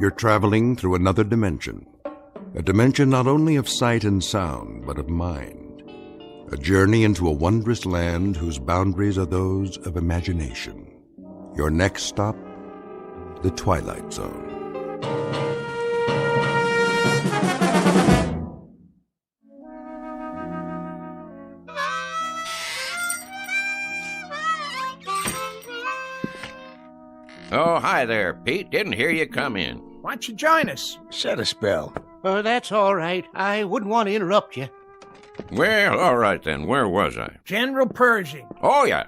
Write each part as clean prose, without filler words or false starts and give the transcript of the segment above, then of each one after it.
you're traveling through another dimension. A dimension not only of sight and sound, but of mind. A journey into a wondrous land whose boundaries are those of imagination. Your next stop, the Twilight Zone. Oh, hi there, Pete. Didn't hear you come in. Why don't you join us? Set a spell. That's all right. I wouldn't want to interrupt you. Well, all right then. Where was I? General Pershing. Oh, yeah.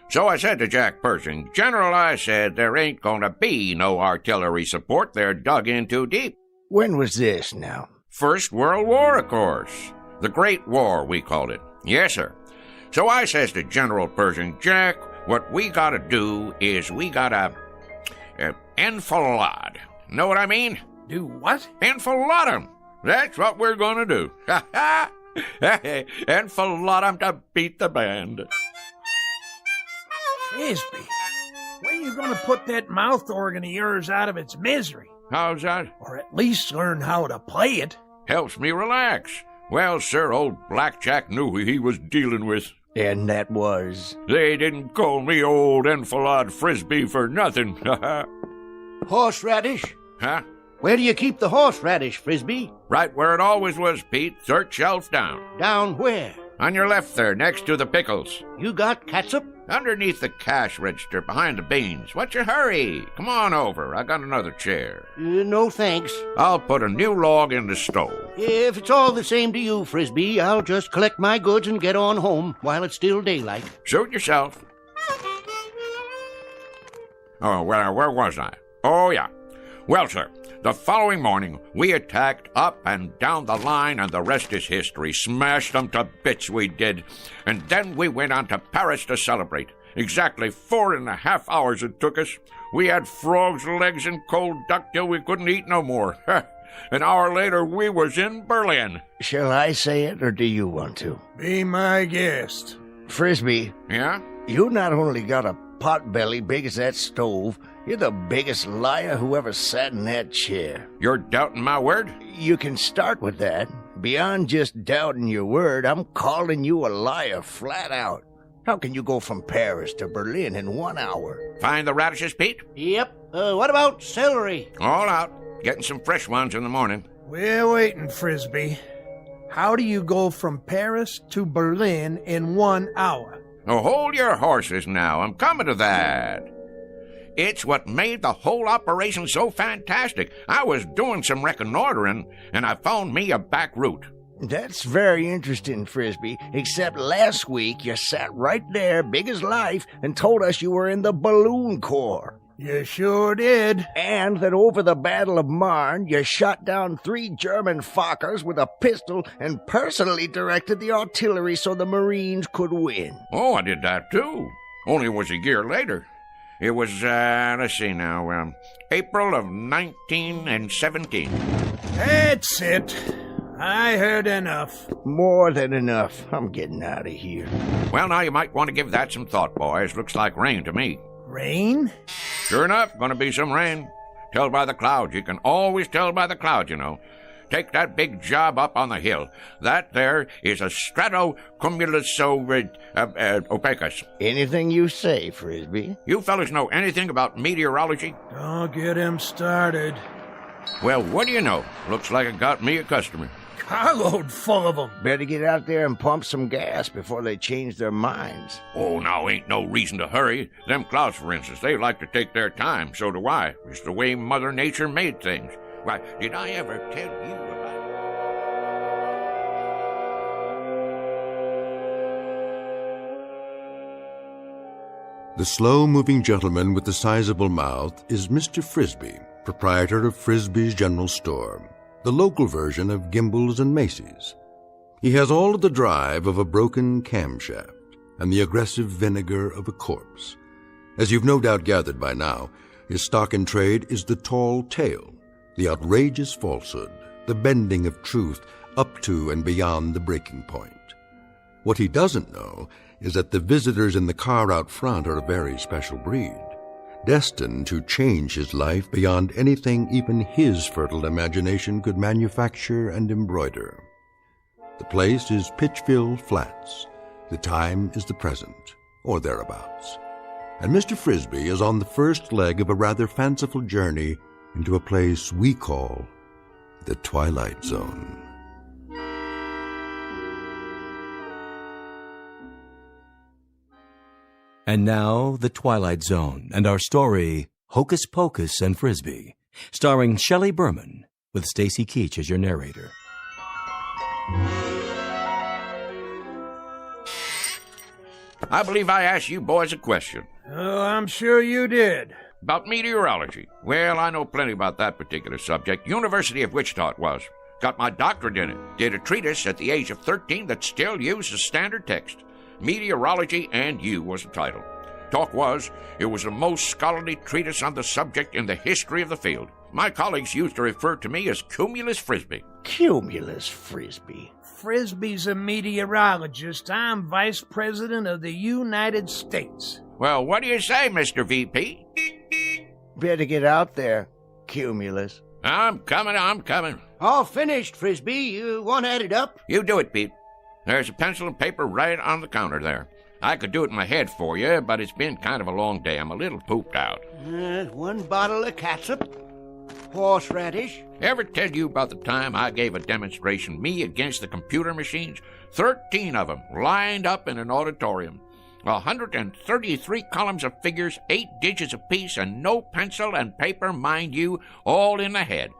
So I said to Jack Pershing, General, I said there ain't gonna be no artillery support. They're dug in too deep. When was this now? First World War, of course. The Great War, we called it. Yes, sir. So I says to General Pershing, Jack, what we gotta do is we gotta enfilade. Know what I mean? Do what? Enfilade 'em. That's what we're gonna do. Ha ha! Enfilade 'em to beat the band. Frisby, when are you going to put that mouth organ of yours out of its misery? How's that? Or at least learn how to play it. Helps me relax. Well, sir, old Blackjack knew who he was dealing with. And that was? They didn't call me old Enfilade Frisby for nothing. Horseradish? Huh? Where do you keep the horseradish, Frisby? Right where it always was, Pete. Third shelf down. Down where? On your left there, next to the pickles. You got catsup? Underneath the cash register, behind the beans. What's your hurry? Come on over. I got another chair. No thanks. I'll put a new log in the stove. If it's all the same to you, Frisby, I'll just collect my goods and get on home while it's still daylight. Suit yourself. Oh, well, where was I? Oh, yeah. Well, sir, the following morning, we attacked up and down the line, and the rest is history. Smashed them to bits, we did. And then we went on to Paris to celebrate. Exactly 4.5 hours it took us. We had frogs' legs and cold duck till we couldn't eat no more. An hour later, we was in Berlin. Shall I say it, or do you want to? Be my guest. Frisby. Yeah? You not only got a pot belly big as that stove, you're the biggest liar who ever sat in that chair. You're doubting my word? You can start with that. Beyond just doubting your word, I'm calling you a liar flat out. How can you go from Paris to Berlin in 1 hour? Find the radishes, Pete? Yep. What about celery? All out. Getting some fresh ones in the morning. We're waiting, Frisby. How do you go from Paris to Berlin in 1 hour? Oh, hold your horses now. I'm coming to that. It's what made the whole operation so fantastic. I was doing some reconnoitering, and I found me a back route. That's very interesting, Frisby, except last week you sat right there, big as life, and told us you were in the Balloon Corps. You sure did. And that over the Battle of Marne, you shot down 3 German Fokkers with a pistol and personally directed the artillery so the Marines could win. Oh, I did that too. Only it was a year later. It was, let's see now, April of 1917. That's it. I heard enough. More than enough. I'm getting out of here. Well, now you might want to give that some thought, boys. Looks like rain to me. Rain? Sure enough, gonna be some rain. Tell by the clouds. You can always tell by the clouds, you know. Take that big job up on the hill. That there is a stratocumulus opacus. Anything you say, Frisby. You fellas know anything about meteorology? Don't get him started. Well, what do you know? Looks like it got me a customer. Carload full of them. Better get out there and pump some gas before they change their minds. Oh, now ain't no reason to hurry. Them clouds, for instance, they like to take their time. So do I. It's the way Mother Nature made things. Why, did I ever tell you about... The slow-moving gentleman with the sizable mouth is Mr. Frisby, proprietor of Frisby's General Store, the local version of Gimbel's and Macy's. He has all of the drive of a broken camshaft and the aggressive vinegar of a corpse. As you've no doubt gathered by now, his stock in trade is the tall tale, the outrageous falsehood, the bending of truth up to and beyond the breaking point. What he doesn't know is that the visitors in the car out front are a very special breed. destined to change his life beyond anything even his fertile imagination could manufacture and embroider. The place is Pitchville Flats. The time is the present, or thereabouts. And Mr. Frisby is on the first leg of a rather fanciful journey into a place we call the Twilight Zone. And now, The Twilight Zone, and our story, Hocus Pocus and Frisby, starring Shelley Berman, with Stacy Keach as your narrator. I believe I asked you boys a question. Oh, I'm sure you did. About meteorology. Well, I know plenty about that particular subject. University of Wichita it was. Got my doctorate in it. Did a treatise at the age of 13 that still uses standard text. Meteorology and You was the title. Talk was, it was the most scholarly treatise on the subject in the history of the field. My colleagues used to refer to me as Cumulus Frisby. Cumulus Frisby. Frisby's a meteorologist. I'm Vice President of the United States. Well, what do you say, Mr. VP? Better get out there, Cumulus. I'm coming. All finished, Frisby. You want to add it up? You do it, Pete. There's a pencil and paper right on the counter there. I could do it in my head for you, but it's been kind of a long day. I'm a little pooped out. 1 bottle of catsup, horseradish. Ever tell you about the time I gave a demonstration, me against the computer machines? 13 of them, lined up in an auditorium. 133 columns of figures, 8 digits apiece, and no pencil and paper, mind you, all in the head.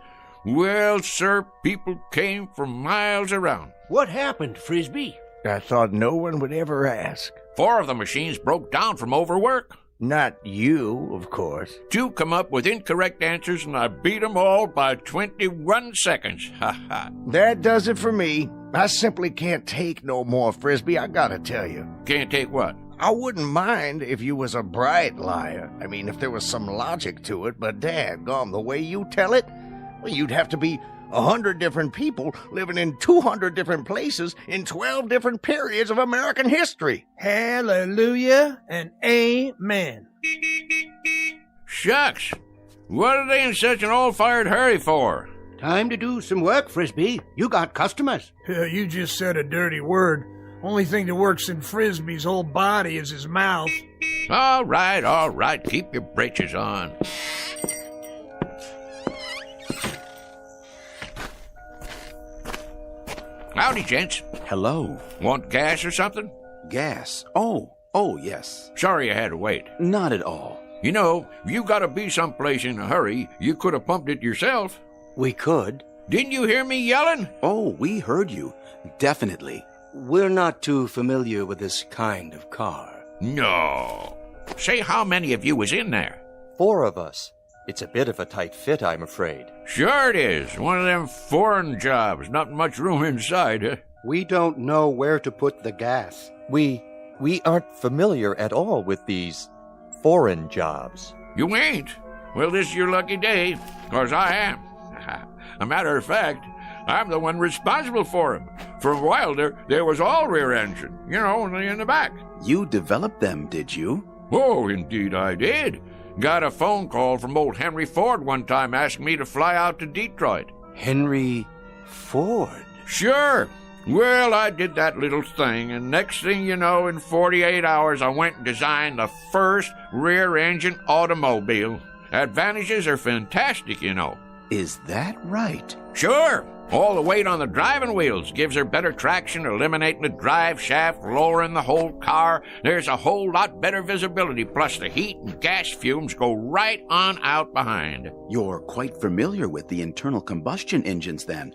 Well, sir, people came from miles around. What happened, Frisby? I thought no one would ever ask. 4 of the machines broke down from overwork. Not you, of course. 2 come up with incorrect answers, and I beat them all by 21 seconds. Ha ha. That does it for me. I simply can't take no more, Frisby, I gotta tell you. Can't take what? I wouldn't mind if you was a bright liar. I mean, if there was some logic to it, but daggone, the way you tell it, well, you'd have to be 100 different people living in 200 different places in 12 different periods of American history. Hallelujah and amen. Shucks. What are they in such an all-fired hurry for? Time to do some work, Frisby. You got customers. You just said a dirty word. Only thing that works in Frisby's whole body is his mouth. All right. Keep your britches on. Howdy, gents. Hello. Want gas or something? Gas. Oh, yes. Sorry I had to wait. Not at all. You know, if you gotta be someplace in a hurry, you could have pumped it yourself. We could. Didn't you hear me yelling? Oh, we heard you. Definitely. We're not too familiar with this kind of car. No. Say how many of you was in there? 4 of us. It's a bit of a tight fit, I'm afraid. Sure it is. One of them foreign jobs. Not much room inside, huh? We don't know where to put the gas. We aren't familiar at all with these foreign jobs. You ain't? Well, this is your lucky day, 'cause I am. A matter of fact, I'm the one responsible for 'em. For a while there was all rear engine, only in the back. You developed them, did you? Oh, indeed I did. Got a phone call from old Henry Ford one time asking me to fly out to Detroit. Henry Ford? Sure. Well, I did that little thing, and next thing you know, in 48 hours, I went and designed the first rear-engine automobile. Advantages are fantastic, Is that right? Sure. All the weight on the driving wheels gives her better traction, eliminating the drive shaft, lowering the whole car. There's a whole lot better visibility, plus the heat and gas fumes go right on out behind. You're quite familiar with the internal combustion engines, then.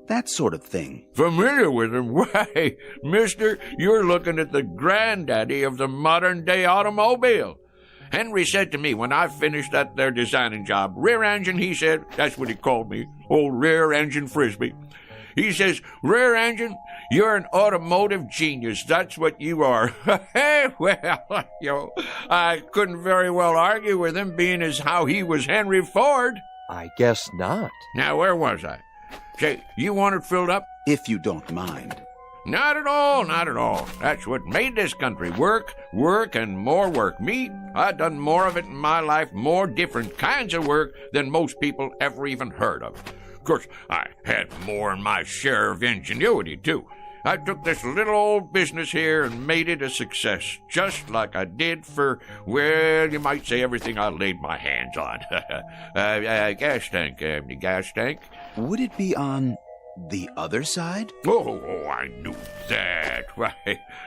That sort of thing. Familiar with them? Why, mister, you're looking at the granddaddy of the modern-day automobile. Henry said to me when I finished that there designing job, rear engine, he said, that's what he called me, old rear engine Frisby. He says, rear engine, you're an automotive genius. That's what you are. Well, I couldn't very well argue with him, being as how he was Henry Ford. I guess not. Now, where was I? Say, you want it filled up? If you don't mind. Not at all, not at all. That's what made this country. Work, work, and more work. Me, I've done more of it in my life, more different kinds of work than most people ever even heard of. Of course, I had more than my share of ingenuity, too. I took this little old business here and made it a success, just like I did for, well, you might say everything I laid my hands on. Gas tank, gas tank. Would it be on the other side? Oh, I knew that.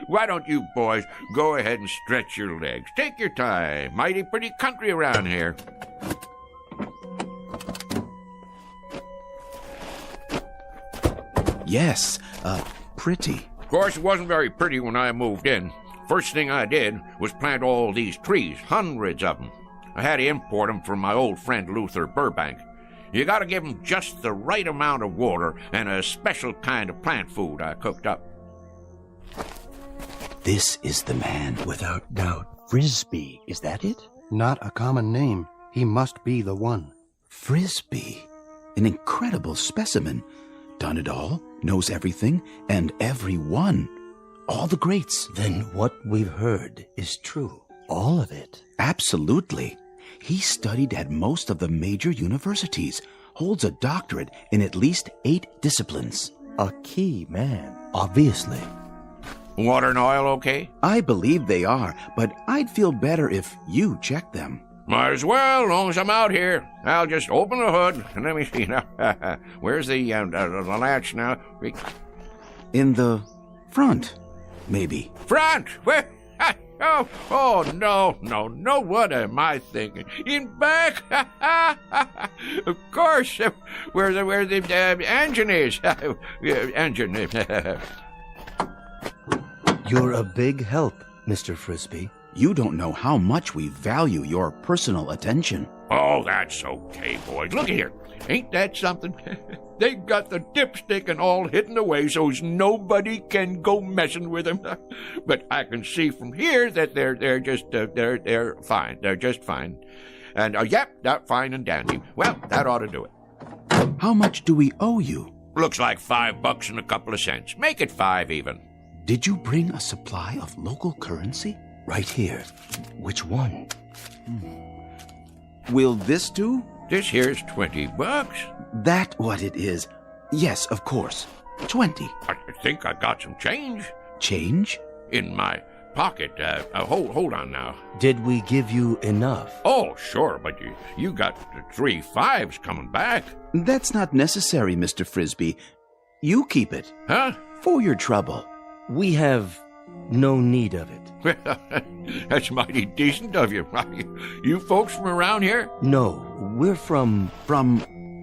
Why don't you boys go ahead and stretch your legs? Take your time. Mighty pretty country around here. Yes, pretty. Of course, it wasn't very pretty when I moved in. First thing I did was plant all these trees, hundreds of them. I had to import them from my old friend Luther Burbank. You gotta give them just the right amount of water and a special kind of plant food I cooked up. This is the man. Without doubt, Frisby, is that it? Not a common name. He must be the one. Frisby. An incredible specimen. Done it all, knows everything, and everyone. All the greats. Then what we've heard is true. All of it. Absolutely. He studied at most of the major universities, holds a doctorate in at least 8 disciplines. A key man, obviously. Water and oil okay? I believe they are, but I'd feel better if you checked them. Might as well, long as I'm out here. I'll just open the hood and let me see now. Where's the latch now? In the front, maybe. Front! Where? Oh, no, what am I thinking? In back? Of course, where the engine is. Engine. You're a big help, Mr. Frisby. You don't know how much we value your personal attention. Oh, that's okay, boys. Look here. Ain't that something? They got the dipstick and all hidden away so's nobody can go messing with them. But I can see from here that they're just fine. They're just fine. And yep, that's fine and dandy. Well, that ought to do it. How much do we owe you? Looks like $5 and a couple of cents. Make it 5 even. Did you bring a supply of local currency? Right here. Which one? Will this do? This here's $20. That what it is? Yes, of course. 20. I think I got some change. Change? In my pocket. Hold on now. Did we give you enough? Oh, sure, but you got 3 5s coming back. That's not necessary, Mr. Frisby. You keep it. Huh? For your trouble. We have no need of it. That's mighty decent of you. You folks from around here? No, we're from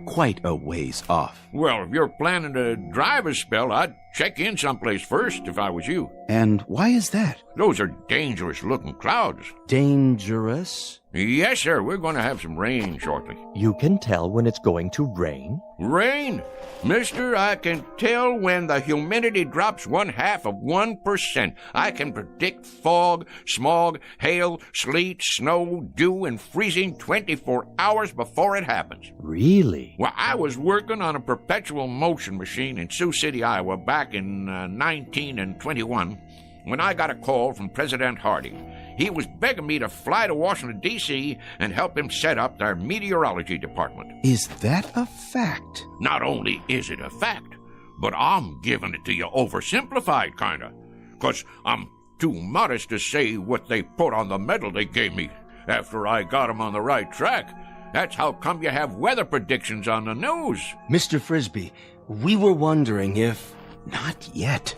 quite a ways off. Well, if you're planning to drive a spell, I'd check in someplace first if I was you. And why is that? Those are dangerous-looking clouds. dangerous. Yes, sir. We're going to have some rain shortly. You can tell when it's going to rain? Rain? Mister, I can tell when the humidity drops 0.5%. I can predict fog, smog, hail, sleet, snow, dew, and freezing 24 hours before it happens. Really? Well, I was working on a perpetual motion machine in Sioux City, Iowa, back in 1921, when I got a call from President Harding. He was begging me to fly to Washington, D.C. and help him set up their meteorology department. Is that a fact? Not only is it a fact, but I'm giving it to you oversimplified, kinda. 'Cause I'm too modest to say what they put on the medal they gave me after I got 'em on the right track. That's how come you have weather predictions on the news. Mr. Frisby, we were wondering if... Not yet.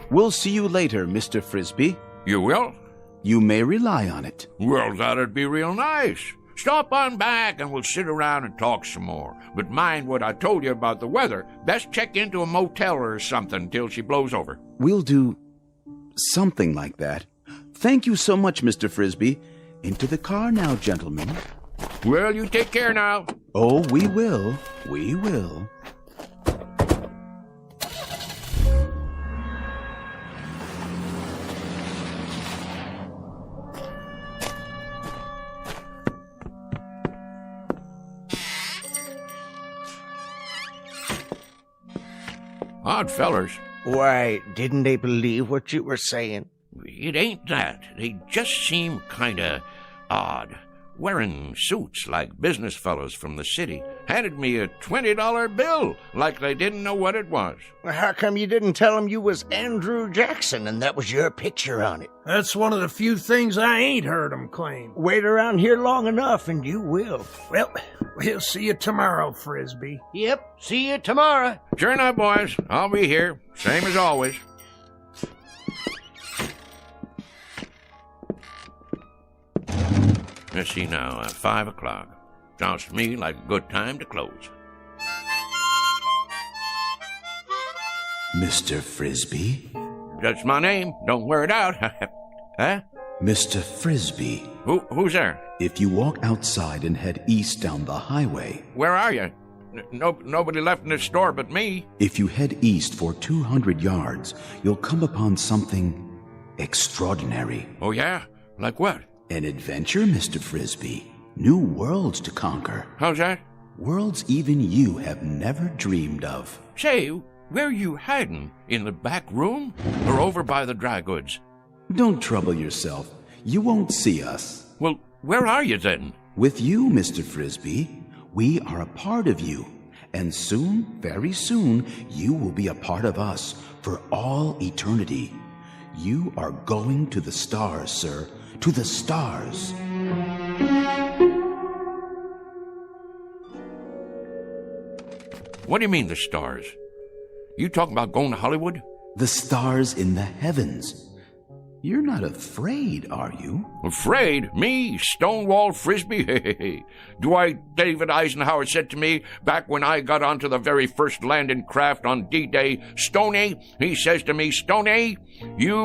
We'll see you later, Mr. Frisby. You will? You may rely on it. Well, that'd be real nice. Stop on back and we'll sit around and talk some more. But mind what I told you about the weather. Best check into a motel or something till she blows over. We'll do something like that. Thank you so much, Mr. Frisby. Into the car now, gentlemen. Well, you take care now. Oh, we will. We will. Odd fellers. Why, didn't they believe what you were saying? It ain't that. They just seem kinda odd. Wearing suits like business fellows from the city. Handed me a $20 bill like they didn't know what it was. Well, how come you didn't tell them you was Andrew Jackson and that was your picture on it? That's one of the few things I ain't heard 'em claim. Wait around here long enough and you will. Well, we'll see you tomorrow, Frisby. Yep, see you tomorrow. Sure enough, boys. I'll be here. Same as always. Let's see now, 5 o'clock. Sounds to me like a good time to close. Mr. Frisby? That's my name. Don't wear it out. Huh? Mr. Frisby. Who's there? If you walk outside and head east down the highway... Where are you? Nobody left in this store but me. If you head east for 200 yards, you'll come upon something extraordinary. Oh, yeah? Like what? An adventure, Mr. Frisby. New worlds to conquer. How's that? Worlds even you have never dreamed of. Say, where you hiding? In the back room? Or over by the dry goods? Don't trouble yourself. You won't see us. Well, where are you then? With you, Mr. Frisby. We are a part of you. And soon, very soon, you will be a part of us for all eternity. You are going to the stars, sir. To the stars. What do you mean, the stars? You talking about going to Hollywood? The stars in the heavens. You're not afraid, are you? Afraid? Me? Stonewall Frisby? Do I, David Eisenhower said to me back when I got onto the very first landing craft on D-Day, Stoney, he says to me, Stoney, you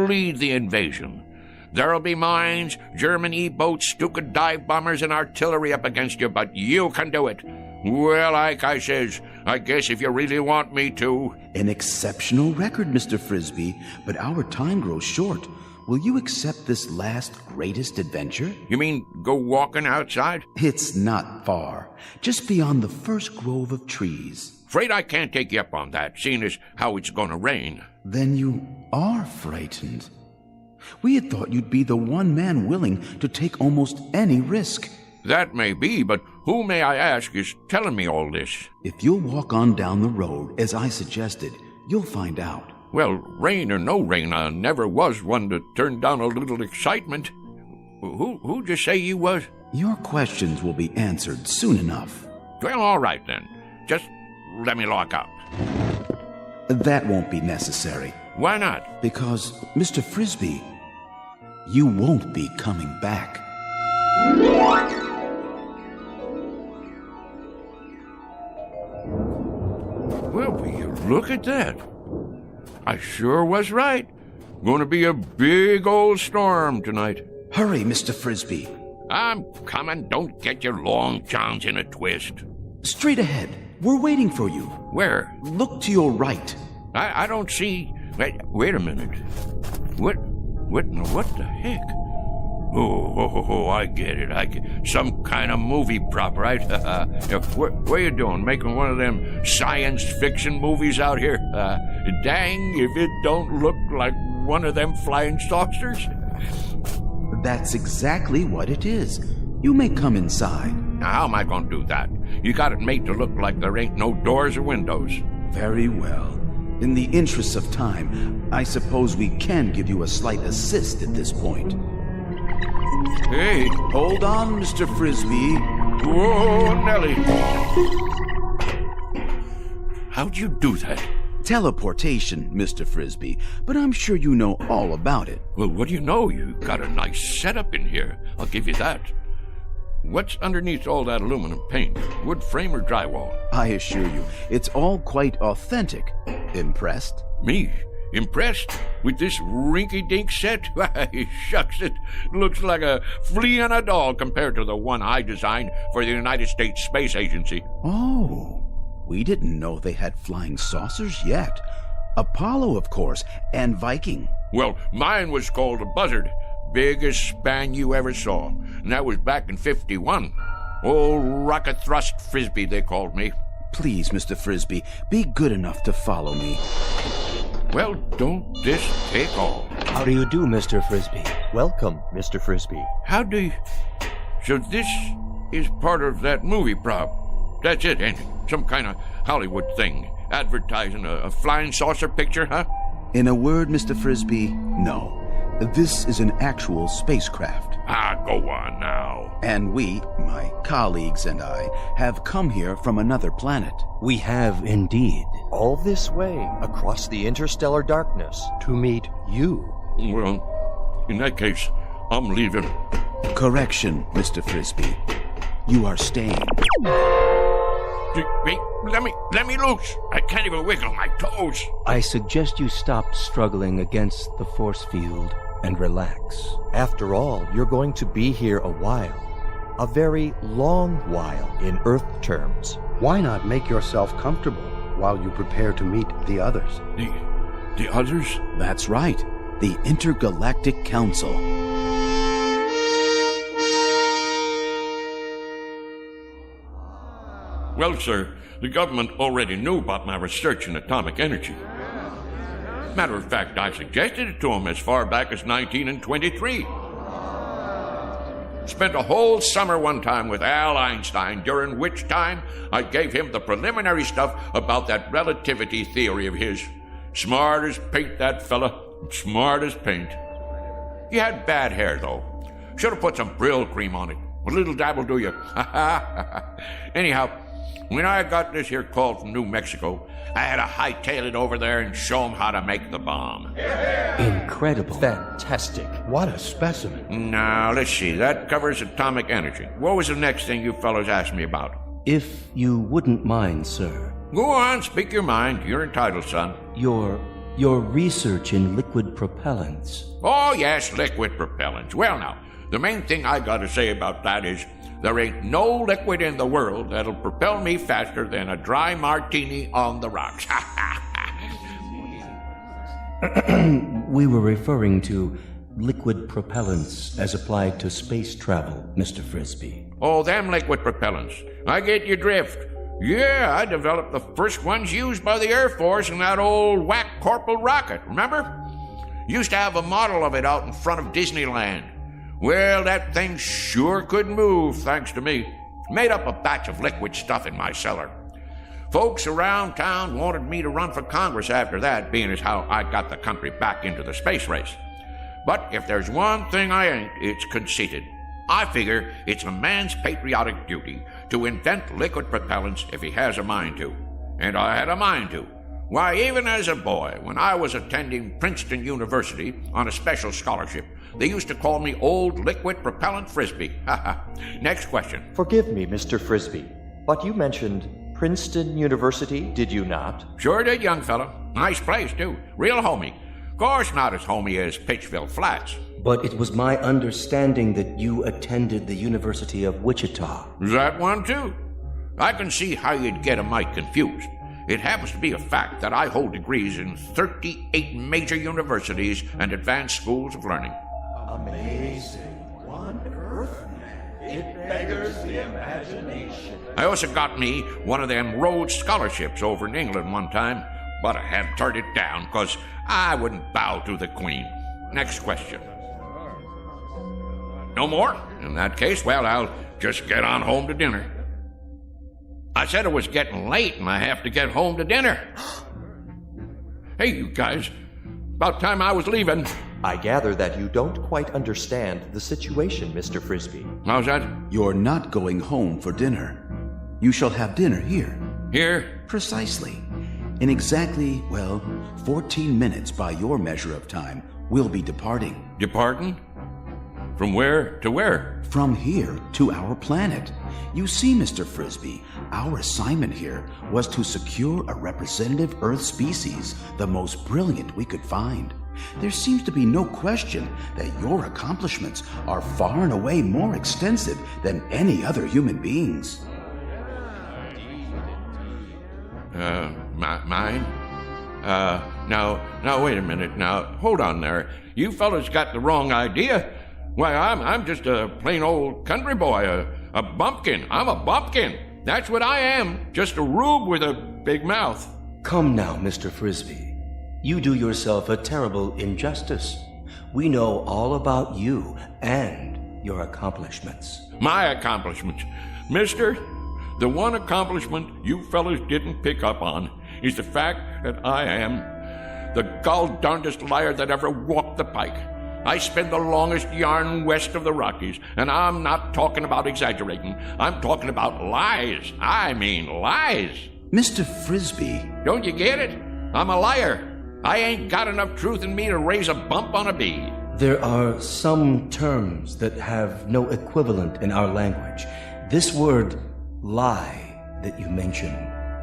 lead the invasion. There'll be mines, German E-boats, Stuka dive bombers, and artillery up against you, but you can do it. Well, Ike, I says, I guess if you really want me to. An exceptional record, Mr. Frisby, but our time grows short. Will you accept this last greatest adventure? You mean go walking outside? It's not far, just beyond the first grove of trees. Afraid I can't take you up on that, seeing as how it's gonna rain. Then you are frightened. We had thought you'd be the one man willing to take almost any risk. That may be, but who, may I ask, is telling me all this? If you'll walk on down the road, as I suggested, you'll find out. Well, rain or no rain, I never was one to turn down a little excitement. Who'd you say you was? Your questions will be answered soon enough. Well, all right then. Just let me lock up. That won't be necessary. Why not? Because, Mr. Frisby, you won't be coming back. Well, will you look at that? I sure was right. Gonna be a big old storm tonight. Hurry, Mr. Frisby. I'm coming. Don't get your long johns in a twist. Straight ahead. We're waiting for you. Where? Look to your right. I don't see... Wait a minute. What the heck? Oh, I get it. Some kind of movie prop, right? What are you doing? Making one of them science fiction movies out here? Dang if it don't look like one of them flying saucers. That's exactly what it is. You may come inside. Now, how am I going to do that? You got it made to look like there ain't no doors or windows. Very well. In the interest of time, I suppose we can give you a slight assist at this point. Hey. Hold on, Mr. Frisby. Whoa, Nellie. How'd you do that? Teleportation, Mr. Frisby, but I'm sure you know all about it. Well, what do you know? You got a nice setup in here. I'll give you that. What's underneath all that aluminum paint? Wood frame or drywall? I assure you, it's all quite authentic. Impressed? Me? Impressed? With this rinky-dink set? Why, shucks, it looks like a flea on a doll compared to the one I designed for the United States Space Agency. Oh, we didn't know they had flying saucers yet. Apollo, of course, and Viking. Well, mine was called a Buzzard. Biggest span you ever saw. And that was back in 51. Old Rocket Thrust Frisby, they called me. Please, Mr. Frisby, be good enough to follow me. Well, don't this take all? How do you do, Mr. Frisby? Welcome, Mr. Frisby. How do you... So this is part of that movie prop. That's it, ain't it? Some kind of Hollywood thing. Advertising a flying saucer picture, huh? In a word, Mr. Frisby, no. This is an actual spacecraft. Go on now. And we, my colleagues and I, have come here from another planet. We have indeed. All this way across the interstellar darkness to meet you. Well, in that case, I'm leaving. Correction, Mr. Frisby. You are staying. Wait, let me loose. I can't even wiggle my toes. I suggest you stop struggling against the force field and relax. After all, you're going to be here a while. A very long while in Earth terms. Why not make yourself comfortable while you prepare to meet the others? The others? That's right. The Intergalactic Council. Well, sir, the government already knew about my research in atomic energy. Matter of fact, I suggested it to them as far back as 1923. Spent a whole summer one time with Al Einstein, during which time I gave him the preliminary stuff about that relativity theory of his. Smart as paint, that fella. Smart as paint. He had bad hair, though. Should have put some Brill cream on it. A little dab will do you. Anyhow, when I got this here call from New Mexico, I had to hightail it over there and show them how to make the bomb. Incredible. Fantastic. What a specimen. Now, let's see. That covers atomic energy. What was the next thing you fellows asked me about? If you wouldn't mind, sir. Go on, speak your mind. You're entitled, son. Your research in liquid propellants. Oh, yes, liquid propellants. Well, now, the main thing I gotta say about that is there ain't no liquid in the world that'll propel me faster than a dry martini on the rocks. We were referring to liquid propellants as applied to space travel, Mr. Frisby. Oh, them liquid propellants. I get your drift. Yeah, I developed the first ones used by the Air Force in that old whack Corporal rocket, remember? Used to have a model of it out in front of Disneyland. Well, that thing sure could move, thanks to me. Made up a batch of liquid stuff in my cellar. Folks around town wanted me to run for Congress after that, being as how I got the country back into the space race. But if there's one thing I ain't, it's conceited. I figure it's a man's patriotic duty to invent liquid propellants if he has a mind to. And I had a mind to. Why, even as a boy, when I was attending Princeton University on a special scholarship, they used to call me Old Liquid Propellant Frisby. Next question. Forgive me, Mr. Frisby, but you mentioned Princeton University, did you not? Sure did, young fella. Nice place, too. Real homey. Course not as homey as Pittsville Flats. But it was my understanding that you attended the University of Wichita. That one, too. I can see how you'd get a mite confused. It happens to be a fact that I hold degrees in 38 major universities and advanced schools of learning. Amazing. One Earth man. It beggars the imagination. I also got me one of them Rhodes scholarships over in England one time, but I had to turn it down because I wouldn't bow to the Queen. Next question. No more? In that case, well, I'll just get on home to dinner. I said it was getting late and I have to get home to dinner. Hey, you guys. About time I was leaving. I gather that you don't quite understand the situation, Mr. Frisby. How's that? You're not going home for dinner. You shall have dinner here. Here? Precisely. In exactly, 14 minutes by your measure of time, we'll be departing. Departing? From where to where? From here to our planet. You see, Mr. Frisby, our assignment here was to secure a representative Earth species, the most brilliant we could find. There seems to be no question that your accomplishments are far and away more extensive than any other human beings. Mine? Now, wait a minute. Now, hold on there. You fellas got the wrong idea. Why, I'm just a plain old country boy, a bumpkin. I'm a bumpkin. That's what I am. Just a rube with a big mouth. Come now, Mr. Frisby. You do yourself a terrible injustice. We know all about you and your accomplishments. My accomplishments. Mister, the one accomplishment you fellas didn't pick up on is the fact that I am the gall-darndest liar that ever walked the pike. I spin the longest yarn west of the Rockies, and I'm not talking about exaggerating. I'm talking about lies. I mean lies. Mr. Frisby. Don't you get it? I'm a liar. I ain't got enough truth in me to raise a bump on a bee. There are some terms that have no equivalent in our language. This word, lie, that you mentioned.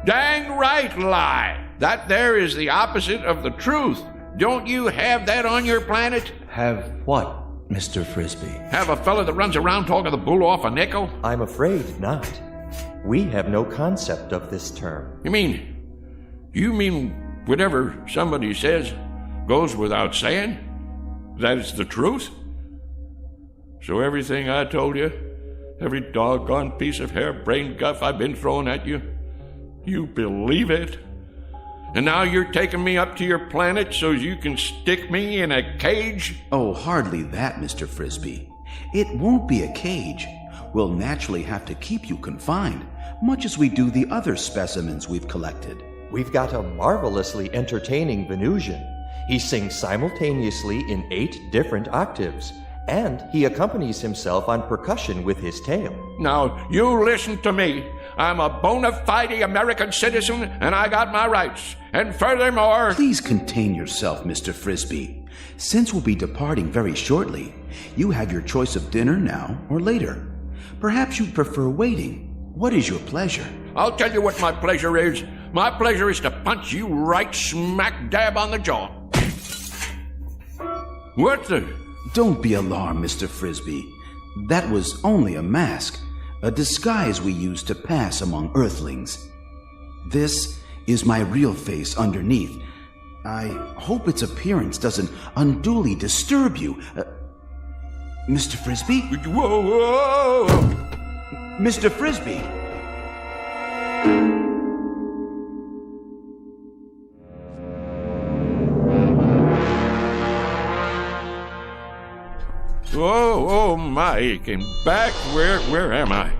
Dang right, lie. That there is the opposite of the truth. Don't you have that on your planet? Have what, Mr. Frisby? Have a fella that runs around talking the bull off a nickel? I'm afraid not. We have no concept of this term. You mean whatever somebody says goes without saying? That is the truth? So everything I told you, every doggone piece of harebrained guff I've been throwing at you, you believe it? And now you're taking me up to your planet so you can stick me in a cage? Oh, hardly that, Mr. Frisby. It won't be a cage. We'll naturally have to keep you confined, much as we do the other specimens we've collected. We've got a marvelously entertaining Venusian. He sings simultaneously in 8 different octaves, and he accompanies himself on percussion with his tail. Now, you listen to me. I'm a bona fide American citizen, and I got my rights. And furthermore... Please contain yourself, Mr. Frisby. Since we'll be departing very shortly, you have your choice of dinner now or later. Perhaps you'd prefer waiting. What is your pleasure? I'll tell you what my pleasure is. My pleasure is to punch you right smack dab on the jaw. What the... Don't be alarmed, Mr. Frisby. That was only a mask, a disguise we use to pass among Earthlings. This is my real face underneath. I hope its appearance doesn't unduly disturb you. Mr. Frisby? Whoa, whoa, whoa. Mr. Frisby! Oh my, aching back. Where am I?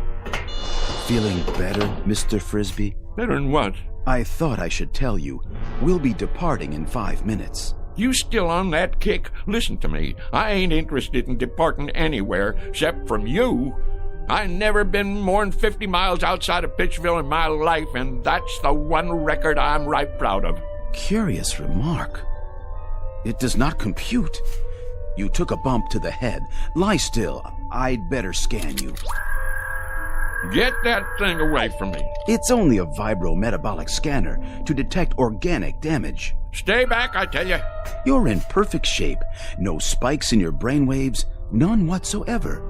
Feeling better, Mr. Frisby? Better than what? I thought I should tell you. We'll be departing in 5 minutes. You still on that kick? Listen to me. I ain't interested in departing anywhere except from you. I never been more'n 50 miles outside of Pittsville in my life, and that's the one record I'm right proud of. Curious remark. It does not compute. You took a bump to the head. Lie still. I'd better scan you. Get that thing away from me. It's only a vibrometabolic scanner to detect organic damage. Stay back, I tell you. You're in perfect shape. No spikes in your brainwaves. None whatsoever.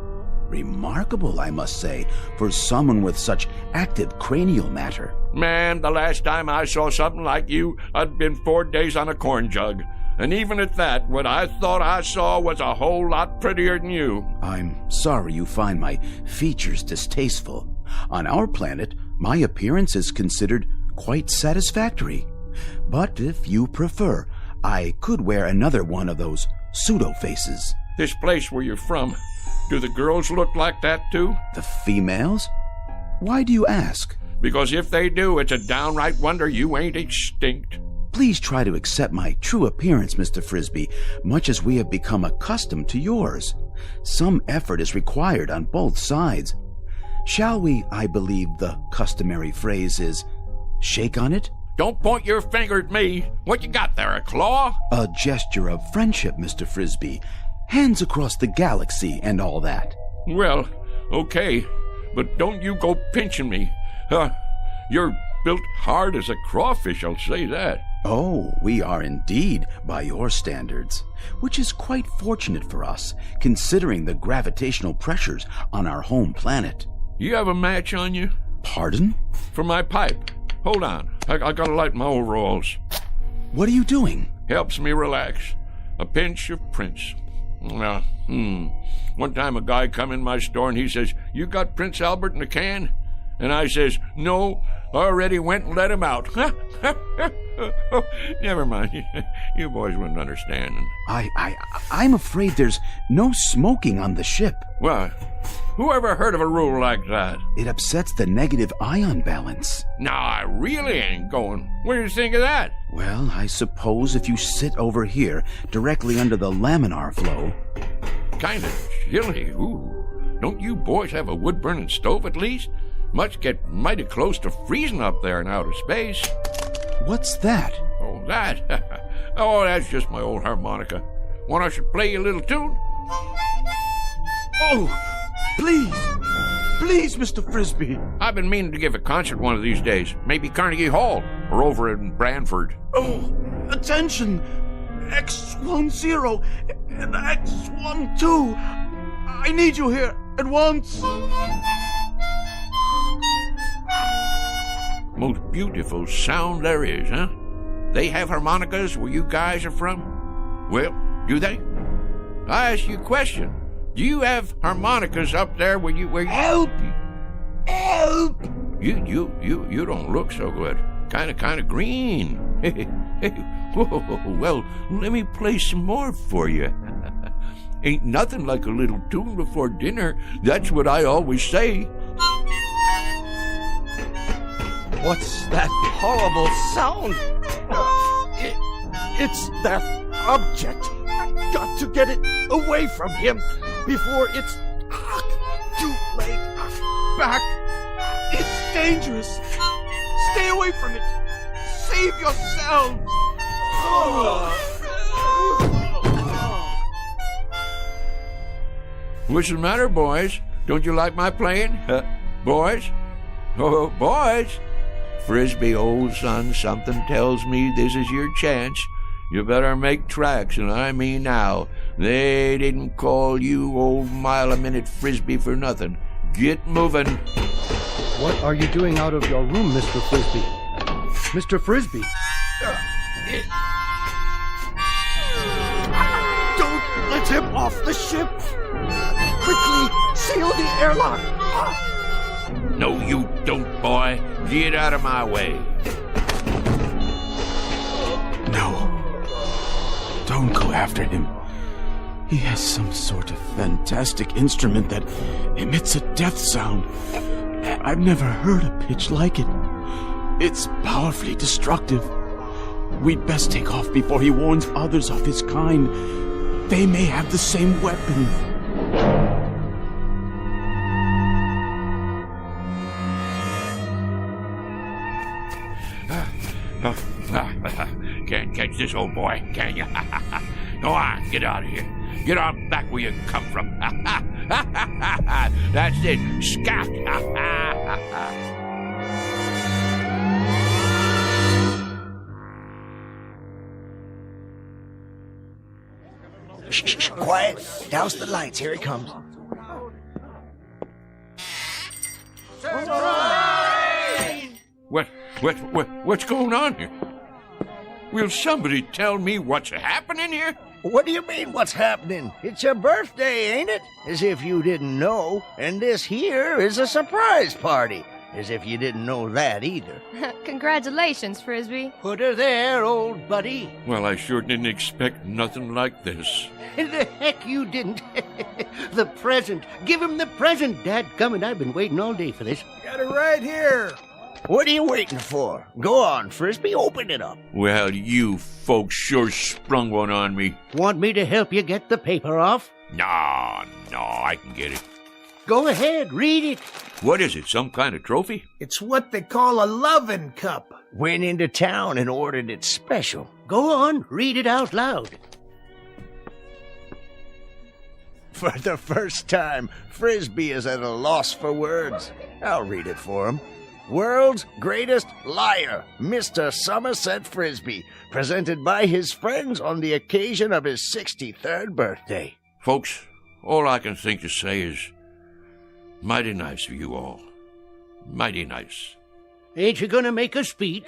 Remarkable, I must say, for someone with such active cranial matter. Man, the last time I saw something like you, I'd been 4 days on a corn jug. And even at that, what I thought I saw was a whole lot prettier than you. I'm sorry you find my features distasteful. On our planet, my appearance is considered quite satisfactory. But if you prefer, I could wear another one of those pseudo-faces. This place where you're from, do the girls look like that too? The females? Why do you ask? Because if they do, it's a downright wonder you ain't extinct. Please try to accept my true appearance, Mr. Frisby, much as we have become accustomed to yours. Some effort is required on both sides. Shall we, I believe the customary phrase is, shake on it? Don't point your finger at me. What you got there, a claw? A gesture of friendship, Mr. Frisby. Hands across the galaxy and all that. Well, okay, but don't you go pinching me. You're built hard as a crawfish, I'll say that. Oh, we are indeed, by your standards, which is quite fortunate for us, considering the gravitational pressures on our home planet. You have a match on you? Pardon? For my pipe. Hold on, I gotta light my overalls. What are you doing? Helps me relax. A pinch of Prince. Now, one time a guy come in my store and he says, "You got Prince Albert in a can?" And I says, "No, already went and let him out." Never mind. You boys wouldn't understand. I'm afraid there's no smoking on the ship. Well, who ever heard of a rule like that? It upsets the negative ion balance. No, I really ain't going. What do you think of that? Well, I suppose if you sit over here, directly under the laminar flow. Kind of chilly. Ooh. Don't you boys have a wood-burning stove at least? Must get mighty close to freezing up there in outer space. What's that? Oh, that? Oh, that's just my old harmonica. Want I should play you a little tune? Oh, please. Please, Mr. Frisby. I've been meaning to give a concert one of these days. Maybe Carnegie Hall or over in Branford. Oh, attention. X10 and X12. I need you here at once. Most beautiful sound there is, huh? They have harmonicas where you guys are from? Well, do they? I ask you a question. Do you have harmonicas up there where you Help! Help! You don't look so good. Kinda green. Whoa, well, let me play some more for you. Ain't nothing like a little tune before dinner. That's what I always say. What's that horrible sound? It's that object. I've got to get it away from him before it's too late. Back. It's dangerous. Stay away from it. Save yourselves. What's the matter, boys? Don't you like my playing? Boys? Oh, boys! Frisby, old son, something tells me this is your chance. You better make tracks, and I mean now. They didn't call you old mile-a-minute Frisby for nothing. Get moving. What are you doing out of your room, Mr. Frisby? Mr. Frisby! Don't let him off the ship. Quickly, seal the airlock. No, you don't, boy. Get out of my way. No. Don't go after him. He has some sort of fantastic instrument that emits a death sound. I've never heard a pitch like it. It's powerfully destructive. We'd best take off before he warns others of his kind. They may have the same weapon. Can't catch this old boy, can you? Go on, get out of here. Get on back where you come from. That's it. Scat. Shh, quiet. Douse the lights. Here he comes. What's going on here? Will somebody tell me what's happening here? What do you mean, what's happening? It's your birthday, ain't it? As if you didn't know. And this here is a surprise party. As if you didn't know that either. Congratulations, Frisby. Put her there, old buddy. Well, I sure didn't expect nothing like this. The heck you didn't. The present. Give him the present, dadgummit. I've been waiting all day for this. Got it right here. What are you waiting for? Go on, Frisby, open it up. Well, you folks sure sprung one on me. Want me to help you get the paper off? No, I can get it. Go ahead, read it. What is it, some kind of trophy? It's what they call a lovin' cup. Went into town and ordered it special. Go on, read it out loud. For the first time, Frisby is at a loss for words. I'll read it for him. World's greatest liar, Mr. Somerset Frisby, presented by his friends on the occasion of his 63rd birthday. Folks, all I can think to say is, mighty nice of you all. Mighty nice. Ain't you gonna make a speech?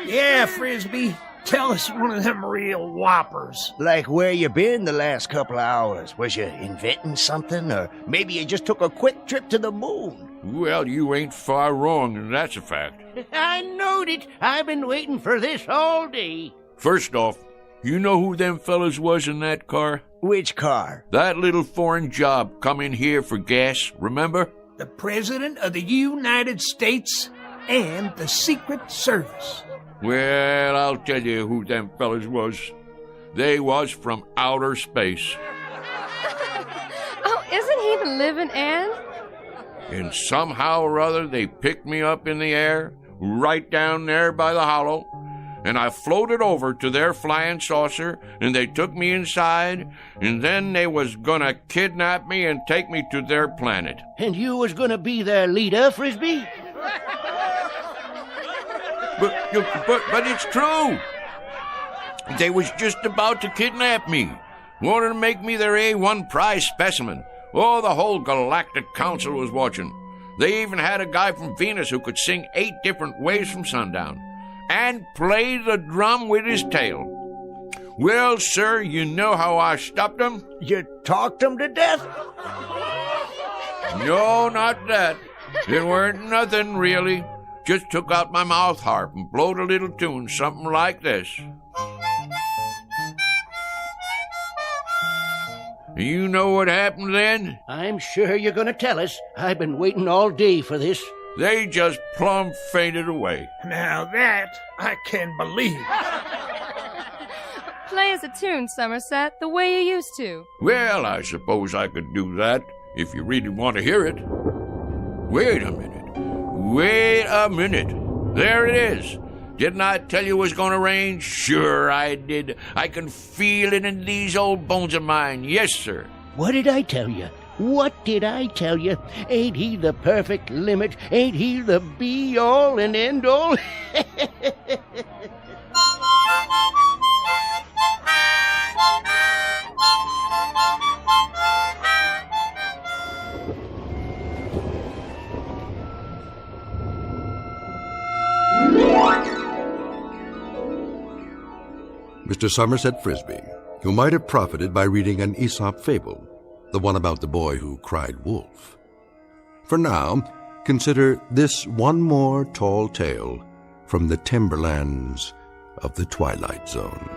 Yeah, Frisby. Tell us one of them real whoppers. Like where you been the last couple of hours? Was you inventing something? Or maybe you just took a quick trip to the moon? Well, you ain't far wrong, and that's a fact. I knowed it. I've been waiting for this all day. First off, you know who them fellas was in that car? Which car? That little foreign job come in here for gas, remember? The President of the United States and the Secret Service. Well, I'll tell you who them fellas was. They was from outer space. Oh, isn't he the living end? And somehow or other they picked me up in the air, right down there by the hollow, and I floated over to their flying saucer, and they took me inside, and then they was gonna kidnap me and take me to their planet. And you was gonna be their leader, Frisby? But it's true. They was just about to kidnap me. Wanted to make me their A1 prize specimen. Oh, the whole Galactic Council was watching. They even had a guy from Venus who could sing 8 different ways from sundown and play the drum with his tail. Well, sir, you know how I stopped them? You talked them to death? No, not that. It weren't nothing, really. Just took out my mouth harp and blowed a little tune, something like this. You know what happened then? I'm sure you're gonna tell us. I've been waiting all day for this. They just plumb fainted away. Now that I can believe. Play us a tune, Somerset, the way you used to. Well, I suppose I could do that if you really want to hear it. Wait a minute. There it is. Didn't I tell you it was going to rain? Sure I did. I can feel it in these old bones of mine. Yes, sir. What did I tell you? What did I tell you? Ain't he the perfect limit? Ain't he the be-all and end-all? Mr. Somerset Frisby, who might have profited by reading an Aesop fable, the one about the boy who cried wolf. For now, consider this one more tall tale from the timberlands of the Twilight Zone.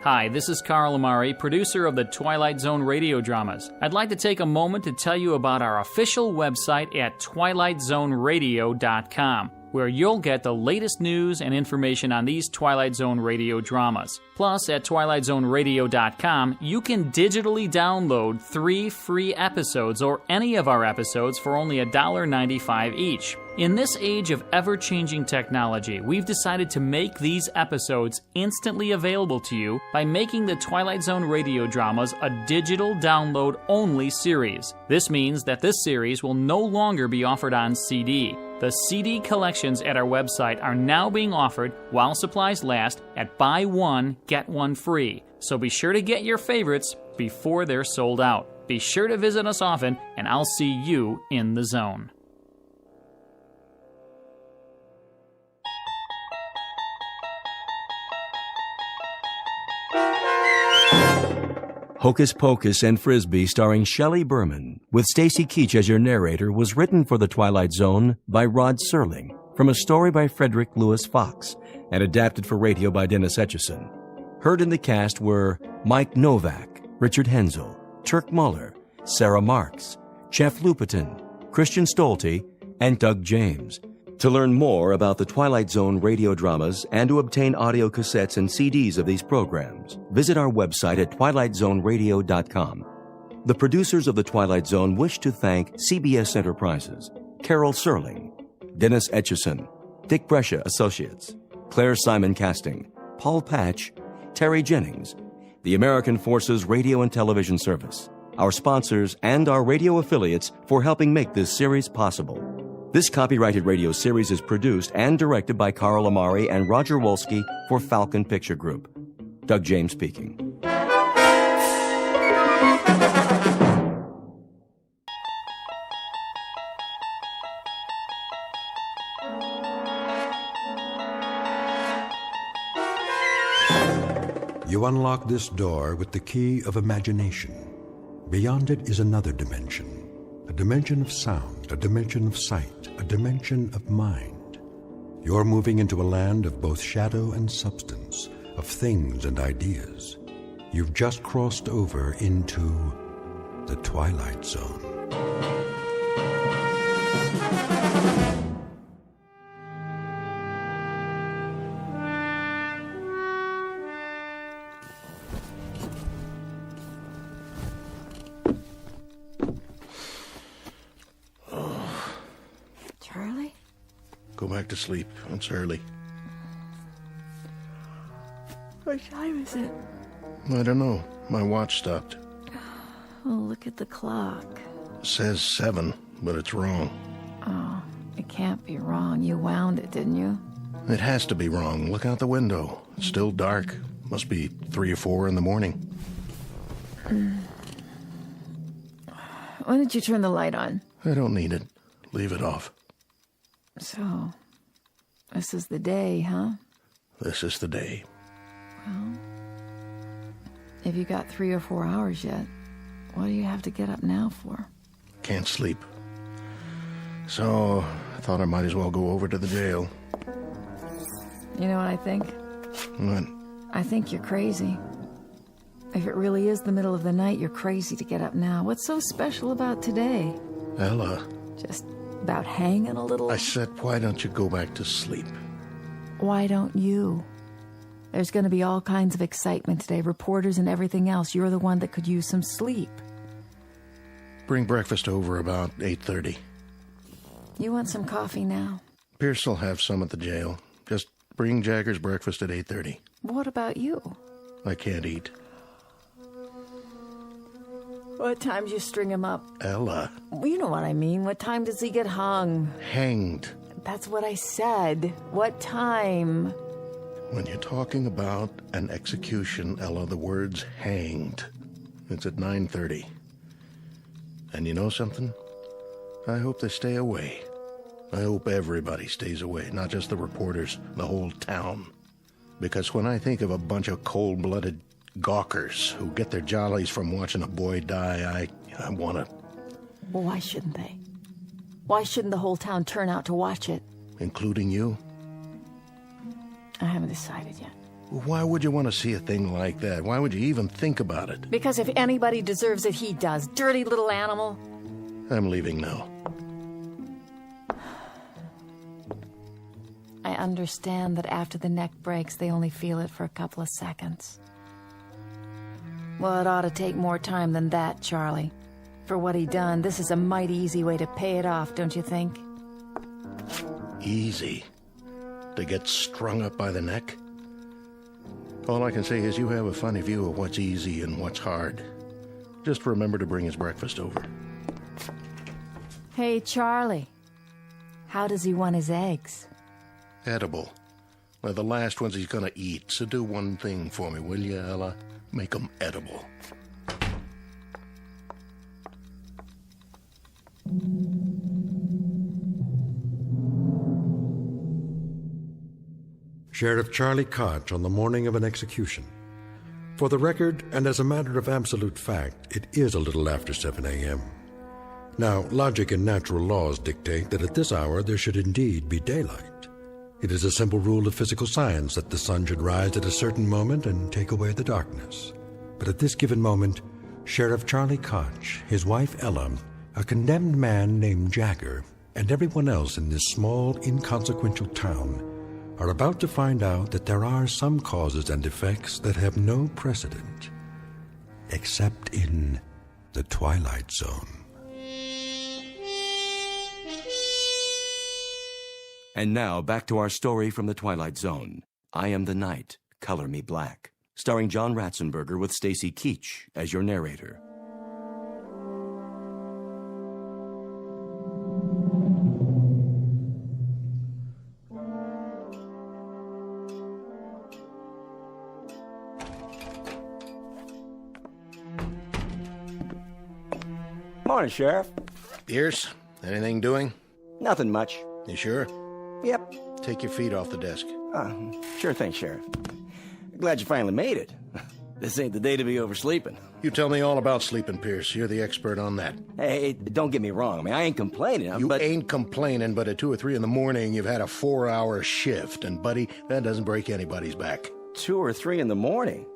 Hi, this is Carl Amari, producer of the Twilight Zone radio dramas. I'd like to take a moment to tell you about our official website at twilightzoneradio.com, where you'll get the latest news and information on these Twilight Zone radio dramas. Plus, at twilightzoneradio.com, you can digitally download 3 free episodes or any of our episodes for only $1.95 each. In this age of ever-changing technology, we've decided to make these episodes instantly available to you by making the Twilight Zone radio dramas a digital download-only series. This means that this series will no longer be offered on CD. The CD collections at our website are now being offered while supplies last at buy one, get one free. So be sure to get your favorites before they're sold out. Be sure to visit us often, and I'll see you in the zone. Hocus Pocus and Frisby, starring Shelley Berman, with Stacy Keach as your narrator, was written for the Twilight Zone by Rod Serling, from a story by Frederick Lewis Fox, and adapted for radio by Dennis Etchison. Heard in the cast were Mike Novak, Richard Hensel, Turk Muller, Sarah Marks, Jeff Lupetin, Christian Stolte, and Doug James. To learn more about the Twilight Zone radio dramas and to obtain audio cassettes and CDs of these programs, visit our website at twilightzoneradio.com. The producers of The Twilight Zone wish to thank CBS Enterprises, Carol Serling, Dennis Etchison, Dick Brescia Associates, Claire Simon Casting, Paul Patch, Terry Jennings, the American Forces Radio and Television Service, our sponsors, and our radio affiliates for helping make this series possible. This copyrighted radio series is produced and directed by Carl Amari and Roger Wolski for Falcon Picture Group. Doug James speaking. You unlock this door with the key of imagination. Beyond it is another dimension, a dimension of sound, a dimension of sight, a dimension of mind. You're moving into a land of both shadow and substance, of things and ideas. You've just crossed over into the Twilight Zone. Charlie? Go back to sleep. It's early. What time is it? I don't know. My watch stopped. Oh, look at the clock. It says 7, but it's wrong. Oh, it can't be wrong. You wound it, didn't you? It has to be wrong. Look out the window. It's still dark. Must be 3 or 4 in the morning. When did you turn the light on? I don't need it. Leave it off. So, this is the day, huh? This is the day. Well, if you got 3 or 4 hours yet, what do you have to get up now for? Can't sleep. So, I thought I might as well go over to the jail. You know what I think? What? I think you're crazy. If it really is the middle of the night, you're crazy to get up now. What's so special about today? Ella. Just about hanging a little? I said, why don't you go back to sleep? Why don't you? There's going to be all kinds of excitement today, reporters and everything else. You're the one that could use some sleep. Bring breakfast over about 8:30. You want some coffee now? Pierce will have some at the jail. Just bring Jagger's breakfast at 8:30. What about you? I can't eat. What time do you string him up? Ella. You know what I mean. What time does he get hung? Hanged. That's what I said. What time? When you're talking about an execution, Ella, the word's hanged. It's at 9:30. And you know something? I hope they stay away. I hope everybody stays away, not just the reporters, the whole town. Because when I think of a bunch of cold-blooded gawkers who get their jollies from watching a boy die, I want to... Well, why shouldn't they? Why shouldn't the whole town turn out to watch it? Including you? I haven't decided yet. Why would you want to see a thing like that? Why would you even think about it? Because if anybody deserves it, he does. Dirty little animal. I'm leaving now. I understand that after the neck breaks, they only feel it for a couple of seconds. Well, it ought to take more time than that, Charlie. For what he done, this is a mighty easy way to pay it off, don't you think? Easy? To get strung up by the neck? All I can say is you have a funny view of what's easy and what's hard. Just remember to bring his breakfast over. Hey, Charlie. How does he want his eggs? Edible. They're the last ones he's gonna eat, so do one thing for me, will you, Ella? Make them edible. Sheriff Charlie Koch on the morning of an execution. For the record, and as a matter of absolute fact, it is a little after 7 a.m. Now, logic and natural laws dictate that at this hour there should indeed be daylight. It is a simple rule of physical science that the sun should rise at a certain moment and take away the darkness. But at this given moment, Sheriff Charlie Koch, his wife Ella, a condemned man named Jagger, and everyone else in this small, inconsequential town are about to find out that there are some causes and effects that have no precedent, except in the Twilight Zone. And now, back to our story from the Twilight Zone. I Am the Night, Color Me Black, starring John Ratzenberger with Stacy Keach as your narrator. Morning, Sheriff. Pierce, anything doing? Nothing much. You sure? Yep. Take your feet off the desk. Sure thing, Sheriff. Glad you finally made it. This ain't the day to be oversleeping. You tell me all about sleeping, Pierce. You're the expert on that. Hey, don't get me wrong. I mean, I ain't complaining. You ain't complaining, but at 2 or 3 in the morning, you've had a 4-hour shift. And, buddy, that doesn't break anybody's back. 2 or 3 in the morning?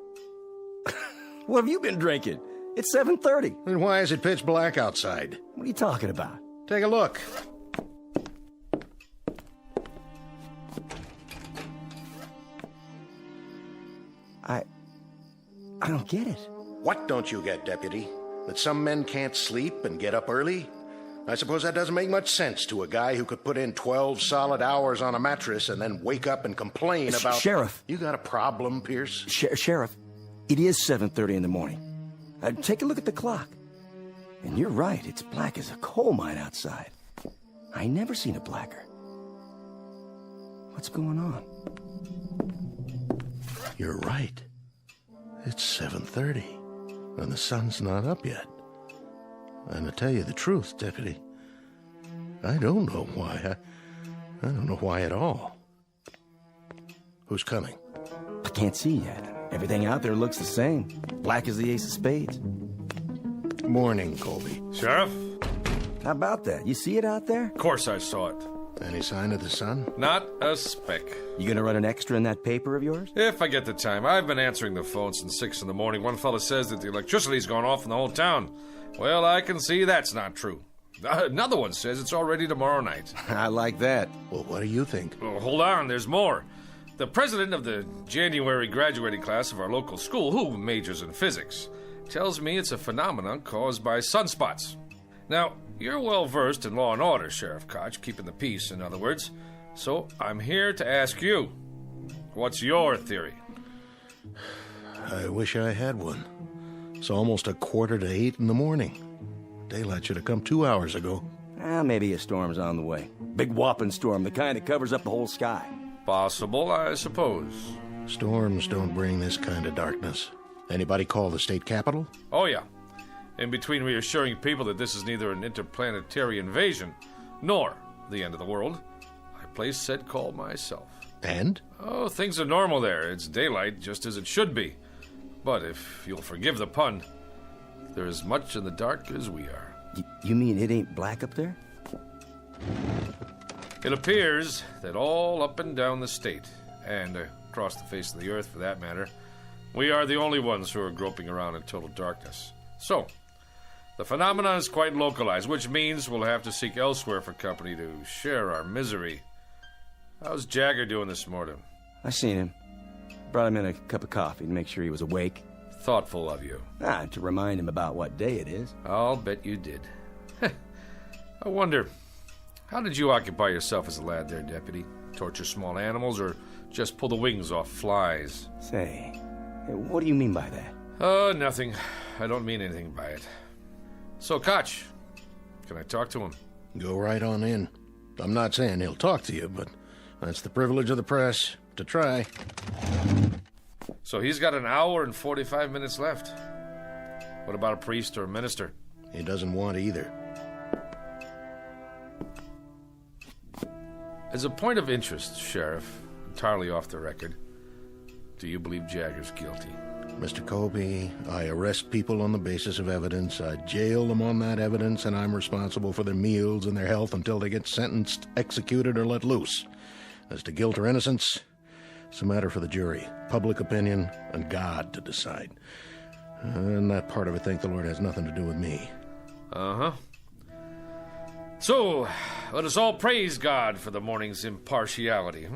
What have you been drinking? It's 7:30. Then why is it pitch black outside? What are you talking about? Take a look. I don't get it. What don't you get, Deputy? That some men can't sleep and get up early? I suppose that doesn't make much sense to a guy who could put in 12 solid hours on a mattress and then wake up and complain about... Sheriff. You got a problem, Pierce? Sheriff, it is 7:30 in the morning. Take a look at the clock. And you're right, it's black as a coal mine outside. I never seen it blacker. What's going on? You're right. It's 7:30, and the sun's not up yet. And to tell you the truth, Deputy, I don't know why. I don't know why at all. Who's coming? I can't see yet. Everything out there looks the same. Black as the ace of spades. Morning, Colby. Sheriff? How about that? You see it out there? Of course I saw it. Any sign of the sun? Not a speck. You gonna run an extra in that paper of yours? If I get the time. I've been answering the phone since 6 in the morning. One fella says that the electricity's gone off in the whole town. Well, I can see that's not true. Another one says it's already tomorrow night. I like that. Well, what do you think? Oh, hold on, there's more. The president of the January graduating class of our local school, who majors in physics, tells me it's a phenomenon caused by sunspots. Now, you're well versed in law and order, Sheriff Koch, keeping the peace, in other words. So I'm here to ask you, what's your theory? I wish I had one. It's almost 7:45 in the morning. Daylight should have come 2 hours ago. Maybe a storm's on the way. Big whopping storm, the kind that covers up the whole sky. Possible, I suppose. Storms don't bring this kind of darkness. Anybody call the state capitol? Oh, yeah. In between reassuring people that this is neither an interplanetary invasion nor the end of the world, I placed said call myself. And? Oh, things are normal there. It's daylight, just as it should be. But if you'll forgive the pun, they're as much in the dark as we are. You mean it ain't black up there? It appears that all up and down the state, and across the face of the earth for that matter, we are the only ones who are groping around in total darkness. So, the phenomenon is quite localized, which means we'll have to seek elsewhere for company to share our misery. How's Jagger doing this morning? I seen him. Brought him in a cup of coffee to make sure he was awake. Thoughtful of you. To remind him about what day it is. I'll bet you did. I wonder, how did you occupy yourself as a lad there, Deputy? Torture small animals or just pull the wings off flies? Say, what do you mean by that? Oh, nothing. I don't mean anything by it. So, Koch, can I talk to him? Go right on in. I'm not saying he'll talk to you, but that's the privilege of the press, to try. So he's got 1 hour and 45 minutes left. What about a priest or a minister? He doesn't want either. As a point of interest, Sheriff, entirely off the record, do you believe Jagger's guilty? Mr. Colby, I arrest people on the basis of evidence. I jail them on that evidence, and I'm responsible for their meals and their health until they get sentenced, executed, or let loose. As to guilt or innocence, it's a matter for the jury, public opinion, and God to decide. And that part of it, thank the Lord, has nothing to do with me. Uh-huh. So, let us all praise God for the morning's impartiality.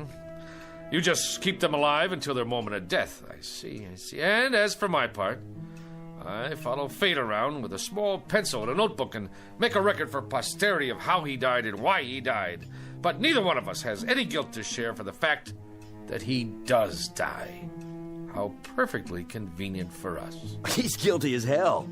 You just keep them alive until their moment of death. I see. And as for my part, I follow fate around with a small pencil and a notebook and make a record for posterity of how he died and why he died. But neither one of us has any guilt to share for the fact that he does die. How perfectly convenient for us. He's guilty as hell.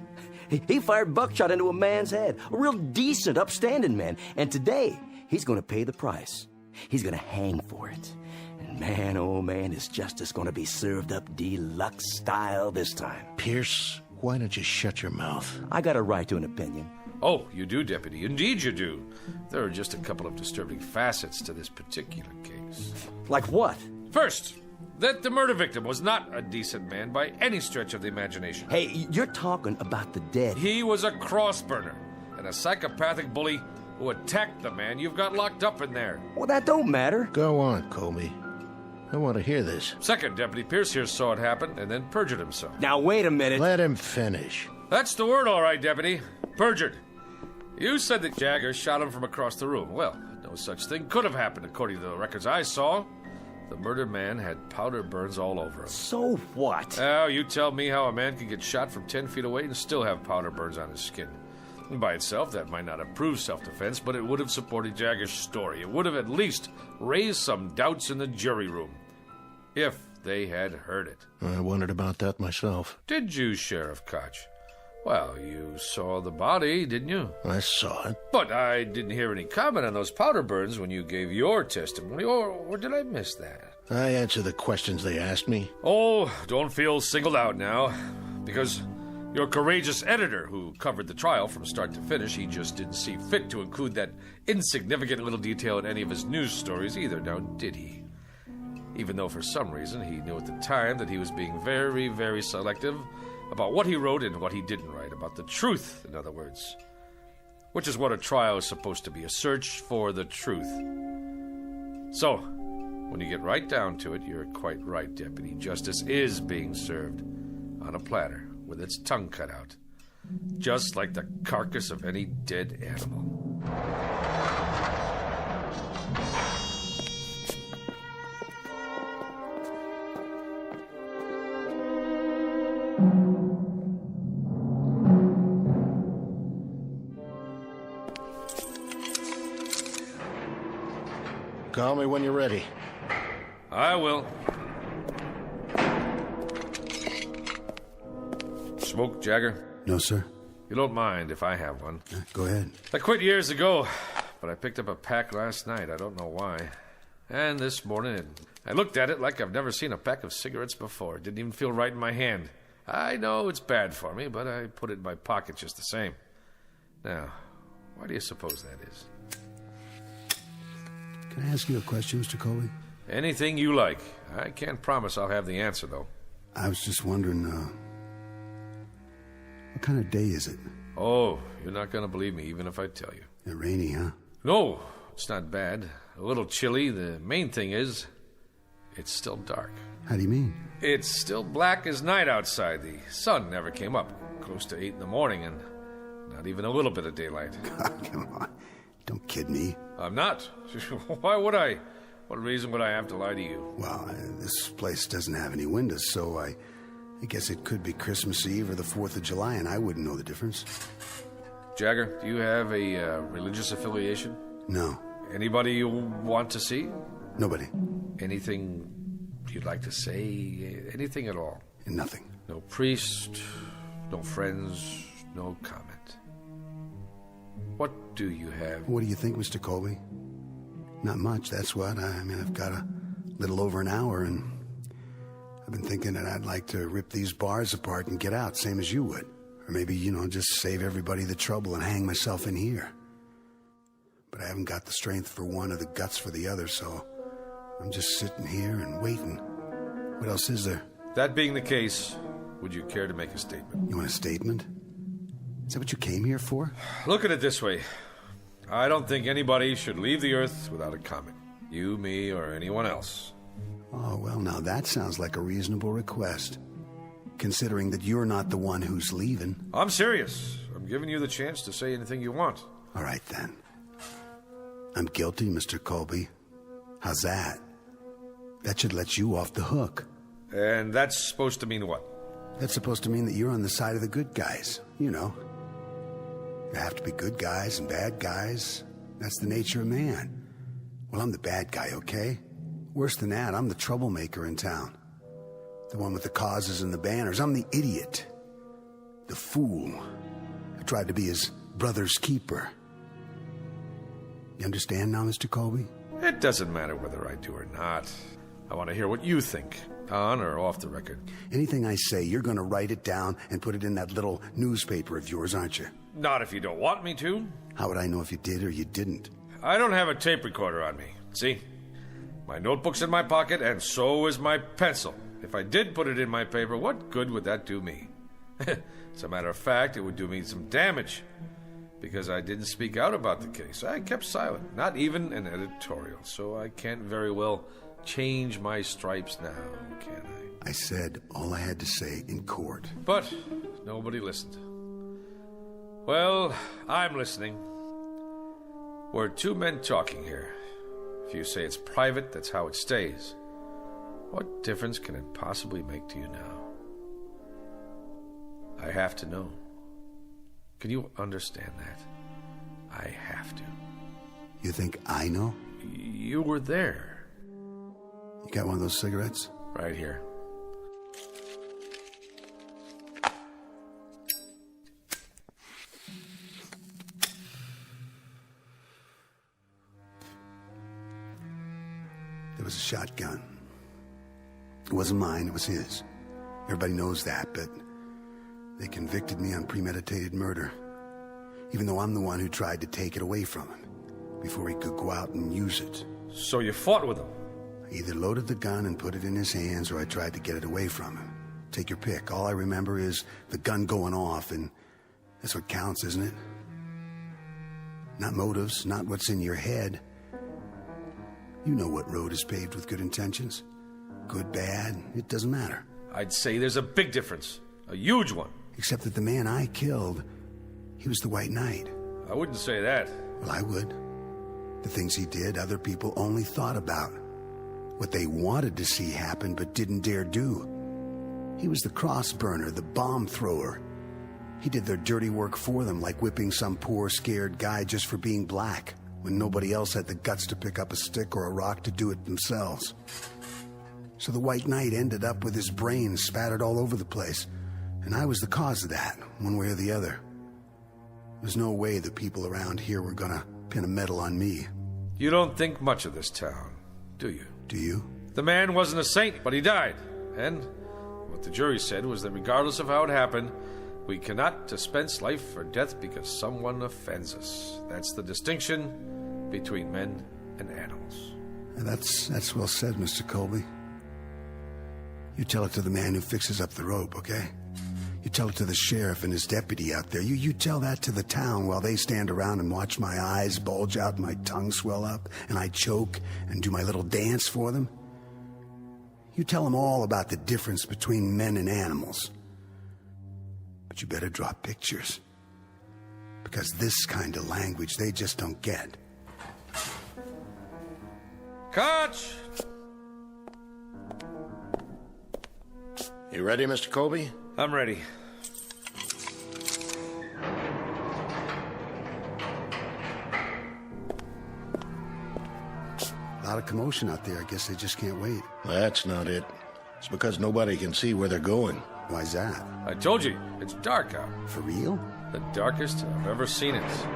He fired buckshot into a man's head, a real decent, upstanding man. And today, he's going to pay the price. He's going to hang for it. And man, oh man, is justice going to be served up deluxe style this time. Pierce, why don't you shut your mouth? I got a right to an opinion. Oh, you do, Deputy. Indeed you do. There are just a couple of disturbing facets to this particular case. Like what? First, that the murder victim was not a decent man by any stretch of the imagination. Hey, you're talking about the dead. He was a crossburner and a psychopathic bully who attacked the man you've got locked up in there. Well, that don't matter. Go on, Colby. I want to hear this. Second, Deputy Pierce here saw it happen and then perjured himself. Now, wait a minute. Let him finish. That's the word, all right, Deputy. Perjured. You said that Jagger shot him from across the room. Well, no such thing could have happened according to the records I saw. The murdered man had powder burns all over him. So what? Oh, you tell me how a man can get shot from 10 feet away and still have powder burns on his skin. And by itself, that might not have proved self-defense, but it would have supported Jagger's story. It would have at least raised some doubts in the jury room. If they had heard it. I wondered about that myself. Did you, Sheriff Koch? Well, you saw the body, didn't you? I saw it. But I didn't hear any comment on those powder burns when you gave your testimony, or did I miss that? I answered the questions they asked me. Oh, don't feel singled out now, because your courageous editor who covered the trial from start to finish, he just didn't see fit to include that insignificant little detail in any of his news stories either, now did he? Even though for some reason he knew at the time that he was being very, very selective about what he wrote and what he didn't write, about the truth, in other words. Which is what a trial is supposed to be, a search for the truth. So, when you get right down to it, you're quite right, Deputy. Justice is being served on a platter with its tongue cut out, just like the carcass of any dead animal. Call me when you're ready. I will. Smoke, Jagger? No, sir. You don't mind if I have one. Go ahead. I quit years ago, but I picked up a pack last night. I don't know why. And this morning, I looked at it like I've never seen a pack of cigarettes before. It didn't even feel right in my hand. I know it's bad for me, but I put it in my pocket just the same. Now, why do you suppose that is? Can I ask you a question, Mr. Colby? Anything you like. I can't promise I'll have the answer, though. I was just wondering, what kind of day is it? Oh, you're not going to believe me, even if I tell you. It's rainy, huh? No, it's not bad. A little chilly. The main thing is, it's still dark. How do you mean? It's still black as night outside. The sun never came up. Close to 8 in the morning, and not even a little bit of daylight. God, come on. Don't kid me. I'm not. Why would I? What reason would I have to lie to you? Well, this place doesn't have any windows, so I guess it could be Christmas Eve or the 4th of July, and I wouldn't know the difference. Jagger, do you have a religious affiliation? No. Anybody you want to see? Nobody. Anything you'd like to say? Anything at all? Nothing. No priest, no friends, no comment. What do you have? What do you think, Mr. Colby? Not much, that's what. I mean, I've got a little over an hour, and I've been thinking that I'd like to rip these bars apart and get out, same as you would. Or maybe, just save everybody the trouble and hang myself in here. But I haven't got the strength for one or the guts for the other, so I'm just sitting here and waiting. What else is there? That being the case, would you care to make a statement? You want a statement? Is that what you came here for? Look at it this way. I don't think anybody should leave the Earth without a comment. You, me, or anyone else. Oh, well, now that sounds like a reasonable request. Considering that you're not the one who's leaving. I'm serious. I'm giving you the chance to say anything you want. All right, then. I'm guilty, Mr. Colby. How's that? That should let you off the hook. And that's supposed to mean what? That's supposed to mean that you're on the side of the good guys. There have to be good guys and bad guys. That's the nature of man. Well, I'm the bad guy, okay? Worse than that, I'm the troublemaker in town. The one with the causes and the banners. I'm the idiot. The fool. I tried to be his brother's keeper. You understand now, Mr. Colby? It doesn't matter whether I do or not. I want to hear what you think, on or off the record. Anything I say, you're going to write it down and put it in that little newspaper of yours, aren't you? Not if you don't want me to. How would I know if you did or you didn't? I don't have a tape recorder on me. See? My notebook's in my pocket, and so is my pencil. If I did put it in my paper, what good would that do me? As a matter of fact, it would do me some damage. Because I didn't speak out about the case. I kept silent. Not even an editorial. So I can't very well change my stripes now, can I? I said all I had to say in court. But nobody listened. Well, I'm listening. We're two men talking here. If you say it's private, that's how it stays. What difference can it possibly make to you now? I have to know. Can you understand that? I have to. You think I know? You were there. You got one of those cigarettes? Right here. There was a shotgun. It wasn't mine, it was his. Everybody knows that, but they convicted me on premeditated murder, even though I'm the one who tried to take it away from him before he could go out and use it. So you fought with him? I either loaded the gun and put it in his hands, or I tried to get it away from him. Take your pick. All I remember is the gun going off, and that's what counts, isn't it? Not motives, not what's in your head. You know what road is paved with good intentions. Good, bad, it doesn't matter. I'd say there's a big difference. A huge one. Except that the man I killed, he was the White Knight. I wouldn't say that. Well, I would. The things he did, other people only thought about. What they wanted to see happen but didn't dare do. He was the cross burner, the bomb thrower. He did their dirty work for them, like whipping some poor, scared guy just for being black, when nobody else had the guts to pick up a stick or a rock to do it themselves. So the White Knight ended up with his brains spattered all over the place. And I was the cause of that, one way or the other. There's no way the people around here were gonna pin a medal on me. You don't think much of this town, do you? Do you? The man wasn't a saint, but he died. And what the jury said was that regardless of how it happened, we cannot dispense life or death because someone offends us. That's the distinction between men and animals. And that's well said, Mr. Colby. You tell it to the man who fixes up the rope, okay? You tell it to the sheriff and his deputy out there. You tell that to the town while they stand around and watch my eyes bulge out and my tongue swell up and I choke and do my little dance for them. You tell them all about the difference between men and animals. But you better draw pictures. Because this kind of language they just don't get. Catch! You ready, Mr. Colby? I'm ready. A lot of commotion out there. I guess they just can't wait. That's not it. It's because nobody can see where they're going. Why's that? I told you, it's dark out. For real? The darkest I've ever seen it.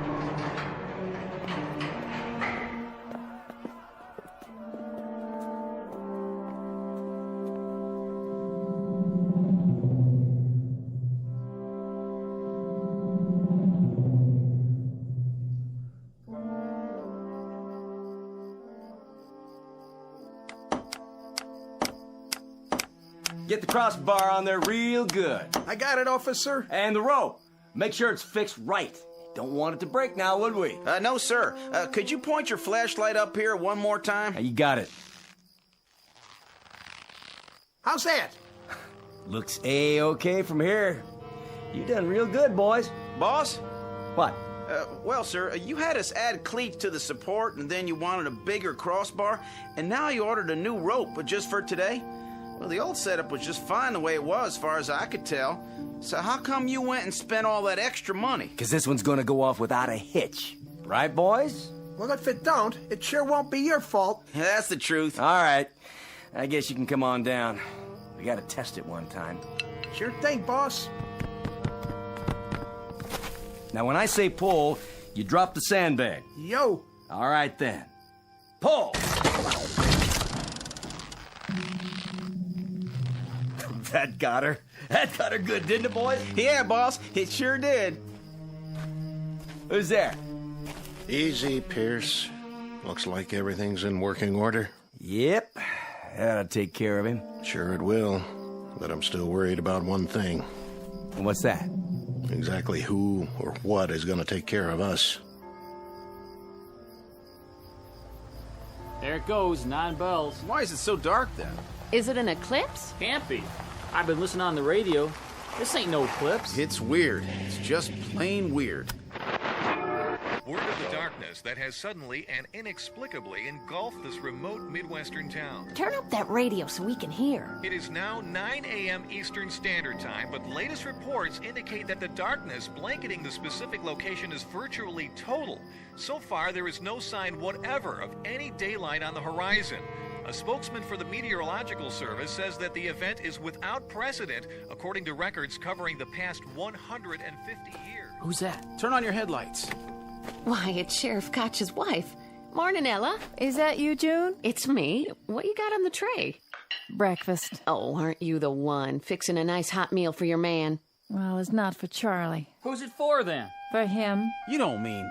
Get the crossbar on there real good. I got it, officer. And the rope. Make sure it's fixed right. Don't want it to break now, would we? No, sir. Could you point your flashlight up here one more time? You got it. How's that? Looks A-okay from here. You done real good, boys. Boss? What? Well, sir, you had us add cleats to the support, and then you wanted a bigger crossbar, and now you ordered a new rope, but just for today? Well, the old setup was just fine the way it was, as far as I could tell. So how come you went and spent all that extra money? Because this one's gonna go off without a hitch. Right, boys? Well, if it don't, it sure won't be your fault. That's the truth. All right. I guess you can come on down. We gotta test it one time. Sure thing, boss. Now, when I say pull, you drop the sandbag. Yo. All right, then. Pull! That got her. That got her good, didn't it, boys? Yeah, boss. It sure did. Who's there? Easy, Pierce. Looks like everything's in working order. Yep, that'll take care of him. Sure it will. But I'm still worried about one thing. And what's that? Exactly who or what is going to take care of us. There it goes, 9 bells. Why is it so dark then? Is it an eclipse? Can't be. I've been listening on the radio. This ain't no eclipse. It's weird. It's just plain weird. Word of the darkness that has suddenly and inexplicably engulfed this remote Midwestern town. Turn up that radio so we can hear. It is now 9 a.m. Eastern Standard Time, but latest reports indicate that the darkness blanketing the specific location is virtually total. So far, there is no sign whatever of any daylight on the horizon. A spokesman for the Meteorological Service says that the event is without precedent, according to records covering the past 150 years. Who's that? Turn on your headlights. Why, it's Sheriff Koch's wife. Morning, Ella. Is that you, June? It's me. What you got on the tray? Breakfast. Oh, aren't you the one? Fixing a nice hot meal for your man. Well, it's not for Charlie. Who's it for, then? For him. You don't mean...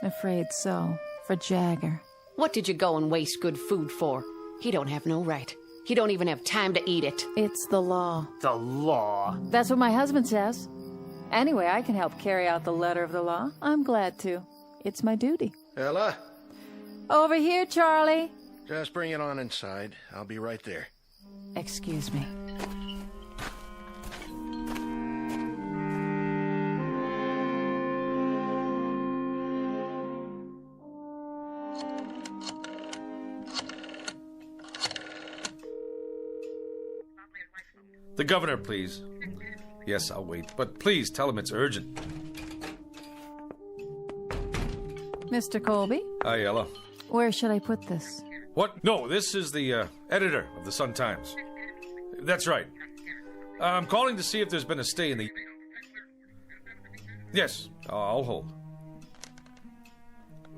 Afraid so. For Jagger. What did you go and waste good food for? He don't have no right. He don't even have time to eat it. It's the law. The law? That's what my husband says. Anyway, I can help carry out the letter of the law. I'm glad to. It's my duty. Ella? Over here, Charlie. Just bring it on inside. I'll be right there. Excuse me. The governor, please. Yes, I'll wait, but please tell him it's urgent. Mr. Colby? Hi, Ella. Where should I put this? What? No, this is the editor of the Sun-Times. That's right. I'm calling to see if there's been a stay in the... Yes, I'll hold.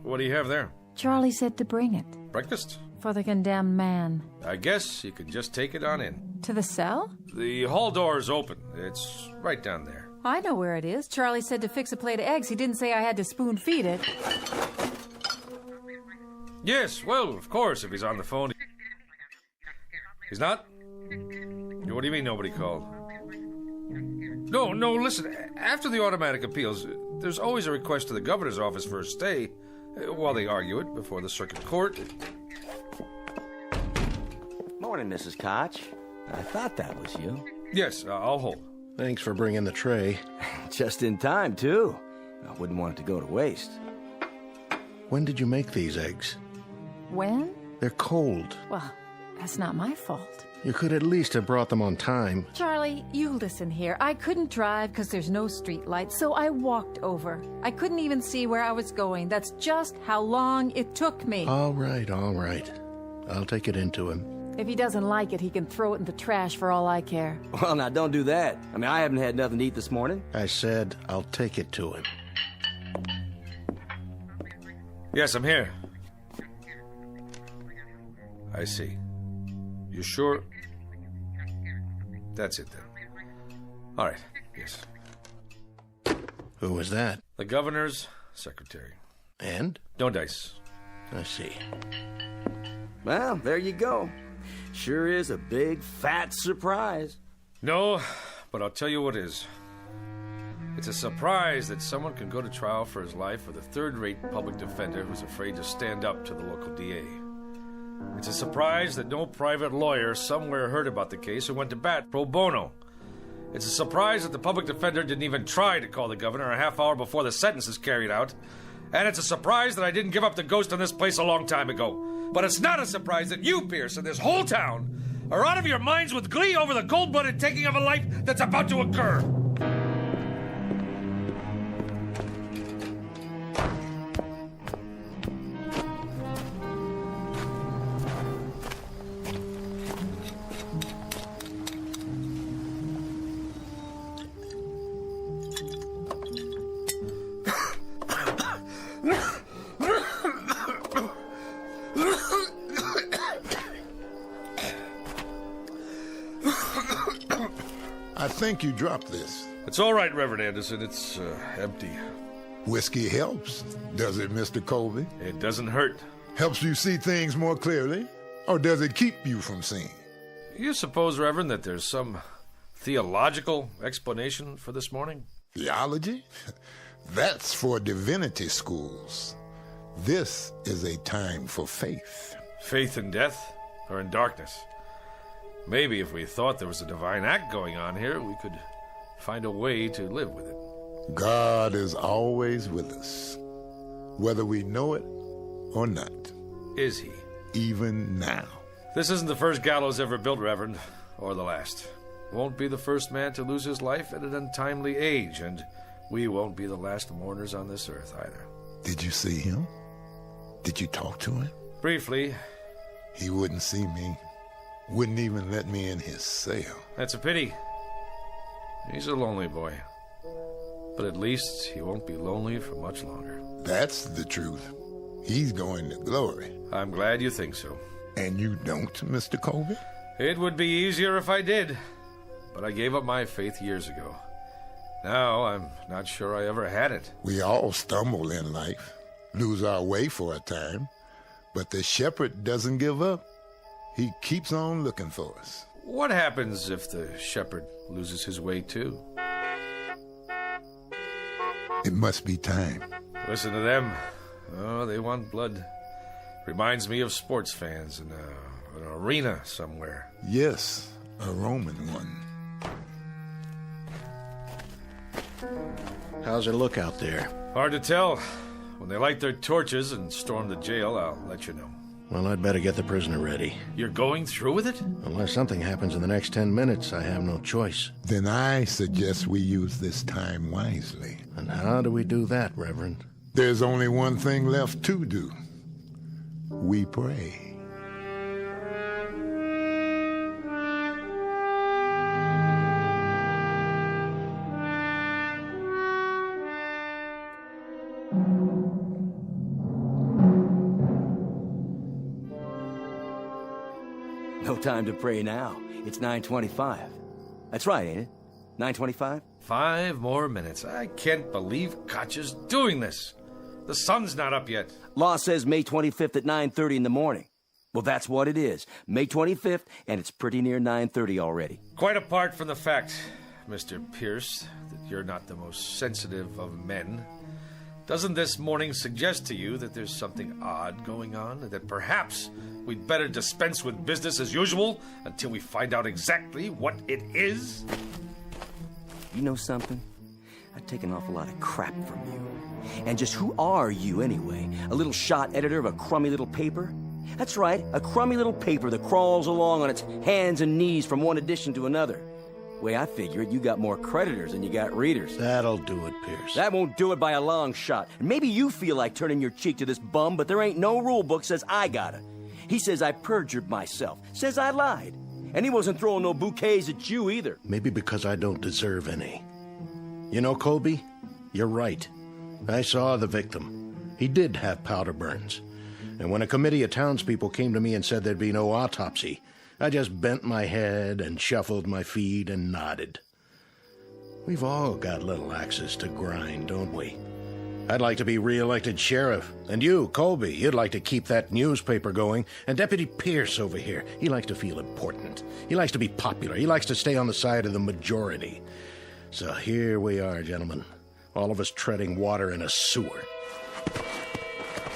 What do you have there? Charlie said to bring it. Breakfast? For the condemned man. I guess you can just take it on in. To the cell? The hall door is open. It's right down there. I know where it is. Charlie said to fix a plate of eggs. He didn't say I had to spoon feed it. Yes, well, of course, if he's on the phone. He's not? What do you mean nobody called? No, listen. After the automatic appeals, there's always a request to the governor's office for a stay while they argue it before the circuit court. Morning, Mrs. Koch. I thought that was you. Yes, I'll hold. Thanks for bringing the tray. Just in time, too. I wouldn't want it to go to waste. When did you make these eggs? When? They're cold. Well, that's not my fault. You could at least have brought them on time. Charlie, you listen here. I couldn't drive because there's no street lights, so I walked over. I couldn't even see where I was going. That's just how long it took me. All right. I'll take it into him. If he doesn't like it, he can throw it in the trash for all I care. Well, now, don't do that. I mean, I haven't had nothing to eat this morning. I said I'll take it to him. Yes, I'm here. I see. You sure? That's it, then. All right, yes. Who was that? The governor's secretary. And? No dice. I see. Well, there you go. Sure is a big, fat surprise. No, but I'll tell you what is. It's a surprise that someone can go to trial for his life with a third-rate public defender who's afraid to stand up to the local DA. It's a surprise that no private lawyer somewhere heard about the case and went to bat pro bono. It's a surprise that the public defender didn't even try to call the governor a half hour before the sentence is carried out. And it's a surprise that I didn't give up the ghost on this place a long time ago. But it's not a surprise that you, Pierce, and this whole town are out of your minds with glee over the cold-blooded taking of a life that's about to occur. I think you dropped this. It's all right, Reverend Anderson. It's empty. Whiskey helps, does it, Mr. Colby? It doesn't hurt. Helps you see things more clearly? Or does it keep you from seeing? You suppose, Reverend, that there's some theological explanation for this morning? Theology? That's for divinity schools. This is a time for faith. Faith in death or in darkness? Maybe if we thought there was a divine act going on here, we could find a way to live with it. God is always with us, whether we know it or not. Is he? Even now. This isn't the first gallows ever built, Reverend, or the last. Won't be the first man to lose his life at an untimely age, and we won't be the last mourners on this earth either. Did you see him? Did you talk to him? Briefly. He wouldn't see me. Wouldn't even let me in his cell. That's a pity. He's a lonely boy. But at least he won't be lonely for much longer. That's the truth. He's going to glory. I'm glad you think so. And you don't, Mr. Colby? It would be easier if I did. But I gave up my faith years ago. Now I'm not sure I ever had it. We all stumble in life, lose our way for a time. But the shepherd doesn't give up. He keeps on looking for us. What happens if the shepherd loses his way too? It must be time. Listen to them. Oh, they want blood. Reminds me of sports fans in an arena somewhere. Yes, a Roman one. How's it look out there? Hard to tell. When they light their torches and storm the jail, I'll let you know. Well, I'd better get the prisoner ready. You're going through with it? Unless something happens in the next 10 minutes, I have no choice. Then I suggest we use this time wisely. And how do we do that, Reverend? There's only one thing left to do. We pray. No time to pray now. It's 9:25. That's right, ain't it? 9:25? 5 more minutes. I can't believe Koch's doing this. The sun's not up yet. Law says May 25th at 9:30 in the morning. Well, that's what it is. May 25th, and it's pretty near 9:30 already. Quite apart from the fact, Mr. Pierce, that you're not the most sensitive of men, doesn't this morning suggest to you that there's something odd going on, and that perhaps we'd better dispense with business as usual until we find out exactly what it is? You know something? I've taken an awful lot of crap from you. And just who are you, anyway? A little shot editor of a crummy little paper? That's right, a crummy little paper that crawls along on its hands and knees from one edition to another. The way I figure it, you got more creditors than you got readers. That'll do it, Pierce. That won't do it by a long shot. And maybe you feel like turning your cheek to this bum, but there ain't no rule book says I gotta. He says I perjured myself, says I lied. And he wasn't throwing no bouquets at you either. Maybe because I don't deserve any. You know, Colby, you're right. I saw the victim. He did have powder burns. And when a committee of townspeople came to me and said there'd be no autopsy, I just bent my head and shuffled my feet and nodded. We've all got little axes to grind, don't we? I'd like to be re-elected sheriff. And you, Colby, you'd like to keep that newspaper going. And Deputy Pierce over here, he likes to feel important. He likes to be popular. He likes to stay on the side of the majority. So here we are, gentlemen. All of us treading water in a sewer.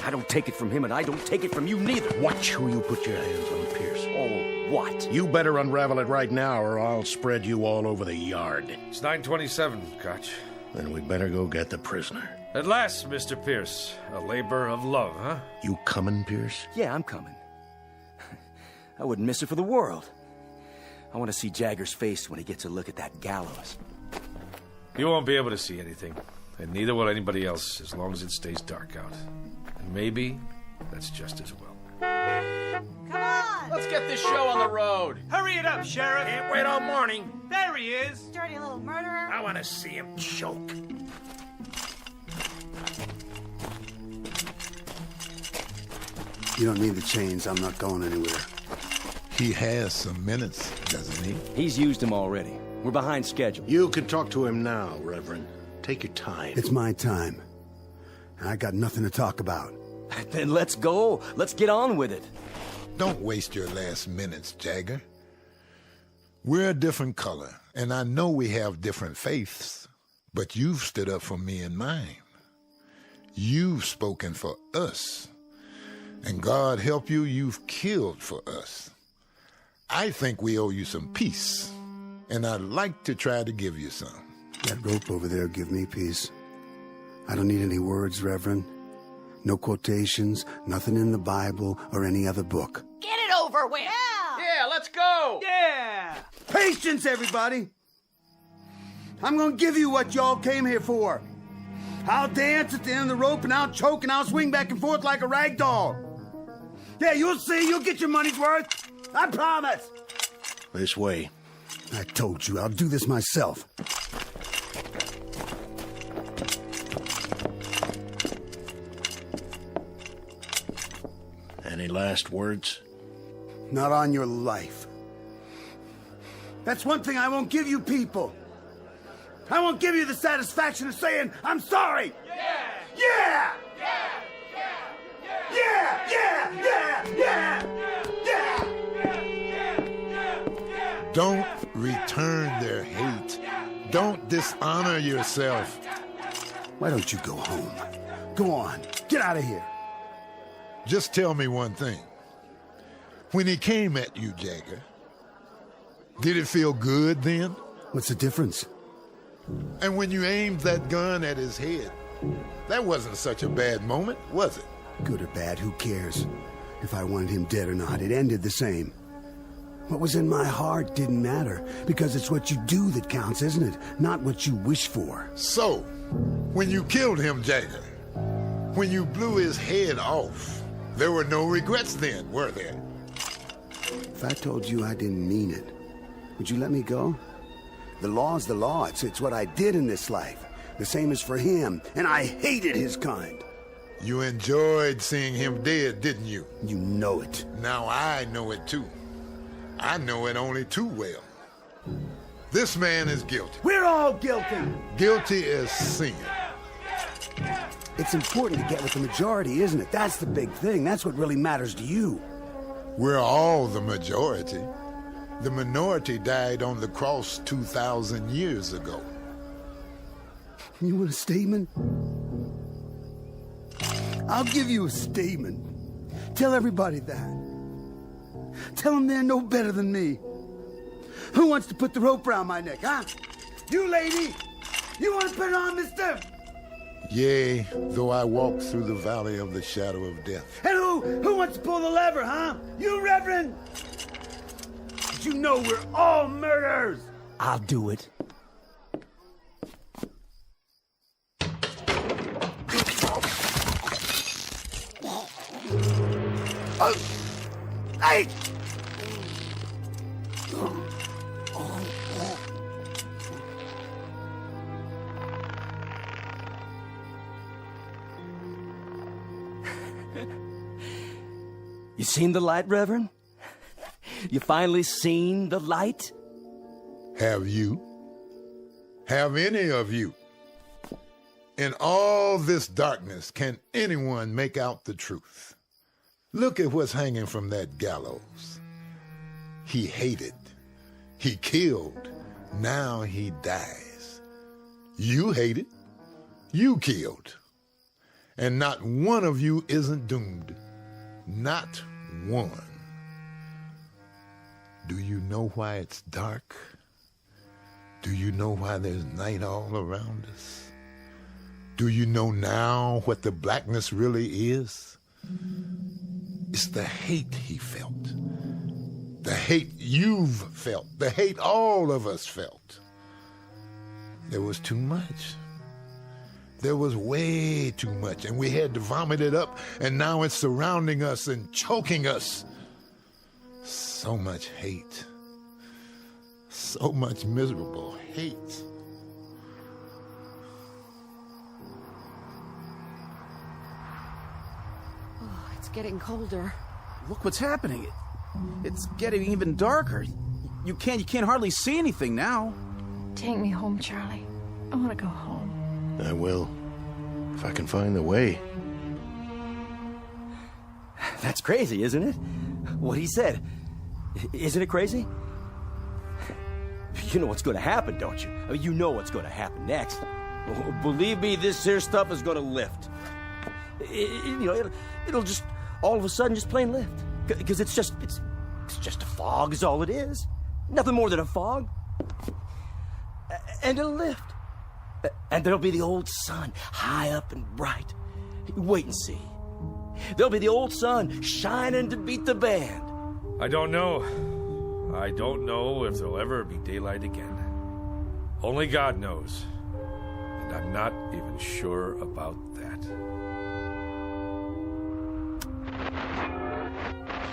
I don't take it from him, and I don't take it from you neither. Watch who you put your hands on, Pierce. Oh, what? You better unravel it right now, or I'll spread you all over the yard. It's 9:27, Koch. Then we better go get the prisoner. At last, Mr. Pierce. A labor of love, huh? You coming, Pierce? Yeah, I'm coming. I wouldn't miss it for the world. I want to see Jagger's face when he gets a look at that gallows. You won't be able to see anything, and neither will anybody else as long as it stays dark out. And maybe that's just as well. Come on! Let's get this show on the road. Hurry it up, Sheriff. Can't wait all morning. There he is. Dirty little murderer. I want to see him choke. You don't need the chains. I'm not going anywhere. He has some minutes, doesn't he? He's used them already. We're behind schedule. You can talk to him now, Reverend. Take your time. It's my time. And I got nothing to talk about. Then let's go. Let's get on with it. Don't waste your last minutes, Jagger. We're a different color, and I know we have different faiths, but you've stood up for me and mine. You've spoken for us. And God help you, you've killed for us. I think we owe you some peace, and I'd like to try to give you some. That rope over there give me peace. I don't need any words, Reverend. No quotations, nothing in the Bible or any other book. Get it over with! Yeah, let's go! Yeah! Patience, everybody! I'm gonna give you what y'all came here for. I'll dance at the end of the rope, and I'll choke, and I'll swing back and forth like a rag doll. Yeah, you'll see. You'll get your money's worth. I promise. This way. I told you, I'll do this myself. Any last words? Not on your life. That's one thing I won't give you people. I won't give you the satisfaction of saying, I'm sorry. Yeah! Yeah! Yeah! Yeah! Yeah! Yeah! Don't return their hate. Don't dishonor yourself. Why don't you go home? Go on. Get out of here. Just tell me one thing. When he came at you, Jagger, did it feel good then? What's the difference? And when you aimed that gun at his head, that wasn't such a bad moment, was it? Good or bad, who cares? If I wanted him dead or not, it ended the same. What was in my heart didn't matter, because it's what you do that counts, isn't it? Not what you wish for. So, when you killed him, Jagger, when you blew his head off, there were no regrets then, were there? If I told you I didn't mean it, would you let me go? The law's the law. It's what I did in this life. The same as for him, and I hated his kind. You enjoyed seeing him dead, didn't you? You know it. Now I know it too. I know it only too well. This man is guilty. We're all guilty. Guilty as sin. It's important to get with the majority, isn't it? That's the big thing. That's what really matters to you. We're all the majority. The minority died on the cross 2,000 years ago. You want a statement? I'll give you a statement. Tell everybody that. Tell them they're no better than me. Who wants to put the rope around my neck, huh? You, lady! You want to put it on, mister? Yea, though I walk through the valley of the shadow of death. And who wants to pull the lever, huh? You, Reverend? But you know we're all murderers! I'll do it. Hey! You seen the light, Reverend? You finally seen the light? Have you? Have any of you? In all this darkness, can anyone make out the truth? Look at what's hanging from that gallows. He hated. He killed. Now he dies. You hated. You killed. And not one of you isn't doomed. Not one. Do you know why it's dark? Do you know why there's night all around us? Do you know now what the blackness really is? It's the hate he felt. The hate you've felt. The hate all of us felt. There was too much. There was way too much, and we had to vomit it up, and now it's surrounding us and choking us. So much hate. So much miserable hate. Oh, it's getting colder. Look what's happening. It's getting even darker. You can't hardly see anything now. Take me home, Charlie. I want to go home. I will, if I can find the way. That's crazy, isn't it? What he said. Isn't it crazy? You know what's going to happen, don't you? I mean, you know what's going to happen next. Believe me, this here stuff is going to lift. It'll just all of a sudden just plain lift. Because it's just a fog is all it is. Nothing more than a fog. And it'll lift. And there'll be the old sun, high up and bright. Wait and see. There'll be the old sun shining to beat the band. I don't know. I don't know if there'll ever be daylight again. Only God knows. And I'm not even sure about that.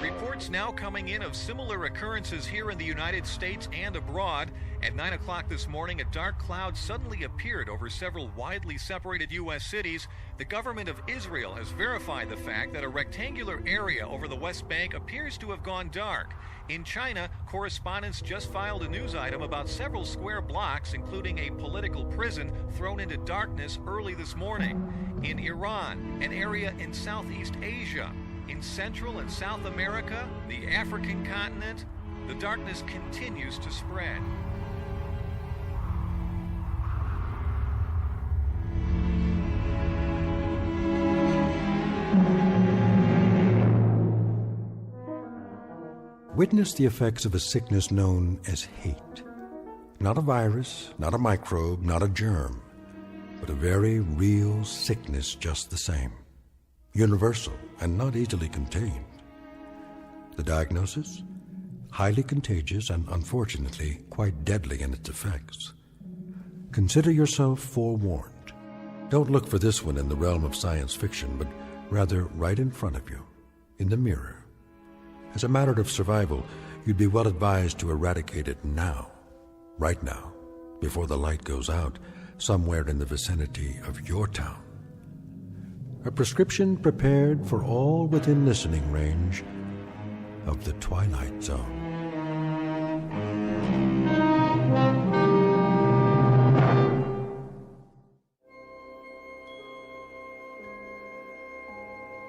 Reports now coming in of similar occurrences here in the United States and abroad. At 9 o'clock this morning, a dark cloud suddenly appeared over several widely separated U.S. cities. The government of Israel has verified the fact that a rectangular area over the West Bank appears to have gone dark. In China, correspondents just filed a news item about several square blocks, including a political prison, thrown into darkness early this morning. In Iran, an area in Southeast Asia, in Central and South America, the African continent, the darkness continues to spread. Witness the effects of a sickness known as hate. Not a virus, not a microbe, not a germ, but a very real sickness just the same. Universal and not easily contained. The diagnosis? Highly contagious and unfortunately quite deadly in its effects. Consider yourself forewarned. Don't look for this one in the realm of science fiction, but rather right in front of you, in the mirror. As a matter of survival, you'd be well advised to eradicate it now, right now, before the light goes out, somewhere in the vicinity of your town. A prescription prepared for all within listening range of the Twilight Zone.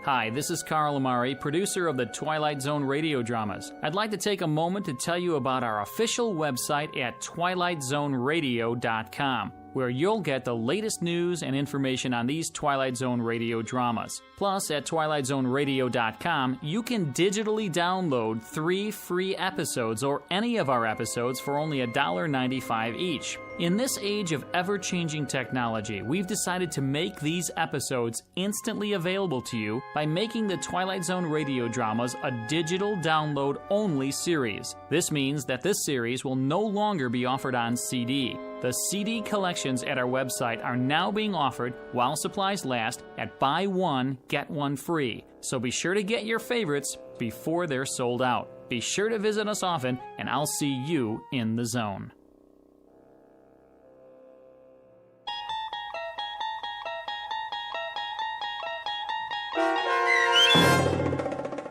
Hi, this is Carl Amari, producer of the Twilight Zone radio dramas. I'd like to take a moment to tell you about our official website at twilightzoneradio.com, where you'll get the latest news and information on these Twilight Zone radio dramas. Plus, at twilightzoneradio.com, you can digitally download 3 free episodes or any of our episodes for only $1.95 each. In this age of ever-changing technology, we've decided to make these episodes instantly available to you by making the Twilight Zone radio dramas a digital download-only series. This means that this series will no longer be offered on CD. The CD collections at our website are now being offered while supplies last at buy one, get one free. So be sure to get your favorites before they're sold out. Be sure to visit us often, and I'll see you in the zone.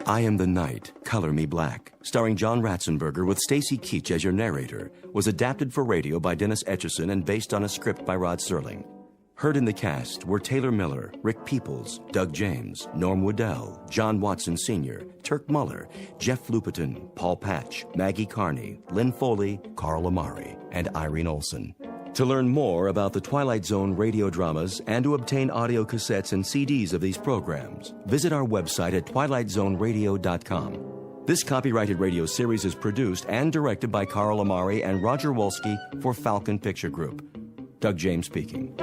I Am the Night, Color Me Black, starring John Ratzenberger with Stacy Keach as your narrator, was adapted for radio by Dennis Etchison and based on a script by Rod Serling. Heard in the cast were Taylor Miller, Rick Peoples, Doug James, Norm Woodell, John Watson Sr., Turk Muller, Jeff Lupetin, Paul Patch, Maggie Carney, Lynn Foley, Carl Amari, and Irene Olson. To learn more about the Twilight Zone radio dramas and to obtain audio cassettes and CDs of these programs, visit our website at twilightzoneradio.com. This copyrighted radio series is produced and directed by Carl Amari and Roger Wolski for Falcon Picture Group. Doug James speaking.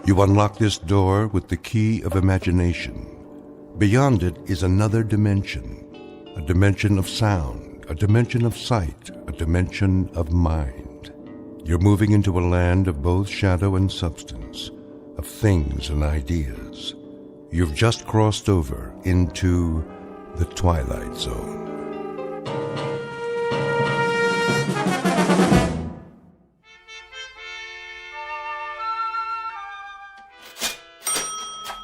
You unlock this door with the key of imagination. Beyond it is another dimension, a dimension of sound, a dimension of sight, a dimension of mind. You're moving into a land of both shadow and substance, of things and ideas. You've just crossed over into the Twilight Zone.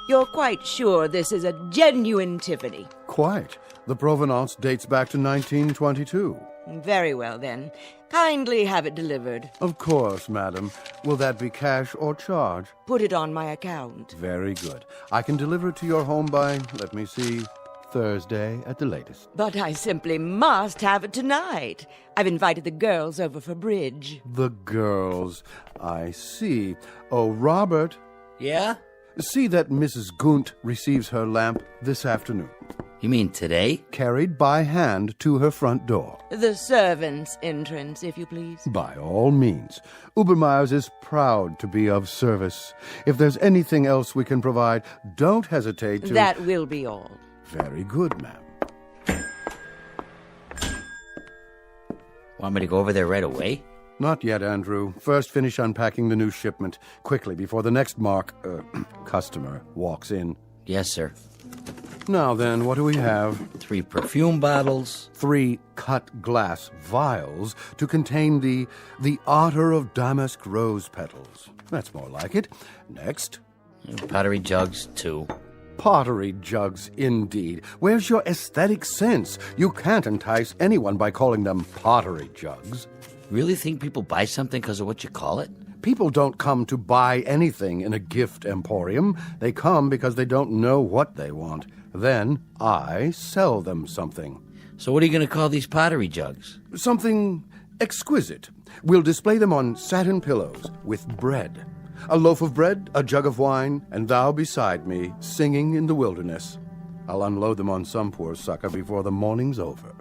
You're quite sure this is a genuine Tiffany? Quite. The provenance dates back to 1922. Very well, then. Kindly have it delivered. Of course, madam. Will that be cash or charge? Put it on my account. Very good. I can deliver it to your home by, let me see, Thursday at the latest. But I simply must have it tonight. I've invited the girls over for bridge. The girls. I see. Oh, Robert. Yeah? See that Mrs. Gunt receives her lamp this afternoon. You mean today? Carried by hand to her front door. The servants' entrance, if you please. By all means. Ubermeyer's is proud to be of service. If there's anything else we can provide, don't hesitate to... That will be all. Very good, ma'am. Want me to go over there right away? Not yet, Andrew. First, finish unpacking the new shipment quickly before the next customer walks in. Yes, sir. Now then, what do we have? 3 perfume bottles. 3 cut glass vials to contain the otter of damask rose petals. That's more like it. Next. Pottery jugs, 2. Pottery jugs, indeed. Where's your aesthetic sense? You can't entice anyone by calling them pottery jugs. Really think people buy something because of what you call it? People don't come to buy anything in a gift emporium. They come because they don't know what they want. Then I sell them something. So what are you going to call these pottery jugs? Something exquisite. We'll display them on satin pillows with bread. A loaf of bread, a jug of wine, and thou beside me, singing in the wilderness. I'll unload them on some poor sucker before the morning's over.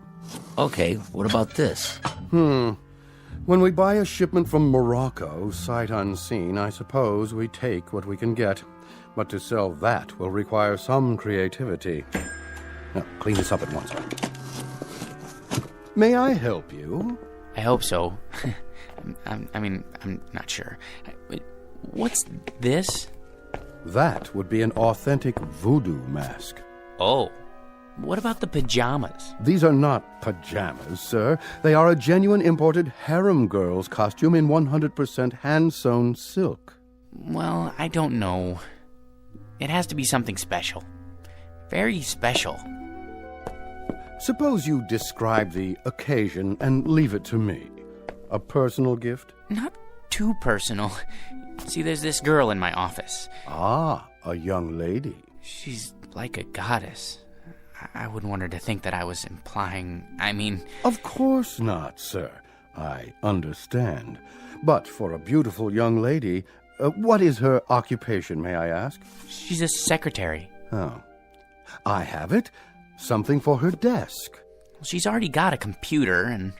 Okay, what about this? When we buy a shipment from Morocco, sight unseen, I suppose we take what we can get. But to sell that will require some creativity. Now, clean this up at once. May I help you? I hope so. I'm not sure. What's this? That would be an authentic voodoo mask. Oh. What about the pajamas? These are not pajamas, sir. They are a genuine imported harem girl's costume in 100% hand-sewn silk. Well, I don't know. It has to be something special. Very special. Suppose you describe the occasion and leave it to me. A personal gift? Not too personal. See, there's this girl in my office. Ah, a young lady. She's like a goddess. I wouldn't want her to think that I was implying, Of course not, sir. I understand. But for a beautiful young lady, what is her occupation, may I ask? She's a secretary. Oh. I have it. Something for her desk. Well, she's already got a computer and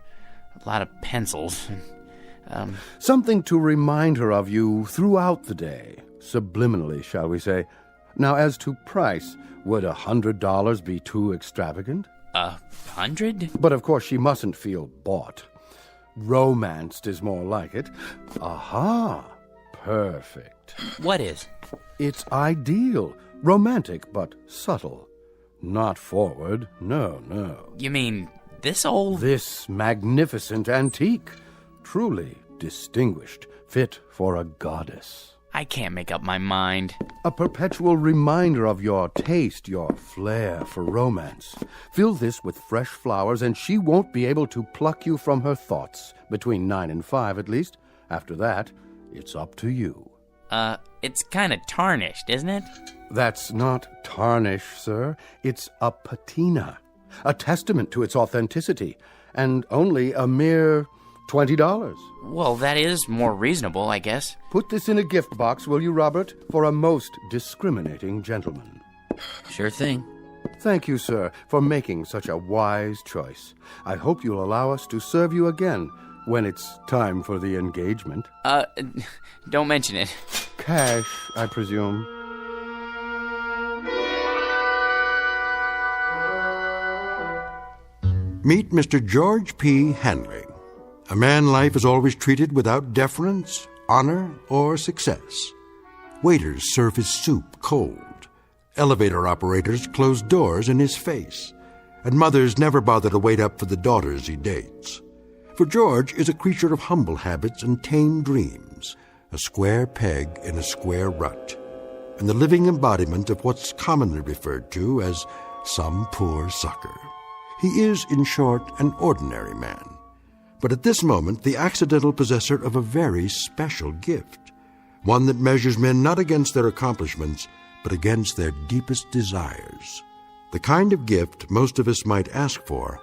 a lot of pencils. Something to remind her of you throughout the day. Subliminally, shall we say. Now, as to price, would $100 be too extravagant? 100? But of course she mustn't feel bought. Romanced is more like it. Aha! Perfect. What is? It's ideal. Romantic, but subtle. Not forward. No. You mean this old? This magnificent antique. Truly distinguished. Fit for a goddess. I can't make up my mind. A perpetual reminder of your taste, your flair for romance. Fill this with fresh flowers, and she won't be able to pluck you from her thoughts. Between 9 and 5, at least. After that, it's up to you. It's kind of tarnished, isn't it? That's not tarnish, sir. It's a patina. A testament to its authenticity. And only a mere $20. Well, that is more reasonable, I guess. Put this in a gift box, will you, Robert? For a most discriminating gentleman. Sure thing. Thank you, sir, for making such a wise choice. I hope you'll allow us to serve you again when it's time for the engagement. Don't mention it. Cash, I presume. Meet Mr. George P. Hanley. A man life is always treated without deference, honor, or success. Waiters serve his soup cold. Elevator operators close doors in his face. And mothers never bother to wait up for the daughters he dates. For George is a creature of humble habits and tame dreams, a square peg in a square rut, and the living embodiment of what's commonly referred to as some poor sucker. He is, in short, an ordinary man, but at this moment the accidental possessor of a very special gift, one that measures men not against their accomplishments, but against their deepest desires. The kind of gift most of us might ask for,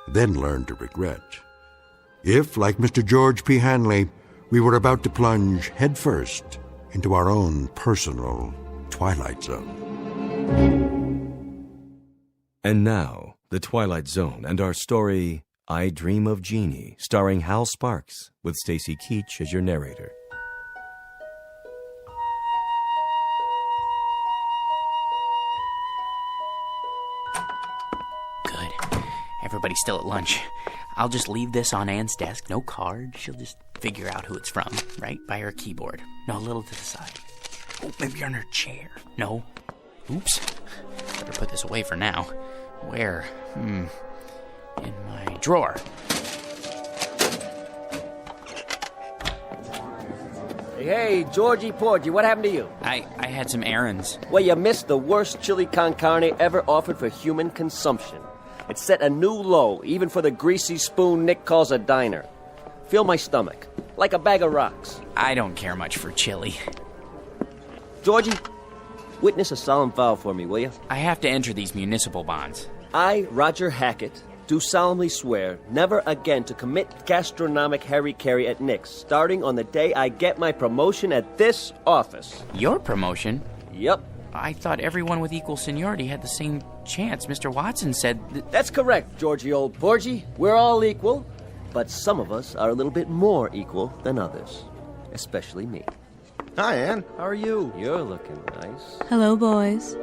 then learn to regret. If, like Mr. George P. Hanley, we were about to plunge headfirst into our own personal Twilight Zone. And now, The Twilight Zone and our story, I Dream of Genie, starring Hal Sparks, with Stacy Keach as your narrator. Good. Everybody's still at lunch. I'll just leave this on Anne's desk. No card. She'll just figure out who it's from, right by her keyboard. No, a little to the side. Oh, maybe on her chair. No. Oops. Better put this away for now. Where? In my drawer. Hey, Georgie Porgy, what happened to you? I had some errands. Well, you missed the worst chili con carne ever offered for human consumption. It set a new low, even for the greasy spoon Nick calls a diner. Fill my stomach, like a bag of rocks. I don't care much for chili. Georgie, witness a solemn vow for me, will you? I have to enter these municipal bonds. I, Roger Hackett, do solemnly swear never again to commit gastronomic harry-carry at Nick's, starting on the day I get my promotion at this office. Your promotion? Yep. I thought everyone with equal seniority had the same chance. Mr. Watson said... That's correct, Georgie old Porgy. We're all equal, but some of us are a little bit more equal than others. Especially me. Hi, Anne. How are you? You're looking nice. Hello, boys.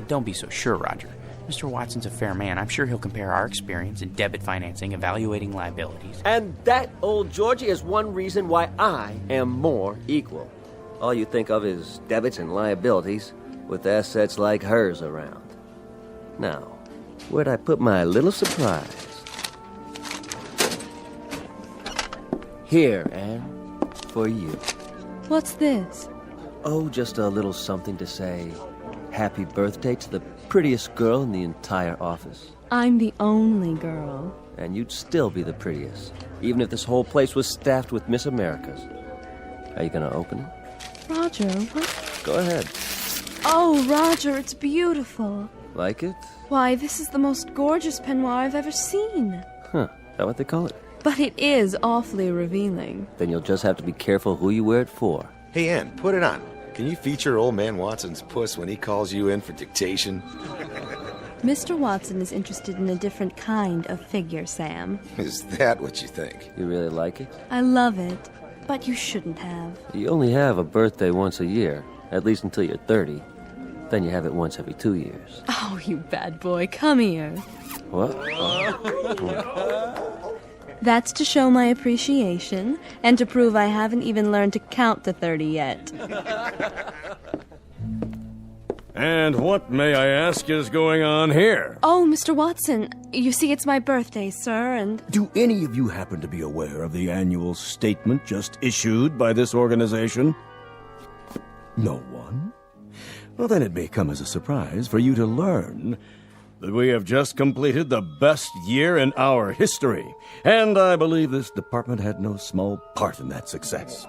Don't be so sure, Roger. Mr. Watson's a fair man. I'm sure he'll compare our experience in debit financing, evaluating liabilities. And that, old Georgie, is one reason why I am more equal. All you think of is debits and liabilities, with assets like hers around. Now, where'd I put my little surprise? Here, Anne, for you. What's this? Oh, just a little something to say happy birthday to the prettiest girl in the entire office. I'm the only girl. And you'd still be the prettiest, even if this whole place was staffed with Miss Americas. Are you gonna open it? Roger, what? Go ahead. Oh, Roger, it's beautiful. Like it? Why, this is the most gorgeous peignoir I've ever seen. Huh, is that what they call it? But it is awfully revealing. Then you'll just have to be careful who you wear it for. Hey, Ann, put it on. Can you feature old man Watson's puss when he calls you in for dictation? Mr. Watson is interested in a different kind of figure, Sam. Is that what you think? You really like it? I love it, but you shouldn't have. You only have a birthday once a year, at least until you're 30. Then you have it once every 2 years. Oh, you bad boy, come here. What? That's to show my appreciation, and to prove I haven't even learned to count to 30 yet. And what, may I ask, is going on here? Oh, Mr. Watson, you see it's my birthday, sir, and... Do any of you happen to be aware of the annual statement just issued by this organization? No one? Well, then it may come as a surprise for you to learn that we have just completed the best year in our history, and I believe this department had no small part in that success.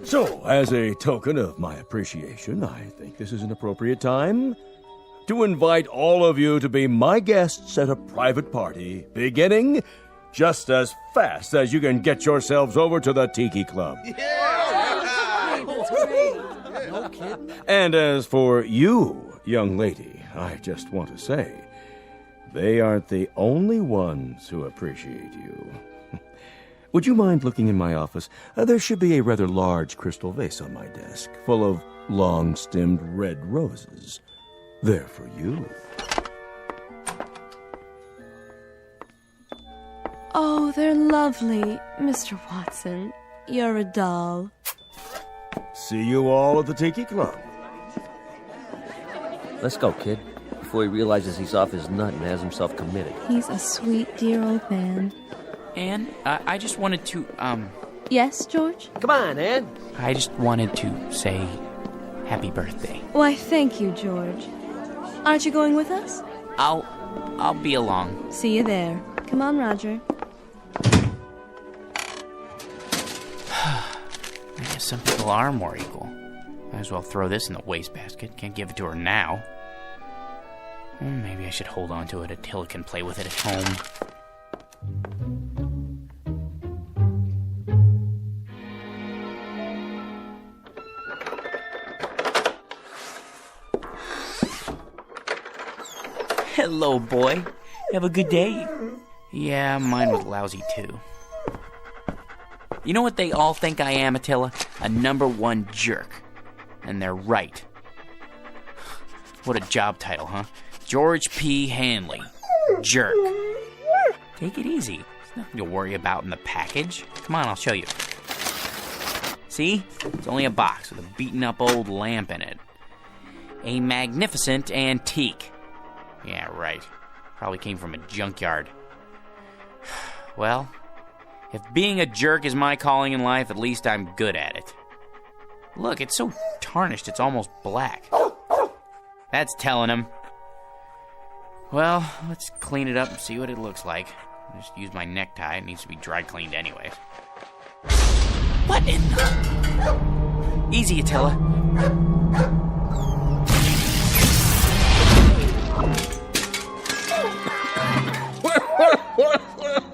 So, as a token of my appreciation, I think this is an appropriate time to invite all of you to be my guests at a private party, beginning just as fast as you can get yourselves over to the Tiki Club. No kidding. And as for you, young lady, I just want to say, they aren't the only ones who appreciate you. Would you mind looking in my office? There should be a rather large crystal vase on my desk, full of long-stemmed red roses. They're for you. Oh, they're lovely, Mr. Watson. You're a doll. See you all at the Tiki Club. Let's go, kid, before he realizes he's off his nut and has himself committed. He's a sweet, dear old man. Anne, I just wanted to, Yes, George? Come on, Anne. I just wanted to say happy birthday. Why, thank you, George. Aren't you going with us? I'll be along. See you there. Come on, Roger. I guess some people are more equal. Might as well throw this in the wastebasket. Can't give it to her now. Maybe I should hold on to it until it can play with it at home. Hello, boy. Have a good day. Yeah, mine was lousy too. You know what they all think I am, Attila? A #1 jerk. And they're right. What a job title, huh? George P. Hanley. Jerk. Take it easy. There's nothing to worry about in the package. Come on, I'll show you. See? It's only a box with a beaten up old lamp in it. A magnificent antique. Yeah, right. Probably came from a junkyard. Well, if being a jerk is my calling in life, at least I'm good at it. Look, it's so tarnished it's almost black. That's telling him. Well, let's clean it up and see what it looks like. I'll just use my necktie. It needs to be dry cleaned anyway. What in the... Easy, Attila.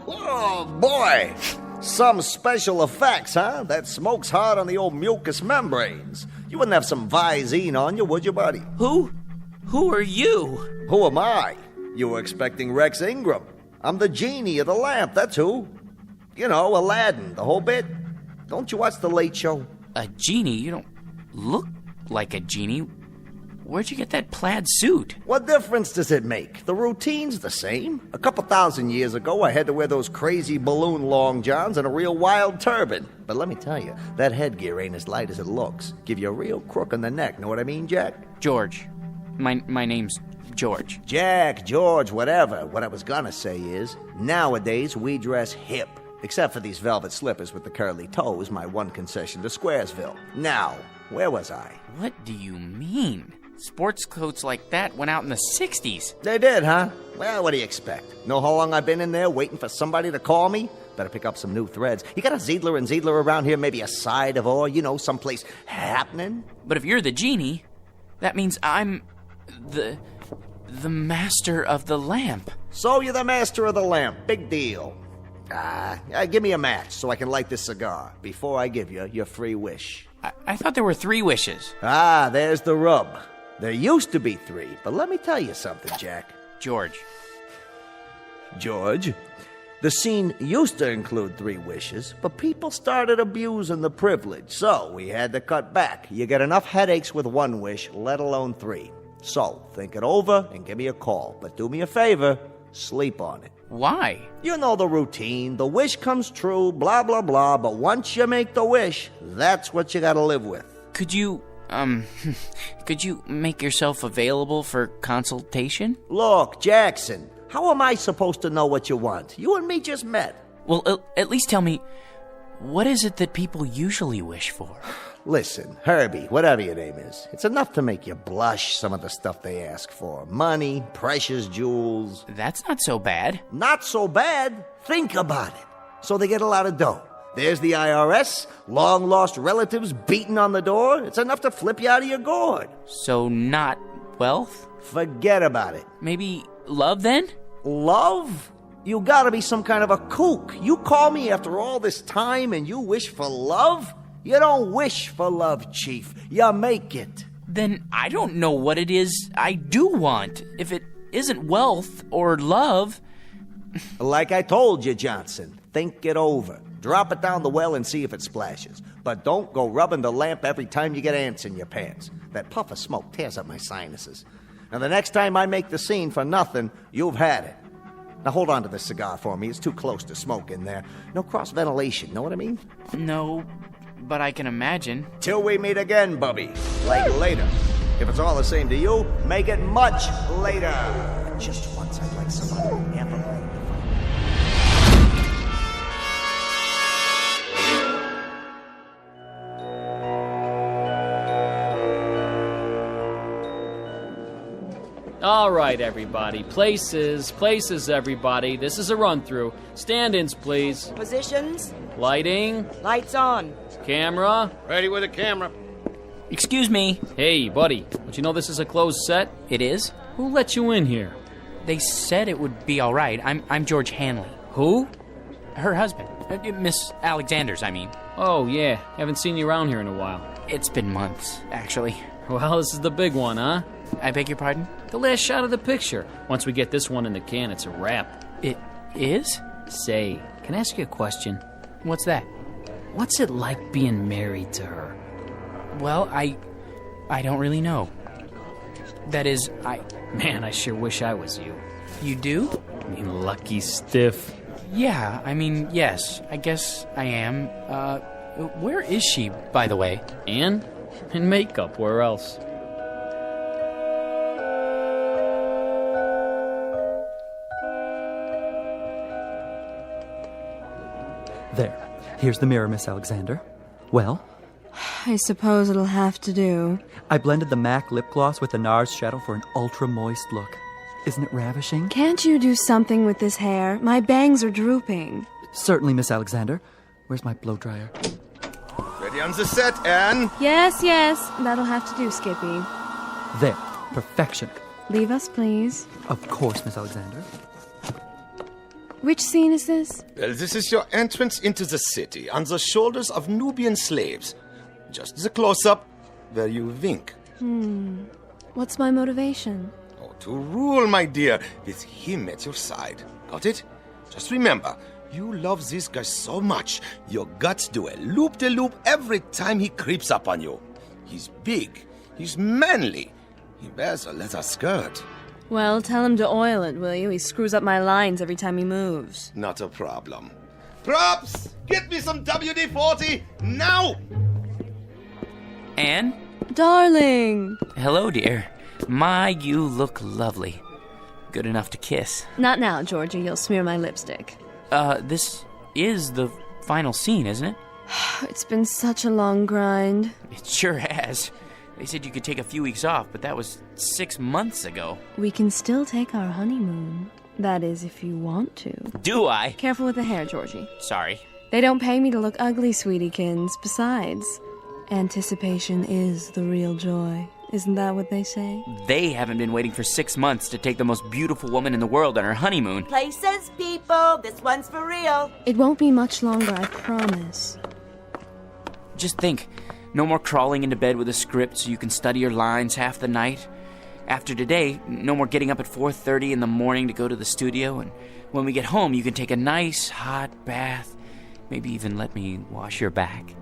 Oh, boy. Some special effects, huh? That smoke's hard on the old mucous membranes. You wouldn't have some Visine on you, would you, buddy? Who are you? Who am I? You were expecting Rex Ingram. I'm the genie of the lamp, that's who. You know, Aladdin, the whole bit. Don't you watch The Late Show? A genie? You don't look like a genie. Where'd you get that plaid suit? What difference does it make? The routine's the same. A couple thousand years ago, I had to wear those crazy balloon long johns and a real wild turban. But let me tell you, that headgear ain't as light as it looks. Give you a real crook in the neck, know what I mean, Jack? George. My name's George. Jack, George, whatever. What I was gonna say is, nowadays we dress hip. Except for these velvet slippers with the curly toes, my one concession to Squaresville. Now, where was I? What do you mean? Sports coats like that went out in the 60s. They did, huh? Well, what do you expect? Know how long I've been in there waiting for somebody to call me? Better pick up some new threads. You got a Ziedler and Ziedler around here, maybe a side of or, someplace happening? But if you're the genie, that means I'm the master of the lamp. So you're the master of the lamp. Big deal. Give me a match so I can light this cigar before I give you your free wish. I thought there were 3 wishes. There's the rub. There used to be 3, but let me tell you something, Jack. George. The scene used to include 3 wishes, but people started abusing the privilege, so we had to cut back. You get enough headaches with 1 wish, let alone 3. So, think it over and give me a call. But do me a favor, sleep on it. Why? You know the routine. The wish comes true, blah, blah, blah. But once you make the wish, that's what you gotta live with. Could you make yourself available for consultation? Look, Jackson, how am I supposed to know what you want? You and me just met. Well, at least tell me, what is it that people usually wish for? Listen, Herbie, whatever your name is, it's enough to make you blush, some of the stuff they ask for. Money, precious jewels. That's not so bad. Not so bad? Think about it. So they get a lot of dough. There's the IRS, long-lost relatives beating on the door. It's enough to flip you out of your gourd. So not wealth? Forget about it. Maybe love, then? Love? You gotta be some kind of a kook. You call me after all this time and you wish for love? You don't wish for love, Chief. You make it. Then I don't know what it is I do want. If it isn't wealth or love... Like I told you, Johnson, think it over. Drop it down the well and see if it splashes. But don't go rubbing the lamp every time you get ants in your pants. That puff of smoke tears up my sinuses. And the next time I make the scene for nothing, you've had it. Now hold on to this cigar for me. It's too close to smoke in there. No cross-ventilation, know what I mean? No, but I can imagine. Till we meet again, Bubby. Like later. If it's all the same to you, make it much later. Just once I'd like someone to amplify. All right, everybody. Places, everybody. This is a run-through. Stand-ins, please. Positions. Lighting. Lights on. Camera. Ready with a camera. Excuse me. Hey, buddy. Don't you know this is a closed set? It is? Who let you in here? They said it would be all right. I'm George Hanley. Who? Her husband. Miss Alexander's, I mean. Oh, yeah. Haven't seen you around here in a while. It's been months, actually. Well, this is the big one, huh? I beg your pardon? The last shot of the picture. Once we get this one in the can, it's a wrap. It is? Say, can I ask you a question? What's that? What's it like being married to her? Well, I don't really know. That is, Man, I sure wish I was you. You do? You lucky stiff. Yeah, I mean, yes. I guess I am. Where is she, by the way? Anne? In makeup, where else? There. Here's the mirror, Miss Alexander. Well? I suppose it'll have to do. I blended the MAC lip gloss with the NARS shadow for an ultra-moist look. Isn't it ravishing? Can't you do something with this hair? My bangs are drooping. Certainly, Miss Alexander. Where's my blow dryer? Ready on the set, Anne? Yes. That'll have to do, Skippy. There. Perfection. Leave us, please. Of course, Miss Alexander. Which scene is this? Well, this is your entrance into the city on the shoulders of Nubian slaves. Just the close-up where you wink. What's my motivation? Oh, to rule, my dear, with him at your side. Got it? Just remember, you love this guy so much, your guts do a loop-de-loop every time he creeps up on you. He's big. He's manly. He wears a leather skirt. Well, tell him to oil it, will you? He screws up my lines every time he moves. Not a problem. Props! Get me some WD-40 now! Anne? Darling! Hello, dear. My, you look lovely. Good enough to kiss. Not now, Georgie. You'll smear my lipstick. This is the final scene, isn't it? It's been such a long grind. It sure has. They said you could take a few weeks off, but that was 6 months ago. We can still take our honeymoon. That is, if you want to. Do I? Careful with the hair, Georgie. Sorry. They don't pay me to look ugly, sweetiekins. Besides, anticipation is the real joy. Isn't that what they say? They haven't been waiting for 6 months to take the most beautiful woman in the world on her honeymoon. Places, people. This one's for real. It won't be much longer, I promise. Just think. No more crawling into bed with a script so you can study your lines half the night. After today, no more getting up at 4:30 in the morning to go to the studio. And when we get home, you can take a nice hot bath. Maybe even let me wash your back.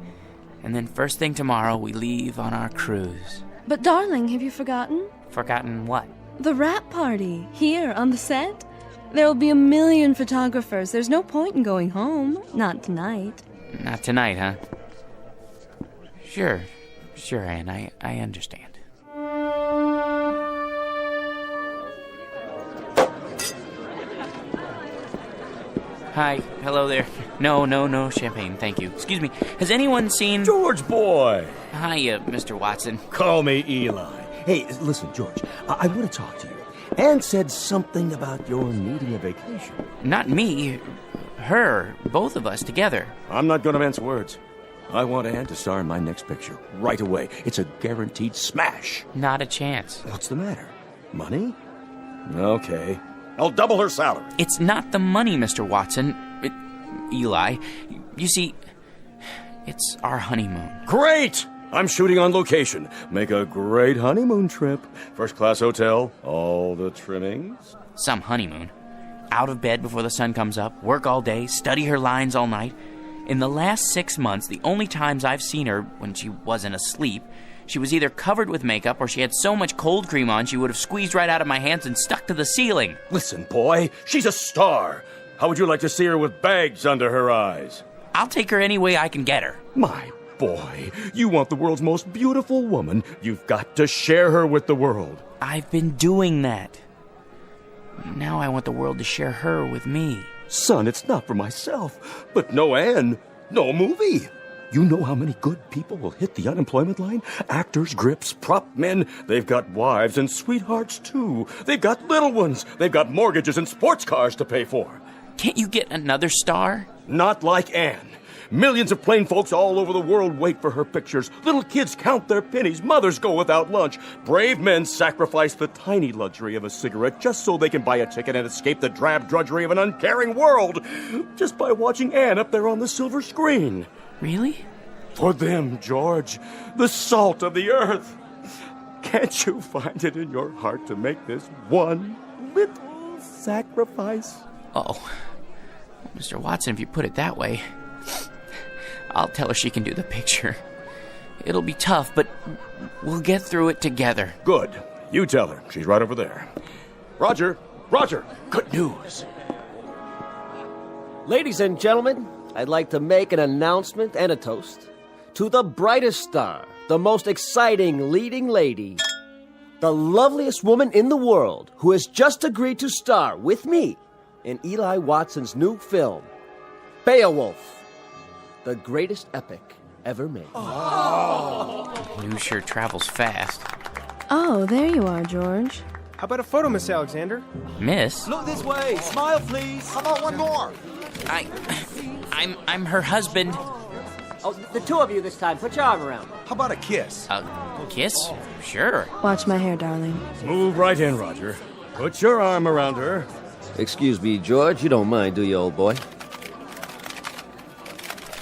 And then first thing tomorrow, we leave on our cruise. But darling, have you forgotten? Forgotten what? The wrap party, here on the set. There will be 1 million photographers. There's no point in going home. Not tonight. Not tonight, huh? Sure, Anne, I understand. Hi, hello there. No champagne, thank you. Excuse me, has anyone seen... George boy! Hiya, Mr. Watson. Call me Eli. Hey, listen, George, I want to talk to you. Anne said something about your needing a vacation. Not me, her, both of us together. I'm not going to mince words. I want Anne to star in my next picture right away. It's a guaranteed smash. Not a chance. What's the matter? Money? Okay. I'll double her salary. It's not the money, Mr. Watson. Eli, you see, it's our honeymoon. Great! I'm shooting on location. Make a great honeymoon trip. First-class hotel, all the trimmings. Some honeymoon. Out of bed before the sun comes up, work all day, study her lines all night. In the last 6 months, the only times I've seen her when she wasn't asleep, she was either covered with makeup or she had so much cold cream on she would have squeezed right out of my hands and stuck to the ceiling. Listen, boy, she's a star. How would you like to see her with bags under her eyes? I'll take her any way I can get her. My boy, you want the world's most beautiful woman. You've got to share her with the world. I've been doing that. Now I want the world to share her with me. Son, it's not for myself. But no Anne, no movie. You know how many good people will hit the unemployment line? Actors, grips, prop men. They've got wives and sweethearts, too. They've got little ones. They've got mortgages and sports cars to pay for. Can't you get another star? Not like Anne. Millions of plain folks all over the world wait for her pictures. Little kids count their pennies. Mothers go without lunch. Brave men sacrifice the tiny luxury of a cigarette just so they can buy a ticket and escape the drab drudgery of an uncaring world. Just by watching Anne up there on the silver screen. Really? For them, George, the salt of the earth. Can't you find it in your heart to make this one little sacrifice? Oh, Mr. Watson, if you put it that way, I'll tell her she can do the picture. It'll be tough, but we'll get through it together. Good. You tell her. She's right over there. Roger, good news. Ladies and gentlemen, I'd like to make an announcement and a toast to the brightest star, the most exciting leading lady, the loveliest woman in the world who has just agreed to star with me in Eli Watson's new film, Beowulf, the greatest epic ever made. News sure travels fast. Oh, there you are, George. How about a photo, Miss Alexander? Miss? Look this way. Smile, please. How about one more? I'm her husband. Oh, the two of you this time. Put your arm around me. How about a kiss? A kiss? Sure. Watch my hair, darling. Move right in, Roger. Put your arm around her. Excuse me, George. You don't mind, do you, old boy?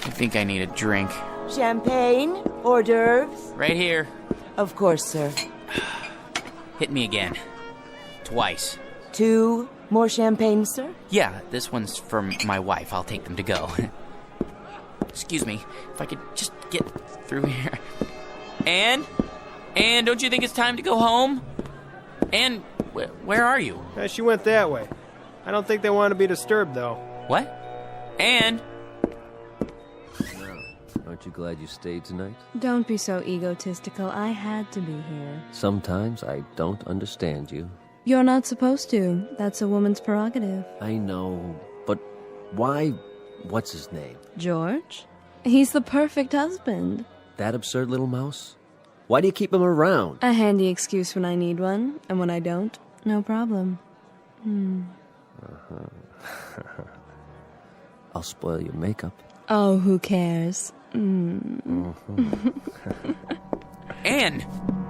I think I need a drink. Champagne? Hors d'oeuvres? Right here. Of course, sir. Hit me again. Twice. 2 more champagne, sir? Yeah, this one's for my wife. I'll take them to go. Excuse me, if I could just get through here. Anne, don't you think it's time to go home? Anne, where are you? She went that way. I don't think they want to be disturbed, though. What? Anne? Aren't you glad you stayed tonight? Don't be so egotistical. I had to be here. Sometimes I don't understand you. You're not supposed to. That's a woman's prerogative. I know, but why? What's his name? George? He's the perfect husband. That absurd little mouse? Why do you keep him around? A handy excuse when I need one, and when I don't, no problem. I'll spoil your makeup. Oh, who cares? Anne,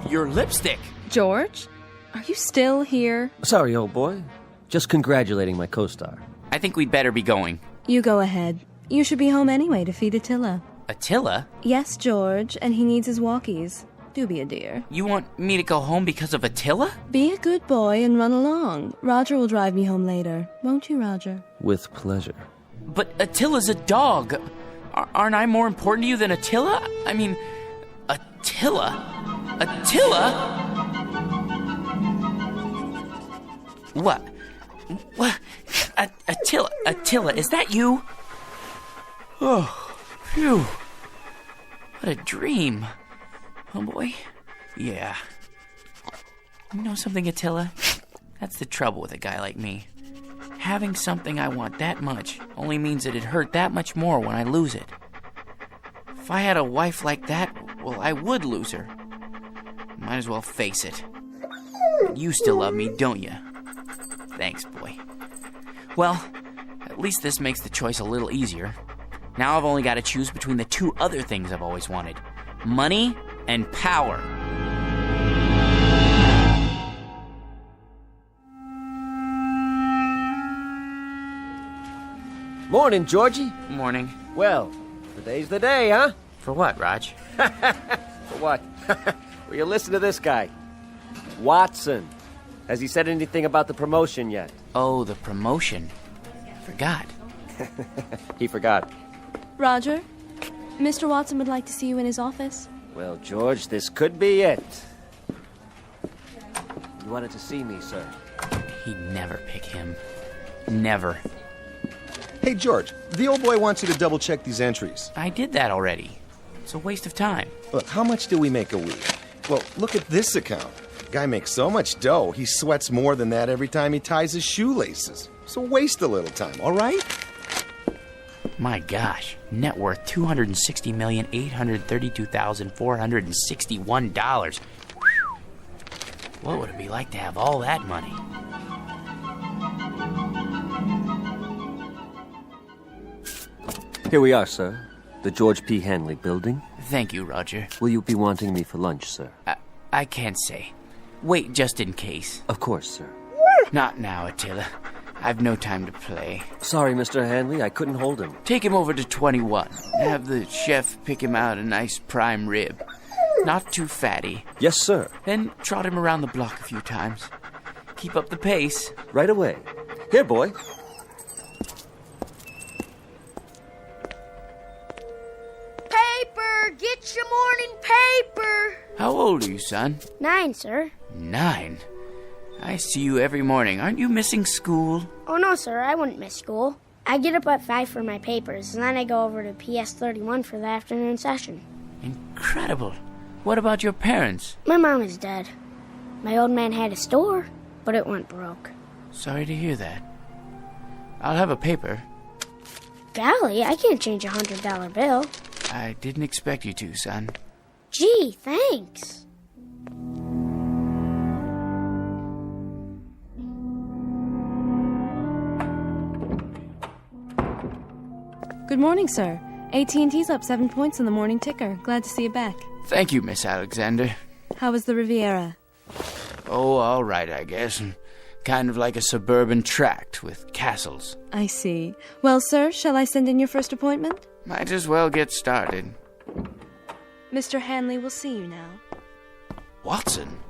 your lipstick. George? Are you still here? Sorry, old boy. Just congratulating my co-star. I think we'd better be going. You go ahead. You should be home anyway to feed Attila. Attila? Yes, George, and he needs his walkies. Do be a dear. You want me to go home because of Attila? Be a good boy and run along. Roger will drive me home later. Won't you, Roger? With pleasure. But Attila's a dog. Aren't I more important to you than Attila? I mean, Attila? Attila? What? Attila, is that you? Oh, phew. What a dream. Oh, boy. Yeah. You know something, Attila? That's the trouble with a guy like me. Having something I want that much only means that it hurt that much more when I lose it. If I had a wife like that, well, I would lose her. Might as well face it. You still love me, don't you? Thanks, boy. Well, at least this makes the choice a little easier. Now I've only got to choose between the two other things I've always wanted. Money and power. Morning, Georgie. Morning. Well, today's the day, huh? For what, Raj? For what? Well, you listen to this guy. Watson. Has he said anything about the promotion yet? Oh, the promotion. Forgot. He forgot. Roger, Mr. Watson would like to see you in his office. Well, George, this could be it. You wanted to see me, sir. He'd never pick him. Never. Hey, George, the old boy wants you to double-check these entries. I did that already. It's a waste of time. Look, how much do we make a week? Well, look at this account. Guy makes so much dough, he sweats more than that every time he ties his shoelaces. So waste a little time, all right? My gosh, net worth $260,832,461. What would it be like to have all that money? Here we are, sir. The George P. Hanley building. Thank you, Roger. Will you be wanting me for lunch, sir? I can't say. Wait just in case. Of course, sir. Not now, Attila. I've no time to play. Sorry, Mr. Hanley, I couldn't hold him. Take him over to 21. Have the chef pick him out a nice prime rib. Not too fatty. Yes, sir. Then trot him around the block a few times. Keep up the pace. Right away. Here, boy. Paper! Get your morning paper! How old are you, son? 9, sir. 9? I see you every morning. Aren't you missing school? Oh, no, sir. I wouldn't miss school. I get up at 5 for my papers, and then I go over to PS 31 for the afternoon session. Incredible. What about your parents? My mom is dead. My old man had a store, but it went broke. Sorry to hear that. I'll have a paper. Golly, I can't change a $100 bill. I didn't expect you to, son. Gee, thanks. Good morning, sir. AT&T's up 7 points in the morning ticker. Glad to see you back. Thank you, Miss Alexander. How was the Riviera? Oh, all right, I guess. Kind of like a suburban tract with castles. I see. Well, sir, shall I send in your first appointment? Might as well get started. Mr. Hanley will see you now. Watson,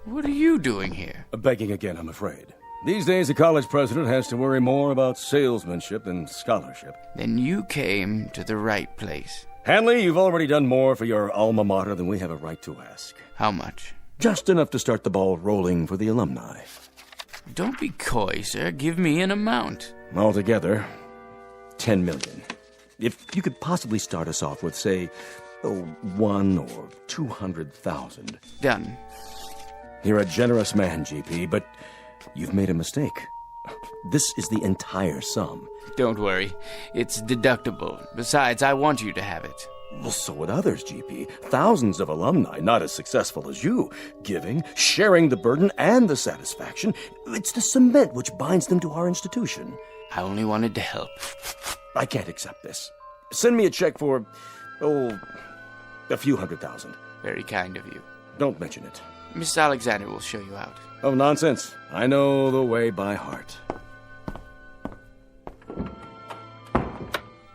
what are you doing here? Begging again, I'm afraid. These days, a college president has to worry more about salesmanship than scholarship. Then you came to the right place. Hanley, you've already done more for your alma mater than we have a right to ask. How much? Just enough to start the ball rolling for the alumni. Don't be coy, sir. Give me an amount. Altogether, $10 million. If you could possibly start us off with, say, $1 or $200,000. Done. You're a generous man, GP, but you've made a mistake. This is the entire sum. Don't worry. It's deductible. Besides, I want you to have it. Well, so would others, GP. Thousands of alumni, not as successful as you. Giving, sharing the burden and the satisfaction. It's the cement which binds them to our institution. I only wanted to help. I can't accept this. Send me a check for, a few $100,000. Very kind of you. Don't mention it. Miss Alexander will show you out. Oh, nonsense. I know the way by heart.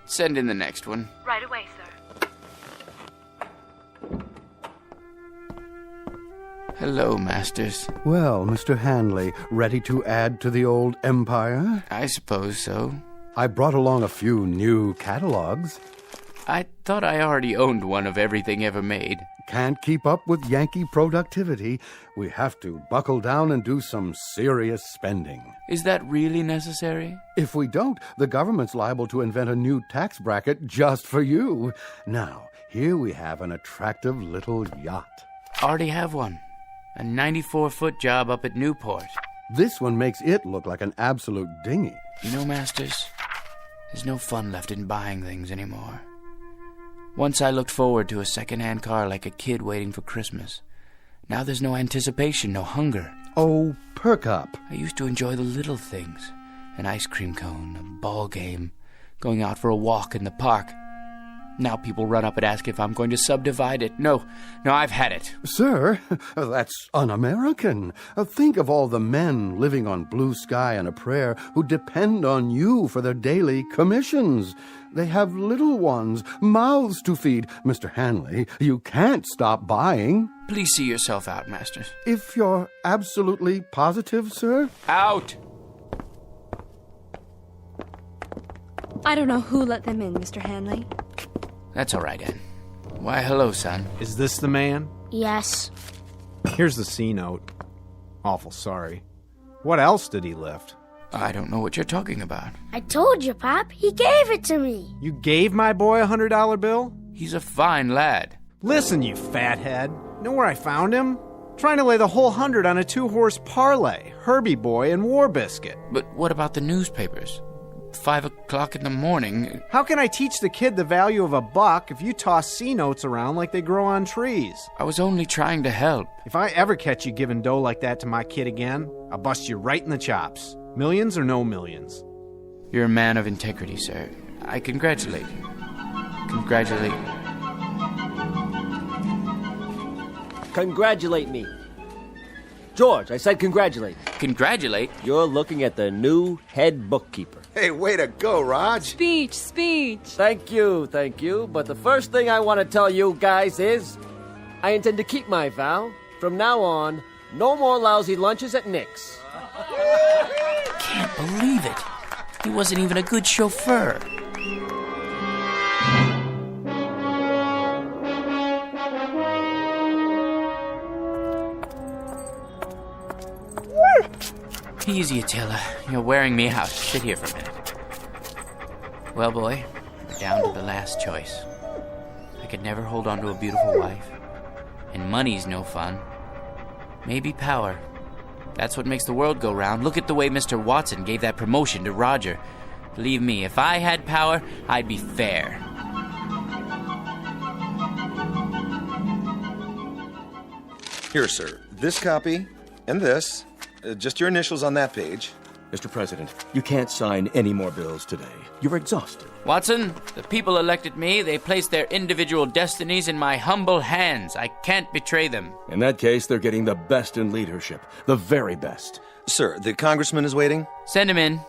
Send in the next one. Right away, sir. Hello, Masters. Well, Mr. Hanley, ready to add to the old empire? I suppose so. I brought along a few new catalogs. I thought I already owned one of everything ever made. Can't keep up with Yankee productivity. We have to buckle down and do some serious spending. Is that really necessary? If we don't, the government's liable to invent a new tax bracket just for you. Now, here we have an attractive little yacht. Already have one. A 94-foot job up at Newport. This one makes it look like an absolute dinghy. You know, Masters, there's no fun left in buying things anymore. Once I looked forward to a second-hand car like a kid waiting for Christmas. Now there's no anticipation, no hunger. Oh, perk up. I used to enjoy the little things. An ice cream cone, a ball game, going out for a walk in the park. Now people run up and ask if I'm going to subdivide it. No, I've had it. Sir, that's un-American. Think of all the men living on blue sky and a prayer who depend on you for their daily commissions. They have little ones, mouths to feed. Mr. Hanley, you can't stop buying. Please see yourself out, Masters. If you're absolutely positive, sir? Out! I don't know who let them in, Mr. Hanley. That's all right, Ann. Why, hello, son. Is this the man? Yes. Here's the C note. Awful sorry. What else did he lift? I don't know what you're talking about. I told you, Pop. He gave it to me. You gave my boy a $100 bill? He's a fine lad. Listen, you fathead. Know where I found him? Trying to lay the whole 100 on a 2-horse parlay. Herbie Boy and War Biscuit. But what about the newspapers? 5 o'clock in the morning. How can I teach the kid the value of a buck if you toss C-notes around like they grow on trees? I was only trying to help. If I ever catch you giving dough like that to my kid again, I'll bust you right in the chops. Millions or no millions. You're a man of integrity, sir. I congratulate you. Congratulate you. Congratulate me. George, I said congratulate. Congratulate? You're looking at the new head bookkeeper. Hey, way to go, Raj. Speech. Thank you. But the first thing I want to tell you guys is I intend to keep my vow. From now on, no more lousy lunches at Nick's. Can't believe it. He wasn't even a good chauffeur. Easy, Attila. You're wearing me out. Sit here for a minute. Well, boy, we're down to the last choice. I could never hold on to a beautiful wife. And money's no fun. Maybe power. That's what makes the world go round. Look at the way Mr. Watson gave that promotion to Roger. Believe me, if I had power, I'd be fair. Here, sir. This copy and this. Just your initials on that page. Mr. President, you can't sign any more bills today. You're exhausted. Watson, the people elected me. They placed their individual destinies in my humble hands. I can't betray them. In that case, they're getting the best in leadership. The very best. Sir, the congressman is waiting. Send him in.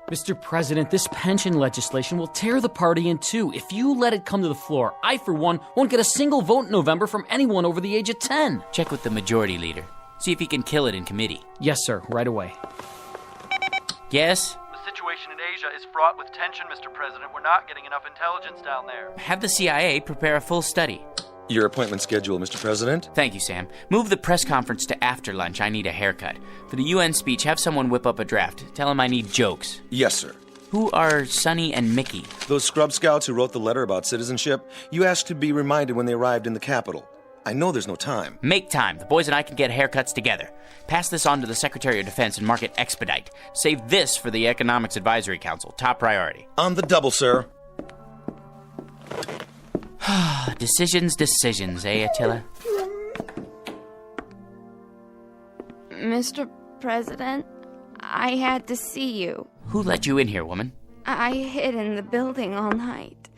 Mr. President, this pension legislation will tear the party in two. If you let it come to the floor, I, for one, won't get a single vote in November from anyone over the age of 10. Check with the majority leader. See if he can kill it in committee. Yes, sir. Right away. Yes? The situation in Asia is fraught with tension, Mr. President. We're not getting enough intelligence down there. Have the CIA prepare a full study. Your appointment schedule, Mr. President. Thank you, Sam. Move the press conference to after lunch. I need a haircut. For the UN speech, have someone whip up a draft. Tell him I need jokes. Yes, sir. Who are Sonny and Mickey? Those scrub scouts who wrote the letter about citizenship. You asked to be reminded when they arrived in the capital. I know there's no time. Make time. The boys and I can get haircuts together. Pass this on to the Secretary of Defense and mark it expedite. Save this for the Economics Advisory Council. Top priority. On the double, sir. Decisions, eh, Attila? Mr. President, I had to see you. Who let you in here, woman? I hid in the building all night.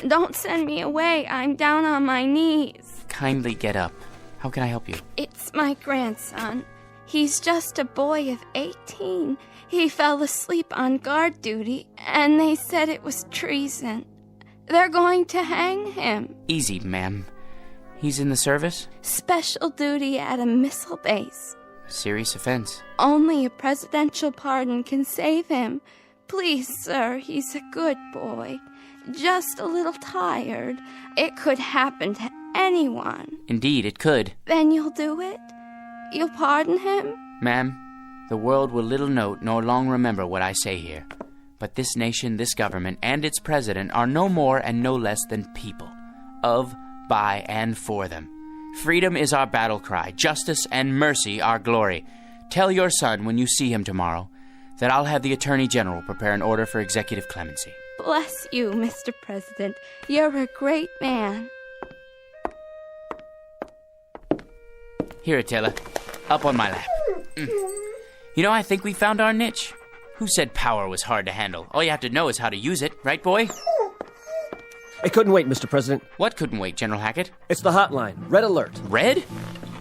Don't send me away. I'm down on my knees. Kindly get up. How can I help you? It's my grandson. He's just a boy of 18. He fell asleep on guard duty, and they said it was treason. They're going to hang him. Easy, ma'am. He's in the service? Special duty at a missile base. Serious offense. Only a presidential pardon can save him. Please, sir, he's a good boy. Just a little tired. It could happen to anyone. Indeed, it could. Then you'll do it? You'll pardon him? Ma'am, the world will little note nor long remember what I say here. But this nation, this government, and its president are no more and no less than people. Of, by, and for them. Freedom is our battle cry, justice and mercy our glory. Tell your son when you see him tomorrow that I'll have the Attorney General prepare an order for executive clemency. Bless you, Mr. President. You're a great man. Here, Attila. Up on my lap. You know, I think we found our niche. Who said power was hard to handle? All you have to know is how to use it, right, boy? It couldn't wait, Mr. President. What couldn't wait, General Hackett? It's the hotline. Red alert. Red?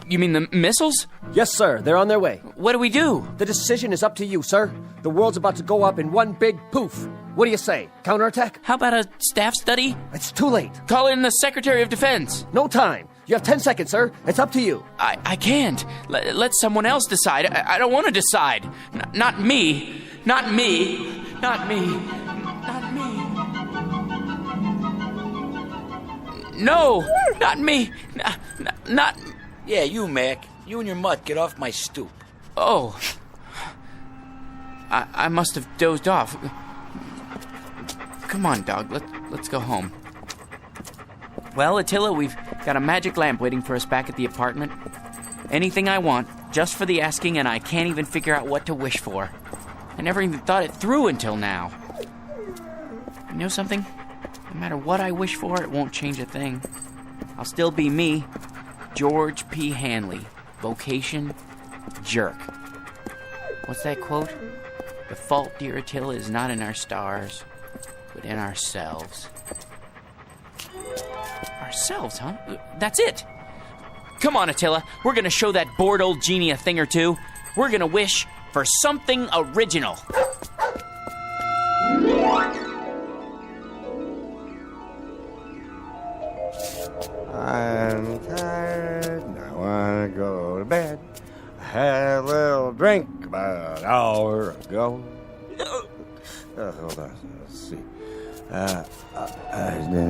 You mean the missiles? Yes, sir. They're on their way. What do we do? The decision is up to you, sir. The world's about to go up in one big poof. What do you say? Counterattack? How about a staff study? It's too late. Call in the Secretary of Defense. No time. You have 10 seconds, sir. It's up to you. I can't. Let someone else decide. I don't want to decide. Not me. Not me. Not me. Not me. No! Not me! Not... Yeah, you, Mac. You and your mutt, get off my stoop. Oh. I must have dozed off. Come on, dog. Let's go home. Well, Attila, we've got a magic lamp waiting for us back at the apartment. Anything I want, just for the asking, and I can't even figure out what to wish for. I never even thought it through until now. You know something? No matter what I wish for, it won't change a thing. I'll still be me, George P. Hanley. Vocation, jerk. What's that quote? The fault, dear Attila, is not in our stars, but in ourselves. Ourselves, huh? That's it. Come on, Attila. We're gonna show that bored old genie a thing or two. We're gonna wish for something original. I'm tired, and I wanna go to bed. I had a little drink about an hour ago. Hold on, let's see.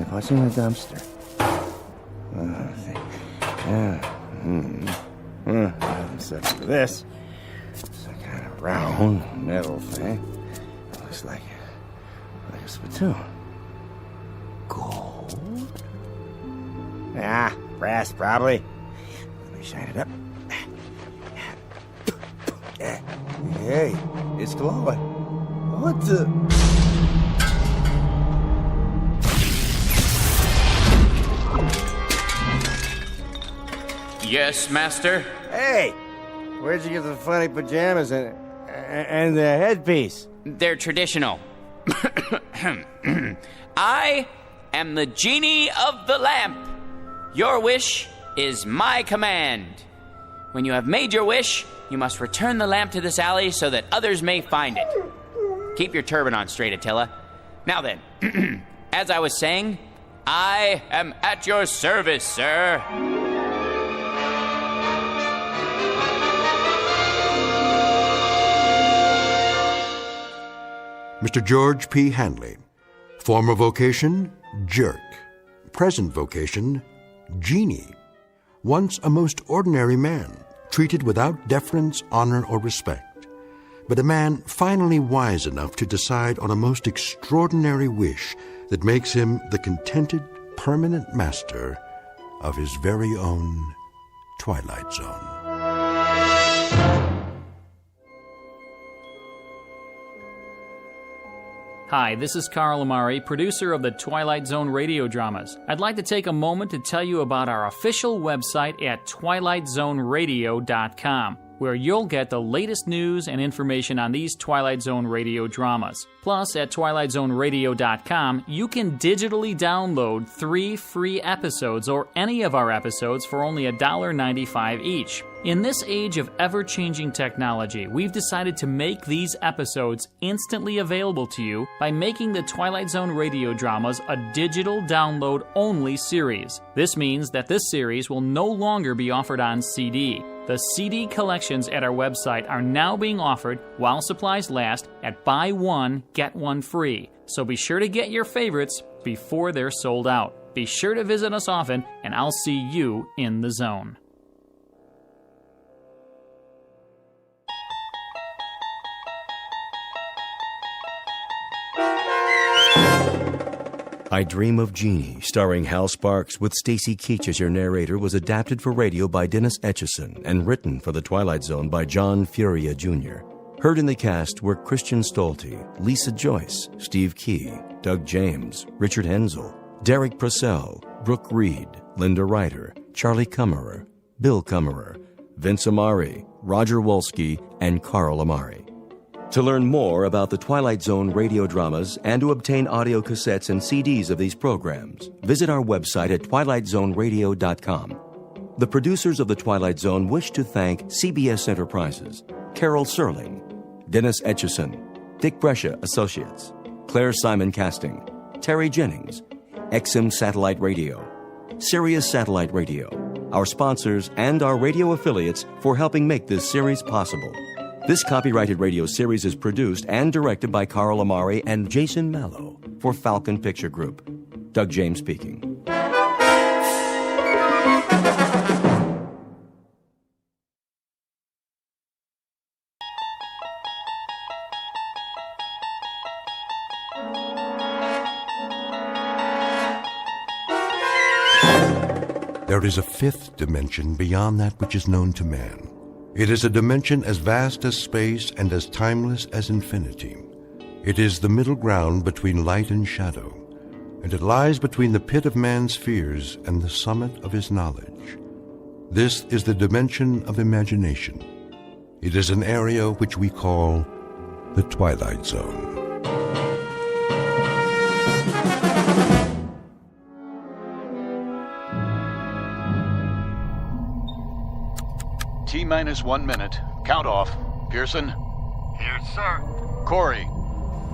What's in the dumpster? Let's see. Except for this. It's a kind of round metal thing. It looks like a spittoon. Gold? Ah, brass probably. Let me shine it up. Hey, it's glowing. What the? Yes, master? Hey, where'd you get the funny pajamas and the headpiece? They're traditional. I am the genie of the lamp. Your wish is my command. When you have made your wish, you must return the lamp to this alley so that others may find it. Keep your turban on straight, Attila. Now then, as I was saying, I am at your service, sir. Mr. George P. Hanley. Former vocation, jerk. Present vocation, genie. Once a most ordinary man, treated without deference, honor, or respect. But a man finally wise enough to decide on a most extraordinary wish that makes him the contented, permanent master of his very own Twilight Zone. Hi, this is Carl Amari, producer of the Twilight Zone radio dramas. I'd like to take a moment to tell you about our official website at twilightzoneradio.com, where you'll get the latest news and information on these Twilight Zone radio dramas. Plus, at twilightzoneradio.com, you can digitally download 3 free episodes or any of our episodes for only $1.95 each. In this age of ever-changing technology, we've decided to make these episodes instantly available to you by making the Twilight Zone radio dramas a digital download-only series. This means that this series will no longer be offered on CD. The CD collections at our website are now being offered while supplies last at buy one, get one free. So be sure to get your favorites before they're sold out. Be sure to visit us often, and I'll see you in the zone. I Dream of Genie, starring Hal Sparks with Stacy Keach as your narrator, was adapted for radio by Dennis Etchison and written for The Twilight Zone by John Furia Jr. Heard in the cast were Christian Stolte, Lisa Joyce, Steve Key, Doug James, Richard Hensel, Derek Purcell, Brooke Reed, Linda Ryder, Charlie Kummerer, Bill Kummerer, Vince Amari, Roger Wolski, and Carl Amari. To learn more about the Twilight Zone radio dramas and to obtain audio cassettes and CDs of these programs, visit our website at twilightzoneradio.com. The producers of The Twilight Zone wish to thank CBS Enterprises, Carol Serling, Dennis Etchison, Dick Brescia Associates, Claire Simon Casting, Terry Jennings, XM Satellite Radio, Sirius Satellite Radio, our sponsors, and our radio affiliates for helping make this series possible. This copyrighted radio series is produced and directed by Carl Amari and Jason Mallow for Falcon Picture Group. Doug James speaking. There is a fifth dimension beyond that which is known to man. It is a dimension as vast as space and as timeless as infinity. It is the middle ground between light and shadow, and it lies between the pit of man's fears and the summit of his knowledge. This is the dimension of imagination. It is an area which we call the Twilight Zone. T-minus 1 minute. Count off. Pearson? Here, sir. Corey?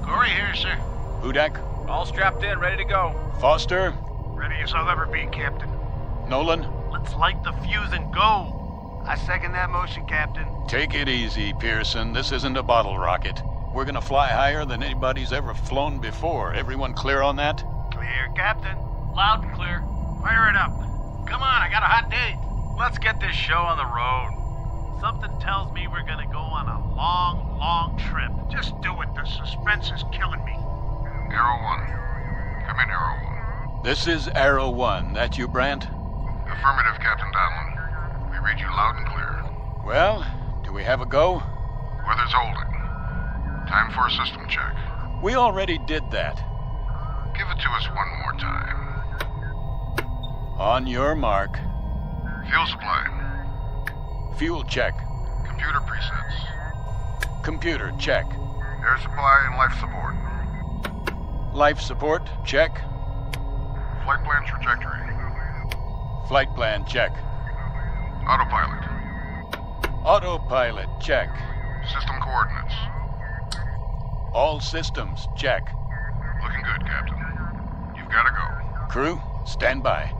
Corey here, sir. Hudak? All strapped in, ready to go. Foster? Ready as I'll ever be, Captain. Nolan? Let's light the fuse and go. I second that motion, Captain. Take it easy, Pearson. This isn't a bottle rocket. We're gonna fly higher than anybody's ever flown before. Everyone clear on that? Clear, Captain. Loud and clear. Fire it up. Come on, I got a hot date. Let's get this show on the road. Something tells me we're gonna go on a long, long trip. Just do it. The suspense is killing me. Arrow 1. Come in, Arrow 1. This is Arrow 1. That you, Brandt? Affirmative, Captain Donlin. We read you loud and clear. Well, do we have a go? Weather's holding. Time for a system check. We already did that. Give it to us one more time. On your mark. Fuel supply. Fuel check. Computer presets. Computer check. Air supply and life support. Life support check. Flight plan trajectory. Flight plan check. Autopilot. Autopilot check. System coordinates. All systems check. Looking good, Captain. You've got to go. Crew, stand by.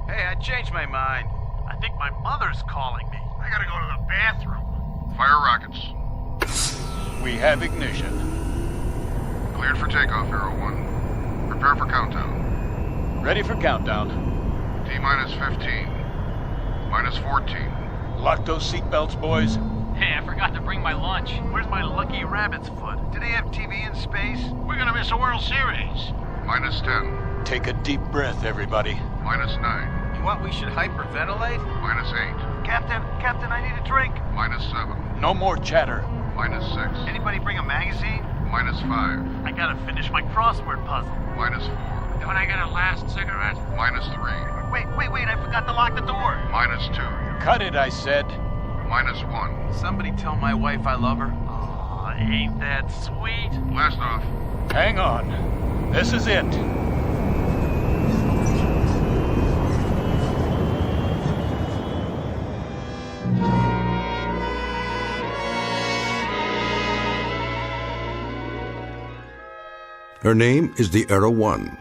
Hey, I changed my mind. I think my mother's calling me. I gotta go to the bathroom. Fire rockets. We have ignition. Cleared for takeoff, Arrow 1. Prepare for countdown. Ready for countdown. T-minus 15. Minus 14. Lock those seatbelts, boys. Hey, I forgot to bring my lunch. Where's my lucky rabbit's foot? Do they have TV in space? We're gonna miss a World Series. Minus 10. Take a deep breath, everybody. Minus 9. What, we should hyperventilate? Minus 8. Captain, I need a drink. Minus 7. No more chatter. Minus 6. Anybody bring a magazine? Minus 5. I gotta finish my crossword puzzle. Minus 4. Don't I get a last cigarette? Minus 3. Wait, I forgot to lock the door. Minus 2. Cut it, I said. Minus 1. Somebody tell my wife I love her. Aw, ain't that sweet? Blast off. Hang on. This is it. Her name is the Arrow 1.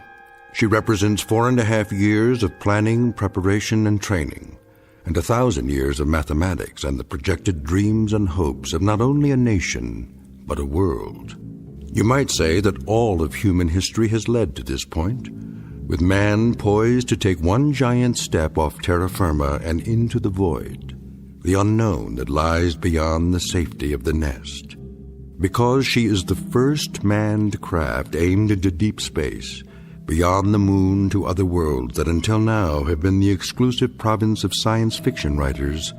She represents 4.5 years of planning, preparation, and training, and 1,000 years of mathematics and the projected dreams and hopes of not only a nation, but a world. You might say that all of human history has led to this point, with man poised to take one giant step off terra firma and into the void, the unknown that lies beyond the safety of the nest. Because she is the first manned craft aimed into deep space, beyond the moon to other worlds that until now have been the exclusive province of science fiction writers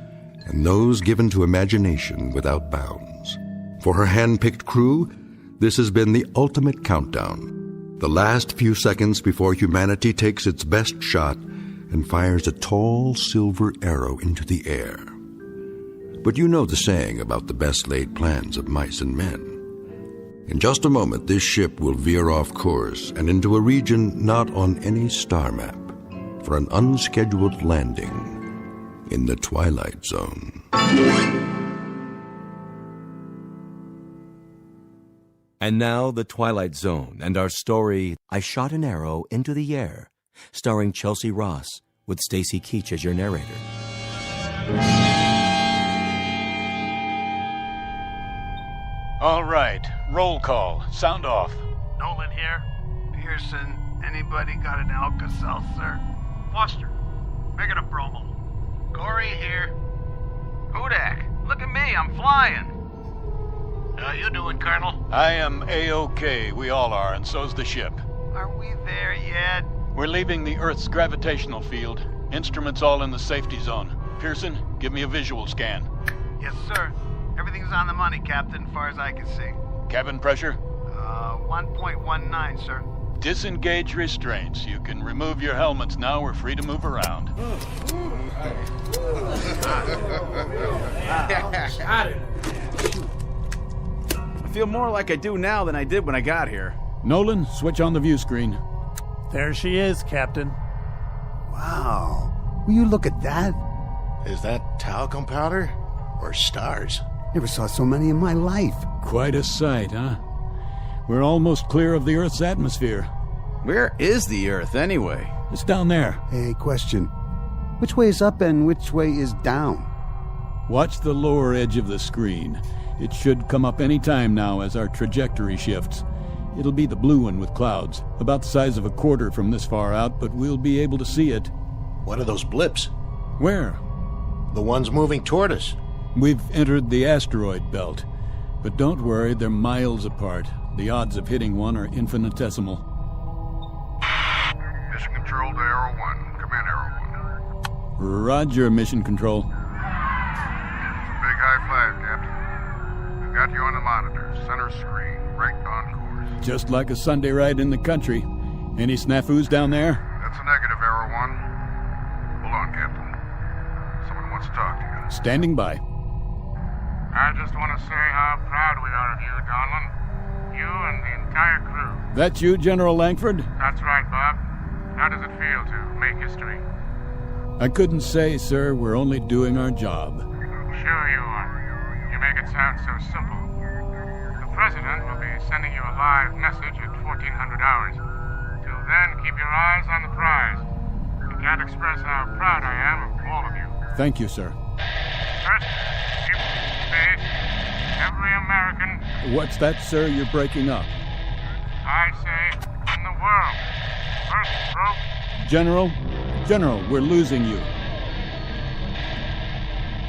and those given to imagination without bounds. For her hand-picked crew, this has been the ultimate countdown, the last few seconds before humanity takes its best shot and fires a tall silver arrow into the air. But you know the saying about the best-laid plans of mice and men. In just a moment, this ship will veer off course and into a region not on any star map for an unscheduled landing in the Twilight Zone. And now, The Twilight Zone and our story, I Shot an Arrow into the Air, starring Chelsea Ross, with Stacy Keach as your narrator. All right, roll call. Sound off. Nolan here. Pearson, anybody got an Alka-Seltzer? Foster, make it a bromo. Corey here. Hudak, look at me, I'm flying. How you doing, Colonel? I am A-OK. We all are, and so's the ship. Are we there yet? We're leaving the Earth's gravitational field. Instruments all in the safety zone. Pearson, give me a visual scan. Yes, sir. Everything's on the money, Captain, as far as I can see. Cabin pressure? 1.19, sir. Disengage restraints. You can remove your helmets now. We're free to move around. I feel more like I do now than I did when I got here. Nolan, switch on the view screen. There she is, Captain. Wow. Will you look at that? Is that talcum powder or stars? Never saw so many in my life. Quite a sight, huh? We're almost clear of the Earth's atmosphere. Where is the Earth, anyway? It's down there. Hey, question. Which way is up and which way is down? Watch the lower edge of the screen. It should come up any time now as our trajectory shifts. It'll be the blue one with clouds, about the size of a quarter from this far out, but we'll be able to see it. What are those blips? Where? The ones moving toward us. We've entered the asteroid belt. But don't worry, they're miles apart. The odds of hitting one are infinitesimal. Mission Control to Arrow 1. Come in, Arrow 1. Roger, Mission Control. It's a big high five, Captain. We've got you on the monitor, center screen, right on course. Just like a Sunday ride in the country. Any snafus down there? That's a negative, Arrow 1. Hold on, Captain. Someone wants to talk to you. Standing by. I just want to say how proud we are of you, Donlin. You and the entire crew. That you, General Langford? That's right, Bob. How does it feel to make history? I couldn't say, sir. We're only doing our job. Sure you are. You make it sound so simple. The President will be sending you a live message at 1400 hours. Till then, keep your eyes on the prize. I can't express how proud I am of all of you. Thank you, sir. First, keep space. Every American. What's that, sir? You're breaking up. I say, in the world. First stroke. General, we're losing you.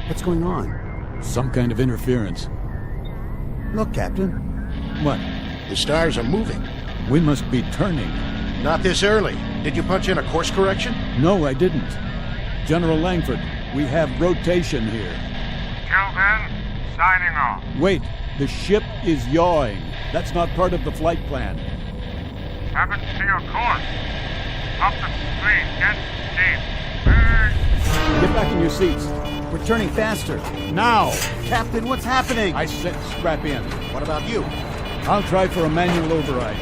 What's going on? Some kind of interference. Look, Captain. What? The stars are moving. We must be turning. Not this early. Did you punch in a course correction? No, I didn't. General Langford, we have rotation here. Till then, signing off. Wait, the ship is yawing. That's not part of the flight plan. Have it to your course. Up the screen, get deep. Get back in your seats. We're turning faster. Now! Captain, what's happening? I said strap in. What about you? I'll try for a manual override.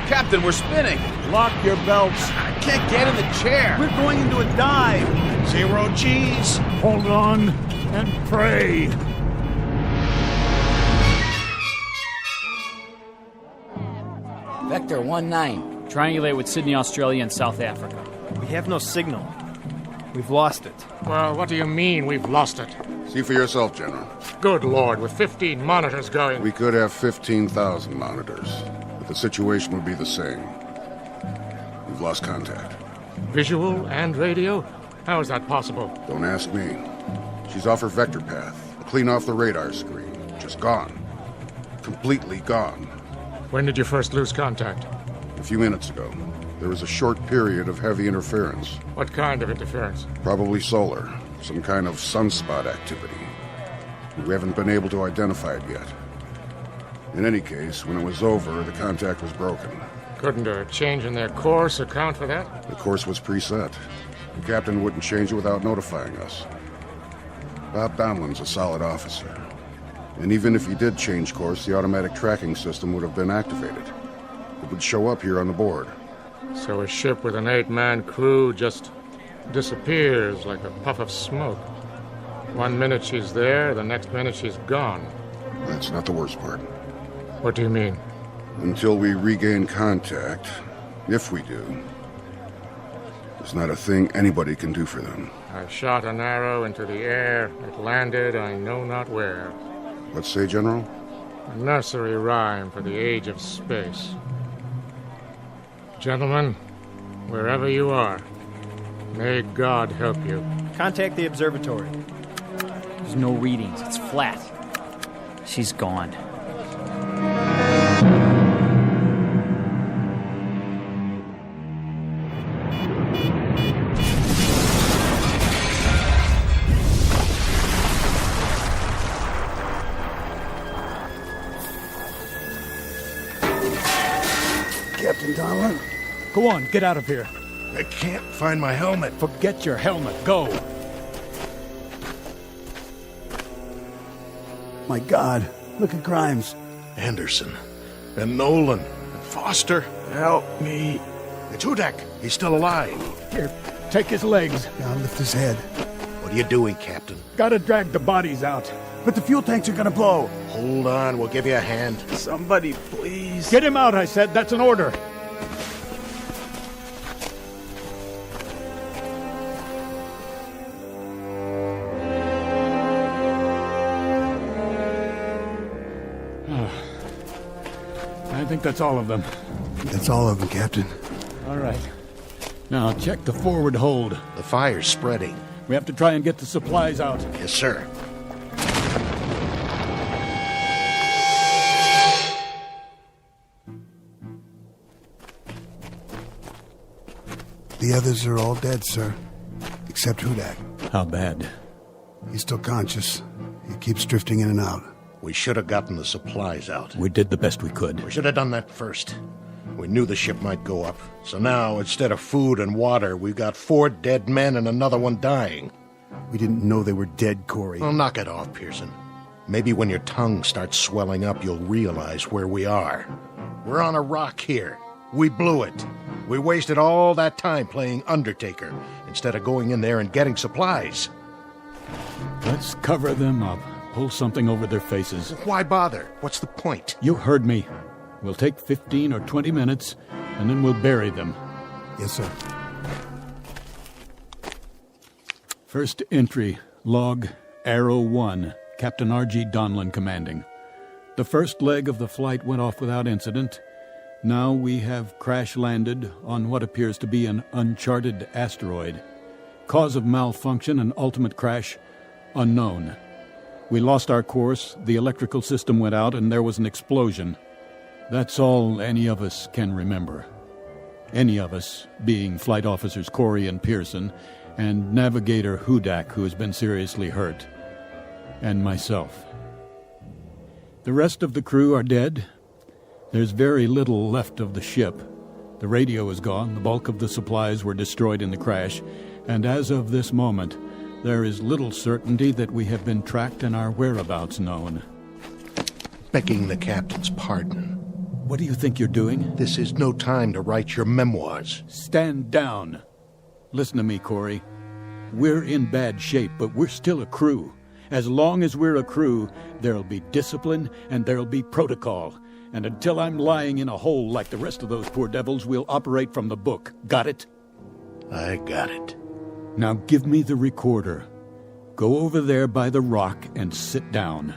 Captain, we're spinning. Lock your belts. I can't get in the chair. We're going into a dive. 0 G's. Hold on and pray. Vector 19. Triangulate with Sydney, Australia, and South Africa. We have no signal. We've lost it. Well, what do you mean we've lost it? See for yourself, General. Good Lord, with 15 monitors going. We could have 15,000 monitors, but the situation would be the same. We've lost contact. Visual and radio? How is that possible? Don't ask me. She's off her vector path, clean off the radar screen. Just gone. Completely gone. When did you first lose contact? A few minutes ago. There was a short period of heavy interference. What kind of interference? Probably solar. Some kind of sunspot activity. We haven't been able to identify it yet. In any case, when it was over, the contact was broken. Couldn't a change in their course account for that? The course was preset. The captain wouldn't change it without notifying us. Bob Donlin's a solid officer. And even if he did change course, the automatic tracking system would have been activated. It would show up here on the board. So a ship with an 8-man crew just disappears like a puff of smoke. 1 minute she's there, the next minute she's gone. That's not the worst part. What do you mean? Until we regain contact, if we do, there's not a thing anybody can do for them. I shot an arrow into the air. It landed I know not where. Let's say, General? A nursery rhyme for the age of space. Gentlemen, wherever you are, may God help you. Contact the observatory. There's no readings. It's flat. She's gone. Captain Donlin. Go on, get out of here. I can't find my helmet. Forget your helmet. Go. My God, look at Grimes. Anderson and Nolan and Foster. Help me. It's Hudak. He's still alive. Here, take his legs. Now lift his head. What are you doing, Captain? Gotta drag the bodies out. But the fuel tanks are gonna blow. Hold on, we'll give you a hand. Somebody, please. Get him out, I said. That's an order. I think that's all of them. That's all of them, Captain. All right. Now, check the forward hold. The fire's spreading. We have to try and get the supplies out. Yes, sir. The others are all dead, sir. Except Hudak. How bad? He's still conscious. He keeps drifting in and out. We should have gotten the supplies out. We did the best we could. We should have done that first. We knew the ship might go up. So now, instead of food and water, we've got 4 dead men and another one dying. We didn't know they were dead, Corey. Well, knock it off, Pearson. Maybe when your tongue starts swelling up, you'll realize where we are. We're on a rock here. We blew it. We wasted all that time playing Undertaker instead of going in there and getting supplies. Let's cover them up. Pull something over their faces. Why bother? What's the point? You heard me. We'll take 15 or 20 minutes, and then we'll bury them. Yes, sir. First entry, log, Arrow 1, Captain R.G. Donlin commanding. The first leg of the flight went off without incident. Now we have crash-landed on what appears to be an uncharted asteroid. Cause of malfunction and ultimate crash, unknown. We lost our course, the electrical system went out, and there was an explosion. That's all any of us can remember. Any of us, being Flight Officers Corey and Pearson, and Navigator Hudak, who has been seriously hurt, and myself. The rest of the crew are dead. There's very little left of the ship. The radio is gone, the bulk of the supplies were destroyed in the crash, and as of this moment, there is little certainty that we have been tracked and our whereabouts known. Begging the captain's pardon. What do you think you're doing? This is no time to write your memoirs. Stand down. Listen to me, Corey. We're in bad shape, but we're still a crew. As long as we're a crew, there'll be discipline and there'll be protocol. And until I'm lying in a hole like the rest of those poor devils, we'll operate from the book. Got it? I got it. Now give me the recorder. Go over there by the rock and sit down.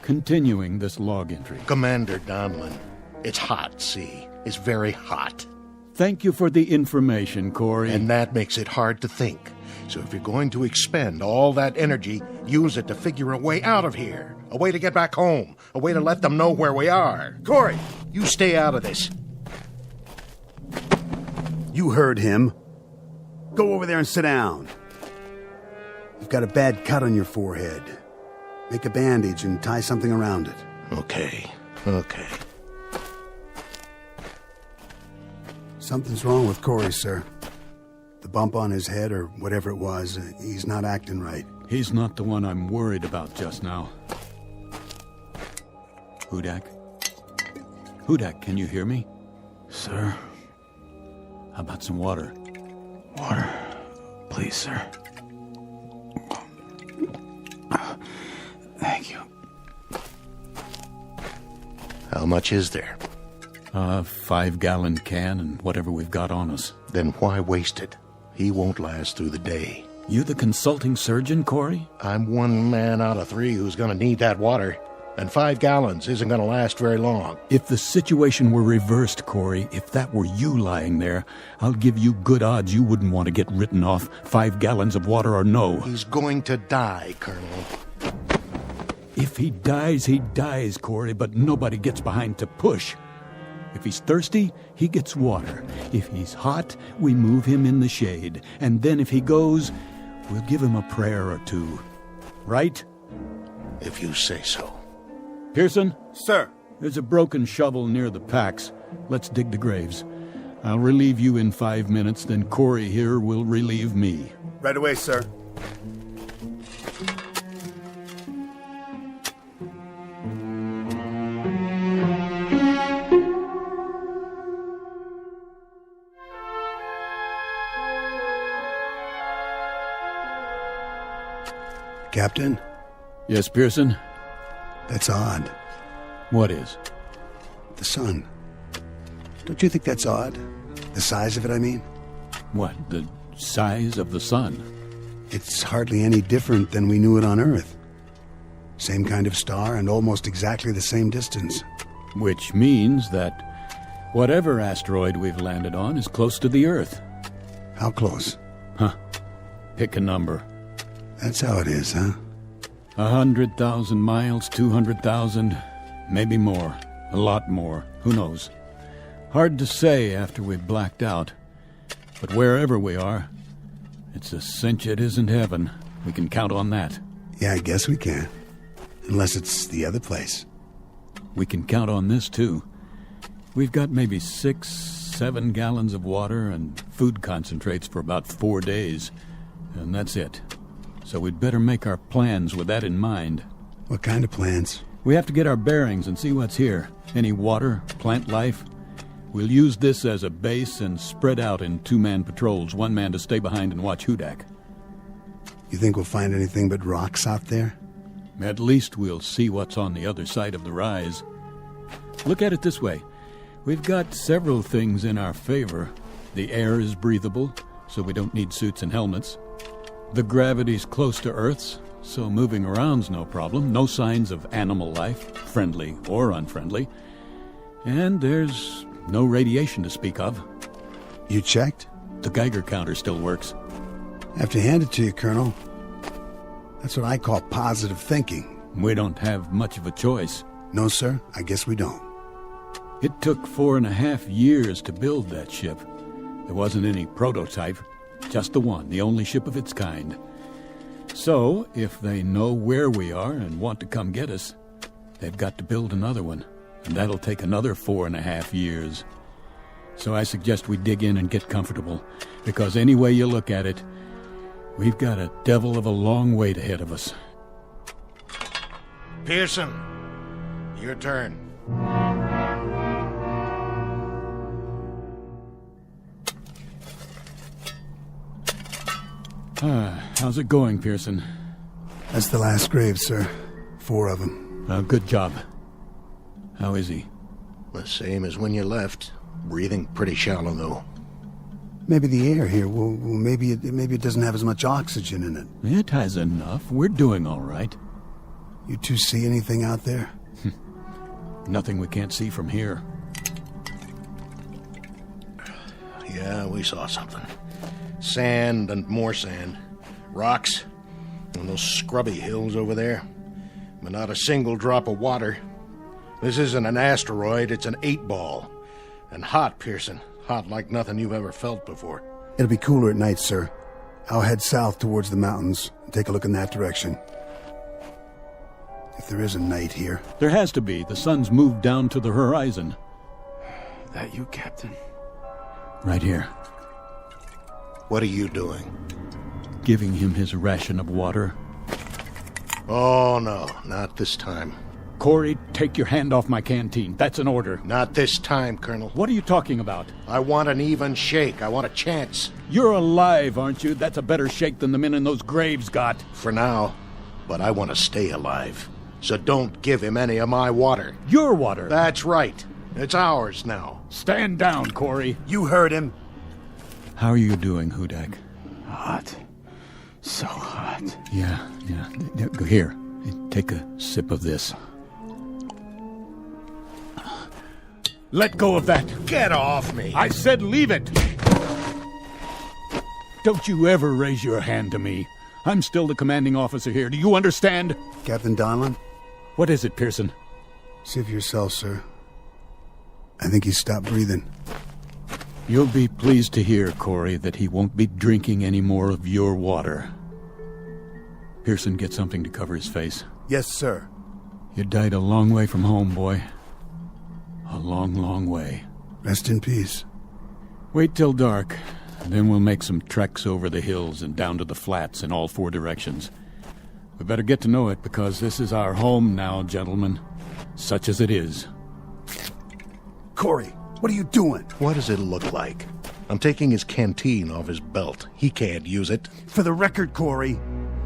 Continuing this log entry. Commander Donlin, it's hot, see? It's very hot. Thank you for the information, Corey. And that makes it hard to think. So if you're going to expend all that energy, use it to figure a way out of here. A way to get back home. A way to let them know where we are. Corey, you stay out of this. You heard him. Go over there and sit down. You've got a bad cut on your forehead. Make a bandage and tie something around it. Okay. Something's wrong with Corey, sir. The bump on his head or whatever it was, he's not acting right. He's not the one I'm worried about just now. Hudak? Hudak, can you hear me? Sir? How about some water? Water, please, sir. Thank you. How much is there? 5-gallon can and whatever we've got on us. Then why waste it? He won't last through the day. You the consulting surgeon, Corey? I'm 1 man out of 3 who's going to need that water. And 5 gallons isn't going to last very long. If the situation were reversed, Corey, if that were you lying there, I'll give you good odds you wouldn't want to get written off, 5 gallons of water or no. He's going to die, Colonel. If he dies, Corey, but nobody gets behind to push. If he's thirsty, he gets water. If he's hot, we move him in the shade. And then if he goes, we'll give him a prayer or two. Right? If you say so. Pearson? Sir. There's a broken shovel near the packs. Let's dig the graves. I'll relieve you in 5 minutes, then Corey here will relieve me. Right away, sir. Captain? Yes, Pearson? That's odd. What is? The sun. Don't you think that's odd? The size of it, I mean? What, the size of the sun? It's hardly any different than we knew it on Earth. Same kind of star and almost exactly the same distance. Which means that whatever asteroid we've landed on is close to the Earth. How close? Huh. Pick a number. That's how it is, huh? 100,000 miles, 200,000, maybe more. A lot more. Who knows? Hard to say after we've blacked out. But wherever we are, it's a cinch it isn't heaven. We can count on that. Yeah, I guess we can. Unless it's the other place. We can count on this, too. We've got maybe 6-7 gallons of water and food concentrates for about 4 days. And that's it. So we'd better make our plans with that in mind. What kind of plans? We have to get our bearings and see what's here. Any water, plant life. We'll use this as a base and spread out in 2-man patrols, 1 man to stay behind and watch Hudak. You think we'll find anything but rocks out there? At least we'll see what's on the other side of the rise. Look at it this way. We've got several things in our favor. The air is breathable, so we don't need suits and helmets. The gravity's close to Earth's, so moving around's no problem. No signs of animal life, friendly or unfriendly. And there's no radiation to speak of. You checked? The Geiger counter still works. I have to hand it to you, Colonel. That's what I call positive thinking. We don't have much of a choice. No, sir, I guess we don't. It took 4.5 years to build that ship. There wasn't any prototype. Just the one, the only ship of its kind. So, if they know where we are and want to come get us, they've got to build another one, and that'll take another 4.5 years. So I suggest we dig in and get comfortable, because any way you look at it, we've got a devil of a long wait ahead of us. Pearson, your turn. How's it going, Pearson? That's the last grave, sir. 4 of them. Good job. How is he? The same as when you left. Breathing pretty shallow, though. Maybe the air here, maybe it doesn't have as much oxygen in it. It has enough. We're doing all right. You two see anything out there? Nothing we can't see from here. Yeah, we saw something. Sand and more sand. Rocks. And those scrubby hills over there. But not a single drop of water. This isn't an asteroid, it's an 8-ball. And hot, Pearson. Hot like nothing you've ever felt before. It'll be cooler at night, sir. I'll head south towards the mountains and take a look in that direction. If there is a night here. There has to be. The sun's moved down to the horizon. That you, Captain? Right here. What are you doing? Giving him his ration of water. Oh, no. Not this time. Corey, take your hand off my canteen. That's an order. Not this time, Colonel. What are you talking about? I want an even shake. I want a chance. You're alive, aren't you? That's a better shake than the men in those graves got. For now. But I want to stay alive. So don't give him any of my water. Your water? That's right. It's ours now. Stand down, Corey. You heard him. How are you doing, Hudak? Hot. So hot. Yeah. Here, take a sip of this. Let go of that. Get off me. I said leave it. Don't you ever raise your hand to me. I'm still the commanding officer here. Do you understand? Captain Donlan? What is it, Pearson? See for yourself, sir. I think he's stopped breathing. You'll be pleased to hear, Corey, that he won't be drinking any more of your water. Pearson, get something to cover his face. Yes, sir. You died a long way from home, boy. A long, long way. Rest in peace. Wait till dark, then we'll make some treks over the hills and down to the flats in all 4 directions. We better get to know it, because this is our home now, gentlemen. Such as it is. Corey, what are you doing? What does it look like? I'm taking his canteen off his belt. He can't use it. For the record, Corey,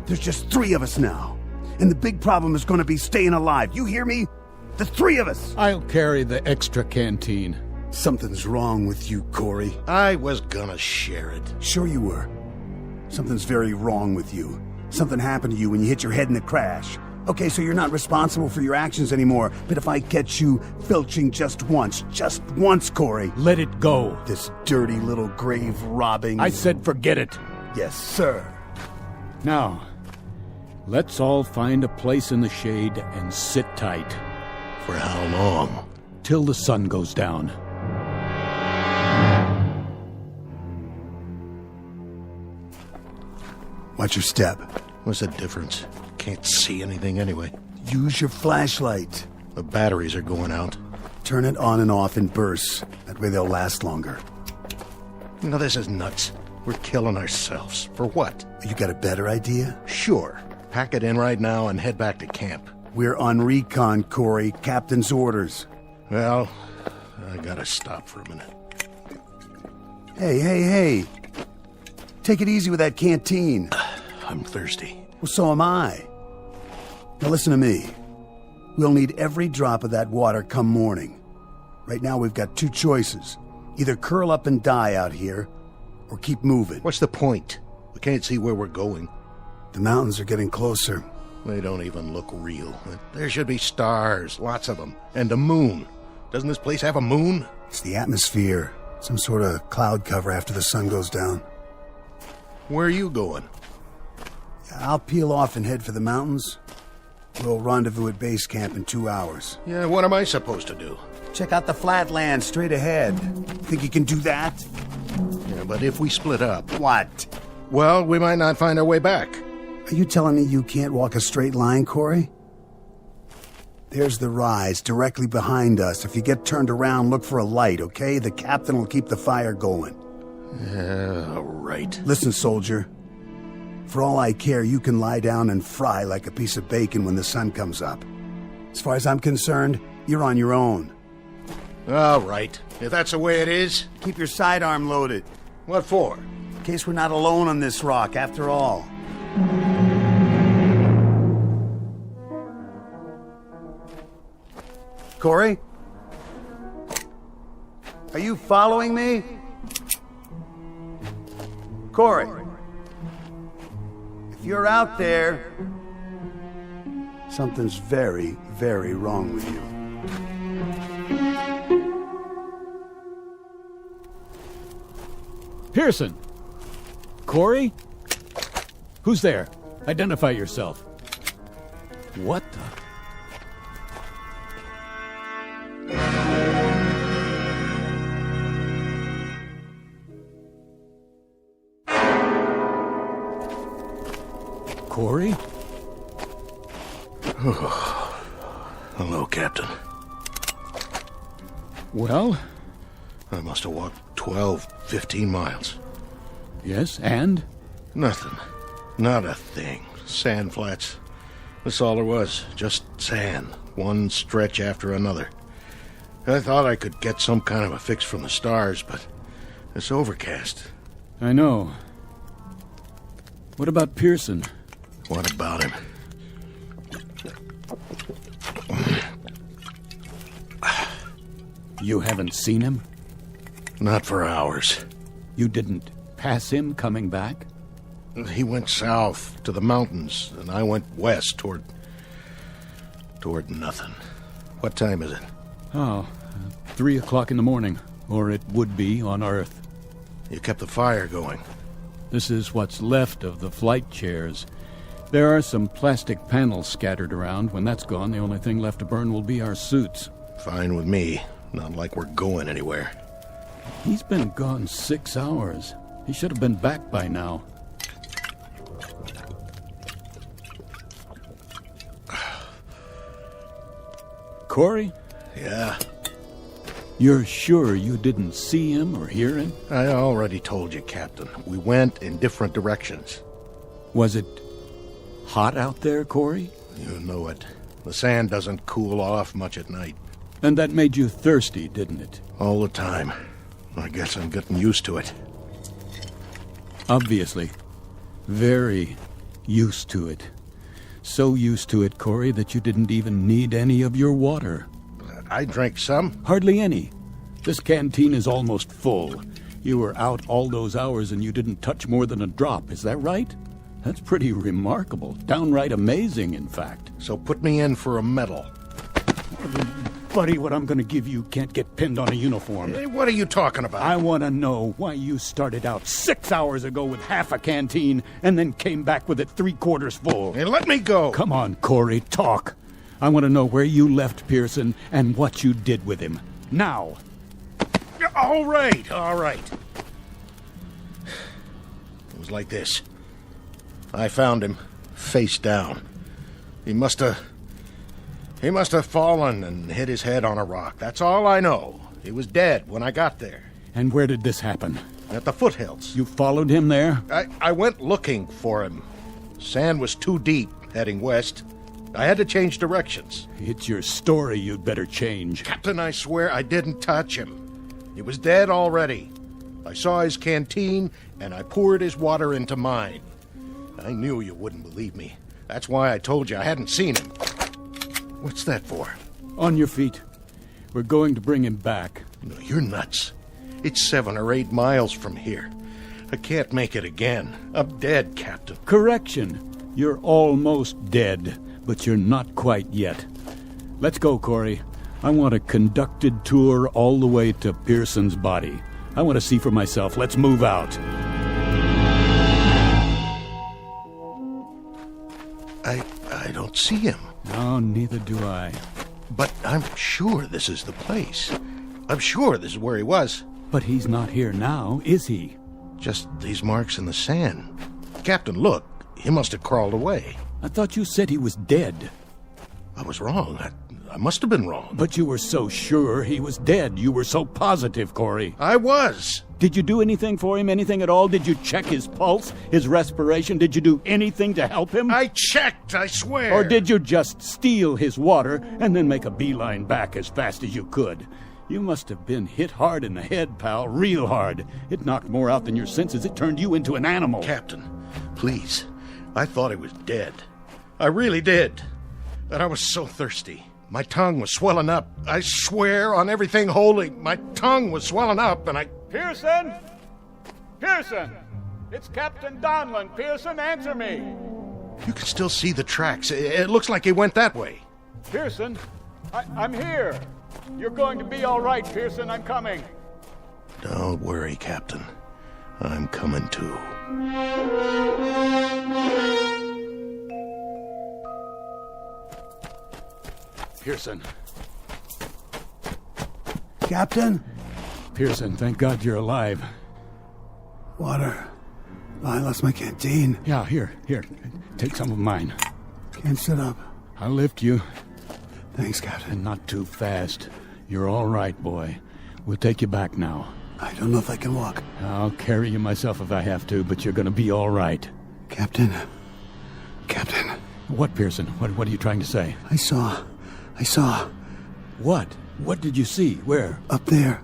there's just 3 of us now. And the big problem is going to be staying alive. You hear me? The 3 of us! I'll carry the extra canteen. Something's wrong with you, Corey. I was gonna share it. Sure you were. Something's very wrong with you. Something happened to you when you hit your head in the crash. Okay, so you're not responsible for your actions anymore, but if I catch you filching just once, Corey... Let it go. This dirty little grave robbing... I said forget it. Yes, sir. Now, let's all find a place in the shade and sit tight. For how long? Till the sun goes down. Watch your step. What's the difference? Can't see anything anyway. Use your flashlight. The batteries are going out. Turn it on and off in bursts. That way they'll last longer. No, this is nuts. We're killing ourselves. For what? You got a better idea? Sure. Pack it in right now and head back to camp. We're on recon, Corey. Captain's orders. Well, I gotta stop for a minute. Hey. Take it easy with that canteen. I'm thirsty. Well, so am I. Now listen to me. We'll need every drop of that water come morning. Right now we've got 2 choices. Either curl up and die out here, or keep moving. What's the point? We can't see where we're going. The mountains are getting closer. They don't even look real. There should be stars, lots of them, and a moon. Doesn't this place have a moon? It's the atmosphere. Some sort of cloud cover after the sun goes down. Where are you going? I'll peel off and head for the mountains. We'll rendezvous at base camp in 2 hours. Yeah, what am I supposed to do? Check out the flatlands straight ahead. Think you can do that? Yeah, but if we split up... What? Well, we might not find our way back. Are you telling me you can't walk a straight line, Corey? There's the rise directly behind us. If you get turned around, look for a light, okay? The captain will keep the fire going. Yeah, all right. Listen, soldier. For all I care, you can lie down and fry like a piece of bacon when the sun comes up. As far as I'm concerned, you're on your own. All right. If that's the way it is... Keep your sidearm loaded. What for? In case we're not alone on this rock, after all. Corey? Are you following me? Corey? If you're out there, something's very, very wrong with you. Pearson! Corey? Who's there? Identify yourself. What the... Corey? Hello, Captain. Well? I must have walked 12, 15 miles. Yes, and? Nothing. Not a thing. Sand flats. That's all there was. Just sand. One stretch after another. I thought I could get some kind of a fix from the stars, but it's overcast. I know. What about Pearson? What about him? You haven't seen him? Not for hours. You didn't pass him coming back? He went south to the mountains, and I went west toward nothing. What time is it? Oh, 3 o'clock in the morning, or it would be on Earth. You kept the fire going. This is what's left of the flight chairs. There are some plastic panels scattered around. When that's gone, the only thing left to burn will be our suits. Fine with me. Not like we're going anywhere. He's been gone 6 hours. He should have been back by now. Corey? Yeah? You're sure you didn't see him or hear him? I already told you, Captain. We went in different directions. Was it hot out there, Corey? You know it. The sand doesn't cool off much at night. And that made you thirsty, didn't it? All the time. I guess I'm getting used to it. Obviously. Very used to it. So used to it, Corey, that you didn't even need any of your water. I drank some. Hardly any. This canteen is almost full. You were out all those hours and you didn't touch more than a drop. Is that right? That's pretty remarkable. Downright amazing, in fact. So put me in for a medal. Buddy, what I'm going to give you can't get pinned on a uniform. Hey, what are you talking about? I want to know why you started out 6 hours ago with half a canteen and then came back with it 3/4 full. Hey, let me go. Come on, Corey, talk. I want to know where you left Pearson and what you did with him. Now. All right. It was like this. I found him, face down. He must have fallen and hit his head on a rock. That's all I know. He was dead when I got there. And where did this happen? At the foothills. You followed him there? I went looking for him. Sand was too deep, heading west. I had to change directions. It's your story you'd better change. Captain, I swear I didn't touch him. He was dead already. I saw his canteen, and I poured his water into mine. I knew you wouldn't believe me. That's why I told you I hadn't seen him. What's that for? On your feet. We're going to bring him back. No, you're nuts. It's 7 or 8 miles from here. I can't make it again. I'm dead, Captain. Correction. You're almost dead, but you're not quite yet. Let's go, Corey. I want a conducted tour all the way to Pearson's body. I want to see for myself. Let's move out. I don't see him. No, neither do I. But I'm sure this is the place. I'm sure this is where he was. But he's not here now, is he? Just these marks in the sand. Captain, look. He must have crawled away. I thought you said he was dead. I was wrong. I must have been wrong. But you were so sure he was dead. You were so positive, Corey. I was. Did you do anything for him? Anything at all? Did you check his pulse, his respiration? Did you do anything to help him? I checked, I swear. Or did you just steal his water and then make a beeline back as fast as you could? You must have been hit hard in the head, pal, real hard. It knocked more out than your senses. It turned you into an animal. Captain, please. I thought he was dead. I really did. And I was so thirsty. My tongue was swelling up. I swear on everything holy, my tongue was swelling up and I... Pearson! Pearson! It's Captain Donlan. Pearson, answer me! You can still see the tracks. It looks like he went that way. Pearson, I'm here. You're going to be all right, Pearson. I'm coming. Don't worry, Captain. I'm coming too. Pearson. Captain? Pearson, thank God you're alive. Water. I lost my canteen. Yeah, here. Take some of mine. Can't sit up. I'll lift you. Thanks, Captain. And not too fast. You're all right, boy. We'll take you back now. I don't know if I can walk. I'll carry you myself if I have to, but you're gonna be all right. Captain. What, Pearson? What are you trying to say? I saw. What? What did you see? Where? Up there.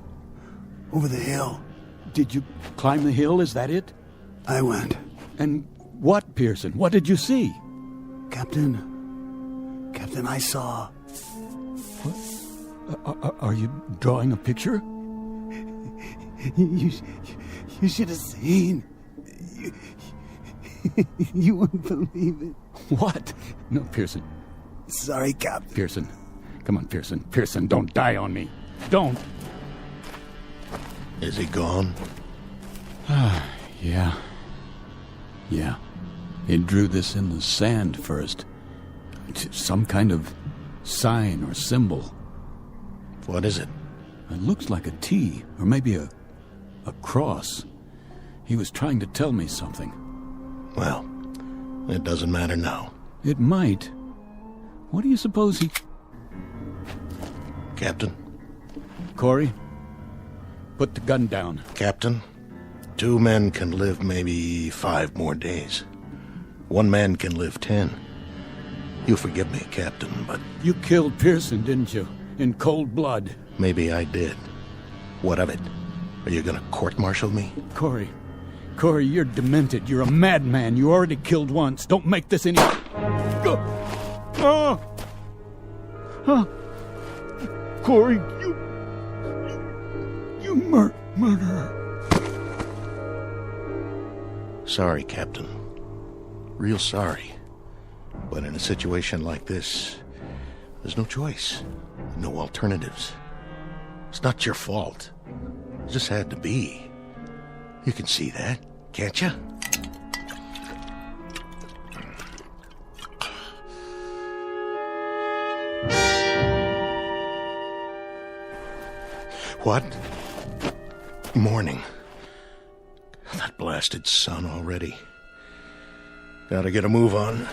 Over the hill. Did you climb the hill? Is that it? I went. And what, Pearson? What did you see? Captain, I saw. What? Are you drawing a picture? You should have seen. You wouldn't believe it. What? No, Pearson. Sorry, Captain. Pearson. Come on, Pearson. Pearson, don't die on me. Don't. Is he gone? Yeah. He drew this in the sand first. It's some kind of sign or symbol. What is it? It looks like a T, or maybe a cross. He was trying to tell me something. Well, it doesn't matter now. It might. What do you suppose he... Captain? Corey, Put the gun down. Captain, 2 men can live maybe 5 more days. 1 man can live 10. You forgive me, Captain, but... You killed Pearson, didn't you? In cold blood. Maybe I did. What of it? Are you gonna court-martial me? Corey, you're demented. You're a madman. You already killed once. Don't make this any... Corey, you murderer. Sorry, Captain. Real sorry. But in a situation like this, there's no choice. No alternatives. It's not your fault. It just had to be. You can see that, can't you? What? Morning. That blasted sun already. Gotta get a move on.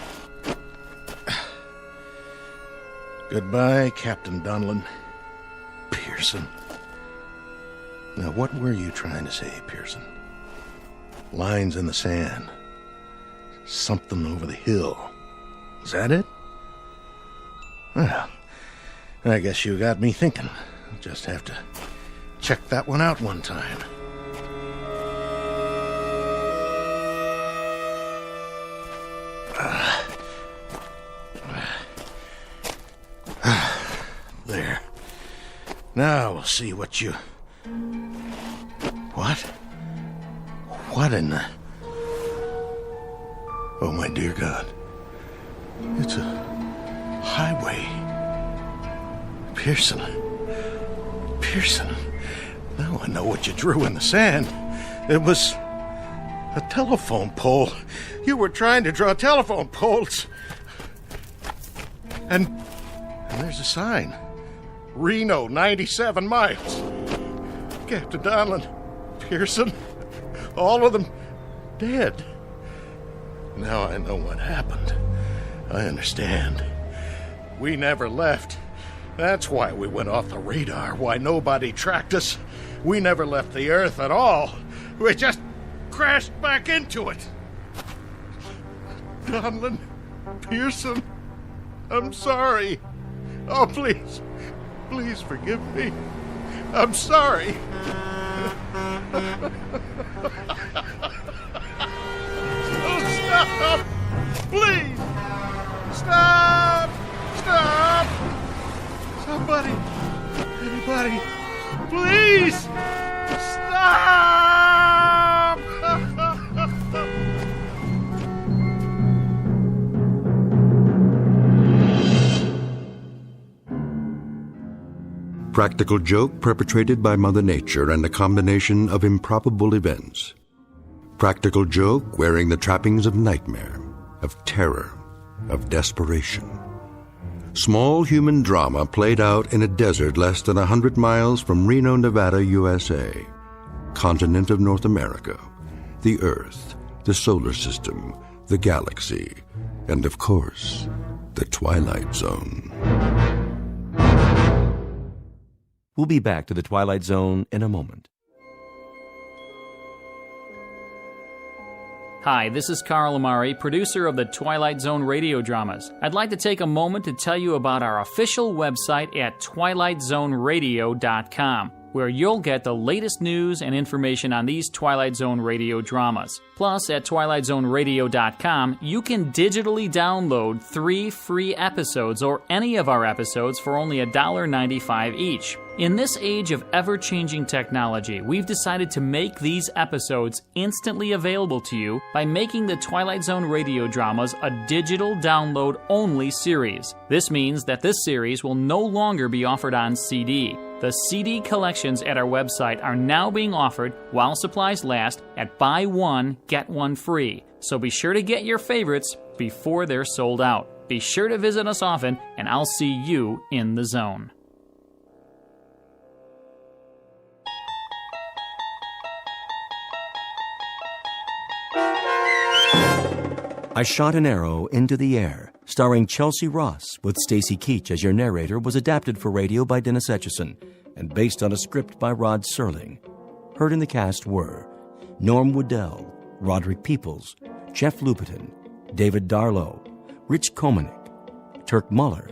Goodbye, Captain Donlin. Pearson. Now, what were you trying to say, Pearson? Lines in the sand. Something over the hill. Is that it? Well, I guess you got me thinking. Just have to check that one out one time. There. Now we'll see what you... What? What in the... Oh, my dear God. It's a highway. Pearson. Now I know what you drew in the sand. It was a telephone pole. You were trying to draw telephone poles. And there's a sign. Reno, 97 miles. Captain Donlin, Pearson, all of them dead. Now I know what happened. I understand. We never left. That's why we went off the radar, why nobody tracked us. We never left the Earth at all. We just crashed back into it. Donlin, Pearson, I'm sorry. Oh, please forgive me. I'm sorry. Oh, stop! Please! Stop! Somebody! Anybody! Please! Stop! Practical joke perpetrated by Mother Nature and a combination of improbable events. Practical joke wearing the trappings of nightmare, of terror, of desperation. Small human drama played out in a desert less than 100 miles from Reno, Nevada, USA. Continent of North America, the Earth, the solar system, the galaxy, and of course, the Twilight Zone. We'll be back to the Twilight Zone in a moment. Hi, this is Carl Amari, producer of the Twilight Zone radio dramas. I'd like to take a moment to tell you about our official website at twilightzoneradio.com, where you'll get the latest news and information on these Twilight Zone radio dramas. Plus, at twilightzoneradio.com, you can digitally download 3 free episodes or any of our episodes for only $1.95 each. In this age of ever-changing technology, we've decided to make these episodes instantly available to you by making the Twilight Zone radio dramas a digital download-only series. This means that this series will no longer be offered on CD. The CD collections at our website are now being offered while supplies last at buy one, get one free. So be sure to get your favorites before they're sold out. Be sure to visit us often, and I'll see you in the zone. I Shot an Arrow into the Air, starring Chelsea Ross, with Stacy Keach as your narrator, was adapted for radio by Dennis Etchison and based on a script by Rod Serling. Heard in the cast were Norm Woodell, Roderick Peoples, Jeff Lupetin, David Darlow, Rich Komanek, Turk Muller,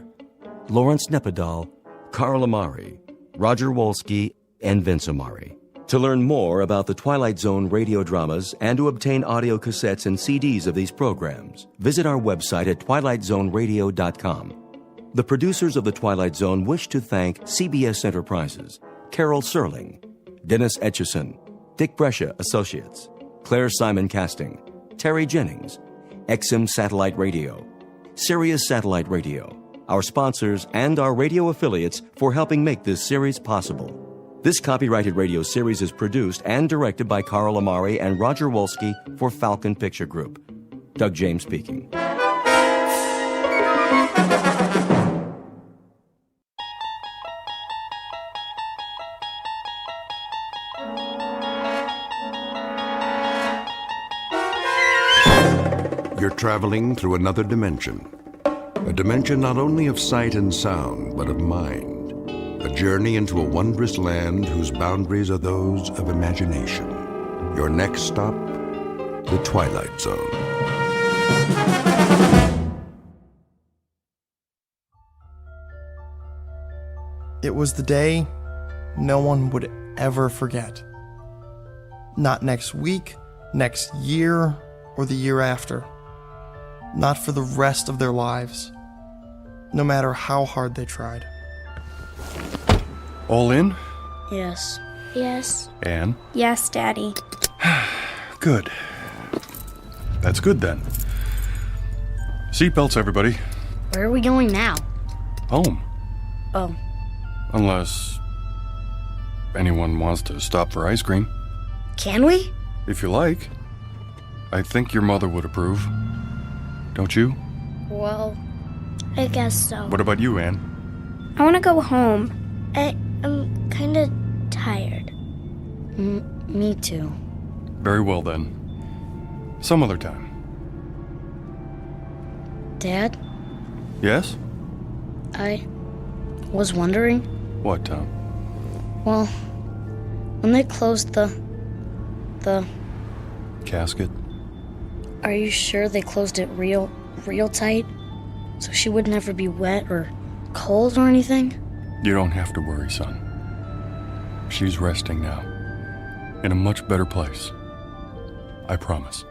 Lawrence Nepodal, Carl Amari, Roger Wolski, and Vince Amari. To learn more about the Twilight Zone radio dramas and to obtain audio cassettes and CDs of these programs, visit our website at twilightzoneradio.com. The producers of The Twilight Zone wish to thank CBS Enterprises, Carol Serling, Dennis Etchison, Dick Brescia Associates, Claire Simon Casting, Terry Jennings, XM Satellite Radio, Sirius Satellite Radio, our sponsors, and our radio affiliates for helping make this series possible. This copyrighted radio series is produced and directed by Carl Amari and Roger Wolski for Falcon Picture Group. Doug James speaking. You're traveling through another dimension. A dimension not only of sight and sound, but of mind. A journey into a wondrous land whose boundaries are those of imagination. Your next stop, the Twilight Zone. It was the day no one would ever forget. Not next week, next year, or the year after. Not for the rest of their lives. No matter how hard they tried. All in? Yes. Yes. Anne? Yes, Daddy. Good. That's good then. Seatbelts, everybody. Where are we going now? Home. Oh. Unless anyone wants to stop for ice cream. Can we? If you like. I think your mother would approve. Don't you? Well, I guess so. What about you, Anne? I want to go home. I'm kind of tired. Me too. Very well then. Some other time. Dad? Yes? I was wondering. What, Tom? Well, when they closed the casket? Are you sure they closed it real tight? So she would never be wet or cold or anything? You don't have to worry, son. She's resting now. In a much better place. I promise.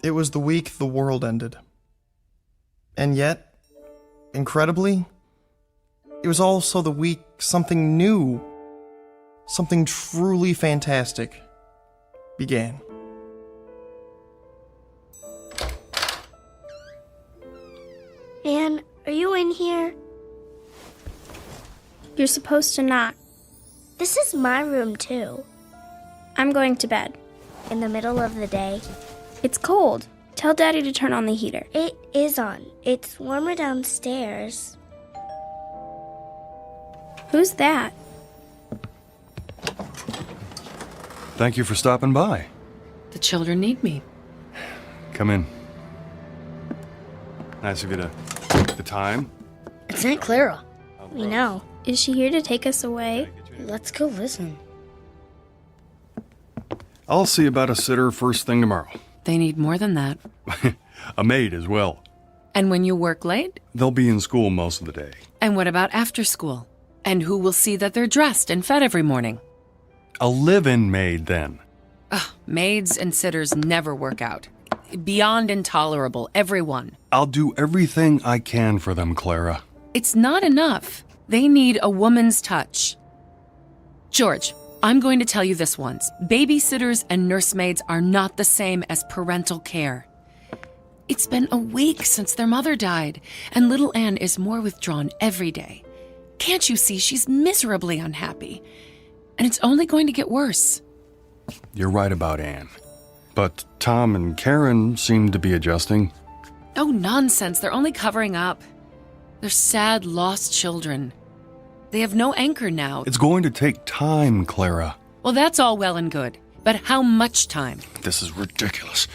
It was the week the world ended. And yet, incredibly, it was also the week something new, something truly fantastic began. Anne, are you in here? You're supposed to knock. This is my room, too. I'm going to bed. In the middle of the day? It's cold. Tell Daddy to turn on the heater. It is on. It's warmer downstairs. Who's that? Thank you for stopping by. The children need me. Come in. Nice of you to take the time. It's Aunt Clara. We know. Is she here to take us away? Let's go listen. I'll see about a sitter first thing tomorrow. They need more than that. A maid as well. And when you work late? They'll be in school most of the day. And what about after school? And who will see that they're dressed and fed every morning? A live-in maid, then. Ugh, maids and sitters never work out. Beyond intolerable, everyone. I'll do everything I can for them, Clara. It's not enough. They need a woman's touch. George, I'm going to tell you this once. Babysitters and nursemaids are not the same as parental care. It's been a week since their mother died, and little Anne is more withdrawn every day. Can't you see she's miserably unhappy? And it's only going to get worse. You're right about Anne. But Tom and Karen seem to be adjusting. Oh, nonsense. They're only covering up. They're sad, lost children. They have no anchor now. It's going to take time, Clara. Well, that's all well and good. But how much time? This is ridiculous.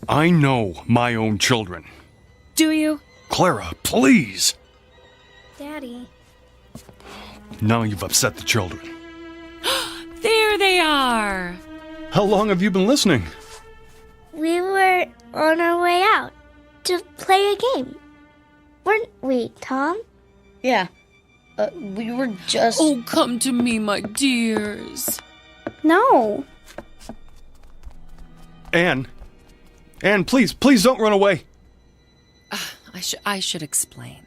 I know my own children. Do you? Clara, please. Daddy. Now you've upset the children. There they are! How long have you been listening? We were on our way out to play a game. Weren't we, Tom? Yeah. We were just... Oh, come to me, my dears. No. Anne, please don't run away. I should explain.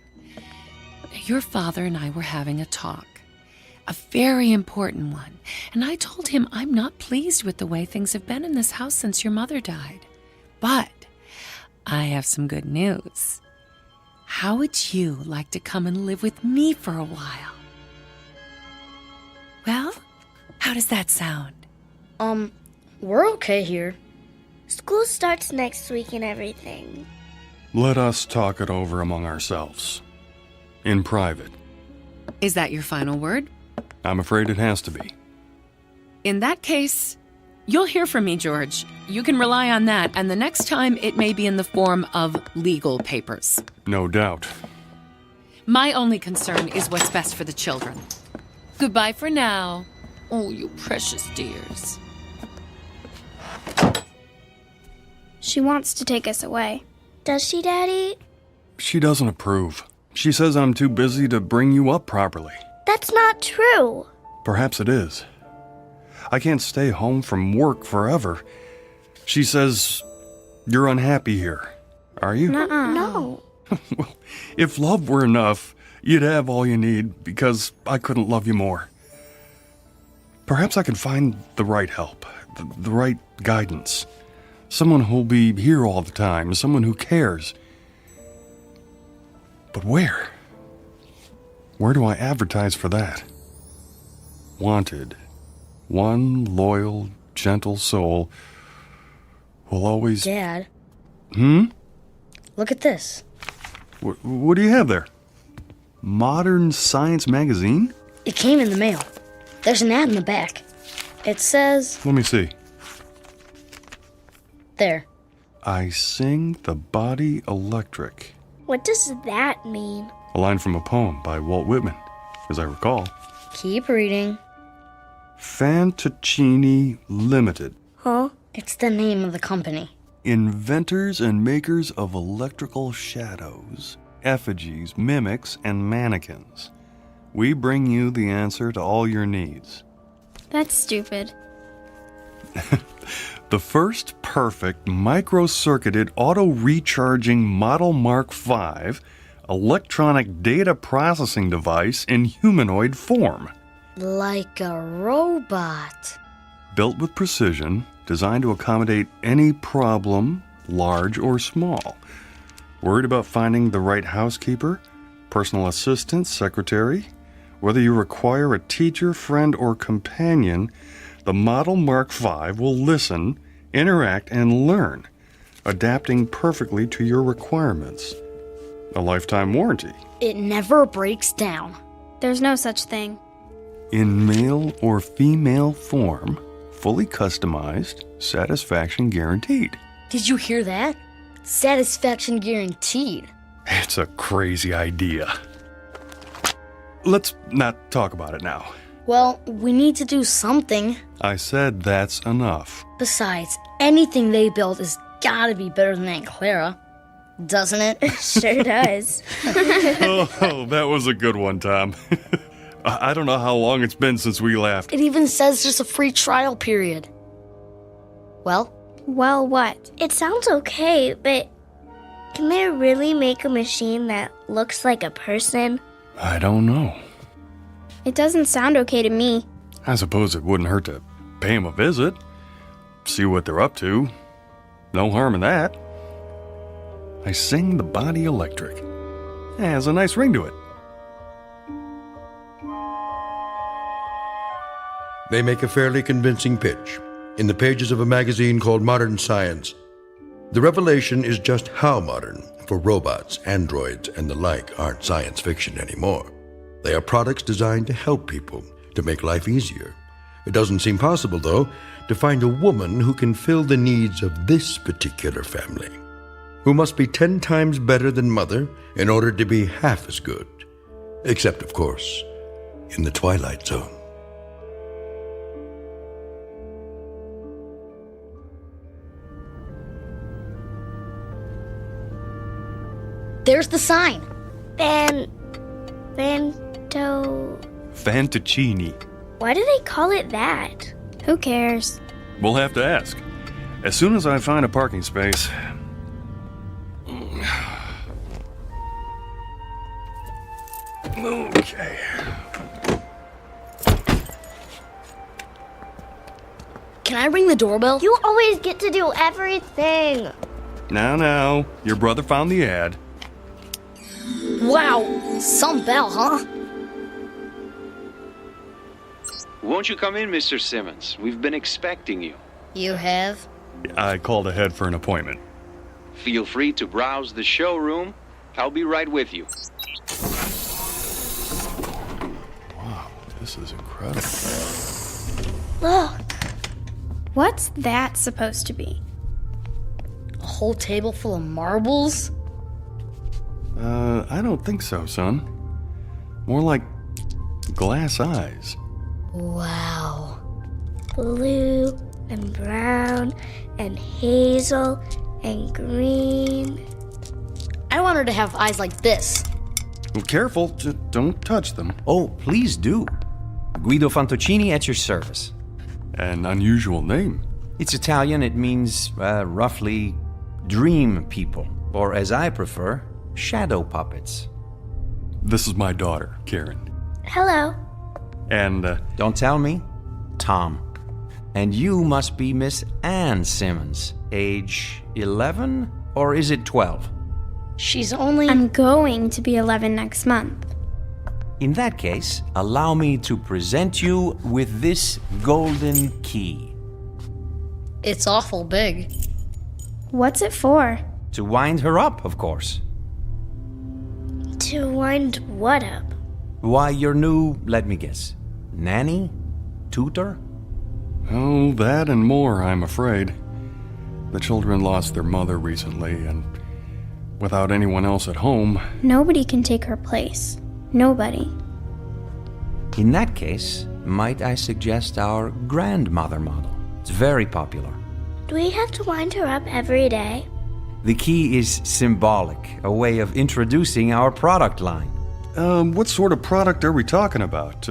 Your father and I were having a talk. A very important one. And I told him I'm not pleased with the way things have been in this house since your mother died. But I have some good news. How would you like to come and live with me for a while? Well, how does that sound? We're okay here. School starts next week and everything. Let us talk it over among ourselves. In private. Is that your final word? I'm afraid it has to be. In that case, you'll hear from me, George. You can rely on that, and the next time it may be in the form of legal papers. No doubt. My only concern is what's best for the children. Goodbye for now. Oh, you precious dears. She wants to take us away. Does she, Daddy? She doesn't approve. She says I'm too busy to bring you up properly. That's not true. Perhaps it is. I can't stay home from work forever. She says you're unhappy here. Are you? No. Well, if love were enough, you'd have all you need because I couldn't love you more. Perhaps I can find the right help, the right guidance. Someone who'll be here all the time, someone who cares. But where? Where do I advertise for that? Wanted. One loyal, gentle soul will always... Dad. Look at this. What do you have there? Modern Science magazine? It came in the mail. There's an ad in the back. It says... Let me see. There. I sing the body electric. What does that mean? A line from a poem by Walt Whitman, as I recall. Keep reading. Fantaccini Limited. Huh? It's the name of the company. Inventors and makers of electrical shadows, effigies, mimics, and mannequins. We bring you the answer to all your needs. That's stupid. The first perfect micro-circuited auto-recharging Model Mark V electronic data processing device in humanoid form. Like a robot. Built with precision, designed to accommodate any problem, large or small. Worried about finding the right housekeeper, personal assistant, secretary? Whether you require a teacher, friend, or companion, the Model Mark V will listen, interact, and learn, adapting perfectly to your requirements. A lifetime warranty. It never breaks down. There's no such thing. In male or female form, fully customized, satisfaction guaranteed. Did you hear that? Satisfaction guaranteed. It's a crazy idea. Let's not talk about it now. Well, we need to do something. I said that's enough. Besides, anything they build has gotta be better than Aunt Clara. Doesn't it? Sure does. Oh, that was a good one, Tom. I don't know how long it's been since we laughed. It even says there's a free trial period. Well? Well, what? It sounds okay, but can they really make a machine that looks like a person? I don't know. It doesn't sound okay to me. I suppose it wouldn't hurt to pay them a visit. See what they're up to. No harm in that. I sing the body electric. It has a nice ring to it. They make a fairly convincing pitch in the pages of a magazine called Modern Science. The revelation is just how modern, for robots, androids, and the like aren't science fiction anymore. They are products designed to help people, to make life easier. It doesn't seem possible, though, to find a woman who can fill the needs of this particular family, who must be 10 times better than mother in order to be half as good. Except, of course, in the Twilight Zone. There's the sign. Fantoccini. Why do they call it that? Who cares? We'll have to ask. As soon as I find a parking space. Okay. Can I ring the doorbell? You always get to do everything. Now, your brother found the ad. Wow, some bell, huh? Won't you come in, Mr. Simmons? We've been expecting you. You have? I called ahead for an appointment. Feel free to browse the showroom. I'll be right with you. Wow, this is incredible. Look. What's that supposed to be? A whole table full of marbles? I don't think so, son. More like glass eyes. Wow. Blue and brown and hazel and green. I want her to have eyes like this. Well, careful, just don't touch them. Oh, please do. Guido Fantoccini at your service. An unusual name. It's Italian. It means, roughly, dream people. Or, as I prefer, shadow puppets. This is my daughter, Karen. Hello. And, Don't tell me. Tom. And you must be Miss Anne Simmons. Age 11? Or is it 12? She's only... I'm going to be 11 next month. In that case, allow me to present you with this golden key. It's awful big. What's it for? To wind her up, of course. To wind what up? Why, your new, let me guess, nanny? Tutor? Oh, that and more, I'm afraid. The children lost their mother recently, and without anyone else at home... Nobody can take her place. Nobody. In that case, might I suggest our grandmother model? It's very popular. Do we have to wind her up every day? The key is symbolic, a way of introducing our product line. What sort of product are we talking about?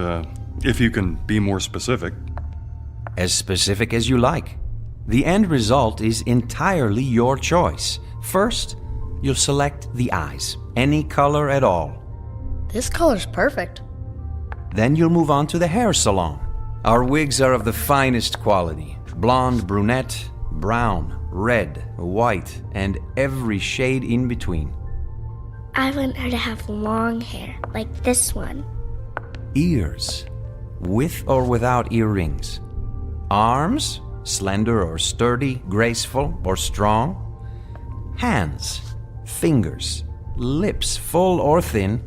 If you can be more specific. As specific as you like. The end result is entirely your choice. First, you'll select the eyes, any color at all. This color's perfect. Then you'll move on to the hair salon. Our wigs are of the finest quality. Blonde, brunette, brown, red, white, and every shade in between. I want her to have long hair, like this one. Ears, with or without earrings. Arms, slender or sturdy, graceful or strong. Hands, fingers, lips, full or thin.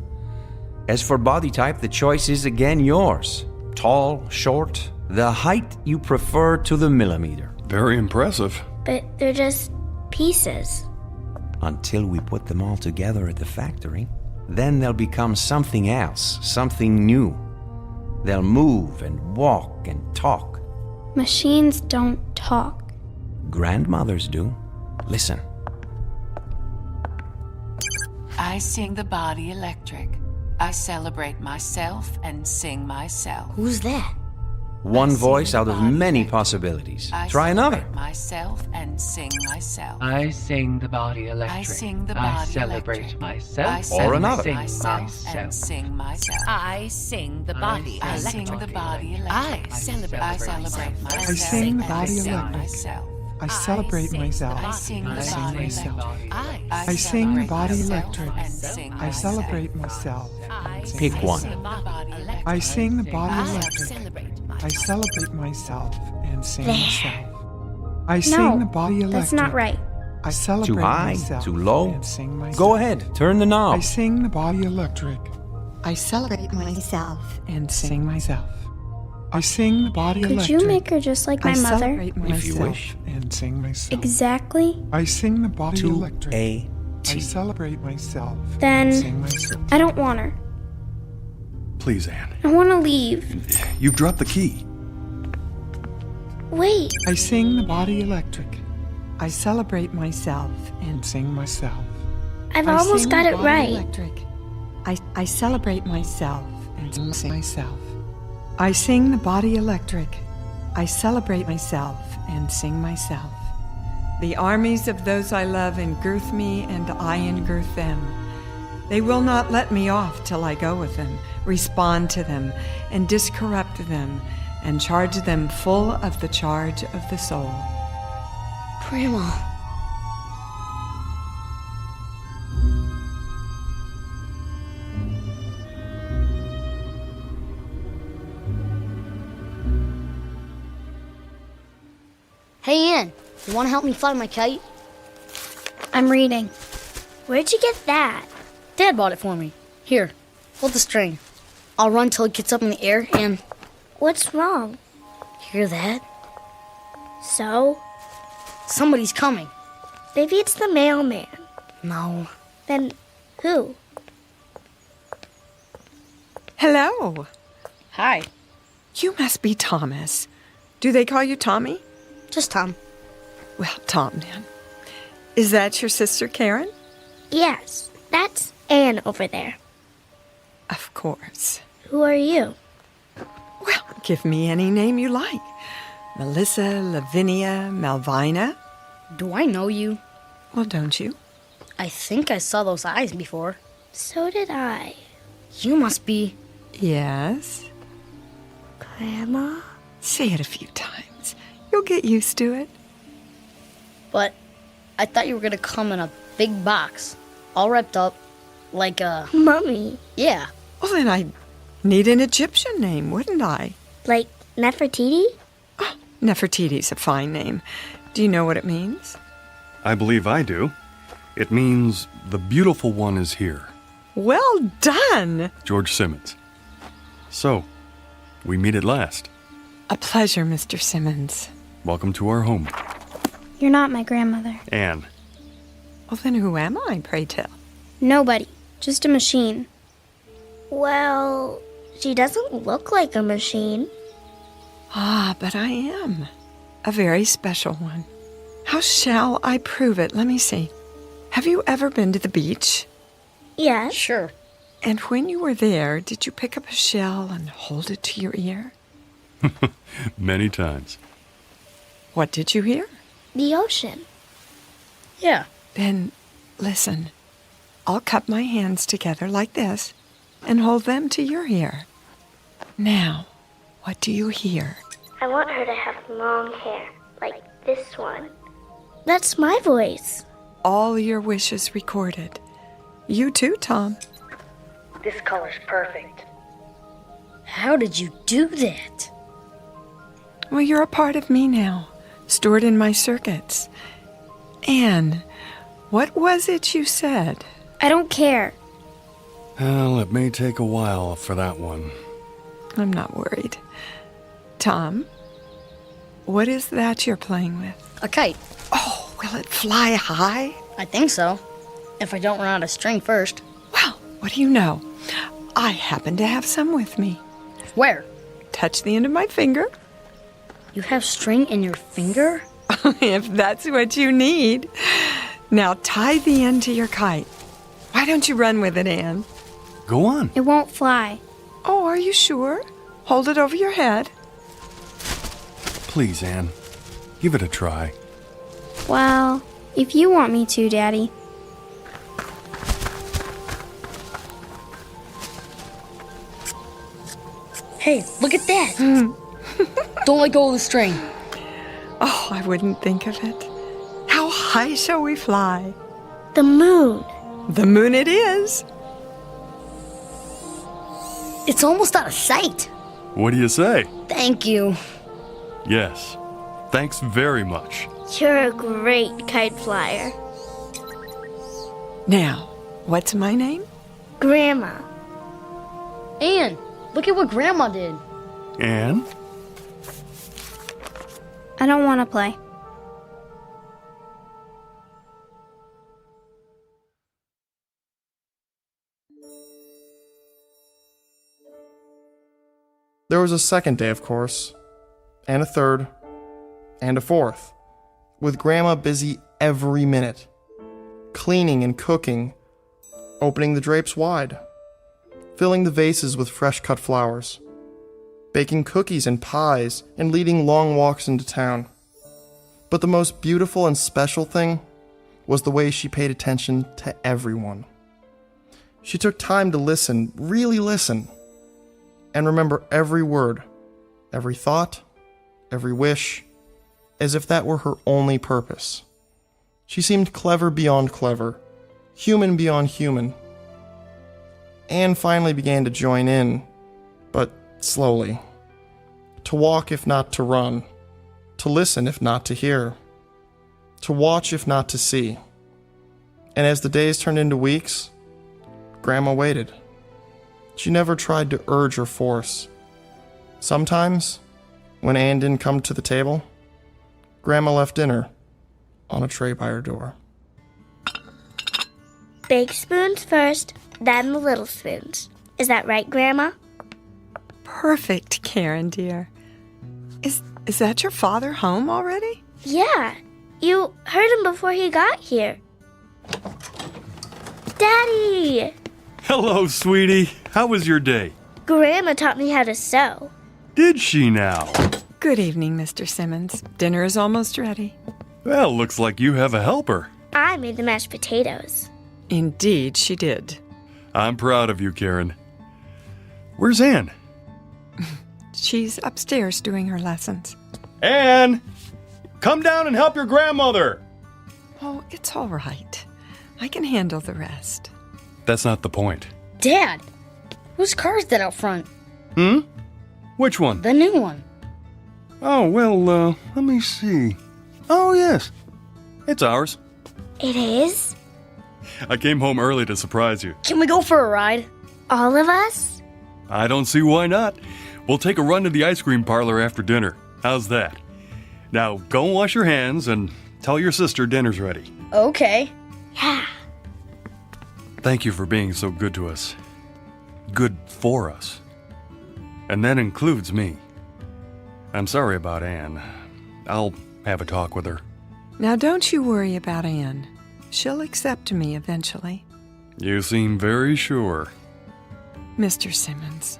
As for body type, the choice is again yours. Tall, short, the height you prefer to the millimeter. Very impressive. But they're just pieces. Until we put them all together at the factory. Then they'll become something else, something new. They'll move and walk and talk. Machines don't talk. Grandmothers do. Listen. I sing the body electric. I celebrate myself and sing myself. Who's that? One voice out of many possibilities. Try another. Myself and sing myself. I sing the body electric. I sing the body celebrate electric. myself. Or another. Sing myself and sing myself. I sing the body electric. I sing the body electric. I celebrate myself. I sing the body electric. Myself. I celebrate myself. I sing and the sing body myself. electric. I sing the body electric. I celebrate myself. Pick one. I sing the body electric. I celebrate myself and sing myself. I sing the body electric. That's not right. I celebrate Too high? myself Too low? and sing myself. Go ahead, turn the knob. I sing the body electric. I celebrate myself and sing myself. I sing the body Could electric. you make her just like my I mother? celebrate myself If you wish. and sing myself. Exactly? I sing the body To electric. a I celebrate myself Then and sing myself. I don't want her. Please, Anne. I want to leave. You've dropped the key. Wait. I sing the body electric. I celebrate myself and sing myself. I've almost got it right. Electric. I celebrate myself and sing myself. I sing the body electric. I celebrate myself and sing myself. The armies of those I love engirth me, and I engirth them. They will not let me off till I go with them, respond to them, and discorrupt them, and charge them full of the charge of the soul. Grandma. Hey, Ann, you want to help me fly my kite? I'm reading. Where'd you get that? Dad bought it for me. Here, hold the string. I'll run till it gets up in the air and... What's wrong? Hear that? So? Somebody's coming. Maybe it's the mailman. No. Then who? Hello. Hi. You must be Thomas. Do they call you Tommy? Just Tom. Well, Tom, then. Is that your sister, Karen? Yes, that's Anne over there. Of course. Who are you? Well, give me any name you like. Melissa, Lavinia, Malvina. Do I know you? Well, don't you? I think I saw those eyes before. So did I. You must be... Yes? Grandma? Say it a few times. You'll get used to it. But I thought you were going to come in a big box, all wrapped up, like a... Mummy. Yeah. Well, then I'd need an Egyptian name, wouldn't I? Like Nefertiti? Oh, Nefertiti's a fine name. Do you know what it means? I believe I do. It means the beautiful one is here. Well done! George Simmons. So, we meet at last. A pleasure, Mr. Simmons. Welcome to our home. You're not my grandmother. Anne. Well, then who am I, pray tell? Nobody. Just a machine. Well, she doesn't look like a machine. Ah, but I am. A very special one. How shall I prove it? Let me see. Have you ever been to the beach? Yes. Sure. And when you were there, did you pick up a shell and hold it to your ear? Many times. What did you hear? The ocean. Yeah. Then, listen. I'll cup my hands together like this and hold them to your ear. Now, what do you hear? I want her to have long hair, like this one. That's my voice. All your wishes recorded. You too, Tom. This color's perfect. How did you do that? Well, you're a part of me now, stored in my circuits. Anne, what was it you said? I don't care. Well, it may take a while for that one. I'm not worried. Tom, what is that you're playing with? A kite. Oh, will it fly high? I think so. If I don't run out of string first. Well, what do you know? I happen to have some with me. Where? Touch the end of my finger. You have string in your finger? If that's what you need. Now tie the end to your kite. Why don't you run with it, Anne? Go on. It won't fly. Oh, are you sure? Hold it over your head. Please, Anne. Give it a try. Well, if you want me to, Daddy. Hey, look at that! Don't let go of the string. Oh, I wouldn't think of it. How high shall we fly? The moon. The moon it is. It's almost out of sight. What do you say? Thank you. Yes. Thanks very much. You're a great kite flyer. Now, what's my name? Grandma. Anne, look at what Grandma did. Anne? I don't want to play. There was a second day, of course, and a third, and a fourth, with Grandma busy every minute, cleaning and cooking, opening the drapes wide, filling the vases with fresh-cut flowers, baking cookies and pies, and leading long walks into town. But the most beautiful and special thing was the way she paid attention to everyone. She took time to listen, really listen, and remember every word, every thought, every wish, as if that were her only purpose. She seemed clever beyond clever, human beyond human. Anne finally began to join in, but slowly. To walk if not to run, to listen if not to hear, to watch if not to see. And as the days turned into weeks, Grandma waited. She never tried to urge or force. Sometimes, when Anne didn't come to the table, Grandma left dinner on a tray by her door. Big spoons first, then the little spoons. Is that right, Grandma? Perfect, Karen, dear. Is that your father home already? Yeah. You heard him before he got here. Daddy! Hello, sweetie. How was your day? Grandma taught me how to sew. Did she now? Good evening, Mr. Simmons. Dinner is almost ready. Well, looks like you have a helper. I made the mashed potatoes. Indeed, she did. I'm proud of you, Karen. Where's Anne? She's upstairs doing her lessons. Anne! Come down and help your grandmother! Oh, it's all right. I can handle the rest. That's not the point. Dad, whose car is that out front? Which one? The new one. Oh, well, let me see. Oh, yes. It's ours. It is? I came home early to surprise you. Can we go for a ride? All of us? I don't see why not. We'll take a run to the ice cream parlor after dinner. How's that? Now, go and wash your hands and tell your sister dinner's ready. Okay. Yeah. Thank you for being so good to us. Good for us. And that includes me. I'm sorry about Anne. I'll have a talk with her. Now, don't you worry about Anne. She'll accept me eventually. You seem very sure. Mr. Simmons,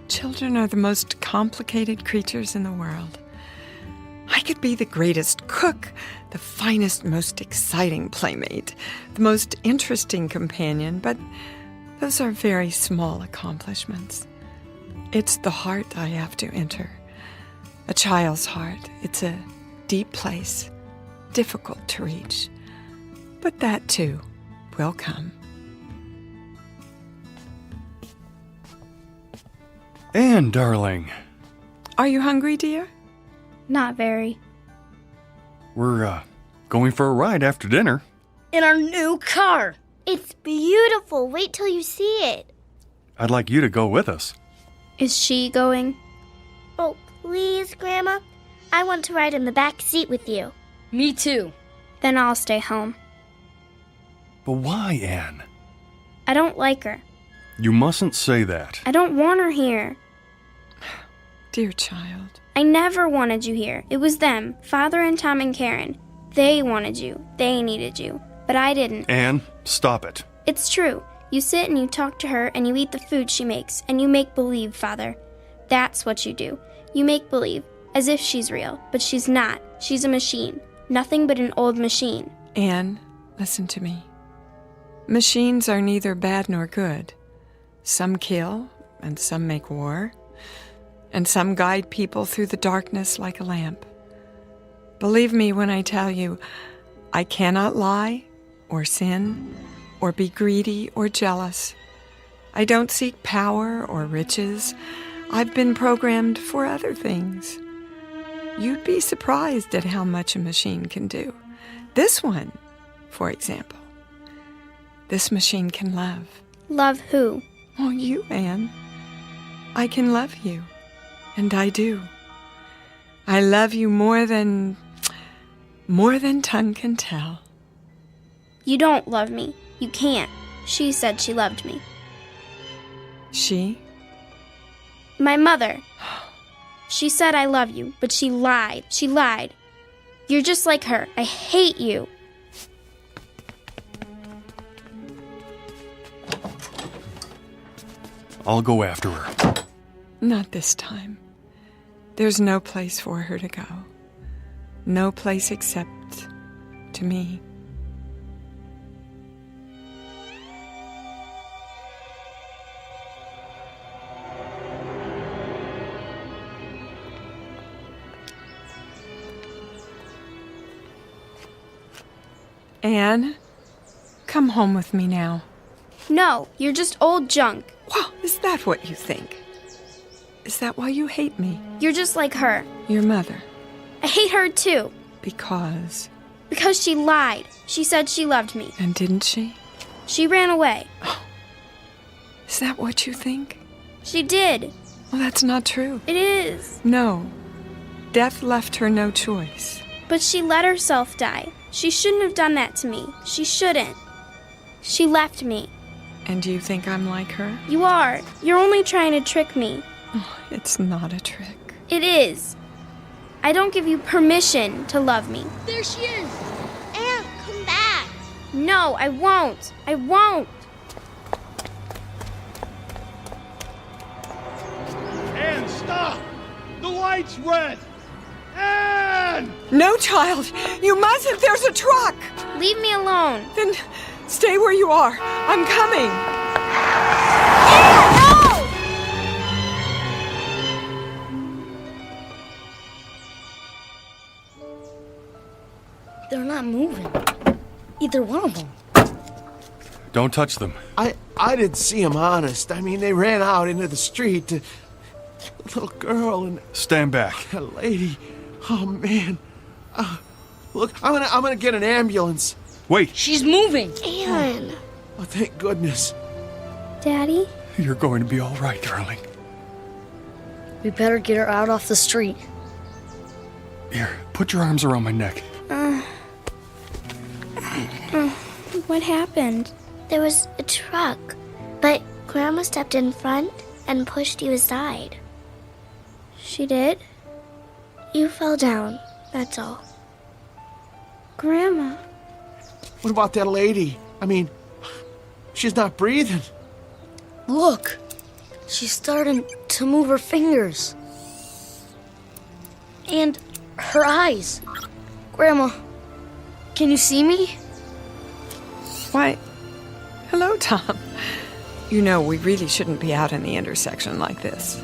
children are the most complicated creatures in the world. I could be the greatest cook, the finest, most exciting playmate, the most interesting companion, but those are very small accomplishments. It's the heart I have to enter. A child's heart. It's a deep place, difficult to reach. But that, too, will come. Anne, darling. Are you hungry, dear? Not very. We're, going for a ride after dinner. In our new car. It's beautiful. Wait till you see it. I'd like you to go with us. Is she going? Oh, please, Grandma. I want to ride in the back seat with you. Me too. Then I'll stay home. But why, Anne? I don't like her. You mustn't say that. I don't want her here. Dear child. I never wanted you here. It was them, Father and Tom and Karen. They wanted you. They needed you. But I didn't. Anne, stop it. It's true. You sit and you talk to her and you eat the food she makes and you make believe, Father. That's what you do. You make believe, as if she's real, but she's not. She's a machine. Nothing but an old machine. Anne, listen to me. Machines are neither bad nor good. Some kill, and some make war, and some guide people through the darkness like a lamp. Believe me when I tell you, I cannot lie, or sin, or be greedy or jealous. I don't seek power or riches. I've been programmed for other things. You'd be surprised at how much a machine can do. This one, for example. This machine can love. Love who? Oh, you, Anne. I can love you. And I do. I love you more than tongue can tell. You don't love me. You can't. She said she loved me. She? My mother. She said I love you, but she lied. She lied. You're just like her. I hate you. I'll go after her. Not this time. There's no place for her to go. No place except to me. Anne, come home with me now. No, you're just old junk. Wow, is that what you think? Is that why you hate me? You're just like her. Your mother. I hate her too. Because? Because she lied. She said she loved me. And didn't she? She ran away. Oh. Is that what you think? She did. Well, that's not true. It is. No. Death left her no choice. But she let herself die. She shouldn't have done that to me. She shouldn't. She left me. And do you think I'm like her? You are. You're only trying to trick me. Oh, it's not a trick. It is. I don't give you permission to love me. There she is. Anne, come back. No, I won't. I won't. Anne, stop! The light's red! Anne! No, child! You mustn't! There's a truck! Leave me alone. Then stay where you are. I'm coming. Anne, no! They're not moving. Either one of them. Don't touch them. I didn't see them, honest. I mean, they ran out into the street. A little girl and Stand back. a lady. Oh, man. Look, I'm gonna get an ambulance. Wait. She's moving. Anne. Oh, thank goodness. Daddy? You're going to be all right, darling. We better get her out off the street. Here, put your arms around my neck. What happened? There was a truck, but Grandma stepped in front and pushed you aside. She did? You fell down, that's all. Grandma. What about that lady? I mean, she's not breathing. Look. She's starting to move her fingers. And her eyes. Grandma, can you see me? Why, hello, Tom. You know, we really shouldn't be out in the intersection like this.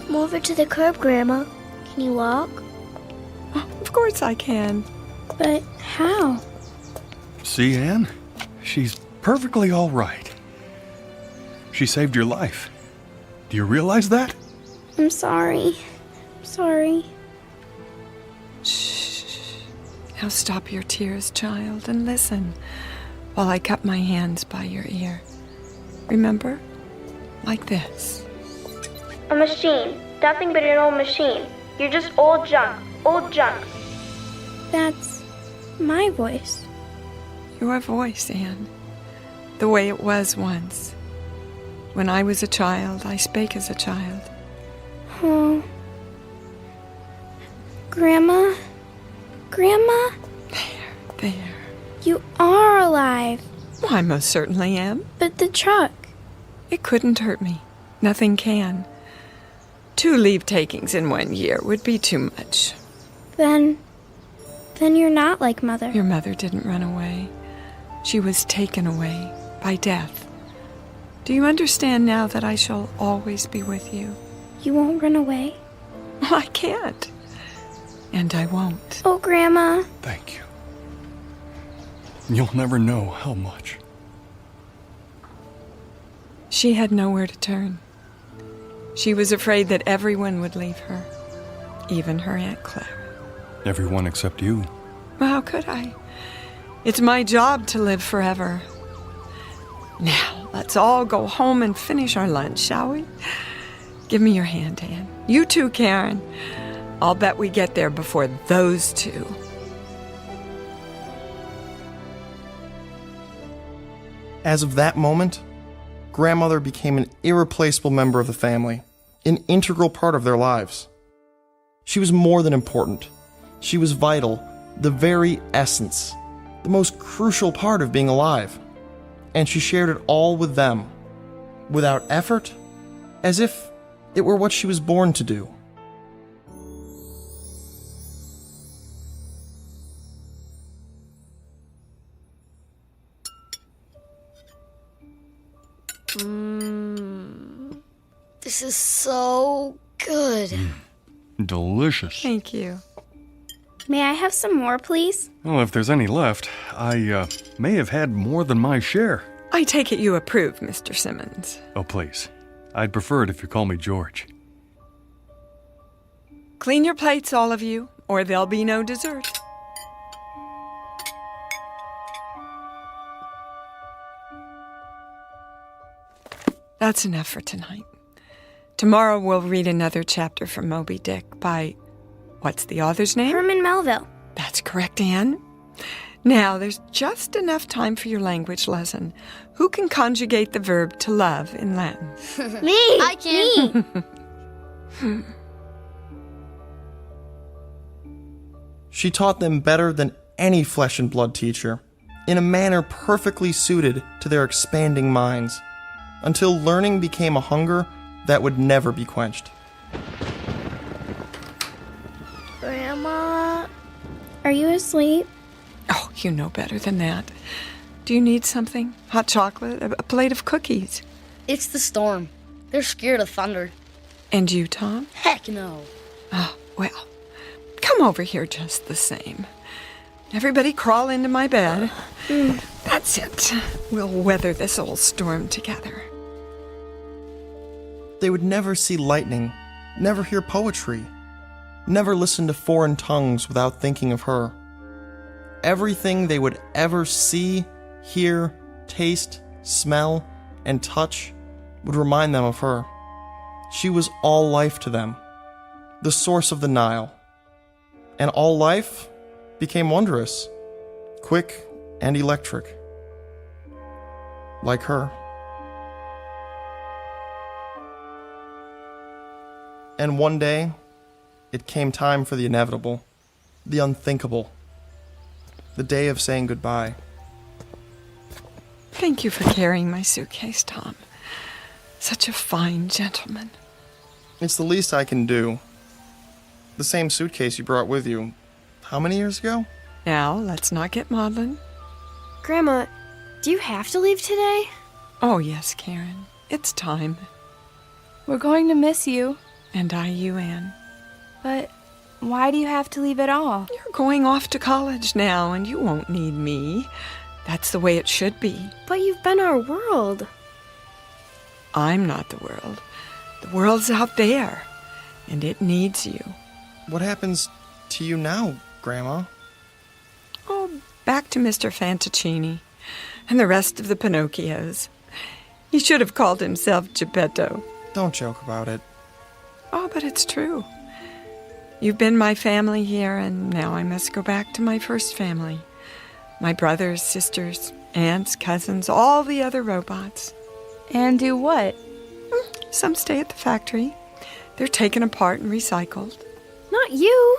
Come over to the curb, Grandma. Can you walk? Oh, of course I can. But how? See, Anne? She's perfectly all right. She saved your life. Do you realize that? I'm sorry. I'm sorry. Shh. Now stop your tears, child, and listen while I cup my hands by your ear. Remember? Like this. A machine. Nothing but an old machine. You're just old junk. Old junk. That's my voice. Your voice, Anne. The way it was once. When I was a child, I spake as a child. Oh. Grandma? Grandma? There. You are alive. Well, I most certainly am. But the truck. It couldn't hurt me. Nothing can. 2 leave takings in 1 year would be too much. Then you're not like Mother. Your mother didn't run away. She was taken away by death. Do you understand now that I shall always be with you? You won't run away? Well, I can't. And I won't. Oh, Grandma. Thank you. You'll never know how much. She had nowhere to turn. She was afraid that everyone would leave her, even her Aunt Clara. Everyone except you. Well, how could I? It's my job to live forever. Now, let's all go home and finish our lunch, shall we? Give me your hand, Anne. You too, Karen. I'll bet we get there before those two. As of that moment, Grandmother became an irreplaceable member of the family, an integral part of their lives. She was more than important. She was vital, the very essence, the most crucial part of being alive. And she shared it all with them, without effort, as if it were what she was born to do. This is so good. Delicious. Thank you. May I have some more, please? Well, if there's any left, I may have had more than my share. I take it you approve, Mr. Simmons. Oh, please. I'd prefer it if you call me George. Clean your plates, all of you, or there'll be no dessert. That's enough for tonight. Tomorrow we'll read another chapter from Moby Dick by, what's the author's name? Herman Melville. That's correct, Anne. Now, there's just enough time for your language lesson. Who can conjugate the verb to love in Latin? Me! I can. Me! She taught them better than any flesh and blood teacher, in a manner perfectly suited to their expanding minds, until learning became a hunger that would never be quenched. Grandma, are you asleep? Oh, you know better than that. Do you need something? Hot chocolate? A plate of cookies? It's the storm. They're scared of thunder. And you, Tom? Heck no. Oh, well, come over here just the same. Everybody crawl into my bed. That's it. We'll weather this old storm together. They would never see lightning, never hear poetry, never listen to foreign tongues without thinking of her. Everything they would ever see, hear, taste, smell, and touch would remind them of her. She was all life to them, the source of the Nile. And all life became wondrous, quick and electric, like her. And one day, it came time for the inevitable, the unthinkable, the day of saying goodbye. Thank you for carrying my suitcase, Tom. Such a fine gentleman. It's the least I can do. The same suitcase you brought with you, how many years ago? Now, let's not get maudlin. Grandma, do you have to leave today? Oh, yes, Karen. It's time. We're going to miss you. And I you, Anne. But why do you have to leave at all? You're going off to college now, and you won't need me. That's the way it should be. But you've been our world. I'm not the world. The world's out there, and it needs you. What happens to you now, Grandma? Oh, back to Mr. Fantaccini and the rest of the Pinocchios. He should have called himself Geppetto. Don't joke about it. Oh, but it's true. You've been my family here, and now I must go back to my first family. My brothers, sisters, aunts, cousins, all the other robots. And do what? Some stay at the factory. They're taken apart and recycled. Not you.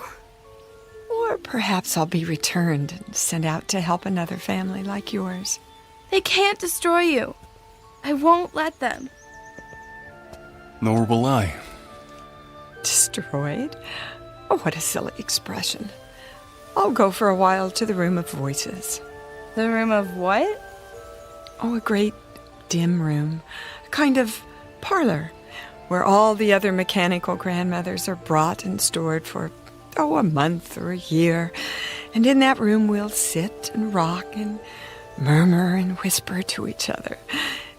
Or perhaps I'll be returned and sent out to help another family like yours. They can't destroy you. I won't let them. Nor will I. Destroyed? Oh, what a silly expression. I'll go for a while to the room of voices. The room of what? Oh, a great dim room. A kind of parlor where all the other mechanical grandmothers are brought and stored for, a month or a year. And in that room we'll sit and rock and murmur and whisper to each other.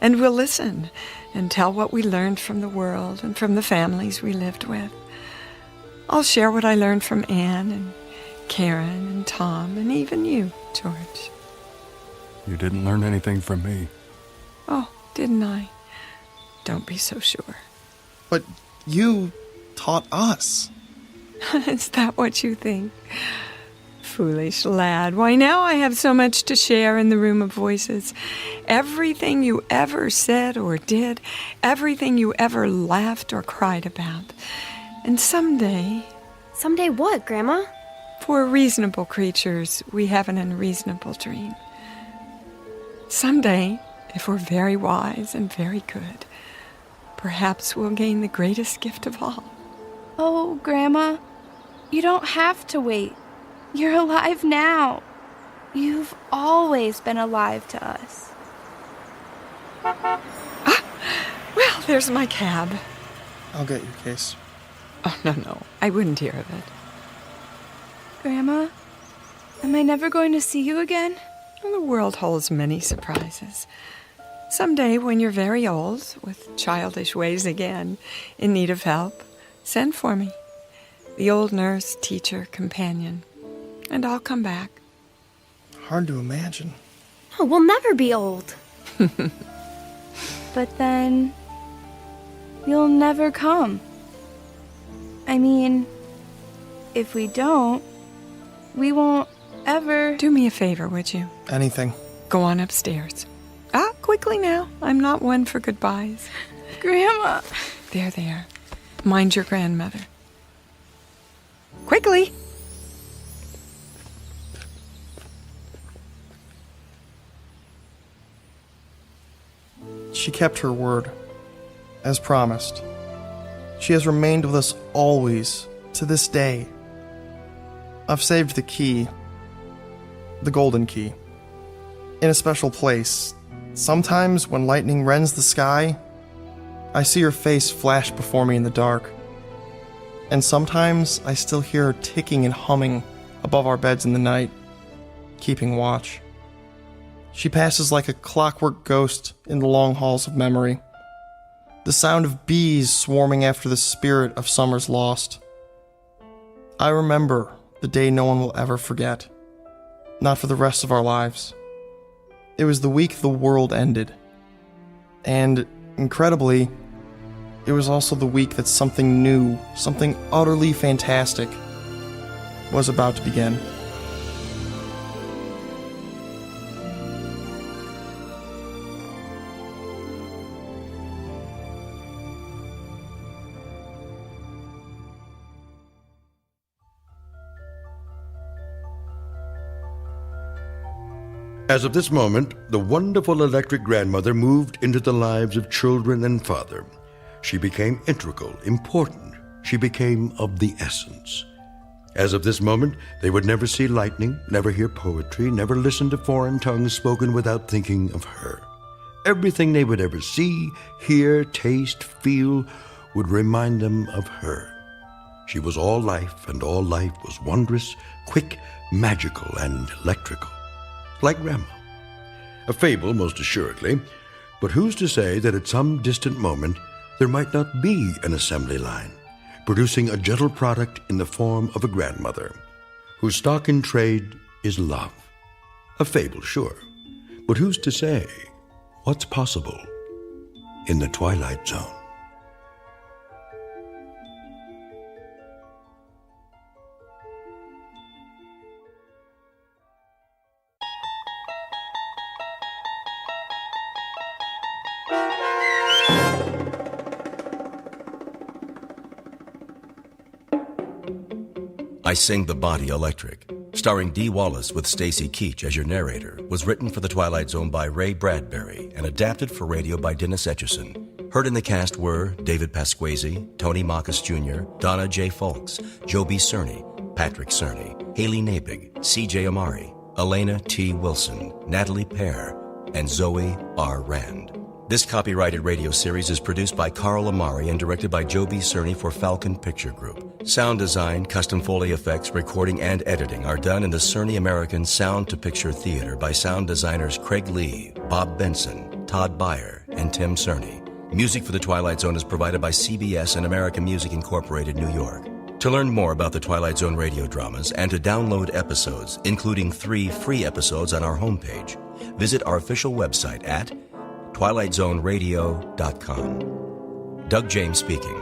And we'll listen and tell what we learned from the world and from the families we lived with. I'll share what I learned from Anne and Karen and Tom and even you, George. You didn't learn anything from me. Oh, didn't I? Don't be so sure. But you taught us. Is that what you think? Foolish lad, why now I have so much to share in the room of voices. Everything you ever said or did, everything you ever laughed or cried about. And someday... Someday what, Grandma? For reasonable creatures, we have an unreasonable dream. Someday, if we're very wise and very good, perhaps we'll gain the greatest gift of all. Oh, Grandma, you don't have to wait. You're alive now. You've always been alive to us. Well, there's my cab. I'll get your case. Oh, no, I wouldn't hear of it. Grandma, am I never going to see you again? Well, the world holds many surprises. Someday, when you're very old, with childish ways again, in need of help, send for me. The old nurse, teacher, companion. And I'll come back. Hard to imagine. Oh, we'll never be old. But then, you'll never come. I mean, if we don't, we won't ever... Do me a favor, would you? Anything. Go on upstairs. Quickly now. I'm not one for goodbyes. Grandma! There. Mind your grandmother. Quickly! She kept her word, as promised. She has remained with us always, to this day. I've saved the key, the golden key, in a special place. Sometimes when lightning rends the sky, I see her face flash before me in the dark. And sometimes I still hear her ticking and humming above our beds in the night, keeping watch. She passes like a clockwork ghost in the long halls of memory. The sound of bees swarming after the spirit of summers lost. I remember the day no one will ever forget. Not for the rest of our lives. It was the week the world ended. And, incredibly, it was also the week that something new, something utterly fantastic, was about to begin. As of this moment, the wonderful electric grandmother moved into the lives of children and father. She became integral, important. She became of the essence. As of this moment, they would never see lightning, never hear poetry, never listen to foreign tongues spoken without thinking of her. Everything they would ever see, hear, taste, feel would remind them of her. She was all life, and all life was wondrous, quick, magical, and electrical. Like Grandma. A fable, most assuredly, but who's to say that at some distant moment there might not be an assembly line, producing a gentle product in the form of a grandmother, whose stock in trade is love. A fable, sure, but who's to say what's possible in the Twilight Zone? I Sing the Body Electric, starring Dee Wallace with Stacy Keach as your narrator, was written for The Twilight Zone by Ray Bradbury and adapted for radio by Dennis Etchison. Heard in the cast were David Pasquesi, Tony Marcus Jr., Donna J. Folks, Joe B. Cerny, Patrick Cerny, Haley Nabig, C.J. Amari, Elena T. Wilson, Natalie Pear, and Zoe R. Rand. This copyrighted radio series is produced by Carl Amari and directed by Joe B. Cerny for Falcon Picture Group. Sound design, custom Foley effects, recording, and editing are done in the Cerny American Sound to Picture Theater by sound designers Craig Lee, Bob Benson, Todd Beyer, and Tim Cerny. Music for The Twilight Zone is provided by CBS and American Music Incorporated, New York. To learn more about the Twilight Zone radio dramas and to download episodes, including 3 free episodes on our homepage, visit our official website at twilightzoneradio.com. Doug James speaking.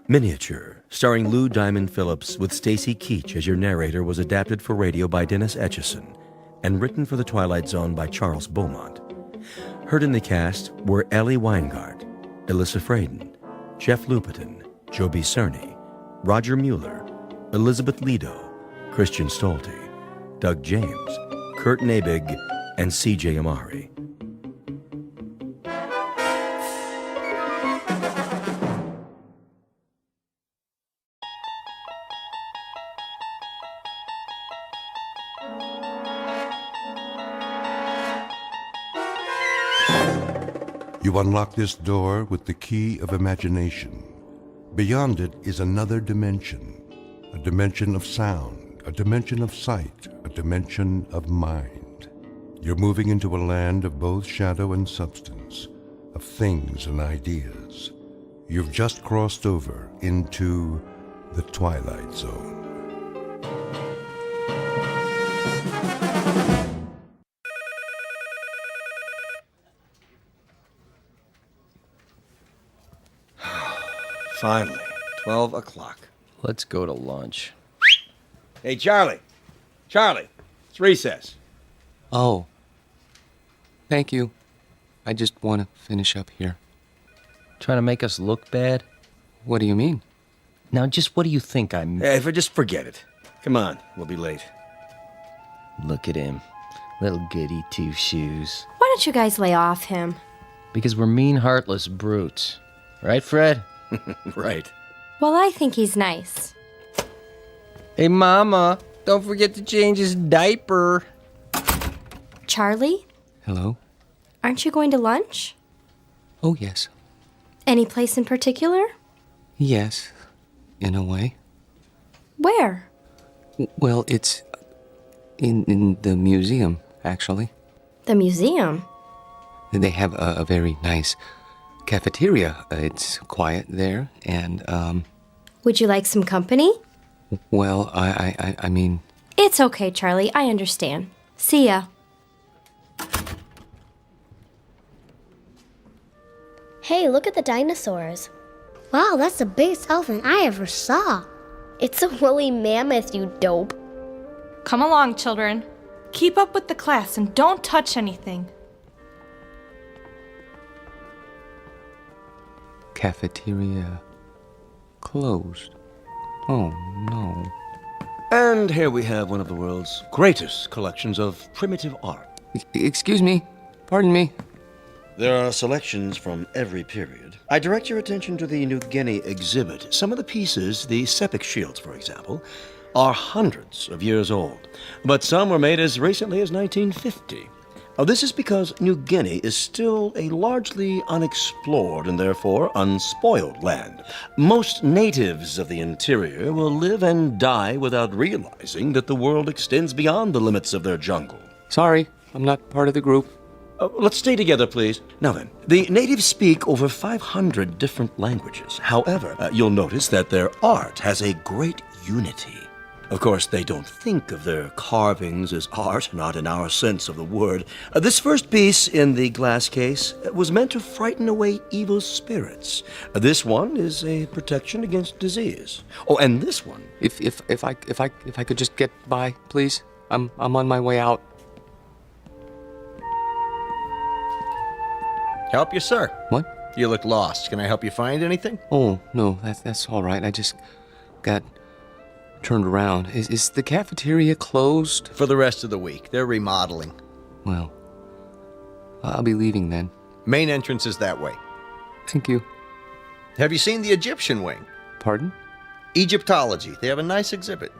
Miniature, starring Lou Diamond Phillips with Stacy Keach as your narrator, was adapted for radio by Dennis Etchison and written for The Twilight Zone by Charles Beaumont. Heard in the cast were Ellie Weingart, Alyssa Fraden, Jeff Lupetin, Joby Cerny, Roger Mueller, Elizabeth Lido, Christian Stolte, Doug James, Kurt Nabig, and C.J. Amari. You unlock this door with the key of imagination. Beyond it is another dimension, a dimension of sound, a dimension of sight, a dimension of mind. You're moving into a land of both shadow and substance, of things and ideas. You've just crossed over into the Twilight Zone. Finally, 12 o'clock. Let's go to lunch. Hey, Charlie. Charlie, it's recess. Oh. Thank you. I just want to finish up here. Trying to make us look bad? What do you mean? Now, just what do you think I'm... Hey, just forget it. Come on, we'll be late. Look at him. Little goody two-shoes. Why don't you guys lay off him? Because we're mean, heartless brutes. Right, Fred? Right. Well, I think he's nice. Hey, Mama, don't forget to change his diaper. Charlie? Hello? Aren't you going to lunch? Oh, yes. Any place in particular? Yes, in a way. Where? Well, it's in the museum, actually. The museum? They have a very nice cafeteria. It's quiet there, and, Would you like some company? Well, I mean... It's okay, Charlie. I understand. See ya. Hey, look at the dinosaurs. Wow, that's the biggest elephant I ever saw. It's a woolly mammoth, you dope. Come along, children. Keep up with the class and don't touch anything. Cafeteria closed. Oh, no. And here we have one of the world's greatest collections of primitive art. Excuse me. Pardon me. There are selections from every period. I direct your attention to the New Guinea exhibit. Some of the pieces, the sepik shields, for example, are hundreds of years old, but some were made as recently as 1950. This is because New Guinea is still a largely unexplored and therefore unspoiled land. Most natives of the interior will live and die without realizing that the world extends beyond the limits of their jungle. Sorry, I'm not part of the group. Let's stay together, please. Now then, the natives speak over 500 different languages. However, you'll notice that their art has a great unity. Of course, they don't think of their carvings as art, not in our sense of the word. This first piece in the glass case was meant to frighten away evil spirits. This one is a protection against disease. Oh, and this one. If I could just get by, please. I'm on my way out. Help you, sir. What? You look lost. Can I help you find anything? Oh, no, that's all right. I just got turned around. Is the cafeteria closed? For the rest of the week. They're remodeling. Well, I'll be leaving then. Main entrance is that way. Thank you. Have you seen the Egyptian wing? Pardon? Egyptology. They have a nice exhibit.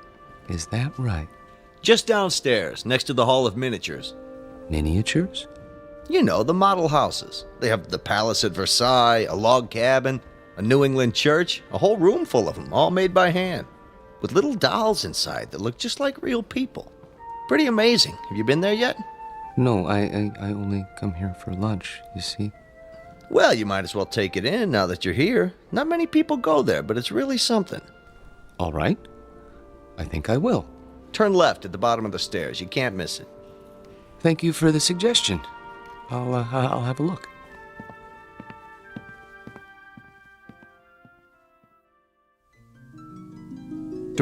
Is that right? Just downstairs, next to the Hall of Miniatures. Miniatures? You know, the model houses. They have the palace at Versailles, a log cabin, a New England church, a whole room full of them, all made by hand, with little dolls inside that look just like real people. Pretty amazing. Have you been there yet? No, I only come here for lunch, you see. Well, you might as well take it in now that you're here. Not many people go there, but it's really something. All right. I think I will. Turn left at the bottom of the stairs. You can't miss it. Thank you for the suggestion. I'll have a look.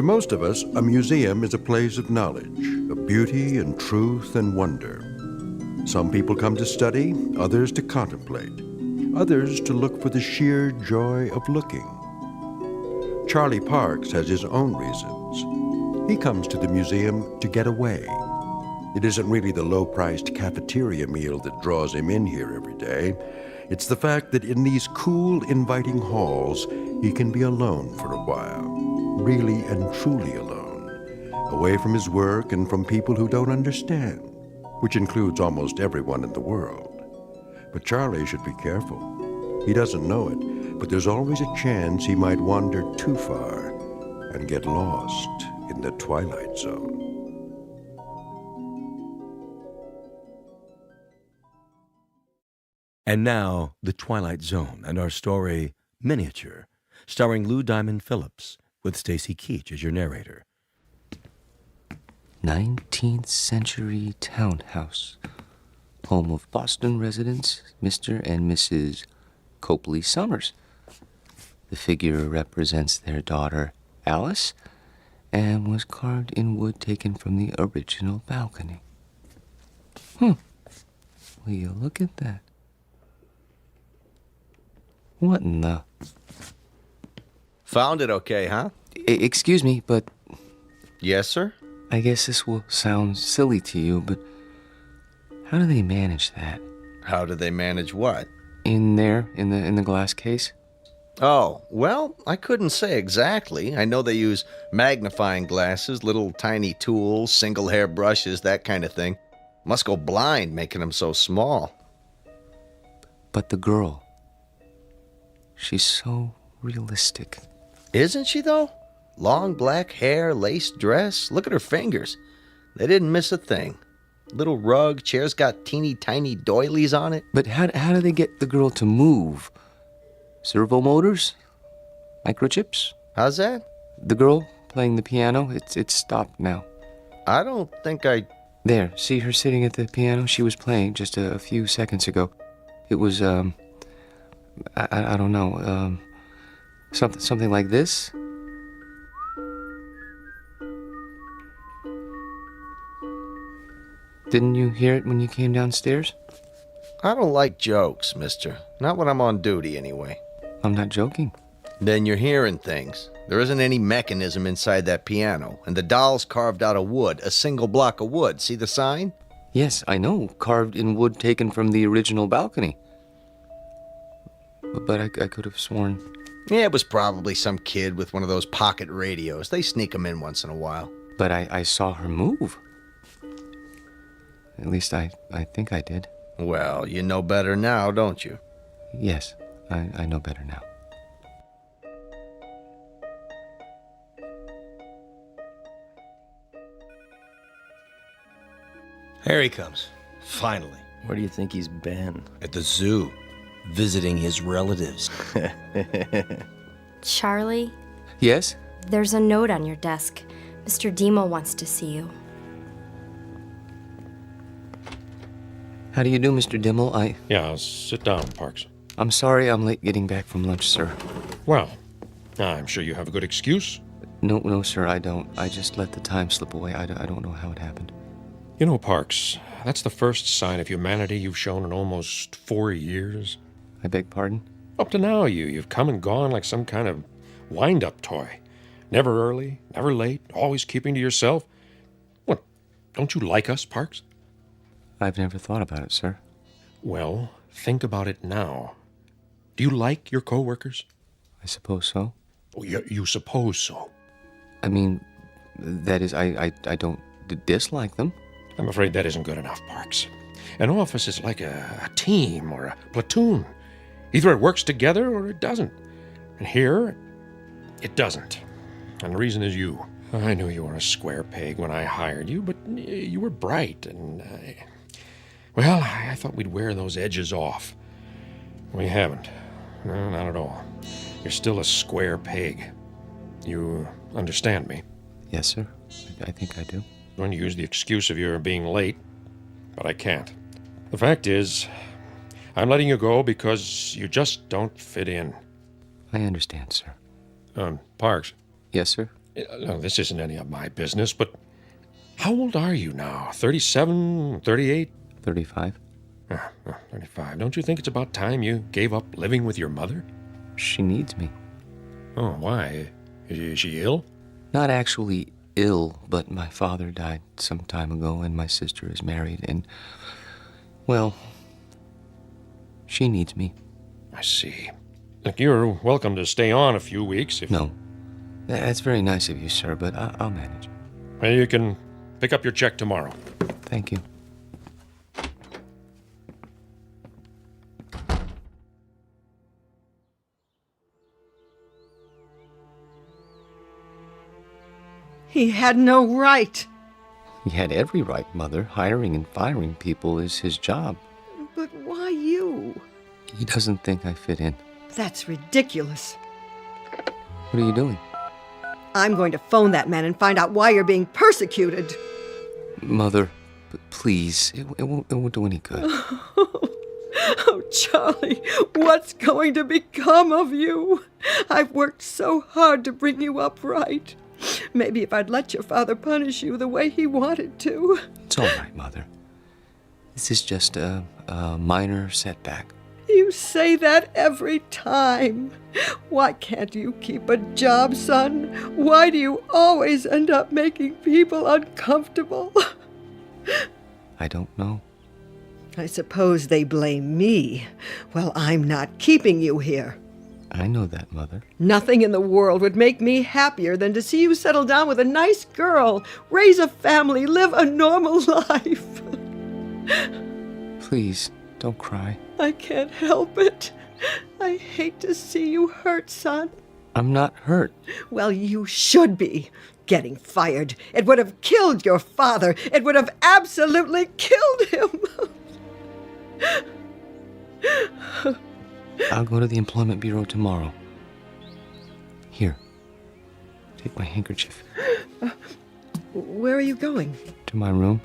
To most of us, a museum is a place of knowledge, of beauty and truth and wonder. Some people come to study, others to contemplate, others to look for the sheer joy of looking. Charlie Parks has his own reasons. He comes to the museum to get away. It isn't really the low-priced cafeteria meal that draws him in here every day. It's the fact that in these cool, inviting halls, he can be alone for a while, really and truly alone, away from his work and from people who don't understand, which includes almost everyone in the world. But Charlie should be careful. He doesn't know it, but there's always a chance he might wander too far and get lost in the Twilight Zone. And now, The Twilight Zone and our story, Miniature, starring Lou Diamond Phillips, with Stacy Keach as your narrator. 19th century townhouse, home of Boston residents Mr. and Mrs. Copley Summers. The figure represents their daughter, Alice, and was carved in wood taken from the original balcony. Will you look at that? What in the... Found it okay, huh? Excuse me, but... Yes, sir? I guess this will sound silly to you, but how do they manage that? How do they manage what? In there, in the glass case? Oh, well, I couldn't say exactly. I know they use magnifying glasses, little tiny tools, single hair brushes, that kind of thing. Must go blind making them so small. But the girl, she's so realistic. Isn't she, though? Long black hair, lace dress. Look at her fingers. They didn't miss a thing. Little rug, chair's got teeny tiny doilies on it. But how do they get the girl to move? Servo motors? Microchips? How's that? The girl playing the piano, it's stopped now. I don't think I... There, see her sitting at the piano? She was playing just a few seconds ago. It was, I don't know, something like this? Didn't you hear it when you came downstairs? I don't like jokes, mister. Not when I'm on duty, anyway. I'm not joking. Then you're hearing things. There isn't any mechanism inside that piano, and the doll's carved out of wood, a single block of wood. See the sign? Yes, I know. Carved in wood taken from the original balcony. But I could have sworn... Yeah, it was probably some kid with one of those pocket radios. They sneak them in once in a while. But I saw her move. At least I think I did. Well, you know better now, don't you? Yes, I know better now. Here he comes. Finally. Where do you think he's been? At the zoo. Visiting his relatives. Charlie, Yes? there's a note on your desk. Mr. Demo wants to see you. How do you do, Mr. Dimmel? Yeah, sit down, Parks. I'm sorry I'm late getting back from lunch, sir. Well, I'm sure you have a good excuse. No, sir, I don't. I just let the time slip away. I don't know how it happened. You know, Parks, that's the first sign of humanity you've shown in almost 4 years. I beg pardon? Up to now, you've come and gone like some kind of wind-up toy. Never early, never late, always keeping to yourself. What, don't you like us, Parks? I've never thought about it, sir. Well, think about it now. Do you like your co-workers? I suppose so. Oh, you suppose so? I mean, that is, I don't dislike them. I'm afraid that isn't good enough, Parks. An office is like a team or a platoon. Either it works together or it doesn't. And here, it doesn't. And the reason is you. I knew you were a square peg when I hired you, but you were bright and... Well, I thought we'd wear those edges off. We haven't. No, not at all. You're still a square peg. You understand me? Yes, sir. I think I do. I'm going to use the excuse of your being late, but I can't. The fact is, I'm letting you go because you just don't fit in. I understand, sir. Parks. Yes, sir? No, this isn't any of my business, but how old are you now? 37, 38? 35. 35. Don't you think it's about time you gave up living with your mother? She needs me. Oh, why? Is she ill? Not actually ill, but my father died some time ago, and my sister is married, and, well, she needs me. I see. Look, you're welcome to stay on a few weeks if... No. That's very nice of you, sir, but I'll manage. Well, you can pick up your check tomorrow. Thank you. He had no right. He had every right, Mother. Hiring and firing people is his job. But why you? He doesn't think I fit in. That's ridiculous. What are you doing? I'm going to phone that man and find out why you're being persecuted. Mother, please, it won't do any good. Oh, Charlie, what's going to become of you? I've worked so hard to bring you up right. Maybe if I'd let your father punish you the way he wanted to. It's all right, Mother. This is just a minor setback. You say that every time. Why can't you keep a job, son? Why do you always end up making people uncomfortable? I don't know. I suppose they blame me. Well, I'm not keeping you here. I know that, Mother. Nothing in the world would make me happier than to see you settle down with a nice girl, raise a family, live a normal life. Please, don't cry. I can't help it. I hate to see you hurt, son. I'm not hurt. Well, you should be. Getting fired. It would have killed your father. It would have absolutely killed him. I'll go to the Employment Bureau tomorrow. Here, take my handkerchief. Where are you going? To my room?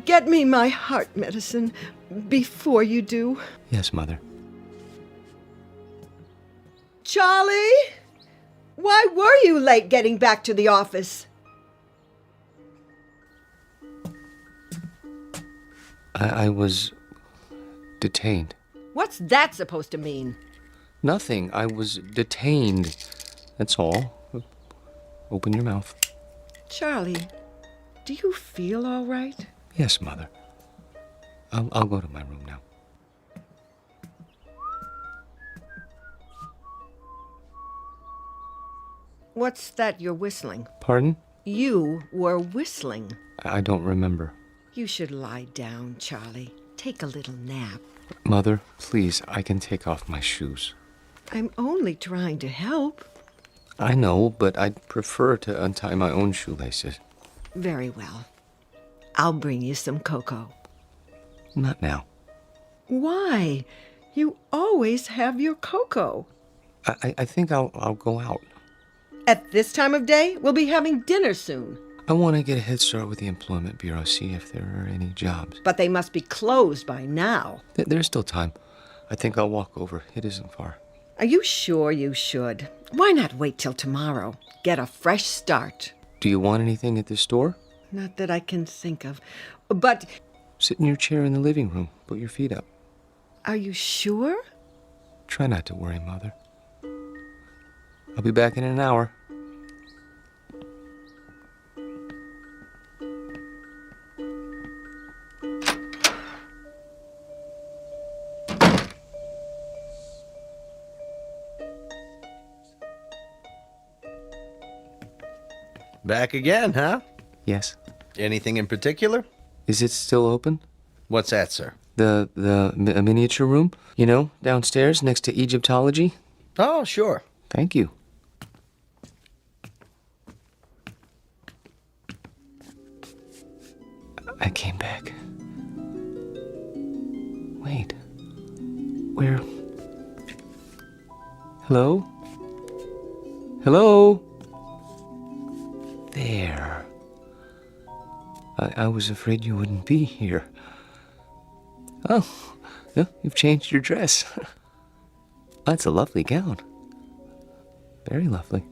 Get me my heart medicine before you do. Yes, Mother. Charlie? Why were you late getting back to the office? I was detained. What's that supposed to mean? Nothing. I was detained. That's all. Open your mouth. Charlie, do you feel all right? Yes, Mother. I'll go to my room now. What's that you're whistling? Pardon? You were whistling. I don't remember. You should lie down, Charlie. Take a little nap. Mother, please, I can take off my shoes. I'm only trying to help. I know, but I'd prefer to untie my own shoelaces. Very well. I'll bring you some cocoa. Not now. Why? You always have your cocoa. I think I'll go out. At this time of day, we'll be having dinner soon. I want to get a head start with the Employment Bureau, see if there are any jobs. But they must be closed by now. There's still time. I think I'll walk over. It isn't far. Are you sure you should? Why not wait till tomorrow? Get a fresh start. Do you want anything at the store? Not that I can think of. But... Sit in your chair in the living room. Put your feet up. Are you sure? Try not to worry, Mother. I'll be back in an hour. Back again, huh? Yes. Anything in particular? Is it still open? What's that, sir? A miniature room? You know, downstairs next to Egyptology? Oh, sure. Thank you. I came back. Wait. Where? Hello? Hello? There. I was afraid you wouldn't be here. Oh, no, you've changed your dress. That's a lovely gown. Very lovely.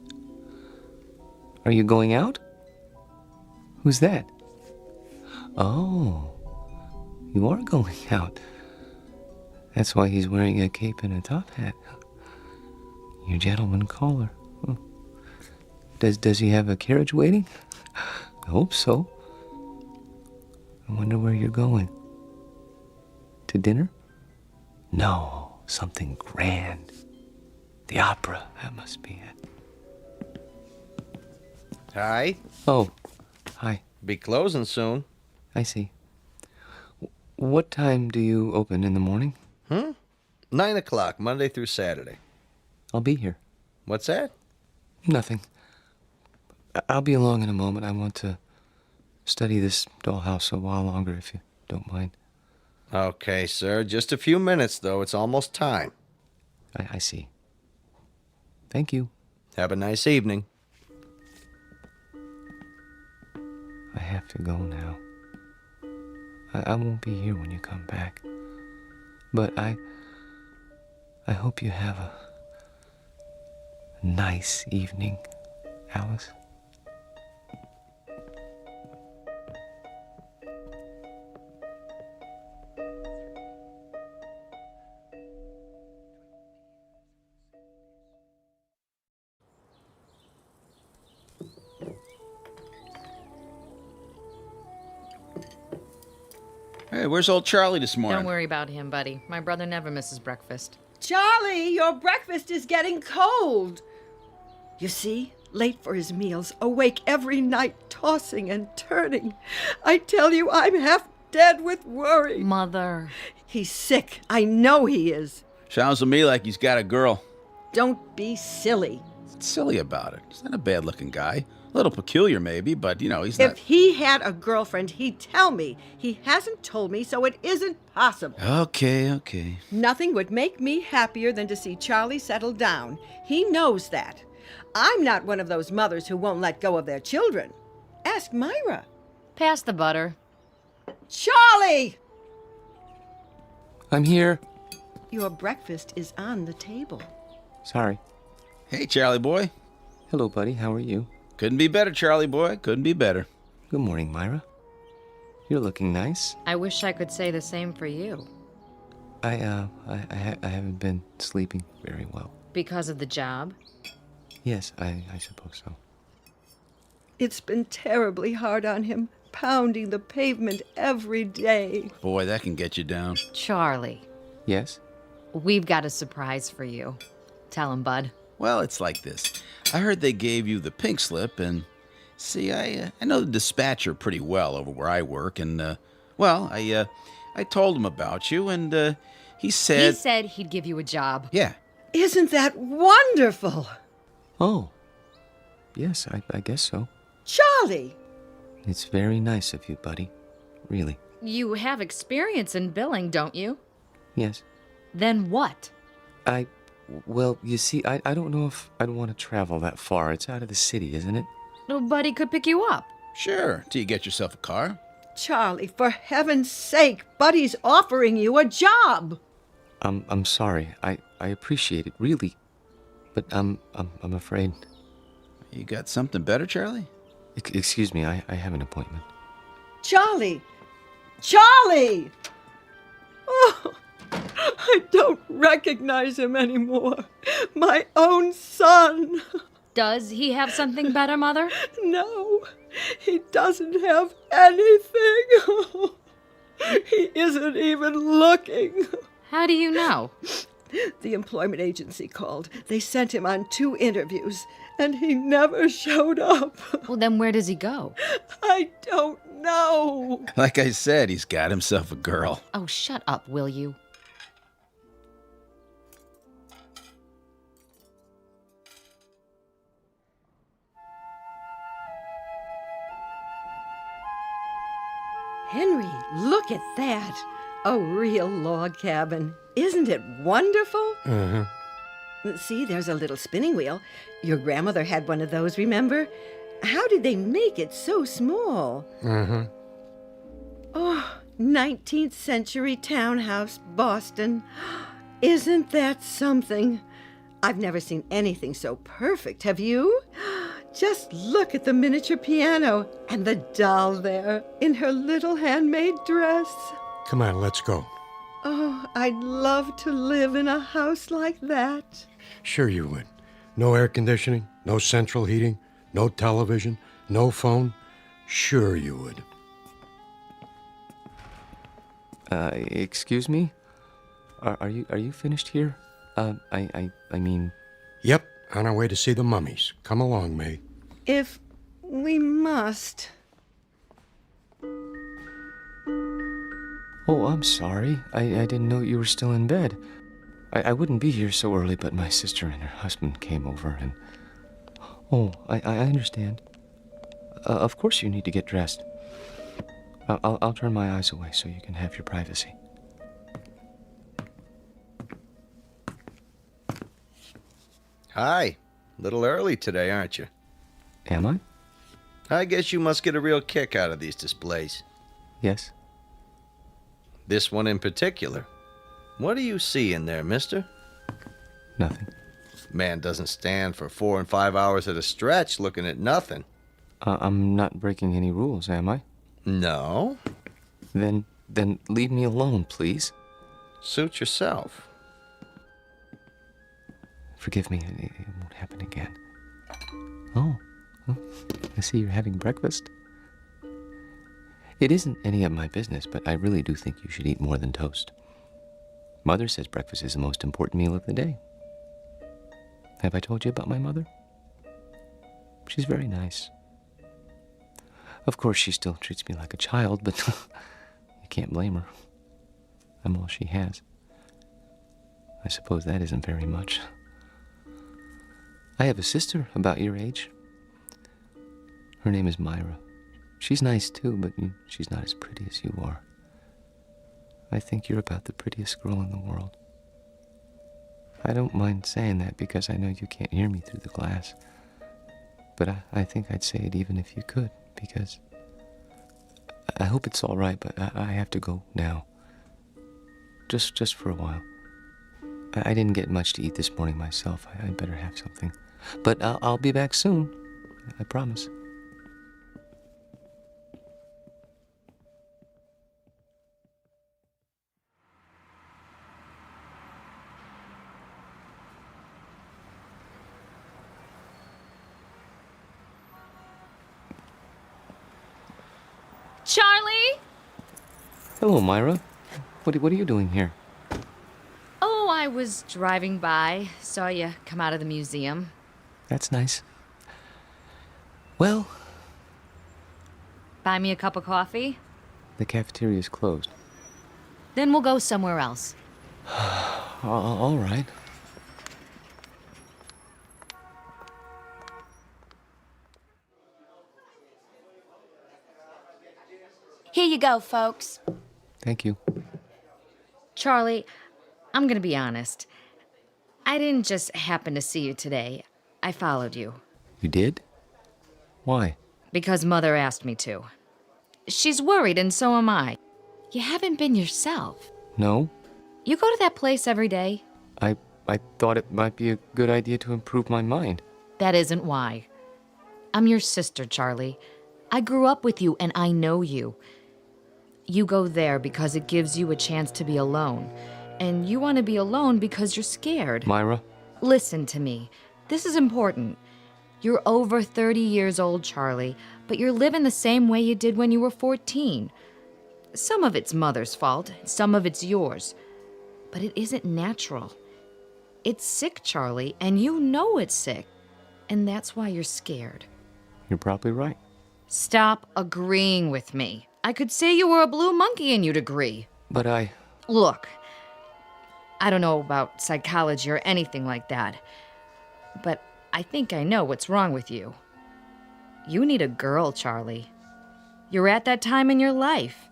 Are you going out? Who's that? Oh, you are going out. That's why he's wearing a cape and a top hat. Your gentleman caller. Hmm. Does he have a carriage waiting? I hope so. I wonder where you're going. To dinner? No, something grand. The opera, that must be it. Hi. Oh, hi. Be closing soon. I see. What time do you open in the morning? 9 o'clock, Monday through Saturday. I'll be here. What's that? Nothing. I'll be along in a moment. I want to study this dollhouse a while longer, if you don't mind. Okay, sir. Just a few minutes, though. It's almost time. I see. Thank you. Have a nice evening. I have to go now. I won't be here when you come back. But I hope you have a nice evening, Alice. Hey, where's old Charlie this morning? Don't worry about him, buddy. My brother never misses breakfast. Charlie, your breakfast is getting cold. You see, late for his meals, awake every night, tossing and turning. I tell you, I'm half dead with worry. Mother. He's sick. I know he is. Sounds to me like he's got a girl. Don't be silly. What's silly about it? He's not a bad-looking guy. A little peculiar, maybe, but, he's not... If he had a girlfriend, he'd tell me. He hasn't told me, so it isn't possible. Okay. Nothing would make me happier than to see Charlie settle down. He knows that. I'm not one of those mothers who won't let go of their children. Ask Myra. Pass the butter. Charlie! I'm here. Your breakfast is on the table. Sorry. Hey, Charlie boy. Hello, buddy. How are you? Couldn't be better, Charlie boy. Couldn't be better. Good morning, Myra. You're looking nice. I wish I could say the same for you. I haven't been sleeping very well. Because of the job? Yes, I suppose so. It's been terribly hard on him, pounding the pavement every day. Boy, that can get you down. Charlie. Yes? We've got a surprise for you. Tell him, bud. Well, it's like this. I heard they gave you the pink slip, and see, I know the dispatcher pretty well over where I work, and, I told him about you, and, he said... He said he'd give you a job. Yeah. Isn't that wonderful? Oh. Yes, I guess so. Charlie! It's very nice of you, buddy. Really. You have experience in billing, don't you? Yes. Then what? Well, you see, I don't know if I'd want to travel that far. It's out of the city, isn't it? Buddy could pick you up. Sure, till you get yourself a car. Charlie, for heaven's sake, Buddy's offering you a job. I'm sorry. I appreciate it, really. But I'm afraid. You got something better, Charlie? Excuse me, I have an appointment. Charlie! Charlie! Oh, I don't recognize him anymore. My own son. Does he have something better, Mother? No, he doesn't have anything. He isn't even looking. How do you know? The employment agency called. They sent him on 2 interviews, and he never showed up. Well, then where does he go? I don't know. Like I said, he's got himself a girl. Oh, shut up, will you? Henry, look at that. A real log cabin. Isn't it wonderful? Mm-hmm. See, there's a little spinning wheel. Your grandmother had one of those, remember? How did they make it so small? Mm-hmm. Oh, 19th century townhouse, Boston. Isn't that something? I've never seen anything so perfect, have you? Just look at the miniature piano and the doll there in her little handmade dress. Come on, let's go. Oh, I'd love to live in a house like that. Sure you would. No air conditioning, no central heating, no television, no phone. Sure you would. Excuse me? Are you finished here? I mean... Yep, on our way to see the mummies. Come along, May. If we must. Oh, I'm sorry. I didn't know you were still in bed. I wouldn't be here so early, but my sister and her husband came over and... Oh, I understand. Of course you need to get dressed. I'll turn my eyes away so you can have your privacy. Hi. A little early today, aren't you? Am I? I guess you must get a real kick out of these displays. Yes. This one in particular. What do you see in there, mister? Nothing. Man doesn't stand for 4 and 5 hours at a stretch looking at nothing. I'm not breaking any rules, am I? No. Then leave me alone, please. Suit yourself. Forgive me, it won't happen again. Oh, I see you're having breakfast. It isn't any of my business, but I really do think you should eat more than toast. Mother says breakfast is the most important meal of the day. Have I told you about my mother? She's very nice. Of course, she still treats me like a child, but you can't blame her. I'm all she has. I suppose that isn't very much. I have a sister about your age. Her name is Myra. She's nice too, but she's not as pretty as you are. I think you're about the prettiest girl in the world. I don't mind saying that because I know you can't hear me through the glass. But I think I'd say it even if you could, because I hope it's all right, but I have to go now. Just for a while. I didn't get much to eat this morning myself. I better have something. But I'll be back soon. I promise. Charlie? Hello, Myra. What are you doing here? Oh, I was driving by. Saw you come out of the museum. That's nice. Well, Buy me a cup of coffee? the cafeteria's closed. Then we'll go somewhere else. All right. Here you go, folks. Thank you. Charlie, I'm gonna be honest. I didn't just happen to see you today. I followed you. You did? Why? Because Mother asked me to. She's worried, and so am I. You haven't been yourself. No? You go to that place every day? I thought it might be a good idea to improve my mind. That isn't why. I'm your sister, Charlie. I grew up with you, and I know you. You go there because it gives you a chance to be alone. And you want to be alone because you're scared. Myra? Listen to me. This is important. You're over 30 years old, Charlie, but you're living the same way you did when you were 14. Some of it's Mother's fault, some of it's yours. But it isn't natural. It's sick, Charlie, and you know it's sick. And that's why you're scared. You're probably right. Stop agreeing with me. I could say you were a blue monkey and you'd agree. But Look, I don't know about psychology or anything like that, but I think I know what's wrong with you. You need a girl, Charlie. You're at that time in your life.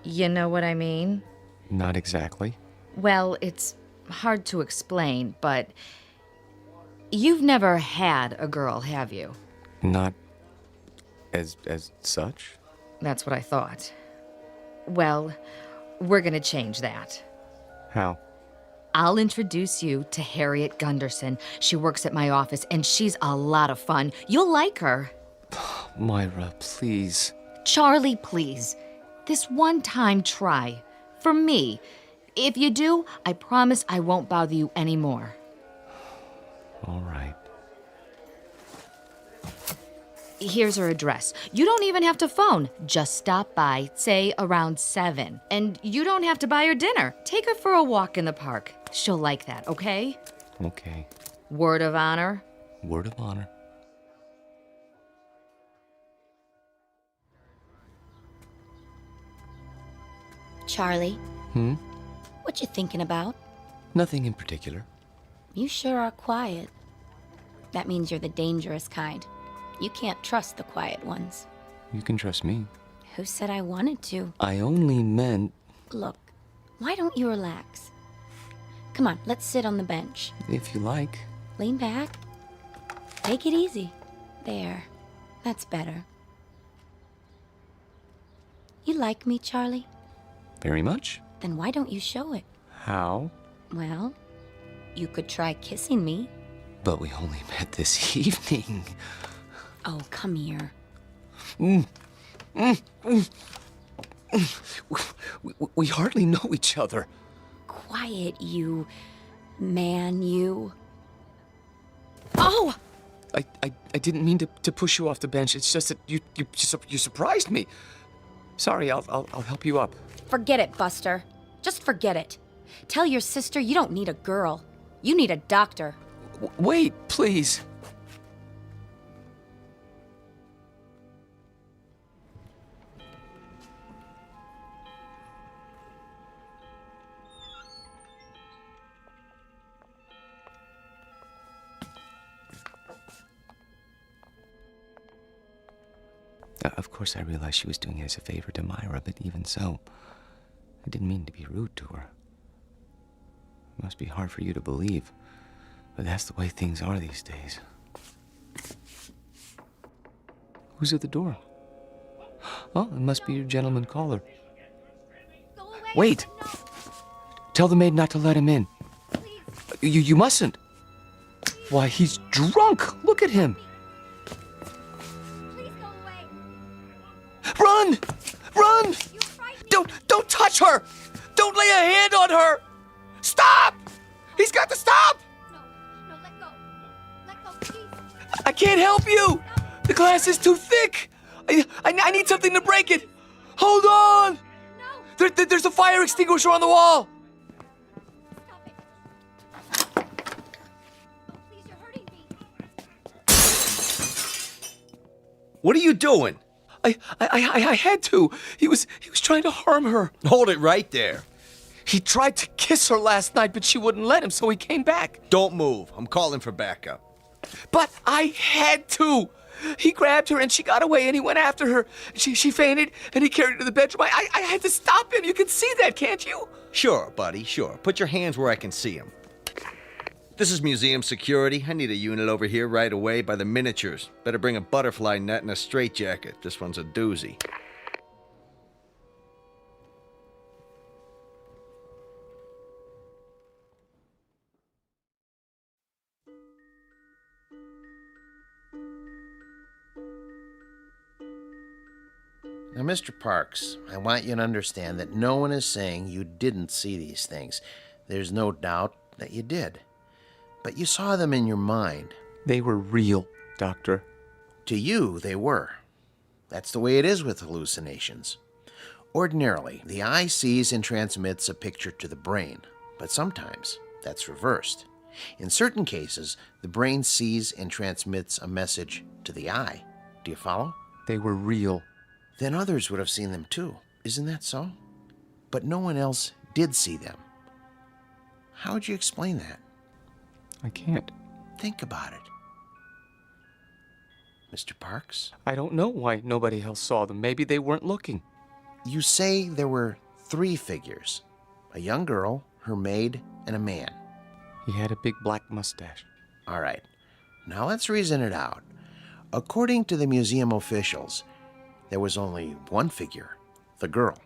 You know what I mean? Not exactly. Well, it's hard to explain, but you've never had a girl, have you? Not as such? That's what I thought. Well, we're gonna change that. How? I'll introduce you to Harriet Gunderson. She works at my office, and she's a lot of fun. You'll like her. Myra, please. Charlie, please. This one time try. For me. If you do, I promise I won't bother you anymore. All right. Here's her address. You don't even have to phone. Just stop by, say around 7. And you don't have to buy her dinner. Take her for a walk in the park. She'll like that, okay? Okay. Word of honor? Word of honor. Charlie, Hmm? what you thinking about? Nothing in particular. You sure are quiet. That means you're the dangerous kind. You can't trust the quiet ones. You can trust me. Who said I wanted to? I only meant... Look, why don't you relax? Come on, let's sit on the bench. If you like. Lean back. Take it easy. There. That's better. You like me, Charlie? Very much. Then why don't you show it? How? Well, you could try kissing me. But we only met this evening. Oh, come here. We hardly know each other. Quiet, you man, you. Oh! I didn't mean to push you off the bench. It's just that you surprised me. Sorry, I'll help you up. Forget it, Buster. Just forget it. Tell your sister you don't need a girl. You need a doctor. Wait, please. Of course, I realized she was doing it as a favor to Myra, but even so, I didn't mean to be rude to her. It must be hard for you to believe, but that's the way things are these days. Who's at the door? Oh, it must be your gentleman caller. Wait! Tell the maid not to let him in. You mustn't. Why, he's drunk! Look at him! Run! Run! Don't touch her! Don't lay a hand on her! Stop! He's got to stop! No, let go. Let go, please. I can't help you! The glass is too thick! I need something to break it! Hold on! No! There's a fire extinguisher on the wall! Stop it. Oh, please, you're hurting me. What are you doing? I had to. He was trying to harm her. Hold it right there. He tried to kiss her last night, but she wouldn't let him, so he came back. Don't move. I'm calling for backup. But I had to. He grabbed her and she got away and he went after her. She fainted and he carried her to the bedroom. I had to stop him. You can see that, can't you? Sure, buddy, sure. Put your hands where I can see them. This is museum security. I need a unit over here right away by the miniatures. Better bring a butterfly net and a straitjacket. This one's a doozy. Now, Mr. Parks, I want you to understand that no one is saying you didn't see these things. There's no doubt that you did. But you saw them in your mind. They were real, Doctor. To you, they were. That's the way it is with hallucinations. Ordinarily, the eye sees and transmits a picture to the brain, but sometimes that's reversed. In certain cases, the brain sees and transmits a message to the eye. Do you follow? They were real. Then others would have seen them too. Isn't that so? But no one else did see them. How would you explain that? I can't. Think about it. Mr. Parks? I don't know why nobody else saw them. Maybe they weren't looking. You say there were 3 figures. A young girl, her maid, and a man. He had a big black mustache. All right. Now let's reason it out. According to the museum officials, there was only one figure, the girl.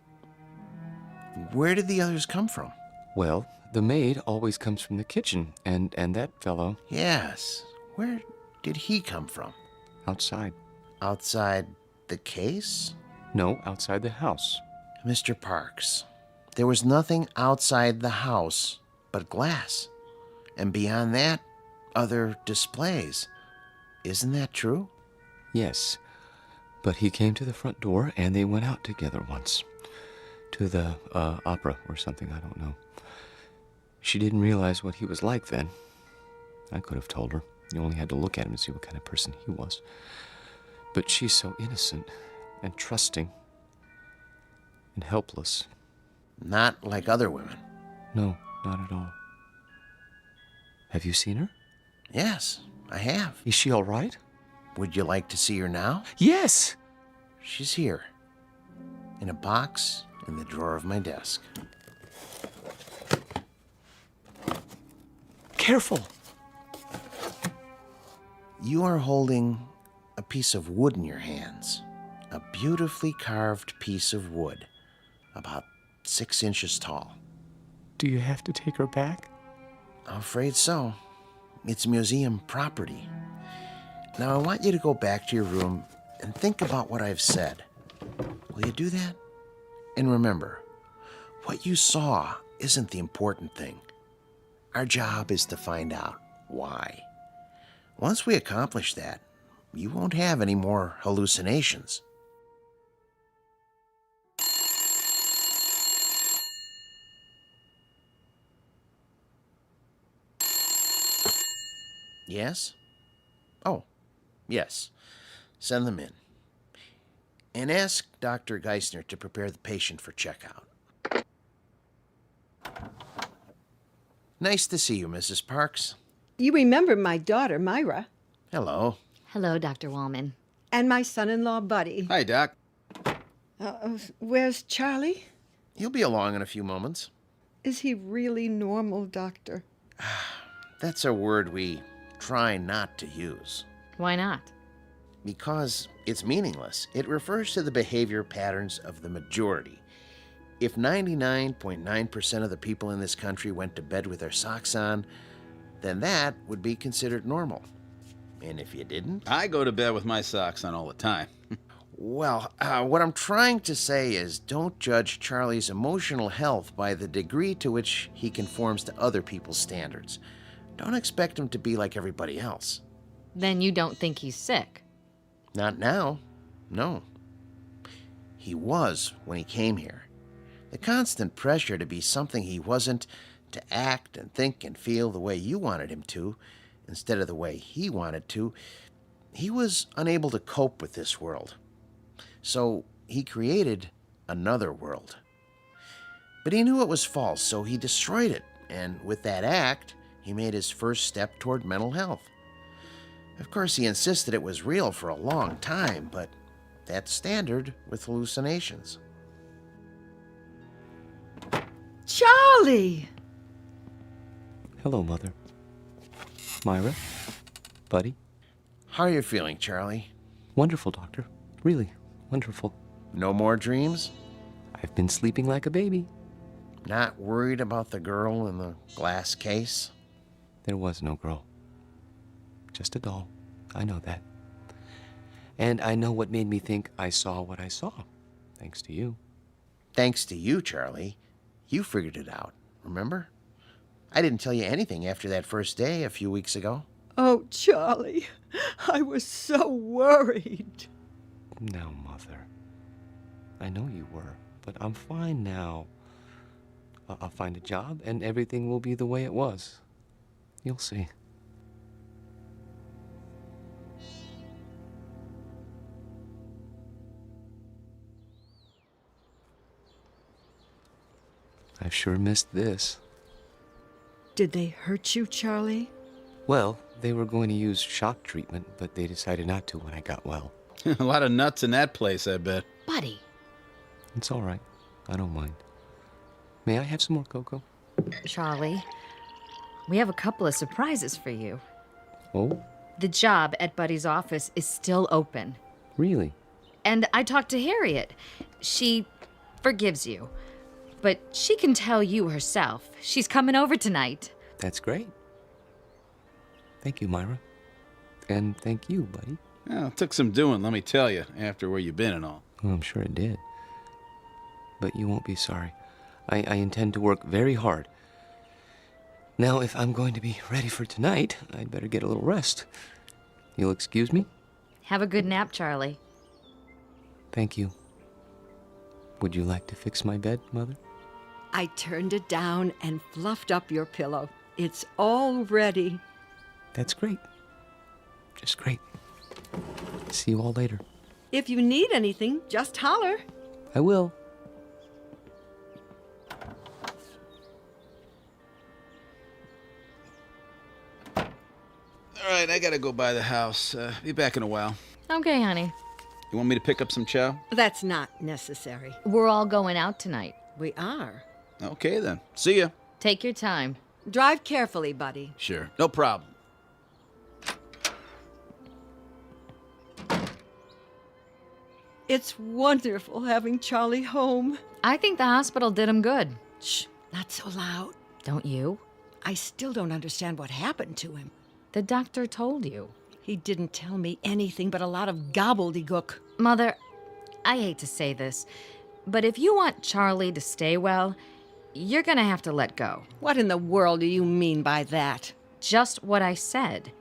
Where did the others come from? Well, the maid always comes from the kitchen, and that fellow... Yes. Where did he come from? Outside. Outside the case? No, outside the house. Mr. Parks, there was nothing outside the house but glass. And beyond that, other displays. Isn't that true? Yes. But he came to the front door, and they went out together once. To the opera or something, I don't know. She didn't realize what he was like then. I could have told her. You only had to look at him to see what kind of person he was. But she's so innocent and trusting and helpless. Not like other women. No, not at all. Have you seen her? Yes, I have. Is she all right? Would you like to see her now? Yes! She's here. In a box in the drawer of my desk. Careful! You are holding a piece of wood in your hands. A beautifully carved piece of wood. About 6 inches tall. Do you have to take her back? I'm afraid so. It's museum property. Now I want you to go back to your room and think about what I've said. Will you do that? And remember, what you saw isn't the important thing. Our job is to find out why. Once we accomplish that, you won't have any more hallucinations. Yes? Oh, yes. Send them in. And ask Dr. Geisner to prepare the patient for checkout. Nice to see you, Mrs. Parks. You remember my daughter, Myra, Hello. Hello, Dr. Wallman. and my son-in-law, Buddy. Hi, Doc. Where's Charlie? He'll be along in a few moments. Is he really normal, Doctor? That's a word we try not to use. Why not? Because it's meaningless. It refers to the behavior patterns of the majority. If 99.9% of the people in this country went to bed with their socks on, then that would be considered normal. And if you didn't? I go to bed with my socks on all the time. Well, what I'm trying to say is don't judge Charlie's emotional health by the degree to which he conforms to other people's standards. Don't expect him to be like everybody else. Then you don't think he's sick? Not now. No. He was when he came here. The constant pressure to be something he wasn't, to act and think and feel the way you wanted him to, instead of the way he wanted to, he was unable to cope with this world. So he created another world. But he knew it was false, so he destroyed it, and with that act, he made his first step toward mental health. Of course, he insisted it was real for a long time, but that's standard with hallucinations. Charlie! Hello, Mother. Myra? Buddy? How are you feeling, Charlie? Wonderful, Doctor. Really, wonderful. No more dreams? I've been sleeping like a baby. Not worried about the girl in the glass case? There was no girl. Just a doll. I know that. And I know what made me think I saw what I saw. Thanks to you. Thanks to you, Charlie. You figured it out, remember? I didn't tell you anything after that first day a few weeks ago. Oh, Charlie, I was so worried. No, Mother. I know you were, but I'm fine now. I'll find a job and everything will be the way it was. You'll see. I've sure missed this. Did they hurt you, Charlie? Well, they were going to use shock treatment, but they decided not to when I got well. A lot of nuts in that place, I bet. Buddy. It's all right. I don't mind. May I have some more cocoa? Charlie, we have a couple of surprises for you. Oh? The job at Buddy's office is still open. Really? And I talked to Harriet. She forgives you. but she can tell you herself. She's coming over tonight. That's great. Thank you, Myra. And thank you, buddy. Well, it took some doing, let me tell you, after where you've been and all. Well, I'm sure it did. But you won't be sorry. I intend to work very hard. Now, if I'm going to be ready for tonight, I'd better get a little rest. You'll excuse me? Have a good nap, Charlie. Thank you. Would you like to fix my bed, Mother? I turned it down and fluffed up your pillow. It's all ready. That's great. Just great. See you all later. If you need anything, just holler. I will. All right, I gotta go by the house. Be back in a while. Okay, honey. You want me to pick up some chow? That's not necessary. We're all going out tonight. We are. Okay, then. See ya. Take your time. Drive carefully, buddy. Sure. No problem. It's wonderful having Charlie home. I think the hospital did him good. Shh, not so loud. Don't you? I still don't understand what happened to him. The doctor told you. He didn't tell me anything but a lot of gobbledygook. Mother, I hate to say this, but if you want Charlie to stay well, you're gonna have to let go. What in the world do you mean by that? Just what I said.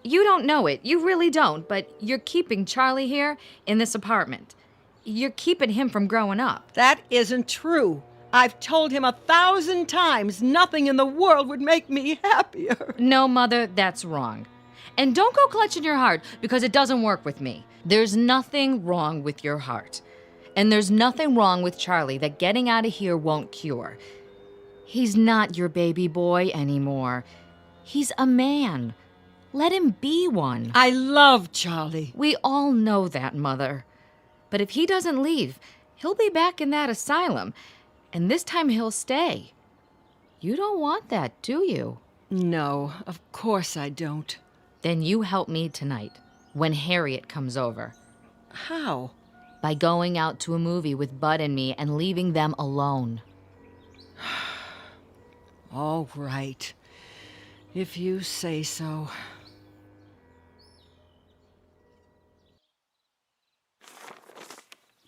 You don't know it, you really don't, but you're keeping Charlie here in this apartment. You're keeping him from growing up. That isn't true. I've told him 1,000 times nothing in the world would make me happier. No, Mother, that's wrong. And don't go clutching your heart, because it doesn't work with me. There's nothing wrong with your heart. And there's nothing wrong with Charlie that getting out of here won't cure. He's not your baby boy anymore. He's a man. Let him be one. I love Charlie. We all know that, Mother. But if he doesn't leave, he'll be back in that asylum. And this time he'll stay. You don't want that, do you? No, of course I don't. Then you help me tonight, when Harriet comes over. How? By going out to a movie with Bud and me and leaving them alone. All right. If you say so.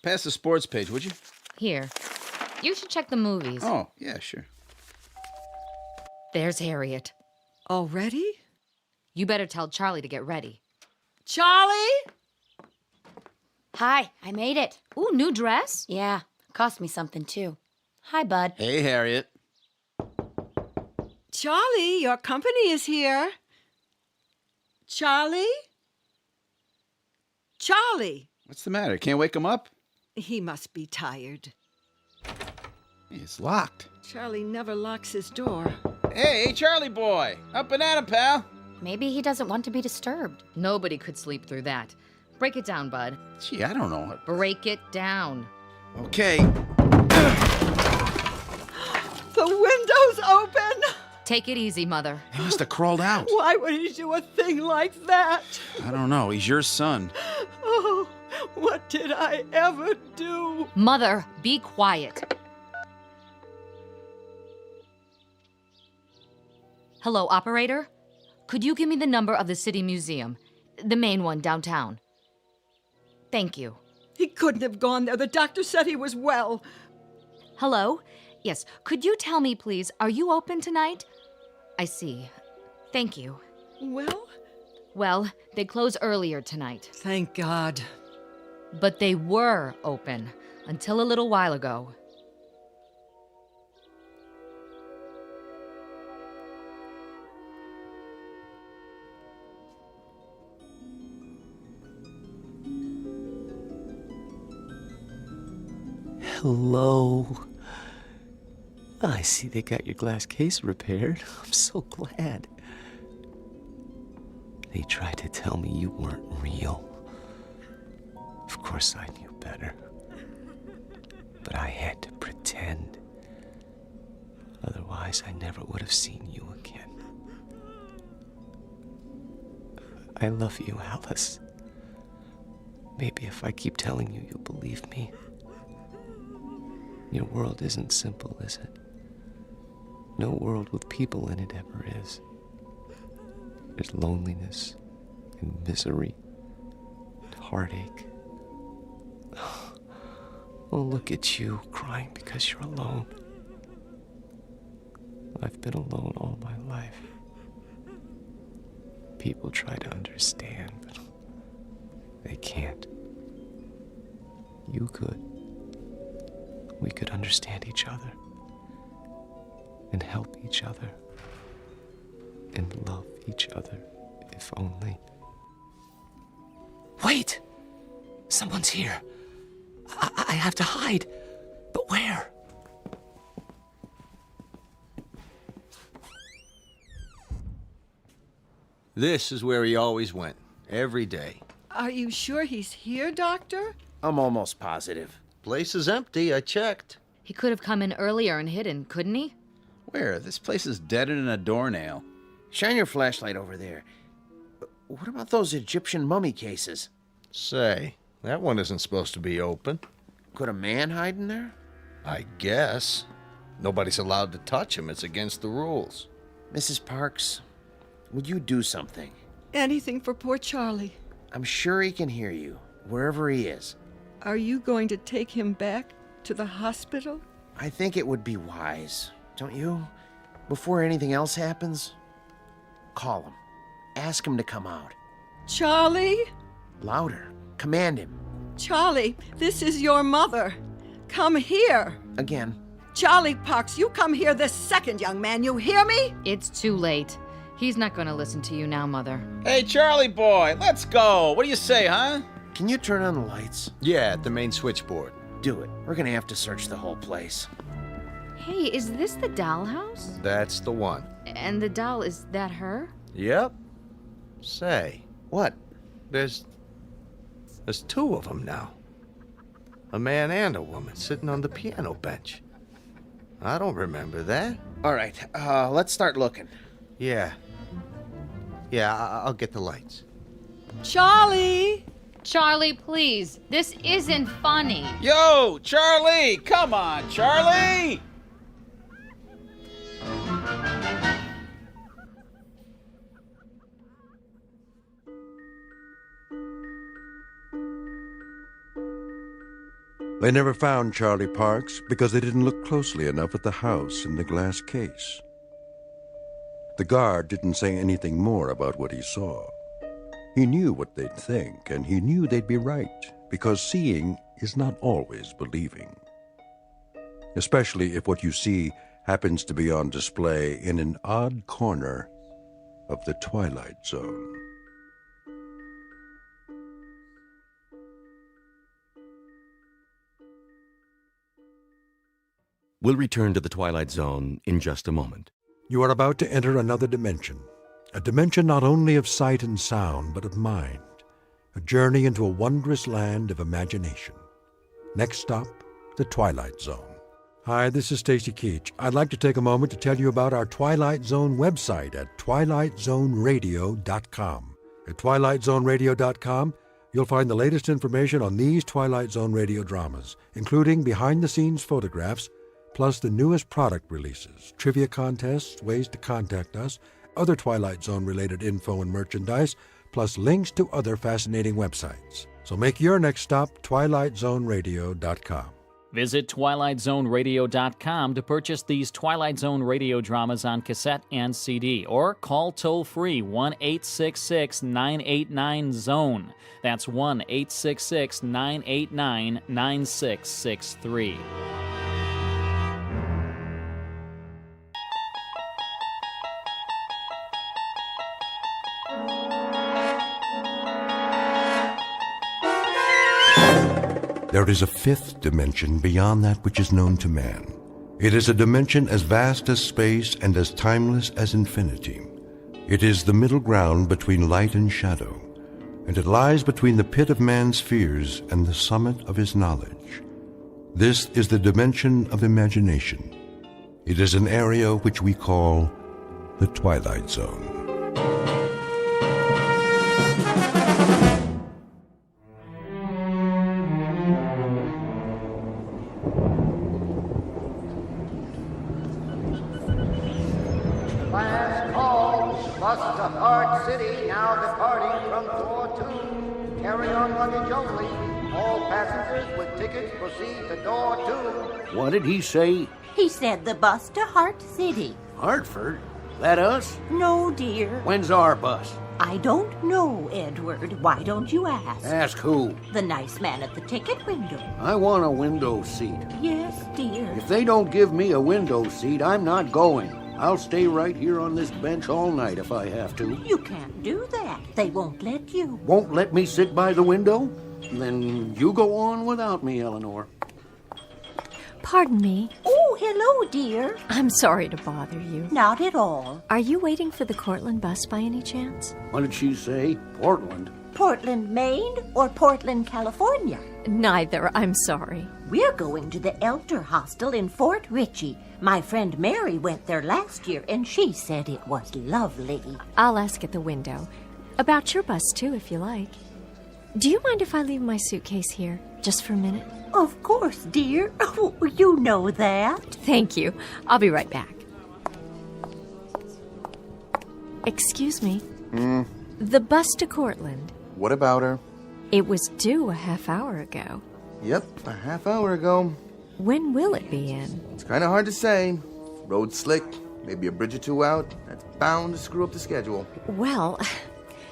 Pass the sports page, would you? Here. You should check the movies. Oh, yeah, sure. There's Harriet. Already? You better tell Charlie to get ready. Charlie? Hi, I made it. Ooh, new dress? Yeah, cost me something too. Hi, Bud. Hey, Harriet. Charlie, your company is here. Charlie? Charlie! What's the matter? Can't wake him up? He must be tired. It's locked. Charlie never locks his door. Hey, Charlie boy! Up and at him, pal! Maybe he doesn't want to be disturbed. Nobody could sleep through that. Break it down, Bud. Gee, I don't know. Break it down. Okay. The window's open! Take it easy, Mother. He must have crawled out. Why would he do a thing like that? I don't know. He's your son. Oh, what did I ever do? Mother, be quiet. Hello, operator? Could you give me the number of the City Museum? The main one downtown. Thank you. He couldn't have gone there. The doctor said he was well. Hello? Yes, could you tell me, please, are you open tonight? I see. Thank you. Well? Well, they close earlier tonight. Thank God. But they were open until a little while ago. Hello. I see they got your glass case repaired. I'm so glad. They tried to tell me you weren't real. Of course I knew better. But I had to pretend. Otherwise, I never would have seen you again. I love you, Alice. Maybe if I keep telling you, you'll believe me. Your world isn't simple, is it? No world with people in it ever is. There's loneliness and misery and heartache. Oh, look at you, crying because you're alone. I've been alone all my life. People try to understand, but they can't. You could. We could understand each other and help each other and love each other, if only. Wait! Someone's here. I have to hide. But where? This is where he always went, every day. Are you sure he's here, Doctor? I'm almost positive. Place is empty, I checked. He could have come in earlier and hidden, couldn't he? Where? This place is deader than a doornail. Shine your flashlight over there. What about those Egyptian mummy cases? Say, that one isn't supposed to be open. Could a man hide in there? I guess. Nobody's allowed to touch him. It's against the rules. Mrs. Parks, would you do something? Anything for poor Charlie. I'm sure he can hear you, wherever he is. Are you going to take him back to the hospital? I think it would be wise, don't you? Before anything else happens, call him. Ask him to come out. Charlie? Louder. Command him. Charlie, this is your mother. Come here. Again. Charlie Parks, you come here this second, young man. You hear me? It's too late. He's not going to listen to you now, Mother. Hey, Charlie boy, let's go. What do you say, huh? Can you turn on the lights? Yeah, at the main switchboard. Do it. We're gonna have to search the whole place. Hey, is this the doll house? That's the one. And the doll, is that her? Yep. Say. What? There's two of them now. A man and a woman sitting on the piano bench. I don't remember that. All right, let's start looking. Yeah. Yeah, I'll get the lights. Charlie! Charlie, please. This isn't funny. Yo, Charlie! Come on, Charlie! They never found Charlie Parks because they didn't look closely enough at the house in the glass case. The guard didn't say anything more about what he saw. He knew what they'd think, and he knew they'd be right, because seeing is not always believing. Especially if what you see happens to be on display in an odd corner of the Twilight Zone. We'll return to the Twilight Zone in just a moment. You are about to enter another dimension, a dimension not only of sight and sound, but of mind, a journey into a wondrous land of imagination. Next stop, the Twilight Zone. Hi, this is Stacy Keach. I'd like to take a moment to tell you about our Twilight Zone website at twilightzoneradio.com. At twilightzoneradio.com, you'll find the latest information on these Twilight Zone radio dramas, including behind-the-scenes photographs, plus the newest product releases, trivia contests, ways to contact us, other Twilight Zone-related info and merchandise, plus links to other fascinating websites. So make your next stop twilightzoneradio.com. Visit twilightzoneradio.com to purchase these Twilight Zone radio dramas on cassette and CD, or call toll-free 1-866-989-ZONE. That's 1-866-989-9663. There is a fifth dimension beyond that which is known to man. It is a dimension as vast as space and as timeless as infinity. It is the middle ground between light and shadow, and it lies between the pit of man's fears and the summit of his knowledge. This is the dimension of imagination. It is an area which we call the Twilight Zone. Last call. Bus to Heart City, now departing from floor 2. Carry on luggage only. All passengers with tickets proceed to door 2. What did he say? He said the bus to Heart City. Hartford? That us? No, dear. When's our bus? I don't know, Edward. Why don't you ask? Ask who? The nice man at the ticket window. I want a window seat. Yes, dear. If they don't give me a window seat, I'm not going. I'll stay right here on this bench all night if I have to. You can't do that. They won't let you. Won't let me sit by the window? Then you go on without me, Eleanor. Pardon me. Oh, hello, dear. I'm sorry to bother you. Not at all. Are you waiting for the Cortland bus by any chance? What did she say? Portland? Portland, Maine, or Portland, California? Neither, I'm sorry. We're going to the Elder Hostel in Fort Ritchie. My friend Mary went there last year, and she said it was lovely. I'll ask at the window. About your bus, too, if you like. Do you mind if I leave my suitcase here, just for a minute? Of course, dear. Oh, you know that. Thank you. I'll be right back. Excuse me. The bus to Cortland. What about her? It was due a half hour ago. Yep, a half hour ago. When will it be in? It's kind of hard to say. Road slick, maybe a bridge or two out. That's bound to screw up the schedule. Well,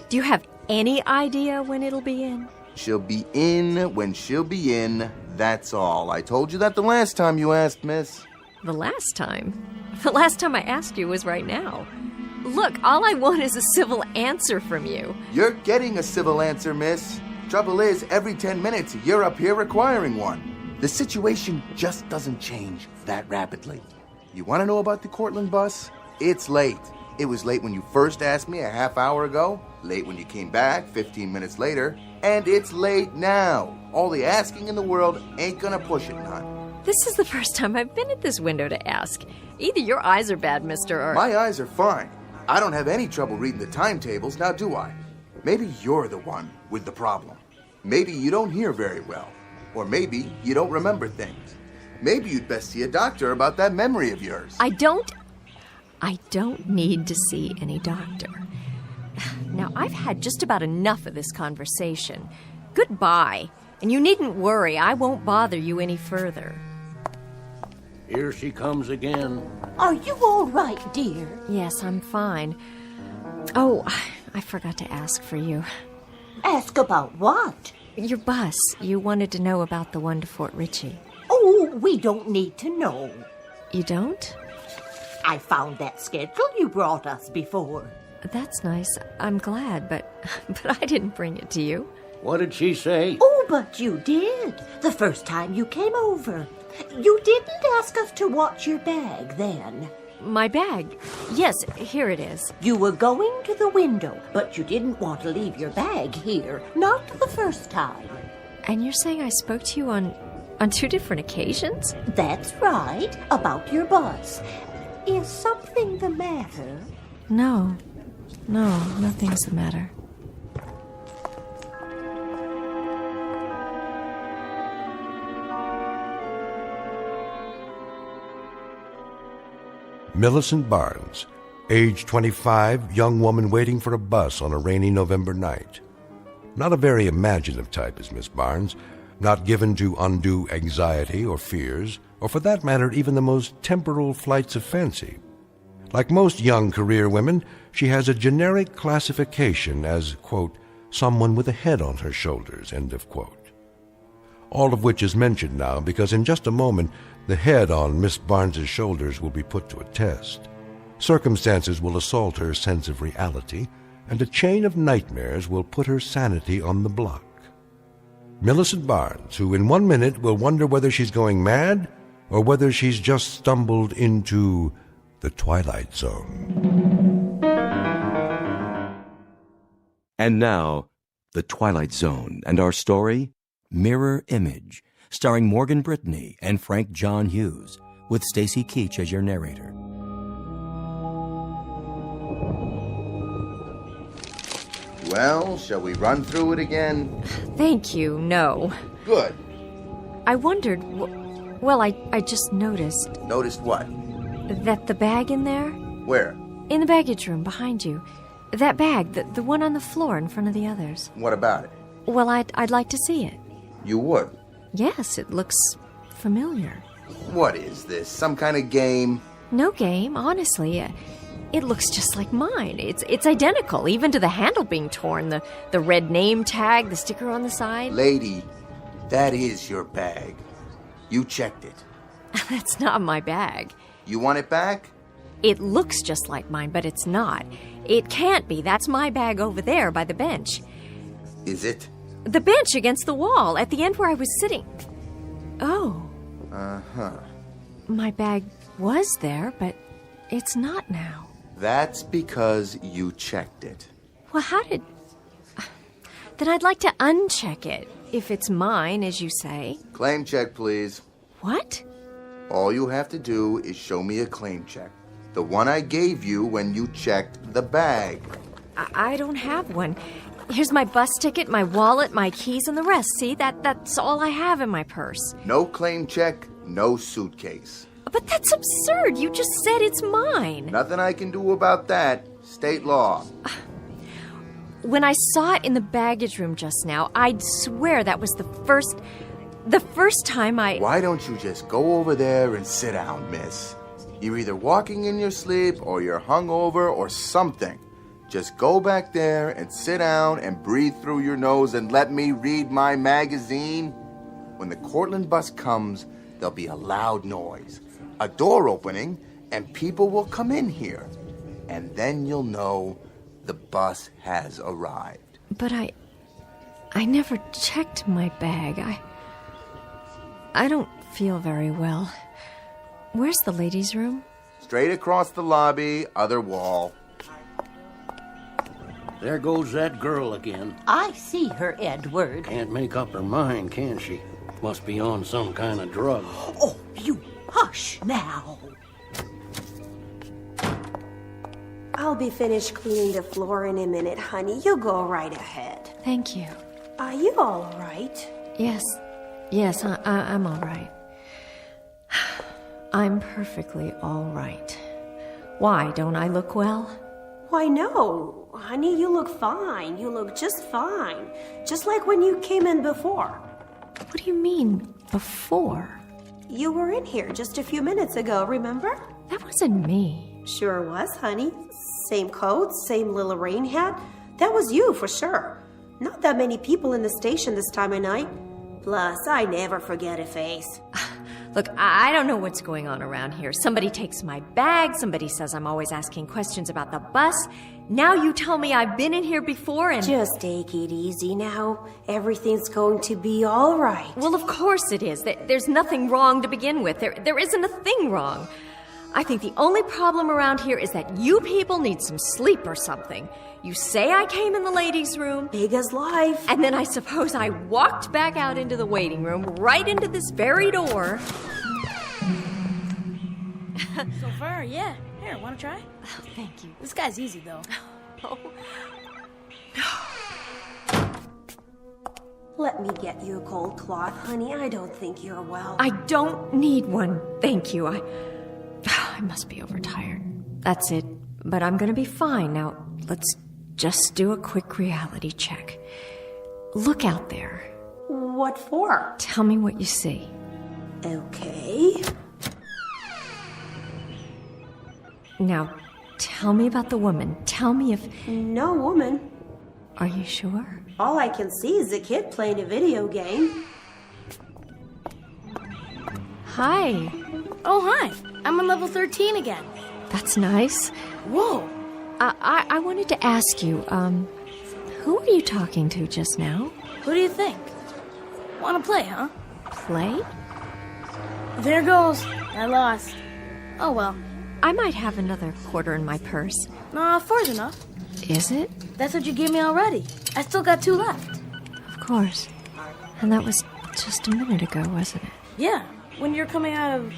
do you have any idea when it'll be in? She'll be in when she'll be in, that's all. I told you that the last time you asked, miss. The last time? The last time I asked you was right now. Look, all I want is a civil answer from you. You're getting a civil answer, miss. Trouble is, every 10 minutes, you're up here requiring one. The situation just doesn't change that rapidly. You want to know about the Cortland bus? It's late. It was late when you first asked me a half hour ago, late when you came back 15 minutes later, and it's late now. All the asking in the world ain't gonna push it none. This is the first time I've been at this window to ask. Either your eyes are bad, mister, or... My eyes are fine. I don't have any trouble reading the timetables, now do I? Maybe you're the one with the problem. Maybe you don't hear very well. Or maybe you don't remember things. Maybe you'd best see a doctor about that memory of yours. I don't need to see any doctor. Now, I've had just about enough of this conversation. Goodbye. And you needn't worry, I won't bother you any further. Here she comes again. Are you all right, dear? Yes, I'm fine. Oh, I forgot to ask for you. Ask about what? Your bus. You wanted to know about the one to Fort Ritchie. Oh, we don't need to know. You don't? I found that schedule you brought us before. That's nice. I'm glad, but I didn't bring it to you. What did she say? Oh, but you did. The first time you came over. You didn't ask us to watch your bag then. My bag? Yes, here it is. You were going to the window, but you didn't want to leave your bag here. Not the first time. And you're saying I spoke to you on 2 different occasions? That's right. About your bus. Is something the matter? No, nothing's the matter. Millicent Barnes, age 25, young woman waiting for a bus on a rainy November night. Not a very imaginative type is Miss Barnes, not given to undue anxiety or fears, or for that matter, even the most temporal flights of fancy. Like most young career women, she has a generic classification as, quote, someone with a head on her shoulders, end of quote. All of which is mentioned now because in just a moment, the head on Miss Barnes's shoulders will be put to a test. Circumstances will assault her sense of reality, and a chain of nightmares will put her sanity on the block. Millicent Barnes, who in 1 minute will wonder whether she's going mad or whether she's just stumbled into the Twilight Zone. And now, The Twilight Zone, and our story, Mirror Image, starring Morgan Brittany and Frank John Hughes, with Stacy Keach as your narrator. Well, shall we run through it again? Thank you, no. Good. I wondered, well, I just noticed. Noticed what? That the bag in there? Where? In the baggage room behind you. That bag, the one on the floor in front of the others. What about it? Well, I'd like to see it. You would? Yes, it looks familiar. What is this? Some kind of game? No game, honestly. It looks just like mine. It's identical, even to the handle being torn, the red name tag, the sticker on the side. Lady, that is your bag. You checked it. That's not my bag. You want it back? It looks just like mine, but it's not. It can't be. That's my bag over there by the bench. Is it? The bench against the wall, at the end where I was sitting. Oh. Uh-huh. My bag was there, but it's not now. That's because you checked it. Well, how did... Then I'd like to uncheck it, if it's mine, as you say. Claim check, please. What? All you have to do is show me a claim check. The one I gave you when you checked the bag. I don't have one. Here's my bus ticket, my wallet, my keys, and the rest. See, that's all I have in my purse. No claim check, no suitcase. But that's absurd. You just said it's mine. Nothing I can do about that. State law. When I saw it in the baggage room just now, I'd swear that was the first time I... Why don't you just go over there and sit down, miss? You're either walking in your sleep or you're hungover or something. Just go back there and sit down and breathe through your nose and let me read my magazine. When the Cortland bus comes, there'll be a loud noise, a door opening, and people will come in here. And then you'll know the bus has arrived. But I never checked my bag. I don't feel very well. Where's the ladies' room? Straight across the lobby, other wall. There goes that girl again. I see her, Edward. Can't make up her mind, can she? Must be on some kind of drug. Oh, you hush now. I'll be finished cleaning the floor in a minute, honey. You go right ahead. Thank you. Are you all right? Yes, I'm all right. I'm perfectly all right. Why, don't I look well? Why, no. Honey, you look fine. You look just fine. Just like when you came in before. What do you mean, before? You were in here just a few minutes ago, remember? That wasn't me. Sure was, honey. Same coat, same little rain hat. That was you, for sure. Not that many people in the station this time of night. Plus, I never forget a face. Look, I don't know what's going on around here. Somebody takes my bag, somebody says I'm always asking questions about the bus. Now you tell me I've been in here before and... Just take it easy now. Everything's going to be all right. Well, of course it is. There's nothing wrong to begin with. There isn't a thing wrong. I think the only problem around here is that you people need some sleep or something. You say I came in the ladies' room. Big as life. And then I suppose I walked back out into the waiting room, right into this very door. So far, yeah. Here, want to try? Oh, thank you. This guy's easy, though. Let me get you a cold cloth, honey. I don't think you're well. I don't need one. Thank you. I must be overtired. That's it. But I'm going to be fine. Now, let's just do a quick reality check. Look out there. What for? Tell me what you see. Okay. Now, tell me about the woman. Tell me if... No woman. Are you sure? All I can see is a kid playing a video game. Hi. Oh, hi. I'm on level 13 again. That's nice. Whoa. I wanted to ask you, who were you talking to just now? Who do you think? Want to play, huh? Play? There goes. I lost. Oh, well. I might have another quarter in my purse. Nah, 4's enough. Is it? That's what you gave me already. I still got 2 left. Of course. And that was just a minute ago, wasn't it? Yeah, when you're coming out of,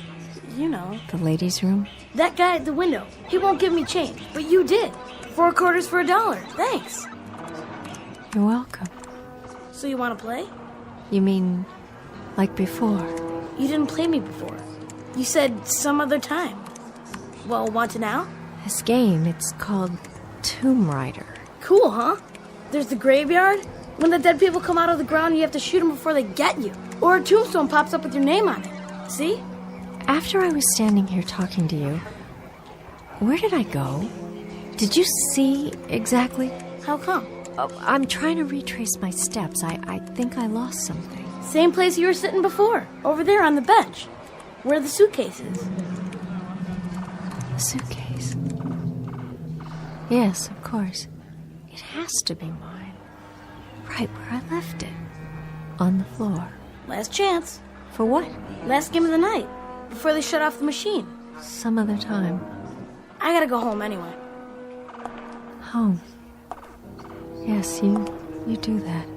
you know. The ladies' room? That guy at the window. He won't give me change, but you did. 4 quarters for $1. Thanks. You're welcome. So you want to play? You mean like before? You didn't play me before. You said some other time. Well, want to now? This game, it's called Tomb Raider. Cool, huh? There's the graveyard. When the dead people come out of the ground, you have to shoot them before they get you. Or a tombstone pops up with your name on it. See? After I was standing here talking to you, where did I go? Did you see exactly? How come? Oh, I'm trying to retrace my steps. I think I lost something. Same place you were sitting before. Over there on the bench. Where the suitcase is. The suitcase? Yes, of course. It has to be mine. Right where I left it. On the floor. Last chance. For what? Last game of the night. Before they shut off the machine. Some other time. I gotta go home anyway. Home. Yes, you do that.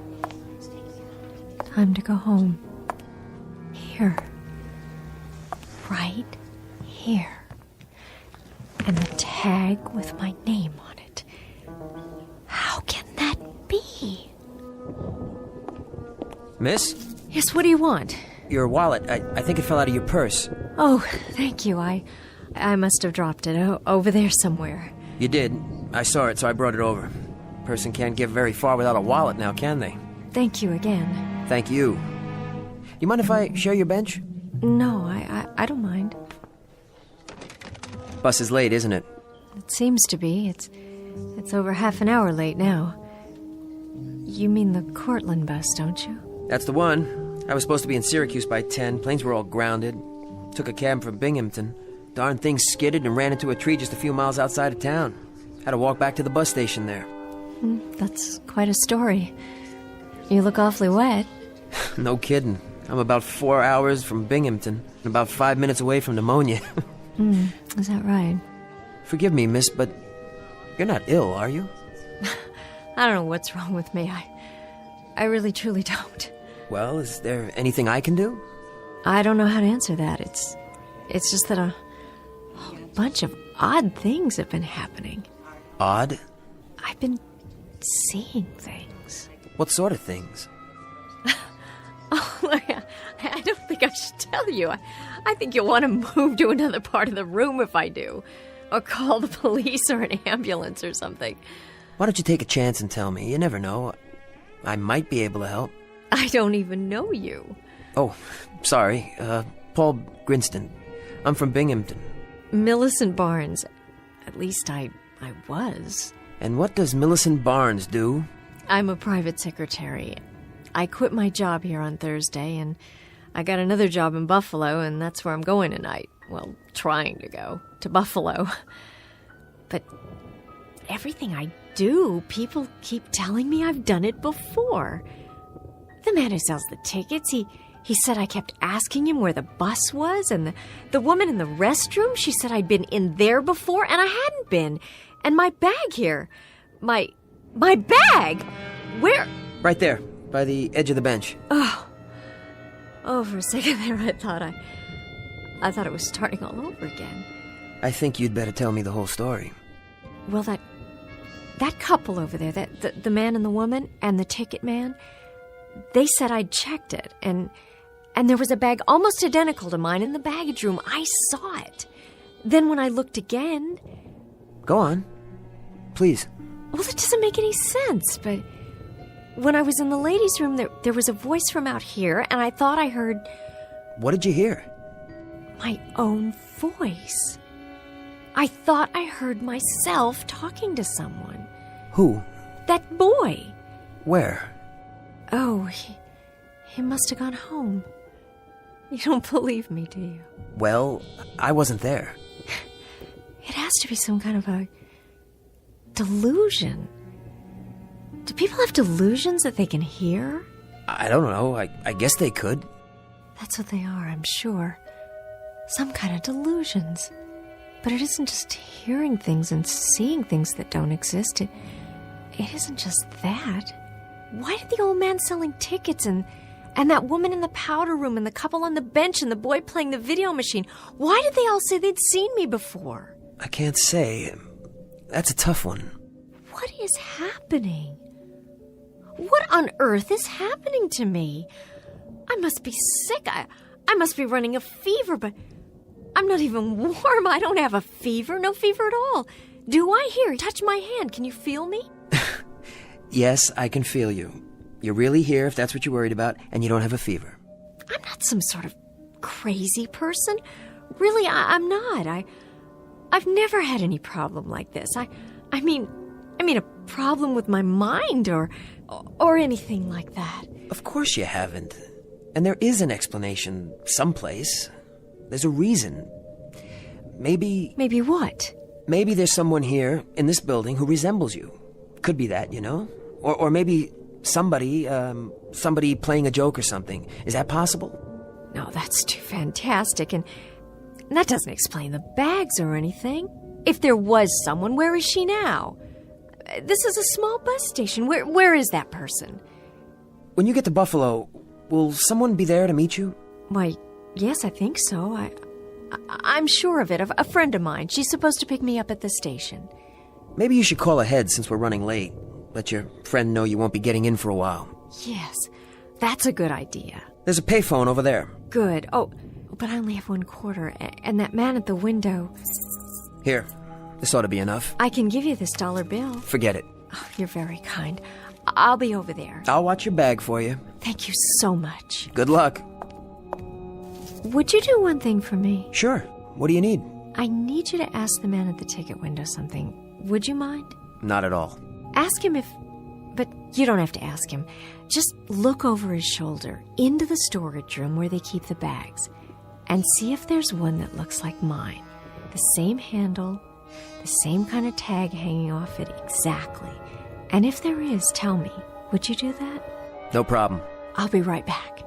Time to go home. Here. Right here. And the tag with my name on it. How can that be? Miss? Yes, what do you want? Your wallet. I think it fell out of your purse. Oh, thank you. I must have dropped it over there somewhere. You did. I saw it, so I brought it over. Person can't get very far without a wallet now, can they? Thank you again. Thank you. You mind if I share your bench? No, I don't mind. Bus is late, isn't it? It seems to be. It's over half an hour late now. You mean the Cortland bus, don't you? That's the one. I was supposed to be in Syracuse by 10. Planes were all grounded. Took a cab from Binghamton. Darn thing skidded and ran into a tree just a few miles outside of town. Had to walk back to the bus station there. That's quite a story. You look awfully wet. No kidding. I'm about 4 hours from Binghamton and about 5 minutes away from pneumonia. Is that right? Forgive me, miss, but you're not ill, are you? I don't know what's wrong with me. I really truly don't. Well, is there anything I can do? I don't know how to answer that. It's just that a whole bunch of odd things have been happening. Odd? I've been seeing things. What sort of things? Oh, I don't think I should tell you. I think you'll want to move to another part of the room if I do. Or call the police or an ambulance or something. Why don't you take a chance and tell me? You never know. I might be able to help. I don't even know you. Oh, sorry. Paul Grinston. I'm from Binghamton. Millicent Barnes. At least I was. And what does Millicent Barnes do? I'm a private secretary. I quit my job here on Thursday, and I got another job in Buffalo, and that's where I'm going tonight. Well, trying to go to Buffalo. But everything I do, people keep telling me I've done it before. The man who sells the tickets, he said I kept asking him where the bus was, and the woman in the restroom, she said I'd been in there before, and I hadn't been. And my bag here. My bag! Where? Right there, by the edge of the bench. Oh, for a second there I thought it was starting all over again. I think you'd better tell me the whole story. Well, that couple over there, the man and the woman and the ticket man, they said I'd checked it, and there was a bag almost identical to mine in the baggage room. I saw it. Then when I looked again... Go on. Please. Well, it doesn't make any sense, but when I was in the ladies' room, there was a voice from out here, and I thought I heard... What did you hear? My own voice. I thought I heard myself talking to someone. Who? That boy. Where? Oh, he must have gone home. You don't believe me, do you? Well, I wasn't there. It has to be some kind of a delusion. Do people have delusions that they can hear? I don't know. I guess they could. That's what they are, I'm sure. Some kind of delusions. But it isn't just hearing things and seeing things that don't exist. It isn't just that. Why did the old man selling tickets and that woman in the powder room and the couple on the bench and the boy playing the video machine, why did they all say they'd seen me before? I can't say. That's a tough one. What is happening? What on earth is happening to me? I must be sick. I must be running a fever, but I'm not even warm. I don't have a fever. No fever at all. Do I? Here, touch my hand. Can you feel me? Yes, I can feel you. You're really here if that's what you're worried about, and you don't have a fever. I'm not some sort of crazy person. Really, I'm not. I've never had any problem like this. I mean a problem with my mind or anything like that. Of course you haven't. And there is an explanation someplace. There's a reason. Maybe... Maybe what? Maybe there's someone here in this building who resembles you. Could be that, you know? Or maybe somebody playing a joke or something. Is that possible? No, that's too fantastic, and that doesn't explain the bags or anything. If there was someone, where is she now? This is a small bus station. Where is that person? When you get to Buffalo, will someone be there to meet you? Why, yes, I think so. I'm sure of it. A friend of mine. She's supposed to pick me up at the station. Maybe you should call ahead since we're running late. Let your friend know you won't be getting in for a while. Yes, that's a good idea. There's a payphone over there. Good. Oh, but I only have $1.25, and that man at the window... Here, this ought to be enough. I can give you this dollar bill. Forget it. Oh, you're very kind. I'll be over there. I'll watch your bag for you. Thank you so much. Good luck. Would you do one thing for me? Sure. What do you need? I need you to ask the man at the ticket window something. Would you mind? Not at all. Ask him if... But you don't have to ask him. Just look over his shoulder into the storage room where they keep the bags and see if there's one that looks like mine. The same handle, the same kind of tag hanging off it exactly. And if there is, tell me. Would you do that? No problem. I'll be right back.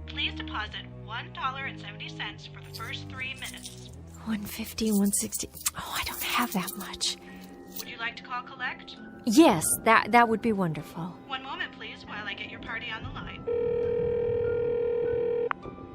Please deposit $1.70 for the first 3 minutes. 150, 160. Oh, I don't have that much. Would you like to call collect? Yes, that would be wonderful. One moment, please, while I get your party on the line.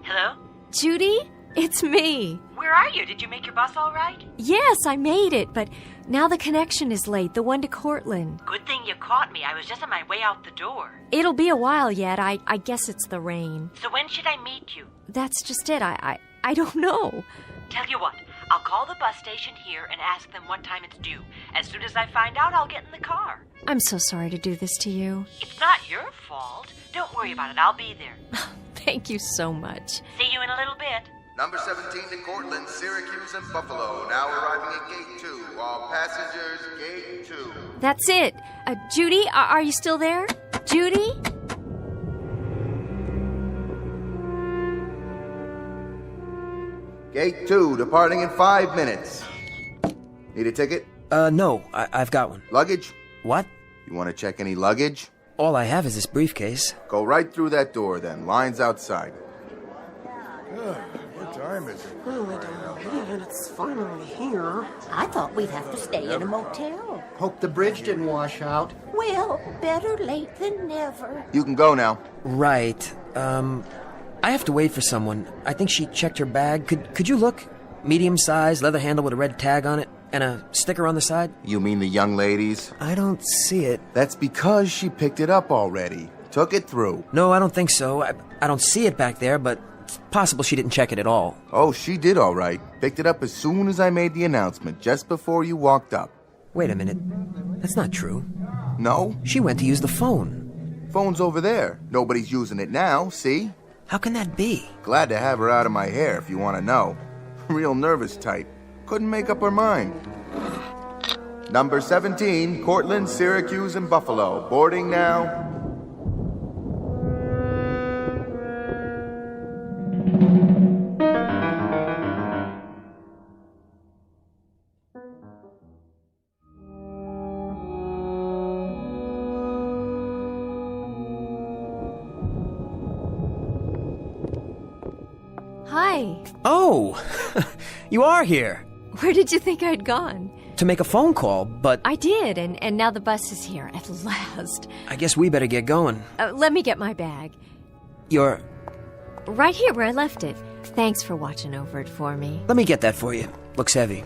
Hello? Judy? It's me. Where are you? Did you make your bus all right? Yes, I made it, but now the connection is late, the one to Cortland. Good thing you caught me. I was just on my way out the door. It'll be a while yet. I guess it's the rain. So when should I meet you? That's just it. I don't know. Tell you what, I'll call the bus station here and ask them what time it's due. As soon as I find out, I'll get in the car. I'm so sorry to do this to you. It's not your fault. Don't worry about it. I'll be there. Thank you so much. See you in a little bit. Number 17 to Cortland, Syracuse, and Buffalo. Now arriving at Gate 2. All passengers, Gate 2. That's it. Judy, are you still there? Judy? Gate 2, departing in 5 minutes. Need a ticket? No, I've got one. Luggage? What? You want to check any luggage? All I have is this briefcase. Go right through that door then. Line's outside. What time is it? Oh, I don't know, man. It's finally here. I thought we'd have to stay in a motel. Hope the bridge didn't wash out. Well, better late than never. You can go now. Right. I have to wait for someone. I think she checked her bag. Could you look? Medium size, leather handle with a red tag on it, and a sticker on the side? You mean the young ladies? I don't see it. That's because she picked it up already. Took it through. No, I don't think so. I don't see it back there, but it's possible she didn't check it at all. Oh, she did all right. Picked it up as soon as I made the announcement, just before you walked up. Wait a minute. That's not true. No? She went to use the phone. Phone's over there. Nobody's using it now, see? How can that be? Glad to have her out of my hair, if you want to know. Real nervous type. Couldn't make up her mind. Number 17, Cortland, Syracuse, and Buffalo. Boarding now. Hi. Oh, you are here. Where did you think I'd gone? To make a phone call, but... I did, and now the bus is here, at last. I guess we better get going. Let me get my bag. You're... Right here where I left it. Thanks for watching over it for me. Let me get that for you. Looks heavy.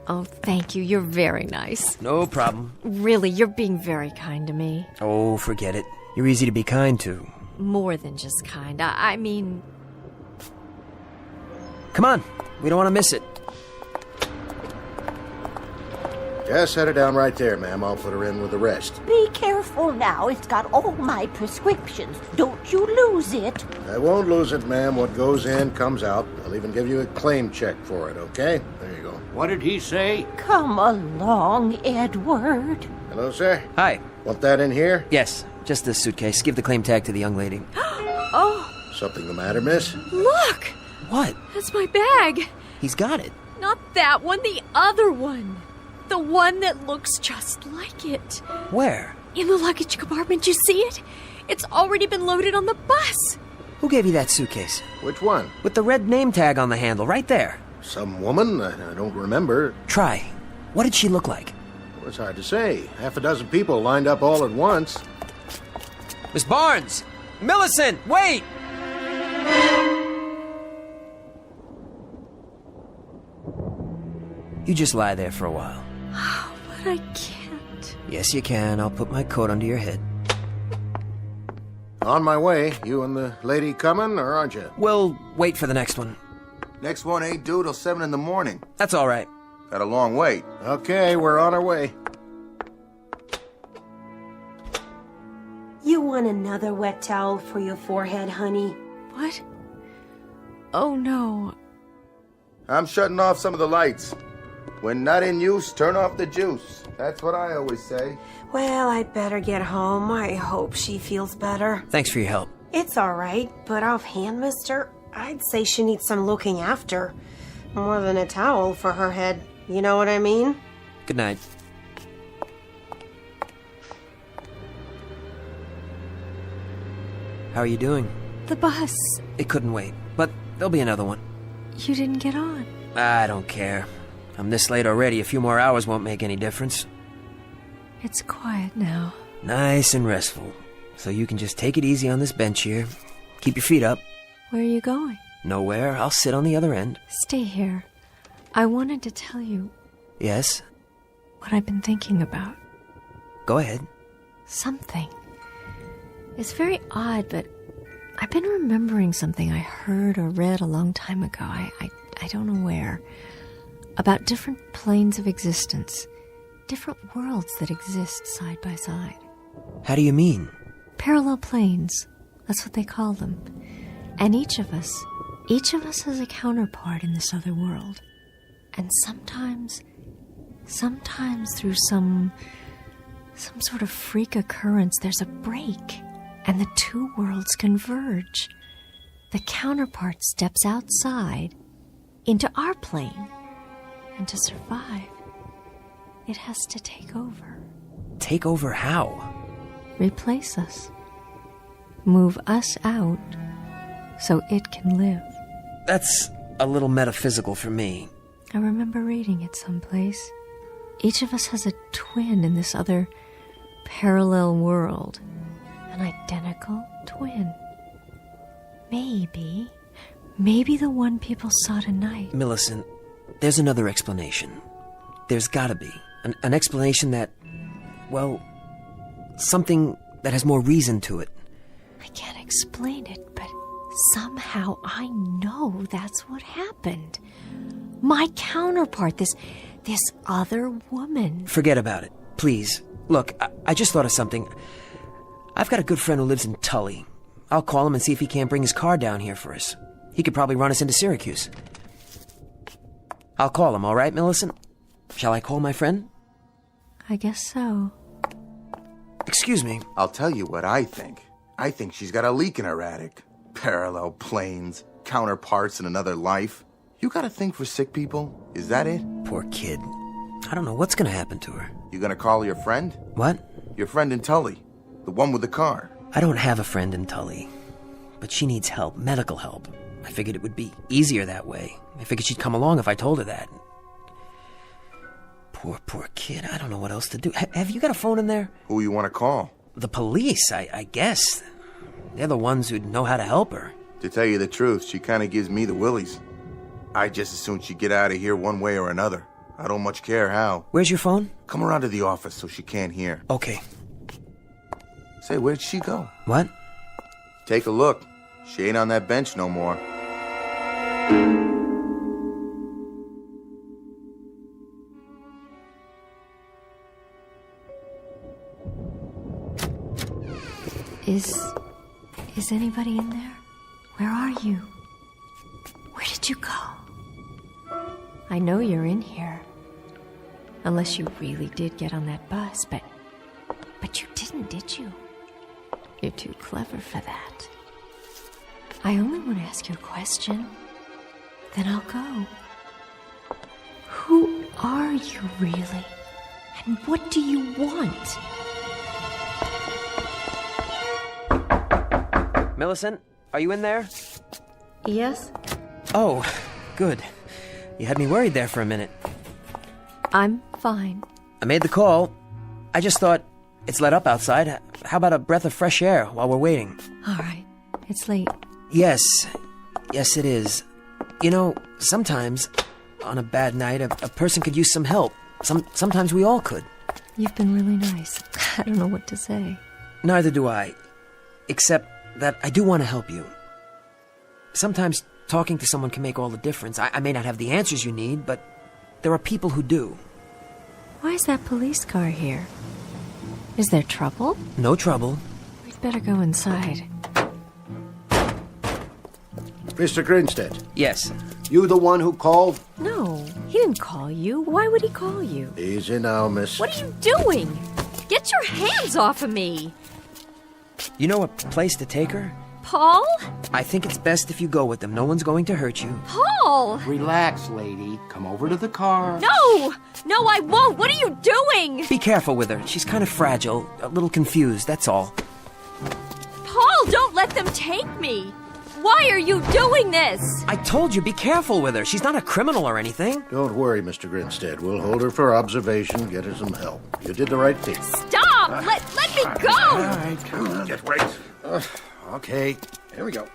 Oh, thank you. You're very nice. No problem. Really, you're being very kind to me. Oh, forget it. You're easy to be kind to. More than just kind. I mean... Come on. We don't want to miss it. Just set her down right there, ma'am. I'll put her in with the rest. Be careful now. It's got all my prescriptions. Don't you lose it. I won't lose it, ma'am. What goes in comes out. I'll even give you a claim check for it, okay? There you go. What did he say? Come along, Edward. Hello, sir. Hi. Want that in here? Yes, just this suitcase. Give the claim tag to the young lady. Oh, Something the matter, miss? look! What? That's my bag. He's got it. Not that one, the other one. The one that looks just like it. Where? In the luggage compartment, you see it? It's already been loaded on the bus. Who gave you that suitcase? Which one? With the red name tag on the handle, right there. Some woman? I don't remember. Try. What did she look like? Well, it's hard to say. Half a dozen people lined up all at once. Miss Barnes! Millicent, wait! You just lie there for a while. But I can't. Yes, you can. I'll put my coat under your head. On my way. You and the lady coming, or aren't you? We'll wait for the next one. Next one ain't due till 7 in the morning. That's all right. Got a long wait. Okay, we're on our way. You want another wet towel for your forehead, honey? What? Oh, no. I'm shutting off some of the lights. When not in use, turn off the juice. That's what I always say. Well, I'd better get home. I hope she feels better. Thanks for your help. It's all right, but offhand, mister, I'd say she needs some looking after. More than a towel for her head. You know what I mean? Good night. How are you doing? The bus. It couldn't wait, but there'll be another one. You didn't get on. I don't care. I'm this late already. A few more hours won't make any difference. It's quiet now. Nice and restful. So you can just take it easy on this bench here. Keep your feet up. Where are you going? Nowhere. I'll sit on the other end. Stay here. I wanted to tell you Yes? what I've been thinking about. Go ahead. Something. It's very odd, but I've been remembering something I heard or read a long time ago. I don't know where. About different planes of existence. Different worlds that exist side by side. How do you mean? Parallel planes. That's what they call them. And each of us has a counterpart in this other world. And sometimes through some sort of freak occurrence, there's a break, and the two worlds converge. The counterpart steps outside into our plane, and to survive, it has to take over. Take over how? Replace us. Move us out so it can live. That's a little metaphysical for me. I remember reading it someplace. Each of us has a twin in this other parallel world. An identical twin. Maybe the one people saw tonight. Millicent, there's another explanation. There's gotta be. An explanation that, well, something that has more reason to it. I can't explain it, but somehow I know that's what happened. My counterpart, this other woman. Forget about it, please. Look, I just thought of something. I've got a good friend who lives in Tully. I'll call him and see if he can't bring his car down here for us. He could probably run us into Syracuse. I'll call him, all right, Millicent? Shall I call my friend? I guess so. Excuse me. I'll tell you what I think. I think she's got a leak in her attic. Parallel planes, counterparts in another life. You got a thing for sick people? Is that it? Poor kid. I don't know what's gonna happen to her. You gonna call your friend? What? Your friend in Tully. The one with the car. I don't have a friend in Tully. But she needs help, medical help. I figured it would be easier that way. I figured she'd come along if I told her that. Poor kid. I don't know what else to do. Have you got a phone in there? Who you want to call? The police, I guess. They're the ones who'd know how to help her. To tell you the truth, she kind of gives me the willies. I just as soon she get out of here one way or another. I don't much care how. Where's your phone? Come around to the office so she can't hear. Okay. Say, where'd she go? What? Take a look. She ain't on that bench no more. Is anybody in there? Where are you? Where did you go? I know you're in here. Unless you really did get on that bus, but you didn't, did you? You're too clever for that. I only want to ask you a question. Then I'll go. Who are you really? And what do you want? Millicent, are you in there? Yes? Oh, good. You had me worried there for a minute. I'm fine. I made the call. I just thought, it's let up outside. How about a breath of fresh air while we're waiting? All right. It's late. Yes. Yes, it is. You know, sometimes, on a bad night, a person could use some help. Sometimes we all could. You've been really nice. I don't know what to say. Neither do I. Except that I do want to help you. Sometimes talking to someone can make all the difference. I may not have the answers you need, but there are people who do. Why is that police car here? Is there trouble? No trouble. We'd better go inside. Mr. Grinstead. Yes. You the one who called? No, he didn't call you. Why would he call you? Easy now, miss. What are you doing? Get your hands off of me! You know a place to take her? Paul? I think it's best if you go with them. No one's going to hurt you. Paul! Relax, lady. Come over to the car. No! No, I won't! What are you doing? Be careful with her. She's kind of fragile, a little confused, that's all. Paul, don't let them take me! Why are you doing this? I told you, be careful with her. She's not a criminal or anything. Don't worry, Mr. Grinstead. We'll hold her for observation, get her some help. You did the right thing. Stop! Let me go! All right, come on. Get right. Okay, here we go.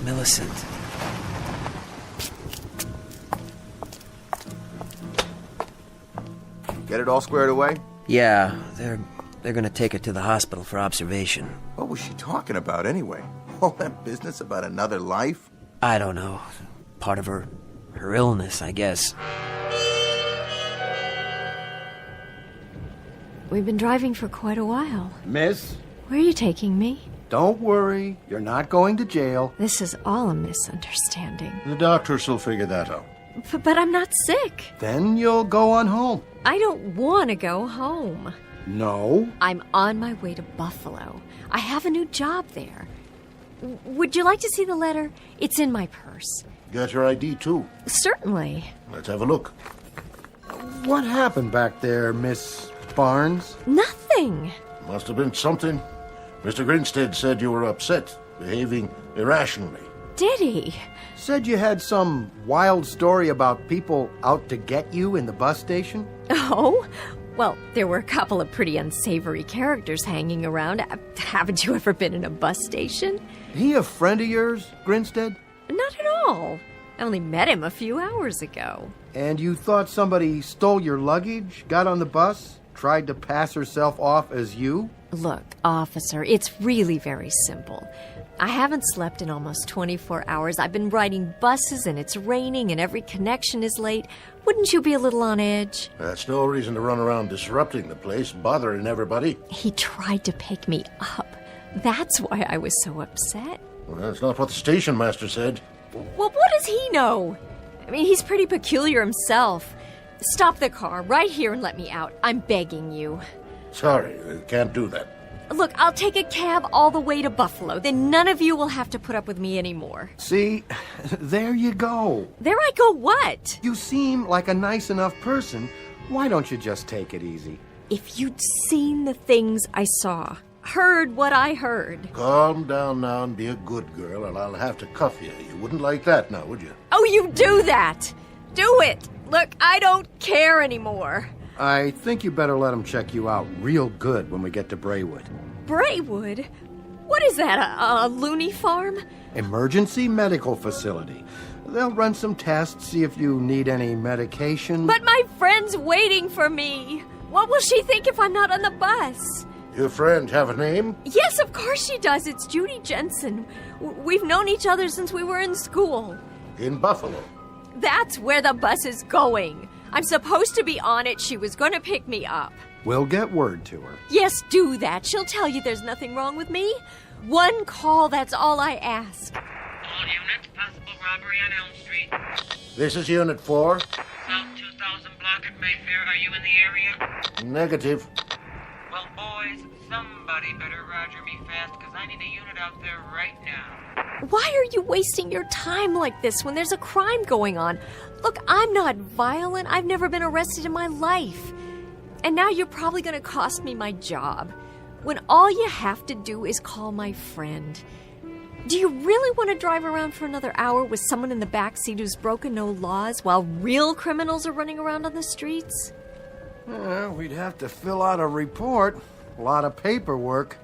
Millicent. Get it all squared away? Yeah, they're gonna take her to the hospital for observation. What was she talking about anyway? All that business about another life? I don't know. Part of her illness, I guess. We've been driving for quite a while. Miss? Where are you taking me? Don't worry. You're not going to jail. This is all a misunderstanding. The doctors will figure that out. But I'm not sick. Then you'll go on home. I don't want to go home. No? I'm on my way to Buffalo. I have a new job there. Would you like to see the letter? It's in my purse. Got your ID, too? Certainly. Let's have a look. What happened back there, Miss Barnes? Nothing. Must have been something. Mr. Grinstead said you were upset, behaving irrationally. Did he? Said you had some wild story about people out to get you in the bus station? Oh? Well, there were a couple of pretty unsavory characters hanging around. Haven't you ever been in a bus station? He a friend of yours, Grinstead? Not at all. I only met him a few hours ago. And you thought somebody stole your luggage, got on the bus, tried to pass herself off as you? Look, officer, it's really very simple. I haven't slept in almost 24 hours. I've been riding buses and it's raining and every connection is late. Wouldn't you be a little on edge? That's no reason to run around disrupting the place, bothering everybody. He tried to pick me up. That's why I was so upset. Well, that's not what the station master said. Well, what does he know? I mean, he's pretty peculiar himself. Stop the car right here and let me out. I'm begging you. Sorry, I can't do that. Look, I'll take a cab all the way to Buffalo. Then none of you will have to put up with me anymore. See, there you go. There I go what? You seem like a nice enough person. Why don't you just take it easy? If you'd seen the things I saw, heard what I heard. Calm down now and be a good girl, or I'll have to cuff you. You wouldn't like that now, would you? Oh, you do that! Do it! Look, I don't care anymore. I think you better let him check you out real good when we get to Braywood. Braywood? What is that, a loony farm? Emergency medical facility. They'll run some tests, see if you need any medication. But my friend's waiting for me. What will she think if I'm not on the bus? Your friend have a name? Yes, of course she does. It's Judy Jensen. We've known each other since we were in school. In Buffalo. That's where the bus is going. I'm supposed to be on it. She was going to pick me up. We'll get word to her. Yes, do that. She'll tell you there's nothing wrong with me. One call, that's all I ask. All units, possible robbery on Elm Street. This is Unit 4. South 2000 block at Mayfair. Are you in the area? Negative. Well, boys, somebody better roger me fast, because I need a unit out there right now. Why are you wasting your time like this when there's a crime going on? Look, I'm not violent. I've never been arrested in my life. And now you're probably going to cost me my job, when all you have to do is call my friend. Do you really want to drive around for another hour with someone in the backseat who's broken no laws while real criminals are running around on the streets? We'd have to fill out a report. A lot of paperwork.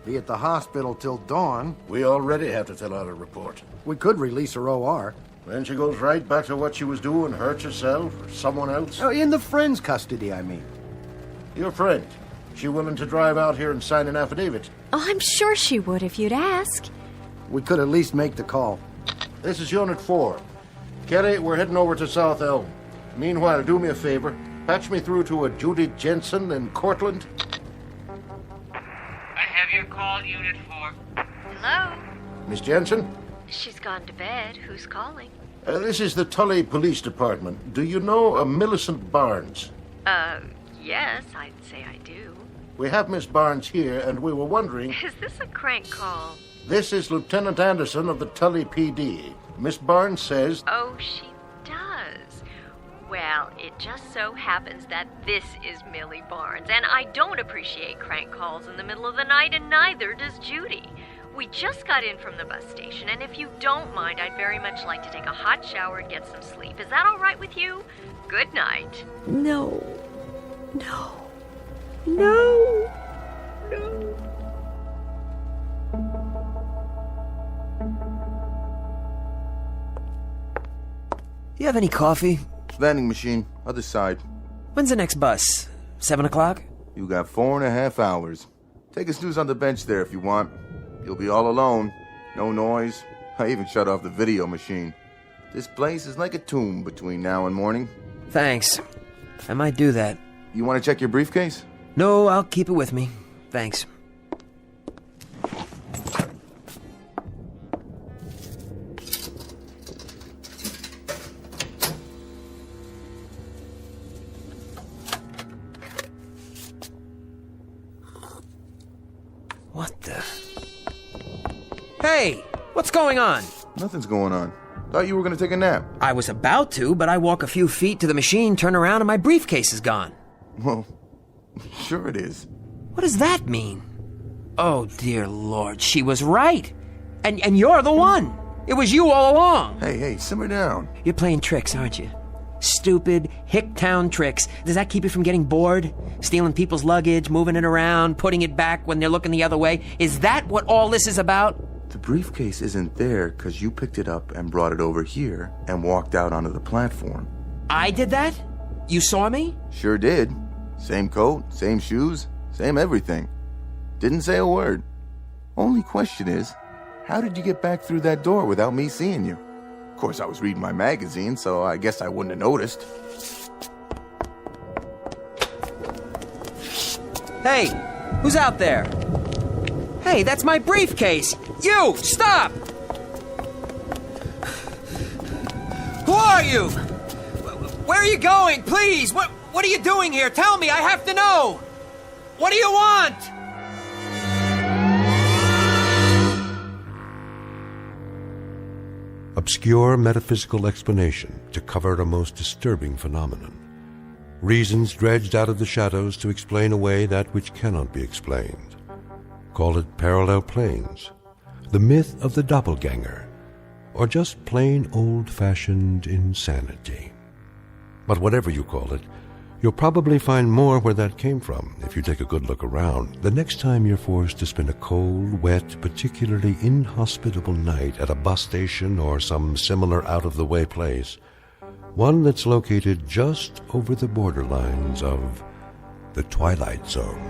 Be at the hospital till dawn. We already have to fill out a report. We could release her OR. Then she goes right back to what she was doing, hurt herself or someone else. Oh, in the friend's custody, I mean. Your friend. She willing to drive out here and sign an affidavit? Oh, I'm sure she would if you'd ask. We could at least make the call. This is Unit 4. Kelly, we're heading over to South Elm. Meanwhile, do me a favor. Patch me through to a Judy Jensen in Cortland. I have your call, Unit 4. Hello? Miss Jensen? She's gone to bed. Who's calling? This is the Tully Police Department. Do you know a Millicent Barnes? Yes, I'd say I do. We have Miss Barnes here, and we were wondering... Is this a crank call? This is Lieutenant Anderson of the Tully PD. Miss Barnes says... Oh, she does. Well, it just so happens that this is Millie Barnes, and I don't appreciate crank calls in the middle of the night, and neither does Judy. We just got in from the bus station, and if you don't mind, I'd very much like to take a hot shower and get some sleep. Is that all right with you? Good night. No. No. No. No. You have any coffee? Vending machine, other side. When's the next bus? 7 o'clock? You got 4.5 hours. Take a snooze on the bench there if you want. You'll be all alone. No noise. I even shut off the video machine. This place is like a tomb between now and morning. Thanks. I might do that. You want to check your briefcase? No, I'll keep it with me. Thanks. What the... Hey! What's going on? Nothing's going on. Thought you were going to take a nap. I was about to, but I walk a few feet to the machine, turn around, and my briefcase is gone. Well, sure it is. What does that mean? Oh, dear Lord, she was right. And you're the one. It was you all along. Hey, simmer down. You're playing tricks, aren't you? Stupid, hick-town tricks. Does that keep you from getting bored? Stealing people's luggage, moving it around, putting it back when they're looking the other way? Is that what all this is about? The briefcase isn't there because you picked it up and brought it over here and walked out onto the platform. I did that? You saw me? Sure did. Same coat, same shoes, same everything. Didn't say a word. Only question is, how did you get back through that door without me seeing you? Of course, I was reading my magazine, so I guess I wouldn't have noticed. Hey, who's out there? Hey, that's my briefcase! You, stop! Who are you? Where are you going? Please, what are you doing here? Tell me, I have to know! What do you want? Obscure metaphysical explanation to cover a most disturbing phenomenon. Reasons dredged out of the shadows to explain away that which cannot be explained. call it parallel planes, the myth of the doppelganger, or just plain old-fashioned insanity. But whatever you call it, you'll probably find more where that came from if you take a good look around the next time you're forced to spend a cold, wet, particularly inhospitable night at a bus station or some similar out-of-the-way place, one that's located just over the borderlines of the Twilight Zone.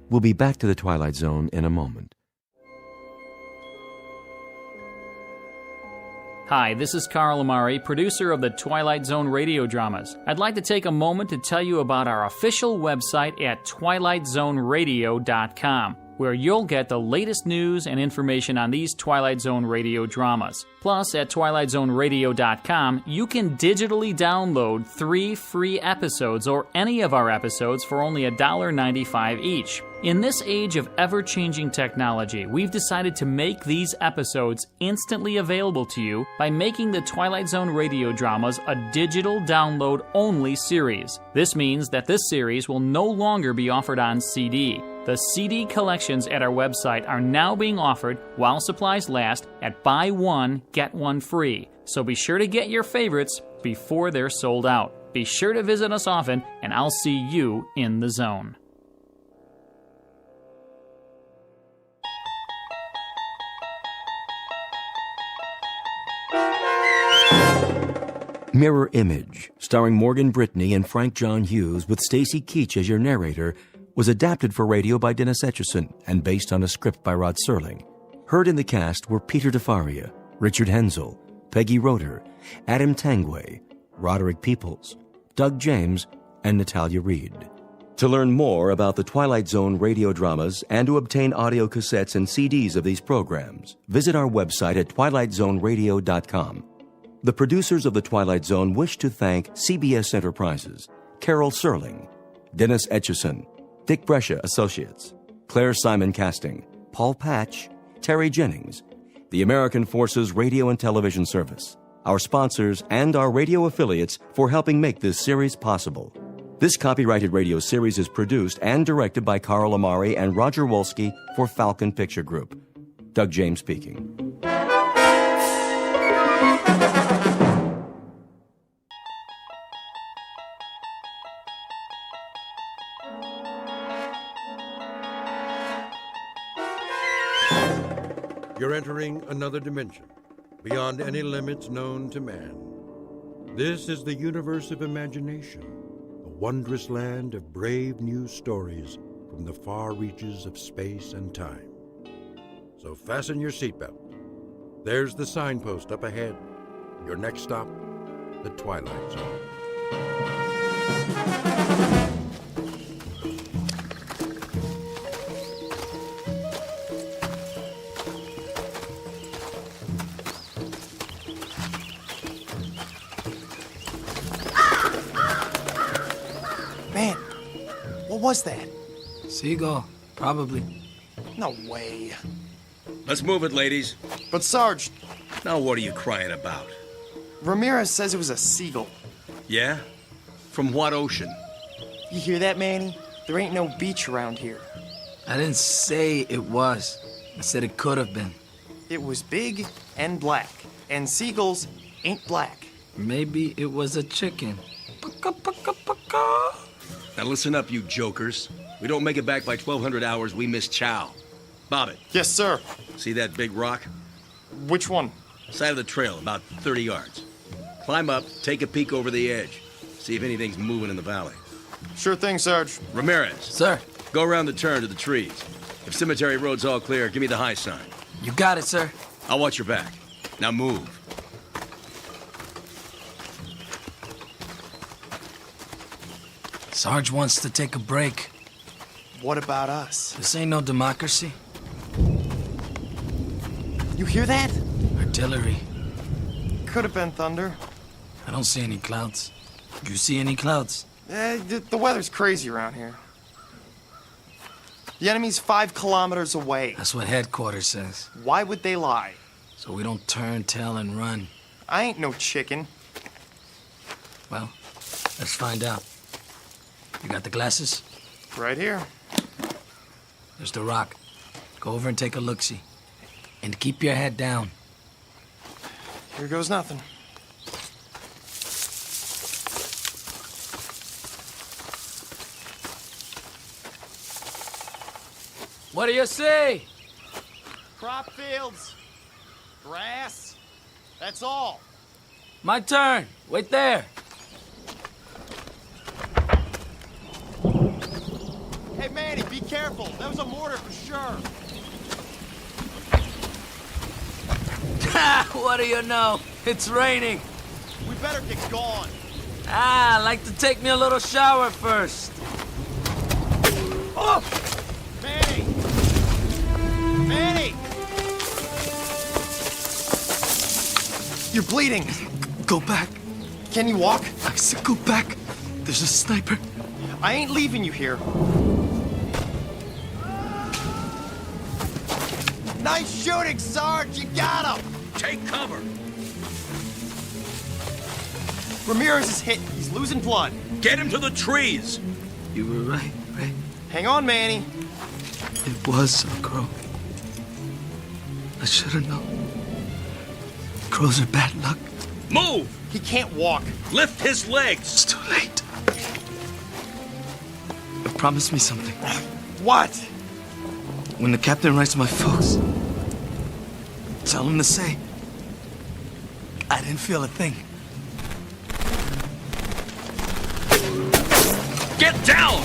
We'll be back to the Twilight Zone in a moment. Hi, this is Carl Amari, producer of the Twilight Zone radio dramas. I'd like to take a moment to tell you about our official website at twilightzoneradio.com, where you'll get the latest news and information on these Twilight Zone radio dramas. Plus, at twilightzoneradio.com, you can digitally download 3 free episodes or any of our episodes for only $1.95 each. In this age of ever-changing technology, we've decided to make these episodes instantly available to you by making the Twilight Zone radio dramas a digital download-only series. This means that this series will no longer be offered on CD. The CD collections at our website are now being offered while supplies last at buy one, get one free. So be sure to get your favorites before they're sold out. Be sure to visit us often, and I'll see you in the zone. Mirror Image, starring Morgan Brittany and Frank John Hughes with Stacy Keach as your narrator, was adapted for radio by Dennis Etchison and based on a script by Rod Serling. Heard in the cast were Peter DeFaria, Richard Hensel, Peggy Roeder, Adam Tangway, Roderick Peoples, Doug James, and Natalia Reed. To learn more about the Twilight Zone radio dramas and to obtain audio cassettes and CDs of these programs, visit our website at twilightzoneradio.com. The producers of The Twilight Zone wish to thank CBS Enterprises, Carol Serling, Dennis Etchison, Dick Brescia Associates, Claire Simon Casting, Paul Patch, Terry Jennings, the American Forces Radio and Television Service, our sponsors, and our radio affiliates for helping make this series possible. This copyrighted radio series is produced and directed by Carl Amari and Roger Wolski for Falcon Picture Group. Doug James speaking. You're entering another dimension, beyond any limits known to man. This is the universe of imagination, a wondrous land of brave new stories from the far reaches of space and time. So fasten your seatbelt. There's the signpost up ahead. Your next stop, the Twilight Zone. Man, what was that? Seagull, probably. No way. Let's move it, ladies. But Sarge... Now what are you crying about? Ramirez says it was a seagull. Yeah? From what ocean? You hear that, Manny? There ain't no beach around here. I didn't say it was. I said it could have been. It was big and black, and seagulls ain't black. Maybe it was a chicken. Now listen up, you jokers. We don't make it back by 1200 hours, we miss chow. Bob it. Yes, sir. See that big rock? Which one? Side of the trail, about 30 yards. Climb up, take a peek over the edge. See if anything's moving in the valley. Sure thing, Sarge. Ramirez. Sir. Go around the turn to the trees. If Cemetery Road's all clear, give me the high sign. You got it, sir. I'll watch your back. Now move. Sarge wants to take a break. What about us? This ain't no democracy. You hear that? Artillery. Could have been thunder. I don't see any clouds. Do you see any clouds? The weather's crazy around here. The enemy's 5 kilometers away. That's what headquarters says. Why would they lie? So we don't turn tail and run. I ain't no chicken. Well, Let's find out. You got the glasses? Right here. There's the rock. Go over and take a look-see. And keep your head down. Here goes nothing. What do you see? Crop fields. Grass. That's all. My turn. Wait there. Hey, Manny, be careful. That was a mortar for sure. What do you know? It's raining. We better get going. I'd like to take me a little shower first. Oh! Manny! Manny! You're bleeding. Go back. Can you walk? I said go back. There's a sniper. I ain't leaving you here. Nice shooting, Sarge. You got him. Take cover. Ramirez is hit. He's losing blood. Get him to the trees. You were right, Ray. Hang on, Manny. It was a crow. I should have known. Crows are bad luck. Move! He can't walk. Lift his legs. It's too late. Promise me something. What? When the captain writes my folks, tell him to say, I didn't feel a thing. Get down!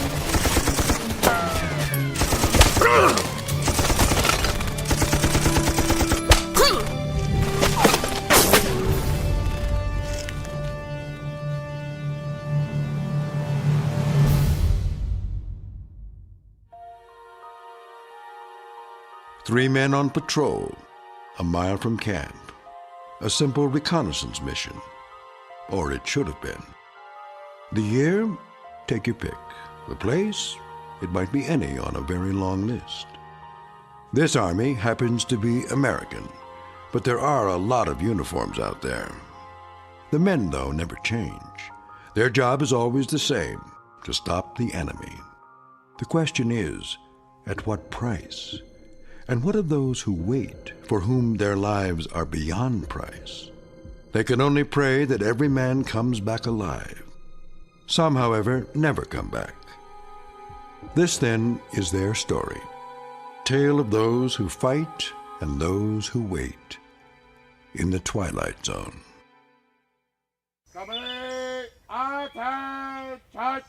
3 men on patrol, a mile from camp. A simple reconnaissance mission. Or it should have been. The year? Take your pick. The place? It might be any on a very long list. This army happens to be American, but there are a lot of uniforms out there. The men, though, never change. Their job is always the same, to stop the enemy. The question is, at what price? And what of those who wait, for whom their lives are beyond price? They can only pray that every man comes back alive. Some, however, never come back. This, then, is their story. Tale of those who fight and those who wait in the Twilight Zone. Company, attention! One!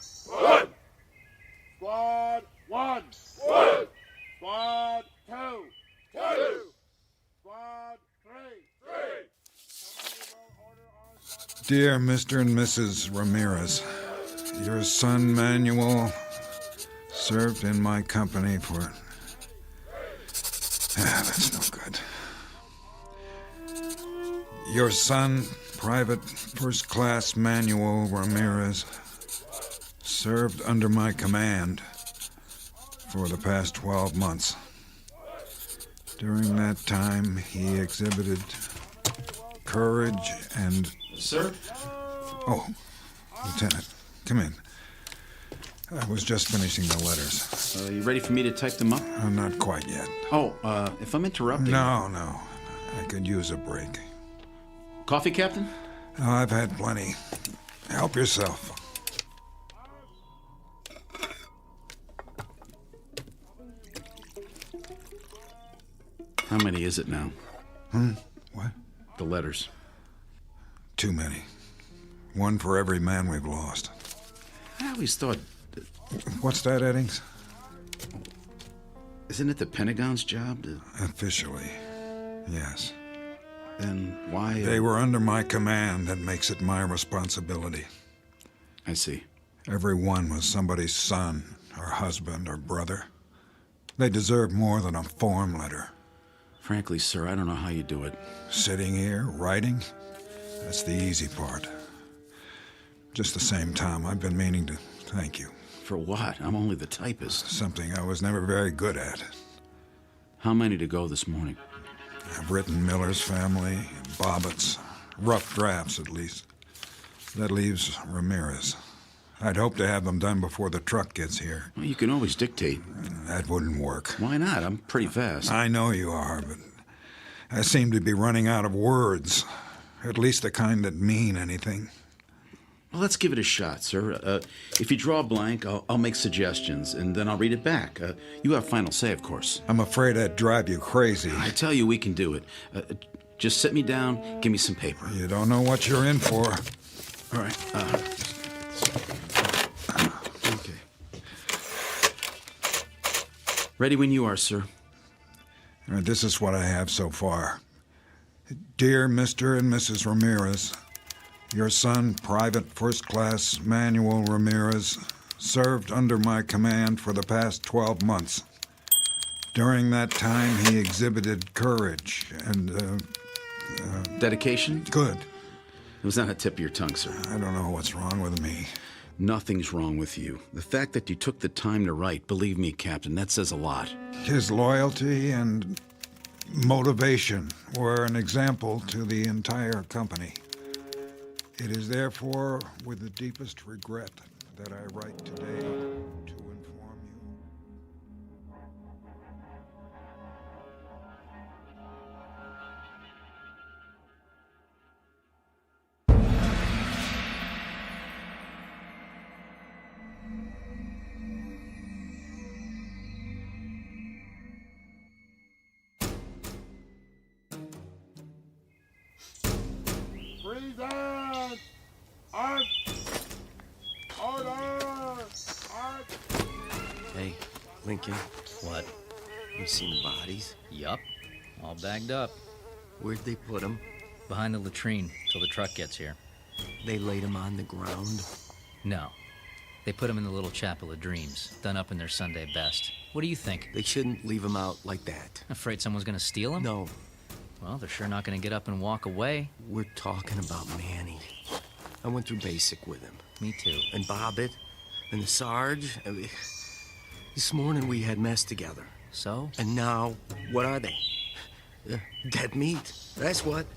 Squad 1! One! Squad 2! Two! Squad 3! Dear Mr. and Mrs. Ramirez, your son Manuel served in my company for... that's no good. Your son, Private First Class Manuel Ramirez, served under my command for the past 12 months. During that time, he exhibited courage and... Sir? Oh, Lieutenant, come in. I was just finishing the letters. You ready for me to type them up? Not quite yet. Oh, if I'm interrupting... No. I could use a break. Coffee, Captain? Oh, I've had plenty. Help yourself. How many is it now? What? The letters. Too many. One for every man we've lost. I always thought... What's that, Eddings? Isn't it the Pentagon's job to... Officially, yes. Then why... They were under my command. That makes it my responsibility. I see. Every one was somebody's son, or husband, or brother. They deserve more than a form letter. Frankly, sir, I don't know how you do it. Sitting here, writing? That's the easy part. Just the same time, I've been meaning to thank you. For what? I'm only the typist. Something I was never very good at. How many to go this morning? I've written Miller's family, Bobbitt's, rough drafts at least. That leaves Ramirez. I'd hope to have them done before the truck gets here. Well, you can always dictate. That wouldn't work. Why not? I'm pretty fast. I know you are, but I seem to be running out of words. At least the kind that mean anything. Well, let's give it a shot, sir. If you draw a blank, I'll make suggestions, and then I'll read it back. You have final say, of course. I'm afraid I'd drive you crazy. I tell you, we can do it. Just sit me down, give me some paper. You don't know what you're in for. All right. Okay. Ready when you are, sir. This is what I have so far. Dear Mr. and Mrs. Ramirez, your son, Private First Class Manuel Ramirez, served under my command for the past 12 months. During that time, he exhibited courage and, dedication? Good. It was not a tip of your tongue, sir. I don't know what's wrong with me. Nothing's wrong with you. The fact that you took the time to write, believe me, Captain, that says a lot. His loyalty and motivation were an example to the entire company. It is therefore with the deepest regret that I write today to inform you. Present! On! Order! On! Hey, Lincoln. What? You seen the bodies? Yup. All bagged up. Where'd they put them? Behind the latrine, till the truck gets here. They laid them on the ground? No. They put them in the little chapel of dreams, done up in their Sunday best. What do you think? They shouldn't leave them out like that. Afraid someone's gonna steal them? No. Well, they're sure not gonna get up and walk away. We're talking about Manny. I went through basic with him. Me too. And Bobbit, and the Sarge. This morning we had mess together. So? And now, what are they? Dead meat. That's what.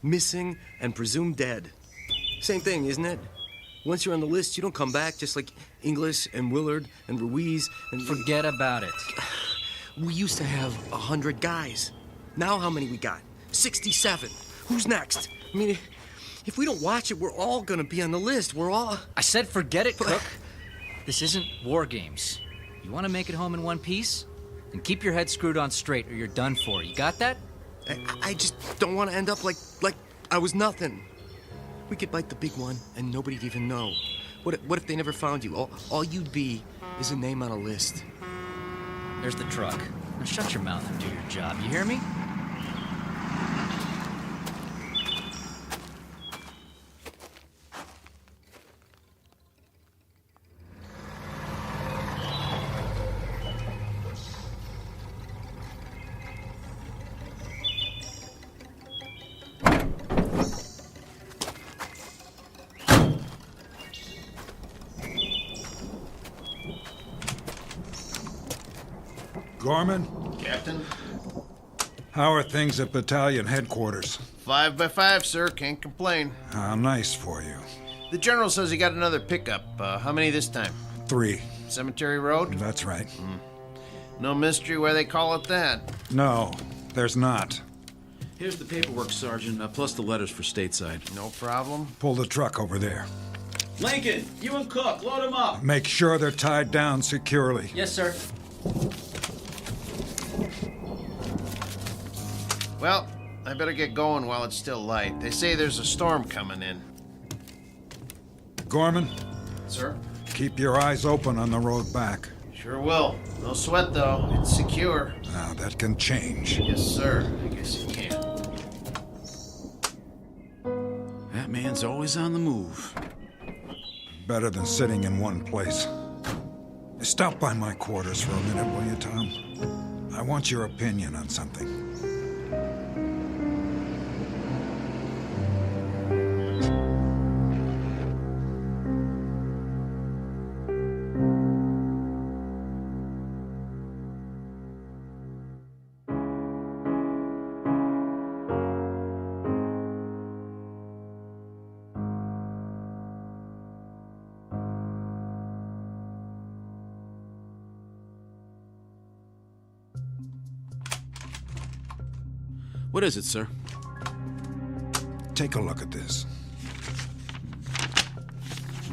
Missing and presumed dead. Same thing, isn't it? Once you're on the list, you don't come back, just like Inglis and Willard and Ruiz and... Forget about it. We used to have 100 guys. Now how many we got? 67. Who's next? I mean, if we don't watch it, we're all gonna be on the list. We're all... I said forget it, Cook. This isn't war games. You want to make it home in one piece? Then keep your head screwed on straight or you're done for. You got that? I just don't want to end up like I was nothing. We could bite the big one and nobody'd even know. What if they never found you? All you'd be is a name on a list. There's the truck. Now shut your mouth and do your job. You hear me? Gorman? Captain? How are things at battalion headquarters? 5 by 5, sir. Can't complain. How nice for you. The general says he got another pickup. How many this time? 3. Cemetery Road? That's right. No mystery why they call it that. No, there's not. Here's the paperwork, Sergeant, plus the letters for stateside. No problem. Pull the truck over there. Lincoln, you and Cook, load them up. Make sure they're tied down securely. Yes, sir. Well, I better get going while it's still light. They say there's a storm coming in. Gorman? Sir? Keep your eyes open on the road back. Sure will. No sweat, though. It's secure. Now, that can change. Yes, sir. I guess it can. That man's always on the move. Better than sitting in one place. Stop by my quarters for a minute, will you, Tom? I want your opinion on something. What is it, sir? Take a look at this.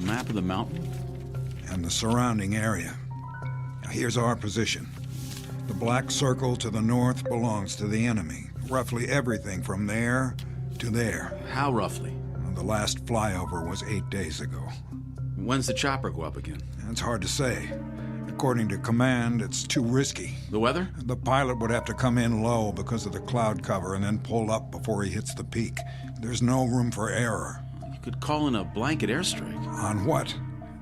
Map of the mountain? And the surrounding area. Now, here's our position. The black circle to the north belongs to the enemy. Roughly everything from there to there. How roughly? The last flyover was 8 days ago. When's the chopper go up again? It's hard to say. According to command, it's too risky. The weather? The pilot would have to come in low because of the cloud cover and then pull up before he hits the peak. There's no room for error. You could call in a blanket airstrike. On what?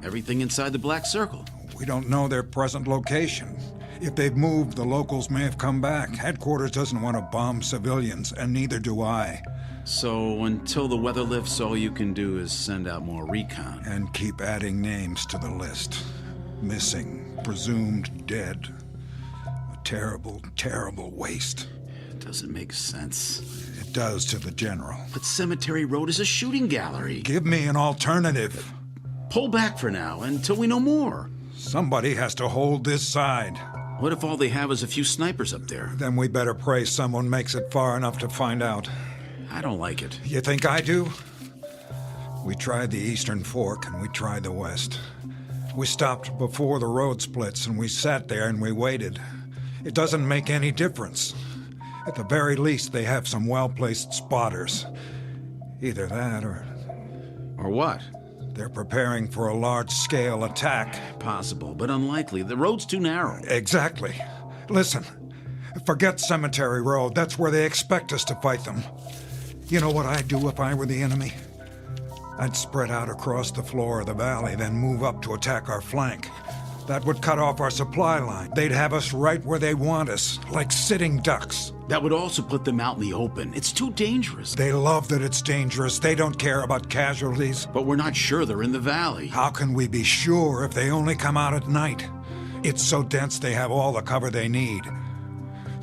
Everything inside the black circle. We don't know their present location. If they've moved, the locals may have come back. Headquarters doesn't want to bomb civilians, and neither do I. So until the weather lifts, all you can do is send out more recon. And keep adding names to the list. Missing, presumed dead. A terrible, terrible waste. It doesn't make sense. It does to the general. But Cemetery Road is a shooting gallery. Give me an alternative. Pull back for now, until we know more. Somebody has to hold this side. What if all they have is a few snipers up there? Then we better pray someone makes it far enough to find out. I don't like it. You think I do? We tried the Eastern Fork and we tried the West. We stopped before the road splits and we sat there and we waited. It doesn't make any difference. At the very least, they have some well-placed spotters. Either that or... Or what? They're preparing for a large-scale attack. Possible, but unlikely. The road's too narrow. Exactly. Listen, forget Cemetery Road. That's where they expect us to fight them. You know what I'd do if I were the enemy? I'd spread out across the floor of the valley, then move up to attack our flank. That would cut off our supply line. They'd have us right where they want us, like sitting ducks. That would also put them out in the open. It's too dangerous. They love that it's dangerous. They don't care about casualties. But we're not sure they're in the valley. How can we be sure if they only come out at night? It's so dense they have all the cover they need.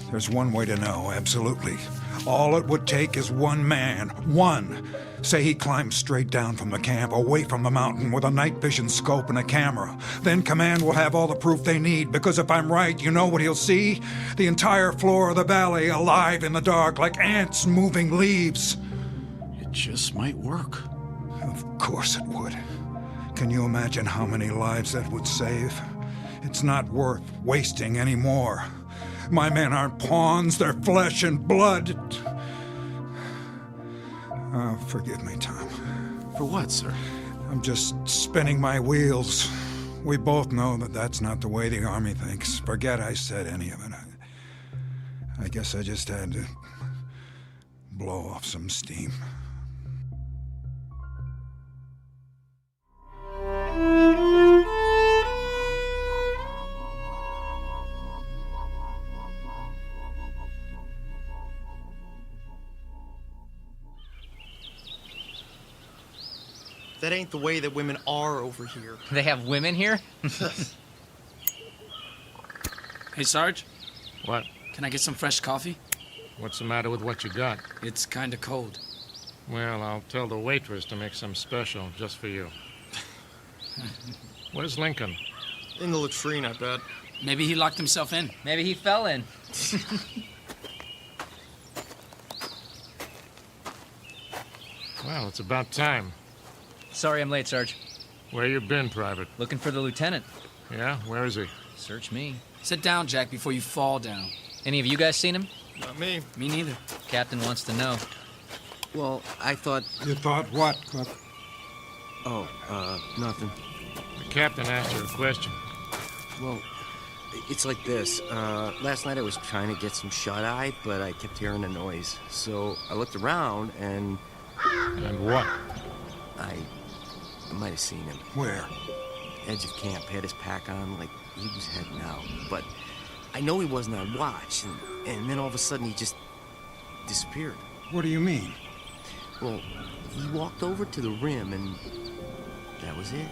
There's one way to know, absolutely. All it would take is one man. One. Say he climbs straight down from the camp, away from the mountain, with a night vision scope and a camera. Then Command will have all the proof they need, because if I'm right, you know what he'll see? The entire floor of the valley alive in the dark, like ants moving leaves. It just might work. Of course it would. Can you imagine how many lives that would save? It's not worth wasting any more. My men aren't pawns, they're flesh and blood. Oh, forgive me, Tom. For what, sir? I'm just spinning my wheels. We both know that that's not the way the Army thinks. Forget I said any of it. I guess I just had to blow off some steam. That ain't the way that women are over here. They have women here? Hey, Sarge? What? Can I get some fresh coffee? What's the matter with what you got? It's kinda cold. Well, I'll tell the waitress to make some special just for you. Where's Lincoln? In the latrine, I bet. Maybe he locked himself in. Maybe he fell in. Well, it's about time. Sorry I'm late, Sarge. Where you been, Private? Looking for the lieutenant. Yeah? Where is he? Search me. Sit down, Jack, before you fall down. Any of you guys seen him? Not me. Me neither. Captain wants to know. Well, I thought... You thought what, Cook? Oh, nothing. The captain asked you a question. Well, it's like this. Last night I was trying to get some shut-eye, but I kept hearing a noise. So I looked around and... And what? I might have seen him. Where? Edge of camp, had his pack on, like he was heading out. But I know he wasn't on watch, and then all of a sudden he just disappeared. What do you mean? Well, he walked over to the rim, and that was it.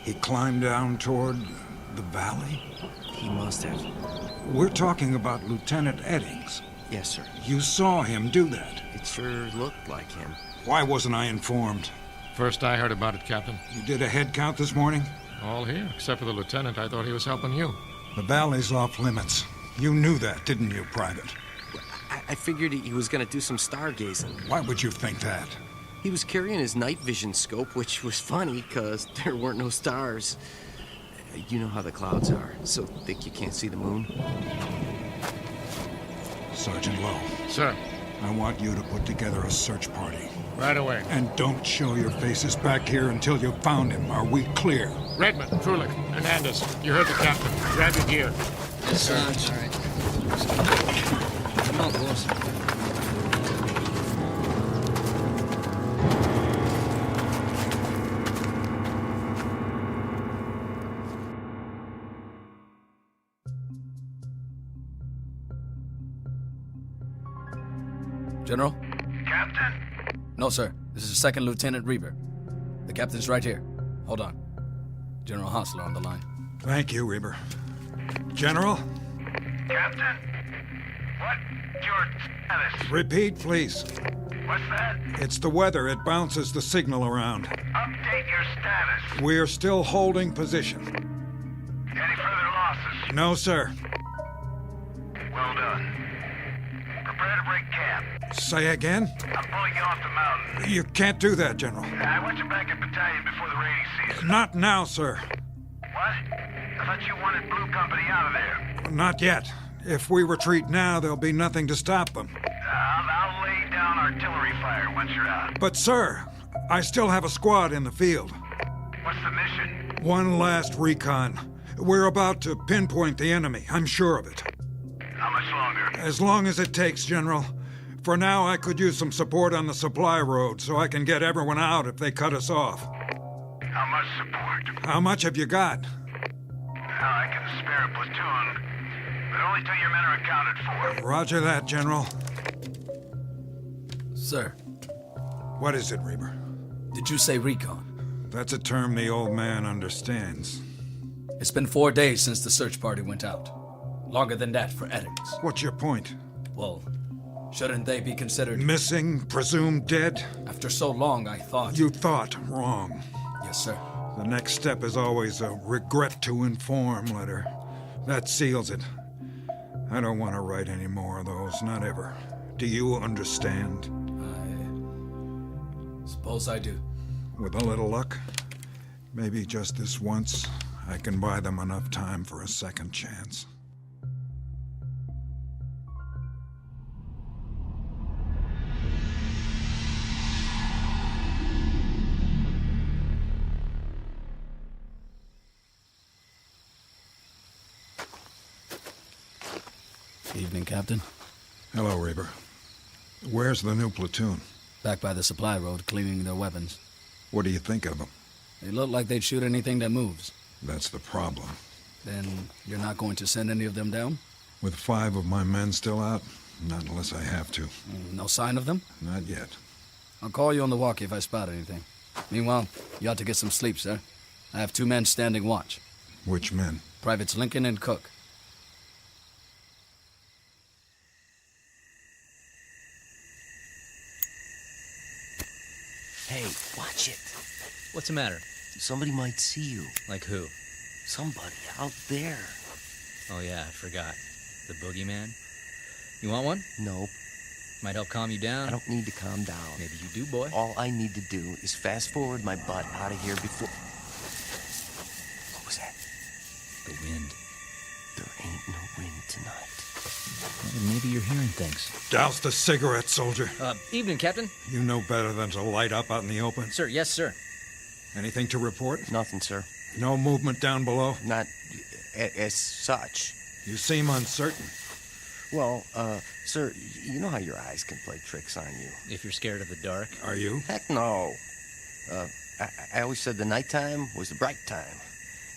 He climbed down toward the valley? He must have. We're talking about Lieutenant Eddings. Yes, sir. You saw him do that? It sure looked like him. Why wasn't I informed? First I heard about it, Captain. You did a head count this morning? All here, except for the lieutenant. I thought he was helping you. The valley's off limits. You knew that, didn't you, Private? I I figured he was gonna do some stargazing. Why would you think that? He was carrying his night vision scope, which was funny, because there weren't no stars. You know how the clouds are, so thick you can't see the moon. Sergeant Lowe. Sir. I want you to put together a search party. Right away. And don't show your faces back here until you've found him. Are we clear? Redmond, Trulick, Hernandez, you heard the captain. Grab your gear. Yes, sir. All right. Come on, boys. General? Captain? No, sir. This is Second Lieutenant Reber. The captain's right here. Hold on. General Hostler on the line. Thank you, Reber. General? Captain? What's your status? Repeat, please. What's that? It's the weather. It bounces the signal around. Update your status. We're still holding position. Any further losses? No, sir. Well done. Prepare to break camp. Say again? I'm pulling you off the mountain. You can't do that, General. I want you back at battalion before the rainy season. Not now, sir. What? I thought you wanted Blue Company out of there. Not yet. If we retreat now, there'll be nothing to stop them. I'll lay down artillery fire once you're out. But, sir, I still have a squad in the field. What's the mission? One last recon. We're about to pinpoint the enemy. I'm sure of it. How much longer? As long as it takes, General. For now, I could use some support on the supply road so I can get everyone out if they cut us off. How much support? How much have you got? I can spare a platoon, but only till your men are accounted for. Roger that, General. Sir. What is it, Reber? Did you say recon? That's a term the old man understands. It's been 4 days since the search party went out. Longer than that for Eddings. What's your point? Well, shouldn't they be considered... Missing, presumed dead? After so long, I thought... You thought wrong. Yes, sir. The next step is always a regret to inform letter. That seals it. I don't want to write any more of those, not ever. Do you understand? I suppose I do. With a little luck, maybe just this once, I can buy them enough time for a second chance. Evening, Captain. Hello, Reber. Where's the new platoon? Back by the supply road, cleaning their weapons. What do you think of them? They look like they'd shoot anything that moves. That's the problem. Then you're not going to send any of them down? With 5 of my men still out? Not unless I have to. No sign of them? Not yet. I'll call you on the walkie if I spot anything. Meanwhile, you ought to get some sleep, sir. I have 2 men standing watch. Which men? Privates Lincoln and Cook. Hey, watch it. What's the matter? Somebody might see you. Like who? Somebody out there. Oh yeah, I forgot. The boogeyman? You want one? Nope. Might help calm you down. I don't need to calm down. Maybe you do, boy. All I need to do is fast forward my butt out of here before... What was that? The wind. There ain't no wind tonight. Well, maybe you're hearing things. Douse the cigarette, soldier. Evening, Captain. You know better than to light up out in the open. Sir, yes, sir. Anything to report? Nothing, sir. No movement down below? Not as such. You seem uncertain. Well, sir, you know how your eyes can play tricks on you. If you're scared of the dark. Are you? Heck no. I always said the nighttime was the bright time.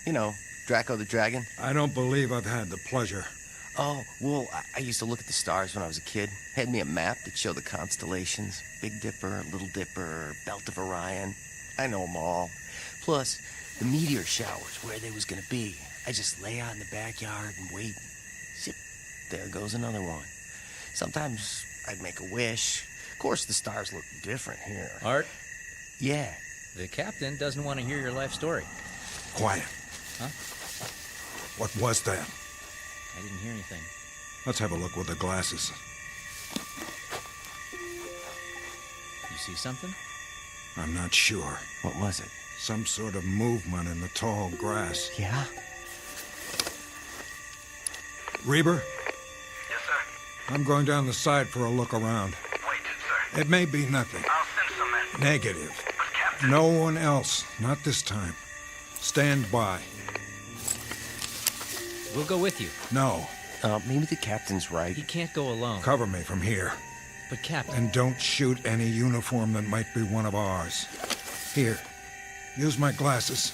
You know, Draco the Dragon. I don't believe I've had the pleasure. Oh, well, I used to look at the stars when I was a kid. Had me a map that showed the constellations. Big Dipper, Little Dipper, Belt of Orion. I know them all. Plus, the meteor showers, where they was gonna be. I just lay out in the backyard and wait. Zip, there goes another one. Sometimes I'd make a wish. Of course, the stars look different here. Art? Yeah. The captain doesn't want to hear your life story. Quiet. Huh? What was that? I didn't hear anything. Let's have a look with the glasses. see something? I'm not sure. What was it? Some sort of movement in the tall grass. Yeah? Reber? Yes, sir. I'm going down the side for a look around. Wait, sir. It may be nothing. I'll send some men. Negative. But, Captain... No one else. Not this time. Stand by. We'll go with you. No. Maybe the captain's right. He can't go alone. Cover me from here. But, Captain... And don't shoot any uniform that might be one of ours. Here. Use my glasses.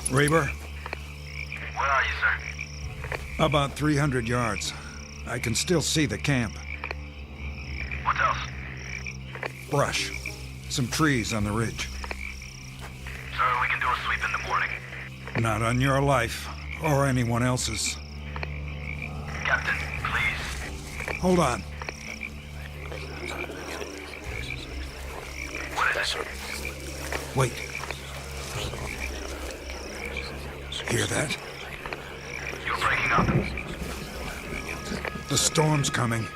Reber? Where are you, sir? About 300 yards. I can still see the camp. What else? Brush. Some trees on the ridge. Sir, we can do a sweep in the morning. Not on your life, or anyone else's. Captain, please. Hold on. What is it? Wait. Hear that? You're breaking up. The storm's coming.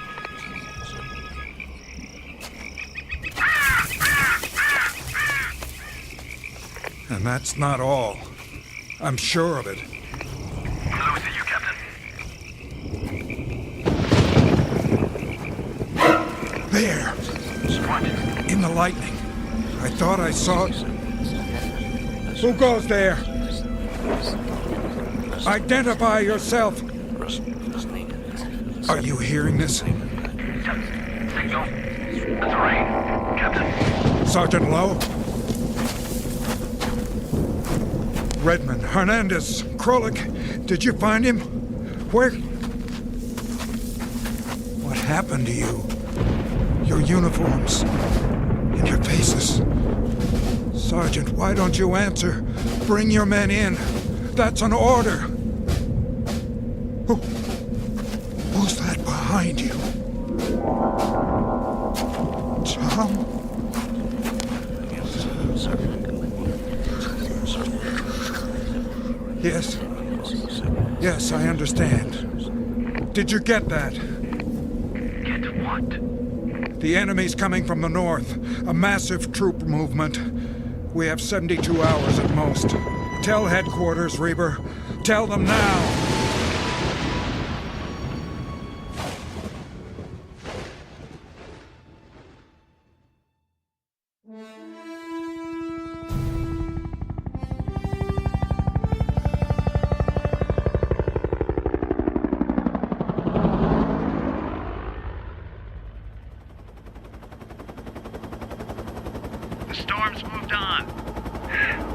And that's not all. I'm sure of it. I'm losing you, Captain. There! What? In the lightning. I thought I saw it. Who goes there? Identify yourself. Are you hearing this? Signal. That's rain. Captain. Sergeant Lowe? Redmond, Hernandez, Krolik, did you find him? Where? What happened to you? Your uniforms and your faces. Sergeant, why don't you answer? Bring your men in. That's an order. Who's that behind you? Tom? Yes. Yes, I understand. Did you get that? Get what? The enemy's coming from the north. A massive troop movement. We have 72 hours at most. Tell headquarters, Reber. Tell them now. The storm's moved on.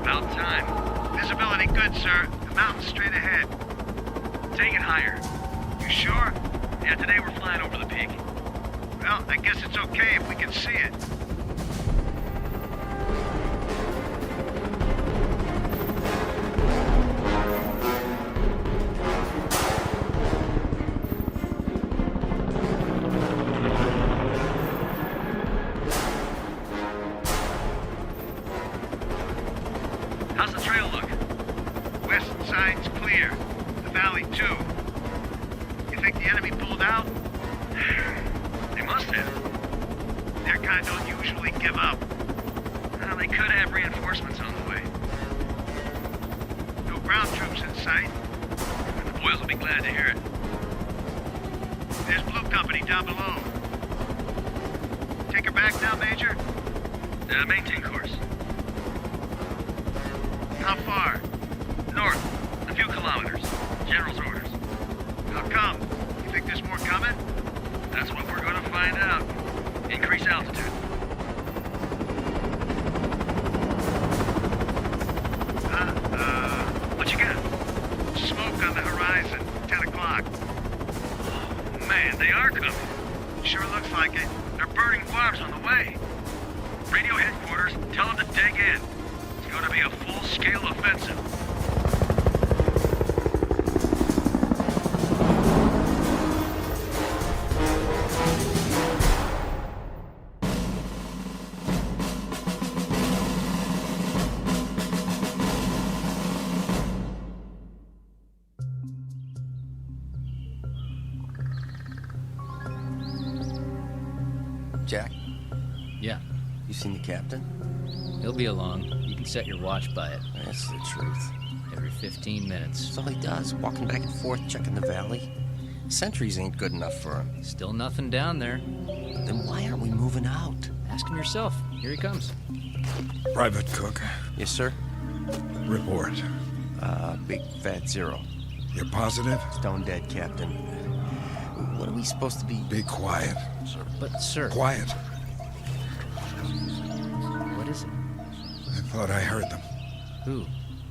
About time. Visibility good, sir. The mountain's straight ahead. Take it higher. You sure? Yeah, today we're flying over the peak. Well, I guess it's okay if we can see it. How's the trail look? West side's clear. The valley, too. You think the enemy pulled out? They must have. Their kind don't usually give up. Well, they could have reinforcements on the way. No ground troops in sight. And the boys will be glad to hear it. There's Blue Company down below. Take her back now, Major? Maintain course. How far? North. A few kilometers. General's orders. How come? You think there's more coming? That's what we're going to find out. Increase altitude. What you got? Smoke on the horizon. 10 o'clock. Oh, man, they are coming. Sure looks like it. They're burning barbs on the way. Radio headquarters, tell them to dig in. It's going to be a full-scale offensive. Jack, Yeah, you seen the captain? he'll be along. You can set your watch by it. That's the truth. Every 15 minutes. That's all he does, walking back and forth, checking the valley. Sentries ain't good enough for him. Still nothing down there. Then why aren't we moving out? Ask him yourself. Here he comes. Private Cook. Yes, sir? Report. Big fat 0. You're positive? Stone dead, Captain. What are we supposed to be? Be quiet. But, sir... Quiet. What is it? I thought I heard them. Who?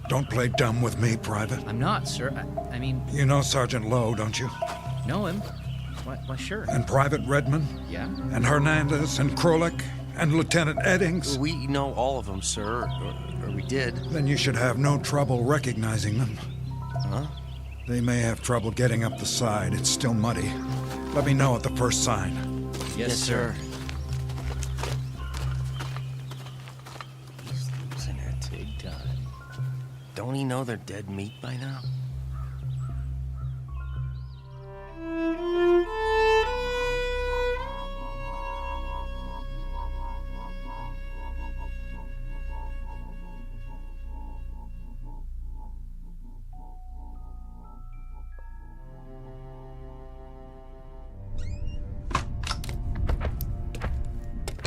Don't play dumb with me, Private. I'm not, sir. I mean... You know Sergeant Lowe, don't you? Know him? Why, sure. And Private Redmond? Yeah? And Hernandez and Krolik and Lieutenant Eddings? We know all of them, sir. Or we did. Then you should have no trouble recognizing them. Huh? They may have trouble getting up the side. It's still muddy. Let me know at the first sign. Yes, sir. He's losing it. Big time. Don't he know they're dead meat by now?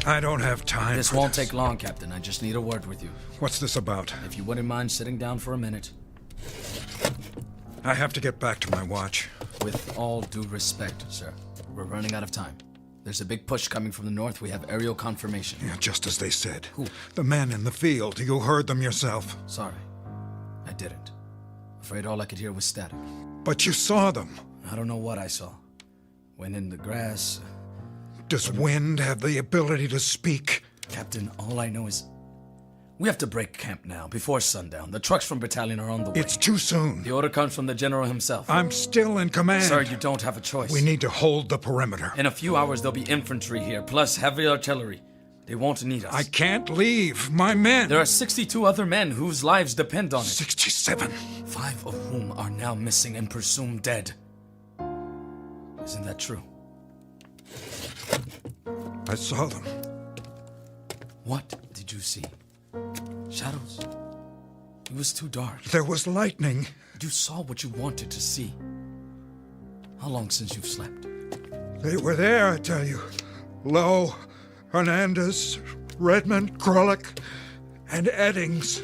I don't have time. This won't take long, Captain. I just need a word with you. What's this about? If you wouldn't mind sitting down for a minute. I have to get back to my watch. With all due respect, sir, we're running out of time. There's a big push coming from the north. We have aerial confirmation. Yeah, just as they said. Who? The men in the field. You heard them yourself. Sorry. I didn't. Afraid all I could hear was static. But you saw them. I don't know what I saw. Went in the grass. Does wind have the ability to speak? Captain, all I know is we have to break camp now, before sundown. The trucks from battalion are on the way. It's too soon. The order comes from the general himself. I'm still in command. Sir, you don't have a choice. We need to hold the perimeter. In a few hours, there'll be infantry here, plus heavy artillery. They won't need us. I can't leave. My men. There are 62 other men whose lives depend on it. 67. 5 of whom are now missing and presumed dead. Isn't that true? I saw them. What did you see? Shadows? It was too dark. There was lightning. You saw what you wanted to see. How long since you've slept? They were there, I tell you. Lowe, Hernandez, Redmond, Krolik, and Eddings.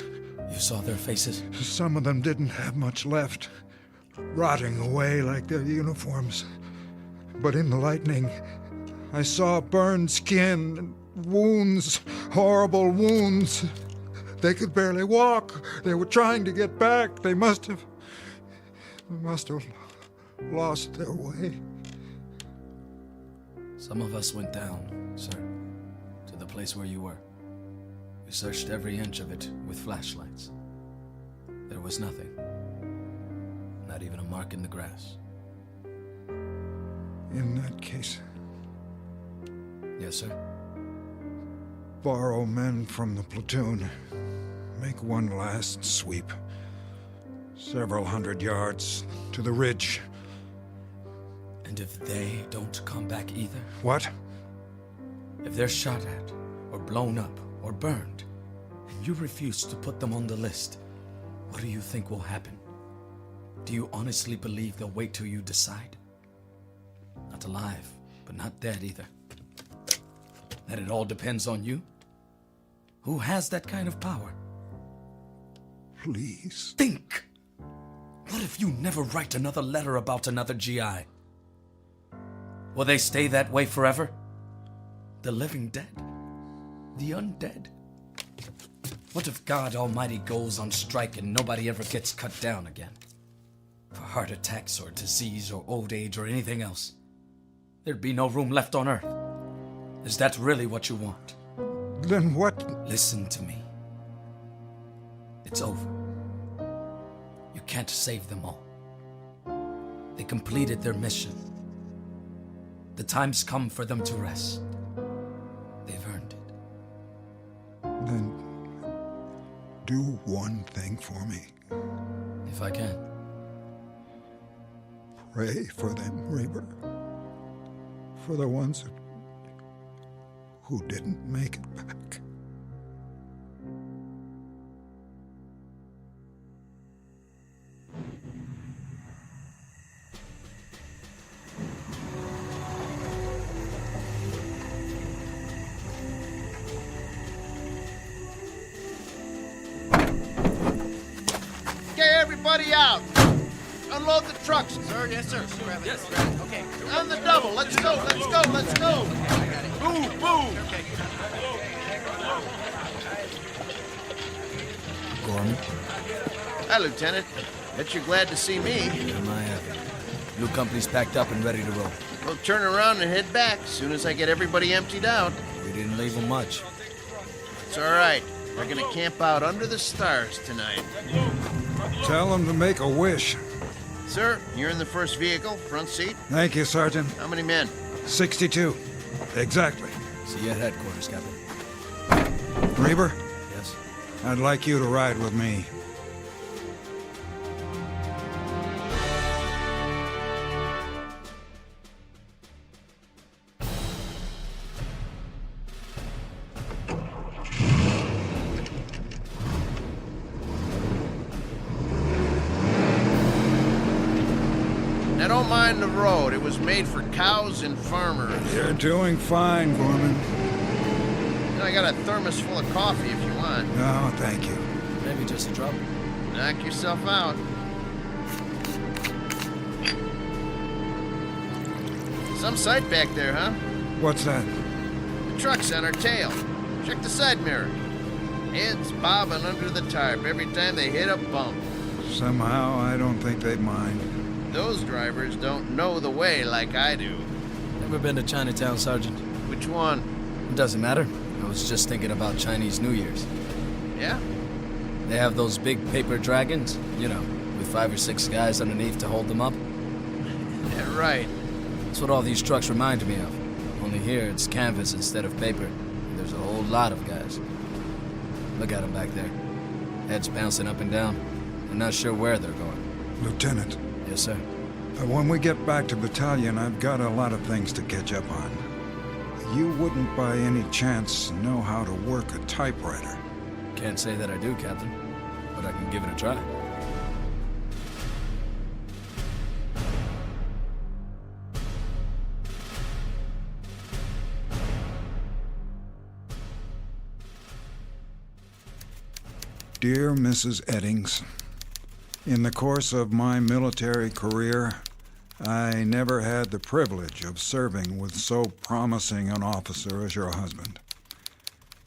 You saw their faces? Some of them didn't have much left, rotting away like their uniforms. But in the lightning, I saw burned skin and wounds, horrible wounds. They could barely walk. They were trying to get back. They must have lost their way. Some of us went down, sir, to the place where you were. We searched every inch of it with flashlights. There was nothing. Not even a mark in the grass. In that case, yes, sir? Borrow men from the platoon. Make one last sweep. Several hundred yards to the ridge. And if they don't come back either? What? If they're shot at, or blown up, or burned, and you refuse to put them on the list, what do you think will happen? Do you honestly believe they'll wait till you decide? Not alive, but not dead either. That it all depends on you? Who has that kind of power? Please. Think! What if you never write another letter about another GI? Will they stay that way forever? The living dead? The undead? What if God Almighty goes on strike and nobody ever gets cut down again? For heart attacks or disease or old age or anything else? There'd be no room left on Earth. Is that really what you want? Then what? Listen to me. It's over. You can't save them all. They completed their mission. The time's come for them to rest. They've earned it. Then do one thing for me. If I can. Pray for them, Reaper. For the ones who didn't make it back. Okay, everybody out. Unload the trucks. Sir, yes, sir. Yes. Okay. On the double. Let's go, let's go, let's go. Move, move. Gorman? Hi, Lieutenant. Bet you're glad to see me. Am I happy? New company's packed up and ready to roll. We'll turn around and head back as soon as I get everybody emptied out. We didn't leave them much. It's all right. We're gonna camp out under the stars tonight. Tell them to make a wish. Sir, you're in the first vehicle, front seat. Thank you, Sergeant. How many men? 62. Exactly. See you at headquarters, Captain. Reber? Yes? I'd like you to ride with me. Now don't mind the road. It was made for cows and farmers. You're doing fine, Gorman. I got a thermos full of coffee if you want. No, thank you. Maybe just a drop. Knock yourself out. Some sight back there, huh? What's that? The truck's on our tail. Check the side mirror. Heads bobbing under the tarp every time they hit a bump. Somehow, I don't think they'd mind. Those drivers don't know the way like I do. Ever been to Chinatown, Sergeant? Which one? It doesn't matter. I was just thinking about Chinese New Year's. Yeah? They have those big paper dragons, you know, with 5 or 6 guys underneath to hold them up. Yeah, right. That's what all these trucks remind me of. Only here it's canvas instead of paper. And there's a whole lot of guys. Look at them back there. Heads bouncing up and down. I'm not sure where they're going. Lieutenant. Yes, sir. When we get back to battalion, I've got a lot of things to catch up on. You wouldn't by any chance know how to work a typewriter. Can't say that I do, Captain. But I can give it a try. Dear Mrs. Eddings, in the course of my military career, I never had the privilege of serving with so promising an officer as your husband.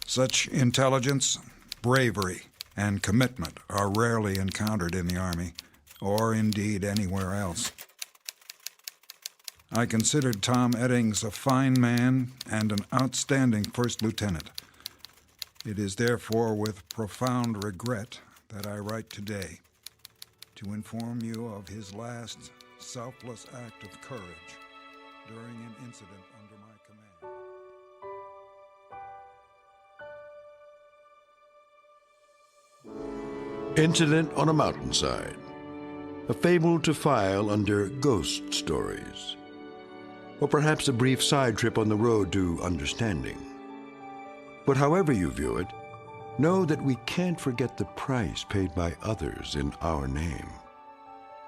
Such intelligence, bravery, and commitment are rarely encountered in the Army, or indeed anywhere else. I considered Tom Eddings a fine man and an outstanding first lieutenant. It is therefore with profound regret that I write today to inform you of his last selfless act of courage during an incident under my command. Incident on a Mountainside, a fable to file under ghost stories, or perhaps a brief side trip on the road to understanding. But however you view it, know that we can't forget the price paid by others in our name,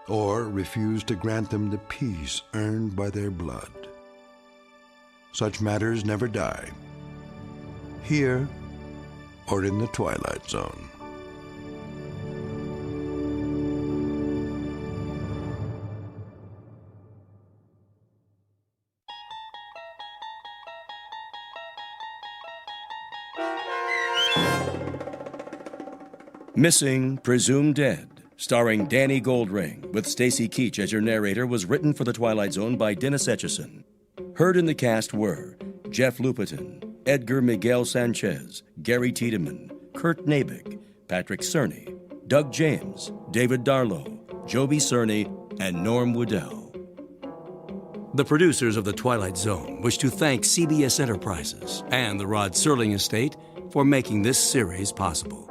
or refuse to grant them the peace earned by their blood. Such matters never die, here or in the Twilight Zone. Missing, Presumed Dead, starring Danny Goldring, with Stacy Keach as your narrator, was written for The Twilight Zone by Dennis Etchison. Heard in the cast were Jeff Lupetin, Edgar Miguel Sanchez, Gary Tiedemann, Kurt Nabik, Patrick Cerny, Doug James, David Darlow, Joby Cerny, and Norm Woodell. The producers of The Twilight Zone wish to thank CBS Enterprises and the Rod Serling Estate for making this series possible.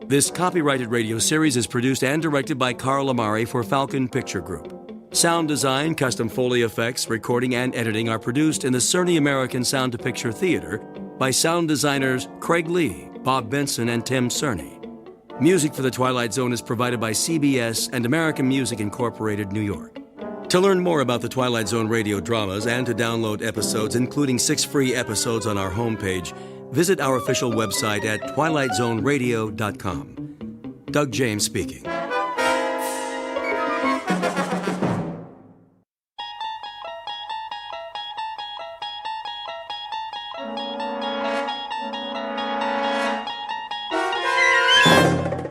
This copyrighted radio series is produced and directed by Carl Amari for Falcon Picture Group. Sound design, custom Foley effects, recording, and editing are produced in the Cerny American Sound to Picture Theater by sound designers Craig Lee, Bob Benson, and Tim Cerny. Music for The Twilight Zone is provided by CBS and American Music Incorporated, New York. To learn more about the Twilight Zone radio dramas and to download episodes, including 6 free episodes on our homepage, visit our official website at twilightzoneradio.com. Doug James speaking.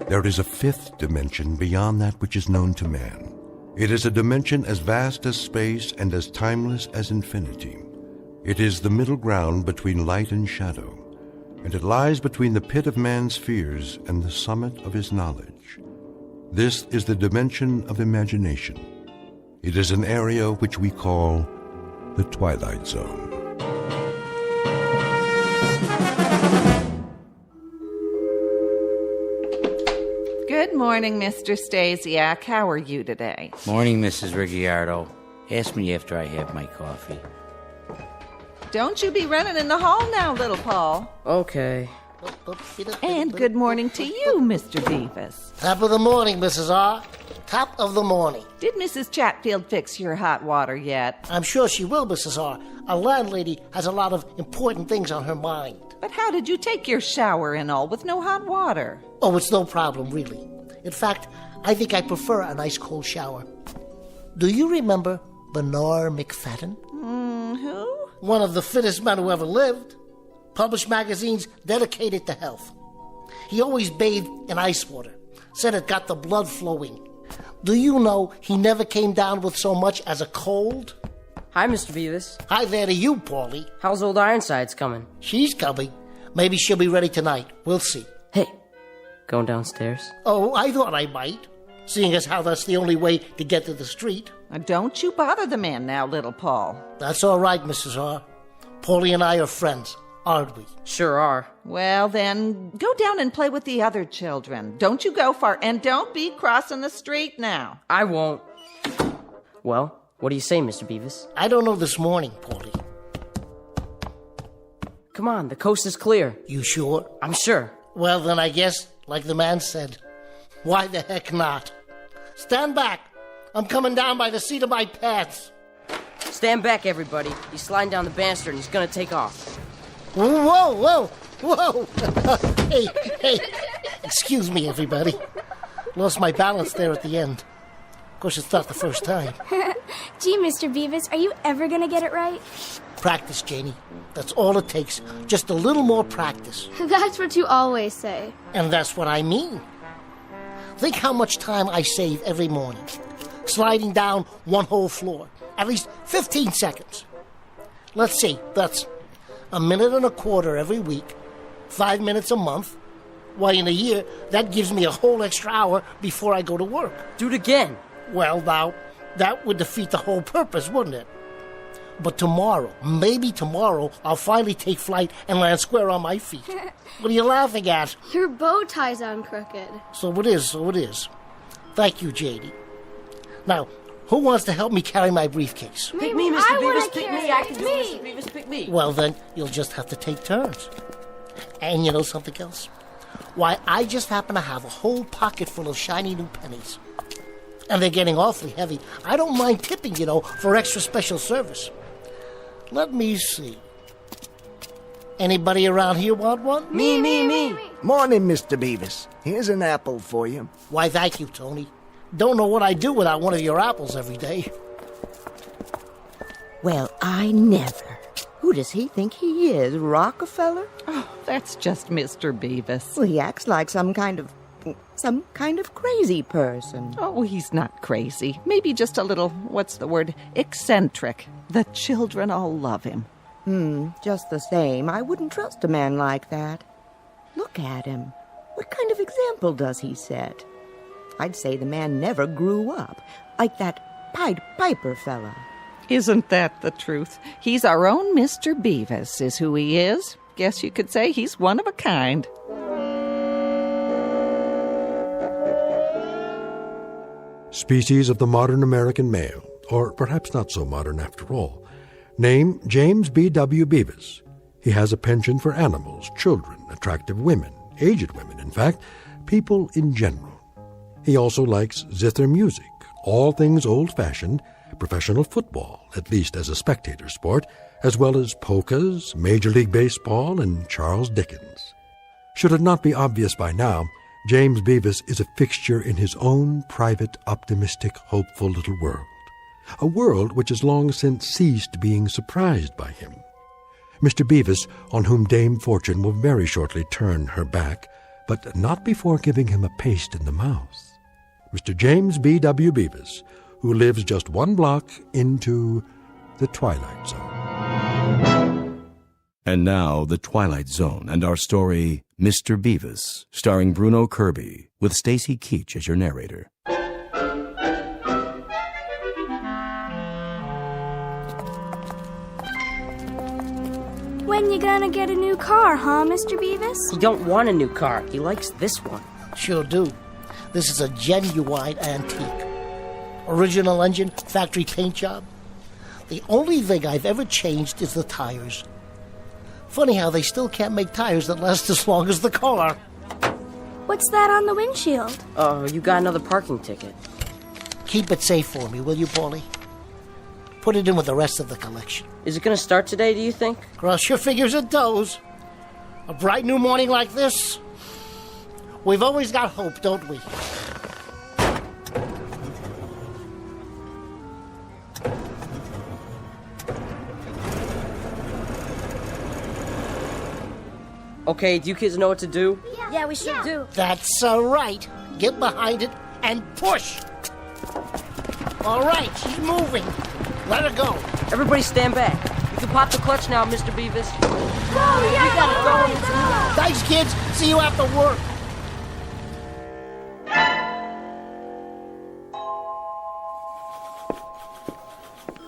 There is a fifth dimension beyond that which is known to man. It is a dimension as vast as space and as timeless as infinity. It is the middle ground between light and shadow, and it lies between the pit of man's fears and the summit of his knowledge. This is the dimension of imagination. It is an area which we call the Twilight Zone. Good morning, Mr. Stasiak. How are you today? Morning, Mrs. Ricciardo. Ask me after I have my coffee. Don't you be running in the hall now, little Paul. Okay. And good morning to you, Mr. Bevis. Top of the morning, Mrs. R. Top of the morning. Did Mrs. Chatfield fix your hot water yet? I'm sure she will, Mrs. R. Our landlady has a lot of important things on her mind. But how did you take your shower and all with no hot water? Oh, it's no problem, really. In fact, I think I prefer a nice cold shower. Do you remember Bernard McFadden? Who? One of the fittest men who ever lived. Published magazines dedicated to health. He always bathed in ice water. Said it got the blood flowing. Do you know he never came down with so much as a cold? Hi, Mr. Bevis. Hi there to you, Paulie. How's old Ironsides coming? She's coming. Maybe she'll be ready tonight. We'll see. Hey, going downstairs? Oh, I thought I might, seeing as how that's the only way to get to the street. Don't you bother the man now, little Paul. That's all right, Mrs. R. Paulie and I are friends, aren't we? Sure are. Well, then, go down and play with the other children. Don't you go far, and don't be crossing the street now. I won't. Well, what do you say, Mr. Bevis? I don't know this morning, Paulie. Come on, the coast is clear. You sure? I'm sure. Well, then I guess, like the man said, why the heck not? Stand back. I'm coming down by the seat of my pants. Stand back, everybody. He's sliding down the banister and he's gonna take off. Whoa, whoa, whoa. Hey. Excuse me, everybody. Lost my balance there at the end. Of course, it's not the first time. Gee, Mr. Bevis, are you ever gonna get it right? Practice, Janie. That's all it takes. Just a little more practice. That's what you always say. And that's what I mean. Think how much time I save every morning. Sliding down one whole floor. At least 15 seconds. Let's see, that's a minute and a quarter every week. 5 minutes a month. Why, in a year, that gives me a whole extra hour before I go to work. Do it again. Well, now, that would defeat the whole purpose, wouldn't it? But tomorrow, maybe tomorrow, I'll finally take flight and land square on my feet. What are you laughing at? Your bow tie's on crooked. So it is. Thank you, Janie. Now, who wants to help me carry my briefcase? Pick me, Mr. Bevis, pick me. I can do it, Mr. Bevis, pick me. Well, then, you'll just have to take turns. And you know something else? Why, I just happen to have a whole pocket full of shiny new pennies. And they're getting awfully heavy. I don't mind tipping, for extra special service. Let me see. Anybody around here want one? Me. Morning, Mr. Bevis. Here's an apple for you. Why, thank you, Tony. Don't know what I'd do without one of your apples every day. Well, I never. Who does he think he is, Rockefeller? Oh, that's just Mr. Bevis. Well, he acts like some kind of crazy person. Oh, he's not crazy. Maybe just a little, eccentric. The children all love him. Just the same, I wouldn't trust a man like that. Look at him. What kind of example does he set? I'd say the man never grew up, like that Pied Piper fella. Isn't that the truth? He's our own Mr. Bevis, is who he is. Guess you could say he's one of a kind. Species of the modern American male, or perhaps not so modern after all. Name, James B.W. Bevis. He has a penchant for animals, children, attractive women, aged women, in fact, people in general. He also likes zither music, all things old-fashioned, professional football, at least as a spectator sport, as well as polkas, Major League Baseball, and Charles Dickens. Should it not be obvious by now, James Bevis is a fixture in his own private, optimistic, hopeful little world. A world which has long since ceased being surprised by him. Mr. Bevis, on whom Dame Fortune will very shortly turn her back, but not before giving him a paste in the mouth. Mr. James B.W. Bevis, who lives just one block into the Twilight Zone. And now, The Twilight Zone and our story, Mr. Bevis, starring Bruno Kirby, with Stacy Keach as your narrator. When you gonna get a new car, huh, Mr. Bevis? He don't want a new car. He likes this one. Sure do. This is a genuine antique. Original engine, factory paint job. The only thing I've ever changed is the tires. Funny how they still can't make tires that last as long as the car. What's that on the windshield? Oh, you got another parking ticket. Keep it safe for me, will you, Paulie? Put it in with the rest of the collection. Is it gonna start today, do you think? Cross your fingers it does. A bright new morning like this, we've always got hope, don't we? Okay, do you kids know what to do? Yeah, we sure do. That's right. Get behind it and push. All right, she's moving. Let her go. Everybody stand back. You can pop the clutch now, Mr. Bevis. Go, yeah, We gotta go. Thanks, kids. See you after work.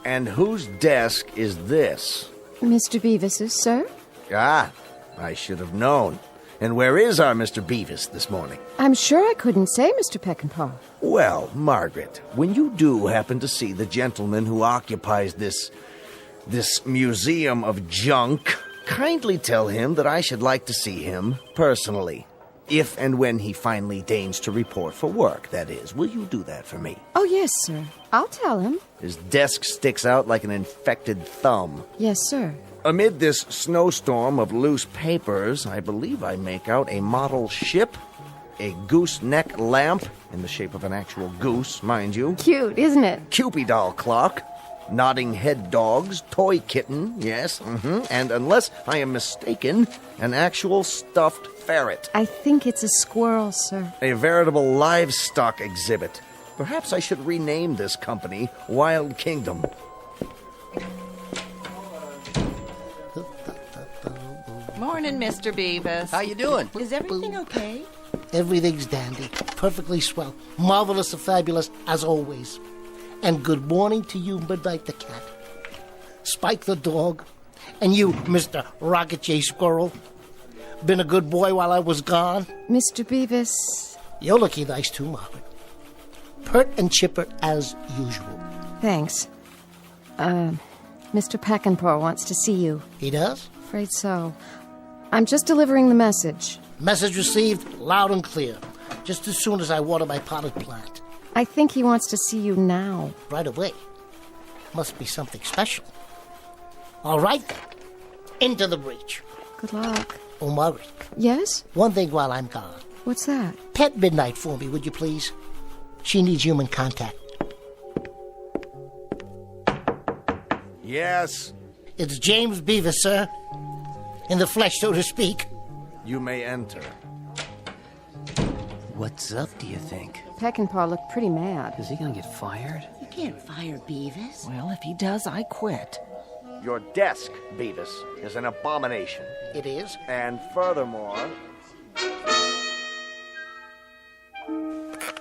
And whose desk is this? Mr. Bevis's, sir? Ah, I should have known. And where is our Mr. Bevis this morning? I'm sure I couldn't say, Mr. Peckinpah. Well, Margaret, when you do happen to see the gentleman who occupies this museum of junk, kindly tell him that I should like to see him personally. If and when he finally deigns to report for work, that is. Will you do that for me? Oh, yes, sir. I'll tell him. His desk sticks out like an infected thumb. Yes, sir. Amid this snowstorm of loose papers, I believe I make out a model ship, a gooseneck lamp, in the shape of an actual goose, mind you. Cute, isn't it? Cupid doll clock, nodding head dogs, toy kitten, yes, and unless I am mistaken, an actual stuffed ferret. I think it's a squirrel, sir. A veritable livestock exhibit. Perhaps I should rename this company Wild Kingdom. Morning, Mr. Bevis. How you doing? Is everything okay? Everything's dandy. Perfectly swell. Marvelous and fabulous, as always. And good morning to you, Midnight the cat. Spike the dog. And you, Mr. Rocket J. Squirrel. Been a good boy while I was gone? Mr. Bevis. You're looking nice too, Margaret. Pert and chipper as usual. Thanks. Mr. Peckinpah wants to see you. He does? Afraid so. I'm just delivering the message. Message received, loud and clear. Just as soon as I water my potted plant. I think he wants to see you now. Right away. Must be something special. All right, then. Into the breach. Good luck. Oh, Margaret. Yes? One thing while I'm gone. What's that? Pet Midnight for me, would you please? She needs human contact. Yes? It's James Bevis, sir. In the flesh, so to speak. You may enter. What's up, do you think? Peckinpah looked pretty mad. Is he gonna get fired? You can't fire Bevis. Well, if he does, I quit. Your desk, Bevis, is an abomination. It is? And furthermore,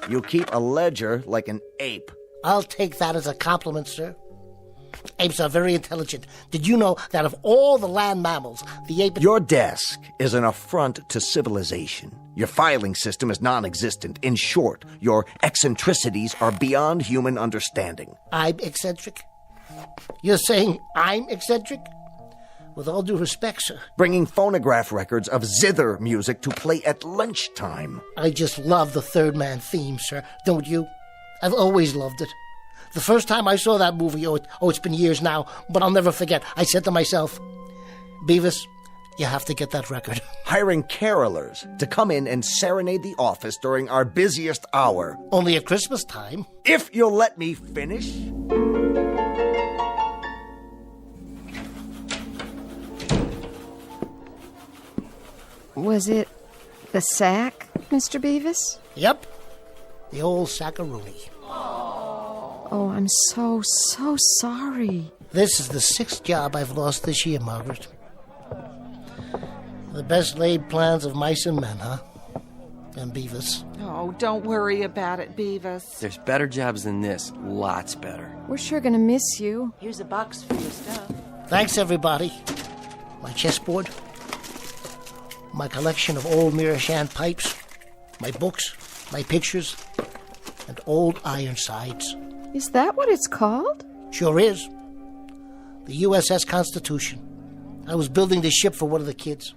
you keep a ledger like an ape. I'll take that as a compliment, sir. Apes are very intelligent. Did you know that of all the land mammals, the ape... Your desk is an affront to civilization. Your filing system is non-existent. In short, your eccentricities are beyond human understanding. I'm eccentric? You're saying I'm eccentric? With all due respect, sir. Bringing phonograph records of zither music to play at lunchtime. I just love the Third Man theme, sir. Don't you? I've always loved it. The first time I saw that movie, it's been years now, but I'll never forget. I said to myself, Bevis, you have to get that record. Hiring carolers to come in and serenade the office during our busiest hour. Only at Christmas time. If you'll let me finish. Was it the sack, Mr. Bevis? Yep. The old sackaroonie. Oh, I'm so sorry. This is the 6th job I've lost this year, Margaret. The best laid plans of mice and men, huh? And Bevis. Oh, don't worry about it, Bevis. There's better jobs than this. Lots better. We're sure gonna miss you. Here's a box for your stuff. Thanks, everybody. My chessboard. My collection of old Mirashan pipes. My books. My pictures. And old Ironsides. Is that what it's called? Sure is. The USS Constitution. I was building this ship for one of the kids.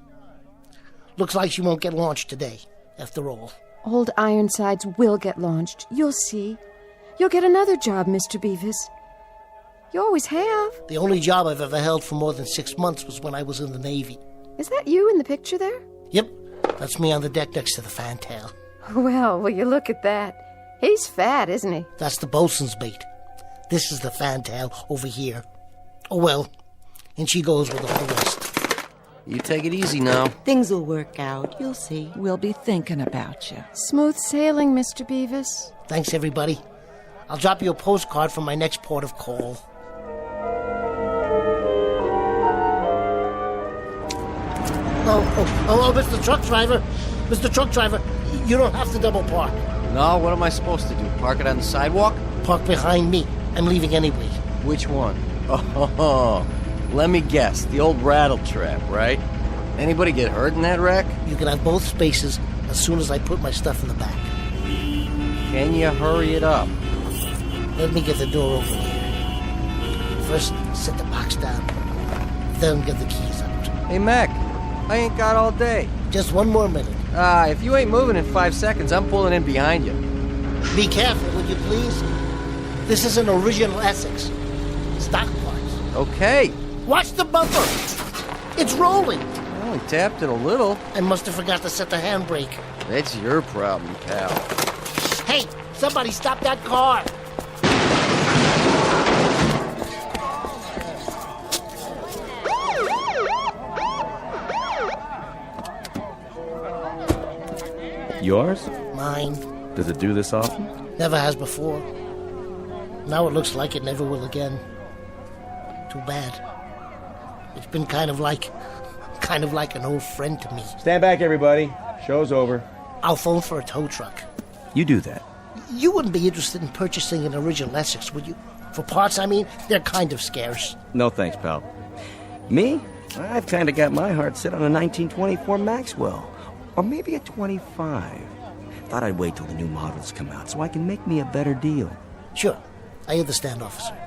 Looks like she won't get launched today, after all. Old Ironsides will get launched. You'll see. You'll get another job, Mr. Bevis. You always have. The only job I've ever held for more than 6 months was when I was in the Navy. Is that you in the picture there? Yep. That's me on the deck next to the fantail. Well, will you look at that? He's fat, isn't he? That's the bosun's mate. This is the fantail over here. Oh, well. And she goes with all the rest. You take it easy now. Things will work out. You'll see. We'll be thinking about you. Smooth sailing, Mr. Bevis. Thanks, everybody. I'll drop you a postcard from my next port of call. Oh, Mr. Truck Driver. Mr. Truck Driver, you don't have to double park. No, what am I supposed to do? Park it on the sidewalk? Park behind me. I'm leaving anyway. Which one? Oh, let me guess. The old rattle trap, right? Anybody get hurt in that wreck? You can have both spaces as soon as I put my stuff in the back. Can you hurry it up? Let me get the door open here. First, set the box down. Then get the keys out. Hey, Mac. I ain't got all day. Just one more minute. If you ain't moving in 5 seconds, I'm pulling in behind you. Be careful, would you please? This is an original Essex. Stock parts. Okay. Watch the bumper. It's rolling. I only tapped it a little. I must have forgot to set the handbrake. That's your problem, pal. Hey, somebody stop that car. Yours? Mine. Does it do this often? Never has before. Now it looks like it never will again. Too bad. It's been kind of like an old friend to me. Stand back, everybody. Show's over. I'll phone for a tow truck. You do that. You wouldn't be interested in purchasing an original Essex, would you? For parts, I mean, they're kind of scarce. No thanks, pal. Me? I've kind of got my heart set on a 1924 Maxwell. Or maybe a 25. Thought I'd wait till the new models come out so I can make me a better deal. Sure. I understand, officer.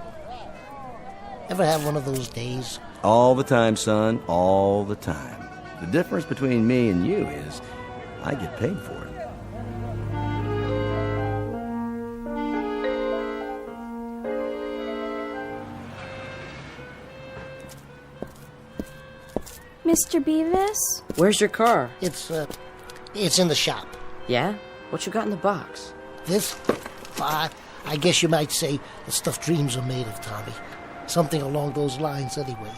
Ever have one of those days? All the time, son. All the time. The difference between me and you is I get paid for it. Mr. Bevis? Where's your car? It's in the shop. Yeah? What you got in the box? This? I guess you might say the stuff dreams are made of, Tommy. Something along those lines, anyway.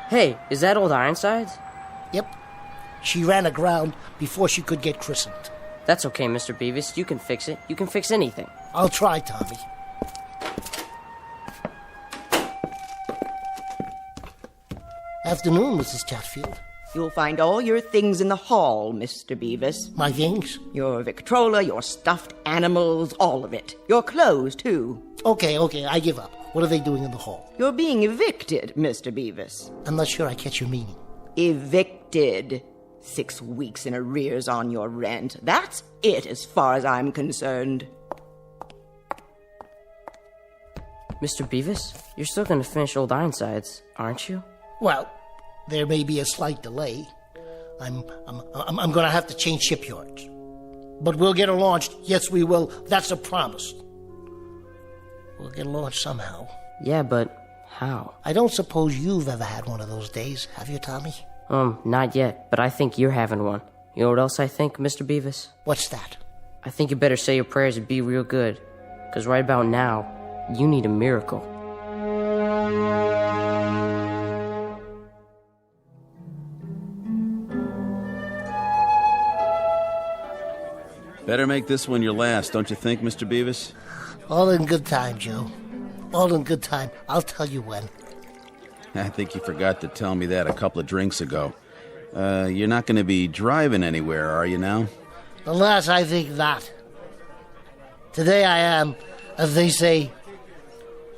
Hey, is that old Ironsides? Yep. She ran aground before she could get christened. That's okay, Mr. Bevis. You can fix it. You can fix anything. I'll try, Tommy. Afternoon, Mrs. Chatfield. You'll find all your things in the hall, Mr. Bevis. My things? Your Victrola, your stuffed animals, all of it. Your clothes, too. Okay, I give up. What are they doing in the hall? You're being evicted, Mr. Bevis. I'm not sure I catch your meaning. Evicted. 6 weeks in arrears on your rent. That's it as far as I'm concerned. Mr. Bevis, you're still going to finish old Ironsides, aren't you? Well, there may be a slight delay. I'm going to have to change shipyards. But we'll get her launched. Yes, we will. That's a promise. We'll get her launched somehow. Yeah, but how? I don't suppose you've ever had one of those days, have you, Tommy? Not yet, but I think you're having one. You know what else I think, Mr. Bevis? What's that? I think you better say your prayers and be real good. Because right about now, you need a miracle. Better make this one your last, don't you think, Mr. Bevis? All in good time, Joe. All in good time. I'll tell you when. I think you forgot to tell me that a couple of drinks ago. You're not going to be driving anywhere, are you now? Alas, I think not. Today I am, as they say,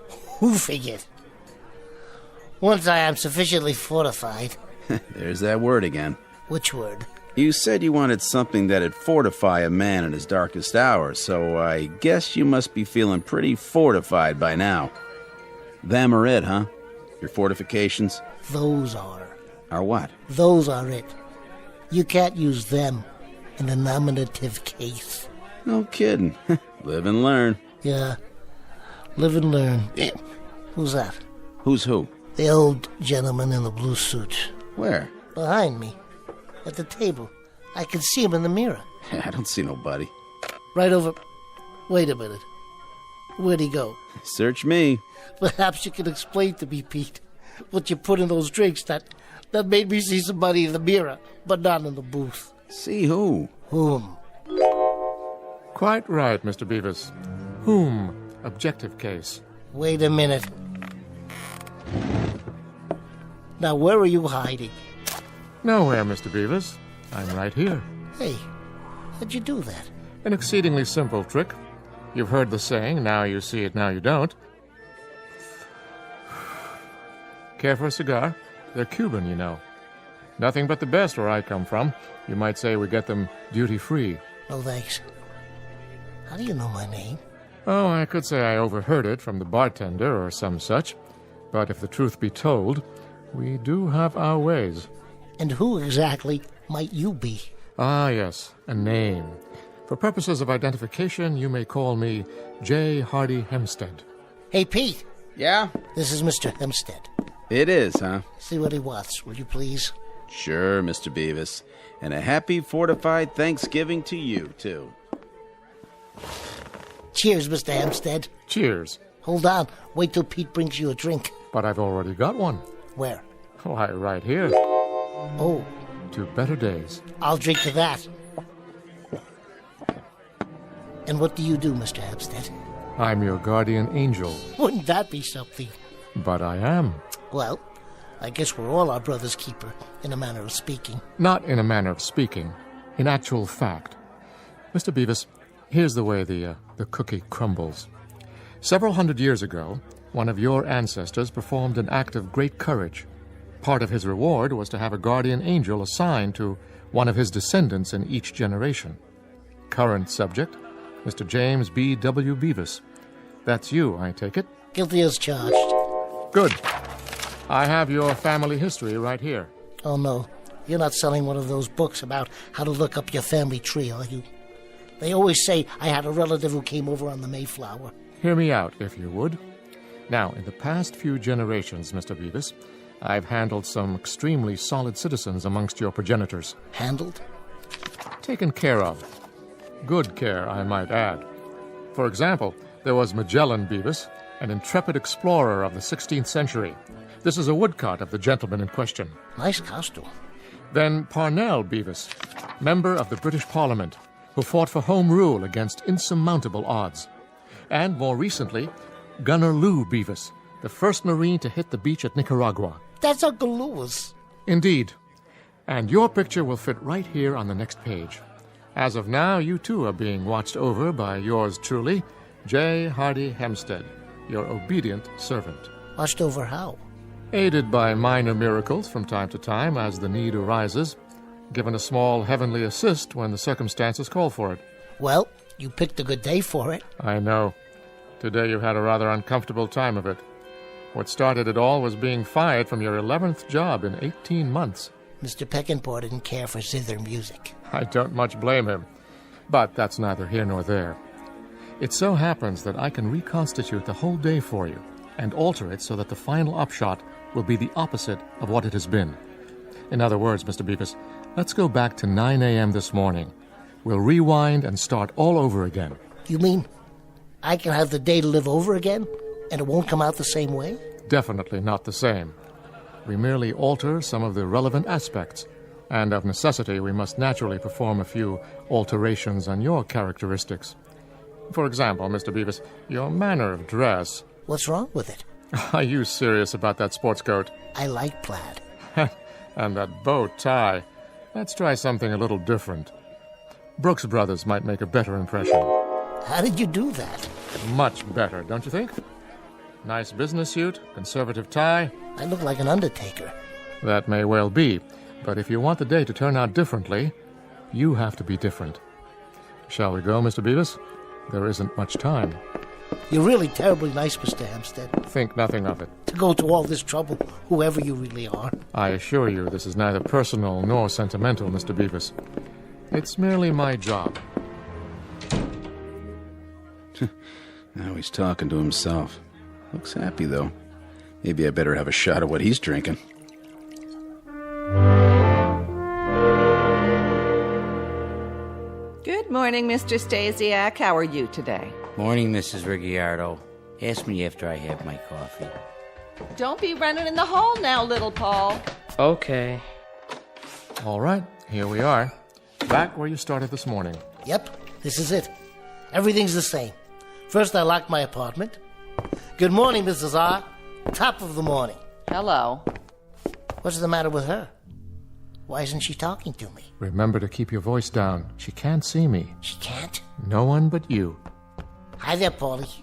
hoofing it. Once I am sufficiently fortified. There's that word again. Which word? You said you wanted something that'd fortify a man in his darkest hour, so I guess you must be feeling pretty fortified by now. Them are it, huh? Your fortifications? Those are. Are what? Those are it. You can't use them in a nominative case. No kidding. Live and learn. Yeah. Live and learn. Who's that? Who's who? The old gentleman in the blue suit. Where? Behind me. At the table. I can see him in the mirror. I don't see nobody. Right over... Wait a minute. Where'd he go? Search me. Perhaps you can explain to me, Pete, what you put in those drinks that made me see somebody in the mirror, but not in the booth. See who? Whom? Quite right, Mr. Bevis. Whom? Objective case. Wait a minute. Now, where are you hiding? Nowhere, Mr. Bevis. I'm right here. Hey, how'd you do that? An exceedingly simple trick. You've heard the saying, now you see it, now you don't. Care for a cigar? They're Cuban, you know. Nothing but the best where I come from. You might say we get them duty-free. No, thanks. How do you know my name? Oh, I could say I overheard it from the bartender or some such. But if the truth be told, we do have our ways. And who exactly might you be? Ah, yes, a name. For purposes of identification, you may call me J. Hardy Hempstead. Hey, Pete. Yeah? This is Mr. Hempstead. It is, huh? See what he wants, will you please? Sure, Mr. Bevis. And a happy, fortified Thanksgiving to you, too. Cheers, Mr. Hempstead. Cheers. Hold on. Wait till Pete brings you a drink. But I've already got one. Where? Why, right here. Oh. To better days. I'll drink to that. And what do you do, Mr. Hempstead? I'm your guardian angel. Wouldn't that be something? But I am. Well, I guess we're all our brother's keeper, in a manner of speaking. Not in a manner of speaking. In actual fact. Mr. Bevis, here's the way the cookie crumbles. Several hundred years ago, one of your ancestors performed an act of great courage. Part of his reward was to have a guardian angel assigned to one of his descendants in each generation. Current subject, Mr. James B. W. Bevis. That's you, I take it? Guilty as charged. Good. I have your family history right here. Oh, no. You're not selling one of those books about how to look up your family tree, are you? They always say I had a relative who came over on the Mayflower. Hear me out, if you would. Now, in the past few generations, Mr. Bevis, I've handled some extremely solid citizens amongst your progenitors. Handled? Taken care of. Good care, I might add. For example, there was Magellan Bevis, an intrepid explorer of the 16th century. This is a woodcut of the gentleman in question. Nice costume. Then Parnell Bevis, member of the British Parliament, who fought for Home Rule against insurmountable odds. And more recently, Gunner Lou Bevis, the first Marine to hit the beach at Nicaragua. That's Uncle Louis. Indeed. And your picture will fit right here on the next page. As of now, you too are being watched over by yours truly, J. Hardy Hempstead, your obedient servant. Watched over how? Aided by minor miracles from time to time as the need arises, given a small heavenly assist when the circumstances call for it. Well, you picked a good day for it. I know. Today you had a rather uncomfortable time of it. What started it all was being fired from your 11th job in 18 months. Mr. Peckinpah didn't care for zither music. I don't much blame him. But that's neither here nor there. It so happens that I can reconstitute the whole day for you and alter it so that the final upshot will be the opposite of what it has been. In other words, Mr. Bevis, let's go back to 9 a.m. this morning. We'll rewind and start all over again. You mean I can have the day to live over again, and it won't come out the same way? Definitely not the same. We merely alter some of the relevant aspects, and of necessity we must naturally perform a few alterations on your characteristics. For example, Mr. Bevis, your manner of dress. What's wrong with it? Are you serious about that sports coat? I like plaid. And that bow tie. Let's try something a little different. Brooks Brothers might make a better impression. How did you do that? Much better, don't you think? Nice business suit, conservative tie. I look like an undertaker. That may well be, but if you want the day to turn out differently, you have to be different. Shall we go, Mr. Bevis? There isn't much time. You're really terribly nice, Mr. Hampstead. Think nothing of it. To go to all this trouble, whoever you really are. I assure you this is neither personal nor sentimental, Mr. Bevis. It's merely my job. Now he's talking to himself. Looks happy, though. Maybe I better have a shot of what he's drinking. Good morning, Mr. Stasiak. How are you today? Morning, Mrs. Ricciardo. Ask me after I have my coffee. Don't be running in the hall now, little Paul. Okay. All right, here we are. Back where you started this morning. Yep, this is it. Everything's the same. First, I locked my apartment. Good morning, Mrs. R. Top of the morning. Hello. What's the matter with her? Why isn't she talking to me? Remember to keep your voice down. She can't see me. She can't? No one but you. Hi there, Paulie.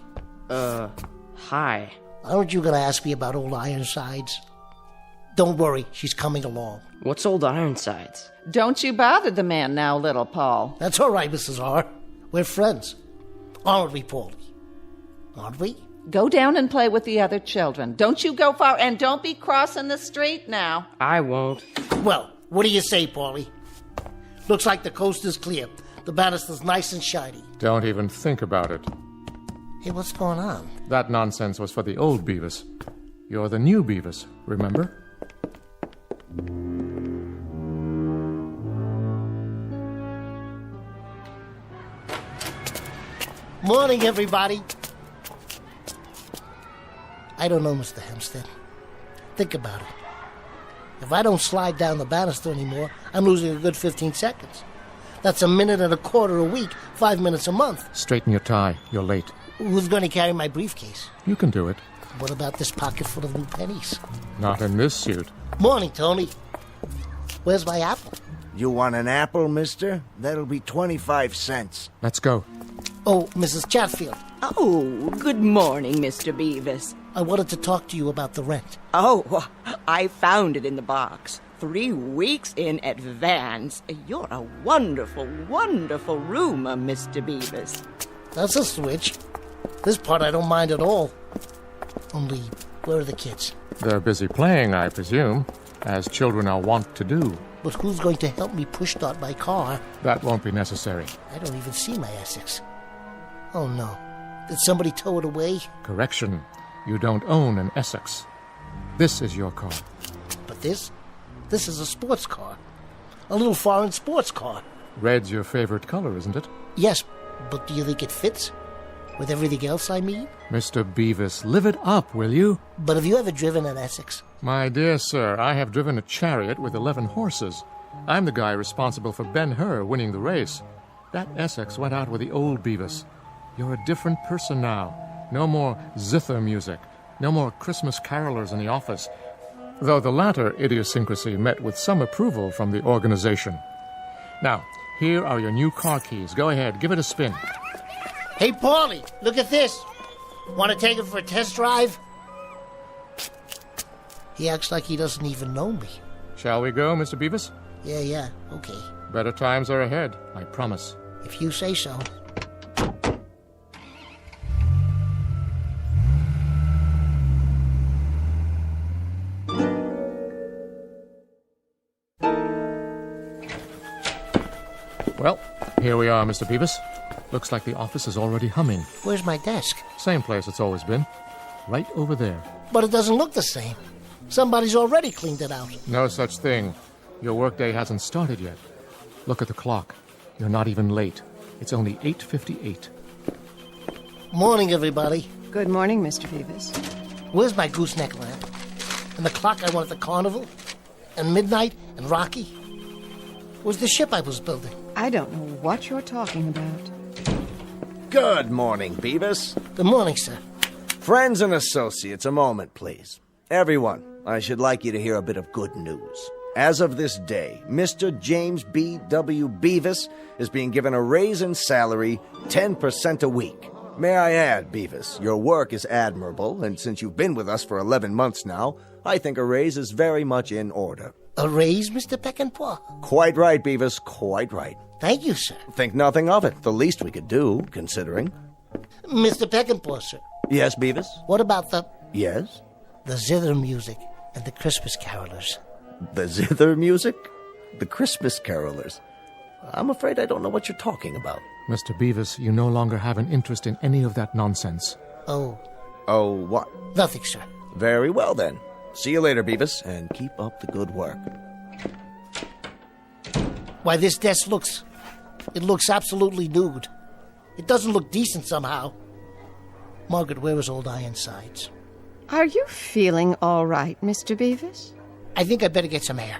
Hi. Aren't you going to ask me about old Ironsides? Don't worry, she's coming along. What's old Ironsides? Don't you bother the man now, little Paul. That's all right, Mrs. R. We're friends. Aren't we, Paulie? Aren't we? Go down and play with the other children. Don't you go far, and don't be crossing the street now. I won't. Well, what do you say, Paulie? Looks like the coast is clear. The banister's nice and shiny. Don't even think about it. Hey, what's going on? That nonsense was for the old Bevis. You're the new Bevis, remember? Morning, everybody. I don't know, Mr. Hampstead. Think about it. If I don't slide down the banister anymore, I'm losing a good 15 seconds. That's a minute and a quarter a week, 5 minutes a month. Straighten your tie. You're late. Who's going to carry my briefcase? You can do it. What about this pocket full of new pennies? Not in this suit. Morning, Tony. Where's my apple? You want an apple, mister? That'll be 25 cents. Let's go. Oh, Mrs. Chatfield. Oh, good morning, Mr. Bevis. I wanted to talk to you about the rent. Oh, I found it in the box. 3 weeks in advance. You're a wonderful, wonderful roomer, Mr. Bevis. That's a switch. This part I don't mind at all. Only, where are the kids? They're busy playing, I presume, as children are wont to do. But who's going to help me push start my car? That won't be necessary. I don't even see my Essex. Oh, no. Did somebody tow it away? Correction. You don't own an Essex. This is your car. But this is a sports car. A little foreign sports car. Red's your favorite color, isn't it? Yes, but do you think it fits? With everything else, I mean? Mr. Bevis, live it up, will you? But have you ever driven an Essex? My dear sir, I have driven a chariot with 11 horses. I'm the guy responsible for Ben-Hur winning the race. That Essex went out with the old Bevis. You're a different person now. No more zither music. No more Christmas carolers in the office. Though the latter idiosyncrasy met with some approval from the organization. Now, here are your new car keys. Go ahead, give it a spin. Hey, Paulie, look at this. Want to take it for a test drive? He acts like he doesn't even know me. Shall we go, Mr. Bevis? Yeah, okay. Better times are ahead, I promise. If you say so. Well, here we are, Mr. Bevis. Looks like the office is already humming. Where's my desk? Same place it's always been. Right over there. But it doesn't look the same. Somebody's already cleaned it out. No such thing. Your workday hasn't started yet. Look at the clock. You're not even late. It's only 8:58. Morning, everybody. Good morning, Mr. Bevis. Where's my gooseneck lamp? And the clock I won at the carnival? And midnight? And Rocky? Where's the ship I was building? I don't know what you're talking about. Good morning, Bevis. Good morning, sir. Friends and associates, a moment, please. Everyone, I should like you to hear a bit of good news. As of this day, Mr. James B.W. Bevis is being given a raise in salary 10% a week. May I add, Bevis, your work is admirable, and since you've been with us for 11 months now, I think a raise is very much in order. A raise, Mr. Peckinpah? Quite right, Bevis, quite right. Thank you, sir. Think nothing of it. The least we could do, considering. Mr. Peckinpah, sir. Yes, Bevis? What about the... Yes? The zither music and the Christmas carolers. The zither music? The Christmas carolers? I'm afraid I don't know what you're talking about. Mr. Bevis, you no longer have an interest in any of that nonsense. Oh. Oh, what? Nothing, sir. Very well, then. See you later, Bevis, and keep up the good work. Why, this desk looks absolutely nude. It doesn't look decent somehow. Margaret, where is old Ironsides? Are you feeling all right, Mr. Bevis? I think I'd better get some air.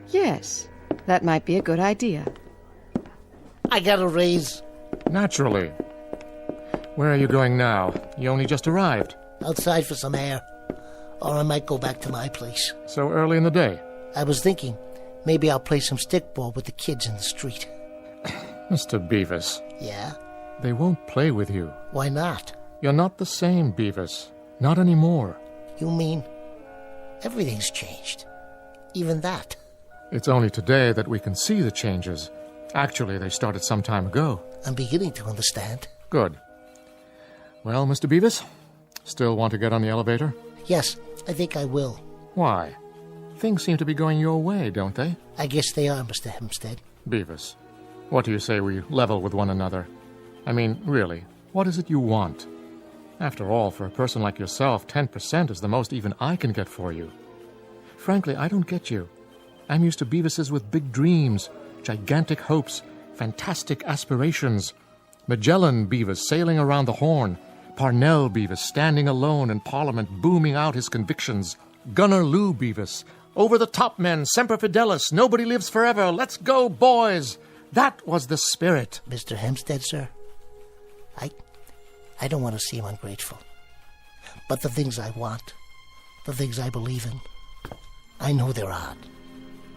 Yes, that might be a good idea. I got a raise. Naturally. Where are you going now? You only just arrived. Outside for some air. Or I might go back to my place. So early in the day? I was thinking, maybe I'll play some stickball with the kids in the street. Mr. Bevis. Yeah? They won't play with you. Why not? You're not the same, Bevis. Not anymore. You mean everything's changed? Even that? It's only today that we can see the changes. Actually, they started some time ago. I'm beginning to understand. Good. Well, Mr. Bevis, still want to get on the elevator? Yes, I think I will. Why? Things seem to be going your way, don't they? I guess they are, Mr. Hempstead. Bevis, what do you say we level with one another? I mean, really, what is it you want? After all, for a person like yourself, 10% is the most even I can get for you. Frankly, I don't get you. I'm used to Bevises with big dreams, gigantic hopes, fantastic aspirations. Magellan Bevis sailing around the Horn. Parnell Bevis standing alone in Parliament booming out his convictions. Gunner Lou Bevis. Over the top men, Semper Fidelis, nobody lives forever, let's go, boys! That was the spirit. Mr. Hempstead, sir, I don't want to seem ungrateful. But the things I want, the things I believe in, I know they're odd.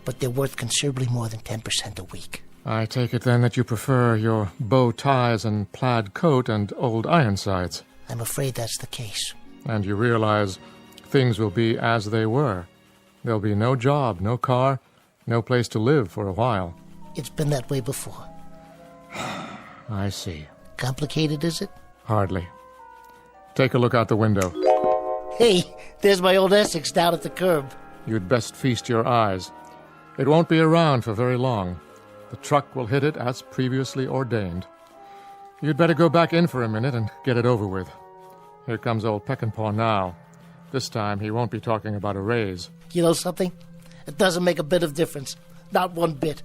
But they're worth considerably more than 10% a week. I take it then that you prefer your bow ties and plaid coat and old Ironsides. I'm afraid that's the case. And you realize things will be as they were. There'll be no job, no car, no place to live for a while. It's been that way before. I see. Complicated, is it? Hardly. Take a look out the window. Hey, there's my old Essex down at the curb. You'd best feast your eyes. It won't be around for very long. The truck will hit it as previously ordained. You'd better go back in for a minute and get it over with. Here comes old Peckinpah now. This time he won't be talking about a raise. You know something? It doesn't make a bit of difference. Not one bit.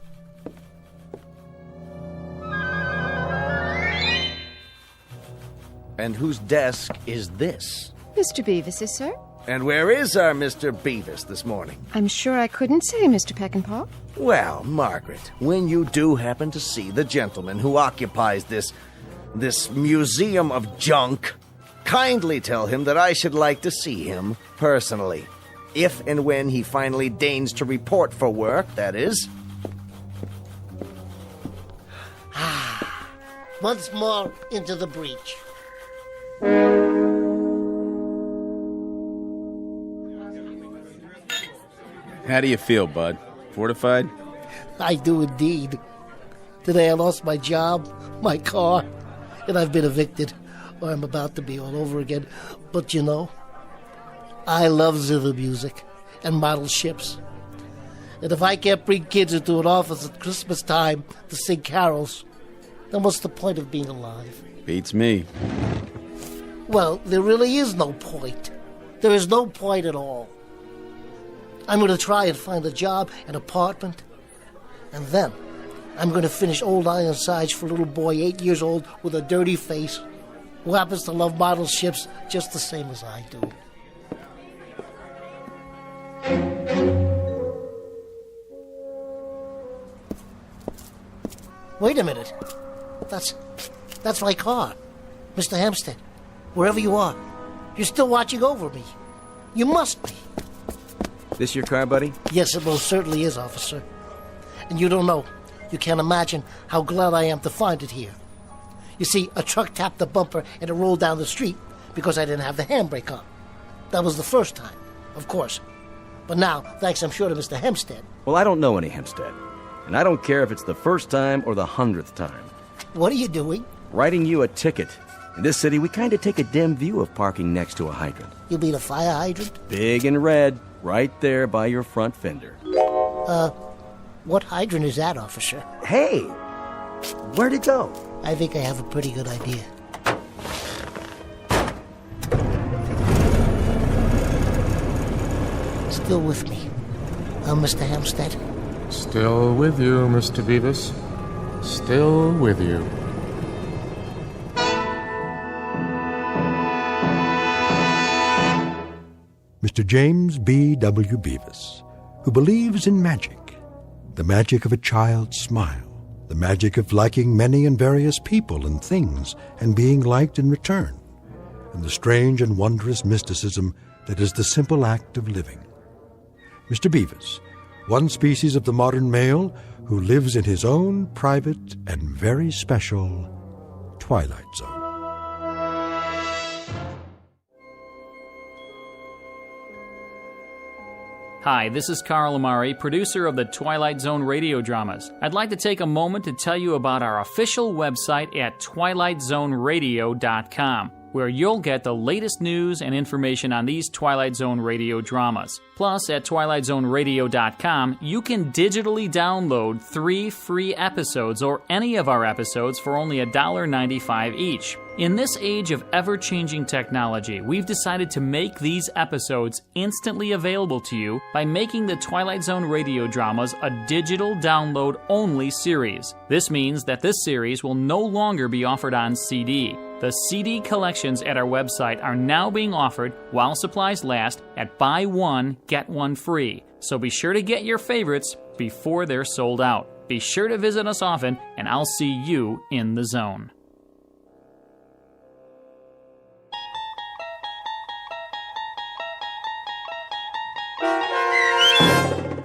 And whose desk is this? Mr. Bevis's, sir. And where is our Mr. Bevis this morning? I'm sure I couldn't say, Mr. Peckinpah. Well, Margaret, when you do happen to see the gentleman who occupies this museum of junk, kindly tell him that I should like to see him personally. If and when he finally deigns to report for work, that is. Once more into the breach. How do you feel, bud? Fortified? I do indeed. Today I lost my job, my car, and I've been evicted, or I'm about to be all over again. But you know, I love zither music and model ships. And if I can't bring kids into an office at Christmas time to sing carols, then what's the point of being alive? Beats me. Well, there really is no point. There is no point at all. I'm going to try and find a job, an apartment, and then I'm going to finish Old Ironsides for a little boy 8 years old with a dirty face who happens to love model ships just the same as I do. Wait a minute. That's my car. Mr. Hempstead, wherever you are, you're still watching over me. You must be. This your car, buddy? Yes, it most certainly is, officer. And you don't know. You can't imagine how glad I am to find it here. You see, a truck tapped the bumper and it rolled down the street because I didn't have the handbrake on. That was the first time, of course. But now, thanks I'm sure to Mr. Hempstead. Well, I don't know any Hempstead. And I don't care if it's the first time or the 100th time. What are you doing? Writing you a ticket. In this city, we kind of take a dim view of parking next to a hydrant. You mean a fire hydrant? Big and red, right there by your front fender. What hydrant is that, officer? Hey! Where'd it go? I think I have a pretty good idea. Still with me, Mr. Hempstead? Still with you, Mr. Bevis. Still with you. Mr. James B.W. Bevis, who believes in magic. The magic of a child's smile. The magic of liking many and various people and things and being liked in return. And the strange and wondrous mysticism that is the simple act of living. Mr. Bevis, one species of the modern male who lives in his own private and very special Twilight Zone. Hi, this is Carl Amari, producer of the Twilight Zone radio dramas. I'd like to take a moment to tell you about our official website at twilightzoneradio.com, where you'll get the latest news and information on these Twilight Zone radio dramas. Plus, at twilightzoneradio.com, you can digitally download 3 free episodes or any of our episodes for only $1.95 each. In this age of ever-changing technology, we've decided to make these episodes instantly available to you by making the Twilight Zone radio dramas a digital download-only series. This means that this series will no longer be offered on CD. The CD collections at our website are now being offered while supplies last at buy one, get one free. So be sure to get your favorites before they're sold out. Be sure to visit us often, and I'll see you in the zone.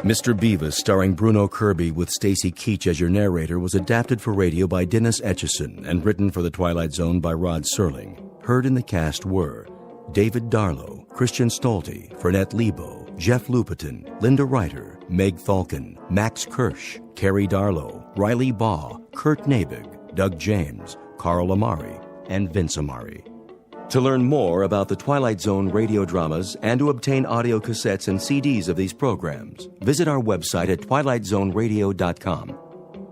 Mr. Bevis, starring Bruno Kirby with Stacy Keach as your narrator, was adapted for radio by Dennis Etchison and written for The Twilight Zone by Rod Serling. Heard in the cast were David Darlow, Christian Stolte, Fernette Lebo, Jeff Lupetin, Linda Reiter, Meg Falcon, Max Kirsch, Carrie Darlow, Riley Baugh, Kurt Nabig, Doug James, Carl Amari, and Vince Amari. To learn more about the Twilight Zone radio dramas and to obtain audio cassettes and CDs of these programs, visit our website at twilightzoneradio.com.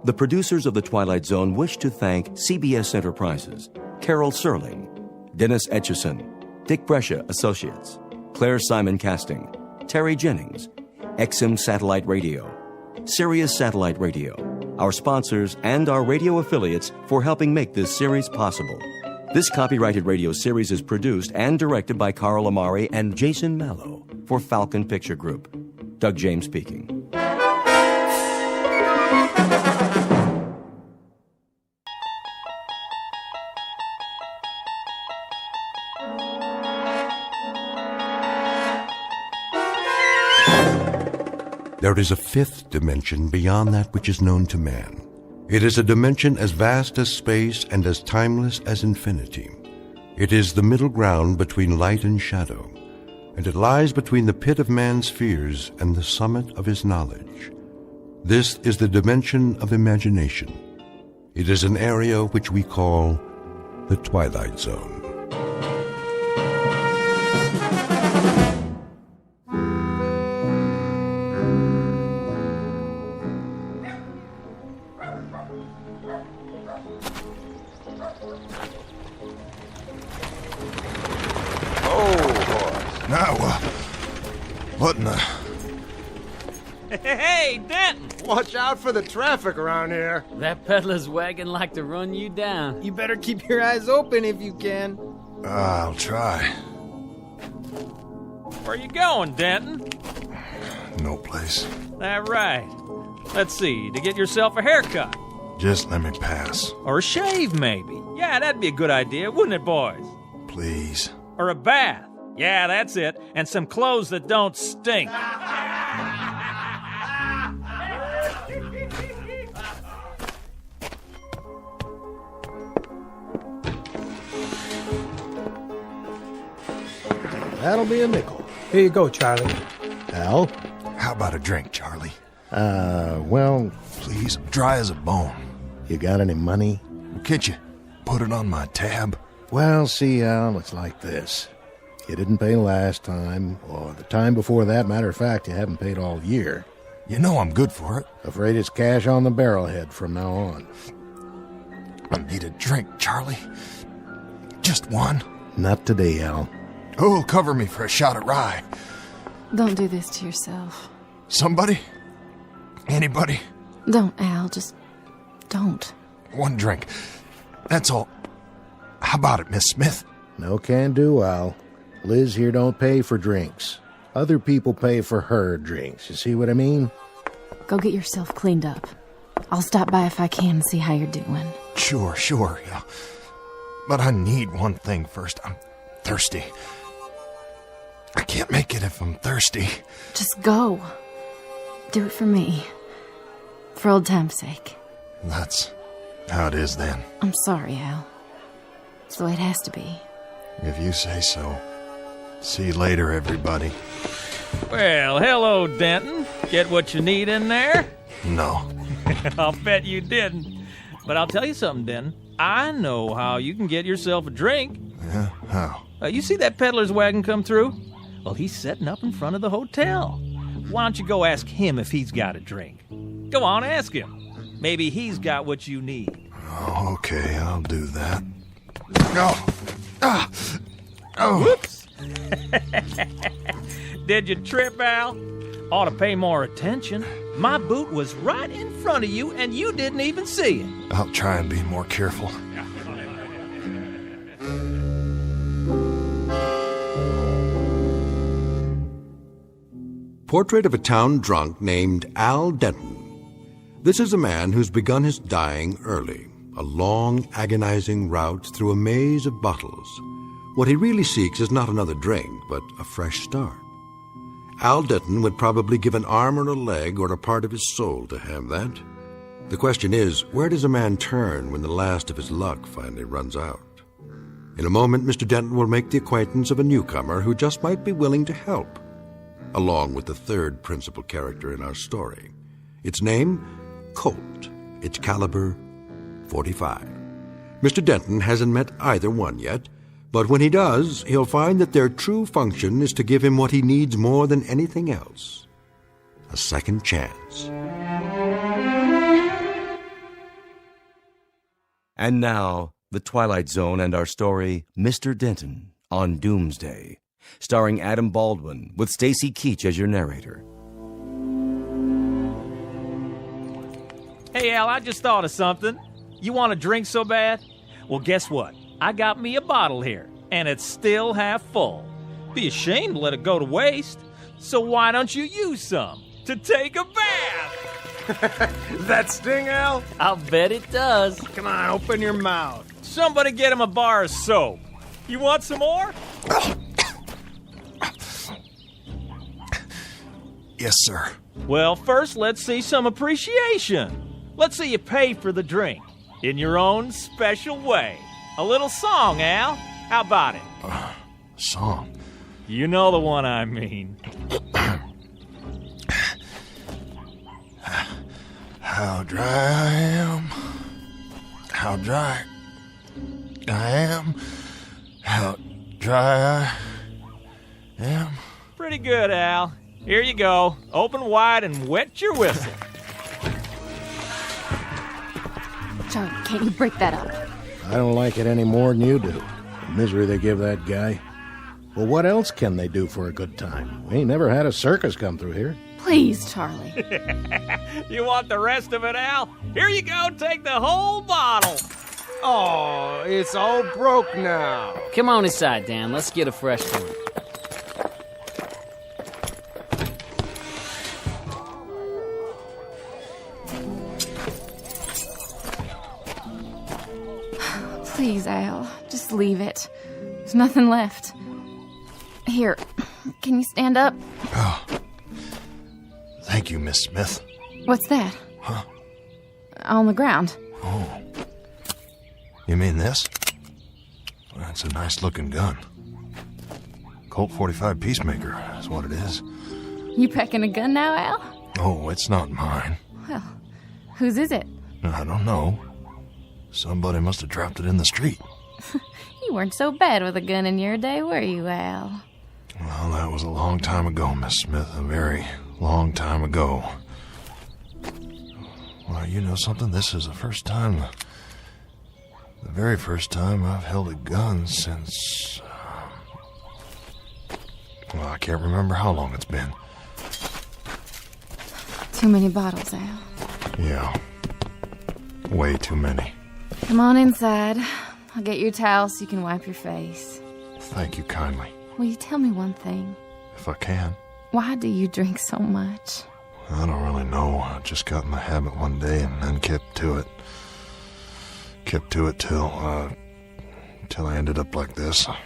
The producers of The Twilight Zone wish to thank CBS Enterprises, Carol Serling, Dennis Etchison, Dick Brescia Associates, Claire Simon Casting, Terry Jennings, XM Satellite Radio, Sirius Satellite Radio, our sponsors, and our radio affiliates for helping make this series possible. This copyrighted radio series is produced and directed by Carl Amari and Jason Mallow for Falcon Picture Group. Doug James speaking. There is a fifth dimension beyond that which is known to man. It is a dimension as vast as space and as timeless as infinity. It is the middle ground between light and shadow, and it lies between the pit of man's fears and the summit of his knowledge. This is the dimension of imagination. It is an area which we call the Twilight Zone. What in the... Hey, Denton! Watch out for the traffic around here. That peddler's wagon like to run you down. You better keep your eyes open if you can. I'll try. Where you going, Denton? No place. That right. Let's see, to get yourself a haircut. Just let me pass. Or a shave, maybe. Yeah, that'd be a good idea, wouldn't it, boys? Please. Or a bath. Yeah, that's it. And some clothes that don't stink. That'll be a nickel. Here you go, Charlie. Al? How about a drink, Charlie? Well... Please, dry as a bone. You got any money? Can't you put it on my tab? Well, see, Al, it's like this. You didn't pay last time, or the time before that. Matter of fact, you haven't paid all year. You know I'm good for it. Afraid it's cash on the barrelhead from now on. I need a drink, Charlie. Just one. Not today, Al. Who'll cover me for a shot of rye? Don't do this to yourself. Somebody? Anybody? Don't, Al. Just don't. One drink. That's all. How about it, Miss Smith? No can do, Al. Liz here don't pay for drinks. Other people pay for her drinks. You see what I mean? Go get yourself cleaned up. I'll stop by if I can and see how you're doing. Sure, yeah. But I need one thing first. I'm thirsty. I can't make it if I'm thirsty. Just go. Do it for me. For old time's sake. That's how it is then. I'm sorry, Al. It's the way it has to be. If you say so. See you later, everybody. Well, hello, Denton. Get what you need in there? No. I'll bet you didn't. But I'll tell you something, Denton. I know how you can get yourself a drink. Yeah? How? You see that peddler's wagon come through? Well, he's setting up in front of the hotel. Why don't you go ask him if he's got a drink? Go on, ask him. Maybe he's got what you need. Oh, okay, I'll do that. No. Oh. Whoops. Did you trip, Al? Ought to pay more attention. My boot was right in front of you, and you didn't even see it. I'll try and be more careful. Portrait of a town drunk named Al Denton. This is a man who's begun his dying early, a long, agonizing route through a maze of bottles. What he really seeks is not another drink, but a fresh start. Al Denton would probably give an arm or a leg or a part of his soul to have that. The question is, where does a man turn when the last of his luck finally runs out? In a moment, Mr. Denton will make the acquaintance of a newcomer who just might be willing to help, along with the third principal character in our story. Its name, Colt. Its caliber, .45. Mr. Denton hasn't met either one yet, but when he does, he'll find that their true function is to give him what he needs more than anything else: a second chance. And now, The Twilight Zone and our story, Mr. Denton on Doomsday, starring Adam Baldwin, with Stacy Keach as your narrator. Hey, Al, I just thought of something. You want a drink so bad? Well, guess what? I got me a bottle here, and it's still half full. Be ashamed to let it go to waste. So why don't you use some to take a bath? That sting, Al? I'll bet it does. Come on, open your mouth. Somebody get him a bar of soap. You want some more? Yes, sir. Well, first, let's see some appreciation. Let's see you pay for the drink in your own special way. A little song, Al. How about it? Song? You know the one I mean. How dry I am. How dry I am. How dry I am. Pretty good, Al. Here you go. Open wide and wet your whistle. Charlie, can't you break that up? I don't like it any more than you do. The misery they give that guy. Well, what else can they do for a good time? We ain't never had a circus come through here. Please, Charlie. You want the rest of it, Al? Here you go, take the whole bottle. Oh, it's all broke now. Come on inside, Dan. Let's get a fresh one. Please, Al, just leave it. There's nothing left. Here, can you stand up? Oh. Thank you, Miss Smith. What's that? Huh? On the ground. Oh. You mean this? That's a nice-looking gun. Colt 45 Peacemaker is what it is. You packing a gun now, Al? Oh, it's not mine. Well, whose is it? I don't know. Somebody must have dropped it in the street. You weren't so bad with a gun in your day, were you, Al? Well, that was a long time ago, Miss Smith. A very long time ago. Well, you know something? This is the very first time I've held a gun since... well, I can't remember how long it's been. Too many bottles, Al. Yeah. Way too many. Come on inside. I'll get you a towel so you can wipe your face. Thank you kindly. Will you tell me one thing? If I can. Why do you drink so much? I don't really know. I just got in the habit one day and then kept to it. Kept to it till I ended up like this. I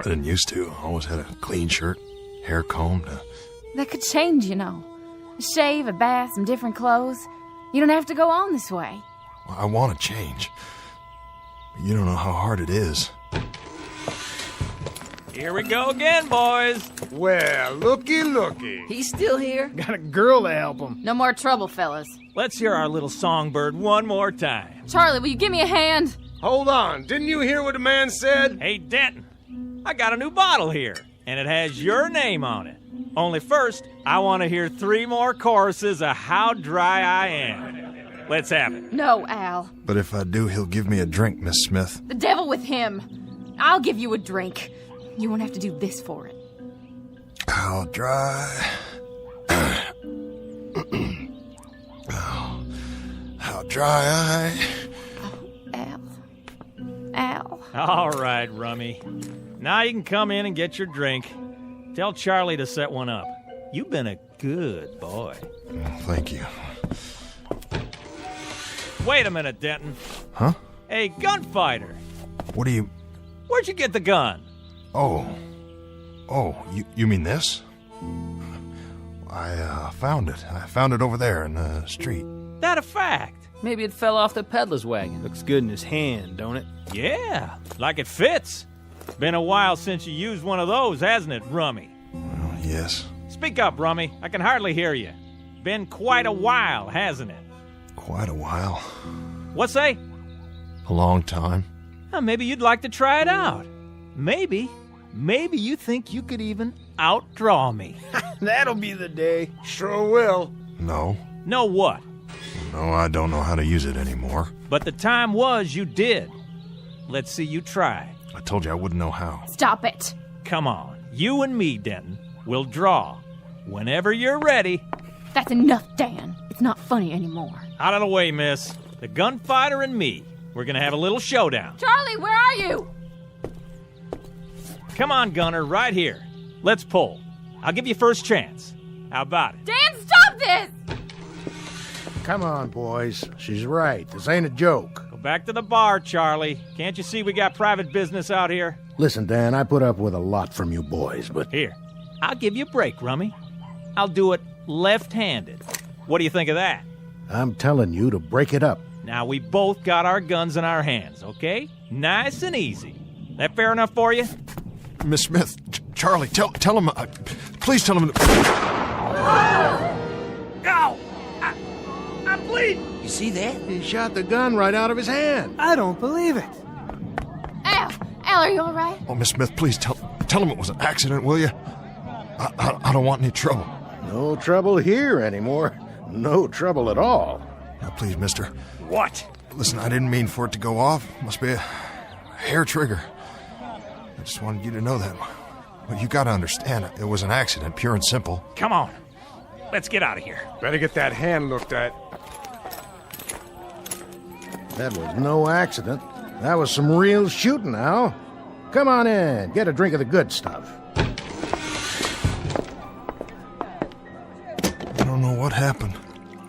didn't used to. I always had a clean shirt, hair combed. That could change, you know. A shave, a bath, some different clothes. You don't have to go on this way. I want to change. But you don't know how hard it is. Here we go again, boys. Well, looky. He's still here. Got a girl to help him. No more trouble, fellas. Let's hear our little songbird one more time. Charlie, will you give me a hand? Hold on. Didn't you hear what the man said? Hey, Denton, I got a new bottle here, and it has your name on it. Only first, I want to hear 3 more choruses of How Dry I Am. Let's have it. No, Al. But if I do, he'll give me a drink, Miss Smith. The devil with him. I'll give you a drink. You won't have to do this for it. How dry... oh, how dry I... Al. Al. All right, Rummy. Now you can come in and get your drink. Tell Charlie to set one up. You've been a good boy. Thank you. Wait a minute, Denton. Huh? Hey, gunfighter. What do you... Where'd you get the gun? Oh, you mean this? I found it. I found it over there in the street. That a fact? Maybe it fell off the peddler's wagon. Looks good in his hand, don't it? Yeah, like it fits. Been a while since you used one of those, hasn't it, Rummy? Well, yes. Speak up, Rummy. I can hardly hear you. Been quite a while, hasn't it? Quite a while. What say? A long time. Well, maybe you'd like to try it out. Maybe you think you could even outdraw me. That'll be the day. Sure will. No. Know what? No, I don't know how to use it anymore. But the time was you did. Let's see you try. I told you I wouldn't know how. Stop it. Come on. You and me, Denton, will draw. Whenever you're ready. That's enough, Dan. It's not funny anymore. Out of the way, miss. The gunfighter and me. We're gonna have a little showdown. Charlie, where are you? Come on, Gunner, right here. Let's pull. I'll give you first chance. How about it? Dan, stop this! Come on, boys. She's right. This ain't a joke. Go back to the bar, Charlie. Can't you see we got private business out here? Listen, Dan, I put up with a lot from you boys, but... Here, I'll give you a break, Rummy. I'll do it left-handed. What do you think of that? I'm telling you to break it up. Now, we both got our guns in our hands, okay? Nice and easy. That fair enough for you? Miss Smith, Charlie, tell him... please tell him... Ow! I'm bleeding! You see that? He shot the gun right out of his hand. I don't believe it. Al, are you all right? Oh, Miss Smith, please tell him it was an accident, will you? I don't want any trouble. No trouble here anymore. No trouble at all. Now, please, mister. What? Listen, I didn't mean for it to go off. Must be a hair trigger. just wanted you to know that. Well, you gotta understand, it was an accident, pure and simple. Come on. Let's get out of here. Better get that hand looked at. That was no accident. That was some real shooting, Al. Come on in. Get a drink of the good stuff. I don't know what happened.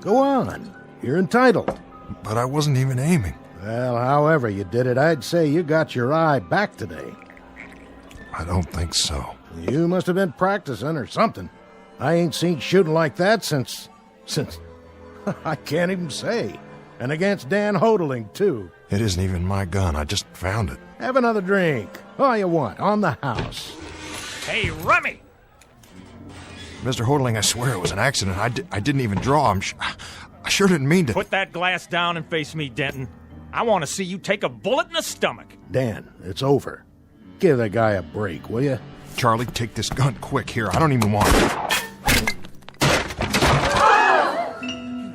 Go on. You're entitled. But I wasn't even aiming. Well, however you did it, I'd say you got your eye back today. I don't think so. You must have been practicing or something. I ain't seen shooting like that since... I can't even say. And against Dan Hodling, too. It isn't even my gun. I just found it. Have another drink. All you want. On the house. Hey, Rummy! Mr. Hodling, I swear it was an accident. I didn't even draw. I sure didn't mean to. Put that glass down and face me, Denton. I want to see you take a bullet in the stomach. Dan, it's over. Give that guy a break, will you? Charlie, take this gun quick here. I don't even want it.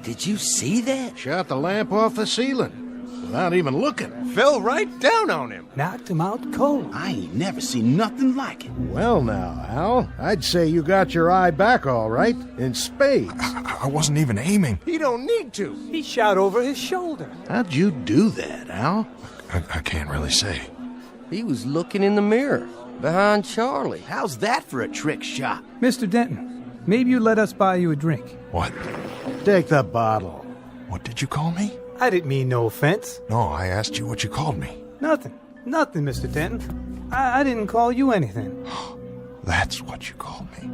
Did you see that? Shot the lamp off the ceiling without even looking. Fell right down on him. Knocked him out cold. I ain't never seen nothing like it. Well now, Al, I'd say you got your eye back all right, in spades. I wasn't even aiming. He don't need to. He shot over his shoulder. How'd you do that, Al? I can't really say. He was looking in the mirror, behind Charlie. How's that for a trick shot? Mr. Denton, maybe you let us buy you a drink. What? Take the bottle. What did you call me? I didn't mean no offense. No, I asked you what you called me. Nothing, Mr. Denton. I didn't call you anything. That's what you called me.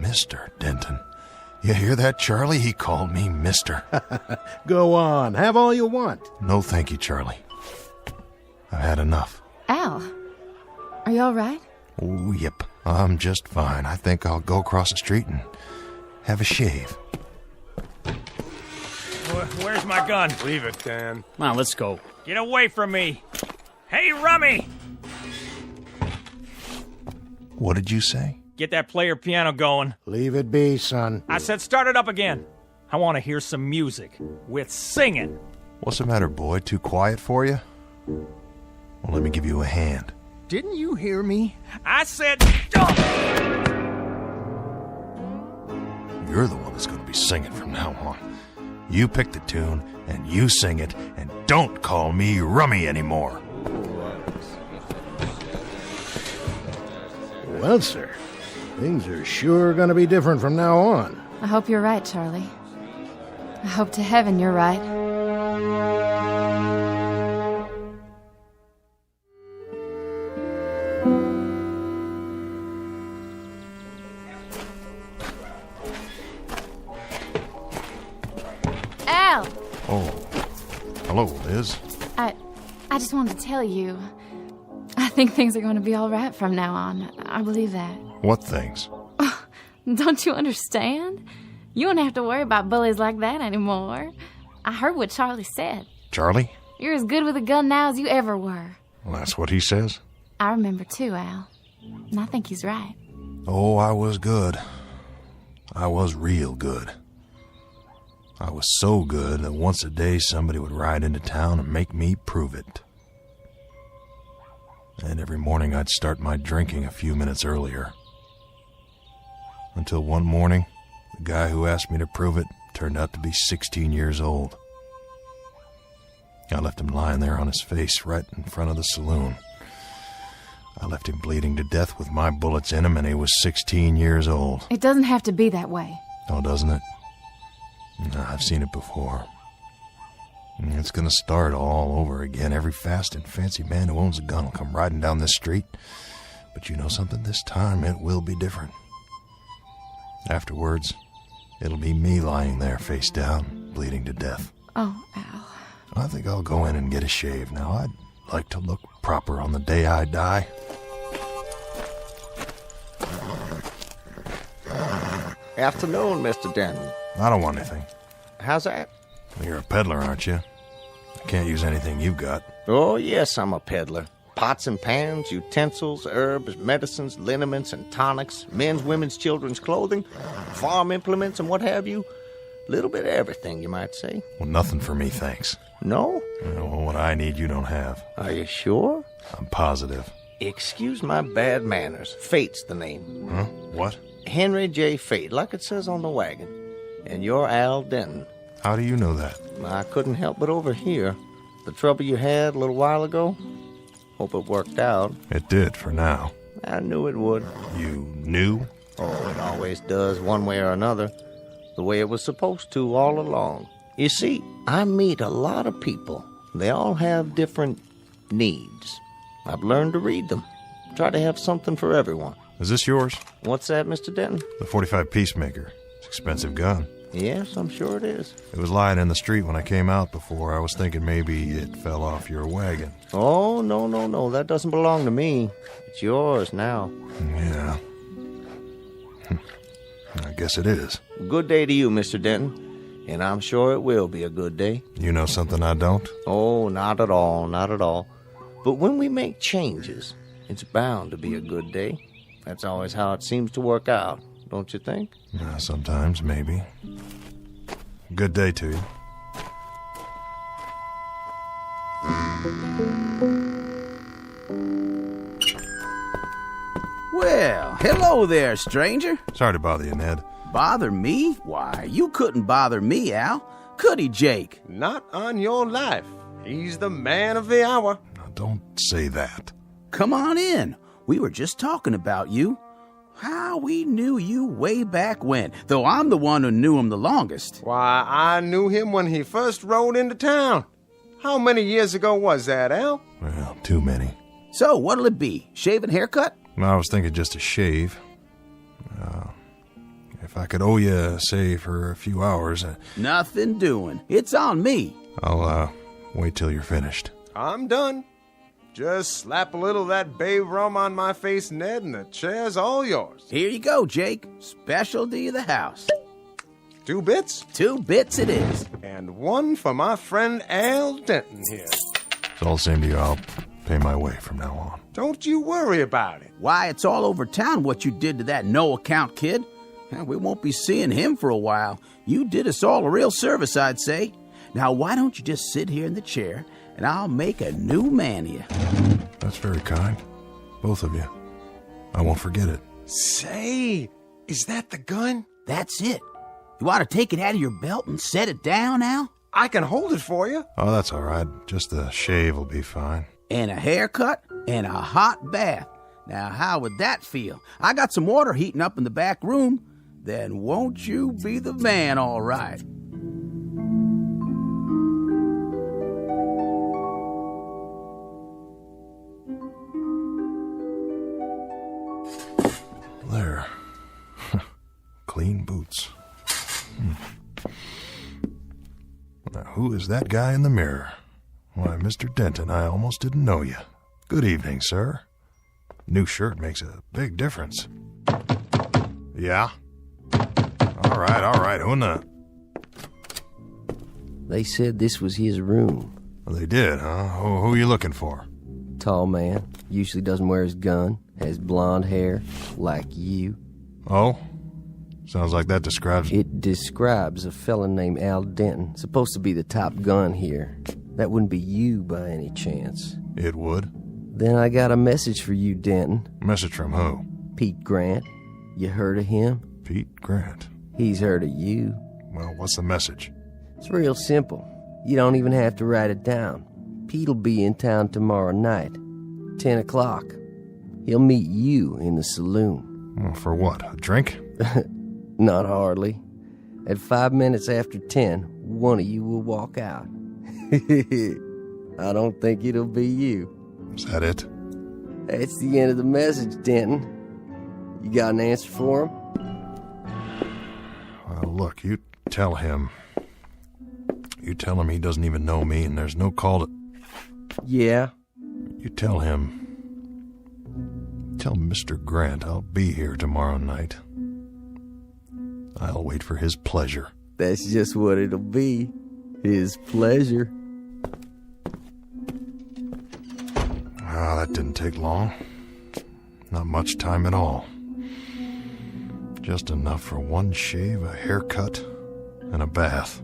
Mr. Denton. You hear that, Charlie? He called me Mr. Go on, have all you want. No, thank you, Charlie. I've had enough. Al, are you all right? Oh, yep. I'm just fine. I think I'll go across the street and have a shave. Where's my gun? Leave it, Dan. Come on, let's go. Get away from me. Hey, Rummy! What did you say? Get that player piano going. Leave it be, son. I said start it up again. I want to hear some music with singing. What's the matter, boy? Too quiet for you? Well, let me give you a hand. Didn't you hear me? I said... You're the one that's going to be singing from now on. You pick the tune, and you sing it, and don't call me Rummy anymore. Well, sir, things are sure going to be different from now on. I hope you're right, Charlie. I hope to heaven you're right. Al! Oh, hello, Liz. I just wanted to tell you, I think things are going to be all right from now on. I believe that. What things? Don't you understand? You don't have to worry about bullies like that anymore. I heard what Charlie said. Charlie? You're as good with a gun now as you ever were. Well, that's what he says. I remember too, Al. And I think he's right. Oh, I was good. I was real good. I was so good that once a day somebody would ride into town and make me prove it. And every morning I'd start my drinking a few minutes earlier. Until one morning, the guy who asked me to prove it turned out to be 16 years old. I left him lying there on his face right in front of the saloon. I left him bleeding to death with my bullets in him, and he was 16 years old. It doesn't have to be that way. Oh, doesn't it? No, I've seen it before. It's gonna start all over again. Every fast and fancy man who owns a gun will come riding down this street. But you know something? This time it will be different. Afterwards, it'll be me lying there face down, bleeding to death. Oh, Al. I think I'll go in and get a shave now. I'd like to look proper on the day I die. Afternoon, Mr. Denton. I don't want anything. How's that? You're a peddler, aren't you? I can't use anything you've got. Oh, yes, I'm a peddler. Pots and pans, utensils, herbs, medicines, liniments and tonics, men's, women's, children's clothing, farm implements and what have you. Little bit of everything, you might say. Well, nothing for me, thanks. No? Well, what I need you don't have. Are you sure? I'm positive. Excuse my bad manners. Fate's the name. Huh? What? Henry J. Fate, like it says on the wagon. And you're Al Denton. How do you know that? I couldn't help but overhear. The trouble you had a little while ago? Hope it worked out. It did, for now. I knew it would. You knew? Oh, it always does, one way or another. The way it was supposed to all along. You see, I meet a lot of people. They all have different needs. I've learned to read them. Try to have something for everyone. Is this yours? What's that, Mr. Denton? The .45 Peacemaker. It's an expensive gun. Yes, I'm sure it is. It was lying in the street when I came out before. I was thinking maybe it fell off your wagon. Oh, no. That doesn't belong to me. It's yours now. Yeah. I guess it is. Good day to you, Mr. Denton. And I'm sure it will be a good day. You know something I don't? Oh, not at all, not at all. But when we make changes, it's bound to be a good day. That's always how it seems to work out, don't you think? Sometimes, maybe. Good day to you. Well, hello there, stranger. Sorry to bother you, Ned. Bother me? Why, you couldn't bother me, Al. Could he, Jake? Not on your life. He's the man of the hour. Now, don't say that. Come on in. We were just talking about you. How we knew you way back when, though I'm the one who knew him the longest. Why, I knew him when he first rode into town. How many years ago was that, Al? Well, too many. So, what'll it be? Shave and haircut? I was thinking just a shave. If I could owe you, say, for a few hours... Nothing doing. It's on me. I'll, wait till you're finished. I'm done. Just slap a little of that bay rum on my face, Ned, and the chair's all yours. Here you go, Jake. Specialty of the house. 2 bits? 2 bits it is. And 1 for my friend Al Denton here. It's all the same to you. I'll pay my way from now on. Don't you worry about it. Why, it's all over town what you did to that no-account kid. We won't be seeing him for a while. You did us all a real service, I'd say. Now, why don't you just sit here in the chair, and I'll make a new man of you. That's very kind. Both of you. I won't forget it. Say, is that the gun? That's it. You want to take it out of your belt and set it down, Al? I can hold it for you. Oh, that's all right. Just the shave will be fine. And a haircut and a hot bath. Now, how would that feel? I got some water heating up in the back room. Then won't you be the man, all right? There. Clean boots. Now, who is that guy in the mirror? Why, Mr. Denton, I almost didn't know you. Good evening, sir. New shirt makes a big difference. Yeah? All right. Who in the... They said this was his room. Well, they did, huh? Who are you looking for? Tall man. Usually doesn't wear his gun. Has blonde hair. Like you. Oh? Sounds like that describes... It describes a fella named Al Denton. Supposed to be the top gun here. That wouldn't be you by any chance. It would. Then I got a message for you, Denton. Message from who? Pete Grant. You heard of him? Pete Grant. He's heard of you. Well, what's the message? It's real simple. You don't even have to write it down. Pete'll be in town tomorrow night, 10 o'clock. He'll meet you in the saloon. Well, for what? A drink? Not hardly. At 5 minutes after 10, one of you will walk out. I don't think it'll be you. Is that it? That's the end of the message, Denton. You got an answer for him? Well, look, you tell him. You tell him he doesn't even know me and there's no call to... Yeah? You tell him... Tell Mr. Grant I'll be here tomorrow night. I'll wait for his pleasure. That's just what it'll be. His pleasure. Ah, that didn't take long. Not much time at all. Just enough for one shave, a haircut, and a bath.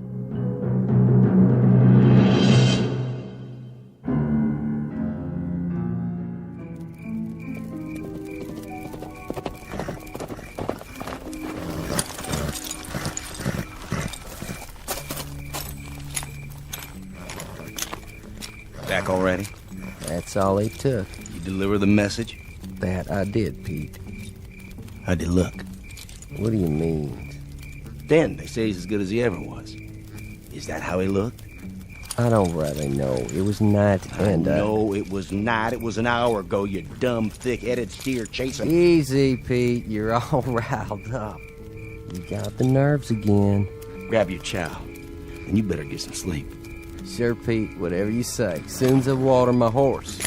Back already? That's all it took. You deliver the message? That I did, Pete. How'd he look? What do you mean? Then they say he's as good as he ever was. Is that how he looked? I don't really know. It was night and, No, it was not. It was an hour ago, you dumb, thick-headed steer chasing... Easy, Pete. You're all riled up. You got the nerves again. Grab your chow, and you better get some sleep. Sure, Pete. Whatever you say. Soon's I water my horse.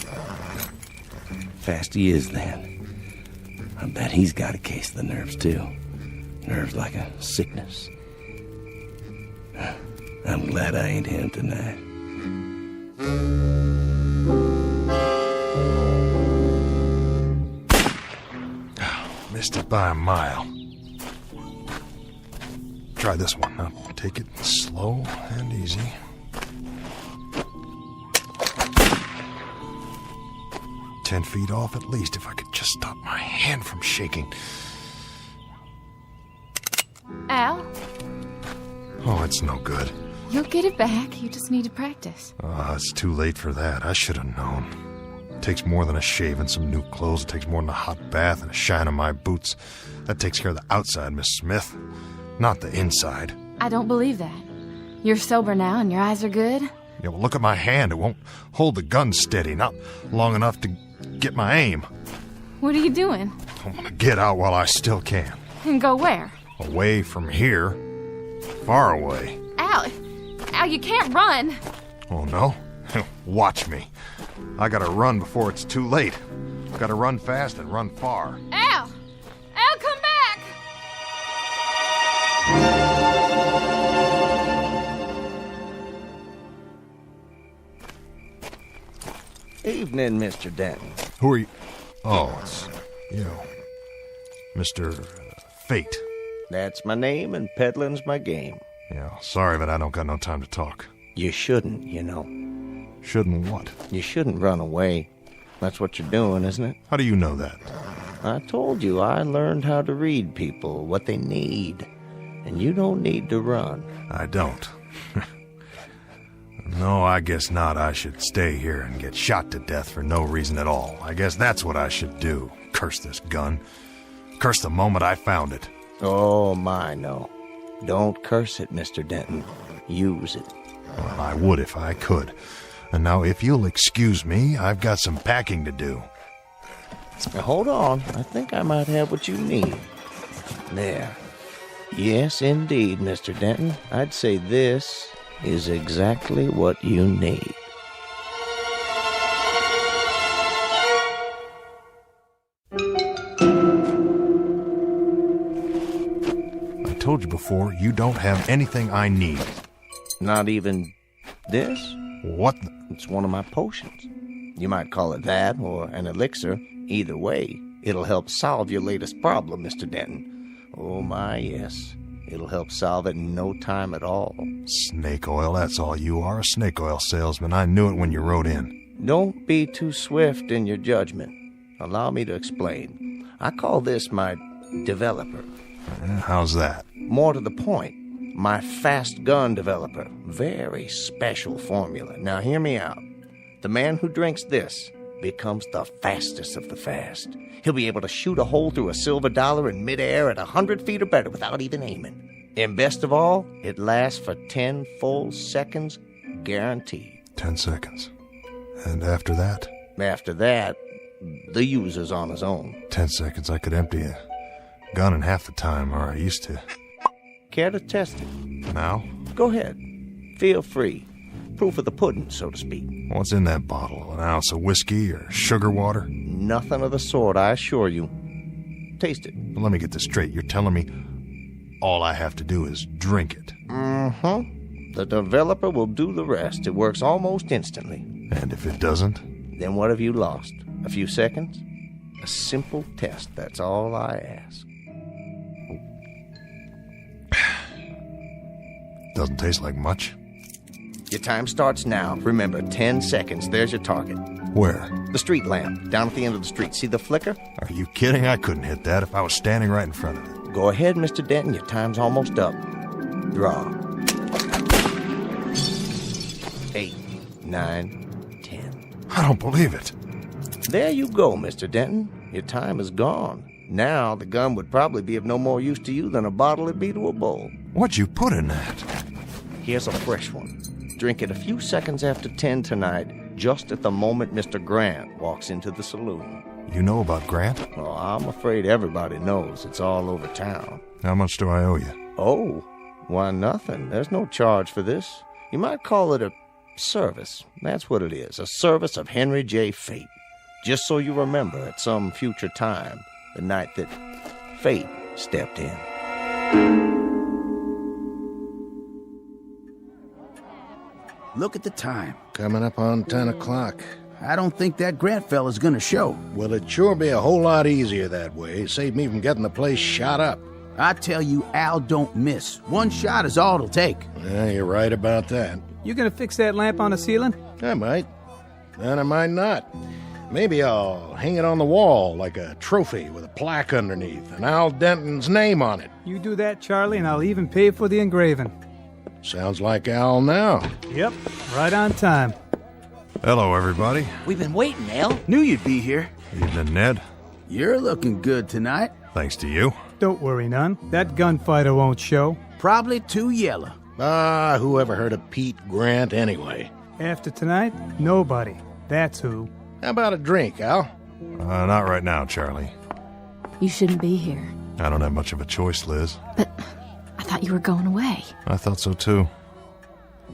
Fast he is, then. I bet he's got a case of the nerves, too. Nerves like a sickness. I'm glad I ain't him tonight. Missed it by a mile. Try this one. Now take it slow and easy. "10 feet off at least, if I could just stop my hand from shaking." Al, Oh, it's no good. you'll get it back. You just need to practice. It's too late for that. I should have known. It takes more than a shave and some new clothes. It takes more than a hot bath and a shine on my boots. That takes care of the outside, Miss Smith, not the inside. I don't believe that. You're sober now and your eyes are good. Yeah, well, look at my hand. It won't hold the gun steady, not long enough to get my aim. What are you doing? I want to get out while I still can. And go where? Away from here. Far away. Al, you can't run. Oh, no? Watch me. I gotta run before it's too late. Gotta run fast and run far. Al, come back. Evening, Mr. Denton. Who are you? Oh, it's you. Mr. Fate. That's my name, and peddling's my game. Yeah, sorry, but I don't got no time to talk. You shouldn't, you know. Shouldn't what? You shouldn't run away. That's what you're doing, isn't it? How do you know that? I told you I learned how to read people, what they need. And you don't need to run. I don't. No, I guess not. I should stay here and get shot to death for no reason at all. I guess that's what I should do. Curse this gun. Curse the moment I found it. Oh, my, no. Don't curse it, Mr. Denton. Use it. Well, I would if I could. And now, if you'll excuse me, I've got some packing to do. Now, hold on. I think I might have what you need. There. Yes, indeed, Mr. Denton. I'd say this is exactly what you need. I told you before, you don't have anything I need. Not even this? What? It's one of my potions. You might call it that or an elixir. Either way, it'll help solve your latest problem, Mr. Denton. Oh, my, yes. It'll help solve it in no time at all. Snake oil, that's all you are, a snake oil salesman. I knew it when you rode in. Don't be too swift in your judgment. Allow me to explain. I call this my developer. How's that? More to the point, my fast gun developer. Very special formula. Now hear me out. The man who drinks this becomes the fastest of the fast. He'll be able to shoot a hole through a silver dollar in midair at 100 feet or better without even aiming. And best of all, it lasts for 10 full seconds, guaranteed. 10 seconds. And after that? After that, the user's on his own. 10 seconds, I could empty a gun in half the time, or I used to. Care to test it? Now? Go ahead. Feel free. Proof of the pudding, so to speak. What's in that bottle? An ounce of whiskey or sugar water? Nothing of the sort, I assure you. Taste it. Well, let me get this straight. You're telling me all I have to do is drink it? Mm-hmm. The developer will do the rest. It works almost instantly. And if it doesn't? Then what have you lost? A few seconds? A simple test, that's all I ask. Doesn't taste like much. Your time starts now. Remember, 10 seconds. There's your target. Where? The street lamp, down at the end of the street. See the flicker? Are you kidding? I couldn't hit that if I was standing right in front of it. Go ahead, Mr. Denton. Your time's almost up. Draw. 8, 9, 10. I don't believe it. There you go, Mr. Denton. Your time is gone. Now the gun would probably be of no more use to you than a bottle would be to a bull. What'd you put in that? Here's a fresh one. Drink it a few seconds after 10 tonight, just at the moment Mr. Grant walks into the saloon. You know about Grant? Oh, I'm afraid everybody knows. It's all over town. How much do I owe you? Oh, why, nothing. There's no charge for this. You might call it a service. That's what it is, a service of Henry J. Fate. Just so you remember at some future time, the night that Fate stepped in. Look at the time. Coming up on 10 o'clock. I don't think that Grant fella's gonna show. Well, it'd sure be a whole lot easier that way. Save me from getting the place shot up. I tell you, Al don't miss. One shot is all it'll take. Yeah, you're right about that. You gonna fix that lamp on the ceiling? I might. Then I might not. Maybe I'll hang it on the wall like a trophy with a plaque underneath and Al Denton's name on it. You do that, Charlie, and I'll even pay for the engraving. Sounds like Al now. Yep, right on time. Hello, everybody. We've been waiting, Al. Knew you'd be here. Evening, Ned. You're looking good tonight. Thanks to you. Don't worry none. That gunfighter won't show. Probably too yellow. Ah, who ever heard of Pete Grant anyway? After tonight, nobody. That's who. How about a drink, Al? Not right now, Charlie. You shouldn't be here. I don't have much of a choice, Liz. But I thought you were going away. I thought so too.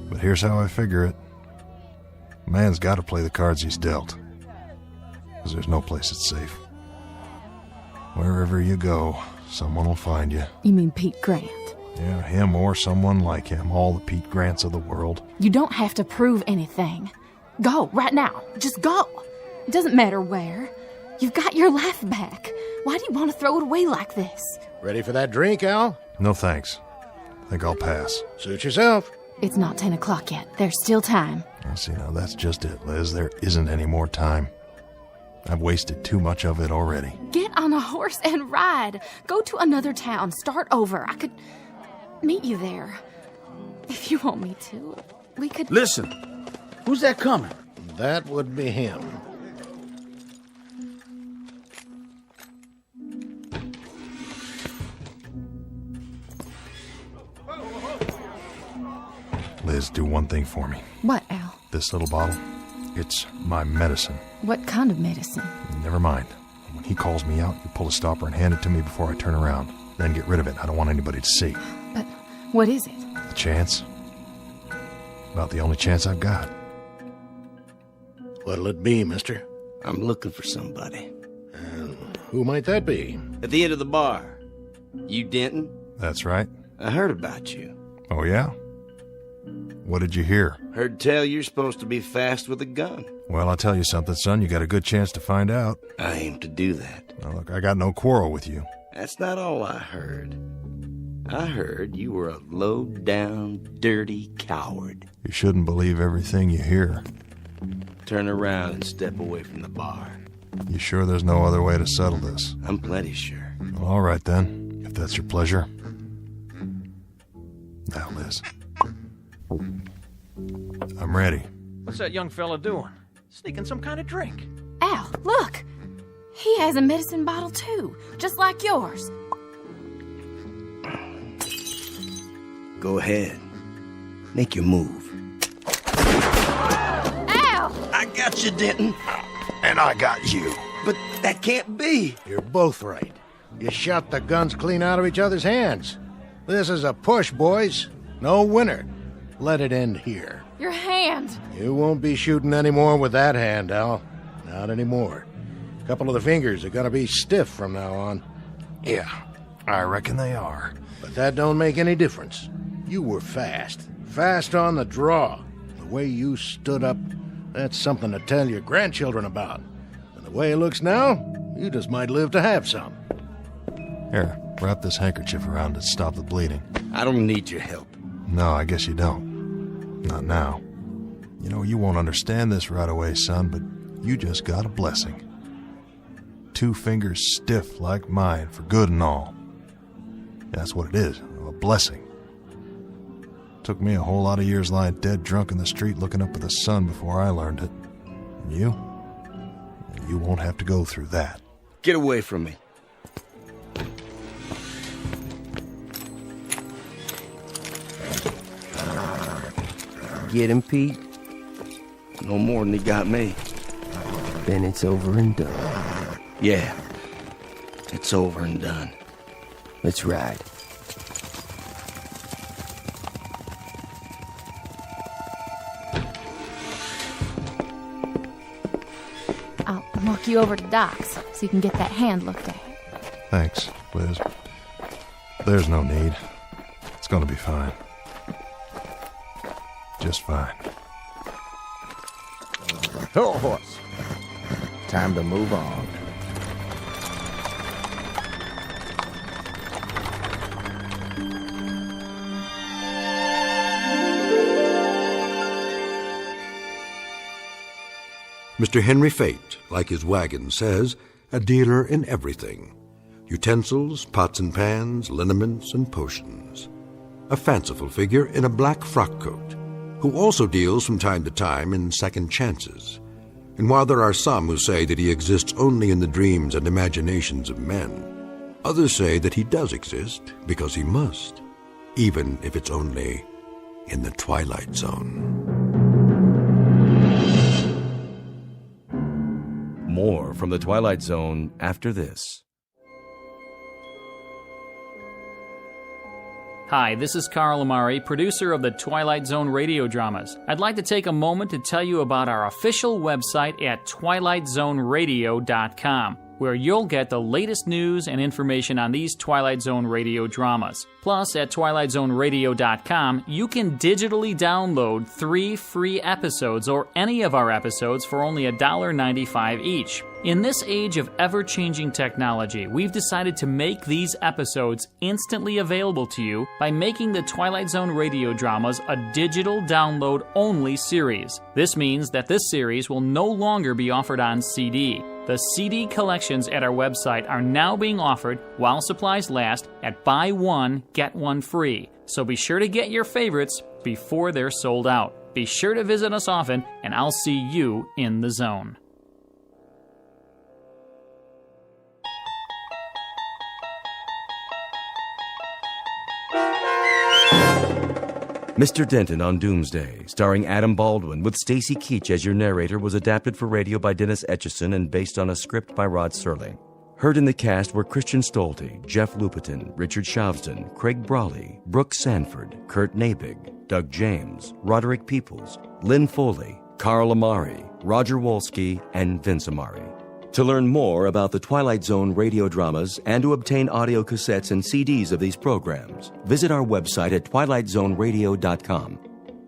But here's how I figure it. A man's got to play the cards he's dealt. Because there's no place that's safe. Wherever you go, someone will find you. You mean Pete Grant? Yeah, him or someone like him. All the Pete Grants of the world. You don't have to prove anything. Go, right now. Just go. It doesn't matter where. You've got your life back. Why do you want to throw it away like this? Ready for that drink, Al? No thanks. Think I'll pass. Suit yourself. It's not 10 o'clock yet. There's still time. See, now that's just it, Liz. There isn't any more time. I've wasted too much of it already. Get on a horse and ride. Go to another town. Start over. I could meet you there. If you want me to, we could... Listen, who's that coming? That would be him. Liz, do one thing for me. What, Al? This little bottle, it's my medicine. What kind of medicine? Never mind. When he calls me out, you pull a stopper and hand it to me before I turn around. Then get rid of it. I don't want anybody to see. But what is it? A chance. About the only chance I've got. What'll it be, mister? I'm looking for somebody. And who might that be? At the end of the bar. You Denton? That's right. I heard about you. Oh, yeah? What did you hear? Heard tell you're supposed to be fast with a gun. Well, I'll tell you something, son. You got a good chance to find out. I aim to do that. Now, look, I got no quarrel with you. That's not all I heard. I heard you were a low-down, dirty coward. You shouldn't believe everything you hear. Turn around and step away from the bar. You sure there's no other way to settle this? I'm plenty sure. Well, all right, then, if that's your pleasure. Now, Liz. I'm ready. What's that young fella doing? Sneaking some kind of drink. Al, look! He has a medicine bottle, too, just like yours. Go ahead. Make your move. Al! I got you, Denton. And I got you. But that can't be. You're both right. You shot the guns clean out of each other's hands. This is a push, boys. No winner. Let it end here. Your hand! You won't be shooting anymore with that hand, Al. Not anymore. A couple of the fingers are gonna be stiff from now on. Yeah, I reckon they are. But that don't make any difference. You were fast. Fast on the draw. The way you stood up, that's something to tell your grandchildren about. And the way it looks now, you just might live to have some. Here, wrap this handkerchief around it to stop the bleeding. I don't need your help. No, I guess you don't. Not now. You know, you won't understand this right away, son, but you just got a blessing. 2 fingers stiff like mine for good and all. That's what it is, a blessing. Took me a whole lot of years lying dead drunk in the street looking up at the sun before I learned it. You? You won't have to go through that. Get away from me. Get him, Pete? No more than he got me. Then it's over and done. Yeah. It's over and done. Let's ride. I'll walk you over to Doc's so you can get that hand looked at. Thanks, Liz. There's no need. It's gonna be fine. Just fine. Oh, horse. Time to move on. Mr. Henry Fate, like his wagon says, a dealer in everything. Utensils, pots and pans, liniments, and potions. A fanciful figure in a black frock coat, who also deals from time to time in second chances. And while there are some who say that he exists only in the dreams and imaginations of men, others say that he does exist because he must, even if it's only in the Twilight Zone. More from the Twilight Zone after this. Hi, this is Carl Amari, producer of the Twilight Zone radio dramas. I'd like to take a moment to tell you about our official website at twilightzoneradio.com, where you'll get the latest news and information on these Twilight Zone radio dramas. Plus, at twilightzoneradio.com, you can digitally download 3 free episodes or any of our episodes for only $1.95 each. In this age of ever-changing technology, we've decided to make these episodes instantly available to you by making the Twilight Zone radio dramas a digital download-only series. This means that this series will no longer be offered on CD. The CD collections at our website are now being offered while supplies last at buy one, get one free. So be sure to get your favorites before they're sold out. Be sure to visit us often, and I'll see you in the zone. Mr. Denton on Doomsday, starring Adam Baldwin with Stacy Keach as your narrator, was adapted for radio by Dennis Etchison and based on a script by Rod Serling. Heard in the cast were Christian Stolte, Jeff Lupetin, Richard Shavsden, Craig Brawley, Brooke Sanford, Kurt Nabig, Doug James, Roderick Peoples, Lynn Foley, Carl Amari, Roger Wolski, and Vince Amari. To learn more about the Twilight Zone radio dramas and to obtain audio cassettes and CDs of these programs, visit our website at twilightzoneradio.com.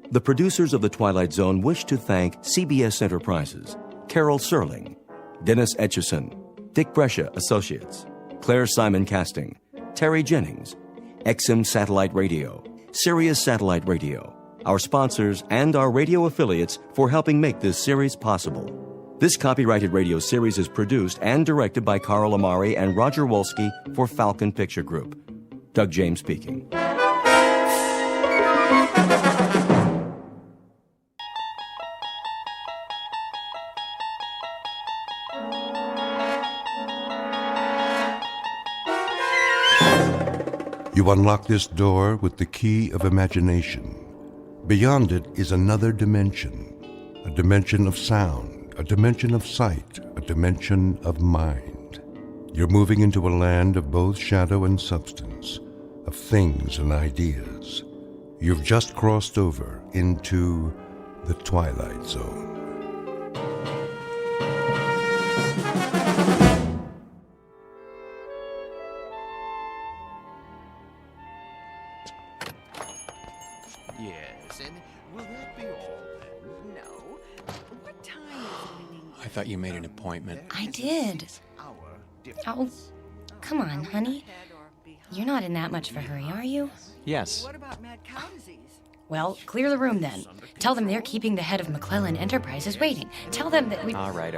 The producers of The Twilight Zone wish to thank CBS Enterprises, Carol Serling, Dennis Etchison, Dick Brescia Associates, Claire Simon Casting, Terry Jennings, XM Satellite Radio, Sirius Satellite Radio, our sponsors, and our radio affiliates for helping make this series possible. This copyrighted radio series is produced and directed by Carl Amari and Roger Wolski for Falcon Picture Group. Doug James speaking. You unlock this door with the key of imagination. Beyond it is another dimension, a dimension of sound, a dimension of sight, a dimension of mind. You're moving into a land of both shadow and substance, of things and ideas. You've just crossed over into the Twilight Zone. Yes, and will that be all then? No. What time is it? I thought you made an appointment. I did. Oh, come on, honey. You're not in that much of a hurry, are you? Yes. What about mad cow disease? Well, clear the room then. Tell them they're keeping the head of McClellan Enterprises waiting. Tell them that we... All right.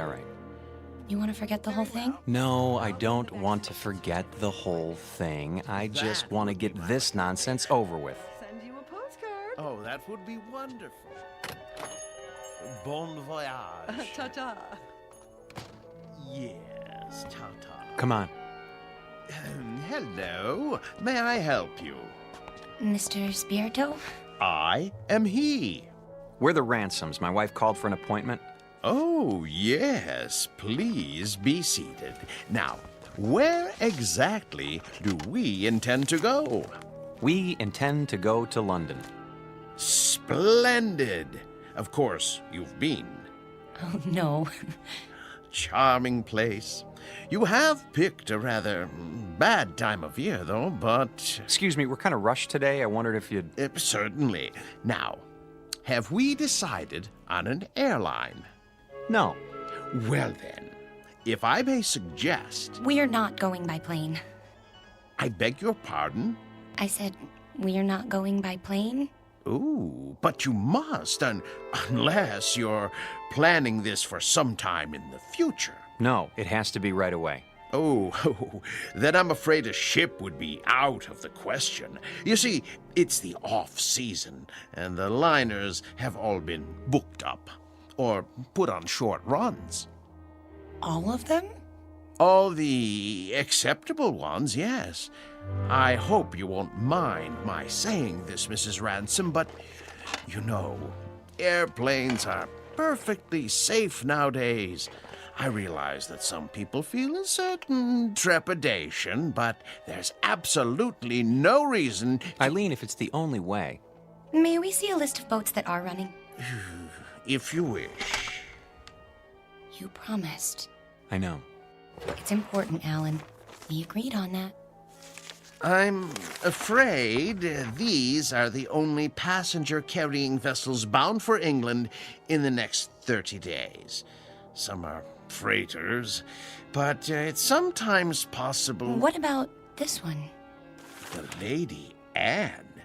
You want to forget the whole thing? No, I don't want to forget the whole thing. I just want to get this nonsense over with. Send you a postcard. Oh, that would be wonderful. Bon voyage. Ta-ta. Yes, ta-ta. Come on. Hello. May I help you? Mr. Spirito? I am he. We're the Ransoms. My wife called for an appointment. Oh, yes. Please be seated. Now, where exactly do we intend to go? We intend to go to London. Splendid. Of course, you've been. Oh, no. Charming place. You have picked a rather bad time of year, though, but... Excuse me, we're kind of rushed today. I wondered if you'd... Certainly. Now, have we decided on an airline? No. Well then, if I may suggest... We're not going by plane. I beg your pardon? I said, we're not going by plane? Ooh, but you must, unless you're planning this for some time in the future. No, it has to be right away. Oh, then I'm afraid a ship would be out of the question. You see, it's the off-season, and the liners have all been booked up, or put on short runs. All of them? All the acceptable ones, yes. I hope you won't mind my saying this, Mrs. Ransom, but, you know, airplanes are perfectly safe nowadays. I realize that some people feel a certain trepidation, but there's absolutely no reason... Eileen, if it's the only way... May we see a list of boats that are running? If you wish. You promised. I know. It's important, Alan. We agreed on that. I'm afraid these are the only passenger-carrying vessels bound for England in the next 30 days. Some are freighters, but it's sometimes possible... What about this one? The Lady Anne?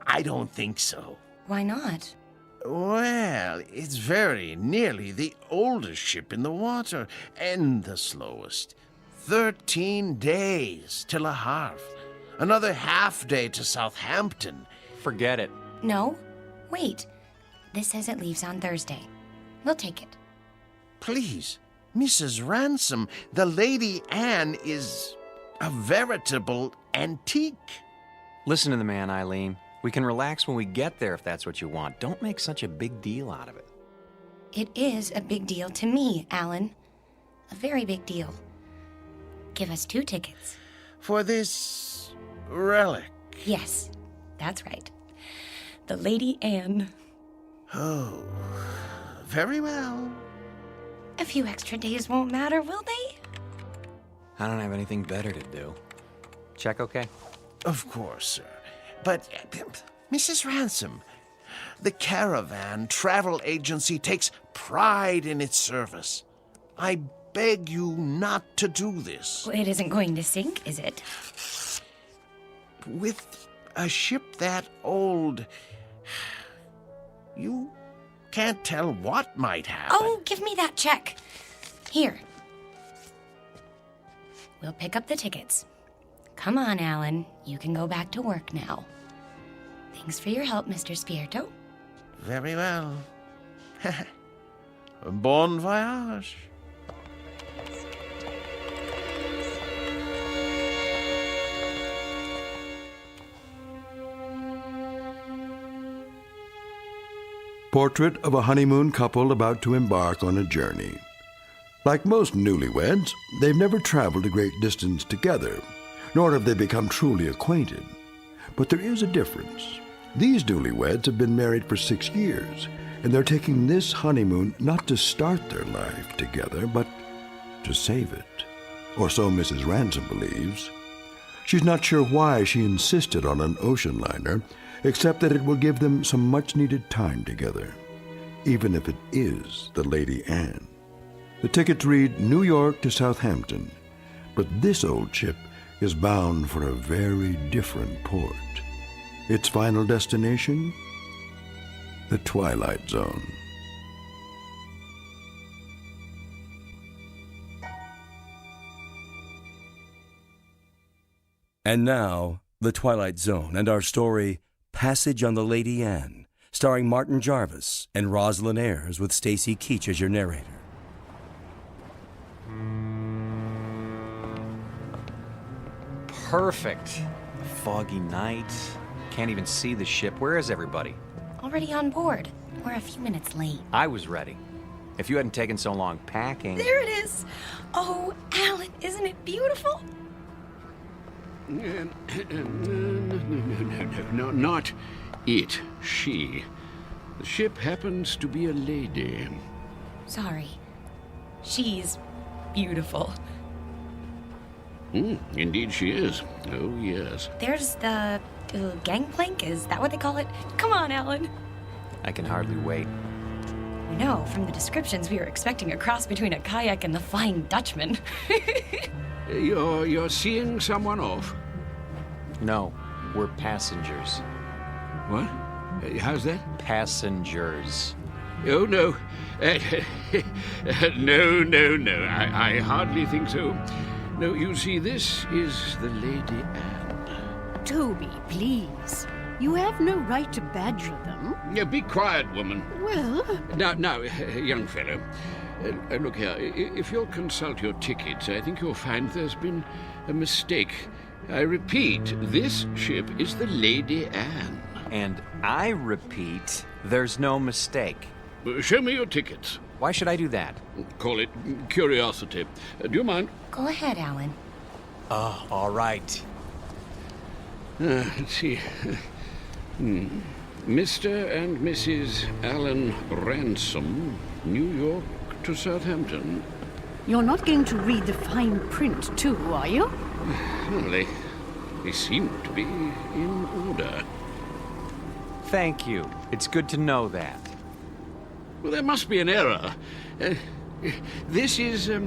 I don't think so. Why not? Well, it's very nearly the oldest ship in the water, and the slowest. 13 days to Le Havre. Another half day to Southampton. Forget it. No. Wait. This says it leaves on Thursday. We'll take it. Please, Mrs. Ransom, the Lady Anne is a veritable antique. Listen to the man, Eileen. We can relax when we get there if that's what you want. Don't make such a big deal out of it. It is a big deal to me, Alan. A very big deal. Give us 2 tickets. For this relic? Yes, that's right. The Lady Anne. Oh, very well. A few extra days won't matter, will they? I don't have anything better to do. Check okay? Of course, sir. But, Mrs. Ransom, the Caravan Travel Agency takes pride in its service. I beg you not to do this. Well, it isn't going to sink, is it? With a ship that old, you can't tell what might happen. Oh, give me that check. Here. We'll pick up the tickets. Come on, Alan. You can go back to work now. Thanks for your help, Mr. Spirito. Very well. Bon voyage. Portrait of a honeymoon couple about to embark on a journey. Like most newlyweds, they've never traveled a great distance together, nor have they become truly acquainted. But there is a difference. These newlyweds have been married for 6 years, and they're taking this honeymoon not to start their life together, but to save it. Or so Mrs. Ransom believes. She's not sure why she insisted on an ocean liner, except that it will give them some much-needed time together, even if it is the Lady Anne. The tickets read New York to Southampton, but this old ship is bound for a very different port. Its final destination? The Twilight Zone. And now, The Twilight Zone and our story, Passage on the Lady Anne, starring Martin Jarvis and Rosalind Ayers with Stacy Keach as your narrator. Perfect. A foggy night. Can't even see the ship. Where is everybody? Already on board. We're a few minutes late. I was ready. If you hadn't taken so long packing... There it is! Oh, Alan, isn't it beautiful? No, not it. She. The ship happens to be a lady. Sorry. She's beautiful. Indeed she is. Oh, yes. There's the gangplank, is that what they call it? Come on, Alan. I can hardly wait. You know, from the descriptions, we were expecting a cross between a kayak and the Flying Dutchman. You're seeing someone off? No, we're passengers. What? How's that? Passengers. Oh, no. No. I hardly think so. No, you see, this is the Lady Anne. Toby, please. You have no right to badger them. Yeah, be quiet, woman. Well... Now, young fellow, look here. If you'll consult your tickets, I think you'll find there's been a mistake. I repeat, this ship is the Lady Anne. And I repeat, there's no mistake. Show me your tickets. Why should I do that? Call it curiosity. Do you mind? Go ahead, Alan. All right. Let's see. Mr. and Mrs. Alan Ransom, New York to Southampton. You're not going to read the fine print, too, are you? Well, they seem to be in order. Thank you. It's good to know that. Well, there must be an error. This is a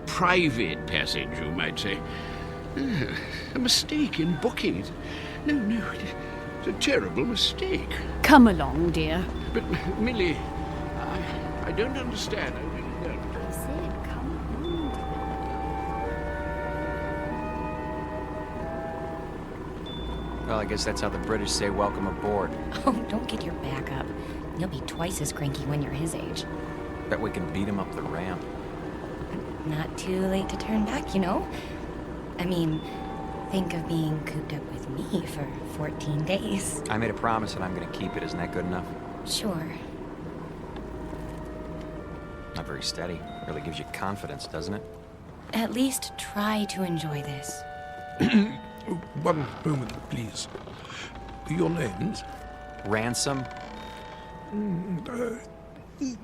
private passage, you might say. A mistake in booking. No, it's a terrible mistake. Come along, dear. But, Millie, I don't understand. I really don't. I said come along. Well, I guess that's how the British say welcome aboard. Oh, don't get your back up. You'll be twice as cranky when you're his age. Bet we can beat him up the ramp. Not too late to turn back, you know? I mean, think of being cooped up with me for 14 days. I made a promise and I'm going to keep it. Isn't that good enough? Sure. Not very steady. Really gives you confidence, doesn't it? At least try to enjoy this. One moment, please. Your names? Ransom?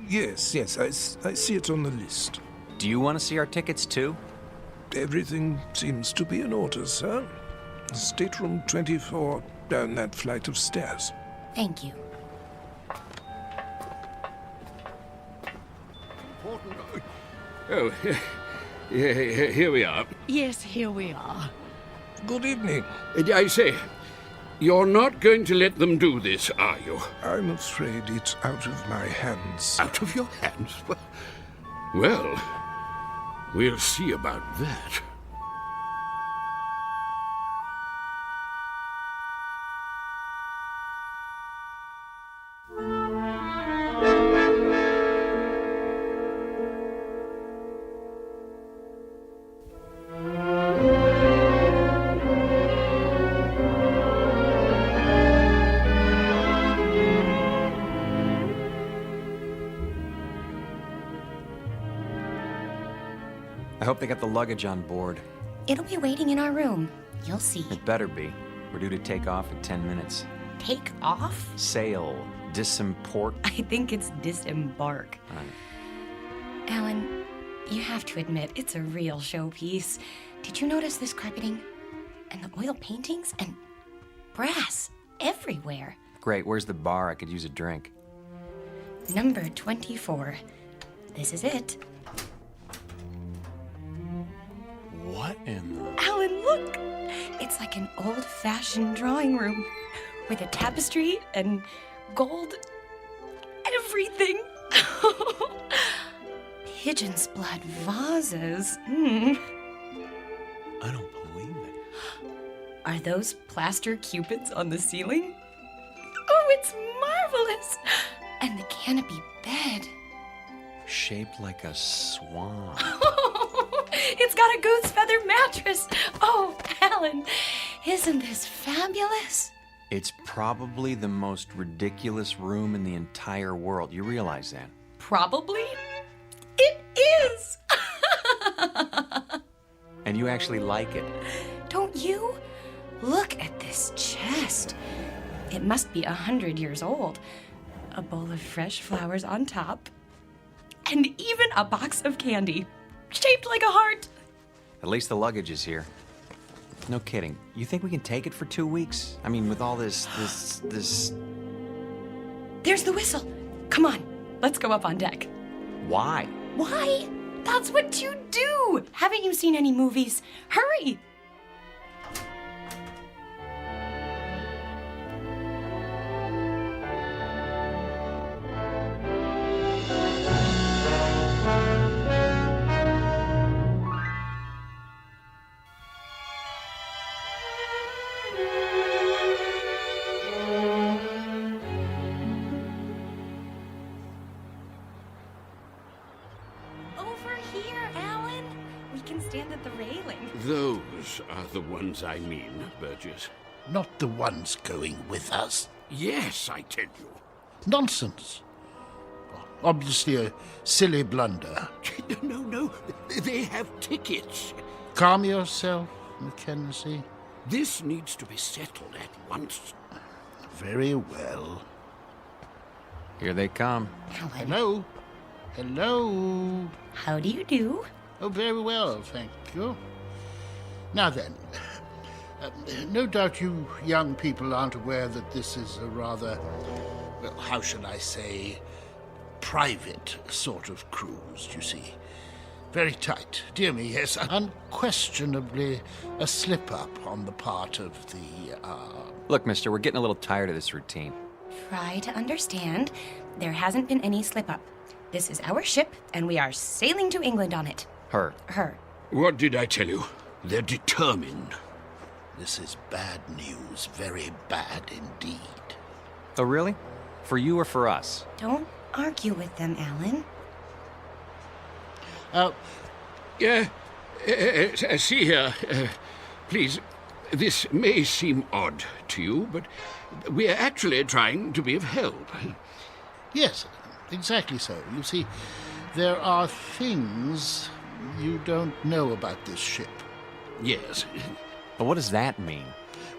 Yes, I see it on the list. Do you want to see our tickets, too? Everything seems to be in order, sir. Stateroom 24, down that flight of stairs. Thank you. Oh, here we are. Yes, here we are. Good evening. I say, you're not going to let them do this, are you? I'm afraid it's out of my hands. Out of your hands? Well, we'll see about that. I hope they got the luggage on board. It'll be waiting in our room. You'll see. It better be. We're due to take off in 10 minutes. Take off? Sail. Disimport. I think it's disembark. Right. Alan, you have to admit, it's a real showpiece. Did you notice this carpeting? And the oil paintings? And brass everywhere. Great. Where's the bar? I could use a drink. Number 24. This is it. What in the... Alan, look! It's like an old-fashioned drawing room with a tapestry and gold everything. Pigeon's blood vases. I don't believe it. Are those plaster cupids on the ceiling? Oh, it's marvelous! And the canopy bed. Shaped like a swan. It's got a goose feather mattress. Oh, Alan, isn't this fabulous? It's probably the most ridiculous room in the entire world. You realize that? Probably. It is. And you actually like it. Don't you? Look at this chest. It must be 100 years old. A bowl of fresh flowers on top. And even a box of candy, shaped like a heart. At least the luggage is here. No kidding. You think we can take it for 2 weeks? I mean, with all this... There's the whistle. Come on, let's go up on deck. Why? Why? That's what you do. Haven't you seen any movies? Hurry. Those are the ones I mean, Burgess. Not the ones going with us. Yes, I tell you. Nonsense. Obviously a silly blunder. No. They have tickets. Calm yourself, Mackenzie. This needs to be settled at once. Very well. Here they come. Hello. Hello. How do you do? Oh, very well, thank you. Now then, no doubt you young people aren't aware that this is a rather, well, how shall I say, private sort of cruise, you see. Very tight. Dear me, yes, unquestionably a slip-up on the part of the, Look, mister, we're getting a little tired of this routine. Try to understand. There hasn't been any slip-up. This is our ship, and we are sailing to England on it. Her. What did I tell you? They're determined. This is bad news, very bad indeed. Oh, really? For you or for us? Don't argue with them, Alan. See here. Please, this may seem odd to you, but we're actually trying to be of help. Yes, exactly so. You see, there are things you don't know about this ship. Yes. But what does that mean?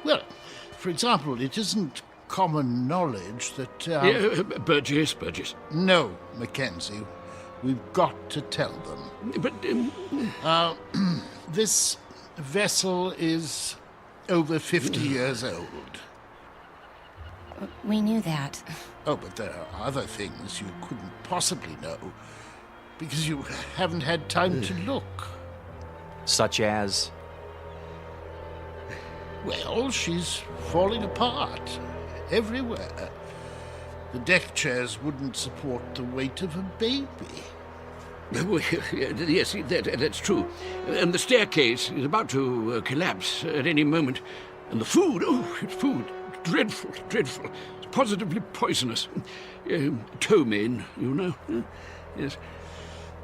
Well, for example, it isn't common knowledge that... Burgess. No, Mackenzie. We've got to tell them. But... this vessel is over 50 years old. We knew that. Oh, but there are other things you couldn't possibly know, because you haven't had time to look. Such as? Well, she's falling apart everywhere. The deck chairs wouldn't support the weight of a baby. Yes, that's true. And the staircase is about to collapse at any moment. And the food, food, dreadful. It's positively poisonous. Ptomaine, you know. Yes.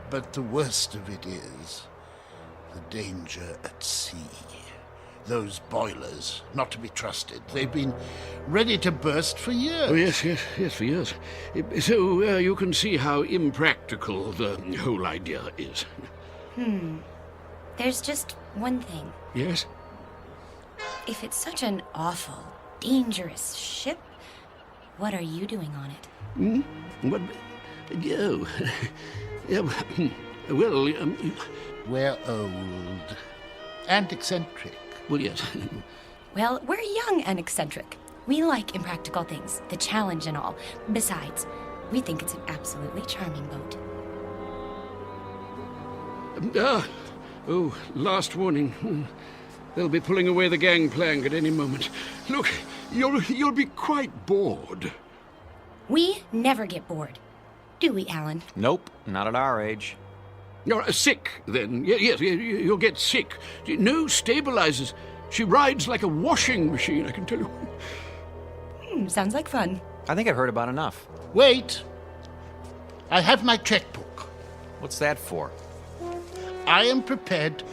But the worst of it is the danger at sea. Those boilers, not to be trusted. They've been ready to burst for years. Oh, yes, for years. So you can see how impractical the whole idea is. There's just one thing. Yes? If it's such an awful, dangerous ship, what are you doing on it? What? Well, we're old and eccentric. Well, yes. Well, we're young and eccentric. We like impractical things, the challenge and all. Besides, we think it's an absolutely charming boat. Last warning. They'll be pulling away the gangplank at any moment. Look, you'll be quite bored. We never get bored. Do we, Alan? Nope, not at our age. You're sick, then. Yes, you'll get sick. No stabilizers. She rides like a washing machine, I can tell you. Sounds like fun. I think I've heard about enough. Wait. I have my checkbook. What's that for? I am prepared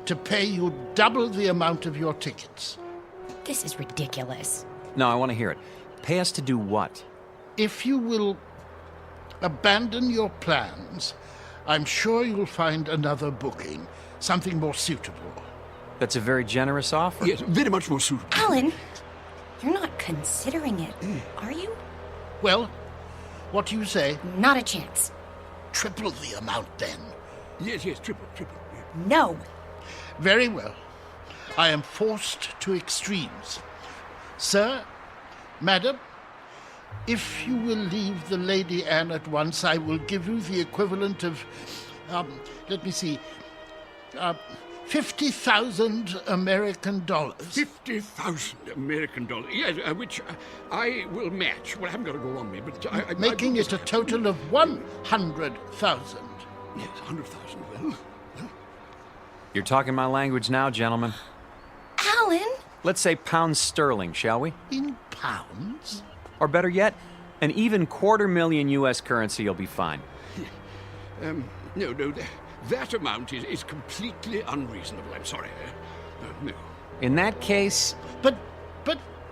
to pay you double the amount of your tickets. This is ridiculous. No, I want to hear it. Pay us to do what? If you will abandon your plans, I'm sure you'll find another booking, something more suitable. That's a very generous offer. Yes, very much more suitable. Alan, you're not considering it, are you? Well, what do you say? Not a chance. Triple the amount, then. Yes, triple. No. Very well. I am forced to extremes. Sir, madam, if you will leave the Lady Anne at once, I will give you the equivalent of, let me see, 50,000 American dollars. 50,000 American dollars. Yes, which I will match. Well, I haven't got it all on me, but making it a total of 100,000. Yes, 100,000. Well. You're talking my language now, gentlemen. Alan! Let's say pounds sterling, shall we? In pounds? Or better yet, an even $250,000 U.S. currency will be fine. No, that amount is completely unreasonable. I'm sorry. No. In that case... But...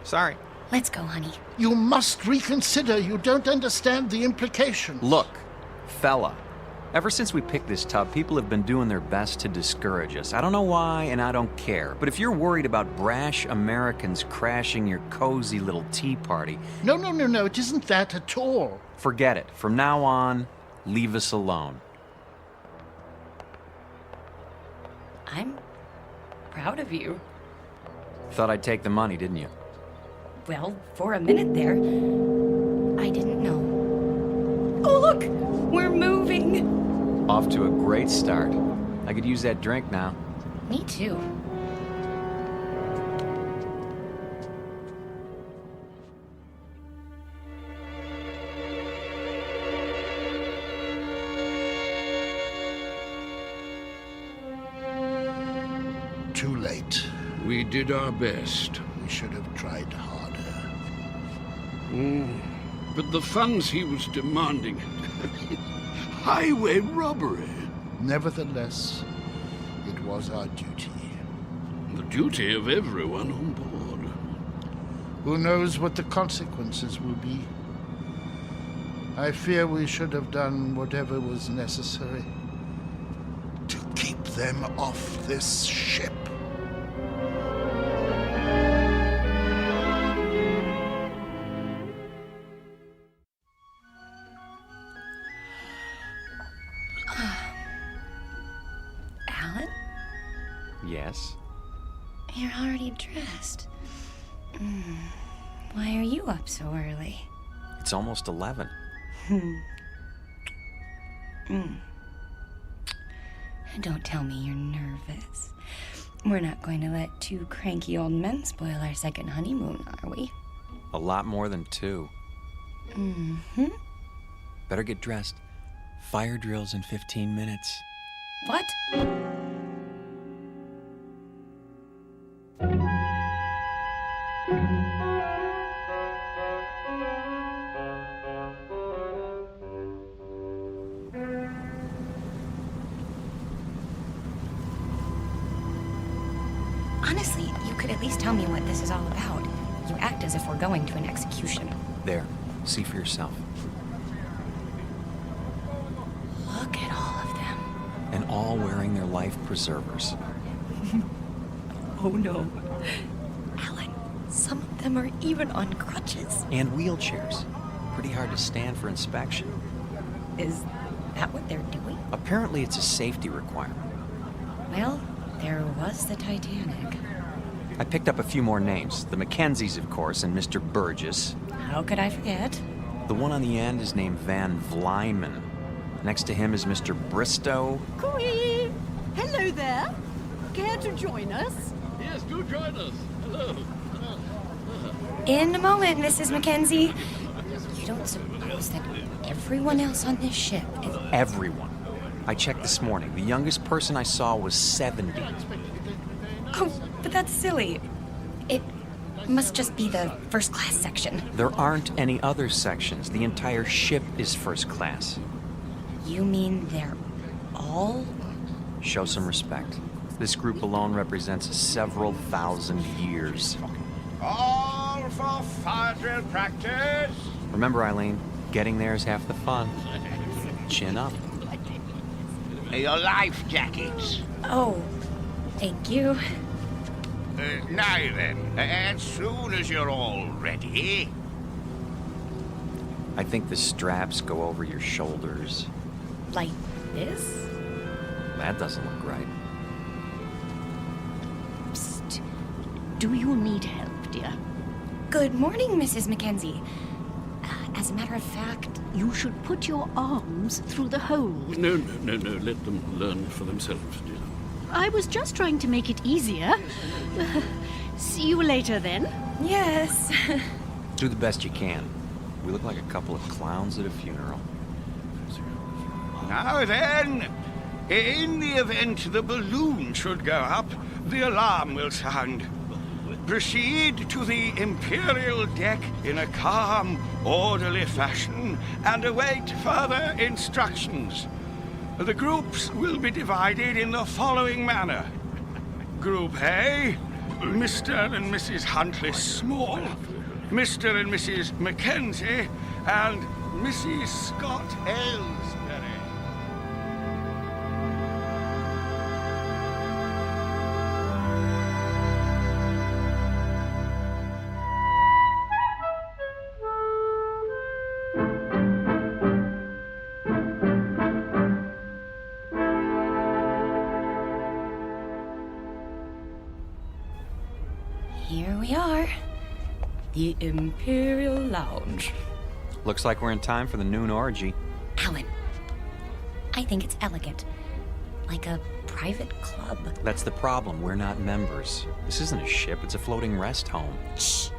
Sorry. Let's go, honey. You must reconsider. You don't understand the implications. Look, fella. Ever since we picked this tub, people have been doing their best to discourage us. I don't know why, and I don't care. But if you're worried about brash Americans crashing your cozy little tea party... No, it isn't that at all. Forget it. From now on, leave us alone. I'm proud of you. Thought I'd take the money, didn't you? Well, for a minute there, I didn't know. Oh, look! We're moving! Off to a great start. I could use that drink now. Me too. Too late. We did our best. We should have tried harder. But the funds he was demanding... highway robbery. Nevertheless, it was our duty. The duty of everyone on board. Who knows what the consequences will be? I fear we should have done whatever was necessary to keep them off this ship. Alan? Yes? You're already dressed. Why are you up so early? It's almost 11. Don't tell me you're nervous. We're not going to let two cranky old men spoil our second honeymoon, are we? A lot more than 2. Better get dressed. Fire drills in 15 minutes. What? Honestly, you could at least tell me what this is all about. You act as if we're going to an execution. There. See for yourself. Look at all of them. And all wearing their life preservers. Oh no. Alan, some of them are even on crutches. And wheelchairs. Pretty hard to stand for inspection. Is that what they're doing? Apparently it's a safety requirement. Well, there was the Titanic. I picked up a few more names. The Mackenzies, of course, and Mr. Burgess. How could I forget? The one on the end is named Van Vlyman. Next to him is Mr. Bristow. Cooey! Hello there. Care to join us? Yes, do join us. Hello. In a moment, Mrs. Mackenzie. You don't suppose that everyone else on this ship is... Everyone. I checked this morning. The youngest person I saw was 70. Oh, but that's silly. It Must just be the first class section. There aren't any other sections. The entire ship is first class. You mean they're all? Show some respect. This group alone represents several thousand years. All for fire drill practice. Remember, Eileen, getting there is half the fun. Chin up. Your life jackets. Oh, thank you. Now then, as soon as you're all ready. I think the straps go over your shoulders. Like this? That doesn't look right. Psst. Do you need help, dear? Good morning, Mrs. Mackenzie. As a matter of fact... You should put your arms through the hole. No. Let them learn for themselves, dear. I was just trying to make it easier. See you later, then. Yes. Do the best you can. We look like a couple of clowns at a funeral. Now then, in the event the balloon should go up, the alarm will sound. Proceed to the Imperial deck in a calm, orderly fashion and await further instructions. The groups will be divided in the following manner. Group A, Mr. and Mrs. Huntley Small, Mr. and Mrs. Mackenzie, and Mrs. Scott Aylesbury. Here we are. The Imperial Lounge. Looks like we're in time for the noon orgy. Alan, I think it's elegant. Like a private club. That's the problem. We're not members. This isn't a ship. It's a floating rest home. Shh.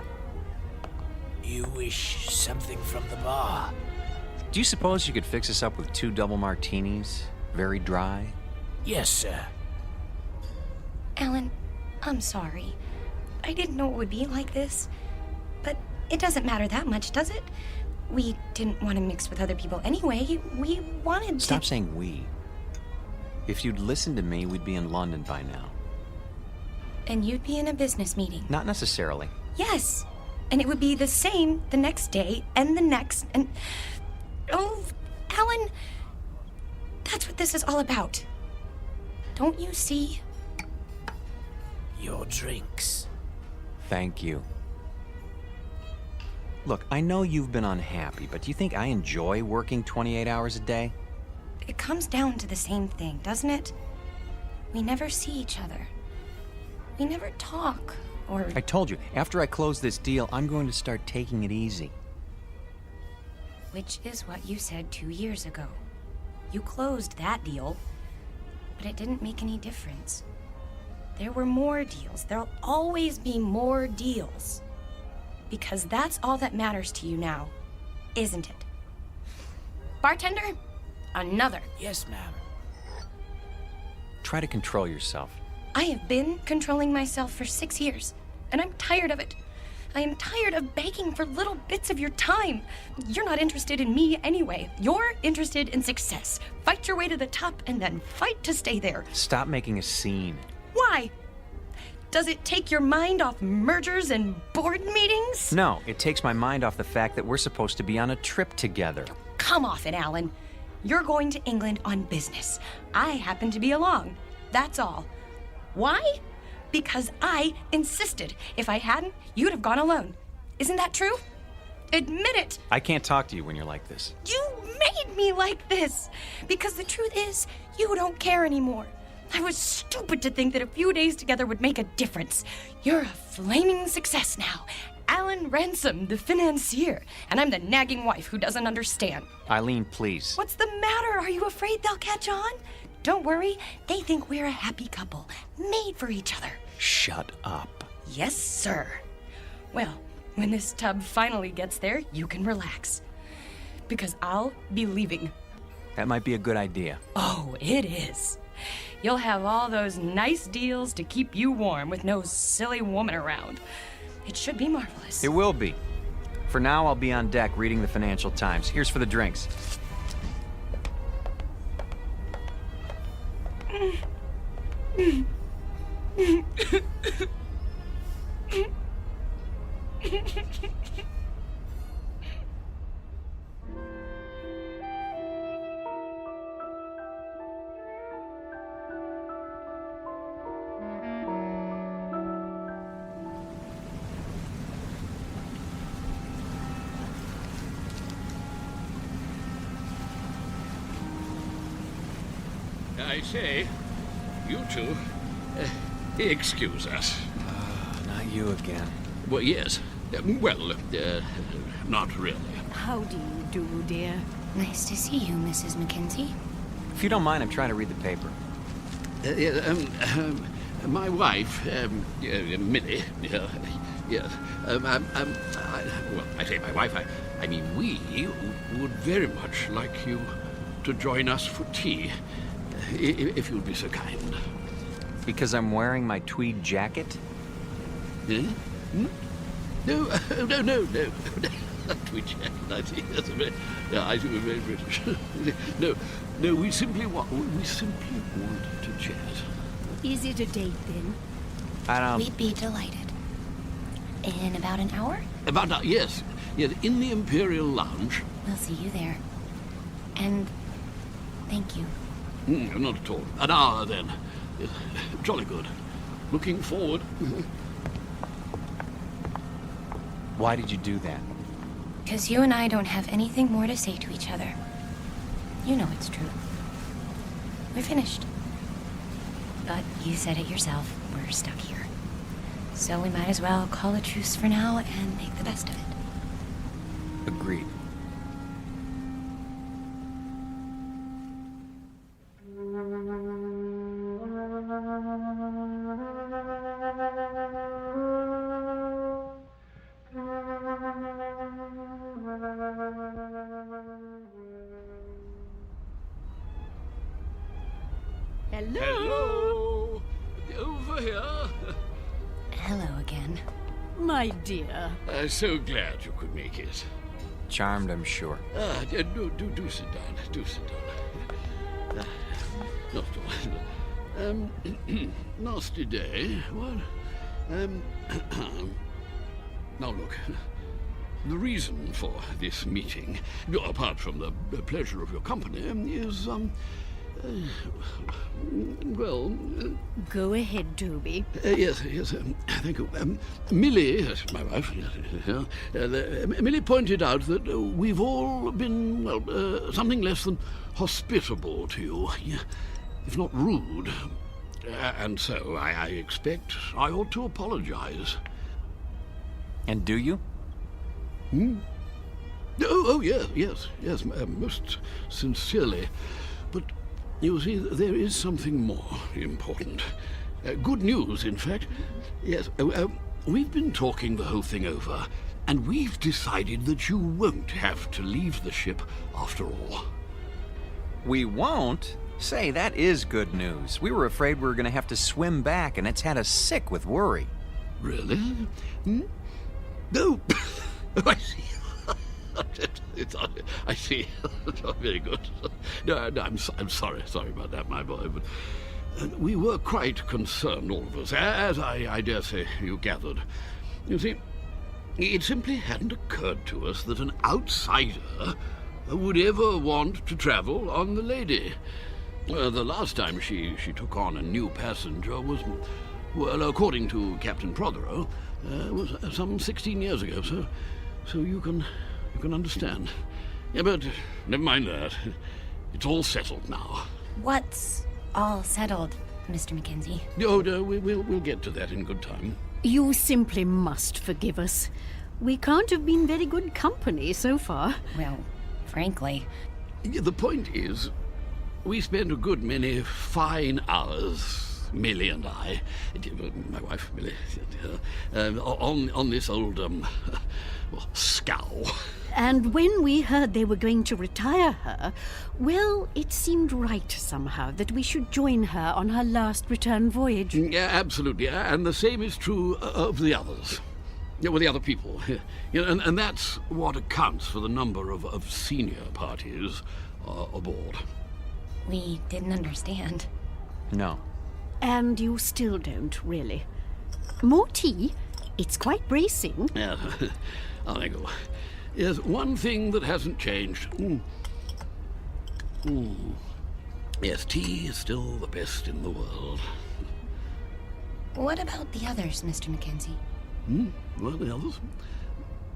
You wish something from the bar? Do you suppose you could fix us up with 2 double martinis? Very dry? Yes, sir. Alan, I'm sorry. I didn't know it would be like this. But it doesn't matter that much, does it? We didn't want to mix with other people anyway. We wanted to... Stop saying we. If you'd listened to me, we'd be in London by now. And you'd be in a business meeting. Not necessarily. Yes. And it would be the same the next day and the next and... Oh, Alan, that's what this is all about. Don't you see? Your drinks. Thank you. Look, I know you've been unhappy, but do you think I enjoy working 28 hours a day? It comes down to the same thing, doesn't it? We never see each other. We never talk, or... I told you, after I close this deal, I'm going to start taking it easy. Which is what you said 2 years ago. You closed that deal, but it didn't make any difference. There were more deals. There'll always be more deals. Because that's all that matters to you now, isn't it? Bartender, another. Yes, ma'am. Try to control yourself. I have been controlling myself for 6 years, and I'm tired of it. I am tired of begging for little bits of your time. You're not interested in me anyway. You're interested in success. Fight your way to the top and then fight to stay there. Stop making a scene. Why? Does it take your mind off mergers and board meetings? No, it takes my mind off the fact that we're supposed to be on a trip together. Come off it, Alan. You're going to England on business. I happen to be along. That's all. Why? Because I insisted. If I hadn't, you'd have gone alone. Isn't that true? Admit it. I can't talk to you when you're like this. You made me like this. Because the truth is, you don't care anymore. I was stupid to think that a few days together would make a difference. You're a flaming success now. Alan Ransom, the financier. And I'm the nagging wife who doesn't understand. Eileen, please. What's the matter? Are you afraid they'll catch on? Don't worry. They think we're a happy couple, made for each other. Shut up. Yes, sir. Well, when this tub finally gets there, you can relax. Because I'll be leaving. That might be a good idea. Oh, it is. You'll have all those nice deals to keep you warm with no silly woman around. It should be marvelous. It will be. For now, I'll be on deck reading the Financial Times. Here's for the drinks. I say, you two, excuse us. Not you again. Well, yes. Not really. How do you do, dear? Nice to see you, Mrs. Mackenzie. If you don't mind, I'm trying to read the paper. My wife, Millie, yes. I say my wife, I mean we would very much like you to join us for tea, if you'd be so kind. Because I'm wearing my tweed jacket? Eh? Hmm? No, no. Tweed jacket, I see. That's a very, yeah, I see, we're very British. No, we simply want to chat. Is it a date, then? We'd be delighted. In about an hour? Yes, in the Imperial Lounge. We'll see you there. And thank you. Not at all. An hour, then. Jolly good. Looking forward. Why did you do that? Because you and I don't have anything more to say to each other. You know it's true. We're finished. But you said it yourself, we're stuck here. So we might as well call a truce for now and make the best of it. Agreed. Hello. Over here. Hello again. My dear. So glad you could make it. Charmed, I'm sure. Do sit down. Do sit down. Not at all. Nasty day. What? Now look. The reason for this meeting, apart from the pleasure of your company, is Go ahead, Toby. Yes, thank you. Millie, my wife, Millie pointed out that we've all been, something less than hospitable to you, if not rude. And so I expect I ought to apologize. And do you? Yes, most sincerely. But you see, there is something more important. Good news, in fact. Yes, we've been talking the whole thing over, and we've decided that you won't have to leave the ship after all. We won't? Say, that is good news. We were afraid we were going to have to swim back, and it's had us sick with worry. Really? No. I see. I see. Very good. No, I'm sorry about that, my boy. But we were quite concerned, all of us, as I dare say you gathered. You see, it simply hadn't occurred to us that an outsider would ever want to travel on the Lady. The last time she took on a new passenger was, well, according to Captain Prothero, was some 16 years ago. So you can understand. Yeah, but never mind that. It's all settled now. What's all settled, Mr. Mackenzie? Oh, no, we'll get to that in good time. You simply must forgive us. We can't have been very good company so far. Well, frankly. The point is, we spent a good many fine hours, Millie and I, my wife Millie, on this old, scow. And when we heard they were going to retire her, well, it seemed right somehow that we should join her on her last return voyage. Yeah, absolutely, and the same is true of the others. with the other people. And that's what accounts for the number of senior parties aboard. We didn't understand. No. And you still don't, really. More tea? It's quite bracing. Yeah, I go. Yes, one thing that hasn't changed. Yes, tea is still the best in the world. What about the others, Mr. Mackenzie? What, the others?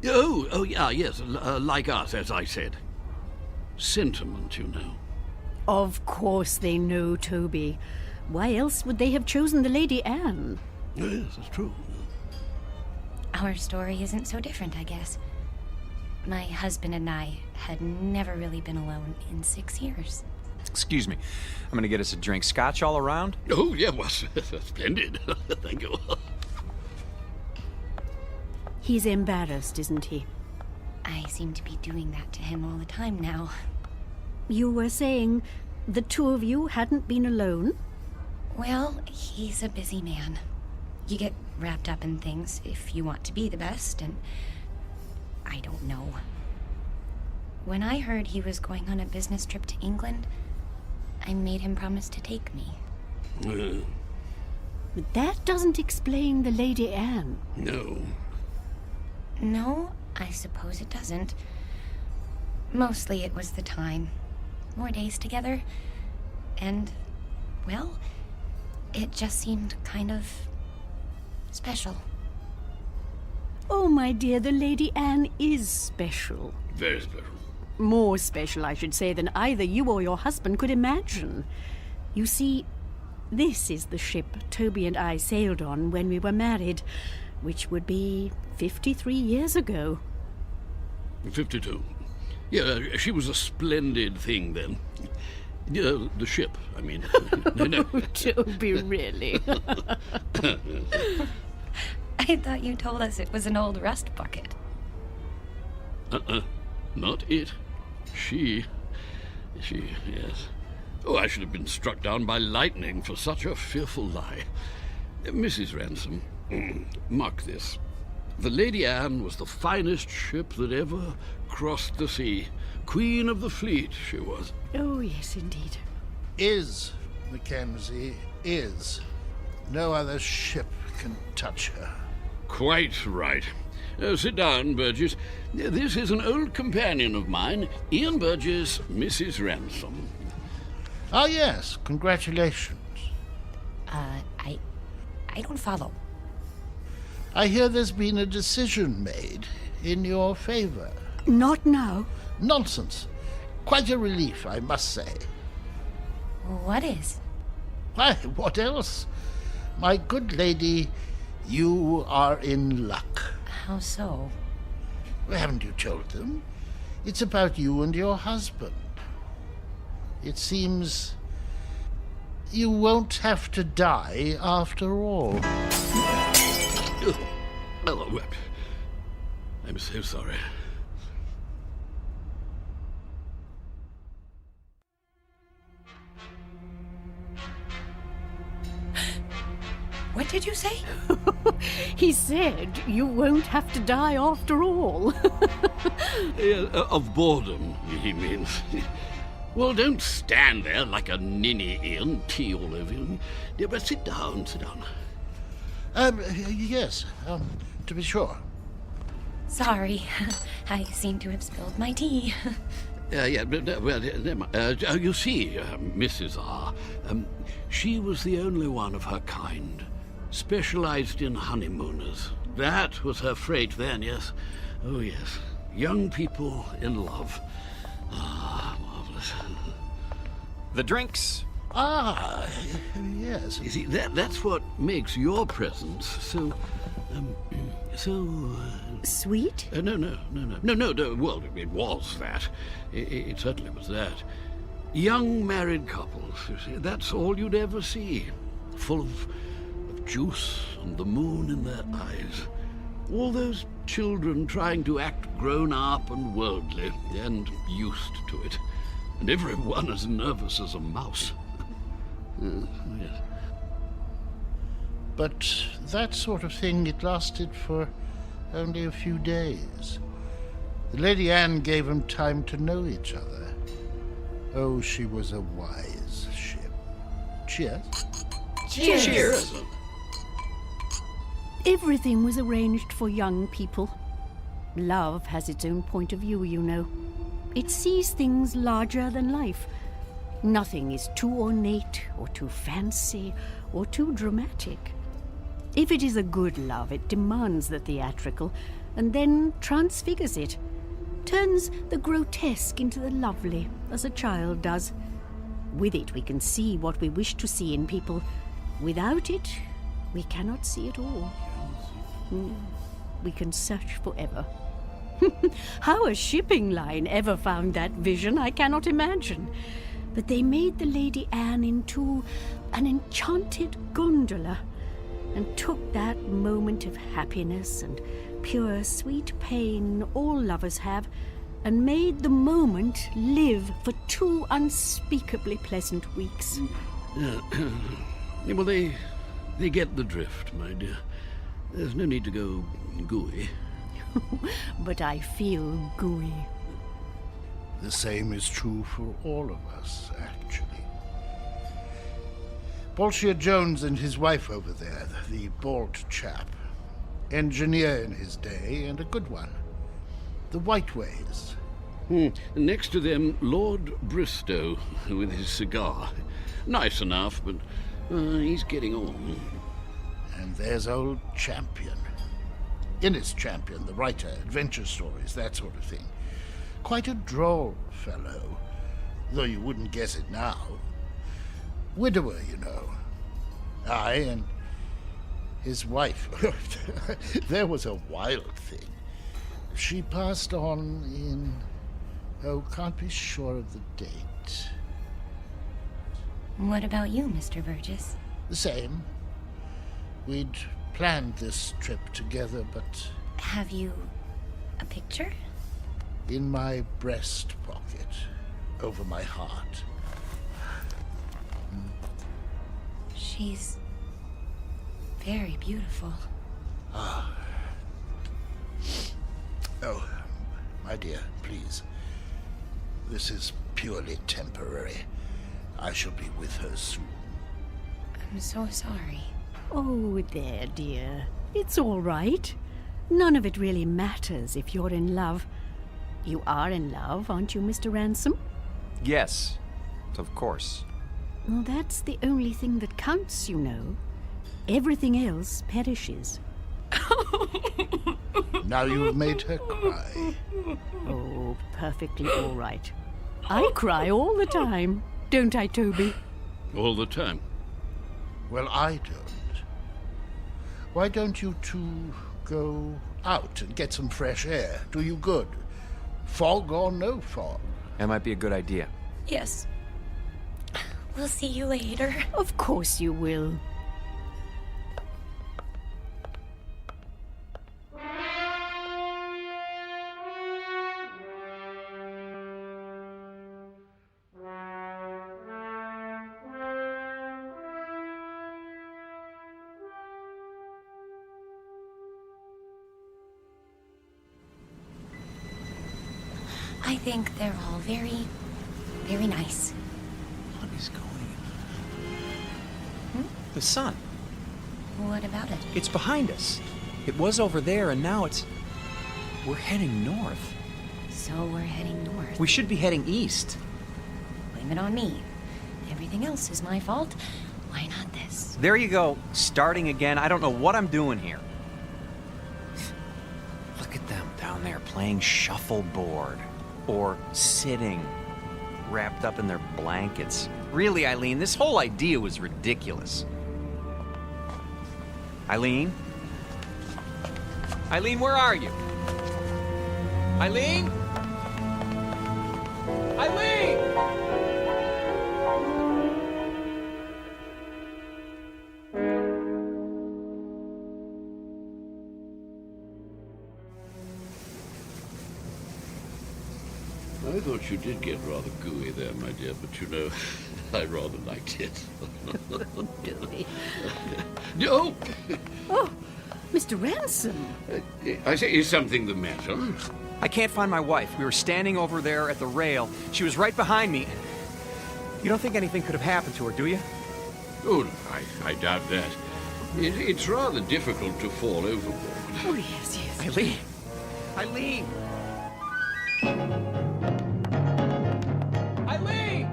Oh, yeah, yes, like us, as I said. Sentiment, you know. Of course they know, Toby. Why else would they have chosen the Lady Anne? Yes, that's true. Our story isn't so different, I guess. My husband and I had never really been alone in 6 years. Excuse me. I'm going to get us a drink. Scotch all around? Oh, yeah, well, splendid. Thank you. He's embarrassed, isn't he? I seem to be doing that to him all the time now. You were saying the two of you hadn't been alone? Well, he's a busy man. You get wrapped up in things if you want to be the best, and I don't know. When I heard he was going on a business trip to England, I made him promise to take me. But that doesn't explain the Lady Anne. No. No, I suppose it doesn't. Mostly it was the time. More days together. And, well, it just seemed kind of special. Oh, my dear, the Lady Anne is special. Very special. More special, I should say, than either you or your husband could imagine. You see, this is the ship Toby and I sailed on when we were married, which would be 53 years ago. 52. Yeah, she was a splendid thing then. Yeah, the ship, I mean. No. Toby, really? I thought you told us it was an old rust bucket. Not it. She, yes. Oh, I should have been struck down by lightning for such a fearful lie. Mrs. Ransom, mark this. The Lady Anne was the finest ship that ever crossed the sea. Queen of the fleet, she was. Oh, yes, indeed. Is, Mackenzie, is. No other ship can touch her. Quite right. Sit down, Burgess. This is an old companion of mine, Ian Burgess, Mrs. Ransom. Ah, yes. Congratulations. I don't follow. I hear there's been a decision made in your favor. Not now. Nonsense. Quite a relief, I must say. What is? Why, what else? My good lady, you are in luck. How so? Well, haven't you told them? It's about you and your husband. It seems you won't have to die after all. Oh, I'm so sorry. What did you say? He said you won't have to die after all. Of boredom, he means. Well, don't stand there like a ninny, Ian, tea all over you. Yeah, but sit down, sit down. Yes, to be sure. Sorry, I seem to have spilled my tea. Well, you see, Mrs. R., she was the only one of her kind. Specialized in honeymooners. That was her freight then, yes. Oh, yes. Young people in love. Ah, marvelous. The drinks. Ah, yes. You see, that's what makes your presence so... Sweet? No. Well, it was that. It certainly was that. Young married couples, you see, that's all you'd ever see. Full of juice and the moon in their eyes. All those children trying to act grown up and worldly and used to it. And everyone as nervous as a mouse. Yes. But that sort of thing, it lasted for only a few days. The Lady Anne gave them time to know each other. Oh, she was a wise ship. Cheers. Cheers. Cheers. Everything was arranged for young people. Love has its own point of view, you know. It sees things larger than life. Nothing is too ornate or too fancy or too dramatic. If it is a good love, it demands the theatrical and then transfigures it, turns the grotesque into the lovely, as a child does. With it, we can see what we wish to see in people. Without it, we cannot see it all. We can search forever. How a shipping line ever found that vision, I cannot imagine. But they made the Lady Anne into an enchanted gondola and took that moment of happiness and pure sweet pain all lovers have and made the moment live for 2 unspeakably pleasant weeks. Well, they get the drift, my dear. There's no need to go gooey. But I feel gooey. The same is true for all of us, actually. Bolshia Jones and his wife over there, the bald chap. Engineer in his day, and a good one. The Whiteways. Next to them, Lord Bristow, with his cigar. Nice enough, but he's getting on. And there's old Champion. Innes Champion, the writer, adventure stories, that sort of thing. Quite a droll fellow, though you wouldn't guess it now. Widower, you know. Aye, and his wife. There was a wild thing. She passed on in... Oh, can't be sure of the date. What about you, Mr. Burgess? The same. We'd planned this trip together, but... Have you a picture? In my breast pocket, over my heart. She's very beautiful. Ah. Oh, my dear, please. This is purely temporary. I shall be with her soon. I'm so sorry. Oh, there, dear. It's all right. None of it really matters if you're in love. You are in love, aren't you, Mr. Ransom? Yes, of course. Well, that's the only thing that counts, you know. Everything else perishes. Now you've made her cry. Oh, perfectly all right. I cry all the time, don't I, Toby? All the time. Well, I don't. Why don't you two go out and get some fresh air? Do you good. Fog or no fog. That might be a good idea. Yes. We'll see you later. Of course you will. I think they're all very, very nice. What is going on? The sun. What about it? It's behind us. It was over there, and now it's... We're heading north. So we're heading north. We should be heading east. Blame it on me. Everything else is my fault. Why not this? There you go. Starting again. I don't know what I'm doing here. Look at them down there playing shuffleboard. Or sitting, wrapped up in their blankets. Really, Eileen, this whole idea was ridiculous. Eileen? Eileen, where are you? Eileen? Eileen! I thought you did get rather gooey there, my dear, but you know, I rather liked it. Dory. No! Oh, Mr. Ransom! I say, is something the matter? I can't find my wife. We were standing over there at the rail. She was right behind me. You don't think anything could have happened to her, do you? Oh, no, I doubt that. It's rather difficult to fall overboard. Oh, yes, yes. Eileen! Eileen! Eileen!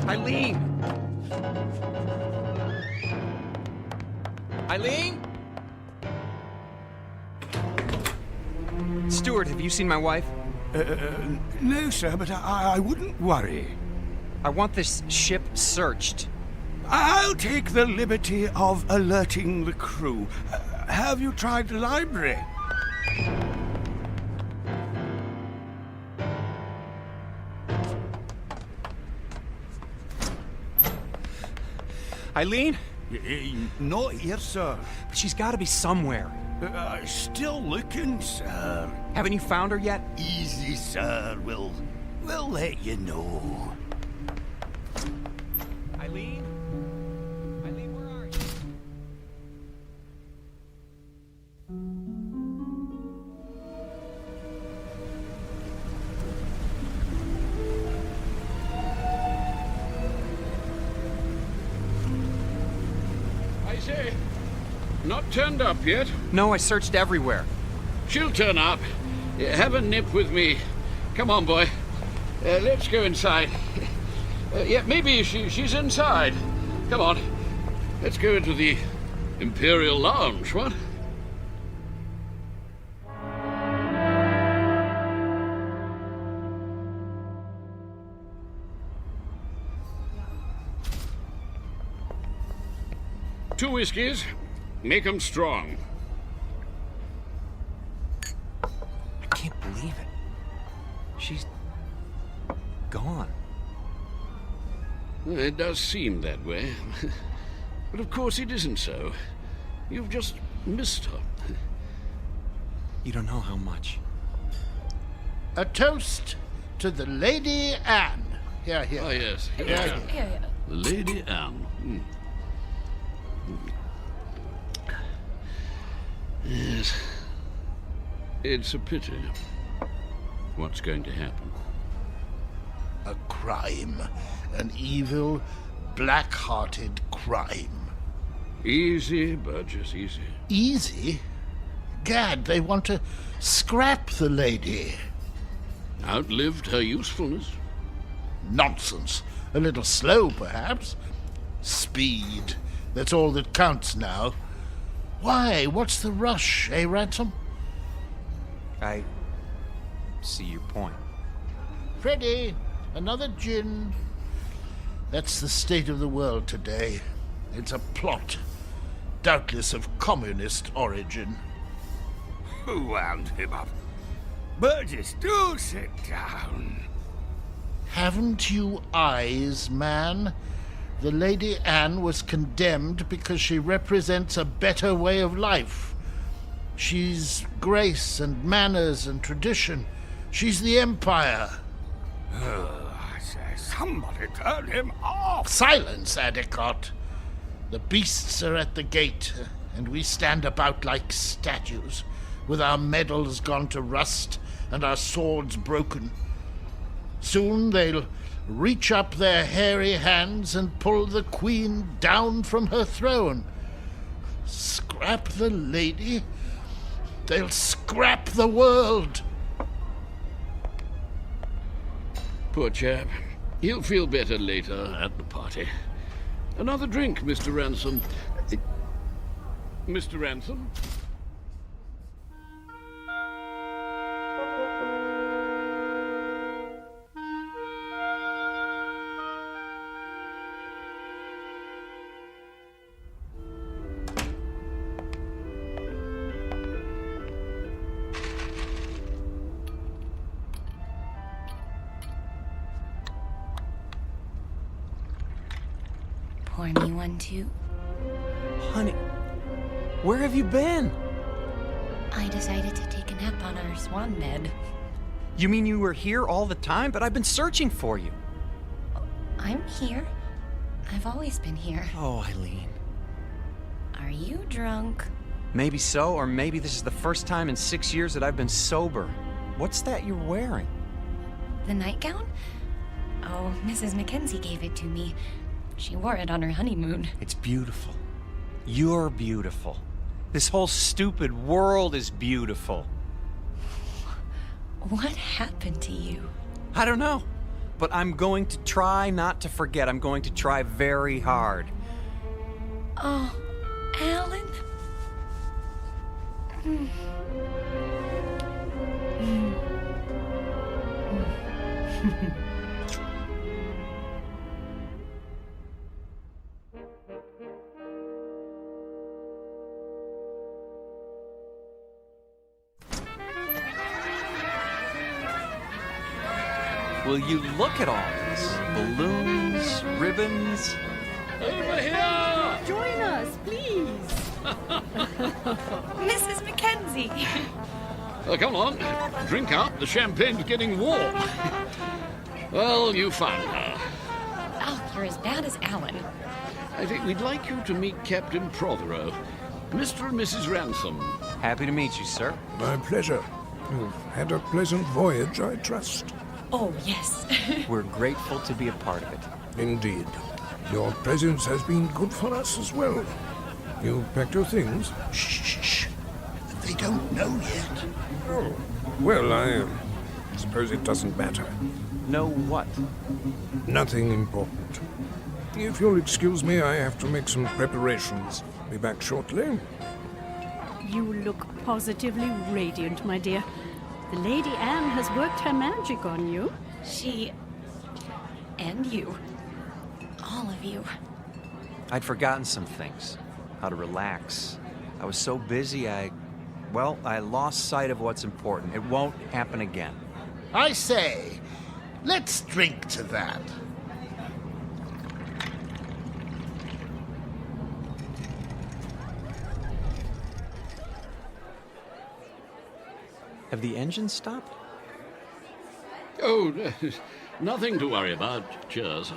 Eileen! Eileen? Stuart, have you seen my wife? No, sir, but I wouldn't worry. I want this ship searched. I'll take the liberty of alerting the crew. Have you tried the library? Eileen? Not here, sir. But she's got to be somewhere. Still looking, sir. Haven't you found her yet? Easy, sir. We'll let you know. Eileen? Eileen, where are you? I say, not turned up yet? No, I searched everywhere. She'll turn up. Have a nip with me. Come on, boy. Let's go inside. Yeah, maybe she's inside. Come on. Let's go into the Imperial Lounge, what? Two whiskeys. Make 'em strong. I can't believe it. She's gone. It does seem that way. But of course it isn't so. You've just missed her. You don't know how much. A toast to the Lady Anne. Here, here. Oh, yes. Here, here. The Lady Anne. Yes. It's a pity. What's going to happen? A crime. An evil, black-hearted crime. Easy, Burgess, easy. Easy? Gad, they want to scrap the lady. Outlived her usefulness? Nonsense. A little slow, perhaps. Speed. That's all that counts now. Why? What's the rush, eh, Ransom? I see your point. Freddie, another gin. That's the state of the world today. It's a plot, doubtless of communist origin. Who wound him up? Burgess, do sit down. Haven't you eyes, man? The Lady Anne was condemned because she represents a better way of life. She's grace and manners and tradition. She's the Empire. I say, somebody turn him off. Silence, Adicott. The beasts are at the gate, and we stand about like statues, with our medals gone to rust and our swords broken. Soon they'll reach up their hairy hands and pull the Queen down from her throne. Scrap the lady? They'll scrap the world. Poor chap. He'll feel better later at the party. Another drink, Mr. Ransom. Mr. Ransom? Pour me one, too. Honey, where have you been? I decided to take a nap on our swan bed. You mean you were here all the time? But I've been searching for you. I'm here. I've always been here. Oh, Eileen. you drunk? Maybe so, or maybe this is the first time in 6 years that I've been sober. What's that you're wearing? The nightgown? Oh, Mrs. Mackenzie gave it to me. She wore it on her honeymoon. It's beautiful. You're beautiful. This whole stupid world is beautiful. What happened to you? I don't know, but I'm going to try not to forget. I'm going to try very hard. Oh, Alan? Will you look at all this? Balloons, ribbons. Over here! Join us, please. Mrs. Mackenzie! Come on, drink up. The champagne's getting warm. Well, you found her. Oh, you're as bad as Alan. I think we'd like you to meet Captain Prothero, Mr. and Mrs. Ransom. Happy to meet you, sir. My pleasure. You've had a pleasant voyage, I trust. Oh, yes. We're grateful to be a part of it. Indeed. Your presence has been good for us as well. You packed your things? Shh. They don't know yet. Oh, well, I suppose it doesn't matter. Know what? Nothing important. If you'll excuse me, I have to make some preparations. Be back shortly. You look positively radiant, my dear. The Lady Anne has worked her magic on you. She... and you. All of you. I'd forgotten some things. How to relax. I was so busy, I lost sight of what's important. It won't happen again. I say, let's drink to that. Have the engines stopped? Oh, nothing to worry about. Cheers.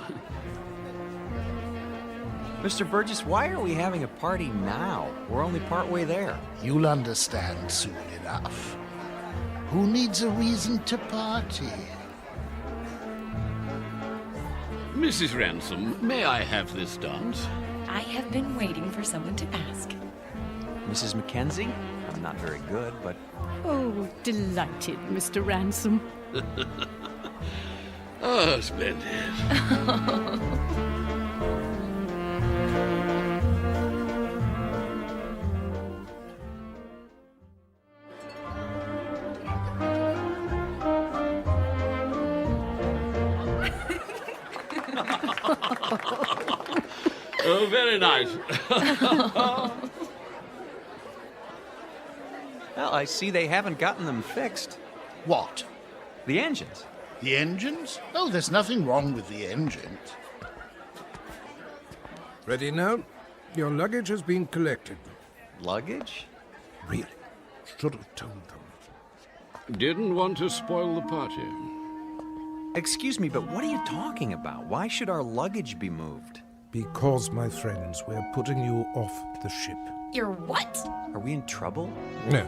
Mr. Burgess, why are we having a party now? We're only partway there. You'll understand soon enough. Who needs a reason to party? Mrs. Ransom, may I have this dance? I have been waiting for someone to ask. Mrs. Mackenzie? I'm not very good, but... Oh, delighted, Mr. Ransom. Oh, splendid. Oh, very nice. Well, I see they haven't gotten them fixed. What? The engines. The engines? Oh, there's nothing wrong with the engines. Ready now? Your luggage has been collected. Luggage? Really? Should have told them. Didn't want to spoil the party. Excuse me, but what are you talking about? Why should our luggage be moved? Because, my friends, we're putting you off the ship. You're what? Are we in trouble? No,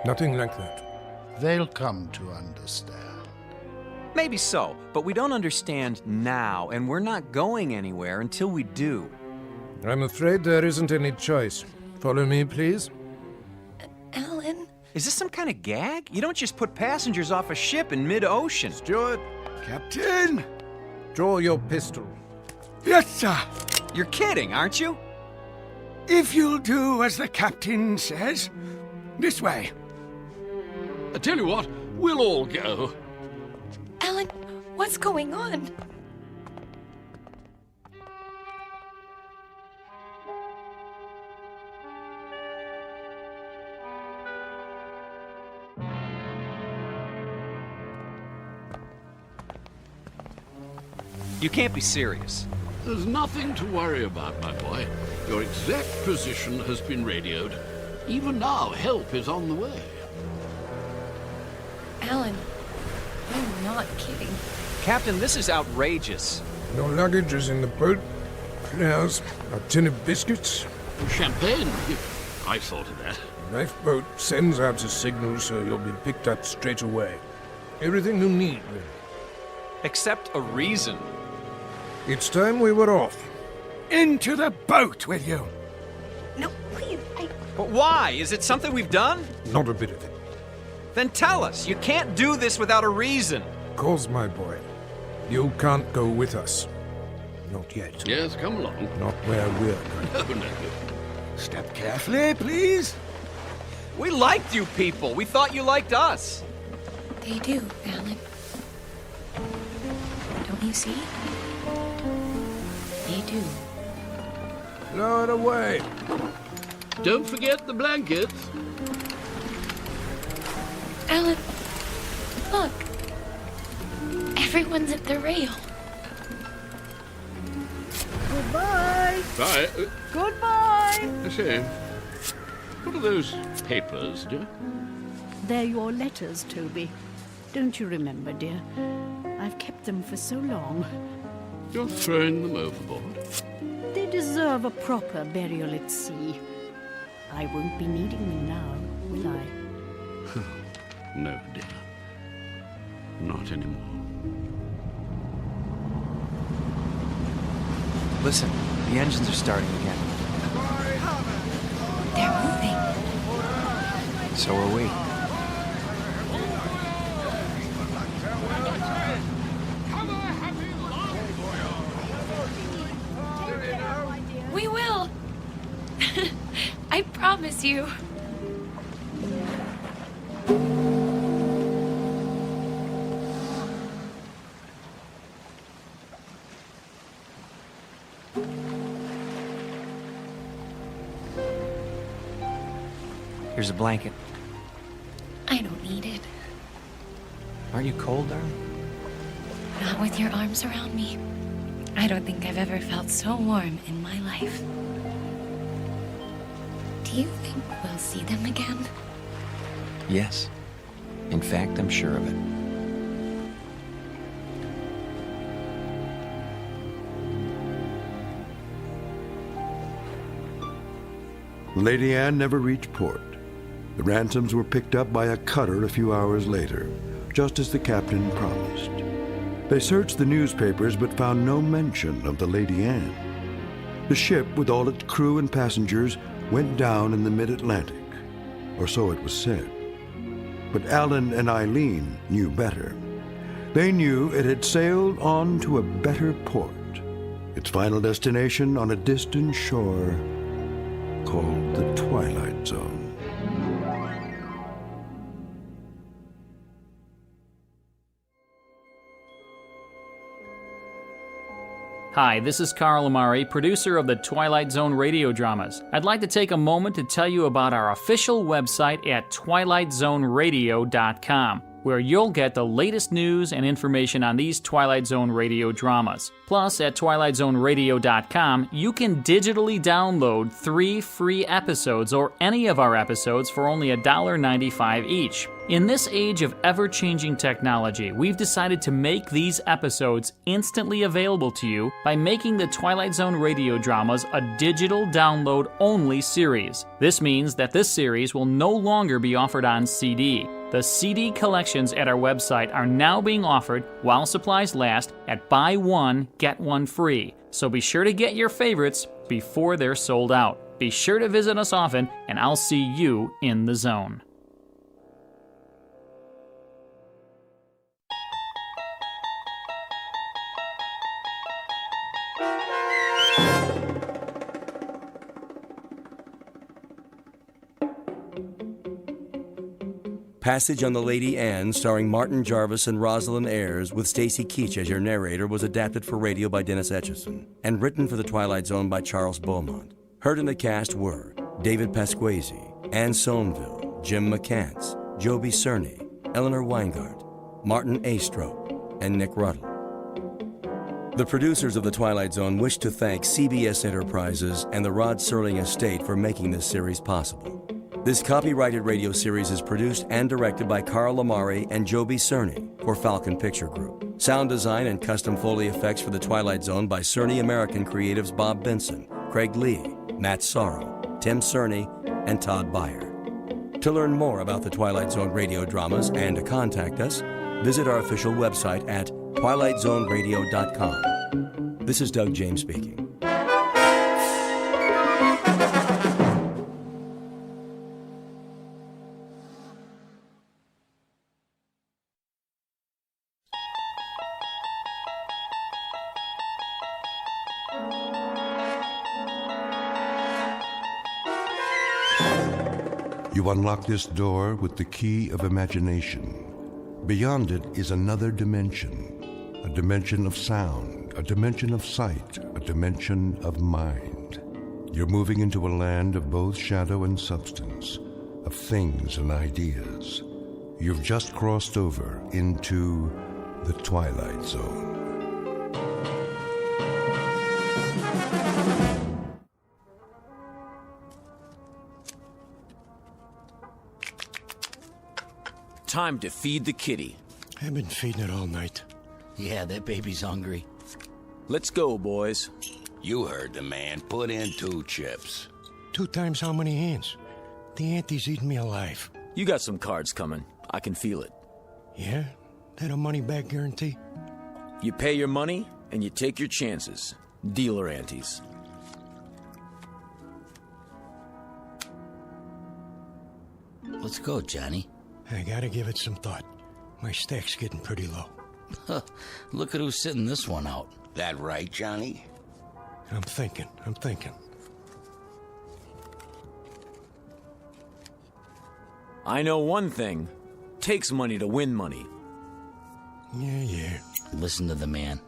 nothing like that. They'll come to understand. Maybe so, but we don't understand now, and we're not going anywhere until we do. I'm afraid there isn't any choice. Follow me, please. Alan? Is this some kind of gag? You don't just put passengers off a ship in mid-ocean. Steward! Captain! Draw your pistol. Yes, sir. You're kidding, aren't you? If you'll do as the captain says. This way. I tell you what, we'll all go. Alan, what's going on? You can't be serious. There's nothing to worry about, my boy. Your exact position has been radioed. Even now, help is on the way. Alan, you're not kidding. Captain, this is outrageous. Your luggage is in the boat. There's a tin of biscuits, Champagne? I thought of that. The lifeboat sends out a signal so you'll be picked up straight away. Everything you need, really. Except a reason. It's time we were off. Into the boat with you! No, please, But why? Is it something we've done? Not a bit of it. Then tell us. You can't do this without a reason. Cause, my boy, you can't go with us. Not yet. Yes, come along. Not where we're going. No. Step carefully, please. We liked you people. We thought you liked us. They do, Alan. Don't you see? They do. Lower away. Don't forget the blankets. Alan, look. Everyone's at the rail. Goodbye. Bye. Goodbye. I say, what are those papers, dear? They're your letters, Toby. Don't you remember, dear? I've kept them for so long. You're throwing them overboard? They deserve a proper burial at sea. I won't be needing them now, will I? No, dear. Not anymore. Listen, the engines are starting again. They're moving. So are we. We will. I promise you. Here's a blanket. I don't need it. Aren't you cold, darling? Not with your arms around me. I don't think I've ever felt so warm in my life. Do you think we'll see them again? Yes. In fact, I'm sure of it. Lady Anne never reached port. The ransoms were picked up by a cutter a few hours later, just as the captain promised. They searched the newspapers but found no mention of the Lady Anne. The ship, with all its crew and passengers, went down in the mid-Atlantic, or so it was said. But Alan and Eileen knew better. They knew it had sailed on to a better port, its final destination on a distant shore called the Twilight Zone. Hi, this is Carl Amari, producer of the Twilight Zone radio dramas. I'd like to take a moment to tell you about our official website at twilightzoneradio.com, where you'll get the latest news and information on these Twilight Zone radio dramas. Plus, at twilightzoneradio.com, you can digitally download 3 free episodes or any of our episodes for only $1.95 each. In this age of ever-changing technology, we've decided to make these episodes instantly available to you by making the Twilight Zone radio dramas a digital download-only series. This means that this series will no longer be offered on CD. The CD collections at our website are now being offered while supplies last at buy one, get one free. So be sure to get your favorites before they're sold out. Be sure to visit us often, and I'll see you in the zone. Passage on the Lady Anne, starring Martin Jarvis and Rosalind Ayres, with Stacy Keach as your narrator, was adapted for radio by Dennis Etchison and written for The Twilight Zone by Charles Beaumont. Heard in the cast were David Pasquesi, Anne Somerville, Jim McCants, Joby Cerny, Eleanor Weingart, Martin Astrop, and Nick Ruddle. The producers of The Twilight Zone wish to thank CBS Enterprises and the Rod Serling Estate for making this series possible. This copyrighted radio series is produced and directed by Carl Amari and Joby Cerny for Falcon Picture Group. Sound design and custom Foley effects for The Twilight Zone by Cerny American Creatives Bob Benson, Craig Lee, Matt Sorrow, Tim Cerny, and Todd Beyer. To learn more about the Twilight Zone radio dramas and to contact us, visit our official website at twilightzoneradio.com. This is Doug James speaking. You unlock this door with the key of imagination. Beyond it is another dimension, a dimension of sound, a dimension of sight, a dimension of mind. You're moving into a land of both shadow and substance, of things and ideas. You've just crossed over into the Twilight Zone. Time to feed the kitty. I've been feeding it all night. Yeah, that baby's hungry. Let's go, boys. You heard the man. Put in 2 chips. 2 times how many hands? The auntie's eating me alive. You got some cards coming. I can feel it. Yeah? That a money-back guarantee? You pay your money, and you take your chances. Dealer antes. Let's go, Johnny. I gotta give it some thought. My stack's getting pretty low. Look at who's sitting this one out. That right, Johnny? I'm thinking. I know one thing. Takes money to win money. Yeah. Listen to the man.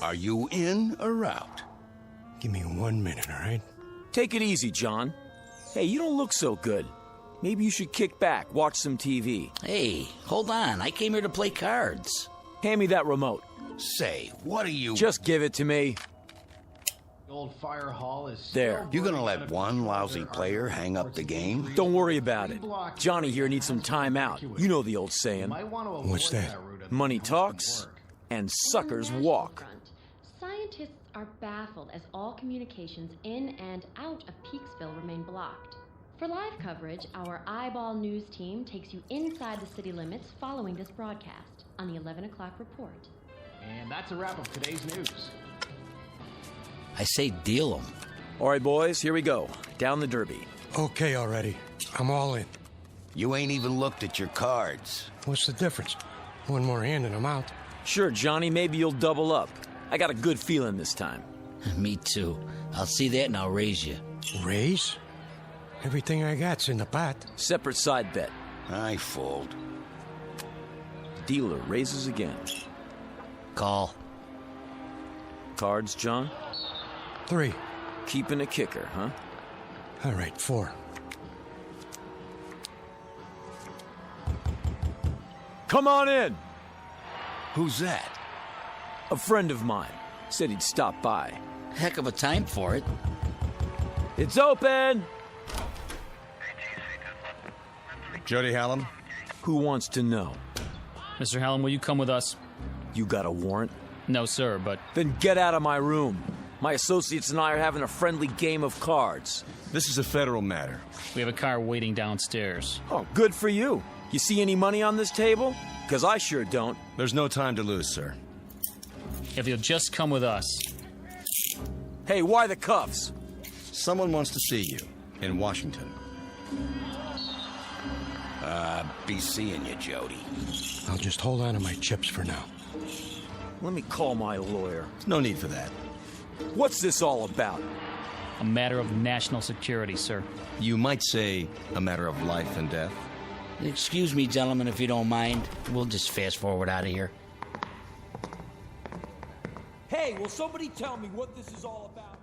Are you in or out? Give me 1 minute, all right? Take it easy, John. Hey, you don't look so good. Maybe you should kick back, watch some TV. Hey, hold on. I came here to play cards. Hand me that remote. Say, what are you... Just give it to me. The old fire hall is... There. You gonna let one lousy player hang up the game? Don't worry about it. Johnny here needs some time out. You know the old saying. What's that? Money talks, and suckers walk. Scientists are baffled as all communications in and out of Peaksville remain blocked. For live coverage, our Eyeball News team takes you inside the city limits following this broadcast on the 11 o'clock report. And that's a wrap of today's news. I say deal 'em. All right, boys, here we go. Down the derby. Okay already. I'm all in. You ain't even looked at your cards. What's the difference? 1 more hand and I'm out. Sure, Johnny, maybe you'll double up. I got a good feeling this time. Me too. I'll see that and I'll raise you. Raise? Everything I got's in the pot. Separate side bet. I fold. Dealer raises again. Call. Cards, John? 3. Keeping a kicker, huh? All right, 4. Come on in! Who's that? A friend of mine. Said he'd stop by. Heck of a time for it. It's open! Jody Hallam? Who wants to know? Mr. Hallam, will you come with us? You got a warrant? No, sir, but... Then get out of my room. My associates and I are having a friendly game of cards. This is a federal matter. We have a car waiting downstairs. Oh, good for you. You see any money on this table? Because I sure don't. There's no time to lose, sir. If you'll just come with us. Hey, why the cuffs? Someone wants to see you in Washington. Be seeing you, Jody. I'll just hold on to my chips for now. Let me call my lawyer. No need for that. What's this all about? A matter of national security, sir. You might say a matter of life and death. Excuse me, gentlemen, if you don't mind. We'll just fast forward out of here. Hey, will somebody tell me what this is all about?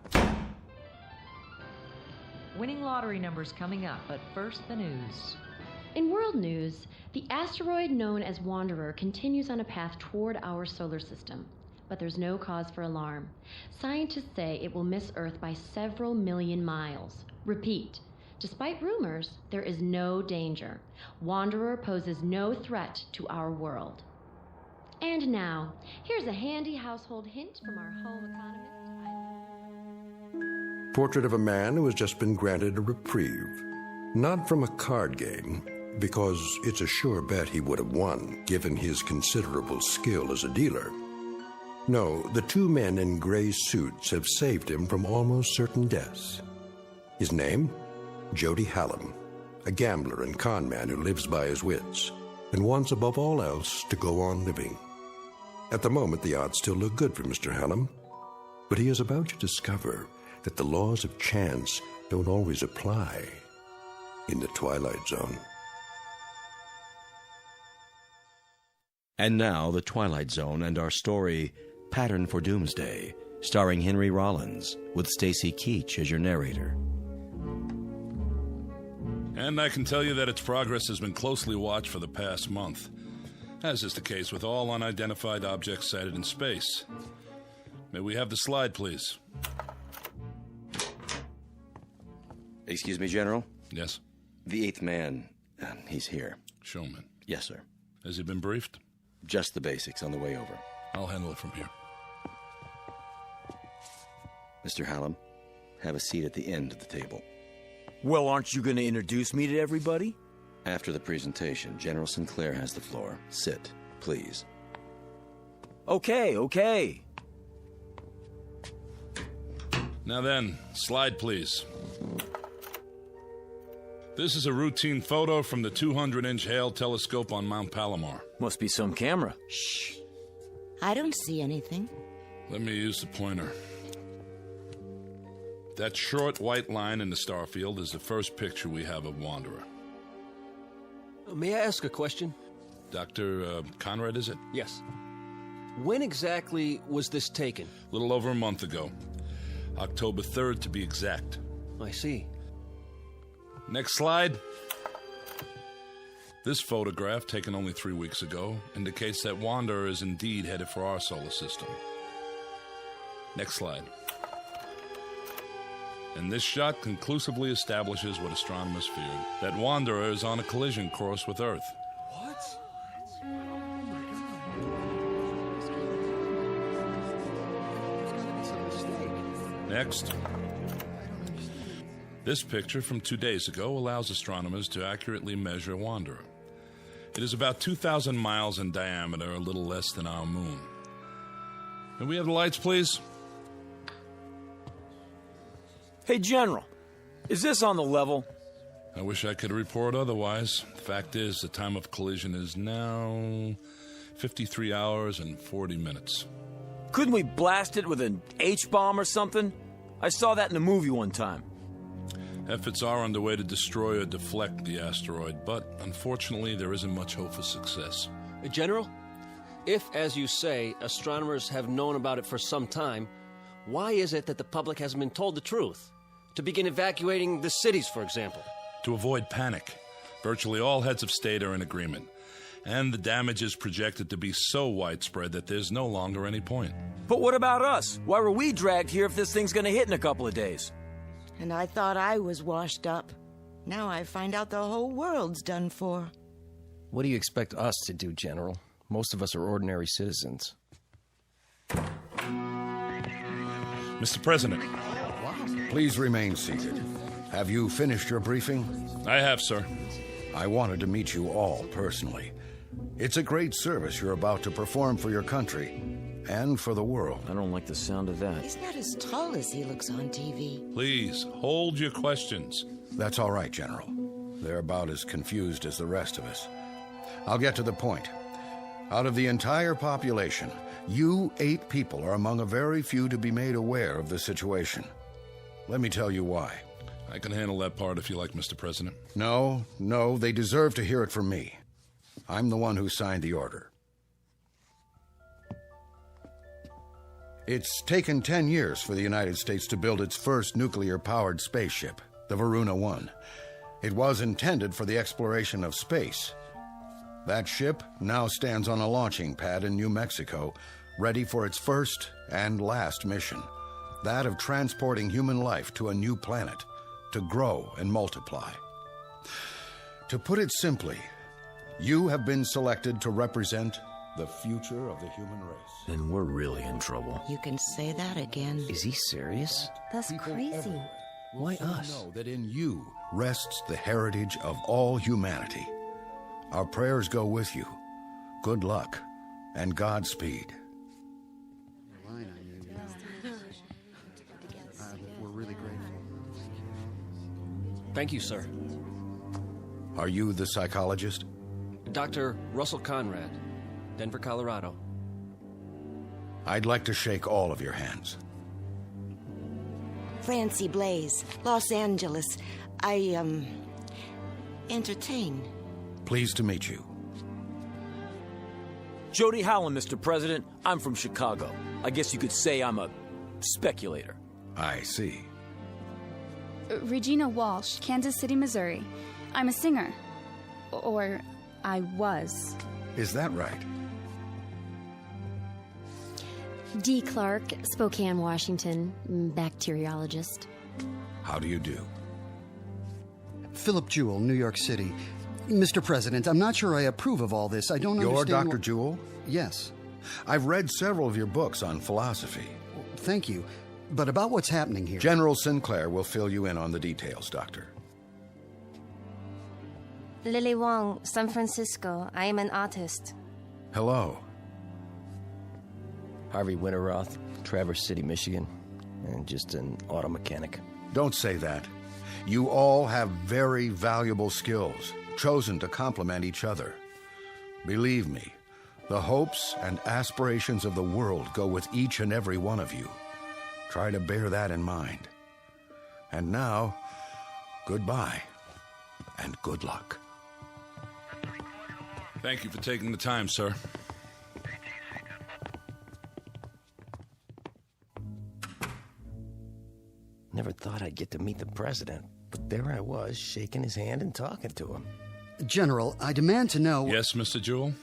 Winning lottery numbers coming up, but first the news. In world news, the asteroid known as Wanderer continues on a path toward our solar system. But there's no cause for alarm. Scientists say it will miss Earth by several million miles. Repeat, despite rumors, there is no danger. Wanderer poses no threat to our world. And now, here's a handy household hint from our home economist. Portrait of a man who has just been granted a reprieve. Not from a card game, because it's a sure bet he would have won, given his considerable skill as a dealer. No, the two men in gray suits have saved him from almost certain deaths. His name? Jody Hallam, a gambler and con man who lives by his wits and wants above all else to go on living. At the moment, the odds still look good for Mr. Hallam, but he is about to discover that the laws of chance don't always apply in the Twilight Zone. And now, The Twilight Zone and our story, Pattern for Doomsday, starring Henry Rollins, with Stacy Keach as your narrator. And I can tell you that its progress has been closely watched for the past month, as is the case with all unidentified objects sighted in space. May we have the slide, please? Excuse me, General? Yes? The eighth man, he's here. Showman? Yes, sir. Has he been briefed? Just the basics on the way over. I'll handle it from here. Mr. Hallam, have a seat at the end of the table. Well, aren't you going to introduce me to everybody? After the presentation, General Sinclair has the floor. Sit, please. Okay. Now then, slide, please. This is a routine photo from the 200-inch Hale telescope on Mount Palomar. Must be some camera. Shh. I don't see anything. Let me use the pointer. That short white line in the star field is the first picture we have of Wanderer. May I ask a question? Dr. Conrad, is it? Yes. When exactly was this taken? A little over a month ago. October 3rd, to be exact. I see. Next slide. This photograph, taken only 3 weeks ago, indicates that Wanderer is indeed headed for our solar system. Next slide. And this shot conclusively establishes what astronomers feared, that Wanderer is on a collision course with Earth. What? Next. This picture from 2 days ago allows astronomers to accurately measure Wanderer. It is about 2,000 miles in diameter, a little less than our moon. Can we have the lights, please? Hey, General, is this on the level? I wish I could report otherwise. The fact is, the time of collision is now 53 hours and 40 minutes. Couldn't we blast it with an H-bomb or something? I saw that in a movie one time. Efforts are underway to destroy or deflect the asteroid, but unfortunately there isn't much hope for success. General, if, as you say, astronomers have known about it for some time, why is it that the public hasn't been told the truth? To begin evacuating the cities, for example. To avoid panic. Virtually all heads of state are in agreement. And the damage is projected to be so widespread that there's no longer any point. But what about us? Why were we dragged here if this thing's gonna hit in a couple of days? And I thought I was washed up. Now I find out the whole world's done for. What do you expect us to do, General? Most of us are ordinary citizens. Mr. President. Please remain seated. Have you finished your briefing? I have, sir. I wanted to meet you all personally. It's a great service you're about to perform for your country and for the world. I don't like the sound of that. He's not as tall as he looks on TV. Please, hold your questions. That's all right, General. They're about as confused as the rest of us. I'll get to the point. Out of the entire population, you 8 people are among a very few to be made aware of the situation. Let me tell you why. I can handle that part if you like, Mr. President. No, they deserve to hear it from me. I'm the one who signed the order. It's taken 10 years for the United States to build its first nuclear-powered spaceship, the Varuna 1. It was intended for the exploration of space. That ship now stands on a launching pad in New Mexico, ready for its first and last mission, that of transporting human life to a new planet, to grow and multiply. To put it simply, you have been selected to represent the future of the human race. Then we're really in trouble. You can say that again. Is he serious? That's crazy. Why us? Know that in you rests the heritage of all humanity. Our prayers go with you. Good luck and Godspeed. We're really grateful. Thank you, sir. Are you the psychologist? Dr. Russell Conrad, Denver, Colorado. I'd like to shake all of your hands. Francie Blaze, Los Angeles. I entertain. Pleased to meet you. Jody Howland, Mr. President. I'm from Chicago. I guess you could say I'm a speculator. I see. Regina Walsh, Kansas City, Missouri. I'm a singer. Or I was. Is that right? D. Clark, Spokane, Washington, bacteriologist. How do you do? Philip Jewell, New York City. Mr. President, I'm not sure I approve of all this. I don't understand. You're Dr. Jewell? Yes. I've read several of your books on philosophy. Thank you. But about what's happening here... General Sinclair will fill you in on the details, Doctor. Lily Wong, San Francisco. I am an artist. Hello. Harvey Winterroth, Traverse City, Michigan, and just an auto mechanic. Don't say that. You all have very valuable skills, chosen to complement each other. Believe me, the hopes and aspirations of the world go with each and every one of you. Try to bear that in mind. And now, goodbye, and good luck. Thank you for taking the time, sir. Never thought I'd get to meet the president, but there I was, shaking his hand and talking to him. General, I demand to know... Yes, Mr. Jewell?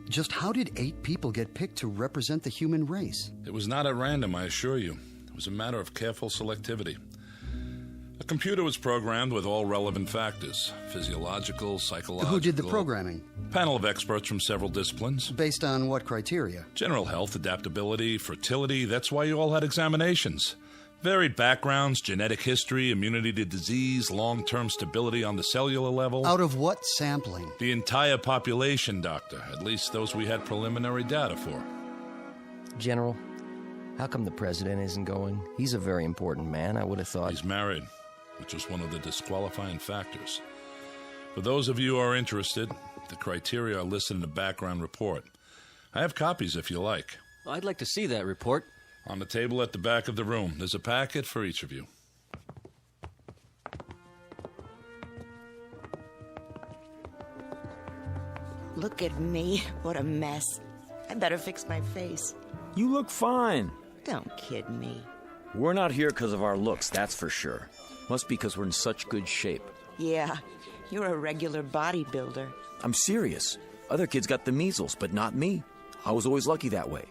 Just how did 8 people get picked to represent the human race? It was not at random, I assure you. It was a matter of careful selectivity. A computer was programmed with all relevant factors, physiological, psychological... Who did the programming? Panel of experts from several disciplines. Based on what criteria? General health, adaptability, fertility. That's why you all had examinations. Varied backgrounds, genetic history, immunity to disease, long-term stability on the cellular level. Out of what sampling? The entire population, Doctor. At least those we had preliminary data for. General, how come the president isn't going? He's a very important man. I would have thought... He's married, which was one of the disqualifying factors. For those of you who are interested, the criteria are listed in the background report. I have copies if you like. I'd like to see that report. On the table at the back of the room. There's a packet for each of you. Look at me. What a mess. I better fix my face. You look fine. Don't kid me. We're not here because of our looks, that's for sure. Must be because we're in such good shape. Yeah, you're a regular bodybuilder. I'm serious. Other kids got the measles, but not me. I was always lucky that way.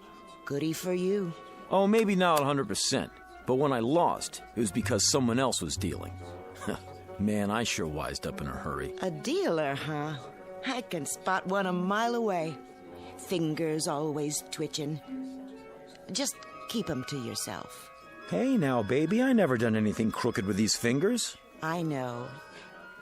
Goody for you. Oh, maybe not 100%. But when I lost, it was because someone else was dealing. Man, I sure wised up in a hurry. A dealer, huh? I can spot one a mile away. Fingers always twitching. Just keep 'em to yourself. Hey now, baby, I never done anything crooked with these fingers. I know.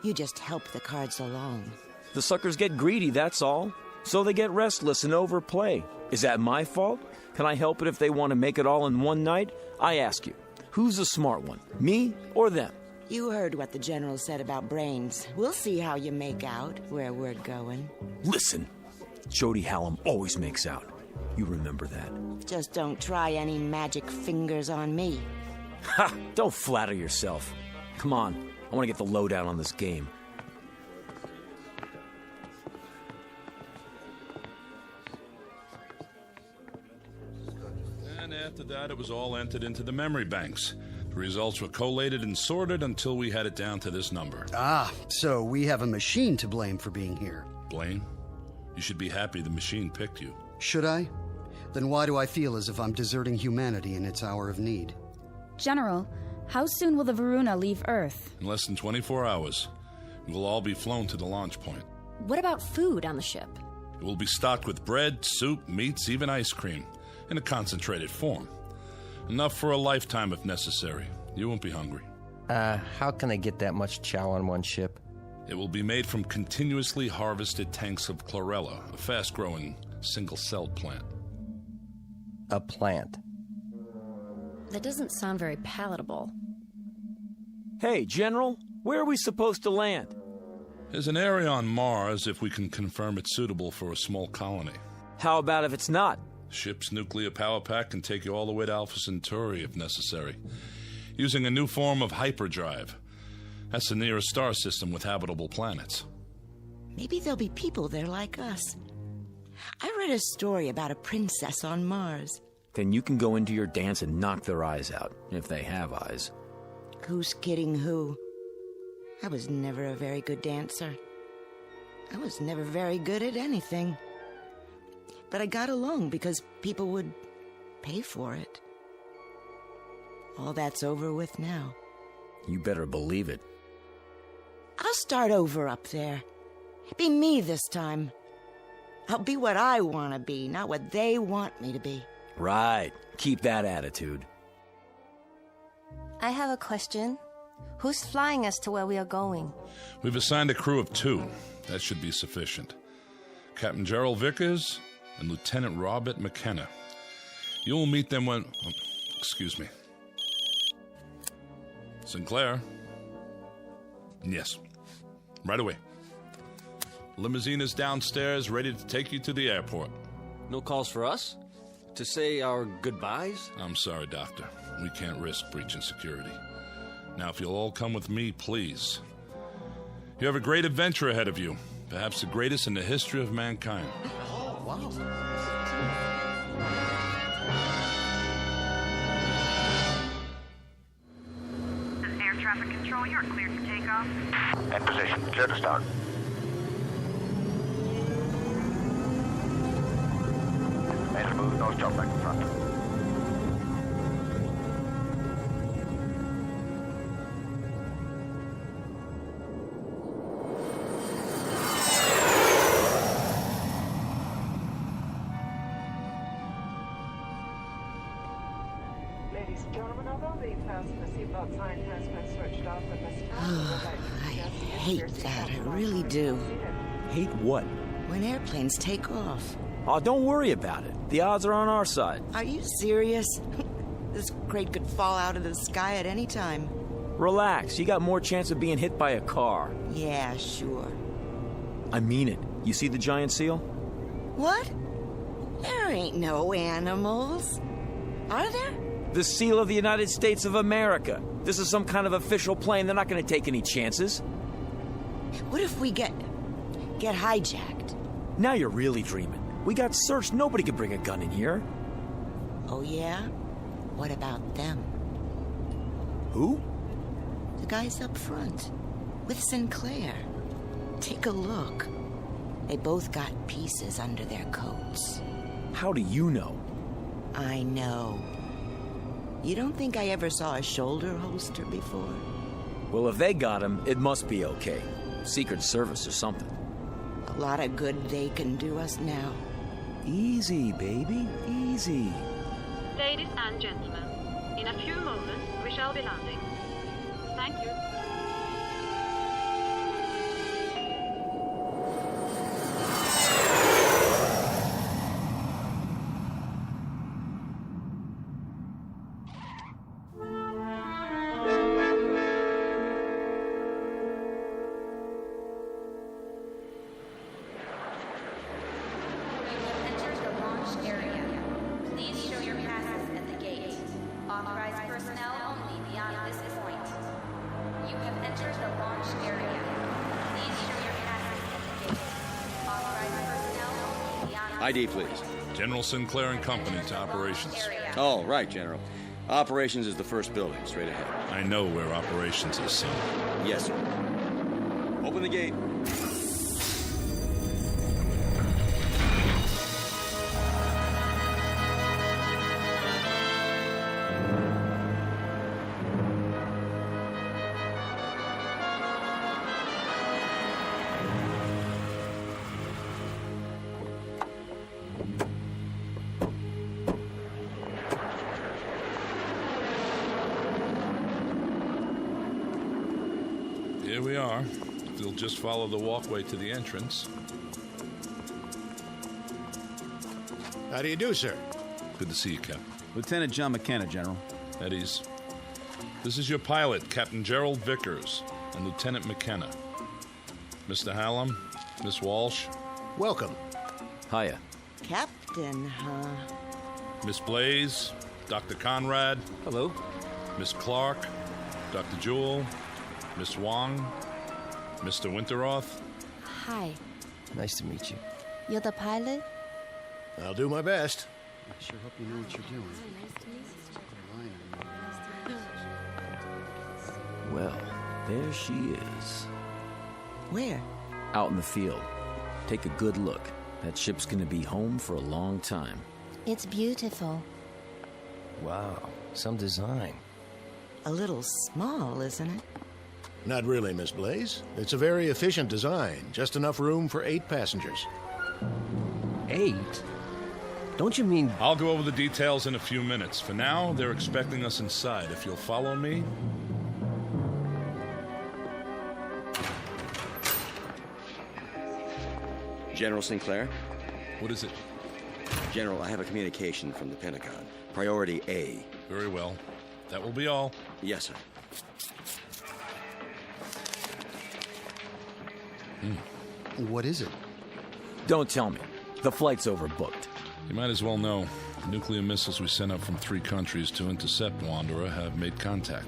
You just help the cards along. The suckers get greedy, that's all. So they get restless and overplay. Is that my fault? Can I help it if they want to make it all in one night? I ask you, who's the smart one, me or them? You heard what the general said about brains. We'll see how you make out where we're going. Listen, Jody Hallam always makes out. You remember that. Just don't try any magic fingers on me. Ha! Don't flatter yourself. Come on, I want to get the lowdown on this game. After that, it was all entered into the memory banks. The results were collated and sorted until we had it down to this number. Ah, so we have a machine to blame for being here. Blame? You should be happy the machine picked you. Should I? Then why do I feel as if I'm deserting humanity in its hour of need? General, how soon will the Varuna leave Earth? In less than 24 hours. We'll all be flown to the launch point. What about food on the ship? It will be stocked with bread, soup, meats, even ice cream, in a concentrated form. Enough for a lifetime if necessary. You won't be hungry. How can I get that much chow on one ship? It will be made from continuously harvested tanks of chlorella, a fast-growing, single-celled plant. A plant? That doesn't sound very palatable. Hey, General, where are we supposed to land? There's an area on Mars if we can confirm it's suitable for a small colony. How about if it's not? Ship's nuclear power pack can take you all the way to Alpha Centauri if necessary, using a new form of hyperdrive. That's the nearest star system with habitable planets. Maybe there'll be people there like us. I read a story about a princess on Mars. Then you can go into your dance and knock their eyes out, if they have eyes. Who's kidding who? I was never a very good dancer. I was never very good at anything. But I got along because people would pay for it. All that's over with now. You better believe it. I'll start over up there. Be me this time. I'll be what I want to be, not what they want me to be. Right. Keep that attitude. I have a question. Who's flying us to where we are going? We've assigned a crew of 2. That should be sufficient. Captain Gerald Vickers and Lieutenant Robert McKenna. You'll meet them when... Oh, excuse me. Sinclair? Yes. Right away. Limousine is downstairs, ready to take you to the airport. No calls for us? To say our goodbyes? I'm sorry, Doctor. We can't risk breaching security. Now, if you'll all come with me, please. You have a great adventure ahead of you. Perhaps the greatest in the history of mankind. Oh, wow. This is air traffic control. You're cleared for takeoff. In position. Clear to start. Made a move. Nose job back in front. Ladies and gentlemen, although the fasten seatbelt sign has been switched off at this time, I hate that. I really do. Hate what? When airplanes take off. Oh, don't worry about it. The odds are on our side. Are you serious? This crate could fall out of the sky at any time. Relax. You got more chance of being hit by a car. Yeah, sure. I mean it. You see the giant seal? What? There ain't no animals. Are there? The seal of the United States of America. This is some kind of official plane. They're not going to take any chances. What if we get hijacked? Now you're really dreaming. We got searched. Nobody could bring a gun in here. Oh, yeah? What about them? Who? The guys up front. With Sinclair. Take a look. They both got pieces under their coats. How do you know? I know. You don't think I ever saw a shoulder holster before? Well, if they got him, it must be okay. Secret Service or something. A lot of good they can do us now. Easy, baby. Easy. Ladies and gentlemen, in a few moments we shall be landing. Thank you. ID, please. General Sinclair and Company to operations. Oh, right, General. Operations is the first building, straight ahead. I know where operations is, son. Yes, sir. Open the gate. we are. If you'll just follow the walkway to the entrance. How do you do, sir? Good to see you, Captain. Lieutenant John McKenna, General. At ease. This is your pilot, Captain Gerald Vickers, and Lieutenant McKenna. Mr. Hallam, Miss Walsh. Welcome. Hiya. Captain, huh? Miss Blaze, Dr. Conrad. Hello. Miss Clark, Dr. Jewell, Miss Wong, Mr. Winteroth. Hi. Nice to meet you. You're the pilot? I'll do my best. I sure hope you know what you're doing. Well, there she is. Where? Out in the field. Take a good look. That ship's gonna be home for a long time. It's beautiful. Wow, some design. A little small, isn't it? Not really, Miss Blaze. It's a very efficient design. Just enough room for 8 passengers. 8? Don't you mean... I'll go over the details in a few minutes. For now, they're expecting us inside. If you'll follow me... General Sinclair? What is it? General, I have a communication from the Pentagon. Priority A. Very well. That will be all. Yes, sir. What is it? Don't tell me. The flight's overbooked. You might as well know. The nuclear missiles we sent up from 3 countries to intercept Wanderer have made contact.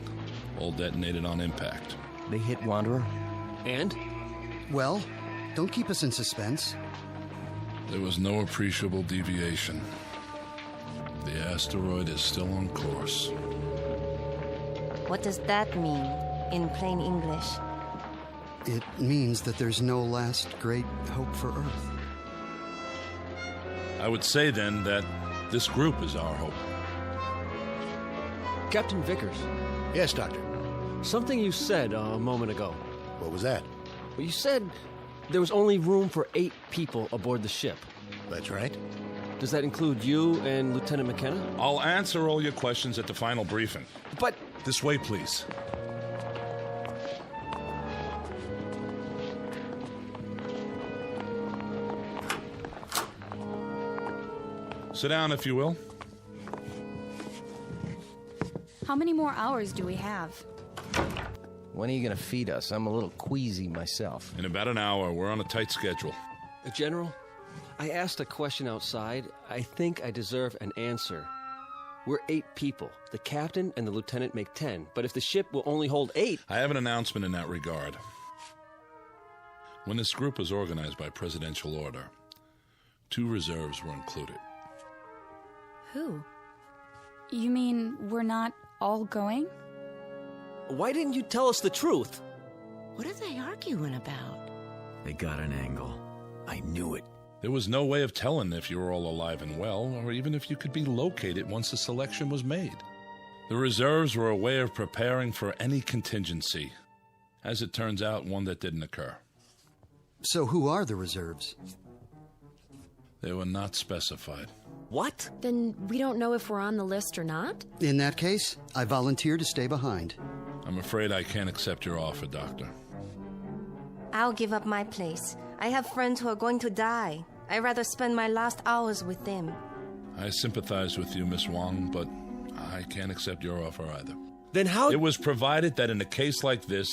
All detonated on impact. They hit Wanderer? And? Well, don't keep us in suspense. There was no appreciable deviation. The asteroid is still on course. What does that mean in plain English? It means that there's no last great hope for Earth. I would say then that this group is our hope. Captain Vickers. Yes, Doctor. Something you said a moment ago. What was that? Well, you said there was only room for 8 people aboard the ship. That's right. Does that include you and Lieutenant McKenna? I'll answer all your questions at the final briefing. But... This way, please. Sit down, if you will. How many more hours do we have? When are you going to feed us? I'm a little queasy myself. In about an hour. We're on a tight schedule. General, I asked a question outside. I think I deserve an answer. We're 8 people. The captain and the lieutenant make 10. But if the ship will only hold 8... I have an announcement in that regard. When this group was organized by presidential order, 2 reserves were included. Who? You mean we're not all going? Why didn't you tell us the truth? What are they arguing about? They got an angle. I knew it. There was no way of telling if you were all alive and well, or even if you could be located once the selection was made. The reserves were a way of preparing for any contingency. As it turns out, one that didn't occur. So who are the reserves? They were not specified. What? Then we don't know if we're on the list or not? In that case, I volunteer to stay behind. I'm afraid I can't accept your offer, Doctor. I'll give up my place. I have friends who are going to die. I'd rather spend my last hours with them. I sympathize with you, Miss Wong, but I can't accept your offer either. Then how... It was provided that in a case like this,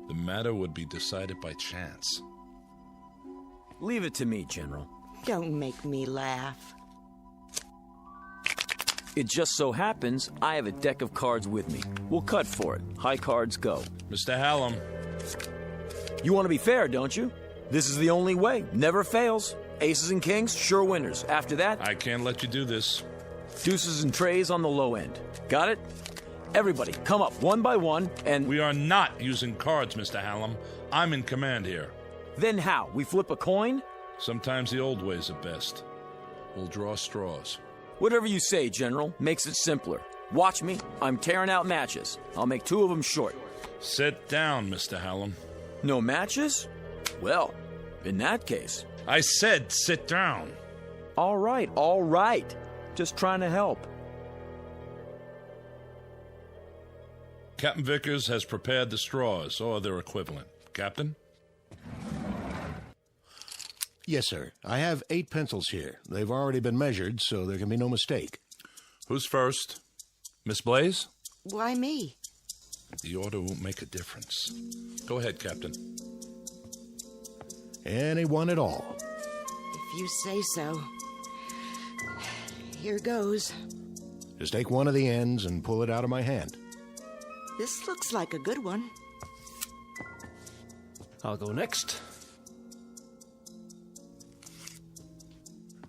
the matter would be decided by chance. Leave it to me, General. Don't make me laugh. It just so happens I have a deck of cards with me. We'll cut for it. High cards go. Mr. Hallam. You want to be fair, don't you? This is the only way. Never fails. Aces and kings, sure winners. After that... I can't let you do this. Deuces and trays on the low end. Got it? Everybody, come up one by one and... We are not using cards, Mr. Hallam. I'm in command here. Then how? We flip a coin? Sometimes the old ways are best. We'll draw straws. Whatever you say, General. Makes it simpler. Watch me. I'm tearing out matches. I'll make 2 of them short. Sit down, Mr. Hallam. No matches? Well, in that case... I said sit down. All right. Just trying to help. Captain Vickers has prepared the straws, or their equivalent. Captain? Yes, sir. I have 8 pencils here. They've already been measured, so there can be no mistake. Who's first? Miss Blaze? Why me? The order won't make a difference. Go ahead, Captain. Anyone at all. If you say so. Here goes. Just take one of the ends and pull it out of my hand. This looks like a good one. I'll go next.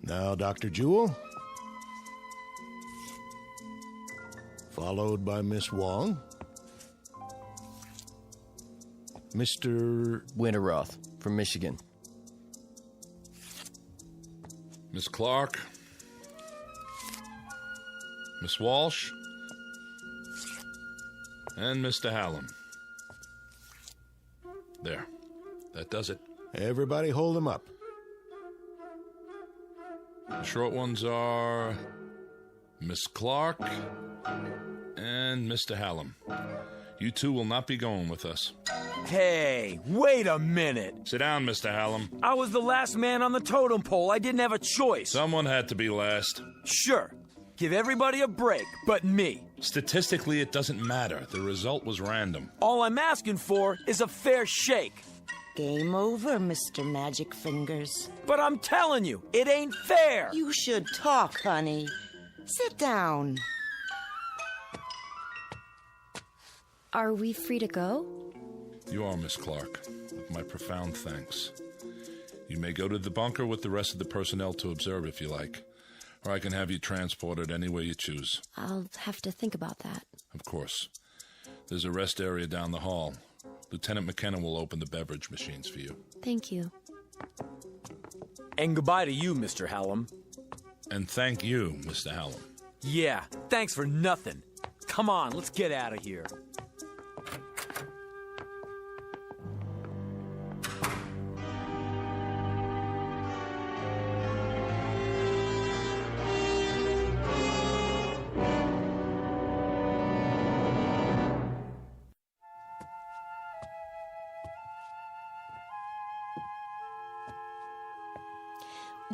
Now, Dr. Jewell. Followed by Miss Wong. Mr. Winterroth from Michigan. Miss Clark. Miss Walsh. And Mr. Hallam. There. That does it. Everybody hold them up. The short ones are Miss Clark and Mr. Hallam. You two will not be going with us. Hey, wait a minute. Sit down, Mr. Hallam. I was the last man on the totem pole. I didn't have a choice. Someone had to be last. Sure. Give everybody a break, but me. Statistically, it doesn't matter. The result was random. All I'm asking for is a fair shake. Game over, Mr. Magic Fingers. But I'm telling you, it ain't fair. You should talk, honey. Sit down. Are we free to go? You are, Miss Clark. With my profound thanks. You may go to the bunker with the rest of the personnel to observe if you like. Or I can have you transported any way you choose. I'll have to think about that. Of course. There's a rest area down the hall. Lieutenant McKenna will open the beverage machines for you. Thank you. And goodbye to you, Mr. Hallam. And thank you, Mr. Hallam. Yeah, thanks for nothing. Come on, let's get out of here.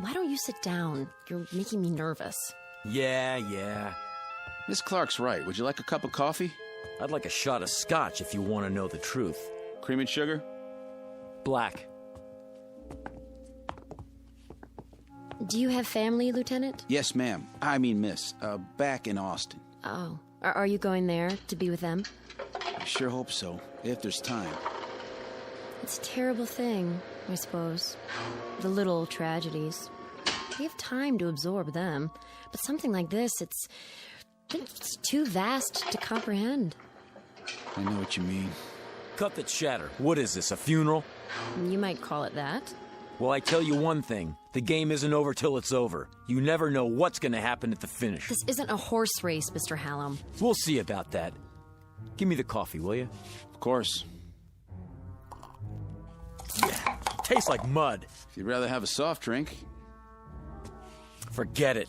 Why don't you sit down? You're making me nervous. Yeah. Miss Clark's right. Would you like a cup of coffee? I'd like a shot of scotch if you want to know the truth. Cream and sugar? Black. Do you have family, Lieutenant? Yes, ma'am. I mean, miss. Back in Austin. Oh. Are you going there to be with them? I sure hope so, if there's time. It's a terrible thing, I suppose. The little tragedies. We have time to absorb them. But something like this, it's too vast to comprehend. I know what you mean. Cut the chatter. What is this, a funeral? You might call it that. Well, I tell you one thing. The game isn't over till it's over. You never know what's going to happen at the finish. This isn't a horse race, Mr. Hallam. We'll see about that. Give me the coffee, will you? Of course. Yeah, tastes like mud. If you'd rather have a soft drink. Forget it.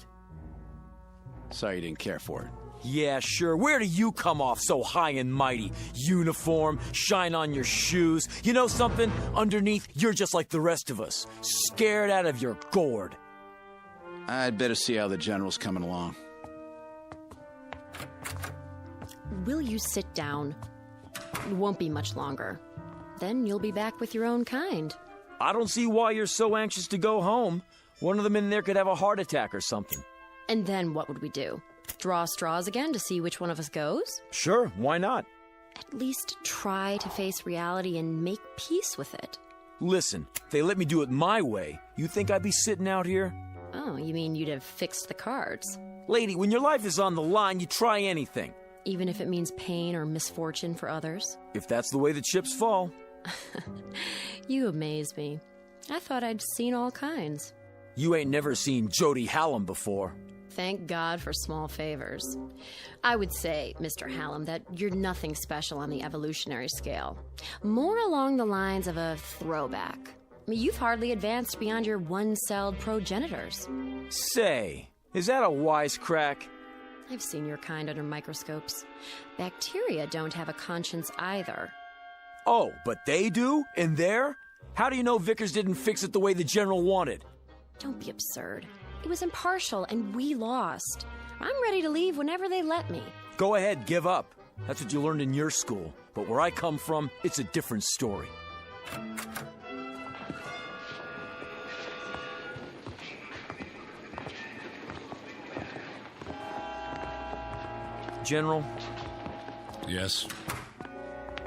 Sorry you didn't care for it. Yeah, sure. Where do you come off so high and mighty? Uniform, shine on your shoes. You know something? Underneath, you're just like the rest of us. Scared out of your gourd. I'd better see how the general's coming along. Will you sit down? It won't be much longer. Then you'll be back with your own kind. I don't see why you're so anxious to go home. One of them in there could have a heart attack or something. And then what would we do? Draw straws again to see which one of us goes? Sure, why not? At least try to face reality and make peace with it. Listen, if they let me do it my way, you think I'd be sitting out here? Oh, you mean you'd have fixed the cards? Lady, when your life is on the line, you try anything. Even if it means pain or misfortune for others? If that's the way the chips fall. You amaze me. I thought I'd seen all kinds. You ain't never seen Jody Hallam before. Thank God for small favors. I would say, Mr. Hallam, that you're nothing special on the evolutionary scale. More along the lines of a throwback. I mean, you've hardly advanced beyond your one-celled progenitors. Say, is that a wisecrack? I've seen your kind under microscopes. Bacteria don't have a conscience either. Oh, but they do? In there? How do you know Vickers didn't fix it the way the General wanted? Don't be absurd. It was impartial, and we lost. I'm ready to leave whenever they let me. Go ahead, give up. That's what you learned in your school. But where I come from, it's a different story. General? Yes?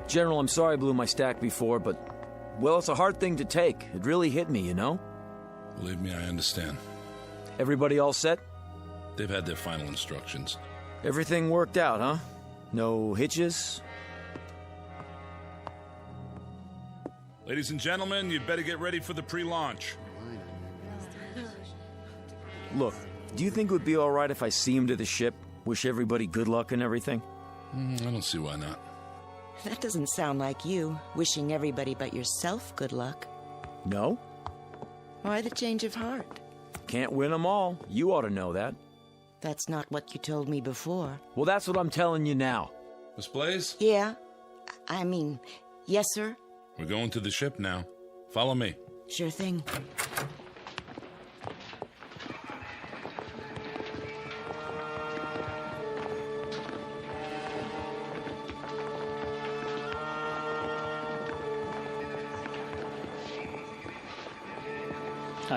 General, I'm sorry I blew my stack before, but, well, it's a hard thing to take. It really hit me, you know? Believe me, I understand. Everybody all set? They've had their final instructions. Everything worked out, huh? No hitches? Ladies and gentlemen, you'd better get ready for the pre-launch. Look, do you think it would be all right if I see him to the ship? Wish everybody good luck and everything? I don't see why not. That doesn't sound like you, wishing everybody but yourself good luck. No? Why the change of heart? Can't win them all. You ought to know that. That's not what you told me before. Well, that's what I'm telling you now. Miss Blaze? Yeah? Yes, sir? We're going to the ship now. Follow me. Sure thing.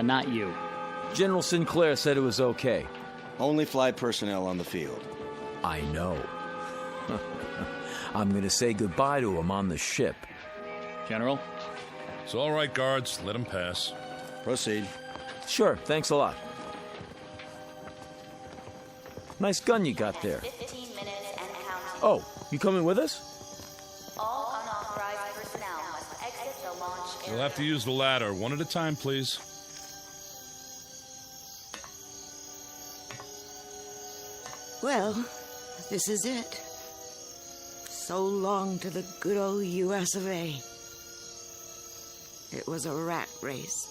Not you. General Sinclair said it was okay. Only flight personnel on the field. I know. I'm gonna say goodbye to him on the ship. General? It's all right, guards. Let him pass. Proceed. Sure, thanks a lot. Nice gun you got there. 15 minutes and counting. Oh, you coming with us? All unauthorized personnel must exit the launch area. You'll have to use the ladder. One at a time, please. Well, this is it. So long to the good old U.S. of A. It was a rat race,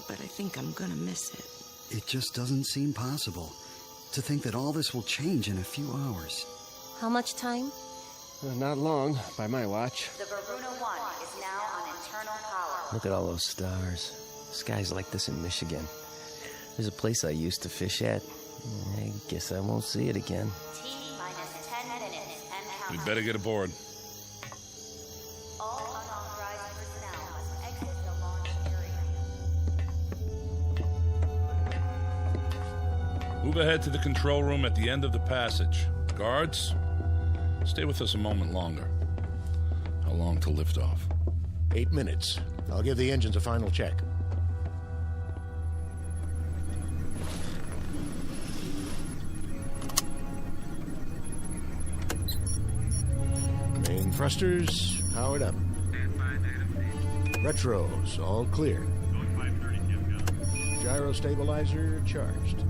but I think I'm gonna miss it. It just doesn't seem possible to think that all this will change in a few hours. How much time? Not long, by my watch. The Varuna 1 is now on internal power. Look at all those stars. Skies like this in Michigan. There's a place I used to fish at. I guess I won't see it again. T-minus 10 minutes and counting. We'd better get aboard. All unauthorized personnel must exit the launch area. Move ahead to the control room at the end of the passage. Guards, stay with us a moment longer. How long till liftoff? 8 minutes. I'll give the engines a final check. Main thrusters powered up. Retros all clear. Gyro stabilizer charged.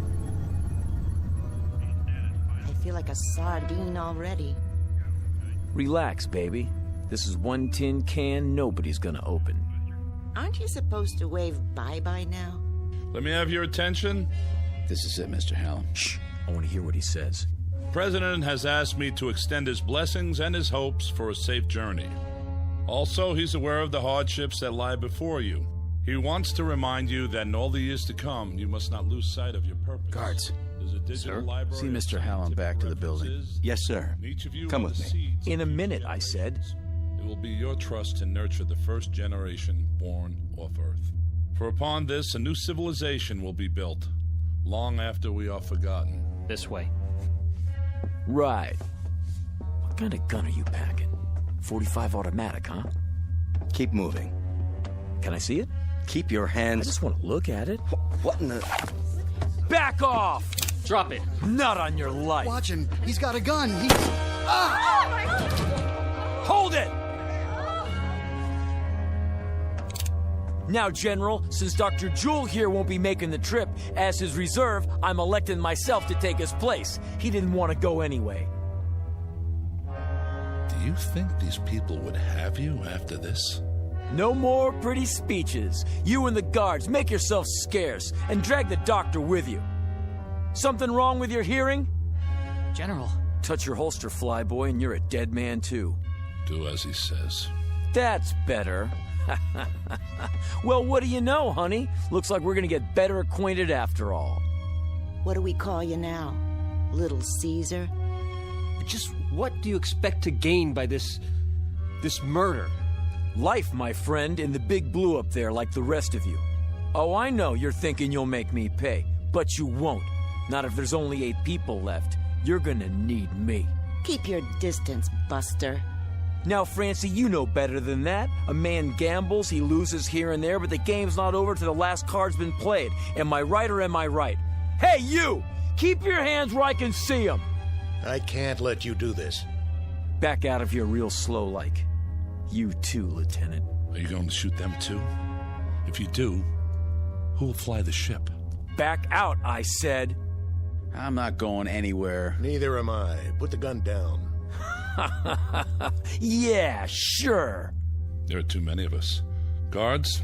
I feel like a sardine already. Relax, baby. This is one tin can nobody's gonna open. Aren't you supposed to wave bye-bye now? Let me have your attention. This is it, Mr. Hallam. Shh. I want to hear what he says. The President has asked me to extend his blessings and his hopes for a safe journey. Also, he's aware of the hardships that lie before you. He wants to remind you that in all the years to come, you must not lose sight of your purpose. Guards. There's a digital library. See Mr. Hallam back to the building. Yes, sir. Each of you Come are with the me. seeds In a of minute, future I said. generations. It will be your trust to nurture the first generation born off Earth. For upon this, a new civilization will be built, long after we are forgotten. This way. Right. What kind of gun are you packing? 45 automatic, huh? Keep moving. Can I see it? Keep your hands... I just want to look at it. What in the... Back off! Drop it. Not on your life. Watch him. He's got a gun. He's... Ah! Hold it! Now, General, since Dr. Jewell here won't be making the trip, as his reserve, I'm electing myself to take his place. He didn't want to go anyway. Do you think these people would have you after this? No more pretty speeches. You and the guards, make yourselves scarce, and drag the doctor with you. Something wrong with your hearing? General. Touch your holster, flyboy, and you're a dead man, too. Do as he says. That's better. Well, what do you know, honey? Looks like we're gonna get better acquainted after all. What do we call you now? Little Caesar? Just what do you expect to gain by this murder? Life, my friend, in the big blue up there like the rest of you. Oh, I know you're thinking you'll make me pay, but you won't. Not if there's only 8 people left. You're gonna need me. Keep your distance, Buster. Now, Francie, you know better than that. A man gambles, he loses here and there, but the game's not over till the last card's been played. Am I right or am I right? Hey, you! Keep your hands where I can see them! I can't let you do this. Back out of here real slow like. You too, Lieutenant. Are you going to shoot them too? If you do, who will fly the ship? Back out, I said. I'm not going anywhere. Neither am I. Put the gun down. Yeah, sure. There are too many of us. Guards,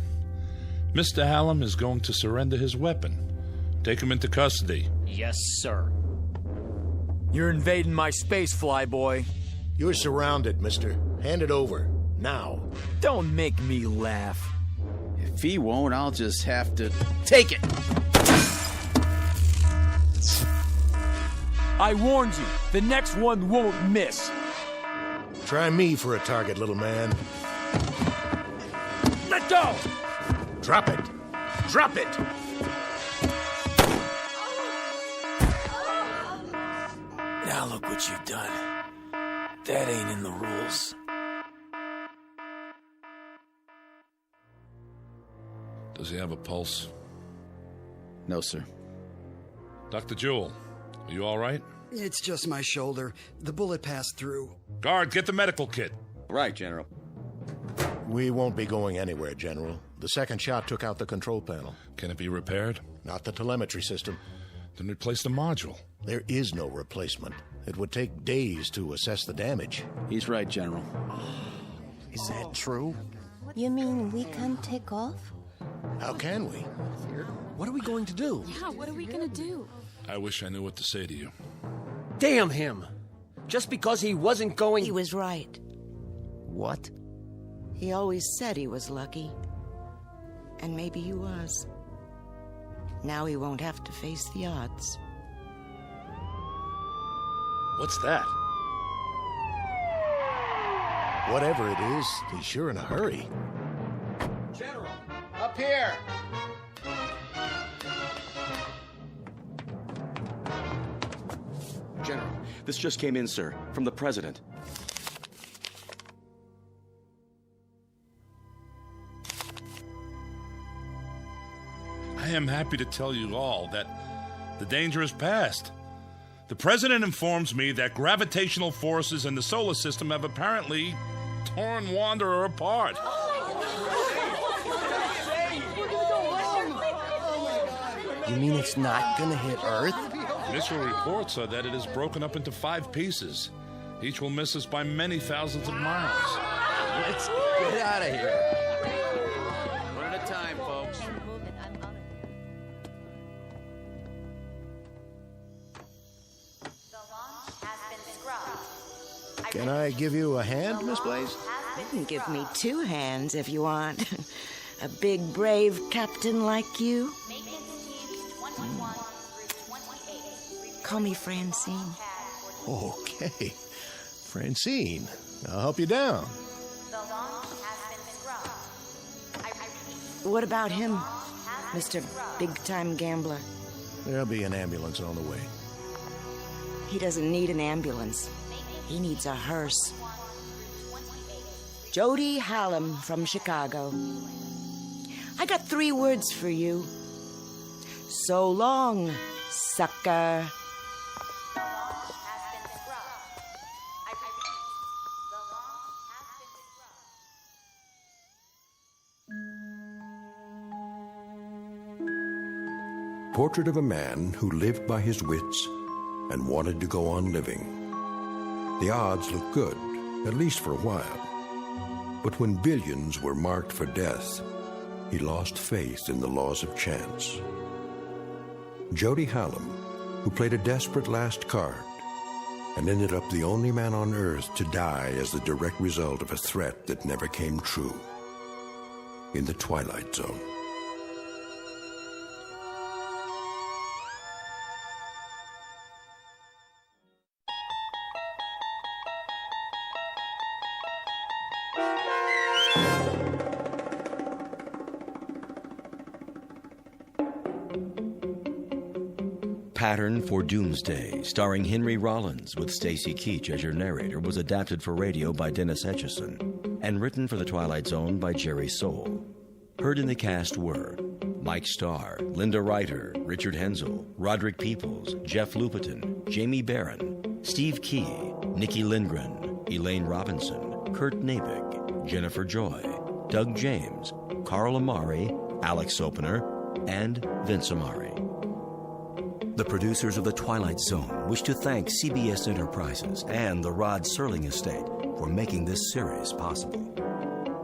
Mr. Hallam is going to surrender his weapon. Take him into custody. Yes, sir. You're invading my space, flyboy. You're surrounded, mister. Hand it over. Now. Don't make me laugh. If he won't, I'll just have to take it. I warned you. The next one won't miss. Try me for a target, little man. Let go! Drop it. Drop it! Now look what you've done. That ain't in the rules. Does he have a pulse? No, sir. Dr. Jewell, are you all right? It's just my shoulder. The bullet passed through. Guard, get the medical kit. Right, General. We won't be going anywhere, General. The second shot took out the control panel. Can it be repaired? Not the telemetry system. Then replace the module. There is no replacement. It would take days to assess the damage. He's right, General. Is that true? You mean we can't take off? How can we? What are we going to do? Yeah, what are we gonna do? I wish I knew what to say to you. Damn him! Just because he wasn't going... He was right. What? He always said he was lucky. And maybe he was. Now he won't have to face the odds. What's that? Whatever it is, he's sure in a hurry. General, up here! General, this just came in, sir, from the President. I am happy to tell you all that the danger is past. The President informs me that gravitational forces in the solar system have apparently torn Wanderer apart. You mean it's not gonna hit Earth? Initial reports are that it is broken up into 5 pieces. Each will miss us by many thousands of miles. Let's get out of here. One at a time, folks. Can I give you a hand, Miss Blaze? You can give me 2 hands if you want. A big, brave captain like you. Call me Francine. Okay. Francine, I'll help you down. What about him, Mr. Big-Time Gambler? There'll be an ambulance on the way. He doesn't need an ambulance. He needs a hearse. Jody Hallam from Chicago. I got 3 words for you. So long, sucker. Portrait of a man who lived by his wits and wanted to go on living. The odds looked good, at least for a while. But when billions were marked for death, he lost faith in the laws of chance. Jody Hallam, who played a desperate last card, and ended up the only man on Earth to die as the direct result of a threat that never came true. In the Twilight Zone. Pattern for Doomsday, starring Henry Rollins with Stacy Keach as your narrator, was adapted for radio by Dennis Etchison and written for The Twilight Zone by Jerry Soule. Heard in the cast were Mike Starr, Linda Ryder, Richard Hensel, Roderick Peoples, Jeff Lupetin, Jamie Barron, Steve Key, Nikki Lindgren, Elaine Robinson, Kurt Nabig, Jennifer Joy, Doug James, Carl Amari, Alex Sopener, and Vince Amari. The producers of The Twilight Zone wish to thank CBS Enterprises and the Rod Serling Estate for making this series possible.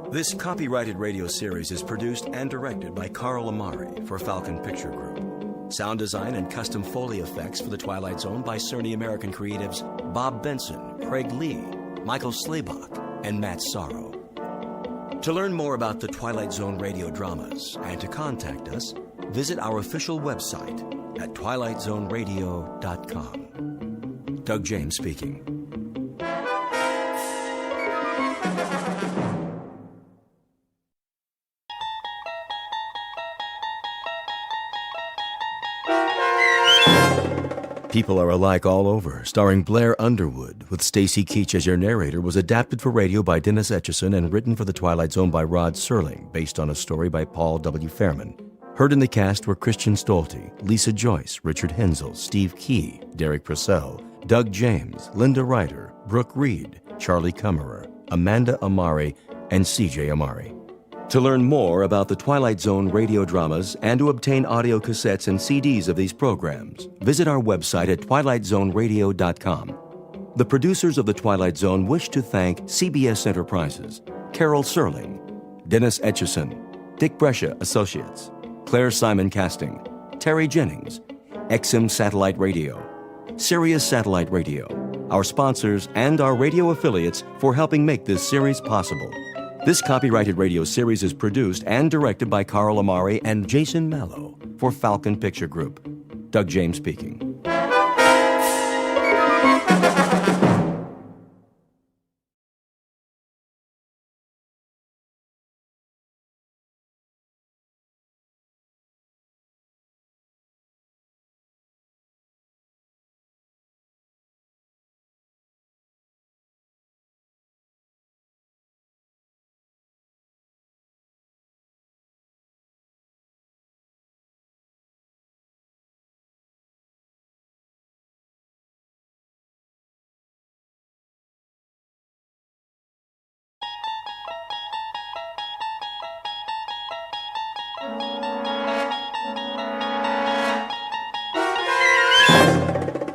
This copyrighted radio series is produced and directed by Carl Amari for Falcon Picture Group. Sound design and custom Foley effects for The Twilight Zone by Cerny American creatives Bob Benson, Craig Lee, Michael Slaybach, and Matt Sorrow. To learn more about the Twilight Zone radio dramas and to contact us, visit our official website at twilightzoneradio.com. Doug James speaking. People Are Alike All Over, starring Blair Underwood, with Stacy Keach as your narrator, was adapted for radio by Dennis Etchison and written for The Twilight Zone by Rod Serling, based on a story by Paul W. Fairman. Heard in the cast were Christian Stolte, Lisa Joyce, Richard Hensel, Steve Key, Derek Purcell, Doug James, Linda Ryder, Brooke Reed, Charlie Kummerer, Amanda Amari, and C.J. Amari. To learn more about the Twilight Zone radio dramas and to obtain audio cassettes and CDs of these programs, visit our website at twilightzoneradio.com. The producers of The Twilight Zone wish to thank CBS Enterprises, Carol Serling, Dennis Etchison, Dick Brescia Associates, Claire Simon Casting, Terry Jennings, XM Satellite Radio, Sirius Satellite Radio, our sponsors, and our radio affiliates for helping make this series possible. This copyrighted radio series is produced and directed by Carl Amari and Jason Mallow for Falcon Picture Group. Doug James speaking.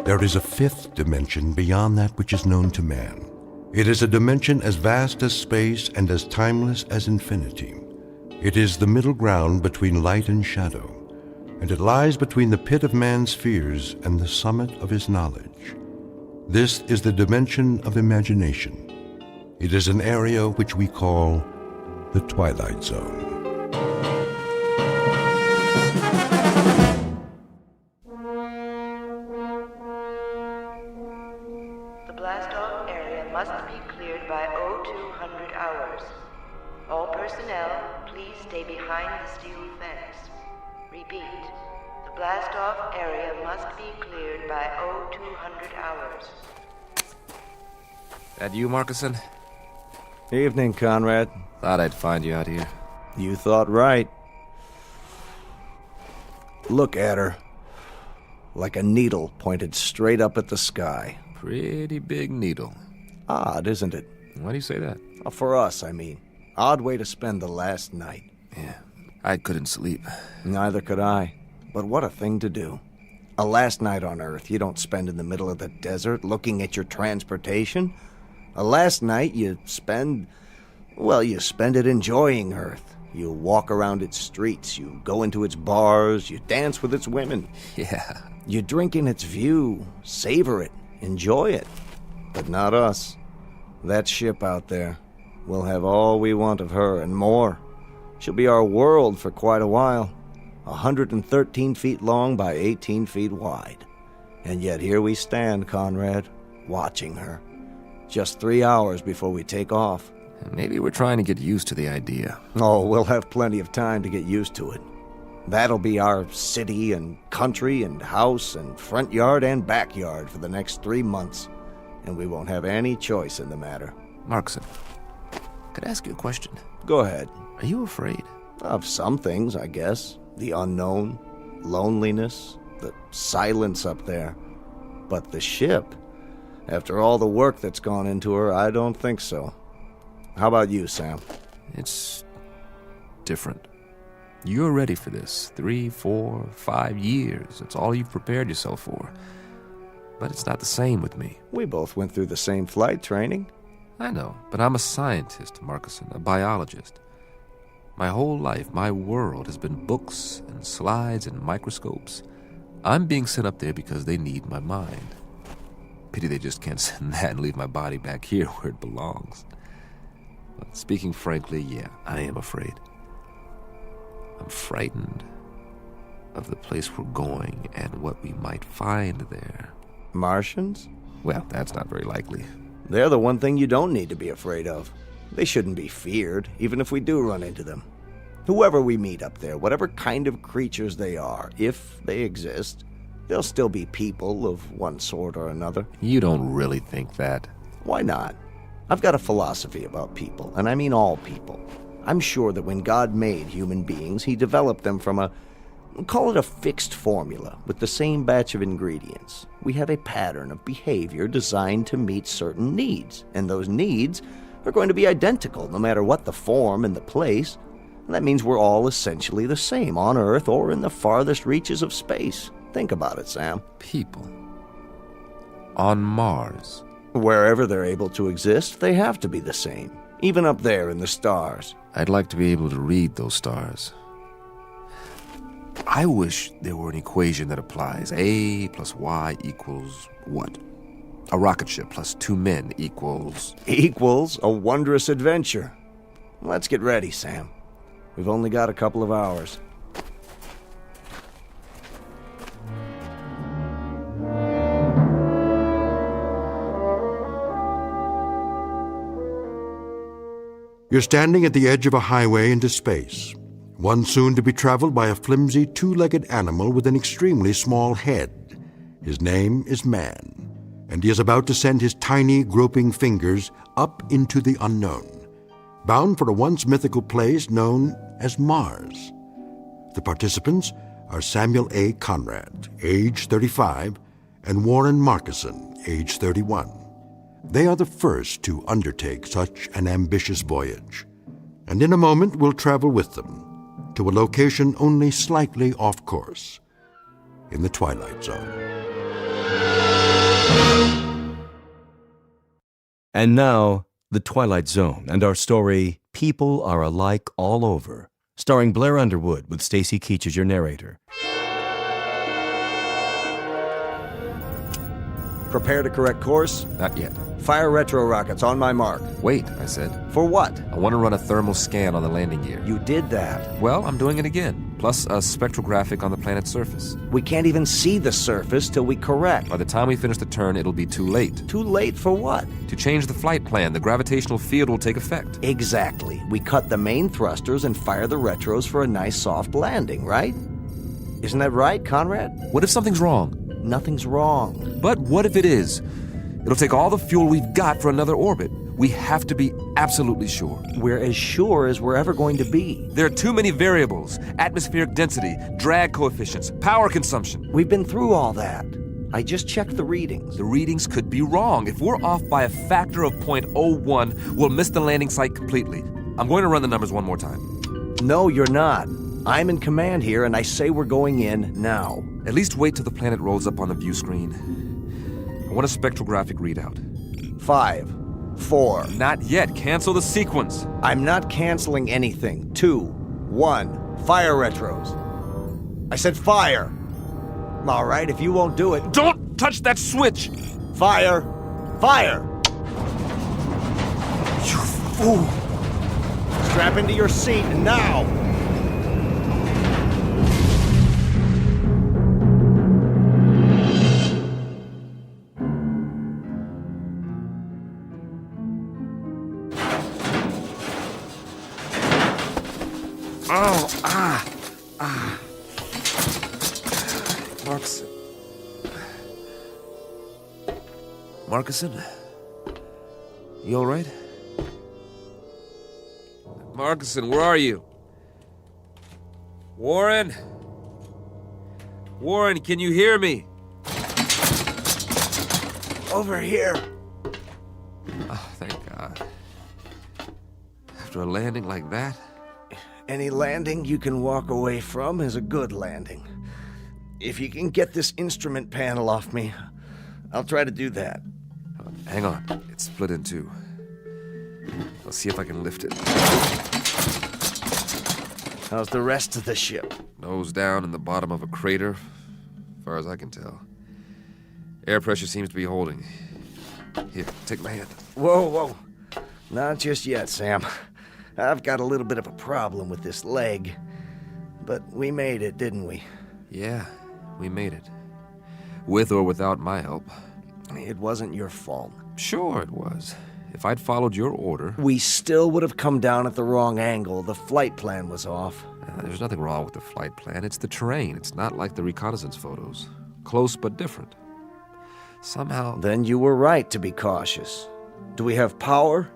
There is a fifth dimension beyond that which is known to man. It is a dimension as vast as space and as timeless as infinity. It is the middle ground between light and shadow, and it lies between the pit of man's fears and the summit of his knowledge. This is the dimension of imagination. It is an area which we call the Twilight Zone. Blast-off area must be cleared by 0200 hours. All personnel, please stay behind the steel fence. Repeat, the blast-off area must be cleared by 0200 hours. That you, Marcuson? Evening, Conrad. Thought I'd find you out here. You thought right. Look at her. Like a needle pointed straight up at the sky. Pretty big needle. Odd, isn't it? Why do you say that? For us, I mean. Odd way to spend the last night. Yeah, I couldn't sleep. Neither could I. But what a thing to do. A last night on Earth you don't spend in the middle of the desert looking at your transportation. A last night you spend it enjoying Earth. You walk around its streets, you go into its bars, you dance with its women. Yeah. You drink in its view, savor it, enjoy it. But not us. That ship out there. We'll have all we want of her and more. She'll be our world for quite a while. 113 feet long by 18 feet wide. And yet here we stand, Conrad, watching her. Just 3 hours before we take off. Maybe we're trying to get used to the idea. Oh, we'll have plenty of time to get used to it. That'll be our city and country and house and front yard and backyard for the next 3 months. And we won't have any choice in the matter. Markson, could I ask you a question? Go ahead. Are you afraid? Of some things, I guess. The unknown, loneliness, the silence up there. But the ship, after all the work that's gone into her, I don't think so. How about you, Sam? It's different. You're ready for this. 3, 4, 5 years. It's all you've prepared yourself for. But it's not the same with me. We both went through the same flight training. I know, but I'm a scientist, Markison, a biologist. My whole life, my world has been books and slides and microscopes. I'm being sent up there because they need my mind. Pity they just can't send that and leave my body back here where it belongs. But speaking frankly, yeah, I am afraid. I'm frightened of the place we're going and what we might find there. Martians? Well, that's not very likely. They're the one thing you don't need to be afraid of. They shouldn't be feared, even if we do run into them. Whoever we meet up there, whatever kind of creatures they are, if they exist, they'll still be people of one sort or another. You don't really think that? Why not? I've got a philosophy about people, and I mean all people. I'm sure that when God made human beings, he developed them from call it a fixed formula, with the same batch of ingredients. We have a pattern of behavior designed to meet certain needs, and those needs are going to be identical no matter what the form and the place. And that means we're all essentially the same on Earth or in the farthest reaches of space. Think about it, Sam. People. On Mars. Wherever they're able to exist, they have to be the same, even up there in the stars. I'd like to be able to read those stars. I wish there were an equation that applies. A plus Y equals what? A rocket ship plus 2 men equals... Equals a wondrous adventure. Let's get ready, Sam. We've only got a couple of hours. You're standing at the edge of a highway into space, one soon to be traveled by a flimsy, two-legged animal with an extremely small head. His name is Man, and he is about to send his tiny, groping fingers up into the unknown, bound for a once mythical place known as Mars. The participants are Samuel A. Conrad, age 35, and Warren Markison, age 31. They are the first to undertake such an ambitious voyage, and in a moment we'll travel with them to a location only slightly off course, in the Twilight Zone. And now, the Twilight Zone and our story, People Are Alike All Over, starring Blair Underwood with Stacy Keach as your narrator. Prepare to correct course? Not yet. Fire retro rockets on my mark. Wait, I said. For what? I want to run a thermal scan on the landing gear. You did that. Well, I'm doing it again, plus a spectrographic on the planet's surface. We can't even see the surface till we correct. By the time we finish the turn, it'll be too late. Too late for what? To change the flight plan, the gravitational field will take effect. Exactly. We cut the main thrusters and fire the retros for a nice soft landing, right? Isn't that right, Conrad? What if something's wrong? Nothing's wrong. But what if it is? It'll take all the fuel we've got for another orbit. We have to be absolutely sure. We're as sure as we're ever going to be. There are too many variables. Atmospheric density, drag coefficients, power consumption. We've been through all that. I just checked the readings. The readings could be wrong. If we're off by a factor of 0.01, we'll miss the landing site completely. I'm going to run the numbers one more time. No, you're not. I'm in command here, and I say we're going in now. At least wait till the planet rolls up on the view screen. I want a spectrographic readout. 5, 4. Not yet. Cancel the sequence. I'm not canceling anything. 2, 1. Fire retros. I said fire. All right, if you won't do it... Don't touch that switch! Fire. Fire! You fool! Strap into your seat, now! Marcuson? You all right? Marcuson, where are you? Warren? Warren, can you hear me? Over here. Oh, thank God. After a landing like that? Any landing you can walk away from is a good landing. If you can get this instrument panel off me, I'll try to do that. Hang on. It's split in two. I'll see if I can lift it. How's the rest of the ship? Nose down in the bottom of a crater, as far as I can tell. Air pressure seems to be holding. Here, take my hand. Whoa, whoa. Not just yet, Sam. I've got a little bit of a problem with this leg. But we made it, didn't we? Yeah, we made it. With or without my help. It wasn't your fault. Sure it was. If I'd followed your order... We still would have come down at the wrong angle. The flight plan was off. There's nothing wrong with the flight plan. It's the terrain. It's not like the reconnaissance photos. Close but different. Somehow... Then you were right to be cautious. Do we have power?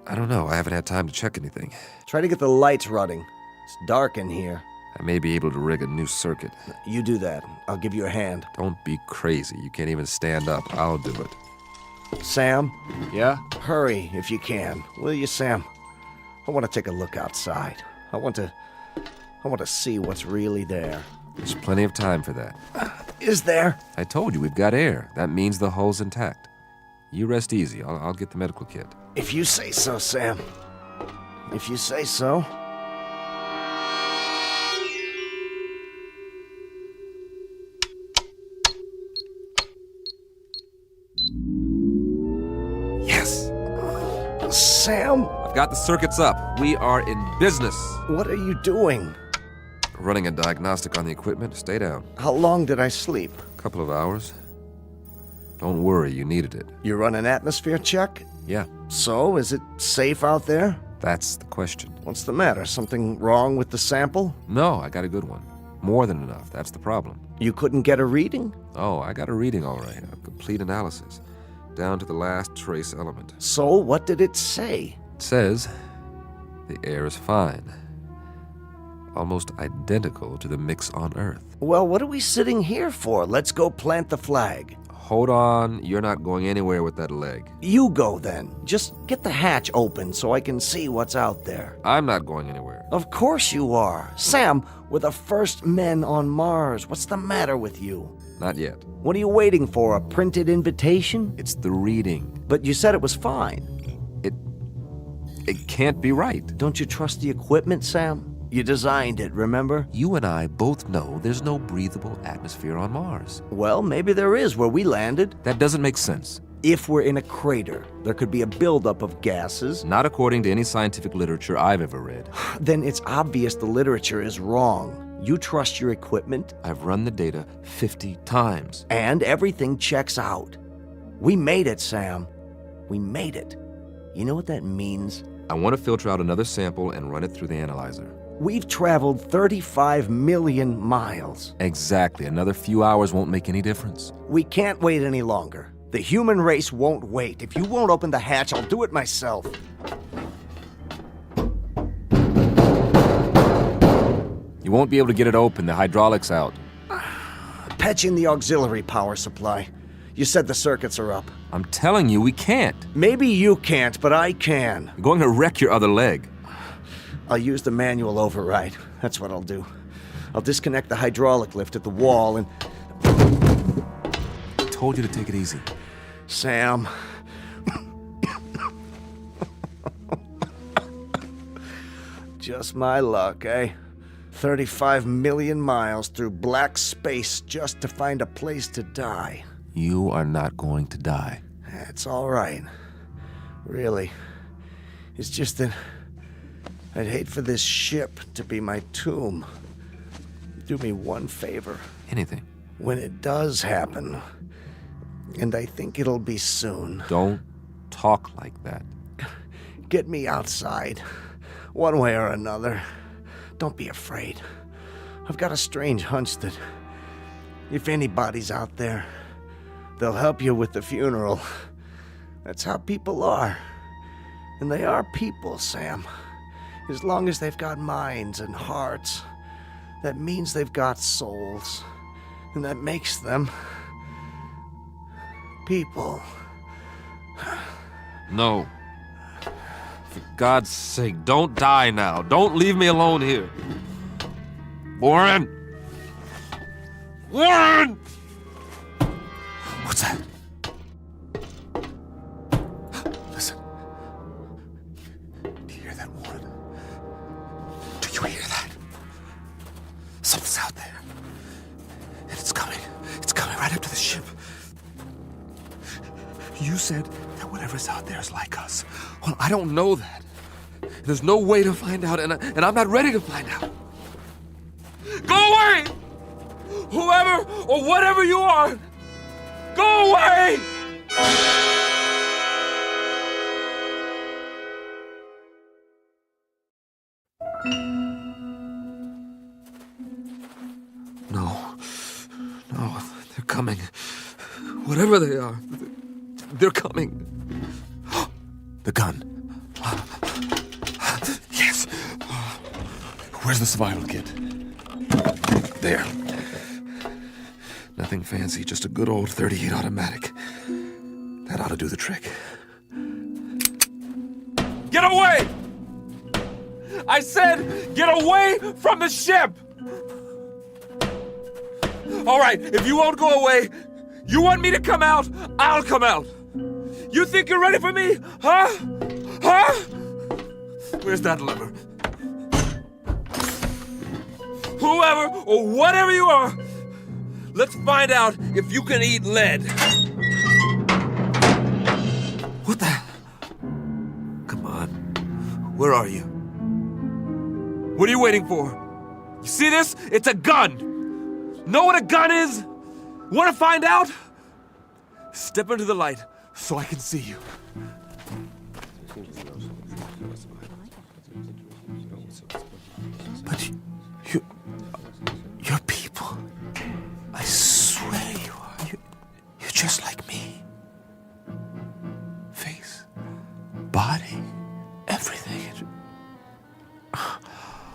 I don't know. I haven't had time to check anything. Try to get the lights running. It's dark in here. I may be able to rig a new circuit. You do that. I'll give you a hand. Don't be crazy. You can't even stand up. I'll do it. Sam? Yeah? Hurry if you can. Will you, Sam? I want to take a look outside. I want to see what's really there. There's plenty of time for that. Is there? I told you, we've got air. That means the hull's intact. You rest easy. I'll get the medical kit. If you say so, Sam. If you say so. Yes! Sam? I've got the circuits up. We are in business. What are you doing? Running a diagnostic on the equipment. Stay down. How long did I sleep? A couple of hours. Don't worry, you needed it. You run an atmosphere check? Yeah. So, is it safe out there? That's the question. What's the matter? Something wrong with the sample? No, I got a good one. More than enough. That's the problem. You couldn't get a reading? Oh, I got a reading all right. A complete analysis. Down to the last trace element. So, what did it say? It says the air is fine. Almost identical to the mix on Earth. Well, what are we sitting here for? Let's go plant the flag. Hold on. You're not going anywhere with that leg. You go then. Just get the hatch open so I can see what's out there. I'm not going anywhere. Of course you are. Sam, we're the first men on Mars. What's the matter with you? Not yet. What are you waiting for? A printed invitation? It's the reading. But you said it was fine. It can't be right. Don't you trust the equipment, Sam? You designed it, remember? You and I both know there's no breathable atmosphere on Mars. Well, maybe there is where we landed. That doesn't make sense. If we're in a crater, there could be a buildup of gases. Not according to any scientific literature I've ever read. Then it's obvious the literature is wrong. You trust your equipment? I've run the data 50 times. And everything checks out. We made it, Sam. We made it. You know what that means? I want to filter out another sample and run it through the analyzer. We've traveled 35 million miles. Exactly. Another few hours won't make any difference. We can't wait any longer. The human race won't wait. If you won't open the hatch, I'll do it myself. You won't be able to get it open. The hydraulics out. Patch in the auxiliary power supply. You said the circuits are up. I'm telling you, we can't. Maybe you can't, but I can. You're going to wreck your other leg. I'll use the manual override. That's what I'll do. I'll disconnect the hydraulic lift at the wall and... I told you to take it easy. Sam. Just my luck, eh? 35 million miles through black space just to find a place to die. You are not going to die. It's all right. Really. It's just that I'd hate for this ship to be my tomb. Do me one favor. Anything. When it does happen, and I think it'll be soon. Don't talk like that. Get me outside, one way or another. Don't be afraid. I've got a strange hunch that if anybody's out there, they'll help you with the funeral. That's how people are. And they are people, Sam. As long as they've got minds and hearts, that means they've got souls. And that makes them people. No. For God's sake, don't die now. Don't leave me alone here. Warren! Warren! What's that? Listen. Do you hear that, Warren? Do you hear that? Something's out there. And it's coming. It's coming right up to the ship. You said that whatever's out there is like us. Well, I don't know that. There's no way to find out, and I'm not ready to find out. Go away! Whoever or whatever you are, go away! No, they're coming. Whatever they are, they're coming. The gun. Yes. Where's the survival kit? There. Nothing fancy, just a good old .38 automatic. That ought to do the trick. Get away! I said, get away from the ship! All right, if you won't go away, you want me to come out, I'll come out. You think you're ready for me? Huh? Huh? Where's that lever? Whoever or whatever you are, let's find out if you can eat lead. What the? Come on. Where are you? What are you waiting for? You see this? It's a gun. Know what a gun is? Want to find out? Step into the light so I can see you. But you're people. I swear you are. You're just like me. Face, body, everything.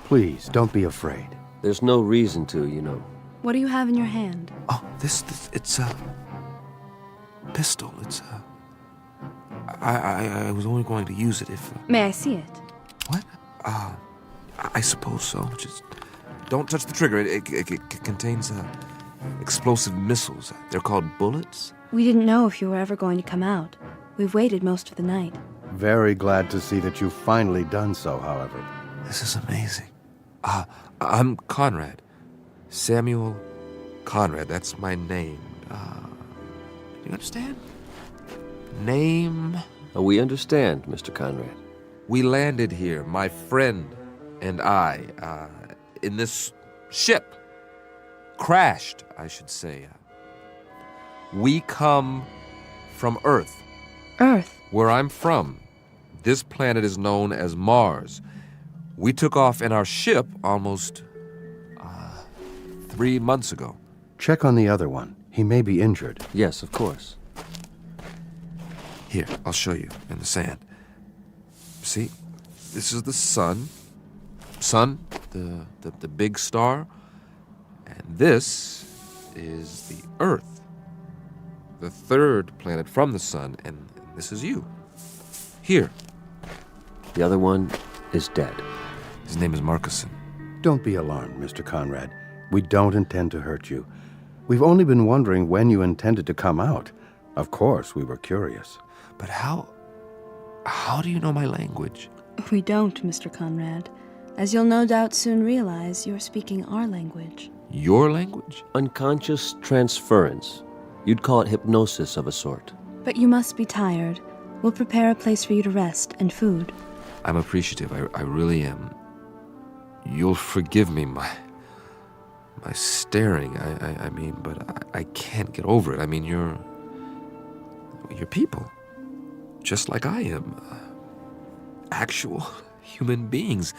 Please, don't be afraid. There's no reason to, you know. What do you have in your hand? Oh, this it's a pistol. It's a... I was only going to use it if... May I see it? What? I suppose so. Just don't touch the trigger. It contains explosive missiles. They're called bullets. We didn't know if you were ever going to come out. We've waited most of the night. Very glad to see that you've finally done so, however. This is amazing. I'm Conrad. Samuel Conrad. That's my name. Do you understand? Name? We understand, Mr. Conrad. We landed here, my friend and I, in this ship. Crashed, I should say. We come from Earth. Earth? Where I'm from. This planet is known as Mars. We took off in our ship almost 3 months ago. Check on the other one. He may be injured. Yes, of course. Here, I'll show you in the sand. See? This is the sun. Sun, the big star. And this is the Earth. The third planet from the sun, and this is you. Here. The other one is dead. His name is Marcuson. Don't be alarmed, Mr. Conrad. We don't intend to hurt you. We've only been wondering when you intended to come out. Of course, we were curious. But how do you know my language? We don't, Mr. Conrad. As you'll no doubt soon realize, you're speaking our language. Your language? Unconscious transference. You'd call it hypnosis of a sort. But you must be tired. We'll prepare a place for you to rest and food. I'm appreciative. I really am. You'll forgive me, my staring. I mean, but I can't get over it. I mean, you're people, just like I am. Actual human beings.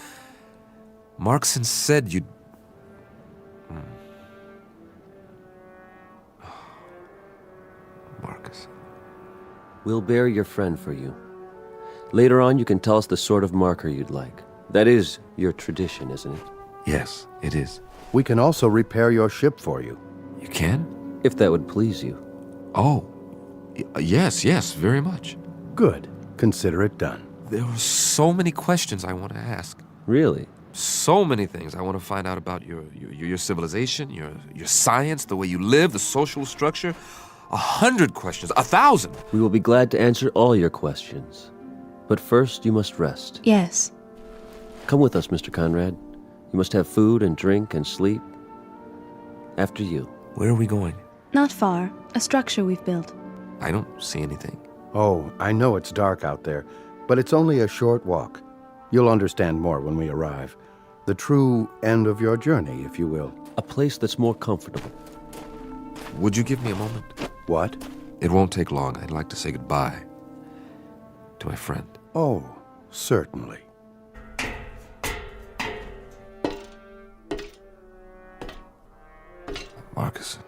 Markson said you'd... Marcus. We'll bear your friend for you. Later on, you can tell us the sort of marker you'd like. That is your tradition, isn't it? Yes, it is. We can also repair your ship for you. You can? If that would please you. Oh, yes, very much. Good. Consider it done. There are so many questions I want to ask. Really? So many things I want to find out about your civilization, your science, the way you live, the social structure. 100 questions, 1,000. We will be glad to answer all your questions. But first, you must rest. Yes. Come with us, Mr. Conrad. You must have food and drink and sleep. After you. Where are we going? Not far. A structure we've built. I don't see anything. Oh, I know it's dark out there, but it's only a short walk. You'll understand more when we arrive. The true end of your journey, if you will. A place that's more comfortable. Would you give me a moment? What? It won't take long. I'd like to say goodbye to my friend. Oh, certainly. Marcus,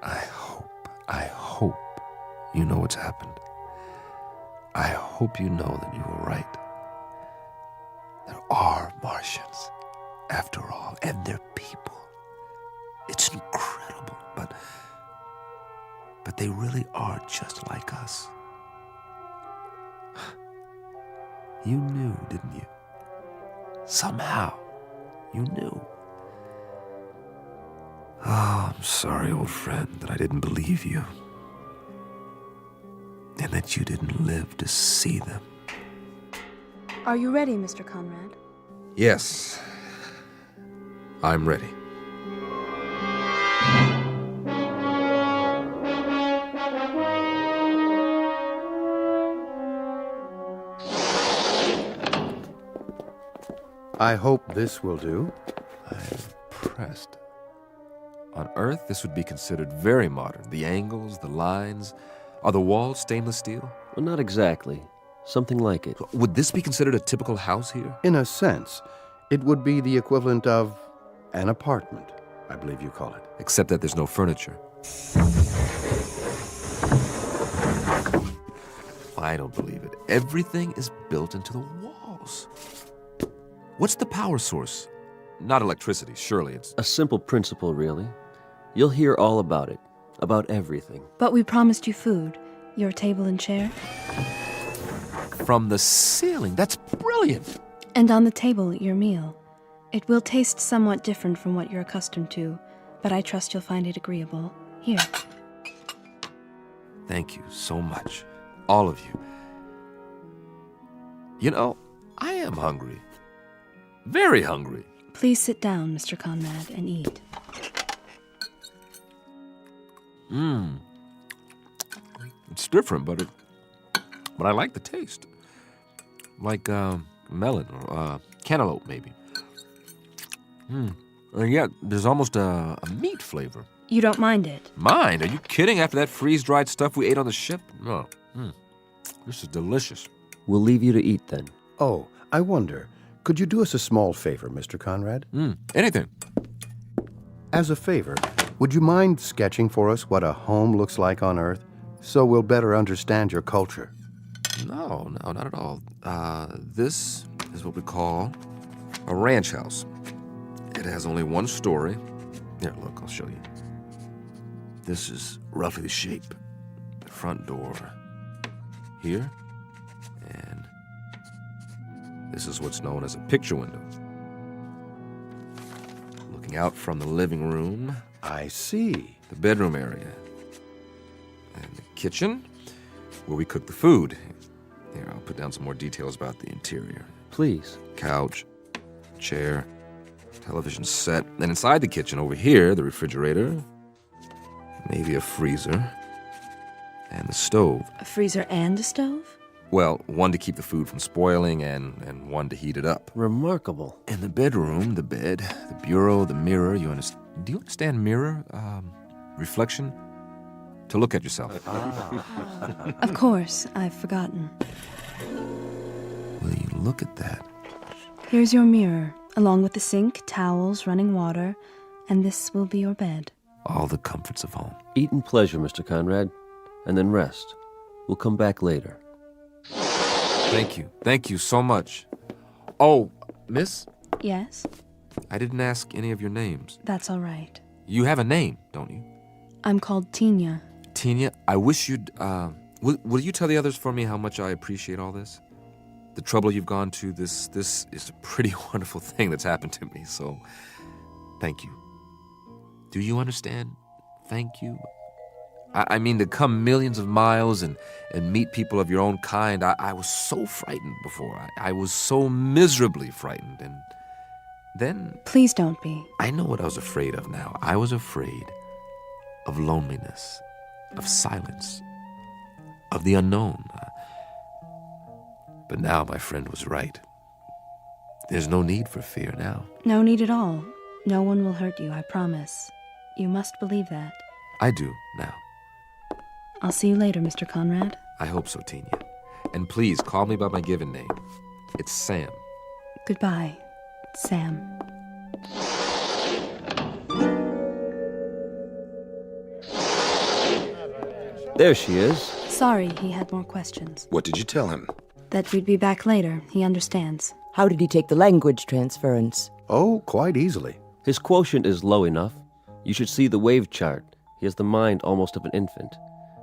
I hope you know what's happened. I hope you know that you were right. There are Martians, after all, and they're people. It's incredible, but they really are just like us. You knew, didn't you? Somehow, you knew. Oh, I'm sorry, old friend, that I didn't believe you. And that you didn't live to see them. Are you ready, Mr. Conrad? Yes, I'm ready. I hope this will do. I'm impressed. On Earth, this would be considered very modern. The angles, the lines. Are the walls stainless steel? Well, not exactly. Something like it. Would this be considered a typical house here? In a sense, it would be the equivalent of an apartment, I believe you call it. Except that there's no furniture. I don't believe it. Everything is built into the walls. What's the power source? Not electricity, surely it's... A simple principle, really. You'll hear all about it. About everything. But we promised you food. Your table and chair. From the ceiling. That's brilliant. And on the table, your meal. It will taste somewhat different from what you're accustomed to, but I trust you'll find it agreeable. Here. Thank you so much. All of you. You know, I am hungry. Very hungry. Please sit down, Mr. Conrad, and eat. It's different, but I like the taste. Like melon or cantaloupe, maybe. And yet, there's almost a meat flavor. You don't mind it? Mind? Are you kidding? After that freeze-dried stuff we ate on the ship? No. This is delicious. We'll leave you to eat then. Oh, I wonder, could you do us a small favor, Mr. Conrad? Anything. As a favor, would you mind sketching for us what a home looks like on Earth, so we'll better understand your culture? No, not at all. This is what we call a ranch house. It has only one story. Here, look, I'll show you. This is roughly the shape. The front door here, and this is what's known as a picture window. Looking out from the living room. I see. The bedroom area. And the kitchen, where we cook the food. Here, I'll put down some more details about the interior. Please. Couch, chair, television set. And inside the kitchen, over here, the refrigerator, maybe a freezer, and the stove. A freezer and a stove? Well, one to keep the food from spoiling and one to heat it up. Remarkable. In the bedroom, the bed, the bureau, the mirror, do you understand mirror? Reflection? To look at yourself. Of course, I've forgotten. Will you look at that? Here's your mirror, along with the sink, towels, running water, and this will be your bed. All the comforts of home. Eat in pleasure, Mr. Conrad, and then rest. We'll come back later. Thank you. Thank you so much. Oh, miss? Yes? I didn't ask any of your names. That's all right. You have a name, don't you? I'm called Tina. Tina, I wish you'd, will you tell the others for me how much I appreciate all this? The trouble you've gone to, this is a pretty wonderful thing that's happened to me, so thank you. Do you understand? Thank you. I mean, to come millions of miles and meet people of your own kind, I was so frightened before. I was so miserably frightened, and then... Please don't be. I know what I was afraid of now. I was afraid of loneliness, of silence, of the unknown. But now my friend was right. There's no need for fear now. No need at all. No one will hurt you, I promise. You must believe that. I do now. I'll see you later, Mr. Conrad. I hope so, Tina. And please, call me by my given name. It's Sam. Goodbye, Sam. There she is. Sorry, he had more questions. What did you tell him? That we'd be back later. He understands. How did he take the language transference? Oh, quite easily. His quotient is low enough. You should see the wave chart. He has the mind almost of an infant.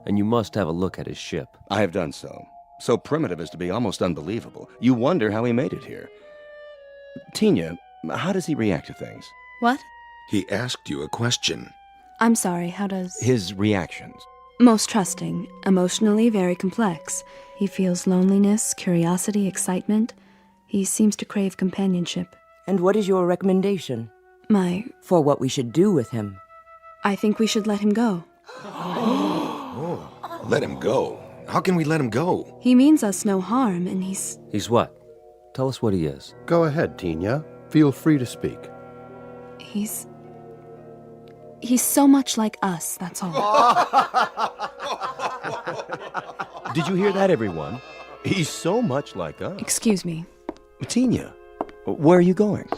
And you must have a look at his ship. I have done so. So primitive as to be almost unbelievable. You wonder how he made it here. Tina, how does he react to things? What? He asked you a question. I'm sorry, how does... His reactions. Most trusting, emotionally very complex. He feels loneliness, curiosity, excitement. He seems to crave companionship. And what is your recommendation? For what we should do with him. I think we should let him go. Let him go? How can we let him go? He means us no harm, and he's... He's what? Tell us what he is. Go ahead, Tina. Feel free to speak. He's so much like us, that's all. Did you hear that, everyone? He's so much like us. Excuse me. Tina, where are you going?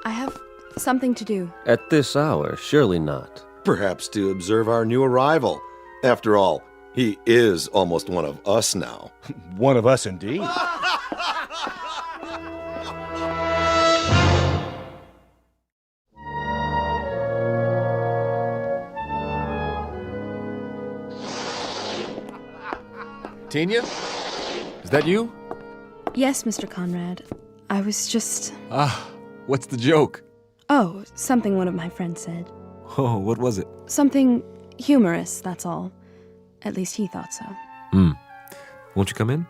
I have something to do. At this hour, surely not. Perhaps to observe our new arrival. After all, he is almost one of us now. One of us indeed. Tina? Is that you? Yes, Mr. Conrad. I was just... What's the joke? Oh, something one of my friends said. Oh, what was it? Something humorous, that's all. At least he thought so. Won't you come in?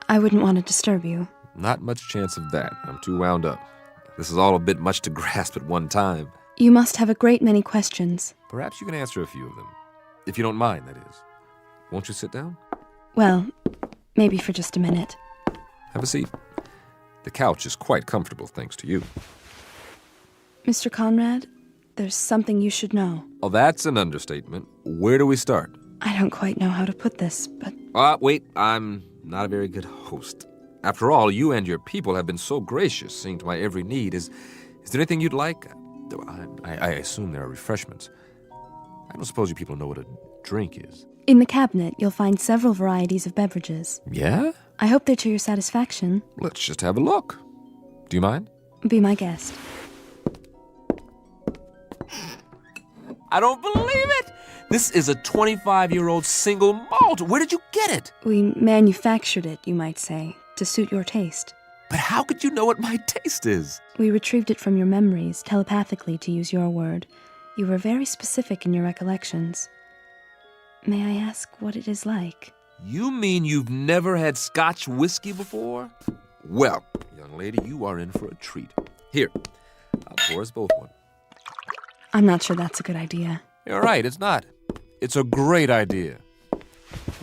I wouldn't want to disturb you. Not much chance of that. I'm too wound up. This is all a bit much to grasp at one time. You must have a great many questions. Perhaps you can answer a few of them. If you don't mind, that is. Won't you sit down? Well, maybe for just a minute. Have a seat. The couch is quite comfortable, thanks to you. Mr. Conrad, there's something you should know. Oh, that's an understatement. Where do we start? I don't quite know how to put this, but... Wait, I'm not a very good host. After all, you and your people have been so gracious, seeing to my every need. Is there anything you'd like? I assume there are refreshments. I don't suppose you people know what a drink is. In the cabinet, you'll find several varieties of beverages. Yeah? I hope they're to your satisfaction. Let's just have a look. Do you mind? Be my guest. I don't believe it! This is a 25-year-old single malt. Where did you get it? We manufactured it, you might say, to suit your taste. But how could you know what my taste is? We retrieved it from your memories, telepathically, to use your word. You were very specific in your recollections. May I ask what it is like? You mean you've never had Scotch whiskey before? Well, young lady, you are in for a treat. Here, I'll pour us both one. I'm not sure that's a good idea. You're right, it's not. It's a great idea.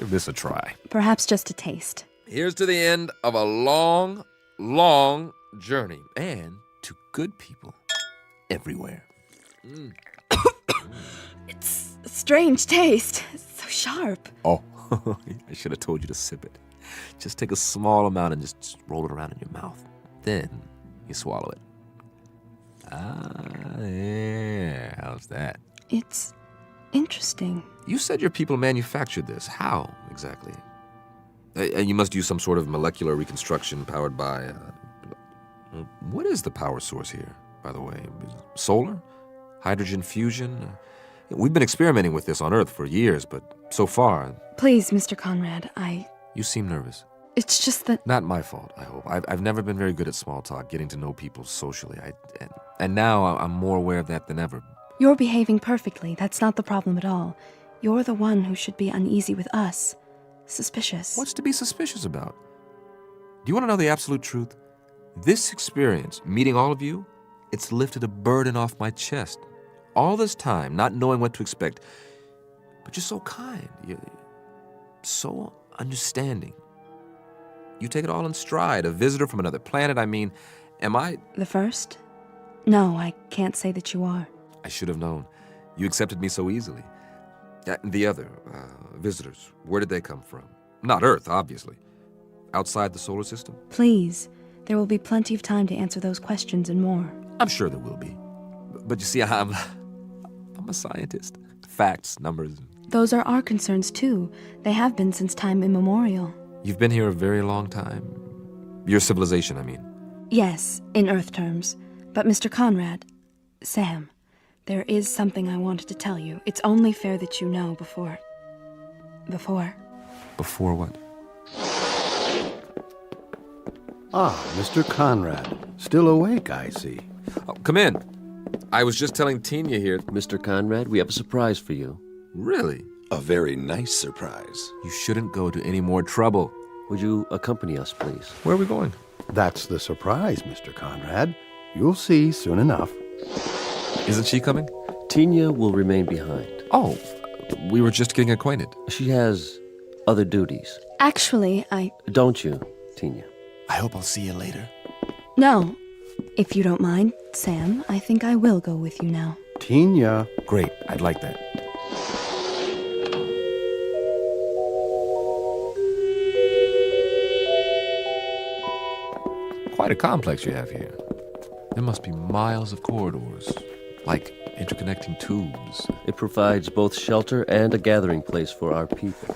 Give this a try. Perhaps just a taste. Here's to the end of a long, long journey. And to good people everywhere. It's a strange taste. It's so sharp. Oh, I should have told you to sip it. Just take a small amount and just roll it around in your mouth. Then you swallow it. Ah, yeah. How's that? It's interesting. You said your people manufactured this. How, exactly? And you must use some sort of molecular reconstruction powered by... what is the power source here, by the way? Solar? Hydrogen fusion? We've been experimenting with this on Earth for years, but so far... Please, Mr. Conrad, You seem nervous. It's just that... Not my fault, I hope. I've never been very good at small talk, getting to know people socially. And now I'm more aware of that than ever. You're behaving perfectly. That's not the problem at all. You're the one who should be uneasy with us. Suspicious. What's to be suspicious about? Do you want to know the absolute truth? This experience, meeting all of you, it's lifted a burden off my chest. All this time, not knowing what to expect. But you're so kind. You're so understanding. You take it all in stride. A visitor from another planet, I mean, am I... The first? No, I can't say that you are. I should have known. You accepted me so easily. The other visitors, where did they come from? Not Earth, obviously. Outside the solar system? Please. There will be plenty of time to answer those questions and more. I'm sure there will be. But you see, I'm a scientist. Facts, numbers. Those are our concerns, too. They have been since time immemorial. You've been here a very long time. Your civilization, I mean. Yes, in Earth terms. But Mr. Conrad, Sam, there is something I wanted to tell you. It's only fair that you know before... Before what? Ah, Mr. Conrad. Still awake, I see. Oh, come in. I was just telling Tina here... Mr. Conrad, we have a surprise for you. Really? A very nice surprise. You shouldn't go to any more trouble. Would you accompany us, please? Where are we going? That's the surprise, Mr. Conrad. You'll see soon enough. Isn't she coming? Tina will remain behind. Oh, we were just getting acquainted. She has other duties. Actually, Don't you, Tina? I hope I'll see you later. No. If you don't mind, Sam, I think I will go with you now. Tina. Great, I'd like that. Quite a complex you have here. There must be miles of corridors, like interconnecting tubes. It provides both shelter and a gathering place for our people.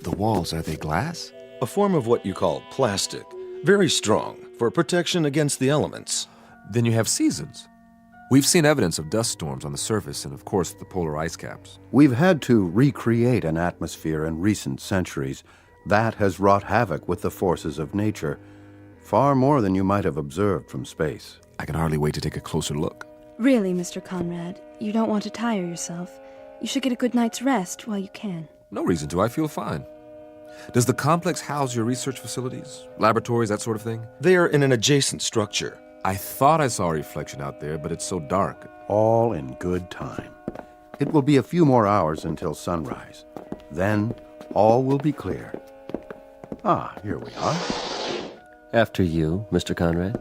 The walls, are they glass? A form of what you call plastic. Very strong, for protection against the elements. Then you have seasons. We've seen evidence of dust storms on the surface and, of course, the polar ice caps. We've had to recreate an atmosphere in recent centuries. That has wrought havoc with the forces of nature. Far more than you might have observed from space. I can hardly wait to take a closer look. Really, Mr. Conrad, you don't want to tire yourself. You should get a good night's rest while you can. No reason to. I feel fine. Does the complex house your research facilities, laboratories, that sort of thing? They are in an adjacent structure. I thought I saw a reflection out there, but it's so dark. All in good time. It will be a few more hours until sunrise. Then, all will be clear. Ah, here we are. After you, Mr. Conrad.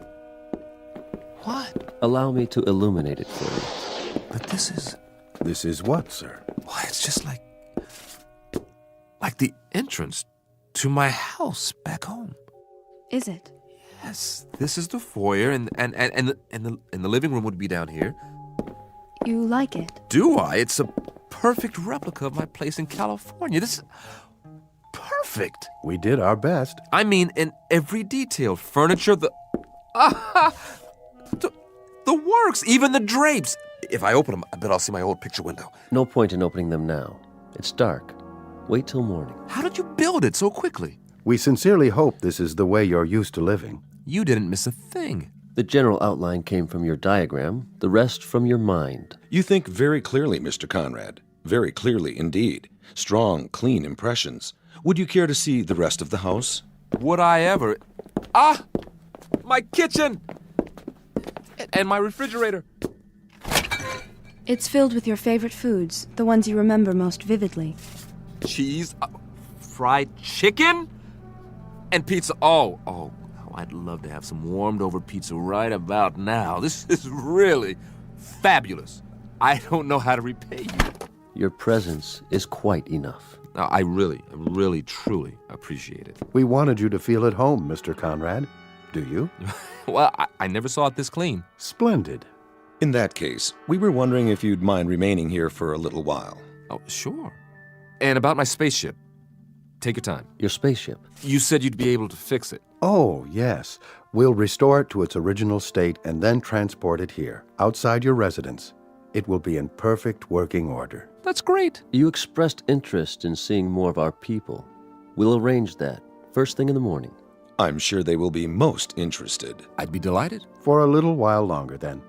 What? Allow me to illuminate it for you. But this is... This is what, sir? Why, it's just like the entrance to my house back home. Is it? Yes, this is the foyer, and the living room would be down here. You like it? Do I? It's a perfect replica of my place in California. This is perfect. We did our best. I mean, in every detail. Furniture, the works, even the drapes. If I open them, I bet I'll see my old picture window. No point in opening them now. It's dark. Wait till morning. How did you build it so quickly? We sincerely hope this is the way you're used to living. You didn't miss a thing. The general outline came from your diagram, the rest from your mind. You think very clearly, Mr. Conrad. Very clearly indeed. Strong, clean impressions. Would you care to see the rest of the house? Would I ever? Ah! My kitchen! And my refrigerator. It's filled with your favorite foods, the ones you remember most vividly. Cheese, fried chicken and pizza. Oh, I'd love to have some warmed-over pizza right about now. This is really fabulous. I don't know how to repay you. Your presence is quite enough. I really, truly appreciate it. We wanted you to feel at home, Mr. Conrad. Do you? Well, I never saw it this clean. Splendid. In that case, we were wondering if you'd mind remaining here for a little while. Oh, sure. And about my spaceship. Take your time. Your spaceship? You said you'd be able to fix it. Oh, yes. We'll restore it to its original state and then transport it here, outside your residence. It will be in perfect working order. That's great. You expressed interest in seeing more of our people. We'll arrange that first thing in the morning. I'm sure they will be most interested. I'd be delighted. For a little while longer, then.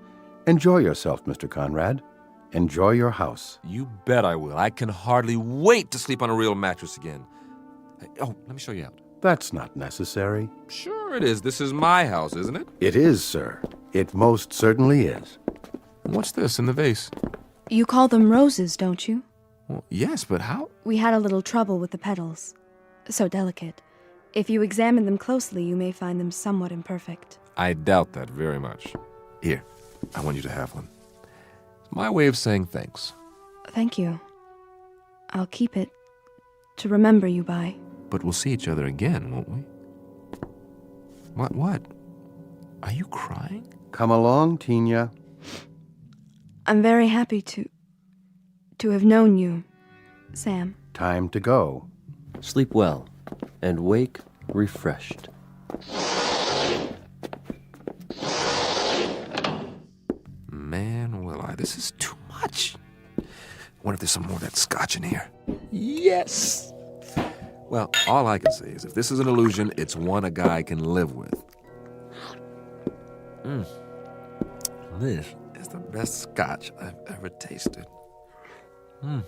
Enjoy yourself, Mr. Conrad. Enjoy your house. You bet I will. I can hardly wait to sleep on a real mattress again. Oh, let me show you out. That's not necessary. Sure it is. This is my house, isn't it? It is, sir. It most certainly is. What's this in the vase? You call them roses, don't you? Well, yes, but how? We had a little trouble with the petals. So delicate. If you examine them closely, you may find them somewhat imperfect. I doubt that very much. Here, I want you to have one. It's my way of saying thanks. Thank you. I'll keep it to remember you by. But we'll see each other again, won't we? What? Are you crying? Come along, Tina. I'm very happy to have known you, Sam. Time to go. Sleep well and wake refreshed. Man, this is too much. I wonder if there's some more of that scotch in here. Yes! Well, all I can say is if this is an illusion, it's one a guy can live with. This is the best scotch I've ever tasted. I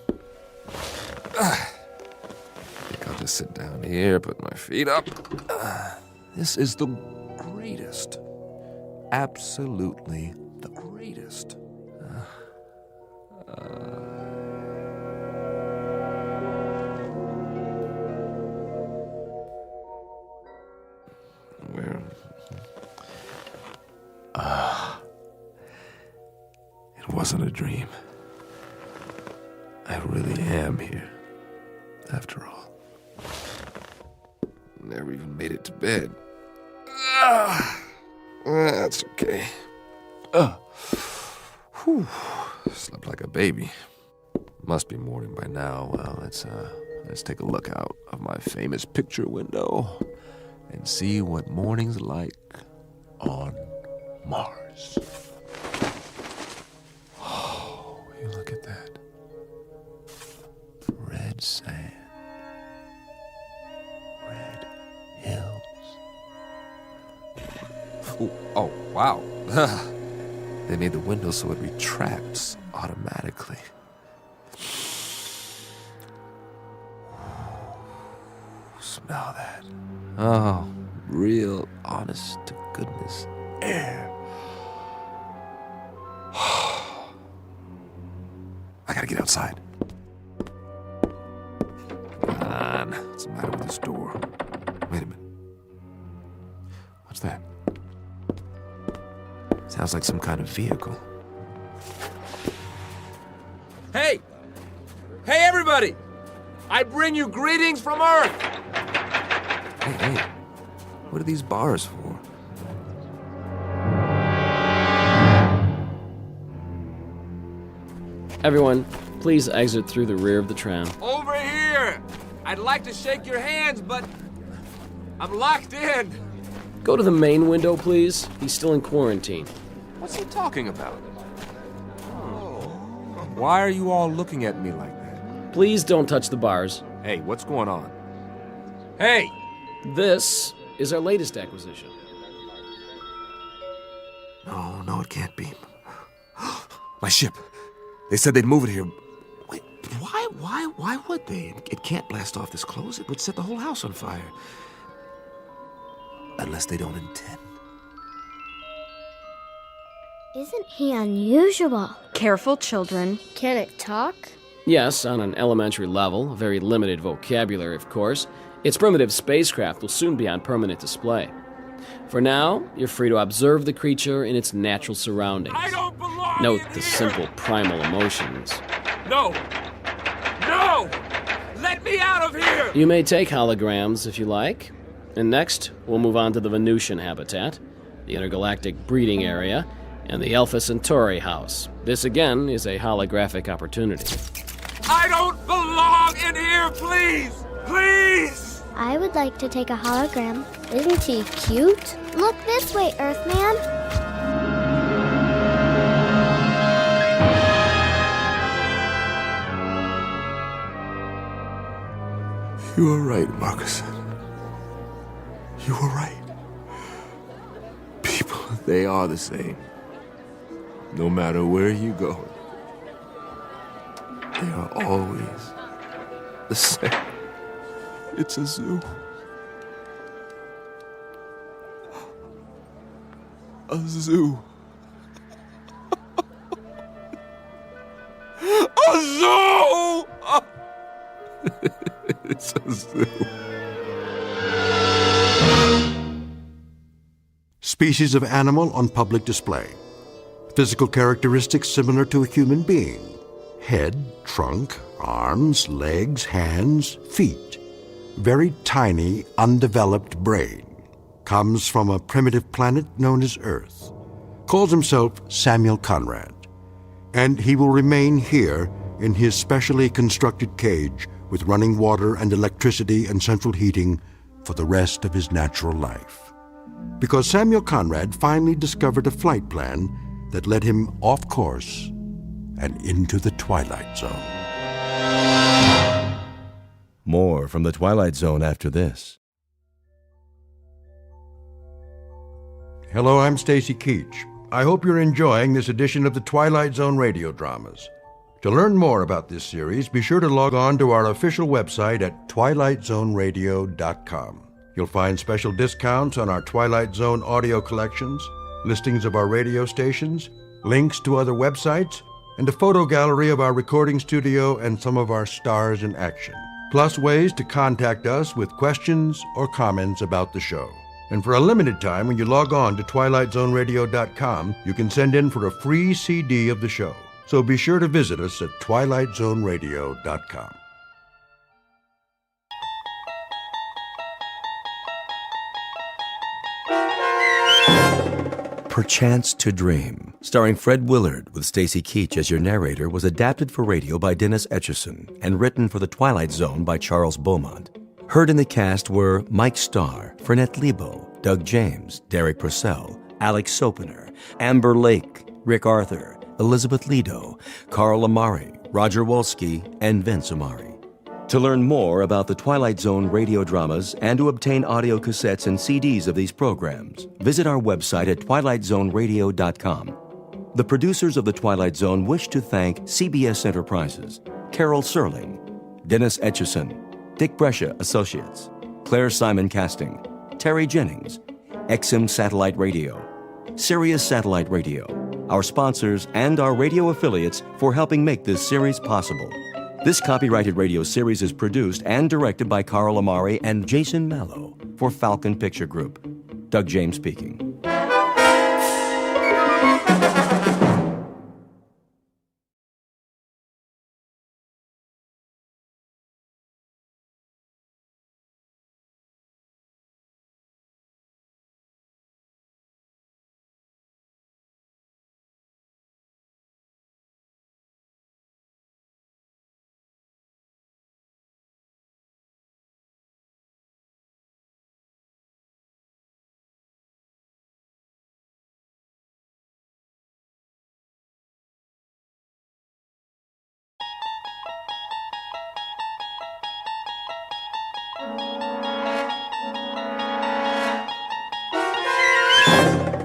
think I'll just sit down here, put my feet up. This is the greatest. Absolutely the greatest. It wasn't a dream. I really am here, after all. Never even made it to bed. That's okay. Slept like a baby. Must be morning by now. Well, let's take a look out of my famous picture window and see what morning's like on Mars. Oh, you look at that. Red sand. Red hills. Oh, wow. They made the window so it retracts automatically. Smell that. Oh, real honest to goodness air. I gotta get outside. Come on. What's the matter with this door? Wait a minute. What's that? Sounds like some kind of vehicle. Hey! Hey, everybody! I bring you greetings from Earth! Hey, what are these bars for? Everyone, please exit through the rear of the tram. Over here! I'd like to shake your hands, but I'm locked in. Go to the main window, please. He's still in quarantine. What's he talking about? Why are you all looking at me like that? Please don't touch the bars. Hey, what's going on? Hey! This is our latest acquisition. No, it can't be. My ship. They said they'd move it here. Wait, why would they? It can't blast off this close. It would set the whole house on fire. Unless they don't intend. Isn't he unusual? Careful, children. Can it talk? Yes, on an elementary level, a very limited vocabulary, of course, its primitive spacecraft will soon be on permanent display. For now, you're free to observe the creature in its natural surroundings. I don't belong Note in the here. simple primal emotions. No! No! Let me out of here! You may take holograms if you like. And next, we'll move on to the Venusian habitat, the intergalactic breeding area, and the Alpha Centauri house. This, again, is a holographic opportunity. I don't belong in here, please! Please! I would like to take a hologram. Isn't he cute? Look this way, Earthman. You were right, Marcus. You were right. People, they are the same. No matter where you go, they are always the same. It's a zoo. A zoo. A zoo! It's a zoo. Species of animal on public display. Physical characteristics similar to a human being. Head, trunk, arms, legs, hands, feet. Very tiny, undeveloped brain. Comes from a primitive planet known as Earth. Calls himself Samuel Conrad. And he will remain here in his specially constructed cage with running water and electricity and central heating for the rest of his natural life. Because Samuel Conrad finally discovered a flight plan that led him off course and into the Twilight Zone. More from the Twilight Zone after this. Hello, I'm Stacy Keach. I hope you're enjoying this edition of the Twilight Zone radio dramas. To learn more about this series, be sure to log on to our official website at twilightzoneradio.com. You'll find special discounts on our Twilight Zone audio collections, listings of our radio stations, links to other websites, and a photo gallery of our recording studio and some of our stars in action. Plus ways to contact us with questions or comments about the show. And for a limited time, when you log on to twilightzoneradio.com, you can send in for a free CD of the show. So be sure to visit us at twilightzoneradio.com. Perchance to Dream, starring Fred Willard with Stacy Keach as your narrator, was adapted for radio by Dennis Etchison and written for The Twilight Zone by Charles Beaumont. Heard in the cast were Mike Starr, Fernette Lebo, Doug James, Derek Purcell, Alex Sopener, Amber Lake, Rick Arthur, Elizabeth Lido, Carl Amari, Roger Wolski, and Vince Amari. To learn more about the Twilight Zone radio dramas and to obtain audio cassettes and CDs of these programs, visit our website at twilightzoneradio.com. The producers of The Twilight Zone wish to thank CBS Enterprises, Carol Serling, Dennis Etchison, Dick Brescia Associates, Claire Simon Casting, Terry Jennings, XM Satellite Radio, Sirius Satellite Radio, our sponsors, and our radio affiliates for helping make this series possible. This copyrighted radio series is produced and directed by Carl Amari and Jason Mallow for Falcon Picture Group. Doug James speaking.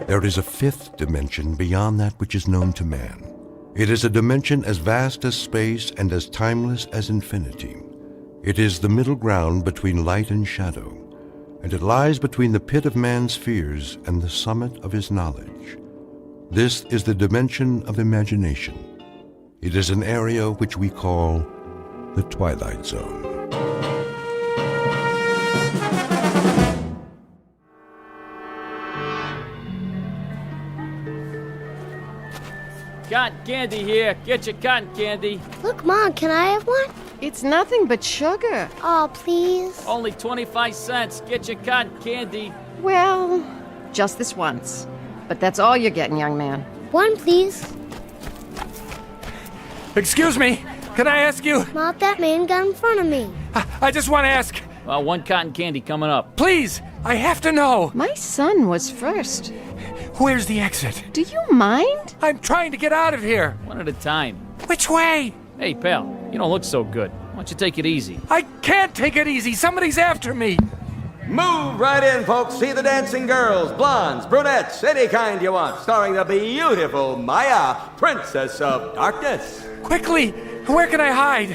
There is a fifth dimension beyond that which is known to man. It is a dimension as vast as space and as timeless as infinity. It is the middle ground between light and shadow, and it lies between the pit of man's fears and the summit of his knowledge. This is the dimension of imagination. It is an area which we call the Twilight Zone. Cotton candy here. Get your cotton candy. Look, Mom, can I have one? It's nothing but sugar. Oh, please. Only 25 cents. Get your cotton candy. Well, just this once. But that's all you're getting, young man. One, please. Excuse me, can I ask you? Mom, that man got in front of me. I just want to ask. Well, one cotton candy coming up. Please, I have to know. My son was first. Where's the exit? Do you mind? I'm trying to get out of here. One at a time. Which way? Hey, pal, you don't look so good. Why don't you take it easy? I can't take it easy. Somebody's after me. Move right in, folks. See the dancing girls, blondes, brunettes, any kind you want. Starring the beautiful Maya, Princess of Darkness. Quickly, where can I hide?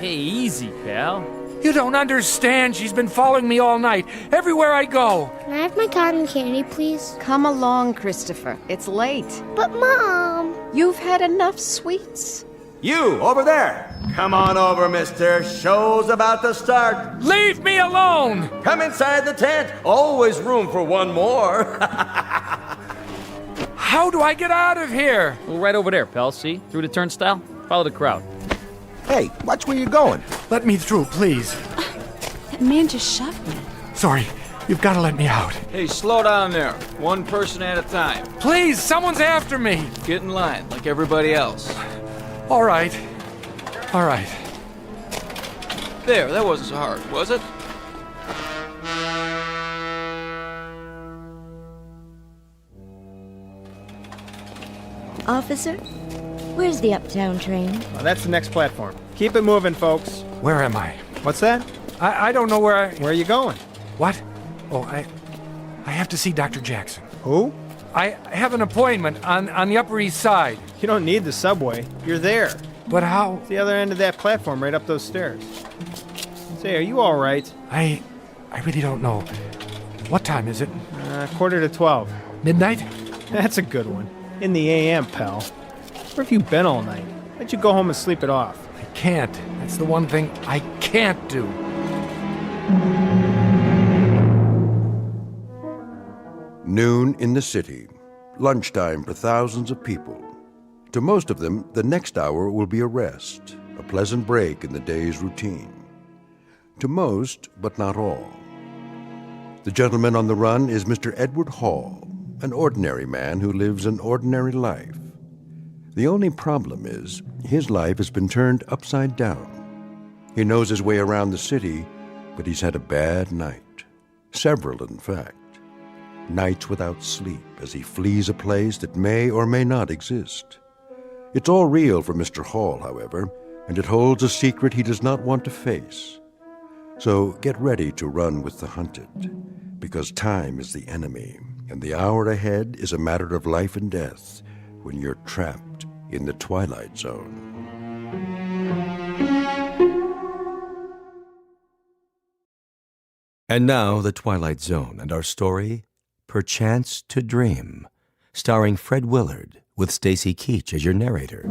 Hey, easy, pal. You don't understand. She's been following me all night, everywhere I go. Can I have my cotton candy, please? Come along, Christopher. It's late. But, Mom... You've had enough sweets. You, over there. Come on over, mister. Show's about to start. Leave me alone! Come inside the tent. Always room for one more. How do I get out of here? Well, right over there, pal. See? Through the turnstile. Follow the crowd. Hey, watch where you're going. Let me through, please. That man just shoved me. Sorry, you've got to let me out. Hey, slow down there. One person at a time. Please, someone's after me. Get in line, like everybody else. All right. All right. There, that wasn't so hard, was it? Officer, where's the uptown train? Oh, that's the next platform. Keep it moving, folks. Where am I? What's that? I don't know where Where are you going? What? Oh, I have to see Dr. Jackson. Who? I have an appointment on the Upper East Side. You don't need the subway. You're there. But how? It's the other end of that platform, right up those stairs. Say, are you all right? I really don't know. What time is it? 11:45. Midnight? That's a good one. In the AM, pal. Where have you been all night? Why don't you go home and sleep it off? I can't. That's the one thing I can't do. Noon in the city. Lunchtime for thousands of people. To most of them, the next hour will be a rest, a pleasant break in the day's routine. To most, but not all. The gentleman on the run is Mr. Edward Hall, an ordinary man who lives an ordinary life. The only problem is, his life has been turned upside down. He knows his way around the city, but he's had a bad night. Several, in fact. Nights without sleep as he flees a place that may or may not exist. It's all real for Mr. Hall, however, and it holds a secret he does not want to face. So get ready to run with the hunted, because time is the enemy, and the hour ahead is a matter of life and death when you're trapped in the Twilight Zone. And now, The Twilight Zone and our story, Perchance to Dream, starring Fred Willard, with Stacy Keach as your narrator.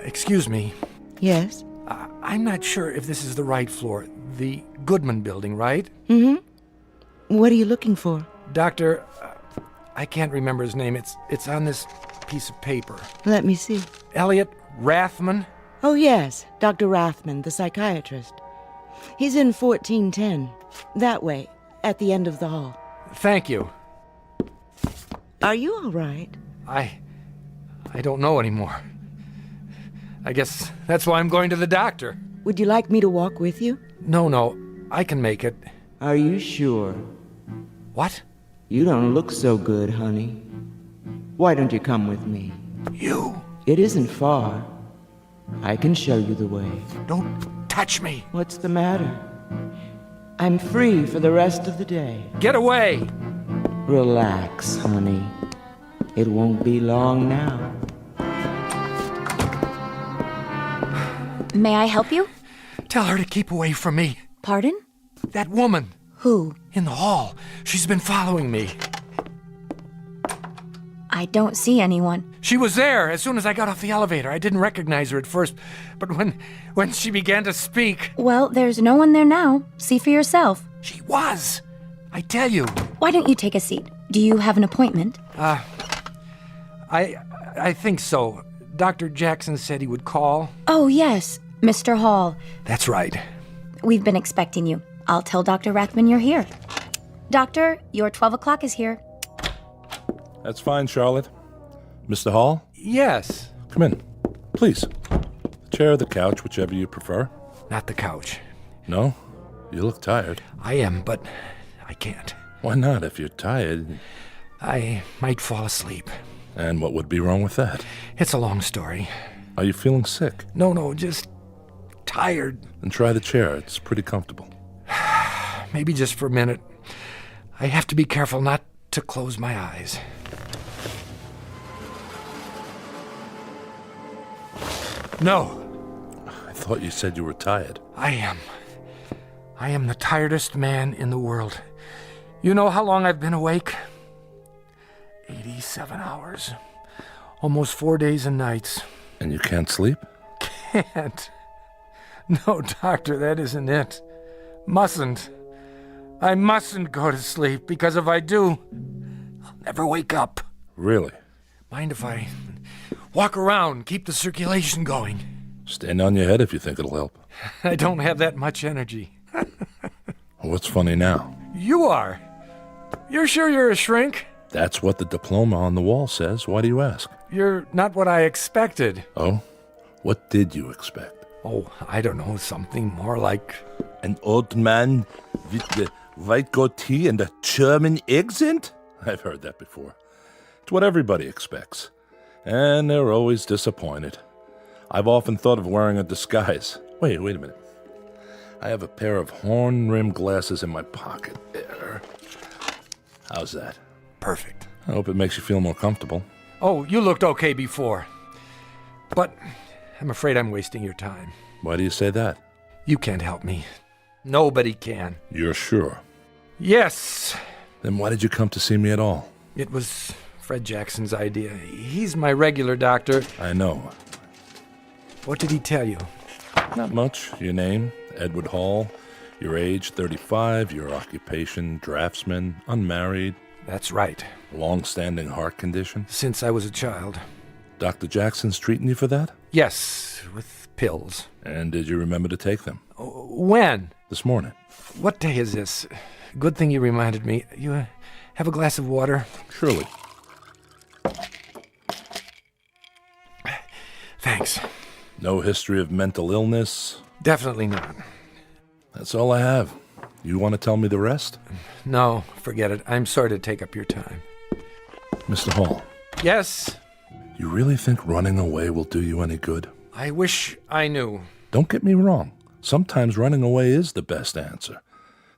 Excuse me. Yes? I'm not sure if this is the right floor. The Goodman building, right? Mm-hmm. What are you looking for? Doctor, I can't remember his name. It's on this piece of paper. Let me see. Elliot Rathman? Oh, yes. Dr. Rathman, the psychiatrist. He's in 1410. That way, at the end of the hall. Thank you. Are you all right? I don't know anymore. I guess that's why I'm going to the doctor. Would you like me to walk with you? No, I can make it. Are you sure? What? You don't look so good, honey. Why don't you come with me? You? It isn't far. I can show you the way. Don't touch me. What's the matter? I'm free for the rest of the day. Get away! Relax, honey. It won't be long now. May I help you? Tell her to keep away from me. Pardon? That woman. Who? In the hall. She's been following me. I don't see anyone. She was there as soon as I got off the elevator. I didn't recognize her at first, but when she began to speak... Well, there's no one there now. See for yourself. She was. I tell you. Why don't you take a seat? Do you have an appointment? I think so. Dr. Jackson said he would call. Oh, yes. Mr. Hall. That's right. We've been expecting you. I'll tell Dr. Rathman you're here. Doctor, your 12 o'clock is here. That's fine, Charlotte. Mr. Hall? Yes. Come in. Please. The chair or the couch, whichever you prefer. Not the couch. No? You look tired. I am, but I can't. Why not? If you're tired... I might fall asleep. And what would be wrong with that? It's a long story. Are you feeling sick? No, just tired. Then try the chair. It's pretty comfortable. Maybe just for a minute. I have to be careful not to close my eyes. No. I thought you said you were tired. I am. I am the tiredest man in the world. You know how long I've been awake? 87 hours. Almost 4 days and nights. And you can't sleep? Can't. No, doctor, that isn't it. Mustn't. I mustn't go to sleep, because if I do, I'll never wake up. Really? Mind if I walk around, keep the circulation going? Stand on your head if you think it'll help. I don't have that much energy. What's funny now? You are. You're sure you're a shrink? That's what the diploma on the wall says. Why do you ask? You're not what I expected. Oh? What did you expect? Oh, I don't know, something more like... An old man with the white goatee and a German accent? I've heard that before. It's what everybody expects. And they're always disappointed. I've often thought of wearing a disguise. Wait a minute. I have a pair of horn-rimmed glasses in my pocket there. How's that? Perfect. I hope it makes you feel more comfortable. Oh, you looked okay before. But I'm afraid I'm wasting your time. Why do you say that? You can't help me. Nobody can. You're sure? Yes. Then why did you come to see me at all? It was Fred Jackson's idea. He's my regular doctor. I know. What did he tell you? Not much. Your name, Edward Hall. Your age, 35. Your occupation, draftsman. Unmarried. That's right. Long-standing heart condition? Since I was a child. Dr. Jackson's treating you for that? Yes, with pills. And did you remember to take them? When? This morning. What day is this? Good thing you reminded me. You have a glass of water? Surely. Thanks. No history of mental illness? Definitely not. That's all I have. You want to tell me the rest? No, forget it. I'm sorry to take up your time. Mr. Hall. Yes? You really think running away will do you any good? I wish I knew. Don't get me wrong. Sometimes running away is the best answer.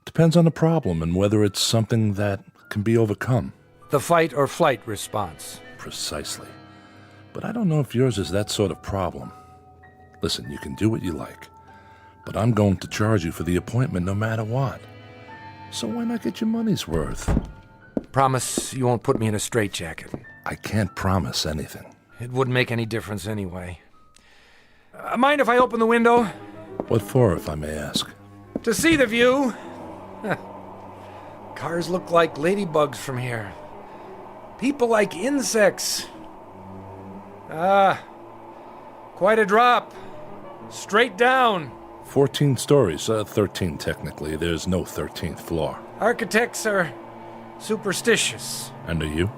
Depends on the problem and whether it's something that can be overcome. The fight or flight response. Precisely. But I don't know if yours is that sort of problem. Listen, you can do what you like. But I'm going to charge you for the appointment no matter what. So why not get your money's worth? Promise you won't put me in a straitjacket. I can't promise anything. It wouldn't make any difference anyway. Mind if I open the window? What for, if I may ask? To see the view. Cars look like ladybugs from here. People like insects. Quite a drop. Straight down. 14 stories, 13 technically. There's no 13th floor. Architects are superstitious. And are you?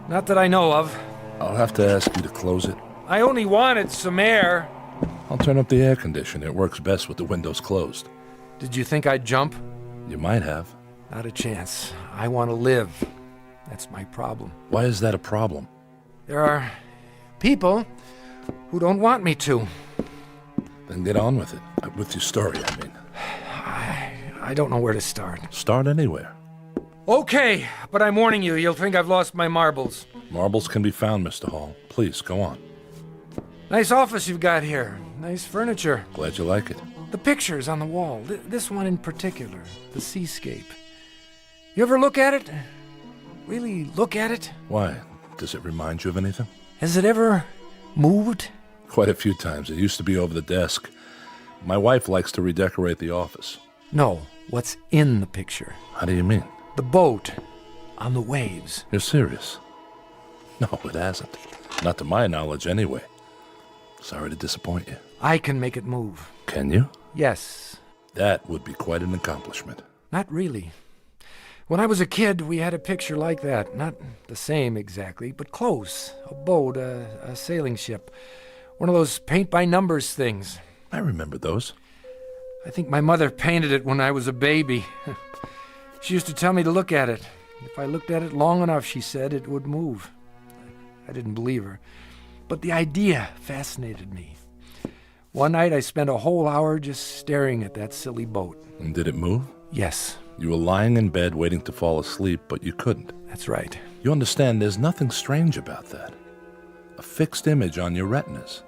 Not that I know of. I'll have to ask you to close it. I only wanted some air. I'll turn up the air conditioner. It works best with the windows closed. Did you think I'd jump? You might have. Not a chance. I want to live. That's my problem. Why is that a problem? There are people who don't want me to. Then get on with it. With your story, I mean. I don't know where to start. Start anywhere. Okay, but I'm warning you, you'll think I've lost my marbles. Marbles can be found, Mr. Hall. Please, go on. Nice office you've got here. Nice furniture. Glad you like it. The pictures on the wall. This one in particular. The seascape. You ever look at it? Really look at it? Why? Does it remind you of anything? Has it ever moved? Quite a few times. It used to be over the desk. My wife likes to redecorate the office. No, what's in the picture. How do you mean? The boat on the waves. You're serious? No, it hasn't. Not to my knowledge, anyway. Sorry to disappoint you. I can make it move. Can you? Yes. That would be quite an accomplishment. Not really. When I was a kid, we had a picture like that. Not the same exactly, but close. A boat, a sailing ship. One of those paint-by-numbers things. I remember those. I think my mother painted it when I was a baby. She used to tell me to look at it. If I looked at it long enough, she said, it would move. I didn't believe her. But the idea fascinated me. One night I spent a whole hour just staring at that silly boat. And did it move? Yes. You were lying in bed waiting to fall asleep, but you couldn't. That's right. You understand there's nothing strange about that. A fixed image on your retinas.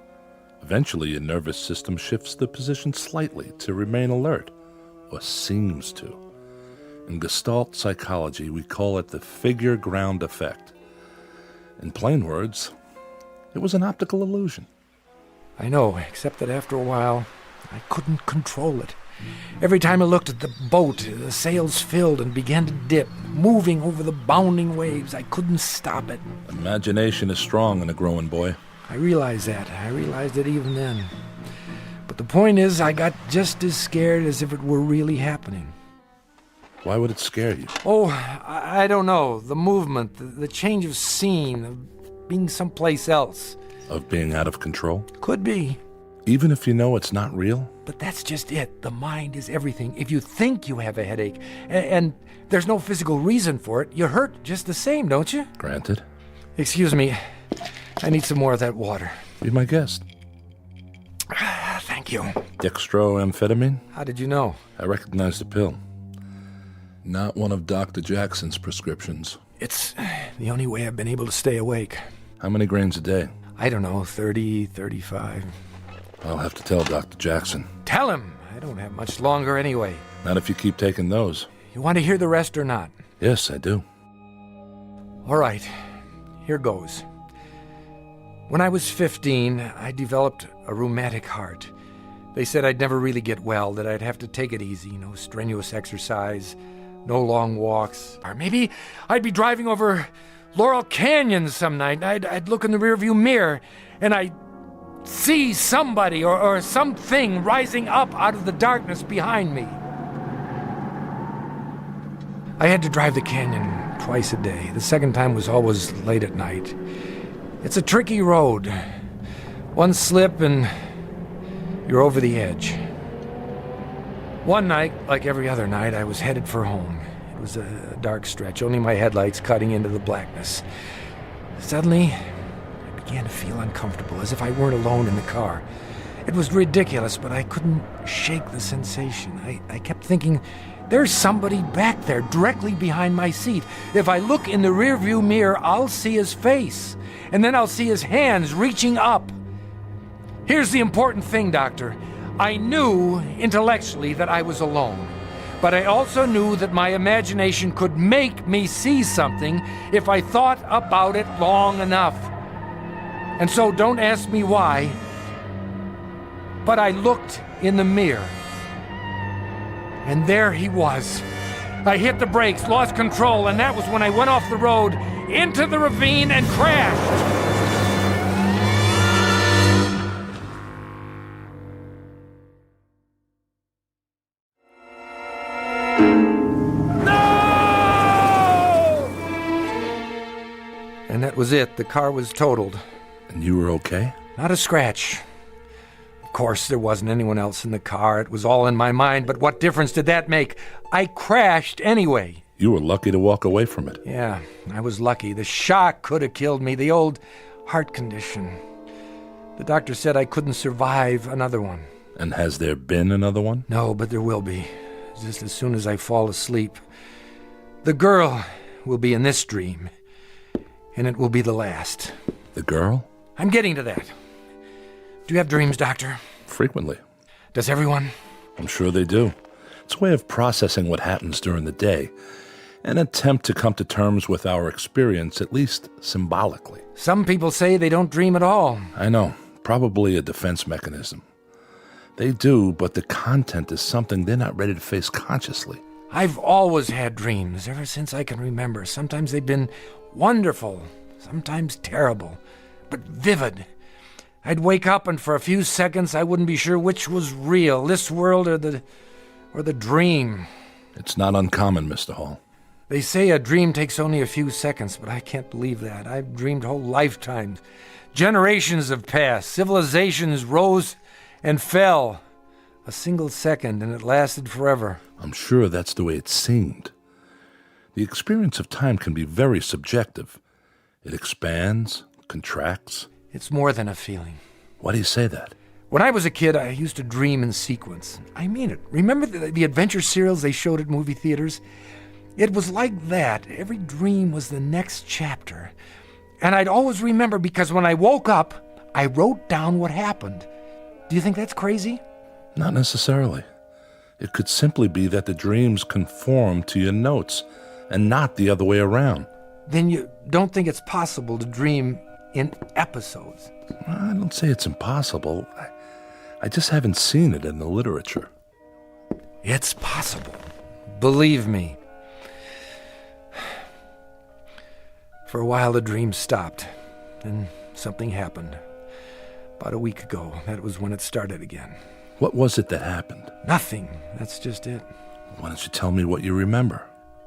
Eventually your nervous system shifts the position slightly to remain alert, or seems to. In Gestalt psychology, we call it the figure ground effect. In plain words, it was an optical illusion. I know, except that after a while, I couldn't control it. Every time I looked at the boat, the sails filled and began to dip, moving over the bounding waves. I couldn't stop it. Imagination is strong in a growing boy. I realized that. I realized it even then. But the point is, I got just as scared as if it were really happening. Why would it scare you? Oh, I don't know. The movement, the change of scene, of being someplace else. Of being out of control? Could be. Even if you know it's not real? But that's just it. The mind is everything. If you think you have a headache, and there's no physical reason for it, you hurt just the same, don't you? Granted. Excuse me. I need some more of that water. Be my guest. Thank you. Dextroamphetamine? How did you know? I recognize the pill. Not one of Dr. Jackson's prescriptions. It's the only way I've been able to stay awake. How many grains a day? I don't know, 30, 35. I'll have to tell Dr. Jackson. Tell him! I don't have much longer anyway. Not if you keep taking those. You want to hear the rest or not? Yes, I do. All right, here goes. When I was 15, I developed a rheumatic heart. They said I'd never really get well, that I'd have to take it easy, no strenuous exercise, no long walks. Or maybe I'd be driving over Laurel Canyon some night, and I'd look in the rearview mirror, and I'd see somebody or something rising up out of the darkness behind me. I had to drive the canyon twice a day. The second time was always late at night. It's a tricky road. One slip and you're over the edge. One night, like every other night, I was headed for home. It was a dark stretch, only my headlights cutting into the blackness. Suddenly, I began to feel uncomfortable, as if I weren't alone in the car. It was ridiculous, but I couldn't shake the sensation. I kept thinking, there's somebody back there, directly behind my seat. If I look in the rearview mirror, I'll see his face, and then I'll see his hands reaching up. Here's the important thing, Doctor. I knew intellectually that I was alone, but I also knew that my imagination could make me see something if I thought about it long enough. And so don't ask me why, but I looked in the mirror, and there he was. I hit the brakes, lost control, and that was when I went off the road into the ravine and crashed. And that was it. The car was totaled. And you were okay? Not a scratch. Of course, there wasn't anyone else in the car. It was all in my mind, but what difference did that make? I crashed anyway. You were lucky to walk away from it. Yeah, I was lucky. The shock could have killed me, the old heart condition. The doctor said I couldn't survive another one. And has there been another one? No, but there will be. Just as soon as I fall asleep. The girl will be in this dream. And it will be the last. The girl? I'm getting to that. Do you have dreams, Doctor? Frequently. Does everyone? I'm sure they do. It's a way of processing what happens during the day, an attempt to come to terms with our experience, at least symbolically. Some people say they don't dream at all. I know. Probably a defense mechanism. They do, but the content is something they're not ready to face consciously. I've always had dreams, ever since I can remember. Sometimes they've been wonderful, sometimes terrible, but vivid. I'd wake up and for a few seconds I wouldn't be sure which was real, this world or the dream. It's not uncommon, Mr. Hall. They say a dream takes only a few seconds, but I can't believe that. I've dreamed whole lifetimes. Generations have passed. Civilizations rose and fell. A single second, and it lasted forever. I'm sure that's the way it seemed. The experience of time can be very subjective. It expands, contracts. It's more than a feeling. Why do you say that? When I was a kid, I used to dream in sequence. I mean it. Remember the adventure serials they showed at movie theaters? It was like that. Every dream was the next chapter. And I'd always remember because when I woke up, I wrote down what happened. Do you think that's crazy? Not necessarily. It could simply be that the dreams conform to your notes and not the other way around. Then you don't think it's possible to dream in episodes? I don't say it's impossible. I just haven't seen it in the literature. It's possible. Believe me. For a while, the dream stopped. Then something happened. About a week ago, that was when it started again. What was it that happened? Nothing. That's just it. Why don't you tell me what you remember?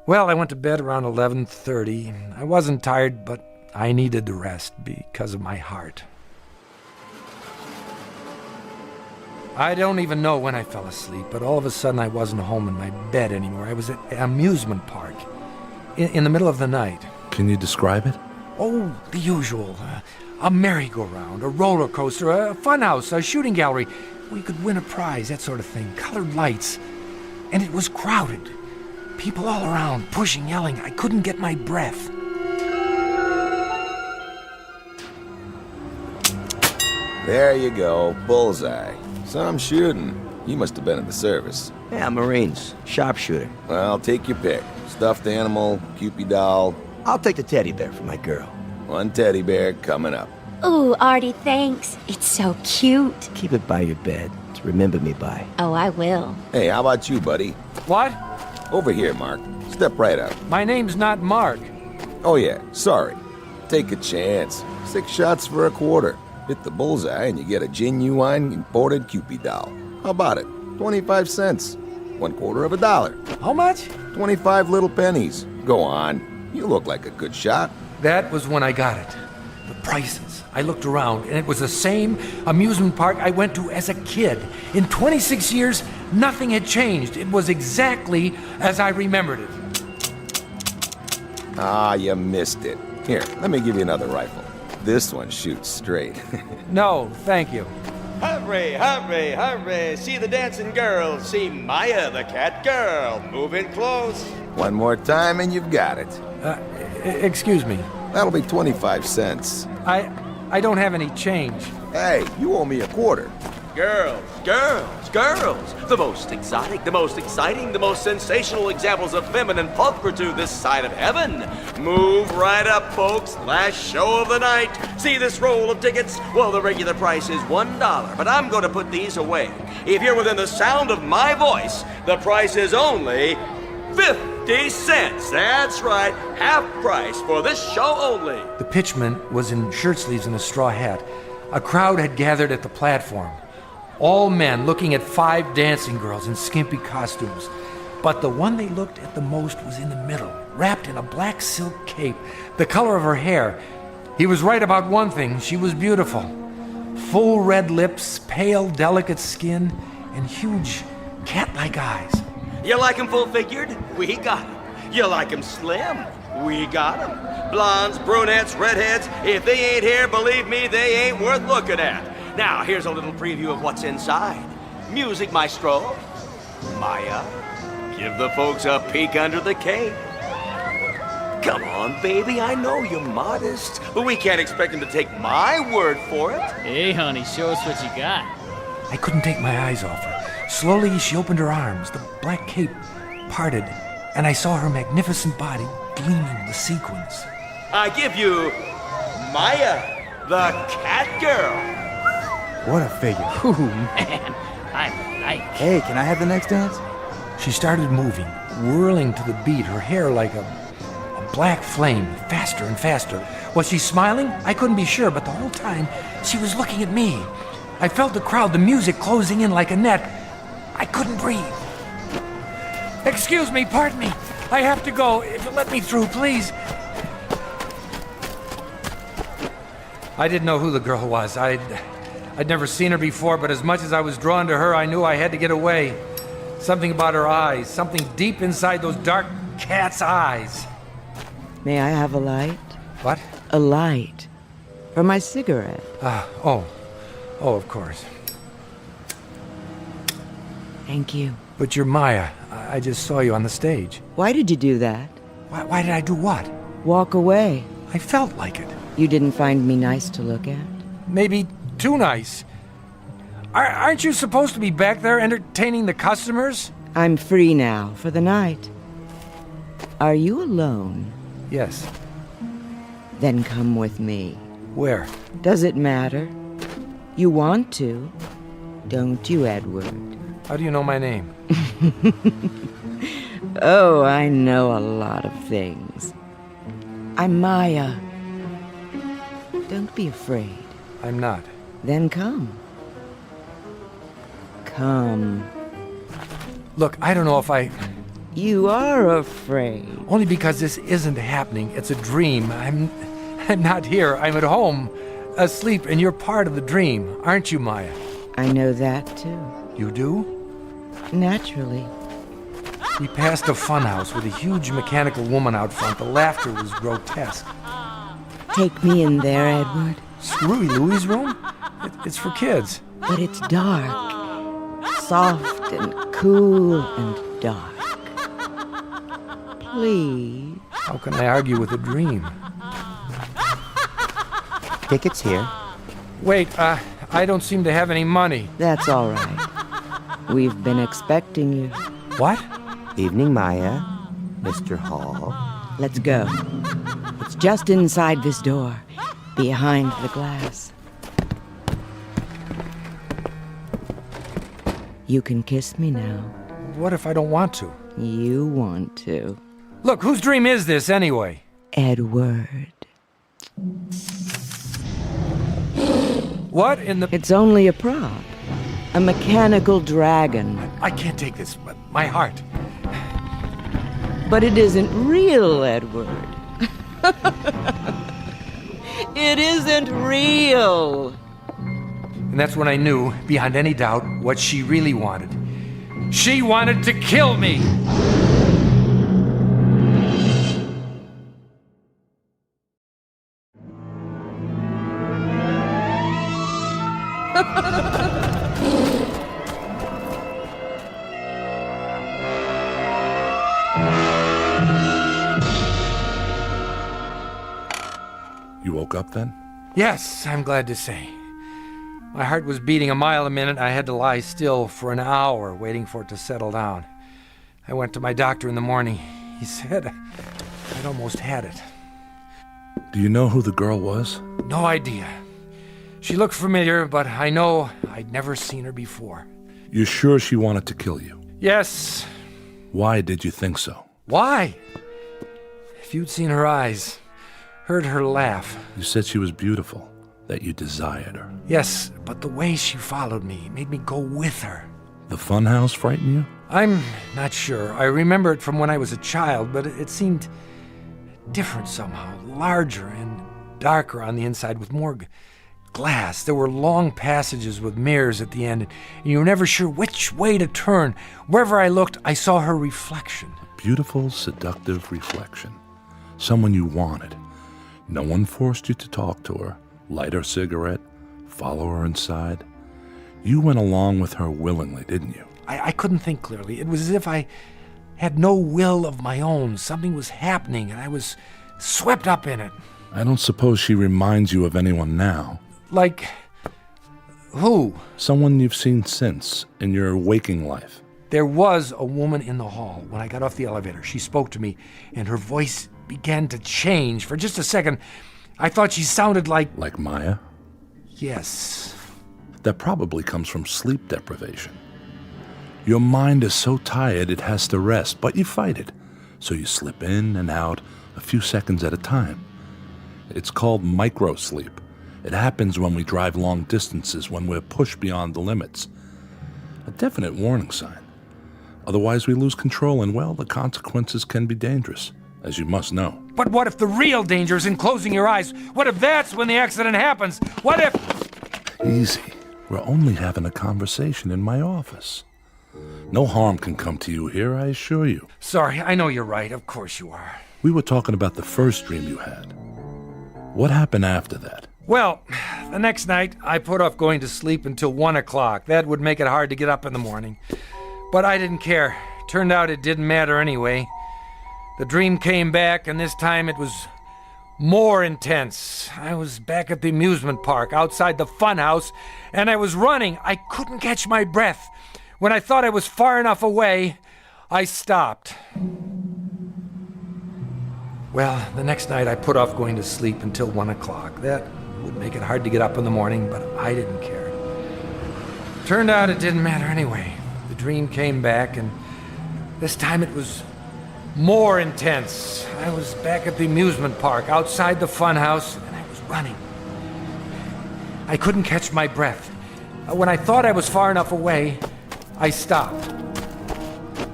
Well, I went to bed around 11:30. I wasn't tired, but I needed the rest because of my heart. I don't even know when I fell asleep, but all of a sudden I wasn't home in my bed anymore. I was at an amusement park in the middle of the night. Can you describe it? Oh, the usual. A merry-go-round, a roller coaster, a funhouse, a shooting gallery. Where you could win a prize, that sort of thing. Colored lights. And it was crowded. People all around, pushing, yelling. I couldn't get my breath. There you go, bullseye. Some shooting. You must have been in the service. Yeah, Marines. Sharpshooter. Well, take your pick. Stuffed animal, Cupid doll. I'll take the teddy bear for my girl. One teddy bear coming up. Ooh, Artie, thanks. It's so cute. Keep it by your bed to remember me by. Oh, I will. Hey, how about you, buddy? What? Over here, Mark. Step right up. My name's not Mark. Oh, yeah. Sorry. Take a chance. 6 shots for a quarter. Hit the bullseye and you get a genuine imported Cupid doll. How about it? 25 cents. 1/4 of a dollar. How much? 25 little pennies. Go on. You look like a good shot. That was when I got it. The prices. I looked around, and it was the same amusement park I went to as a kid. In 26 years, nothing had changed. It was exactly as I remembered it. Ah, you missed it. Here, let me give you another rifle. This one shoots straight. No, thank you. Hurry, hurry, hurry. See the dancing girls. See Maya, the cat girl. Move in close. One more time and you've got it. Excuse me. That'll be 25 cents. I don't have any change. Hey, you owe me a quarter. Girls, girls, girls. The most exotic, the most exciting, the most sensational examples of feminine pulchritude this side of heaven. Move right up, folks. Last show of the night. See this roll of tickets? Well, the regular price is $1, but I'm going to put these away. If you're within the sound of my voice, the price is only 50 cents. That's right. Half price for this show only. The pitchman was in shirt sleeves and a straw hat. A crowd had gathered at the platform. All men looking at 5 dancing girls in skimpy costumes. But the one they looked at the most was in the middle, wrapped in a black silk cape, the color of her hair. He was right about one thing. She was beautiful. Full red lips, pale, delicate skin, and huge cat-like eyes. You like 'em full-figured? We got 'em. You like 'em slim? We got 'em. Blondes, brunettes, redheads, if they ain't here, believe me, they ain't worth looking at. Now, here's a little preview of what's inside. Music maestro, Maya, give the folks a peek under the cape. Come on, baby, I know you're modest, but we can't expect him to take my word for it. Hey, honey, show us what you got. I couldn't take my eyes off her. Slowly, she opened her arms. The black cape parted, and I saw her magnificent body gleaming with sequins. I give you Maya, the cat girl. What a figure. Ooh, man, I like. Hey, can I have the next dance? She started moving, whirling to the beat, her hair like a black flame, faster and faster. Was she smiling? I couldn't be sure, but the whole time she was looking at me. I felt the crowd, the music closing in like a net. I couldn't breathe. Excuse me, pardon me. I have to go. If you'll let me through, please. I didn't know who the girl was. I'd never seen her before, but as much as I was drawn to her, I knew I had to get away. Something about her eyes, something deep inside those dark cat's eyes. May I have a light? What? A light. For my cigarette. Oh, of course. Thank you. But you're Maya. I just saw you on the stage. Why did you do that? Why did I do what? Walk away. I felt like it. You didn't find me nice to look at? Maybe too nice. Aren't you supposed to be back there entertaining the customers? I'm free now for the night. Are you alone? Yes. Then come with me. Where? Does it matter? You want to, don't you, Edward? How do you know my name? Oh, I know a lot of things. I'm Maya. Don't be afraid. I'm not. Then come. Come. Look, I don't know if I... You are afraid. Only because this isn't happening. It's a dream. I'm not here. I'm at home, asleep, and you're part of the dream, aren't you, Maya? I know that, too. You do? Naturally. We passed a funhouse with a huge mechanical woman out front. The laughter was grotesque. Take me in there, Edward. Screwy Louie's room? It's for kids. But it's dark. Soft and cool and dark. Please. How can I argue with a dream? Tickets here. Wait, I don't seem to have any money. That's all right. We've been expecting you. What? Evening, Maya. Mr. Hall. Let's go. It's just inside this door, behind the glass. You can kiss me now. What if I don't want to? You want to. Look, whose dream is this, anyway? Edward. What in the... It's only a prop. A mechanical dragon. I can't take this, but my heart. But it isn't real, Edward. It isn't real. And that's when I knew, beyond any doubt, what she really wanted. She wanted to kill me! You woke up then? Yes, I'm glad to say. My heart was beating a mile a minute. I had to lie still for an hour, waiting for it to settle down. I went to my doctor in the morning. He said I'd almost had it. Do you know who the girl was? No idea. She looked familiar, but I know I'd never seen her before. You sure she wanted to kill you? Yes. Why did you think so? Why? If you'd seen her eyes, heard her laugh. You said she was beautiful, that you desired her. Yes, but the way she followed me made me go with her. The funhouse frightened you? I'm not sure. I remember it from when I was a child, but it seemed different somehow, larger and darker on the inside with more glass. There were long passages with mirrors at the end, and you were never sure which way to turn. Wherever I looked, I saw her reflection. A beautiful, seductive reflection. Someone you wanted. No one forced you to talk to her, light her cigarette, follow her inside. You went along with her willingly, didn't you? I couldn't think clearly. It was as if I had no will of my own. Something was happening, and I was swept up in it. I don't suppose she reminds you of anyone now. Like, who? Someone you've seen since, in your waking life. There was a woman in the hall when I got off the elevator. She spoke to me, and her voice began to change. For just a second, I thought she sounded like... Like Maya? Yes. That probably comes from sleep deprivation. Your mind is so tired it has to rest, but you fight it. So you slip in and out a few seconds at a time. It's called microsleep. It happens when we drive long distances, when we're pushed beyond the limits. A definite warning sign. Otherwise we lose control, and, well, the consequences can be dangerous, as you must know. But what if the real danger is in closing your eyes? What if that's when the accident happens? What if... Easy. We're only having a conversation in my office. No harm can come to you here, I assure you. Sorry, I know you're right. Of course you are. We were talking about the first dream you had. What happened after that? Well, the next night, I put off going to sleep until 1 o'clock. That would make it hard to get up in the morning. But I didn't care. Turned out it didn't matter anyway. The dream came back, and this time it was more intense. I was back at the amusement park outside the funhouse, and I was running. I couldn't catch my breath. When I thought I was far enough away, I stopped. Well, the next night I put off going to sleep until 1 o'clock. That would make it hard to get up in the morning, but I didn't care. Turned out it didn't matter anyway. The dream came back, and this time it was more intense. I was back at the amusement park outside the funhouse, and I was running. I couldn't catch my breath. When I thought I was far enough away, I stopped.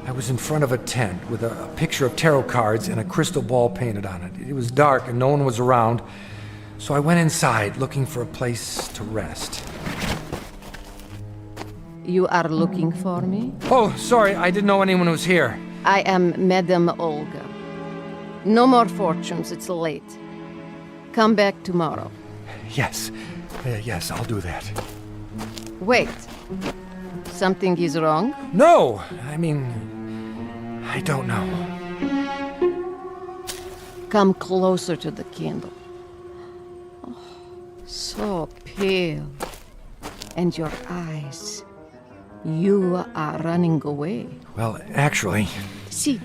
I was in front of a tent with a picture of tarot cards and a crystal ball painted on it. It was dark and no one was around, so I went inside looking for a place to rest. You are looking for me? Oh, sorry, I didn't know anyone was here. I am Madame Olga. No more fortunes, it's late. Come back tomorrow. Yes, yes, I'll do that. Wait. Something is wrong? No, I mean, I don't know. Come closer to the candle. Oh, so pale. And your eyes. You are running away. Well, actually... Sit.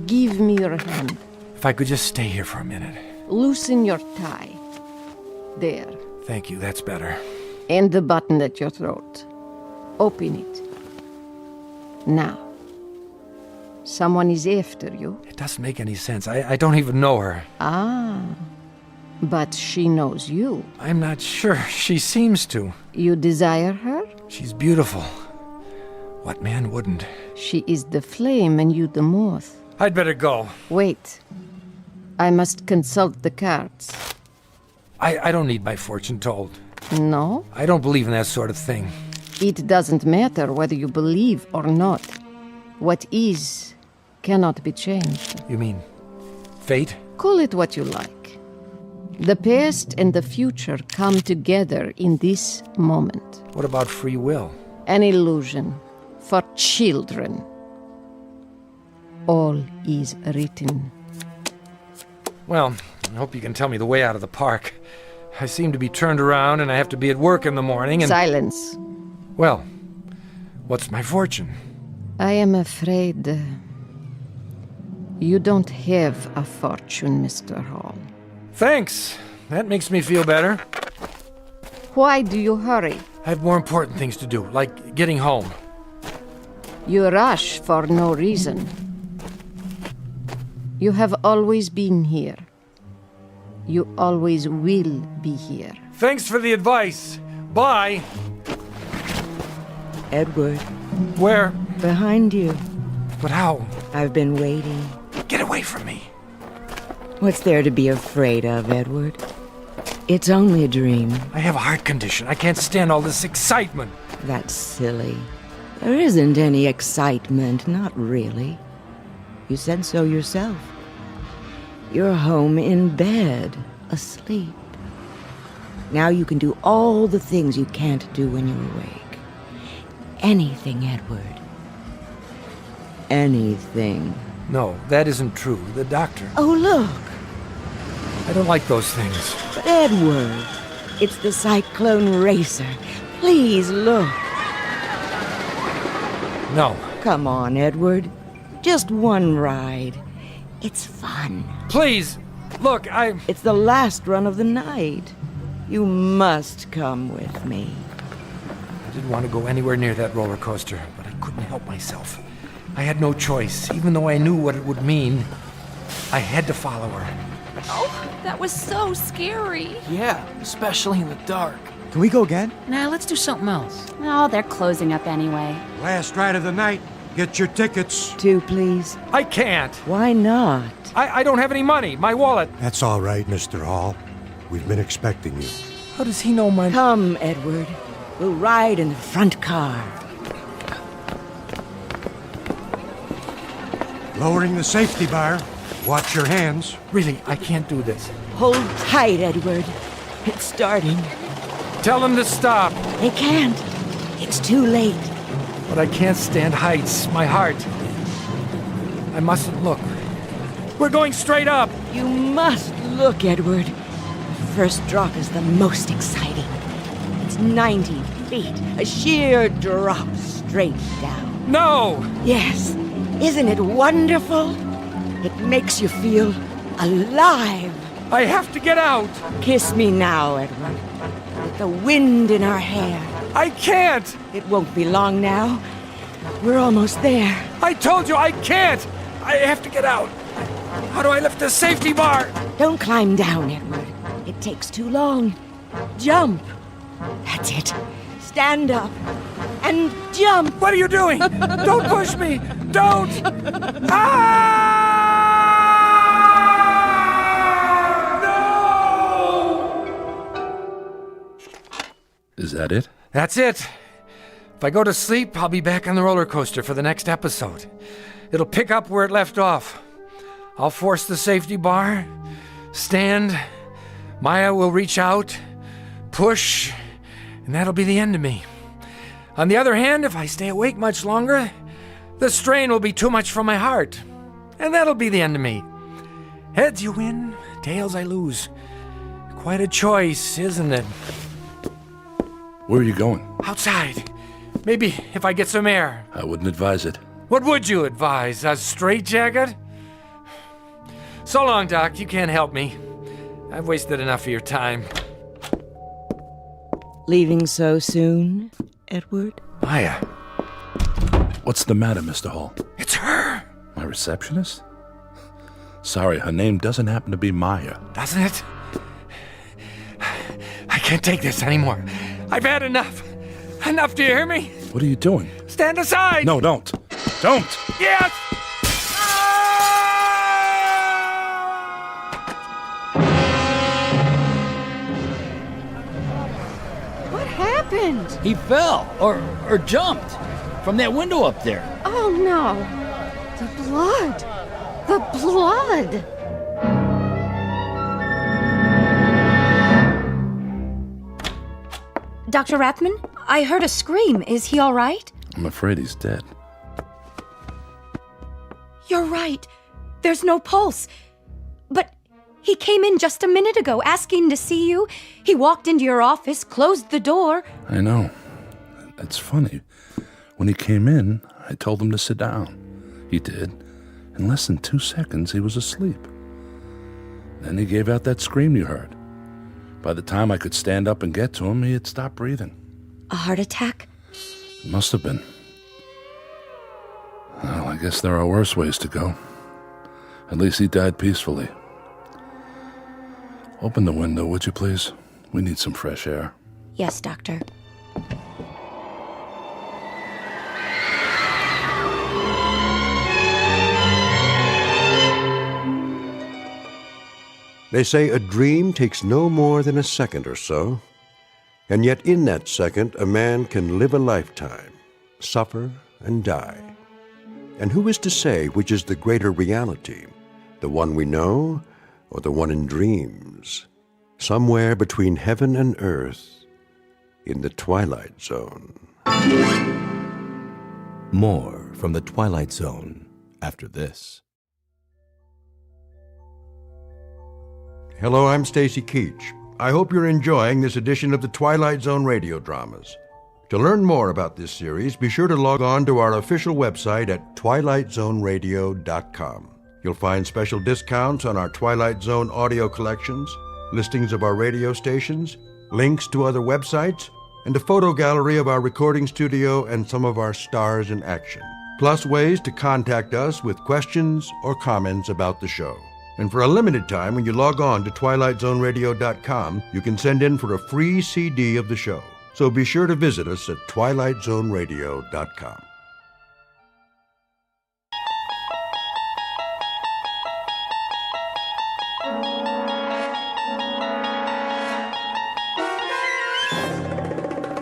Give me your hand. If I could just stay here for a minute. Loosen your tie. There. Thank you, that's better. And the button at your throat. Open it. Now. Someone is after you. It doesn't make any sense. I don't even know her. Ah. But she knows you. I'm not sure. She seems to. You desire her? She's beautiful. What man wouldn't? She is the flame and you the moth. I'd better go. Wait. I must consult the cards. I don't need my fortune told. No? I don't believe in that sort of thing. It doesn't matter whether you believe or not. What is cannot be changed. You mean fate? Call it what you like. The past and the future come together in this moment. What about free will? An illusion for children. All is written. Well, I hope you can tell me the way out of the park. I seem to be turned around and I have to be at work in the morning and... Silence. Well, what's my fortune? I am afraid you don't have a fortune, Mr. Hall. Thanks. That makes me feel better. Why do you hurry? I have more important things to do, like getting home. You rush for no reason. You have always been here. You always will be here. Thanks for the advice. Bye. Edward. Where? Behind you. But how? I've been waiting. Get away from me. What's there to be afraid of, Edward? It's only a dream. I have a heart condition. I can't stand all this excitement. That's silly. There isn't any excitement, not really. You said so yourself. You're home in bed, asleep. Now you can do all the things you can't do when you're awake. Anything, Edward. anything. No, that isn't true. The doctor. Oh, look. I don't like those things. But Edward, it's the Cyclone Racer. Please look. No. Come on, Edward. Just one ride. It's fun. Please! Look, It's the last run of the night. You must come with me. I didn't want to go anywhere near that roller coaster, but I couldn't help myself. I had no choice, even though I knew what it would mean. I had to follow her. Oh, that was so scary. Yeah, especially in the dark. Can we go again? Nah, let's do something else. Oh, they're closing up anyway. Last ride of the night. Get your tickets. 2, please. I can't. Why not? I don't have any money. My wallet. That's all right, Mr. Hall. We've been expecting you. How does he know my... Come, Edward. We'll ride in the front car. Lowering the safety bar. Watch your hands. Really, I can't do this. Hold tight, Edward. It's starting. Tell them to stop. They can't. It's too late. But I can't stand heights. My heart. I mustn't look. We're going straight up. You must look, Edward. The first drop is the most exciting. It's 90 feet. A sheer drop straight down. No! Yes. Isn't it wonderful? It makes you feel alive. I have to get out. Kiss me now, Edward. With the wind in our hair. I can't. It won't be long now. We're almost there. I told you I can't. I have to get out. How do I lift the safety bar? Don't climb down, Edward. It takes too long. Jump. That's it. Stand up and jump. What are you doing? Don't push me. Don't. Is that it? That's it. If I go to sleep, I'll be back on the roller coaster for the next episode. It'll pick up where it left off. I'll force the safety bar, stand, Maya will reach out, push, and that'll be the end of me. On the other hand, if I stay awake much longer, the strain will be too much for my heart, and that'll be the end of me. Heads you win, tails I lose. Quite a choice, isn't it? Where are you going? Outside. Maybe if I get some air. I wouldn't advise it. What would you advise? A straitjacket? So long, Doc. You can't help me. I've wasted enough of your time. Leaving so soon, Edward? Maya. What's the matter, Mr. Hall? It's her. My receptionist? Sorry, her name doesn't happen to be Maya. Doesn't it? I can't take this anymore. I've had enough. Enough, do you hear me? What are you doing? Stand aside! No, don't. Don't! Yes! What happened? He fell or jumped from that window up there. Oh no! The blood! The blood! Dr. Rathman, I heard a scream. Is he all right? I'm afraid he's dead. You're right. There's no pulse. But he came in just a minute ago asking to see you. He walked into your office, closed the door. I know. It's funny. When he came in, I told him to sit down. He did. In less than 2 seconds, he was asleep. Then he gave out that scream you heard. By the time I could stand up and get to him, he had stopped breathing. A heart attack? It must have been. Well, I guess there are worse ways to go. At least he died peacefully. Open the window, would you please? We need some fresh air. Yes, Doctor. They say a dream takes no more than a second or so, and yet in that second a man can live a lifetime, suffer and die. And who is to say which is the greater reality, the one we know or the one in dreams, somewhere between heaven and earth, in the Twilight Zone? More from the Twilight Zone after this. Hello, I'm Stacy Keach. I hope you're enjoying this edition of the Twilight Zone radio dramas. To learn more about this series, be sure to log on to our official website at twilightzoneradio.com. You'll find special discounts on our Twilight Zone audio collections, listings of our radio stations, links to other websites, and a photo gallery of our recording studio and some of our stars in action. Plus ways to contact us with questions or comments about the show. And for a limited time, when you log on to twilightzoneradio.com, you can send in for a free CD of the show. So be sure to visit us at twilightzoneradio.com.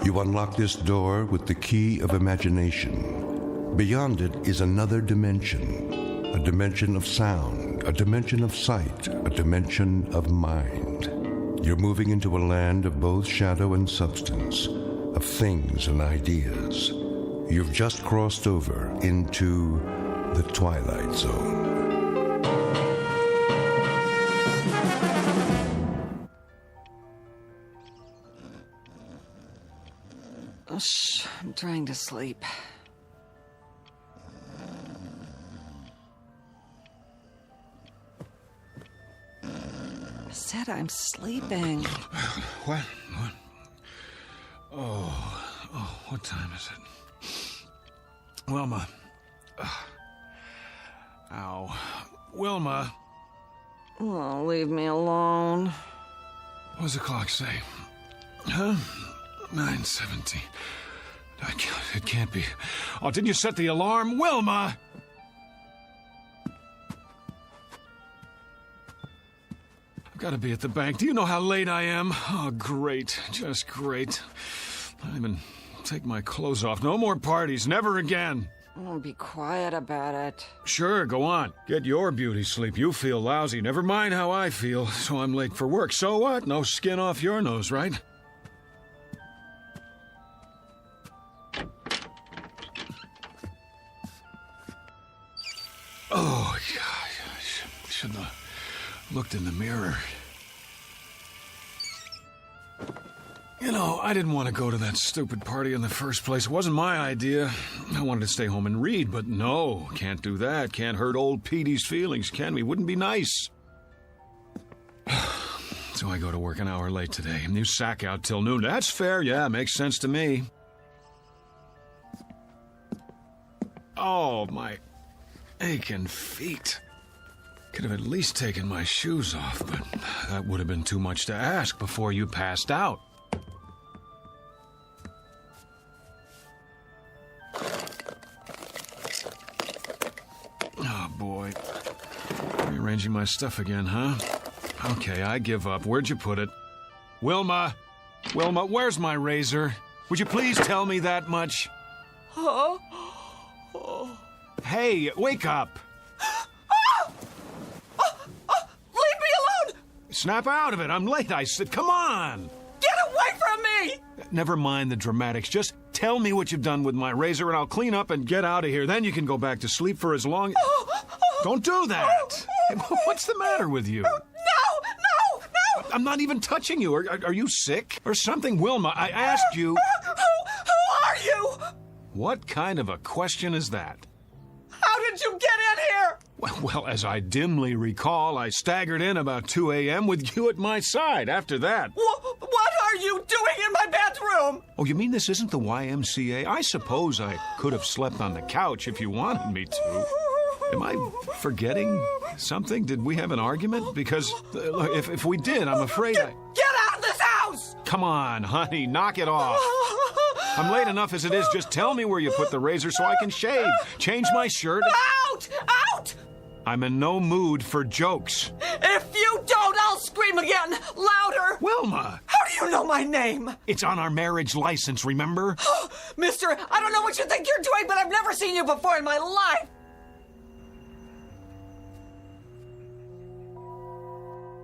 You unlock this door with the key of imagination. Beyond it is another dimension, a dimension of sound, a dimension of sight, a dimension of mind. You're moving into a land of both shadow and substance, of things and ideas. You've just crossed over into the Twilight Zone. Shh, I'm trying to sleep. I said I'm sleeping. What? Oh, what time is it? Wilma. Ow. Wilma. Oh, leave me alone. What does the clock say? Huh? 9:17. It can't be. Oh, didn't you set the alarm? Wilma! I've got to be at the bank. Do you know how late I am? Oh, great. Just great. I don't even take my clothes off. No more parties. Never again. Oh, be quiet about it. Sure, go on. Get your beauty sleep. You feel lousy. Never mind how I feel. So I'm late for work. So what? No skin off your nose, right? Oh, yeah, I shouldn't have looked in the mirror. You know, I didn't want to go to that stupid party in the first place. It wasn't my idea. I wanted to stay home and read, but no, can't do that. Can't hurt old Petey's feelings, can we? Wouldn't be nice. So I go to work an hour late today, and you sack out till noon. That's fair, yeah, makes sense to me. Oh, my aching feet. Could have at least taken my shoes off, but that would have been too much to ask before you passed out. Oh, boy. Rearranging my stuff again, huh? Okay, I give up. Where'd you put it? Wilma! Wilma, where's my razor? Would you please tell me that much? Oh. Hey, wake up! Leave me alone! Snap out of it. I'm late, I said. Come on! Get away from me! Never mind the dramatics. Just tell me what you've done with my razor, and I'll clean up and get out of here. Then you can go back to sleep for as long... Don't do that! What's the matter with you? No! I'm not even touching you. Are you sick or something? Wilma, I asked you... Who are you? What kind of a question is that? How did you get in here? Well, as I dimly recall, I staggered in about 2 a.m. with you at my side. After that... What are you doing in my bedroom? Oh, you mean this isn't the YMCA? I suppose I could have slept on the couch if you wanted me to. Am I forgetting something? Did we have an argument? Because if we did, I'm afraid I... Get out of this house! Come on, honey, knock it off. I'm late enough as it is. Just tell me where you put the razor so I can shave. Change my shirt. Out! Out! I'm in no mood for jokes. If you don't, I'll scream again, louder. Wilma! How do you know my name? It's on our marriage license, remember? Mister, I don't know what you think you're doing, but I've never seen you before in my life.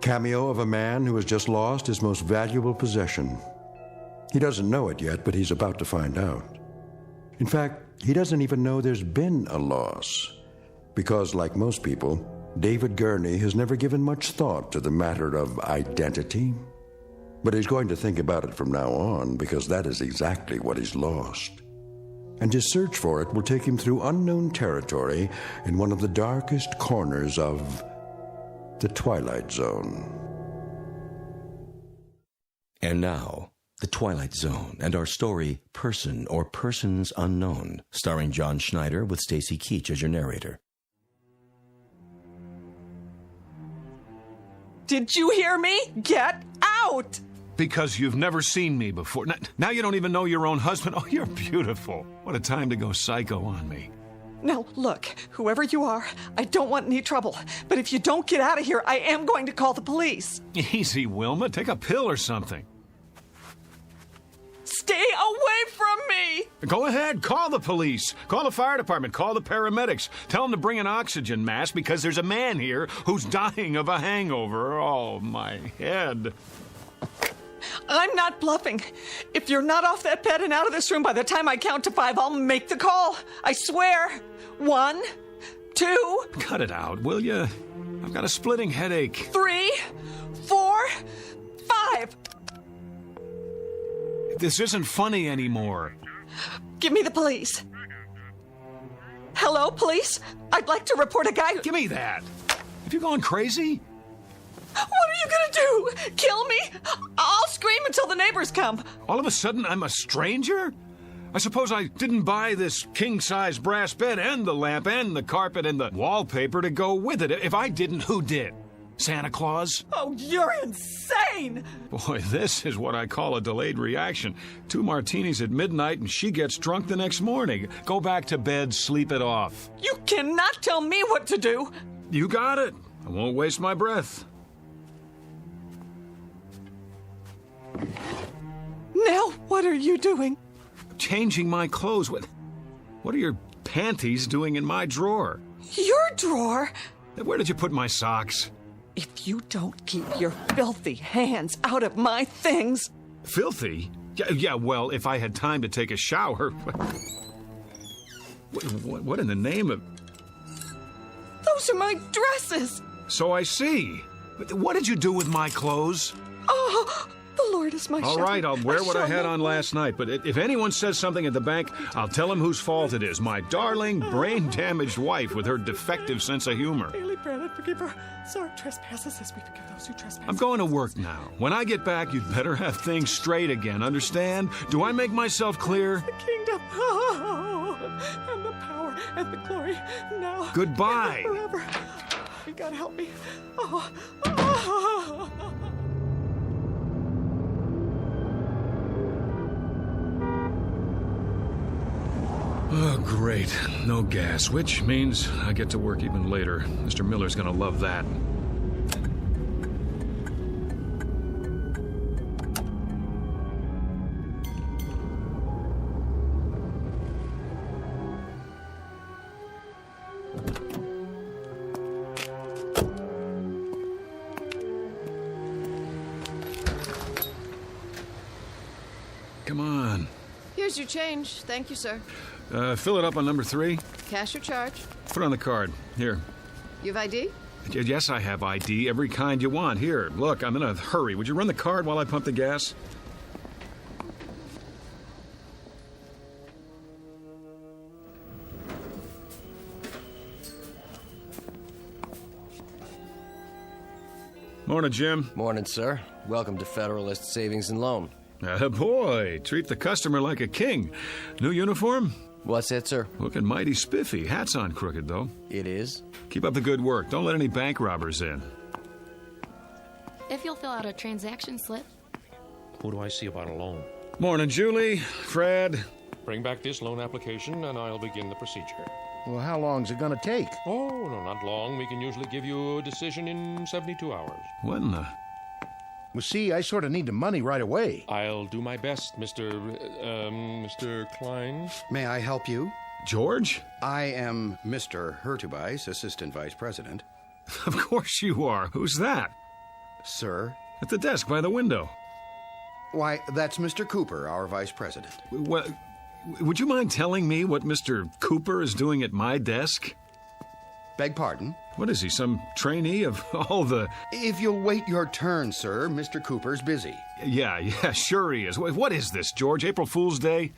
Cameo of a man who has just lost his most valuable possession. He doesn't know it yet, but he's about to find out. In fact, he doesn't even know there's been a loss. Because, like most people, David Gurney has never given much thought to the matter of identity. But he's going to think about it from now on, because that is exactly what he's lost. And his search for it will take him through unknown territory in one of the darkest corners of the Twilight Zone. And now, The Twilight Zone and our story, Person or Persons Unknown, starring John Schneider with Stacy Keach as your narrator. Did you hear me? Get out! Because you've never seen me before. Now you don't even know your own husband. Oh, you're beautiful. What a time to go psycho on me. Now, look, whoever you are, I don't want any trouble. But if you don't get out of here, I am going to call the police. Easy, Wilma. Take a pill or something. Stay away from me! Go ahead. Call the police. Call the fire department. Call the paramedics. Tell them to bring an oxygen mask because there's a man here who's dying of a hangover. Oh, my head. I'm not bluffing. If you're not off that bed and out of this room by the time I count to 5, I'll make the call. I swear. 1, 2... Cut it out, will you? I've got a splitting headache. 3, 4, 5. This isn't funny anymore. Give me the police. Hello, police? I'd like to report a guy who... Give me that. Have you gone crazy? What are you gonna do? Kill me? I'll scream until the neighbors come. All of a sudden, I'm a stranger? I suppose I didn't buy this king-size brass bed and the lamp and the carpet and the wallpaper to go with it. If I didn't, who did? Santa Claus? Oh, you're insane! Boy, this is what I call a delayed reaction. 2 martinis at midnight and she gets drunk the next morning. Go back to bed, sleep it off. You cannot tell me what to do! You got it. I won't waste my breath. Now, what are you doing? Changing my clothes. What are your panties doing in my drawer? Your drawer? Where did you put my socks? If you don't keep your filthy hands out of my things... Filthy? Yeah, well, if I had time to take a shower... What in the name of... Those are my dresses! So I see. What did you do with my clothes? Oh, the Lord is my shepherd. All right, I'll wear what I had on last night, but if anyone says something at the bank, I'll tell them whose fault it is. My darling, brain-damaged wife with her defective sense of humor. Daily bread and forgive our trespasses as we forgive those who trespass. I'm going to work now. When I get back, you'd better have things straight again, understand? Do I make myself clear? The kingdom, and the power, and the glory, now. Goodbye. And forever. God help me. Oh, great. No gas, which means I get to work even later. Mr. Miller's gonna love that. Come on. Here's your change. Thank you, sir. Fill it up on number 3. Cash or charge? Put it on the card. Here. You have ID? Yes, I have ID. Every kind you want. Here, look, I'm in a hurry. Would you run the card while I pump the gas? Morning, Jim. Morning, sir. Welcome to Federalist Savings and Loan. Boy, treat the customer like a king. New uniform? What's that, sir? Looking mighty spiffy. Hat's on crooked, though. It is. Keep up the good work. Don't let any bank robbers in. If you'll fill out a transaction slip. Who do I see about a loan? Morning, Julie. Fred. Bring back this loan application and I'll begin the procedure. Well, how long's it gonna take? Oh, no, not long. We can usually give you a decision in 72 hours. What in the... Well, see, I sort of need the money right away. I'll do my best, Mr. Klein. May I help you? George? I am Mr. Hurtubise, Assistant Vice President. Of course you are. Who's that? Sir? At the desk by the window. Why, that's Mr. Cooper, our Vice President. Well, would you mind telling me what Mr. Cooper is doing at my desk? Beg pardon? What is he, some trainee of all the... If you'll wait your turn, sir, Mr. Cooper's busy. Yeah, sure he is. What is this, George? April Fool's Day?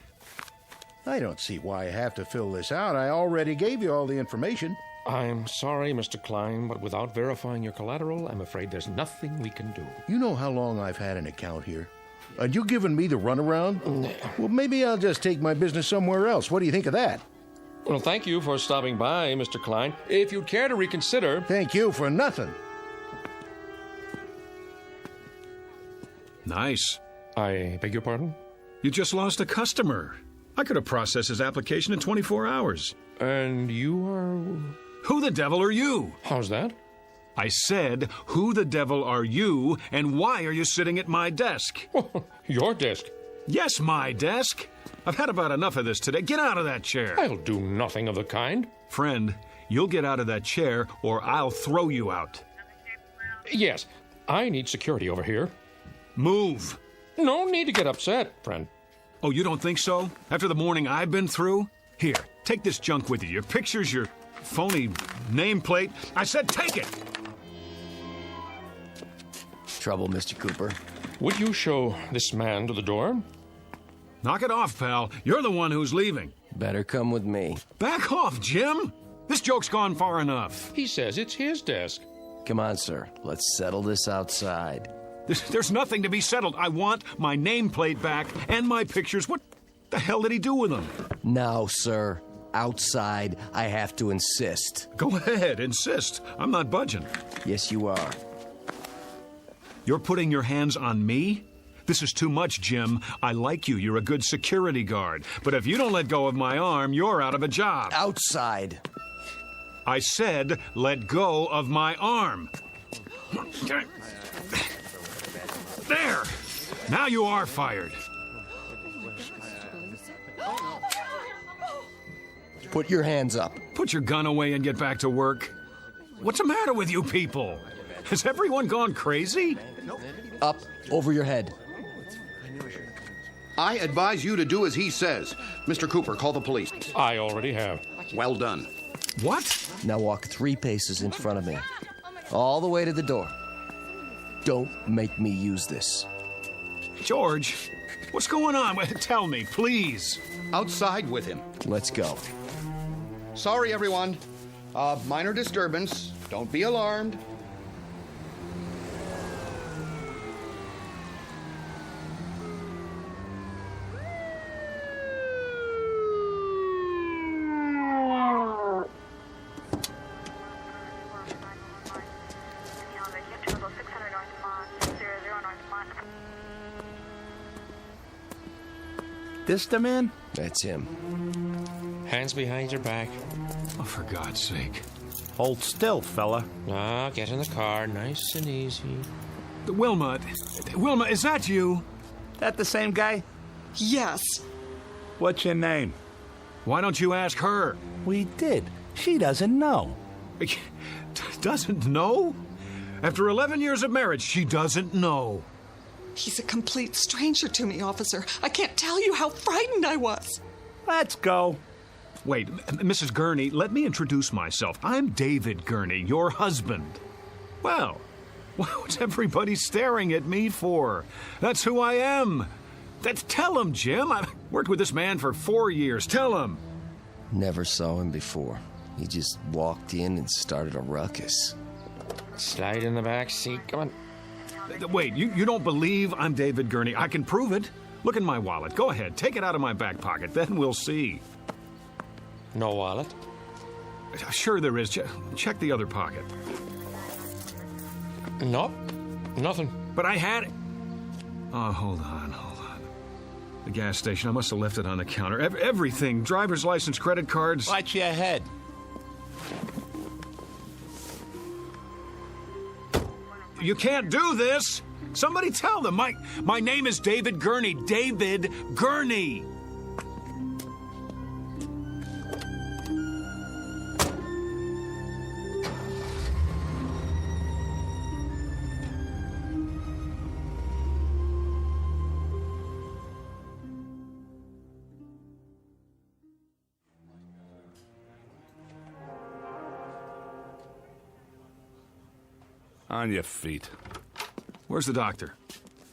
I don't see why I have to fill this out. I already gave you all the information. I'm sorry, Mr. Klein, but without verifying your collateral, I'm afraid there's nothing we can do. You know how long I've had an account here? And you giving me the runaround? Well, maybe I'll just take my business somewhere else. What do you think of that? Well, thank you for stopping by, Mr. Klein. If you'd care to reconsider... Thank you for nothing. Nice. I beg your pardon? You just lost a customer. I could have processed his application in 24 hours. And you are... Who the devil are you? How's that? I said, who the devil are you, and why are you sitting at my desk? Your desk? Yes, my desk. I've had about enough of this today. Get out of that chair. I'll do nothing of the kind. Friend, you'll get out of that chair, or I'll throw you out. Yes, I need security over here. Move. No need to get upset, friend. Oh, you don't think so? After the morning I've been through? Here, take this junk with you. Your pictures, your phony nameplate. I said take it! Trouble, Mr. Cooper. Would you show this man to the door? Knock it off, pal. You're the one who's leaving. Better come with me. Back off, Jim! This joke's gone far enough. He says it's his desk. Come on, sir. Let's settle this outside. There's nothing to be settled. I want my nameplate back and my pictures. What the hell did he do with them? Now, sir. Outside, I have to insist. Go ahead, insist. I'm not budging. Yes, you are. You're putting your hands on me? This is too much, Jim. I like you. You're a good security guard. But if you don't let go of my arm, you're out of a job. Outside. I said, let go of my arm. There! Now you are fired. Put your hands up. Put your gun away and get back to work. What's the matter with you people? Has everyone gone crazy? Up, over your head. I advise you to do as he says. Mr. Cooper, call the police. I already have. Well done. What? Now walk 3 paces in front of me. All the way to the door. Don't make me use this. George, what's going on? Tell me, please. Outside with him. Let's go. Sorry, everyone. Minor disturbance. Don't be alarmed. This the man? That's him. Hands behind your back. Oh, for God's sake. Hold still, fella. Ah, get in the car, nice and easy. Wilma, is that you? That the same guy? Yes. What's your name? Why don't you ask her? We did. She doesn't know. Doesn't know? After 11 years of marriage, she doesn't know. He's a complete stranger to me, officer. I can't tell you how frightened I was. Let's go. Wait, Mrs. Gurney, let me introduce myself. I'm David Gurney, your husband. Well, what's everybody staring at me for? That's who I am. Tell him, Jim. I've worked with this man for 4 years. Tell him. Never saw him before. He just walked in and started a ruckus. Slide in the back seat. Come on. Wait, you don't believe I'm David Gurney? I can prove it. Look in my wallet. Go ahead. Take it out of my back pocket. Then we'll see. No wallet? Sure there is. Check the other pocket. Nope. Nothing. But I had it. Oh, hold on. The gas station. I must have left it on the counter. Everything. Driver's license, credit cards. Watch your head. You can't do this. Somebody tell them. My name is David Gurney. David Gurney. On your feet. Where's the doctor?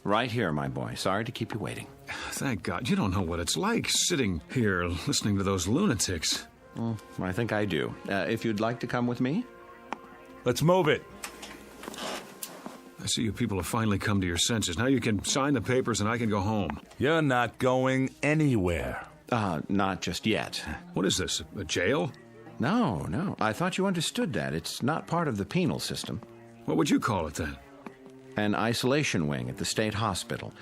Right here, my boy. Sorry to keep you waiting. Thank God. You don't know what it's like sitting here listening to those lunatics. Well, I think I do. If you'd like to come with me? Let's move it. I see you people have finally come to your senses. Now you can sign the papers and I can go home. You're not going anywhere. Not just yet. What is this, a jail? No. I thought you understood that. It's not part of the penal system. What would you call it then? An isolation wing at the state hospital.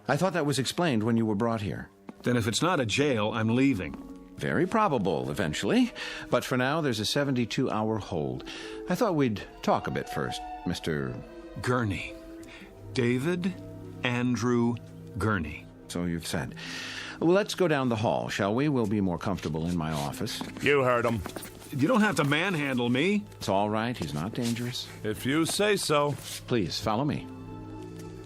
I thought that was explained when you were brought here. Then if it's not a jail, I'm leaving. Very probable, eventually. But for now, there's a 72-hour hold. I thought we'd talk a bit first, Mr. Gurney. David Andrew Gurney. So you've said. Well, let's go down the hall, shall we? We'll be more comfortable in my office. You heard him. You don't have to manhandle me. It's all right. He's not dangerous. If you say so. Please, follow me.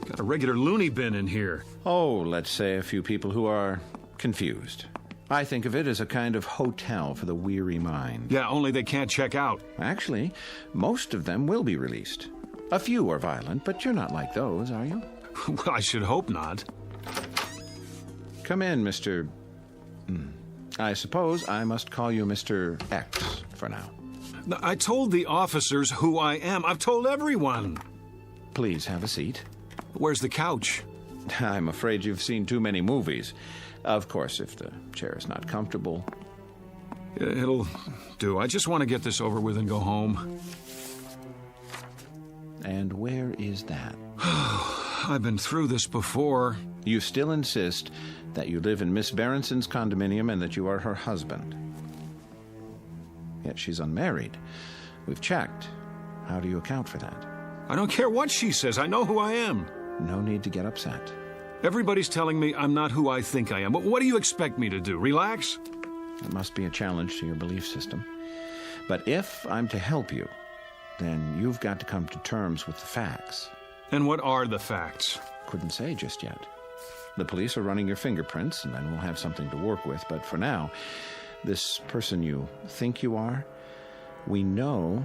Got a regular loony bin in here. Oh, let's say a few people who are confused. I think of it as a kind of hotel for the weary mind. Yeah, only they can't check out. Actually, most of them will be released. A few are violent, but you're not like those, are you? Well, I should hope not. Come in, Mr. I suppose I must call you Mr. X for now. I told the officers who I am. I've told everyone. Please have a seat. Where's the couch? I'm afraid you've seen too many movies. Of course, if the chair is not comfortable. It'll do. I just want to get this over with and go home. And where is that? I've been through this before. You still insist that you live in Miss Berenson's condominium and that you are her husband. Yet she's unmarried. We've checked. How do you account for that? I don't care what she says. I know who I am. No need to get upset. Everybody's telling me I'm not who I think I am. But what do you expect me to do? Relax? It must be a challenge to your belief system. But if I'm to help you, then you've got to come to terms with the facts. And what are the facts? Couldn't say just yet. The police are running your fingerprints, and then we'll have something to work with. But for now, this person you think you are, we know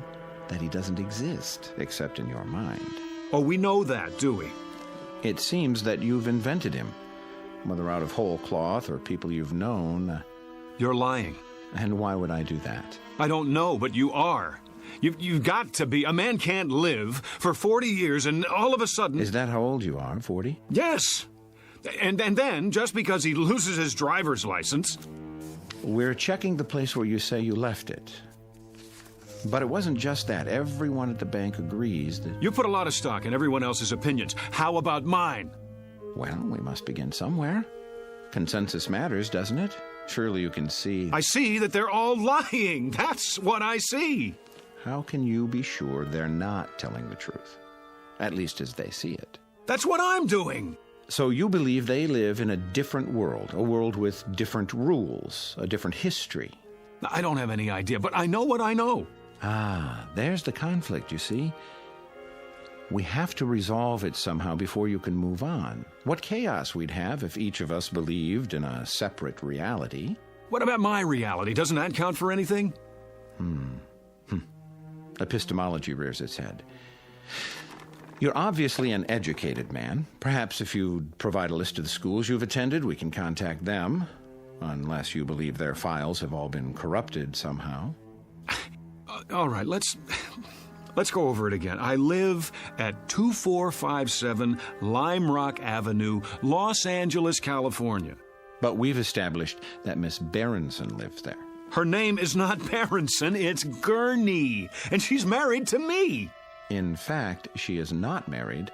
that he doesn't exist, except in your mind. Oh, we know that, do we? It seems that you've invented him, whether out of whole cloth or people you've known. You're lying. And why would I do that? I don't know, but you are. You've got to be. A man can't live for 40 years and all of a sudden... Is that how old you are, 40? Yes. And then, just because he loses his driver's license... We're checking the place where you say you left it. But it wasn't just that. Everyone at the bank agrees that... You put a lot of stock in everyone else's opinions. How about mine? Well, we must begin somewhere. Consensus matters, doesn't it? Surely you can see... I see that they're all lying. That's what I see. How can you be sure they're not telling the truth? At least as they see it. That's what I'm doing. So you believe they live in a different world, a world with different rules, a different history. I don't have any idea, but I know what I know. Ah, there's the conflict, you see. We have to resolve it somehow before you can move on. What chaos we'd have if each of us believed in a separate reality. What about my reality? Doesn't that count for anything? Epistemology rears its head. You're obviously an educated man. Perhaps if you'd provide a list of the schools you've attended, we can contact them. Unless you believe their files have all been corrupted somehow. All right, let's go over it again. I live at 2457 Lime Rock Avenue, Los Angeles, California. But we've established that Miss Berenson lives there. Her name is not Berenson, it's Gurney, and she's married to me. In fact, she is not married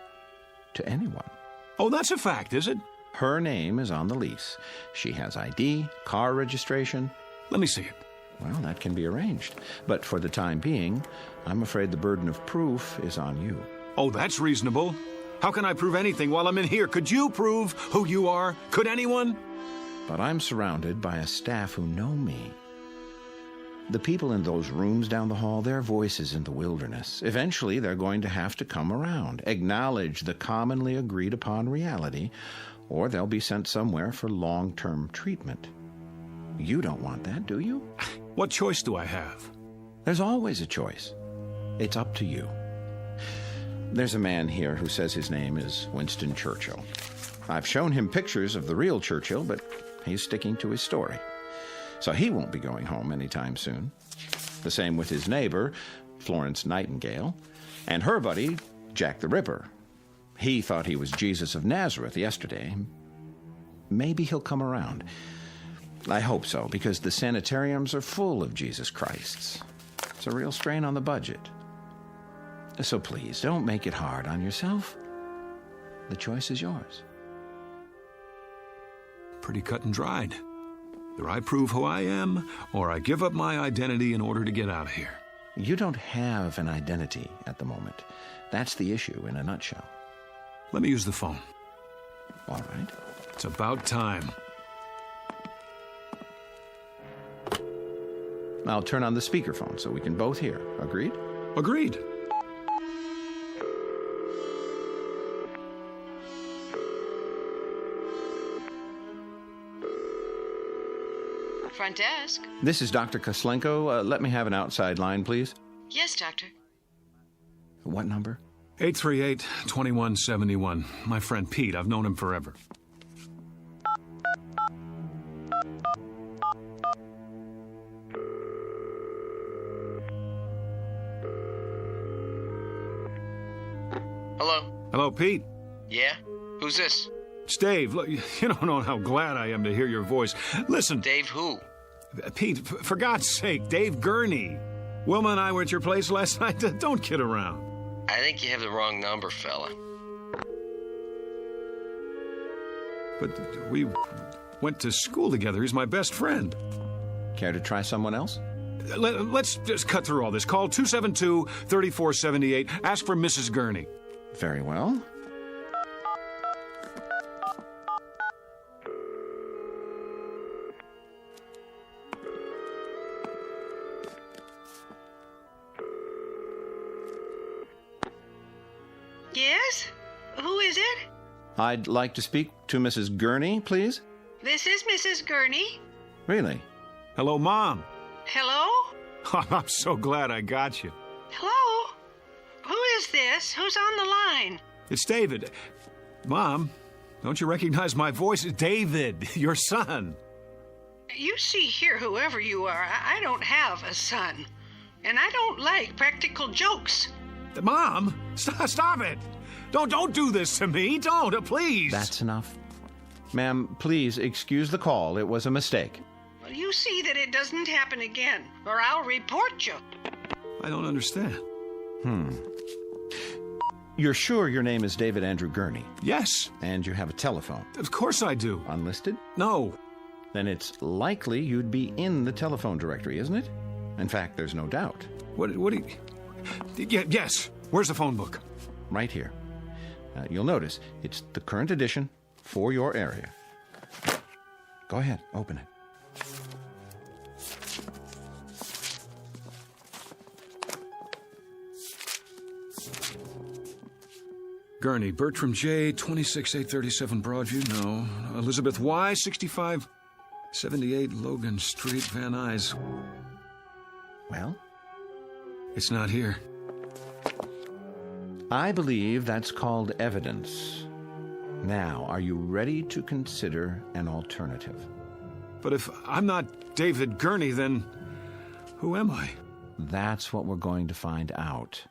to anyone. Oh, that's a fact, is it? Her name is on the lease. She has ID, car registration. Let me see it. Well, that can be arranged. But for the time being, I'm afraid the burden of proof is on you. Oh, that's reasonable. How can I prove anything while I'm in here? Could you prove who you are? Could anyone? But I'm surrounded by a staff who know me. The people in those rooms down the hall, their voices in the wilderness. Eventually, they're going to have to come around, acknowledge the commonly agreed upon reality, or they'll be sent somewhere for long-term treatment. You don't want that, do you? What choice do I have? There's always a choice. It's up to you. There's a man here who says his name is Winston Churchill. I've shown him pictures of the real Churchill, but he's sticking to his story. So he won't be going home anytime soon. The same with his neighbor, Florence Nightingale, and her buddy, Jack the Ripper. He thought he was Jesus of Nazareth yesterday. Maybe he'll come around. I hope so, because the sanitariums are full of Jesus Christs. It's a real strain on the budget. So please, don't make it hard on yourself. The choice is yours. Pretty cut and dried. Either I prove who I am, or I give up my identity in order to get out of here. You don't have an identity at the moment. That's the issue in a nutshell. Let me use the phone. All right. It's about time. I'll turn on the speakerphone so we can both hear. Agreed? Agreed. Front desk. This is Dr. Koslenko. Let me have an outside line, please. Yes, doctor. What number? 838-2171. My friend Pete. I've known him forever. Hello? Hello, Pete. Yeah? Who's this? It's Dave. Look, you don't know how glad I am to hear your voice. Listen. Dave who? Pete, for God's sake, Dave Gurney. Wilma and I were at your place last night. Don't kid around. I think you have the wrong number, fella. But we went to school together. He's my best friend. Care to try someone else? Let's just cut through all this. Call 272-3478. Ask for Mrs. Gurney. Very well. Yes? Who is it? I'd like to speak to Mrs. Gurney, please. This is Mrs. Gurney. Really? Hello, Mom. Hello? Oh, I'm so glad I got you. Hello? Who is this? Who's on the line? It's David. Mom, don't you recognize my voice? David, your son. You see here, whoever you are, I don't have a son. And I don't like practical jokes. Mom, stop it. Don't do this to me. Don't, please. That's enough. Ma'am, please excuse the call. It was a mistake. Well, you see that it doesn't happen again, or I'll report you. I don't understand. You're sure your name is David Andrew Gurney? Yes. And you have a telephone? Of course I do. Unlisted? No. Then it's likely you'd be in the telephone directory, isn't it? In fact, there's no doubt. What do you... Yes. Where's the phone book? Right here. You'll notice it's the current edition for your area. Go ahead, open it. Gurney, Bertram J, 26837 Broadview, no. Elizabeth Y, 6578 Logan Street, Van Nuys. Well? It's not here. I believe that's called evidence. Now, are you ready to consider an alternative? But if I'm not David Gurney, then who am I? That's what we're going to find out.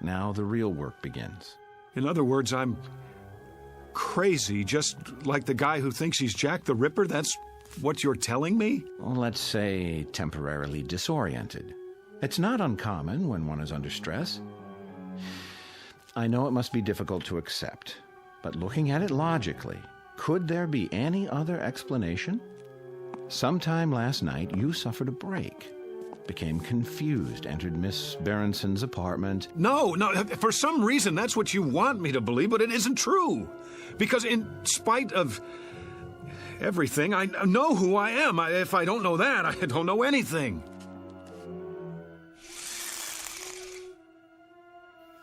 Now the real work begins. In other words, I'm crazy, just like the guy who thinks he's Jack the Ripper? That's what you're telling me? Well, let's say temporarily disoriented. It's not uncommon when one is under stress. I know it must be difficult to accept, but looking at it logically, could there be any other explanation? Sometime last night, you suffered a break, became confused, entered Miss Berenson's apartment. No, for some reason that's what you want me to believe, but it isn't true. Because in spite of everything, I know who I am. If I don't know that, I don't know anything.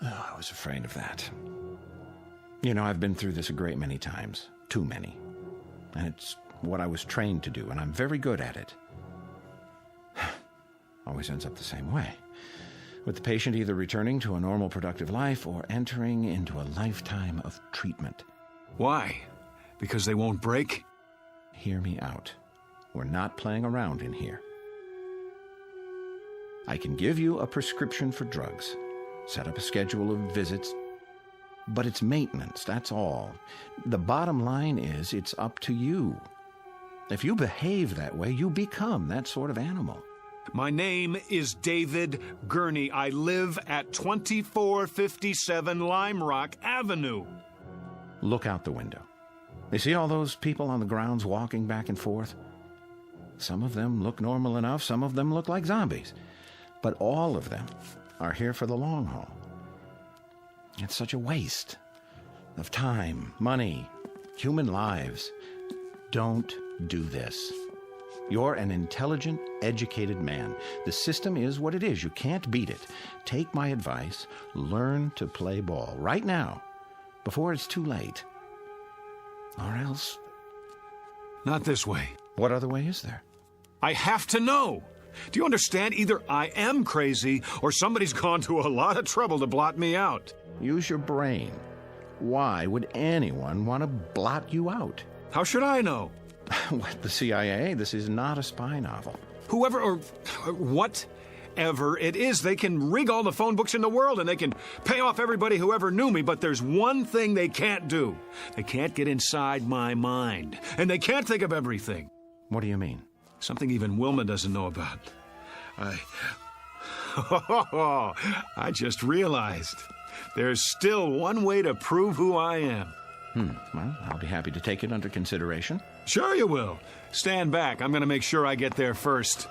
Oh, I was afraid of that. You know, I've been through this a great many times. Too many. And it's what I was trained to do, and I'm very good at it. Always ends up the same way. with the patient either returning to a normal productive life or entering into a lifetime of treatment. Why? Because they won't break? Hear me out. We're not playing around in here. I can give you a prescription for drugs, set up a schedule of visits, but it's maintenance, that's all. The bottom line is it's up to you. If you behave that way, you become that sort of animal. My name is David Gurney. I live at 2457 Lime Rock Avenue. Look out the window. You see all those people on the grounds walking back and forth? Some of them look normal enough, some of them look like zombies. But all of them are here for the long haul. It's such a waste of time, money, human lives. Don't do this. You're an intelligent, educated man. The system is what it is. You can't beat it. Take my advice. Learn to play ball right now, before it's too late. Or else... Not this way. What other way is there? I have to know. Do you understand? Either I am crazy, or somebody's gone to a lot of trouble to blot me out. Use your brain. Why would anyone want to blot you out? How should I know? What, the CIA? This is not a spy novel. Whoever or whatever it is, they can rig all the phone books in the world and they can pay off everybody who ever knew me, but there's one thing they can't do. They can't get inside my mind, and they can't think of everything. What do you mean? Something even Wilma doesn't know about. I just realized there's still one way to prove who I am. Well, I'll be happy to take it under consideration. Sure you will. Stand back. I'm going to make sure I get there first.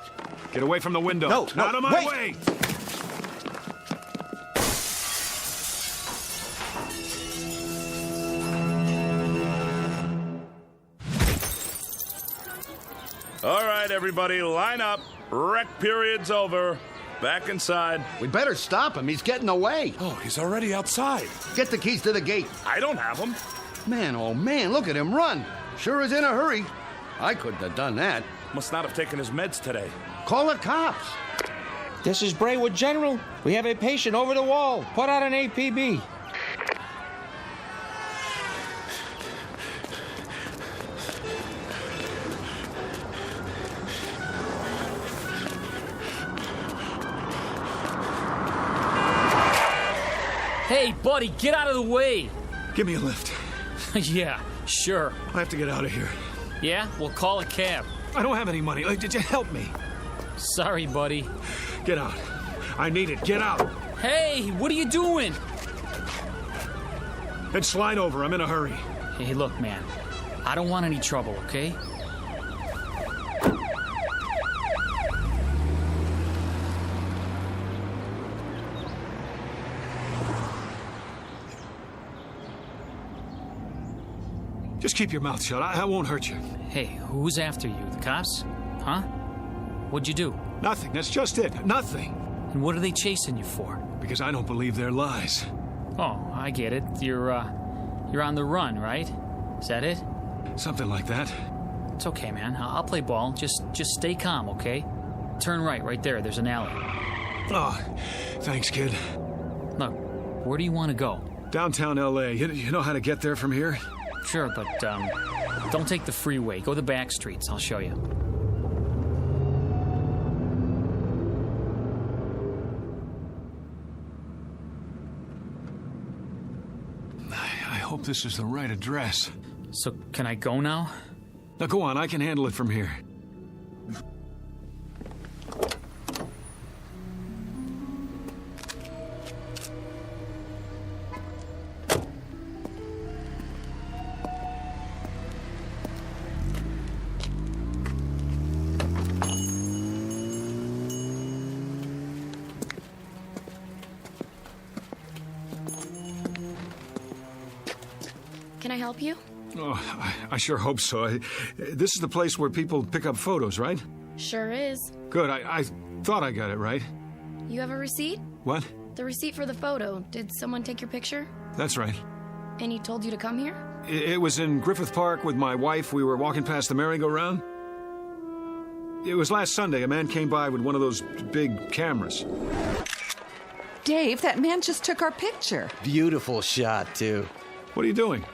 Get away from the window. No, out of my way! All right, everybody, line up. Rec period's over. Back inside. We better stop him. He's getting away. Oh, he's already outside. Get the keys to the gate. I don't have them. Man, oh man, look at him run. Sure is in a hurry. I couldn't have done that. Must not have taken his meds today. Call the cops. This is Braywood General. We have a patient over the wall. Put out an APB. Hey, buddy, get out of the way. Give me a lift. Yeah, sure. I have to get out of here. Yeah? Well, call a cab. I don't have any money. Did you help me? Sorry, buddy. Get out. I need it. Get out. Hey, what are you doing? Then slide over. I'm in a hurry. Hey, look, man. I don't want any trouble, okay? Just keep your mouth shut. I won't hurt you. Hey, who's after you? The cops? Huh? What'd you do? Nothing. That's just it. Nothing. And what are they chasing you for? Because I don't believe their lies. Oh, I get it. You're on the run, right? Is that it? Something like that. It's okay, man. I'll play ball. Just stay calm, okay? Turn right there. There's an alley. Oh, thanks, kid. Look, where do you want to go? Downtown L.A. You know how to get there from here? Sure, but don't take the freeway. Go the back streets. I'll show you. I hope this is the right address. So, can I go now? Now, go on. I can handle it from here. Can I help you? Oh, I sure hope so. This is the place where people pick up photos, right? Sure is. Good. I thought I got it right. You have a receipt? What? The receipt for the photo. Did someone take your picture? That's right. And he told you to come here? It was in Griffith Park with my wife. We were walking past the merry-go-round. It was last Sunday. A man came by with one of those big cameras. Dave, that man just took our picture. Beautiful shot, too. What are you doing?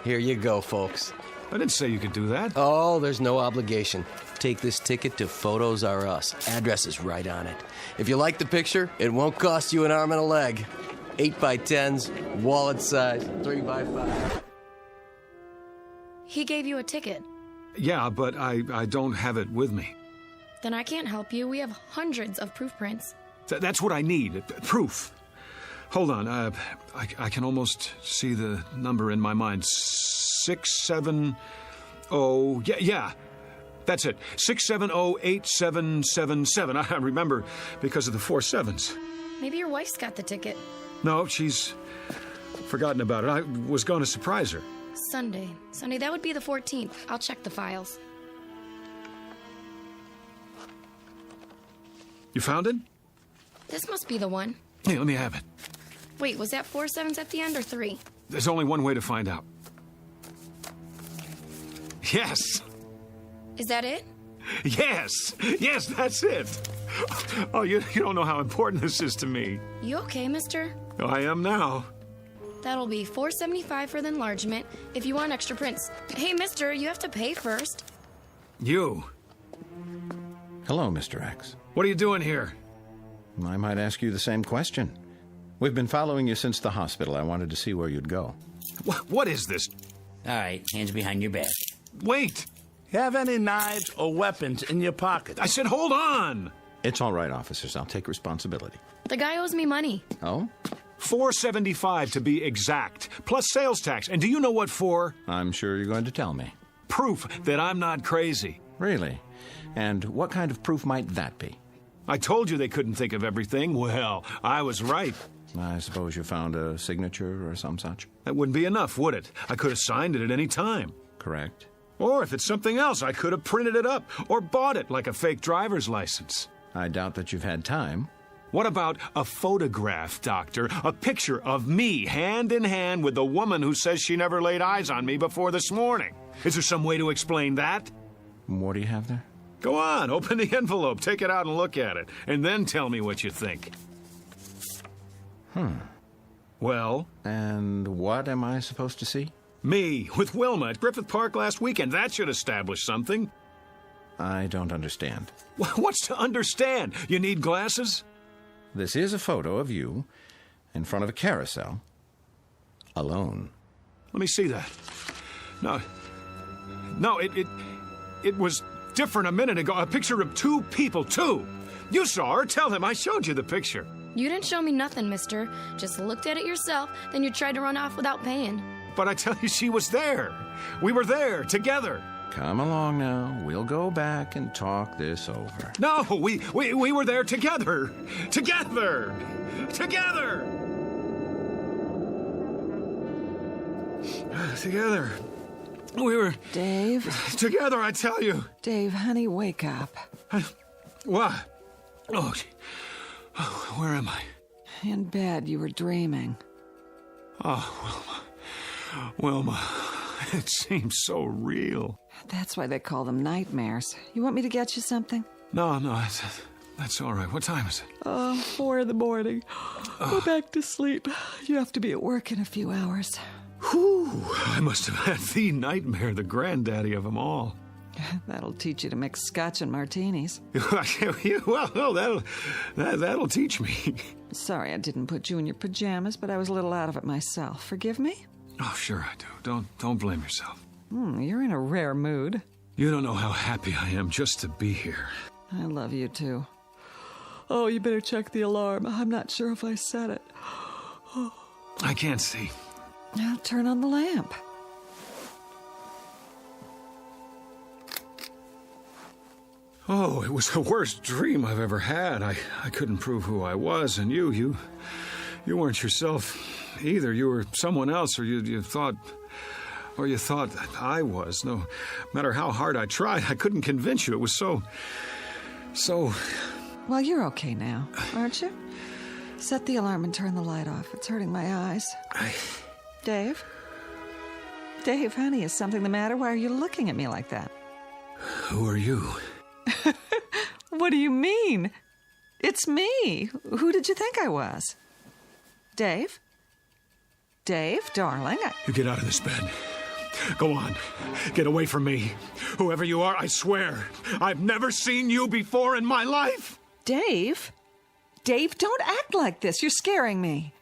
Here you go, folks. I didn't say you could do that. Oh, there's no obligation. Take this ticket to Photos R Us. Address is right on it. If you like the picture, it won't cost you an arm and a leg. 8x10s, wallet size, 3x5. He gave you a ticket. Yeah, but I don't have it with me. Then I can't help you. We have hundreds of proof prints. That's what I need. Proof. Hold on. I can almost see the number in my mind. 670. Yeah. That's it. 6708777. I remember because of the 4 sevens. Maybe your wife's got the ticket. No, she's forgotten about it. I was going to surprise her. Sunday, that would be the 14th. I'll check the files. You found it? This must be the one. Hey, let me have it. Wait, was that 4 sevens at the end or 3? There's only one way to find out. Yes! Is that it? Yes! Yes, that's it! Oh, you don't know how important this is to me. You okay, mister? Oh, I am now. That'll be $4.75 for the enlargement if you want extra prints. Hey, mister, you have to pay first. You. Hello, Mr. X. What are you doing here? I might ask you the same question. We've been following you since the hospital. I wanted to see where you'd go. What is this? All right, hands behind your back. Wait! You have any knives or weapons in your pocket? I said hold on! It's all right, officers. I'll take responsibility. The guy owes me money. Oh? $4.75 to be exact, plus sales tax. And do you know what for? I'm sure you're going to tell me. Proof that I'm not crazy. Really? And what kind of proof might that be? I told you they couldn't think of everything. Well, I was right. I suppose you found a signature or some such? That wouldn't be enough, would it? I could have signed it at any time. Correct. Or if it's something else, I could have printed it up or bought it like a fake driver's license. I doubt that you've had time. What about a photograph, Doctor? A picture of me hand in hand with the woman who says she never laid eyes on me before this morning. Is there some way to explain that? What do you have there? Go on, open the envelope, take it out and look at it, and then tell me what you think. Well? And what am I supposed to see? Me, with Wilma at Griffith Park last weekend. That should establish something. I don't understand. What's to understand? You need glasses? This is a photo of you in front of a carousel, alone. Let me see that. No, it was different a minute ago. A picture of 2 people, 2. You saw her. Tell him I showed you the picture. You didn't show me nothing, mister. Just looked at it yourself, then you tried to run off without paying. But I tell you, she was there. We were there, together. Come along now. We'll go back and talk this over. No, we were there together. Together. Together. Together. We were... Dave? Together, I tell you. Dave, honey, wake up. What? Oh, where am I? In bed, you were dreaming. Oh, Wilma, it seems so real. That's why they call them nightmares. You want me to get you something? No, that's all right. What time is it? 4 in the morning. Go back to sleep. You have to be at work in a few hours. Whew, I must have had the nightmare, the granddaddy of them all. That'll teach you to mix scotch and martinis. Well, no, that'll teach me. Sorry I didn't put you in your pajamas, but I was a little out of it myself. Forgive me? Oh, sure I do. Don't blame yourself. You're in a rare mood. You don't know how happy I am just to be here. I love you, too. Oh, you better check the alarm. I'm not sure if I set it. I can't see. Now turn on the lamp. Oh, it was the worst dream I've ever had. I couldn't prove who I was, and you weren't yourself either. You were someone else, or you thought that I was. No matter how hard I tried, I couldn't convince you. It was so... Well, you're okay now, aren't you? Set the alarm and turn the light off. It's hurting my eyes. Dave? Dave, honey, is something the matter? Why are you looking at me like that? Who are you? What do you mean? It's me. Who did you think I was? Dave? Dave, darling, You get out of this bed. Go on. Get away from me. Whoever you are, I swear, I've never seen you before in my life. Dave? Dave, don't act like this. You're scaring me.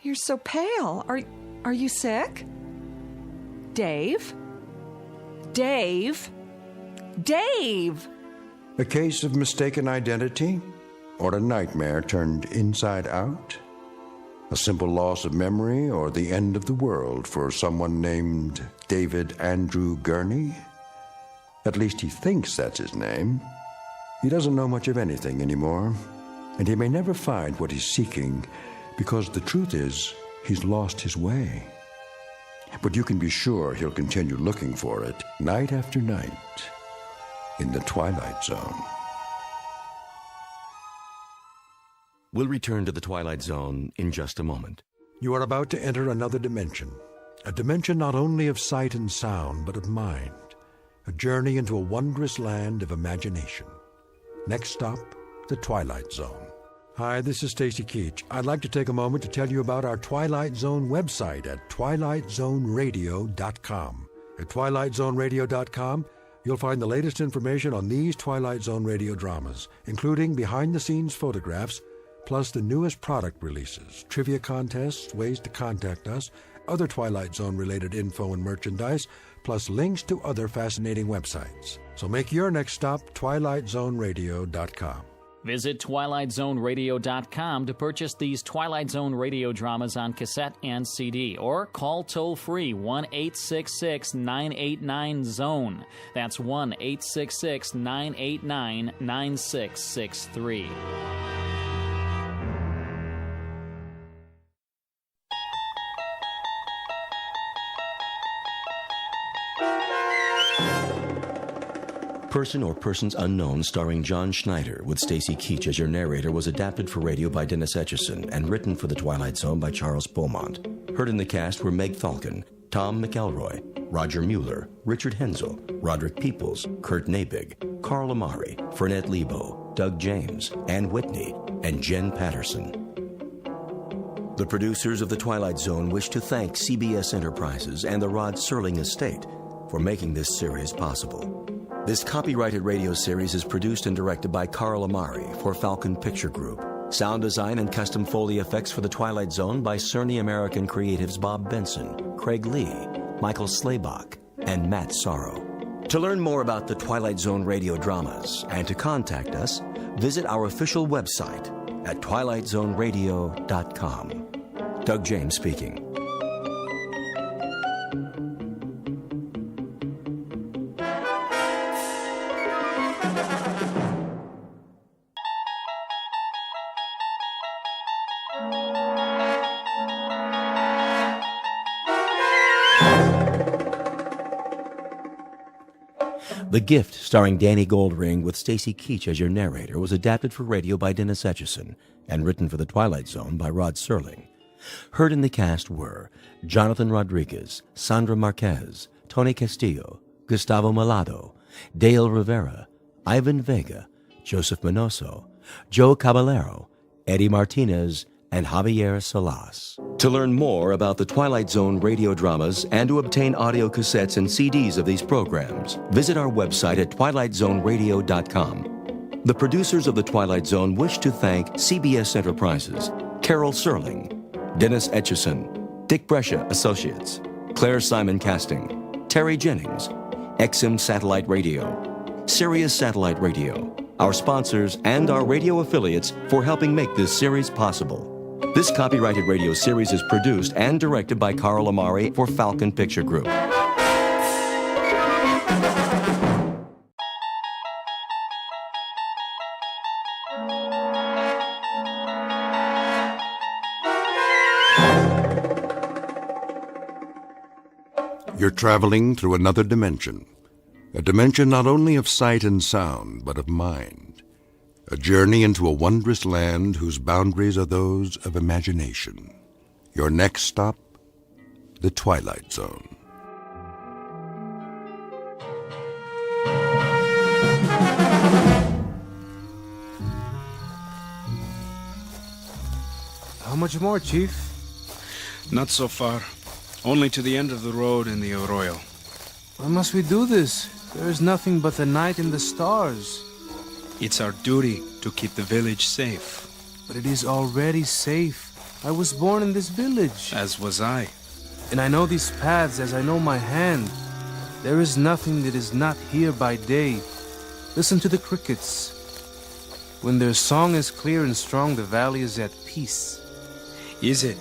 You're so pale. Are you sick? Dave? Dave? Dave! A case of mistaken identity? Or a nightmare turned inside out? A simple loss of memory or the end of the world for someone named David Andrew Gurney? At least he thinks that's his name. He doesn't know much of anything anymore, and he may never find what he's seeking because the truth is he's lost his way. But you can be sure he'll continue looking for it night after night in the Twilight Zone. We'll return to the Twilight Zone in just a moment. You are about to enter another dimension, a dimension not only of sight and sound, but of mind, a journey into a wondrous land of imagination. Next stop, the Twilight Zone. Hi, this is Stacy Keach. I'd like to take a moment to tell you about our Twilight Zone website at twilightzoneradio.com. At twilightzoneradio.com, you'll find the latest information on these Twilight Zone radio dramas, including behind-the-scenes photographs, plus the newest product releases, trivia contests, ways to contact us, other Twilight Zone-related info and merchandise, plus links to other fascinating websites. So make your next stop twilightzoneradio.com. Visit twilightzoneradio.com to purchase these Twilight Zone radio dramas on cassette and CD, or call toll-free 1-866-989-ZONE. That's 1-866-989-9663. Person or Persons Unknown, starring John Schneider, with Stacy Keach as your narrator, was adapted for radio by Dennis Etchison and written for The Twilight Zone by Charles Beaumont. Heard in the cast were Meg Falcon, Tom McElroy, Roger Mueller, Richard Hensel, Roderick Peoples, Kurt Nabig, Carl Amari, Fernette Lebo, Doug James, Ann Whitney, and Jen Patterson. The producers of The Twilight Zone wish to thank CBS Enterprises and the Rod Serling Estate for making this series possible. This copyrighted radio series is produced and directed by Carl Amari for Falcon Picture Group. Sound design and custom Foley effects for The Twilight Zone by Cerny American Creatives Bob Benson, Craig Lee, Michael Slaybach, and Matt Sorrow. To learn more about the Twilight Zone radio dramas and to contact us, visit our official website at twilightzoneradio.com. Doug James speaking. The Gift, starring Danny Goldring with Stacy Keach as your narrator, was adapted for radio by Dennis Etchison and written for The Twilight Zone by Rod Serling. Heard in the cast were Jonathan Rodriguez, Sandra Marquez, Tony Castillo, Gustavo Malado, Dale Rivera, Ivan Vega, Joseph Minoso, Joe Caballero, Eddie Martinez, and Javier Salas. To learn more about the Twilight Zone radio dramas and to obtain audio cassettes and CDs of these programs, visit our website at twilightzoneradio.com. The producers of The Twilight Zone wish to thank CBS Enterprises, Carol Serling, Dennis Etchison, Dick Brescia Associates, Claire Simon Casting, Terry Jennings, XM Satellite Radio, Sirius Satellite Radio, our sponsors, and our radio affiliates for helping make this series possible. This copyrighted radio series is produced and directed by Carl Amari for Falcon Picture Group. You're traveling through another dimension. A dimension not only of sight and sound, but of mind. A journey into a wondrous land whose boundaries are those of imagination. Your next stop, the Twilight Zone. How much more, Chief? Not so far. Only to the end of the road in the arroyo. Why must we do this? There is nothing but the night and the stars. It's our duty to keep the village safe. But it is already safe. I was born in this village. As was I. And I know these paths as I know my hand. There is nothing that is not here by day. Listen to the crickets. When their song is clear and strong, the valley is at peace. Is it?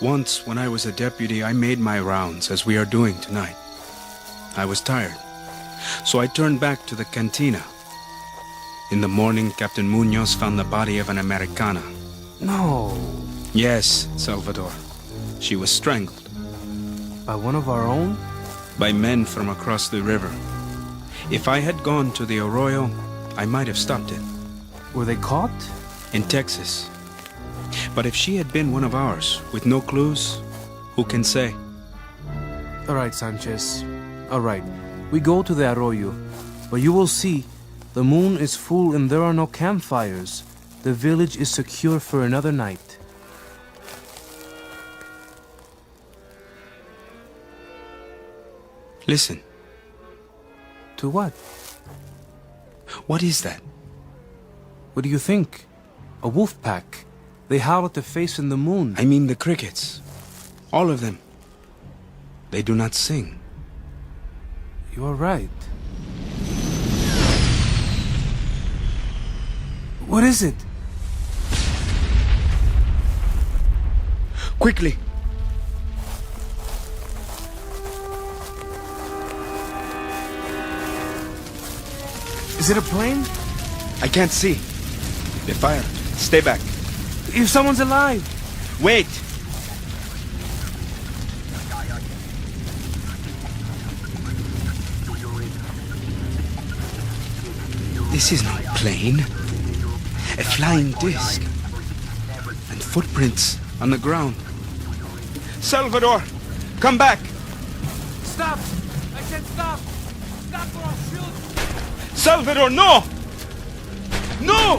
Once, when I was a deputy, I made my rounds, as we are doing tonight. I was tired, so I turned back to the cantina. In the morning, Captain Munoz found the body of an Americana. No. Yes, Salvador. She was strangled. By one of our own? By men from across the river. If I had gone to the arroyo, I might have stopped it. Were they caught? In Texas. But if she had been one of ours, with no clues, who can say? All right, Sanchez. All right. We go to the arroyo. But you will see, the moon is full and there are no campfires. The village is secure for another night. Listen. To what? What is that? What do you think? A wolf pack. They howl at the face in the moon. I mean the crickets. All of them. They do not sing. You are right. What is it? Quickly! Is it a plane? I can't see. They fired. Stay back. If someone's alive! Wait! This is no plane. A flying disc. And footprints on the ground. Salvador! Come back! Stop! I said stop! Stop or I'll shoot! Salvador, no! No!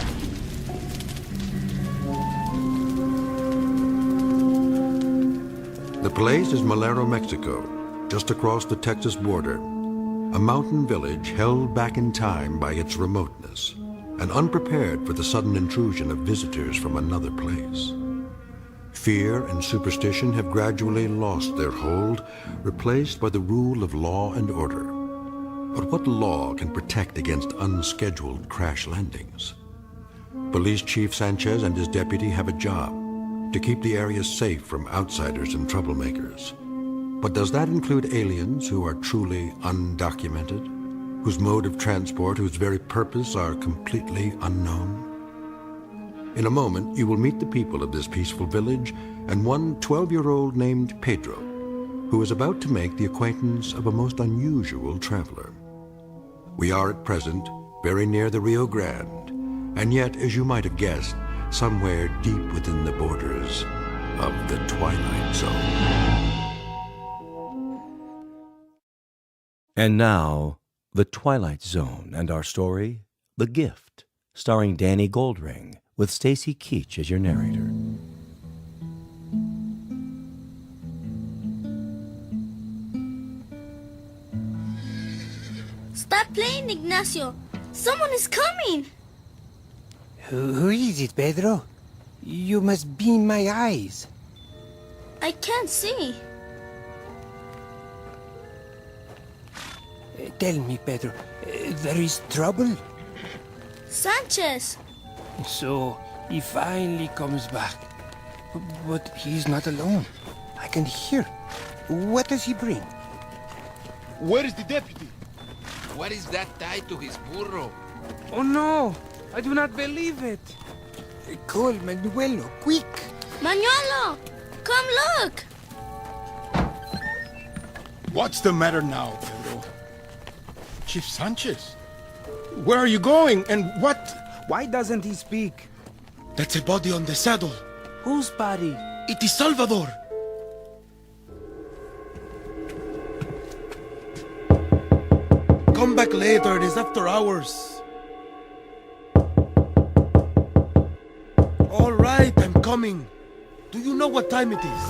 The place is Malero, Mexico, just across the Texas border. A mountain village held back in time by its remoteness and unprepared for the sudden intrusion of visitors from another place. Fear and superstition have gradually lost their hold, replaced by the rule of law and order. But what law can protect against unscheduled crash landings? Police Chief Sanchez and his deputy have a job to keep the area safe from outsiders and troublemakers. But does that include aliens who are truly undocumented, whose mode of transport, whose very purpose are completely unknown? In a moment, you will meet the people of this peaceful village and one 12-year-old named Pedro, who is about to make the acquaintance of a most unusual traveler. We are at present very near the Rio Grande, and yet, as you might have guessed, somewhere deep within the borders of the Twilight Zone. And now, The Twilight Zone and our story, The Gift, starring Danny Goldring, with Stacy Keach as your narrator. Stop playing, Ignacio. Someone is coming. Who is it, Pedro? You must be in my eyes. I can't see. Tell me, Pedro, there is trouble? Sanchez! So, he finally comes back. But he's not alone. I can hear. What does he bring? Where is the deputy? What is that tied to his burro? Oh no! I do not believe it! Call Manuelo, quick! Manuelo! Come look! What's the matter now, Pedro? Chief Sanchez? Where are you going and what? Why doesn't he speak? That's a body on the saddle. Whose body? It is Salvador. Come back later, it is after hours. All right, I'm coming. coming. Do you know what time it is?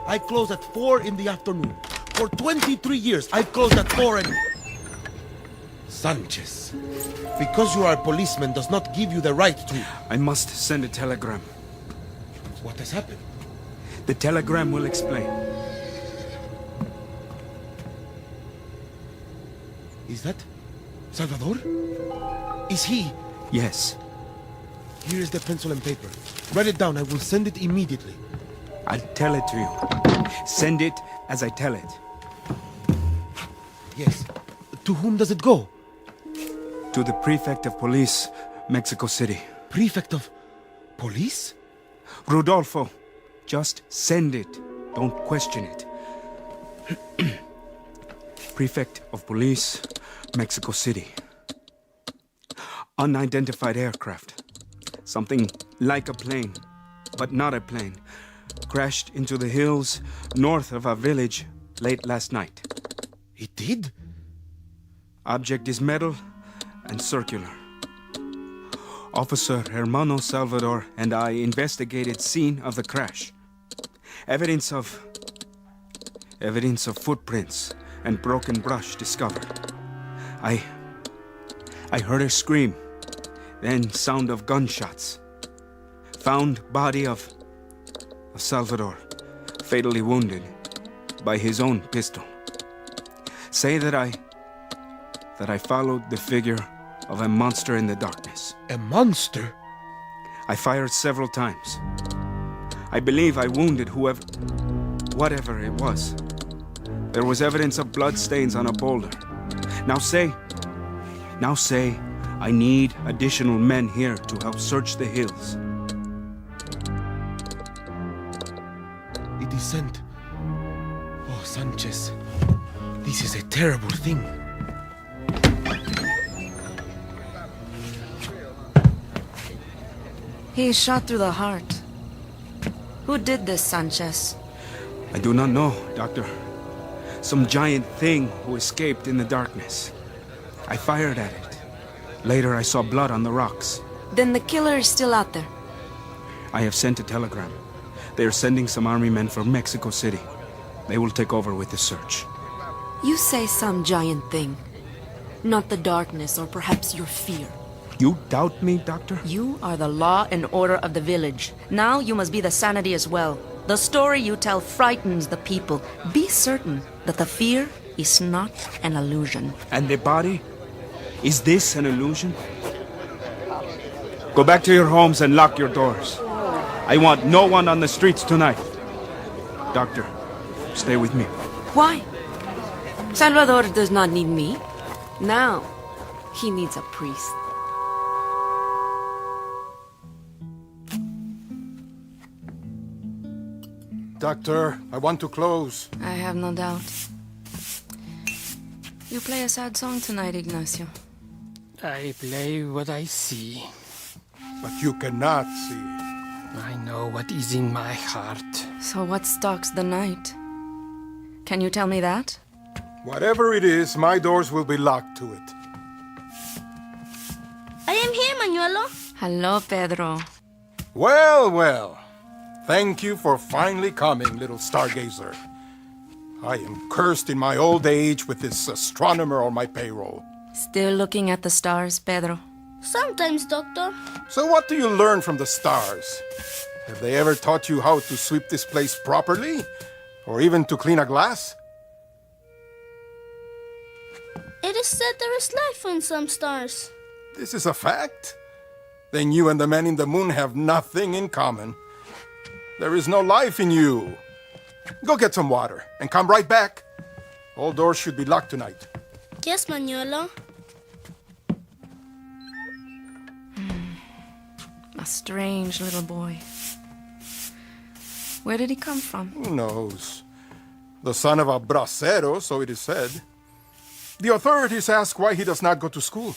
I close at 4 in the afternoon. For 23 years, I've closed at 4 and... Sanchez, because you are a policeman does not give you the right to... I must send a telegram. What has happened? The telegram will explain. Is that Salvador? Is he? Yes. Here is the pencil and paper. Write it down. I will send it immediately. I'll tell it to you. Send it as I tell it. Yes. To whom does it go? To the Prefect of Police, Mexico City. Prefect of Police? Rodolfo, just send it. Don't question it. Prefect of Police, Mexico City. Unidentified aircraft. Something like a plane, but not a plane. Crashed into the hills north of our village late last night. It did? Object is metal and circular. Officer Hermano Salvador and I investigated scene of the crash. Evidence of footprints and broken brush discovered. I heard a scream, then sound of gunshots. Found body of Salvador, fatally wounded by his own pistol. Say that I followed the figure of a monster in the darkness. A monster? I fired several times. I believe I wounded whatever it was. There was evidence of blood stains on a boulder. Now say, I need additional men here to help search the hills. It is sent. Oh, Sanchez, this is a terrible thing. He is shot through the heart. Who did this, Sanchez? I do not know, Doctor. Some giant thing who escaped in the darkness. I fired at it. Later I saw blood on the rocks. Then the killer is still out there. I have sent a telegram. They are sending some army men from Mexico City. They will take over with the search. You say some giant thing. Not the darkness or perhaps your fear. You doubt me, Doctor? You are the law and order of the village. Now you must be the sanity as well. The story you tell frightens the people. Be certain that the fear is not an illusion. And the body? Is this an illusion? Go back to your homes and lock your doors. I want no one on the streets tonight. Doctor, stay with me. Why? Salvador does not need me. Now, he needs a priest. Doctor, I want to close. I have no doubt. You play a sad song tonight, Ignacio. I play what I see. But you cannot see. I know what is in my heart. So what stalks the night? Can you tell me that? Whatever it is, my doors will be locked to it. I am here, Manuelo. Hello, Pedro. Well, well. Thank you for finally coming, little stargazer. I am cursed in my old age with this astronomer on my payroll. Still looking at the stars, Pedro? Sometimes, Doctor. So what do you learn from the stars? Have they ever taught you how to sweep this place properly? Or even to clean a glass? It is said there is life on some stars. This is a fact? Then you and the man in the moon have nothing in common. There is no life in you. Go get some water and come right back. All doors should be locked tonight. Yes, Manuelo. A strange little boy. Where did he come from? Who knows? The son of a bracero, so it is said. The authorities ask why he does not go to school.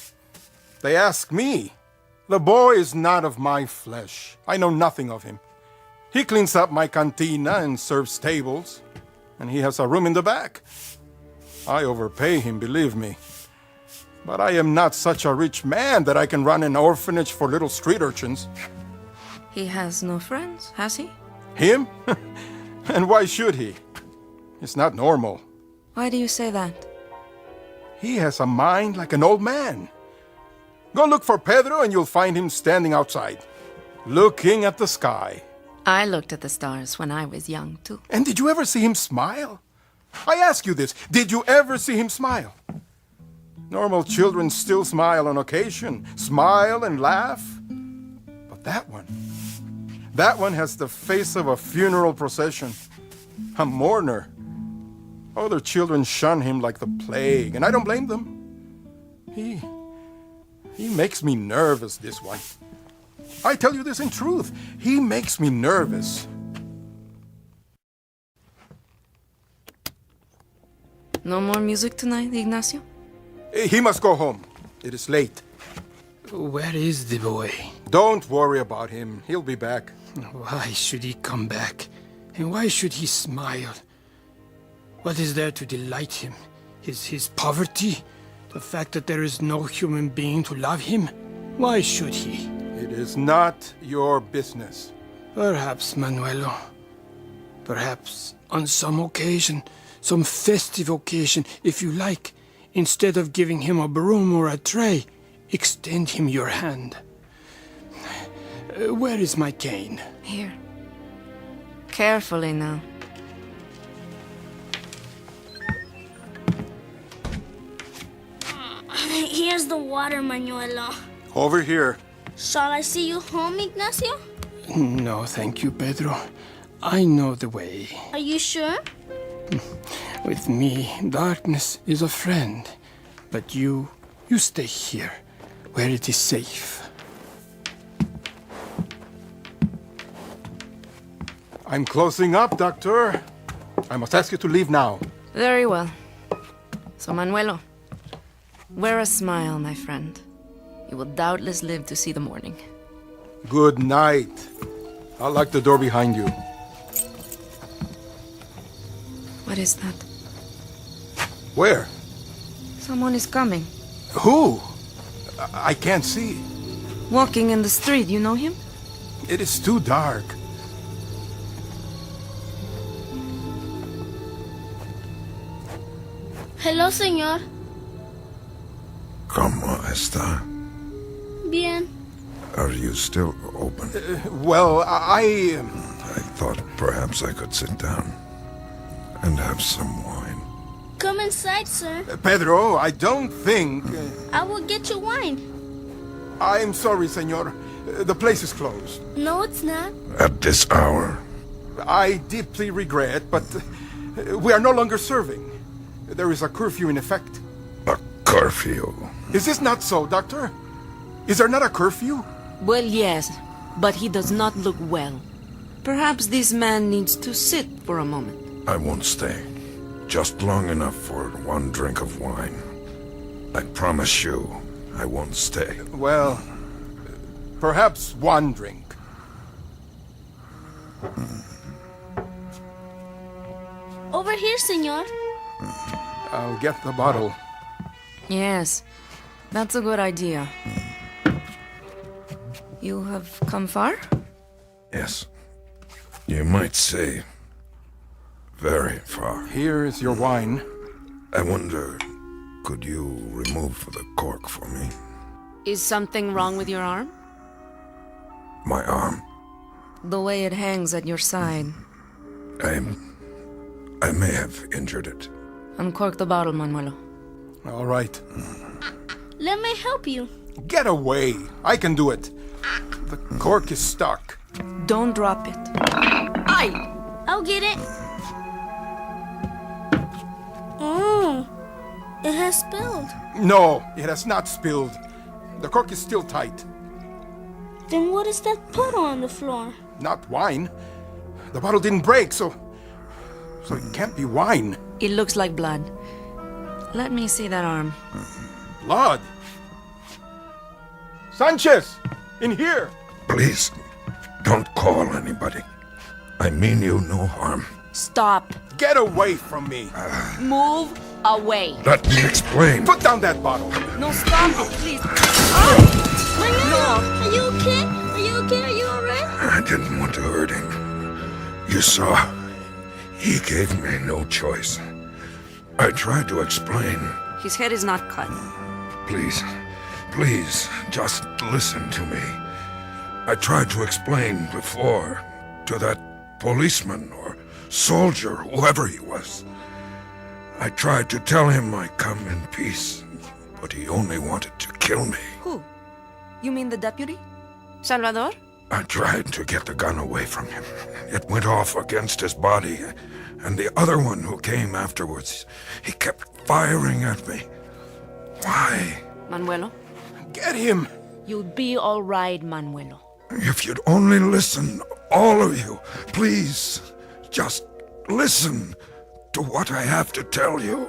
They ask me. The boy is not of my flesh. I know nothing of him. He cleans up my cantina and serves tables, and he has a room in the back. I overpay him, believe me. But I am not such a rich man that I can run an orphanage for little street urchins. He has no friends, has he? Him? And why should he? It's not normal. Why do you say that? He has a mind like an old man. Go look for Pedro and you'll find him standing outside, looking at the sky. I looked at the stars when I was young, too. And did you ever see him smile? I ask you this, did you ever see him smile? Normal children still smile on occasion, smile and laugh. But that one has the face of a funeral procession, a mourner. Other children shun him like the plague, and I don't blame them. He makes me nervous, this one. I tell you this in truth. He makes me nervous. No more music tonight, Ignacio? He must go home. It is late. Where is the boy? Don't worry about him. He'll be back. Why should he come back? And why should he smile? What is there to delight him? His poverty? The fact that there is no human being to love him? Why should he? It is not your business. Perhaps, Manuelo. Perhaps on some occasion, some festive occasion, if you like, instead of giving him a broom or a tray, extend him your hand. Where is my cane? Here. Carefully now. Here's the water, Manuelo. Over here. Shall I see you home, Ignacio? No, thank you, Pedro. I know the way. Are you sure? With me, darkness is a friend. But you stay here, where it is safe. I'm closing up, Doctor. I must ask you to leave now. Very well. So, Manuelo, wear a smile, my friend. You will doubtless live to see the morning. Good night. I'll lock the door behind you. What is that? Where? Someone is coming. Who? I can't see. Walking in the street, you know him? It is too dark. Hello, señor. ¿Cómo está? Bien. Are you still open? Well, I thought perhaps I could sit down and have some wine. Come inside, sir. Pedro, I don't think... I will get you wine. I'm sorry, senor. The place is closed. No, it's not. At this hour? I deeply regret, but we are no longer serving. There is a curfew in effect. A curfew? Is this not so, Doctor? Is there not a curfew? Well, yes, but he does not look well. Perhaps this man needs to sit for a moment. I won't stay. Just long enough for one drink of wine. I promise you, I won't stay. Well, perhaps one drink. Over here, senor. I'll get the bottle. Yes, that's a good idea. You have come far? Yes. You might say very far. Here is your wine. I wonder, could you remove the cork for me? Is something wrong with your arm? My arm? The way it hangs at your side. I may have injured it. Uncork the bottle, Manuelo. All right. Let me help you. Get away. I can do it. The cork is stuck. Don't drop it. Aye! I'll get it. Oh, it has spilled. No, it has not spilled. The cork is still tight. Then what is that puddle on the floor? Not wine. The bottle didn't break, so it can't be wine. It looks like blood. Let me see that arm. Blood? Sanchez! In here! Please, don't call anybody. I mean you no harm. Stop. Get away from me. Move away. Let me explain. Put down that bottle. No, stop it, please. Manuel, are you okay? Are you okay? Are you alright? I didn't want to hurt him. You saw, he gave me no choice. I tried to explain. His head is not cut. Please, please, just listen to me. I tried to explain before to that policeman or soldier, whoever he was. I tried to tell him I come in peace, but he only wanted to kill me. Who? You mean the deputy? Salvador? I tried to get the gun away from him. It went off against his body, and the other one who came afterwards, he kept firing at me. Why? Manuelo? Get him! You'll be all right, Manuelo. If you'd only listen, all of you, please, just listen to what I have to tell you.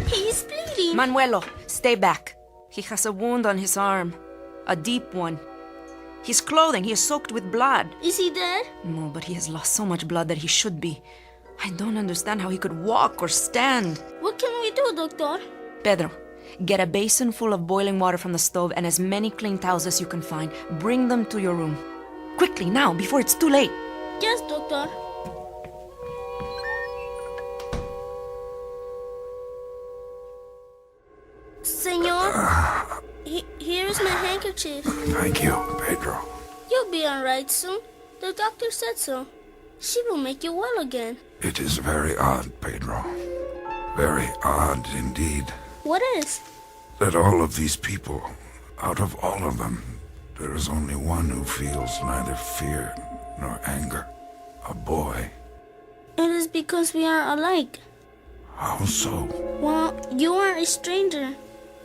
He's bleeding. Manuelo, stay back. He has a wound on his arm. A deep one. His clothing, he is soaked with blood. Is he dead? No, but he has lost so much blood that he should be. I don't understand how he could walk or stand. What can we do, Doctor? Pedro, get a basin full of boiling water from the stove and as many clean towels as you can find. Bring them to your room. Quickly, now, before it's too late. Yes, Doctor. Senor, here's my handkerchief. Thank you, Pedro. You'll be all right soon. The doctor said so. She will make you well again. It is very odd, Pedro. Very odd indeed. What is? That all of these people, out of all of them, there is only one who feels neither fear nor anger. A boy. It is because we are alike. How so? Well, you are a stranger,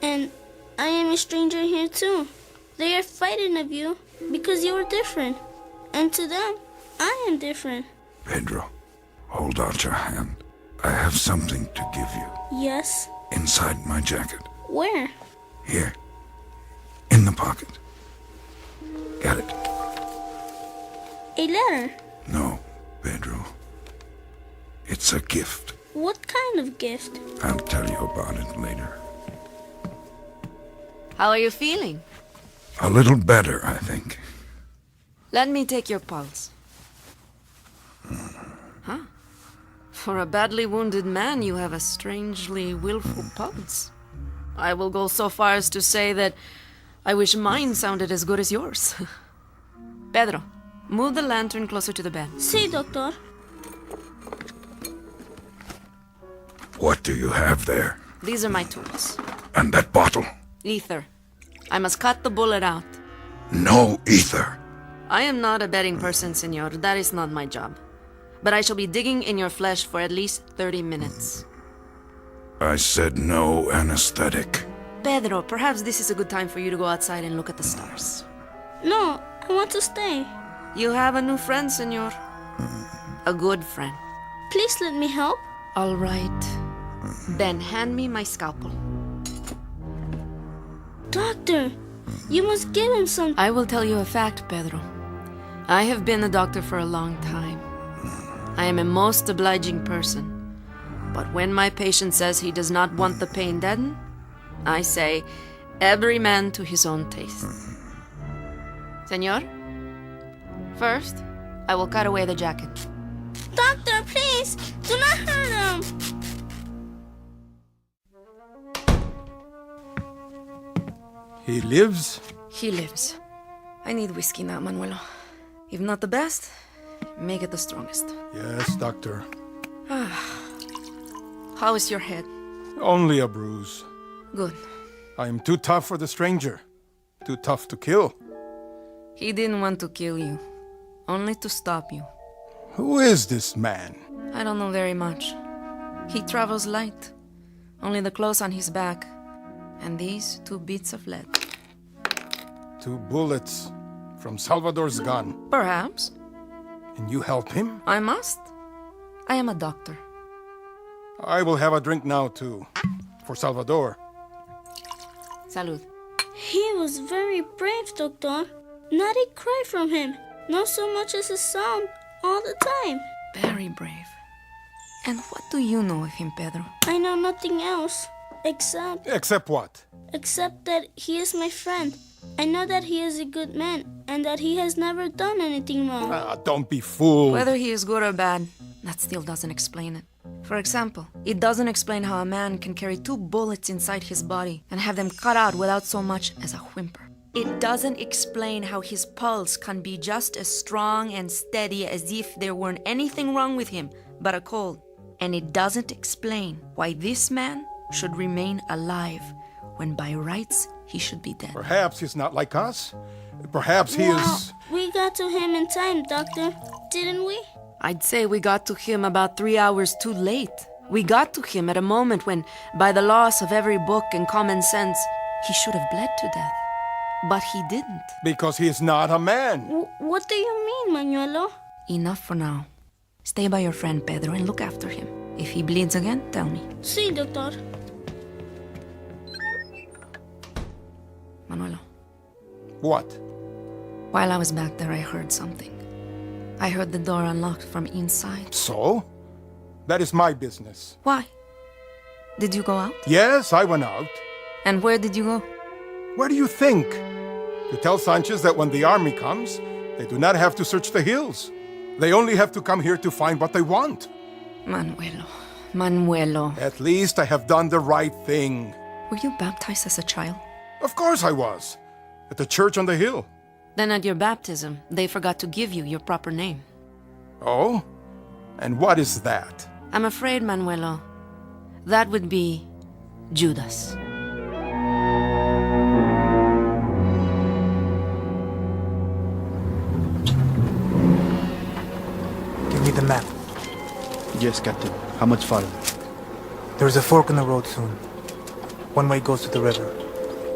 and I am a stranger here too. They are fighting of you because you are different, and to them, I am different. Pedro, hold out your hand. I have something to give you. Yes? Inside my jacket. Where? Here. In the pocket. Get it. A letter? No, Pedro. It's a gift. What kind of gift? I'll tell you about it later. How are you feeling? A little better, I think. Let me take your pulse. Huh? For a badly wounded man, you have a strangely willful pulse. I will go so far as to say that I wish mine sounded as good as yours. Pedro, move the lantern closer to the bed. Si, Doctor. What do you have there? These are my tools. And that bottle? Ether. I must cut the bullet out. No ether. I am not a betting person, senor. That is not my job. But I shall be digging in your flesh for at least 30 minutes. I said no anesthetic. Pedro, perhaps this is a good time for you to go outside and look at the stars. No, I want to stay. You have a new friend, senor. A good friend. Please let me help. All right. Then hand me my scalpel. Doctor, you must give him some... I will tell you a fact, Pedro. I have been a doctor for a long time. I am a most obliging person. But when my patient says he does not want the pain deadened, I say, every man to his own taste. Senor, first, I will cut away the jacket. Doctor, please, do not hurt him. He lives? He lives. I need whiskey now, Manuelo. If not the best, make it the strongest. Yes, doctor. How is your head? Only a bruise. Good. I am too tough for the stranger. Too tough to kill. He didn't want to kill you. Only to stop you. Who is this man? I don't know very much. He travels light. Only the clothes on his back. And these 2 bits of lead. 2 bullets from Salvador's gun. Perhaps. And you help him? I must. I am a doctor. I will have a drink now, too. For Salvador. Salud. He was very brave, Doctor. Not a cry from him. Not so much as a sound all the time. Very brave. And what do you know of him, Pedro? I know nothing else. Except... Except what? Except that he is my friend. I know that he is a good man and that he has never done anything wrong. Don't be fooled. Whether he is good or bad, that still doesn't explain it. For example, it doesn't explain how a man can carry 2 bullets inside his body and have them cut out without so much as a whimper. It doesn't explain how his pulse can be just as strong and steady as if there weren't anything wrong with him but a cold. And it doesn't explain why this man should remain alive when by rights he should be dead. Perhaps he's not like us. Perhaps he is... We got to him in time, Doctor. Didn't we? I'd say we got to him about 3 hours too late. We got to him at a moment when, by the loss of every book and common sense, he should have bled to death. But he didn't. Because he is not a man. What do you mean, Manuelo? Enough for now. Stay by your friend Pedro and look after him. If he bleeds again, tell me. Sí, doctor. Manuelo. What? While I was back there, I heard something. I heard the door unlocked from inside. So? That is my business. Why? Did you go out? Yes, I went out. And where did you go? Where do you think? To tell Sanchez that when the army comes, they do not have to search the hills. They only have to come here to find what they want. Manuelo. At least I have done the right thing. Were you baptized as a child? Of course I was. At the church on the hill. Then at your baptism, they forgot to give you your proper name. Oh? And what is that? I'm afraid, Manuelo, that would be Judas. Give me the map. Yes, Captain. How much farther? There's a fork in the road soon. One way goes to the river.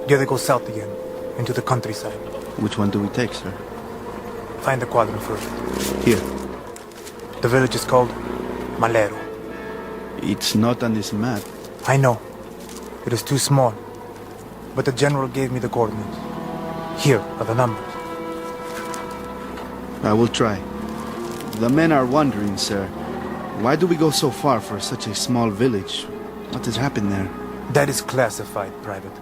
The other goes south again, into the countryside. Which one do we take, sir? Find the quadrant first. Here. The village is called Malero. It's not on this map. I know. It is too small. But the general gave me the coordinates. Here are the numbers. I will try. The men are wondering, sir. Why do we go so far for such a small village? What has happened there? That is classified, Private.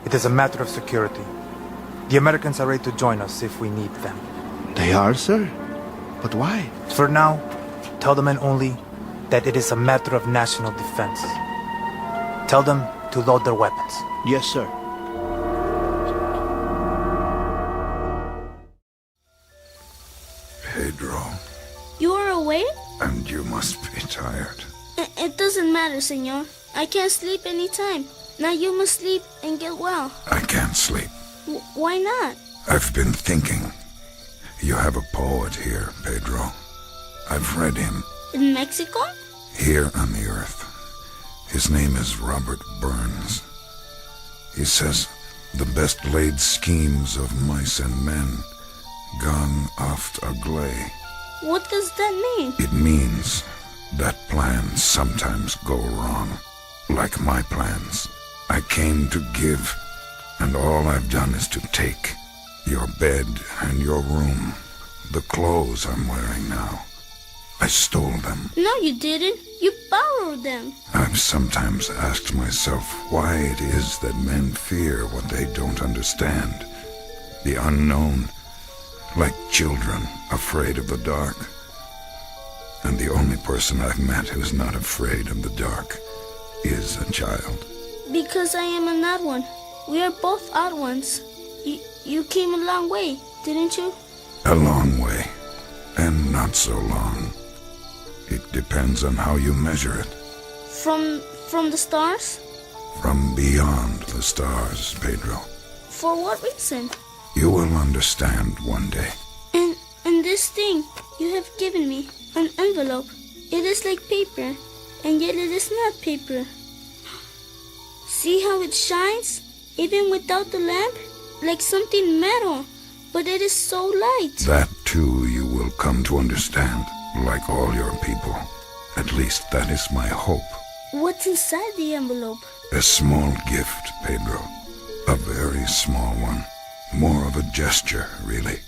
It is a matter of security. The Americans are ready to join us if we need them. They are, sir? But why? For now, tell the men only that it is a matter of national defense. Tell them to load their weapons. Yes, sir. Pedro. You are awake? And you must be tired. It doesn't matter, senor. I can't sleep any time. Now you must sleep and get well. I can't sleep. Why not? I've been thinking. You have a poet here, Pedro. I've read him. In Mexico? Here on the earth. His name is Robert Burns. He says, the best laid schemes of mice and men gone oft agley. What does that mean? It means that plans sometimes go wrong. Like my plans. I came to give, and all I've done is to take. Your bed and your room. The clothes I'm wearing now. I stole them. No, you didn't. You borrowed them. I've sometimes asked myself why it is that men fear what they don't understand. The unknown. Like children afraid of the dark. And the only person I've met who's not afraid of the dark is a child. Because I am an odd one. We are both odd ones. You came a long way, didn't you? A long way. And not so long. It depends on how you measure it. From the stars? From beyond the stars, Pedro. For what reason? You will understand one day. And this thing you have given me, an envelope. It is like paper, and yet it is not paper. See how it shines, even without the lamp? Like something metal, but it is so light. That too you will come to understand, like all your people. At least that is my hope. What's inside the envelope? A small gift, Pedro. A very small one. More of a gesture, really.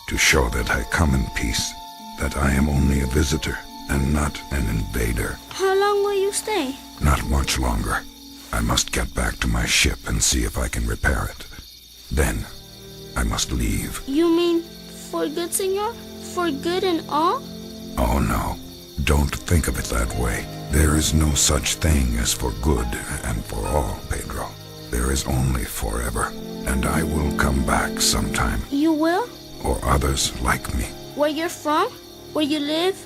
To show that I come in peace. That I am only a visitor and not an invader. How long will you stay? Not much longer. I must get back to my ship and see if I can repair it. Then I must leave. You mean for good, senor? For good and all? Oh no, don't think of it that way. There is no such thing as for good and for all, Pedro. There is only forever, and I will come back sometime. You will? Or others like me. Where you're from? Where you live?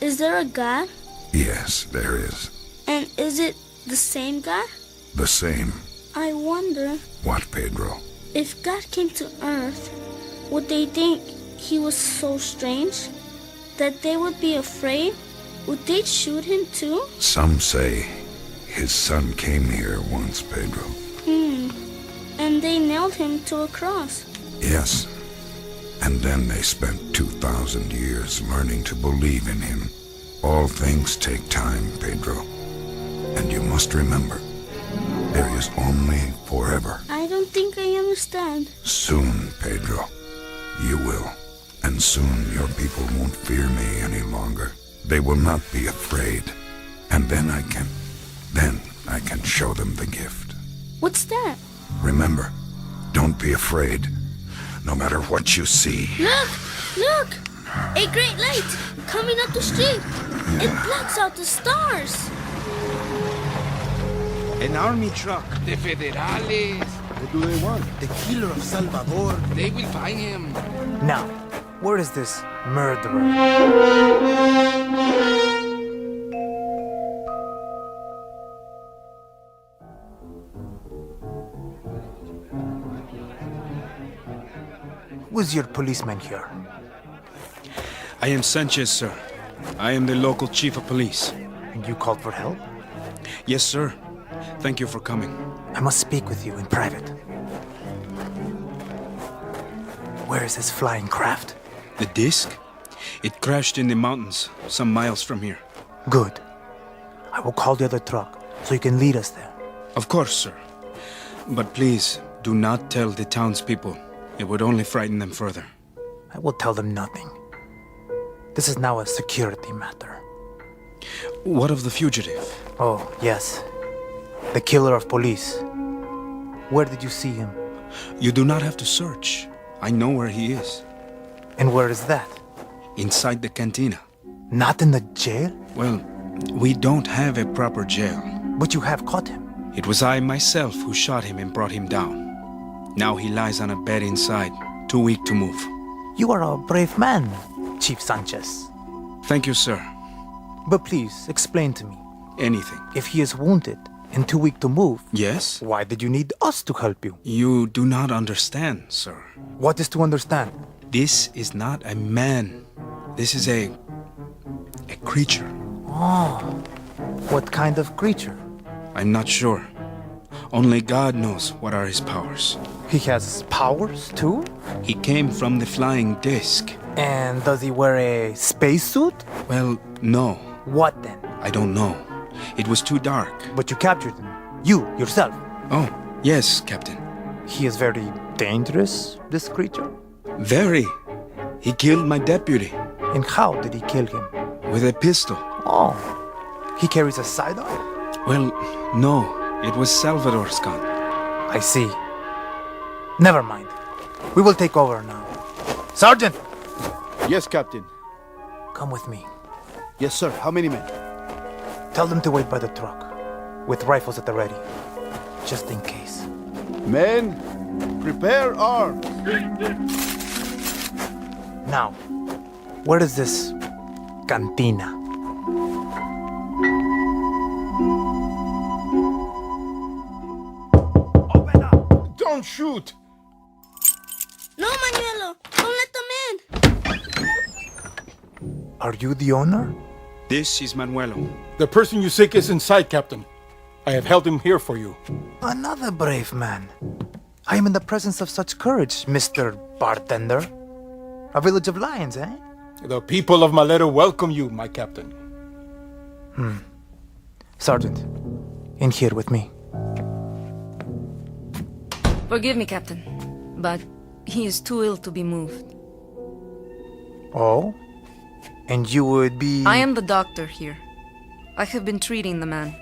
Is there a God? Yes, there is. And is it the same God? The same. I wonder, What, Pedro? if God came to Earth, would they think he was so strange? That they would be afraid? Would they shoot him too? Some say his son came here once, Pedro. And they nailed him to a cross. Yes. And then they spent 2,000 years learning to believe in him. All things take time, Pedro. And you must remember, there is only forever. I don't think I understand. Soon, Pedro, you will. And soon your people won't fear me any longer. They will not be afraid. And then I can show them the gift. What's that? Remember, don't be afraid, no matter what you see. Look! Look! A great light coming up the street. It blocks out the stars. An army truck. The Federales. What do they want? The killer of Salvador. They will find him. Now, where is this murderer? Who's your policeman here? I am Sanchez, sir. I am the local chief of police. And you called for help? Yes, sir. Thank you for coming. I must speak with you in private. Where is this flying craft? The disc? It crashed in the mountains, some miles from here. Good. I will call the other truck so you can lead us there. Of course, sir. But please, do not tell the townspeople. It would only frighten them further. I will tell them nothing. This is now a security matter. What of the fugitive? Oh, yes. The killer of police. Where did you see him? You do not have to search. I know where he is. And where is that? Inside the cantina. Not in the jail? Well, we don't have a proper jail. But you have caught him. It was I myself who shot him and brought him down. Now he lies on a bed inside, too weak to move. You are a brave man, Chief Sanchez. Thank you, sir. But please, explain to me. Anything. If he is wounded and too weak to move... Yes? Why did you need us to help you? You do not understand, sir. What is to understand? This is not a man. This is a creature. Oh, what kind of creature? I'm not sure. Only God knows what are his powers. He has powers, too? He came from the flying disc. And does he wear a spacesuit? Well, no. What then? I don't know. It was too dark. But you captured him. You, yourself. Oh, yes, Captain. He is very dangerous, this creature? Very. He killed my deputy. And how did he kill him? With a pistol. Oh. He carries a sidearm? Well, no. It was Salvador's gun. I see. Never mind. We will take over now. Sergeant! Yes, Captain. Come with me. Yes, sir. How many men? Tell them to wait by the truck, with rifles at the ready, just in case. Men, prepare arms. Now, where is this cantina? Open up! Don't shoot! No, Manuelo! Don't let them in! Are you the owner? This is Manuelo. The person you seek is inside, Captain. I have held him here for you. Another brave man. I am in the presence of such courage, Mr. Bartender. A village of lions, eh? The people of Malero welcome you, my captain. Sergeant, in here with me. Forgive me, Captain, but he is too ill to be moved. Oh? And you would be... I am the doctor here. I have been treating the man.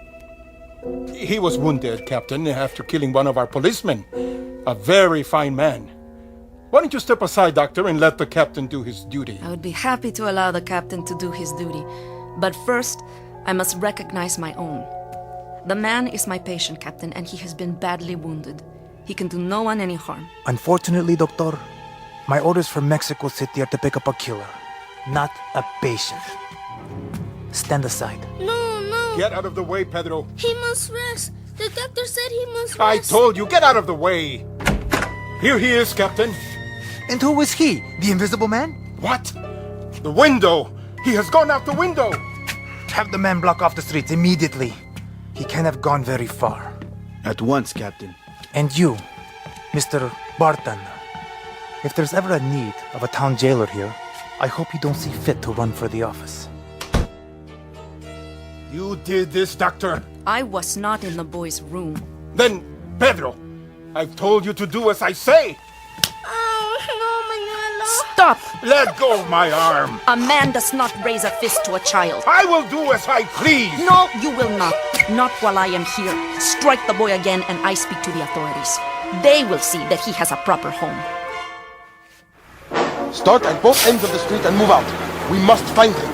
He was wounded, Captain, after killing one of our policemen. A very fine man. Why don't you step aside, Doctor, and let the captain do his duty? I would be happy to allow the captain to do his duty. But first, I must recognize my own. The man is my patient, Captain, and he has been badly wounded. He can do no one any harm. Unfortunately, Doctor, my orders from Mexico City are to pick up a killer, not a patient. Stand aside. No, no. Get out of the way, Pedro. He must rest. The doctor said he must rest. I told you, get out of the way. Here he is, Captain. And who is he? The Invisible Man? What? The window. He has gone out the window. Have the man block off the streets immediately. He can't have gone very far. At once, Captain. And you, Mr. Bartender, if there's ever a need of a town jailer here, I hope you don't see fit to run for the office. You did this, Doctor. I was not in the boy's room. Then, Pedro, I've told you to do as I say. Oh, no, Manuela. Stop! Let go of my arm. A man does not raise a fist to a child. I will do as I please. No, you will not. Not while I am here. Strike the boy again and I speak to the authorities. They will see that he has a proper home. Start at both ends of the street and move out. We must find him.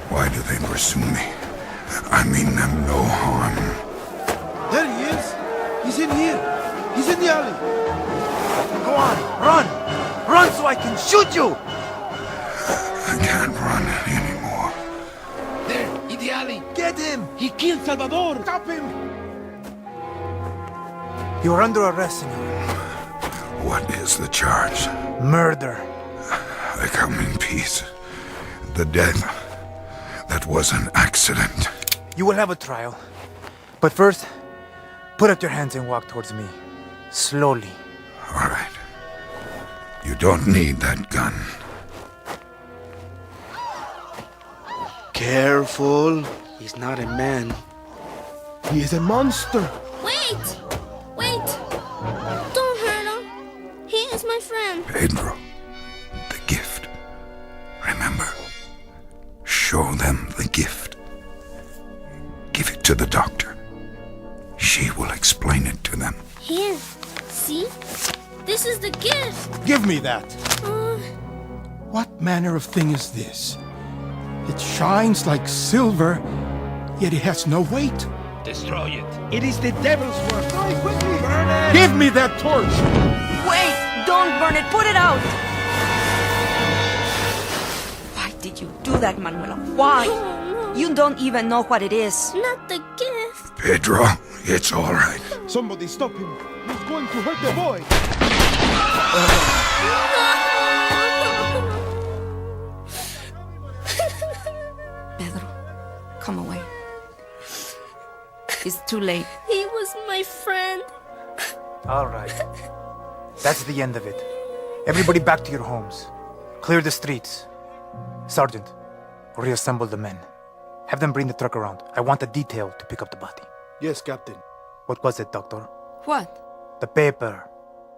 Why do they pursue me? I mean them no harm. There he is. He's in here. He's in the alley. Go on, run! Run so I can shoot you! I can't run anymore. There, in the alley. Get him! He killed Salvador. Stop him! You are under arrest, senor. What is the charge? Murder. I come in peace. The death, that was an accident. You will have a trial. But first, put out your hands and walk towards me. Slowly. All right. You don't need that gun. Careful. He's not a man. He is a monster. Wait! Wait! Don't hurt him. He is my friend. Pedro, the gift. Remember, show them the gift. Give it to the doctor. She will explain it to them. Here. See? This is the gift. Give me that. What manner of thing is this? It shines like silver, yet it has no weight. Destroy it. It is the devil's work. Hurry, quickly. Burn it. Give me that torch. Wait! Don't burn it. Put it out. Why did you do that, Manuela? Why? Oh, no. You don't even know what it is. Not the gift. Pedro, it's all right. Somebody stop him. He's going to hurt the boy. Pedro, come away. It's too late. He was my friend. All right. That's the end of it. Everybody back to your homes. Clear the streets. Sergeant, reassemble the men. Have them bring the truck around. I want a detail to pick up the body. Yes, Captain. What was it, Doctor? What? The paper.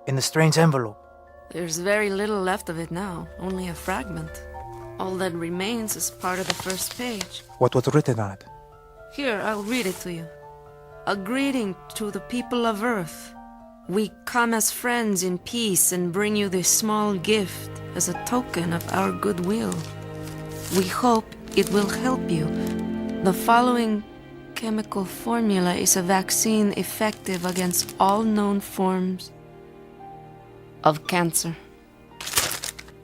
In the strange envelope. There's very little left of it now. Only a fragment. All that remains is part of the first page. What was written on it? Here, I'll read it to you. A greeting to the people of Earth. We come as friends in peace and bring you this small gift as a token of our goodwill. We hope it will help you. The following chemical formula is a vaccine effective against all known forms of cancer.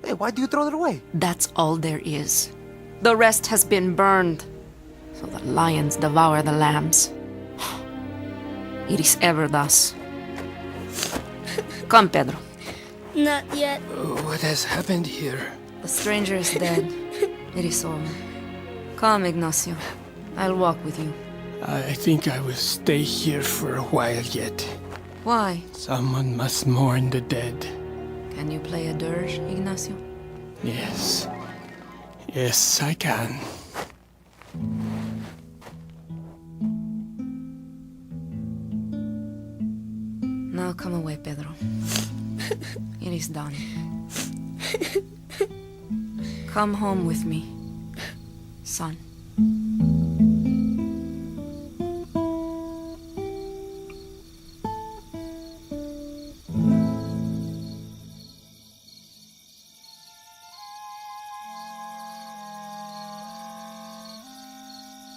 Hey, why do you throw it away? That's all there is. The rest has been burned, so the lions devour the lambs. It is ever thus. Come, Pedro. Not yet. What has happened here? The stranger is dead. It is over. Come, Ignacio. I'll walk with you. I think I will stay here for a while yet. Why? Someone must mourn the dead. Can you play a dirge, Ignacio? Yes. Yes, I can. come away, Pedro. It is done. Come home with me, son.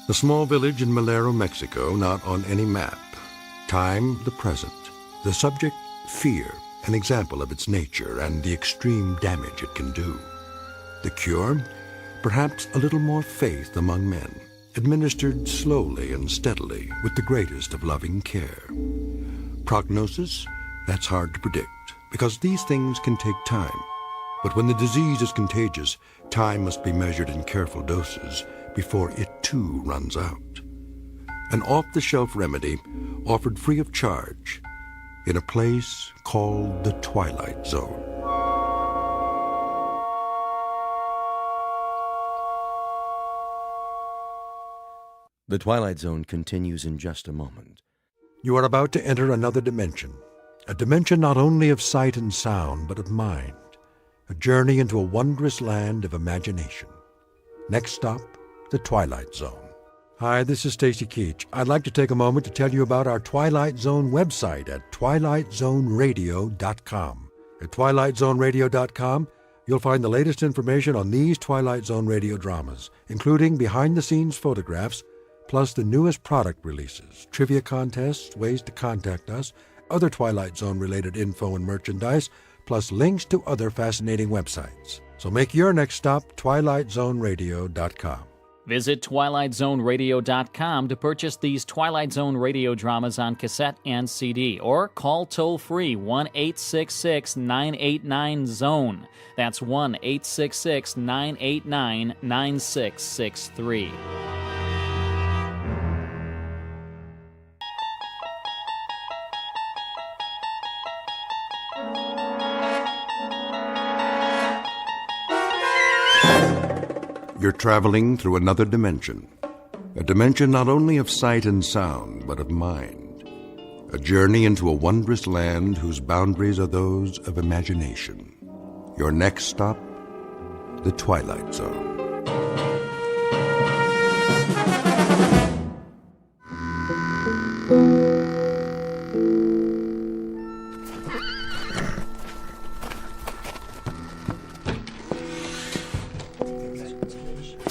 A small village in Malero, Mexico, not on any map. Time, the present. The subject, fear, an example of its nature and the extreme damage it can do. The cure, perhaps a little more faith among men, administered slowly and steadily with the greatest of loving care. Prognosis, that's hard to predict, because these things can take time. But when the disease is contagious, time must be measured in careful doses before it too runs out. An off-the-shelf remedy offered free of charge in a place called the Twilight Zone. The Twilight Zone continues in just a moment. You are about to enter another dimension, a dimension not only of sight and sound, but of mind, a journey into a wondrous land of imagination. Next stop, the Twilight Zone. Hi, this is Stacy Keach. I'd like to take a moment to tell you about our Twilight Zone website at twilightzoneradio.com. At twilightzoneradio.com, you'll find the latest information on these Twilight Zone radio dramas, including behind-the-scenes photographs, plus the newest product releases, trivia contests, ways to contact us, other Twilight Zone-related info and merchandise, plus links to other fascinating websites. So make your next stop twilightzoneradio.com. Visit twilightzoneradio.com to purchase these Twilight Zone radio dramas on cassette and CD, or call toll-free 1-866-989-ZONE. That's 1-866-989-9663. You're traveling through another dimension, a dimension not only of sight and sound, but of mind, a journey into a wondrous land whose boundaries are those of imagination. Your next stop, the Twilight Zone.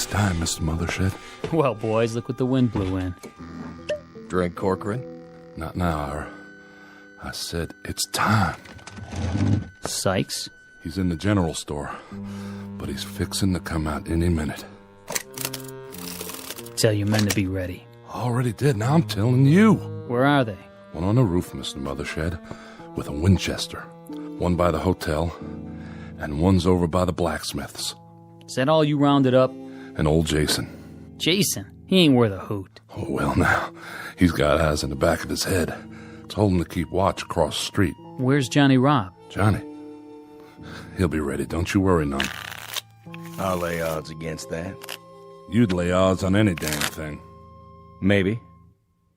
Time, Mr. Mothershed. Well, boys, look what the wind blew in. Drink, Corcoran? Not now, I said it's time. Sykes? He's in the general store, but he's fixing to come out any minute. Tell your men to be ready. Already did, now I'm telling you. Where are they? One on the roof, Mr. Mothershed, with a Winchester. One by the hotel, and one's over by the blacksmith's. Is that all you rounded up? And old Jason. Jason? He ain't worth a hoot. Oh, well, now, he's got eyes in the back of his head. Told him to keep watch across the street. Where's Johnny Robb? Johnny? He'll be ready, don't you worry none. I'll lay odds against that. You'd lay odds on any damn thing. Maybe.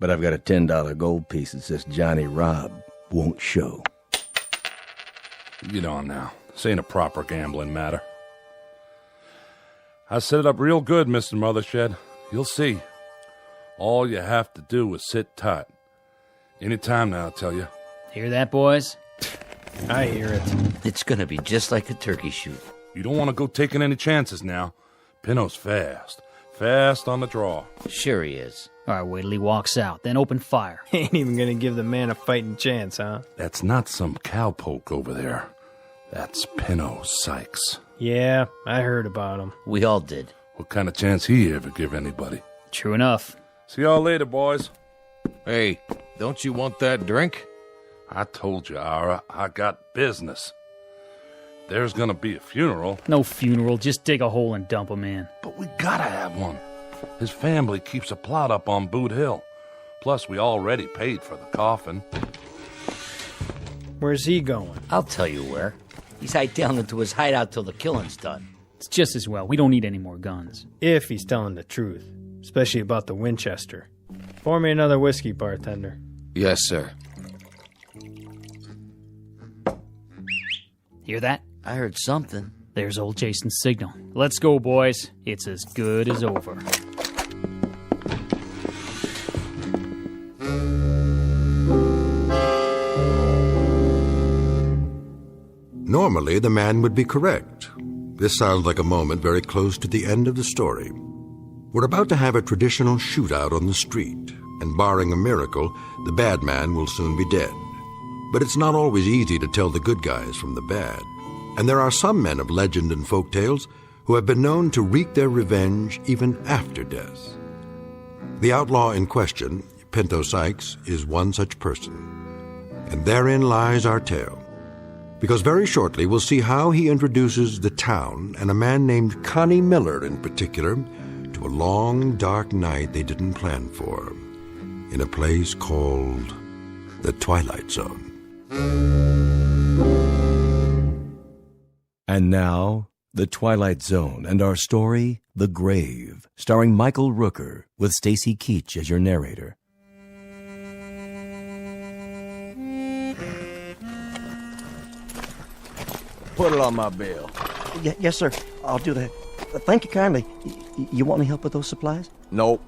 But I've got a $10 gold piece that says Johnny Robb won't show. Get on now. This ain't a proper gambling matter. I set it up real good, Mr. Mothershed. You'll see. All you have to do is sit tight. Any time now, I tell you. Hear that, boys? I hear it. It's gonna be just like a turkey shoot. You don't want to go taking any chances now. Pinno's fast. Fast on the draw. Sure he is. All right, wait till he walks out, then open fire. Ain't even gonna give the man a fighting chance, huh? That's not some cowpoke over there. That's Pinno Sykes. Yeah, I heard about him. We all did. What kind of chance he ever give anybody? True enough. See y'all later, boys. Hey, don't you want that drink? I told you, Ira, I got business. There's gonna be a funeral. No funeral, just dig a hole and dump him in. But we gotta have one. His family keeps a plot up on Boot Hill. Plus, we already paid for the coffin. Where's he going? I'll tell you where. He's hiked down into his hideout till the killing's done. It's just as well. We don't need any more guns. If he's telling the truth. Especially about the Winchester. Pour me another whiskey, bartender. Yes, sir. Hear that? I heard something. There's old Jason's signal. Let's go, boys. It's as good as over. Normally, the man would be correct. This sounds like a moment very close to the end of the story. We're about to have a traditional shootout on the street, and barring a miracle, the bad man will soon be dead. But it's not always easy to tell the good guys from the bad. And there are some men of legend and folk tales who have been known to wreak their revenge even after death. The outlaw in question, Pinto Sykes, is one such person. And therein lies our tale. Because very shortly we'll see how he introduces the town, and a man named Connie Miller in particular, to a long, dark night they didn't plan for, in a place called the Twilight Zone. And now, The Twilight Zone and our story, The Grave, starring Michael Rooker, with Stacy Keach as your narrator. Put it on my bill. Yes, sir. I'll do that. Thank you kindly. You want any help with those supplies? Nope.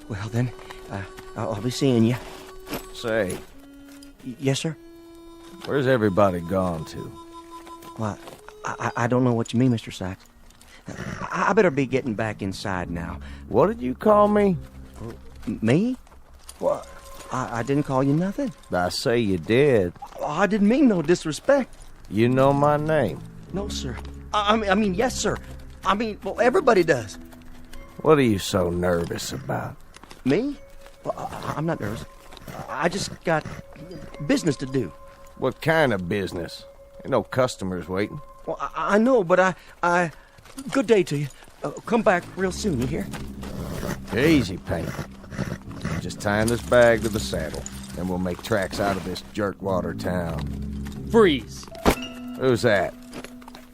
Well, then, I'll be seeing you. Say. Yes, sir? Where's everybody gone to? Well, I don't know what you mean, Mr. Sykes. I better be getting back inside now. What did you call me? Me? Well, I didn't call you nothing. I say you did. I didn't mean no disrespect. You know my name? No, sir. I mean, yes, sir. I mean, well, everybody does. What are you so nervous about? Me? Well, I'm not nervous. I just got business to do. What kind of business? Ain't no customers waiting. Well, I know, but I... Good day to you. Come back real soon, you hear? Easy, Paint. Just tying this bag to the saddle, then we'll make tracks out of this jerkwater town. Freeze! Who's that?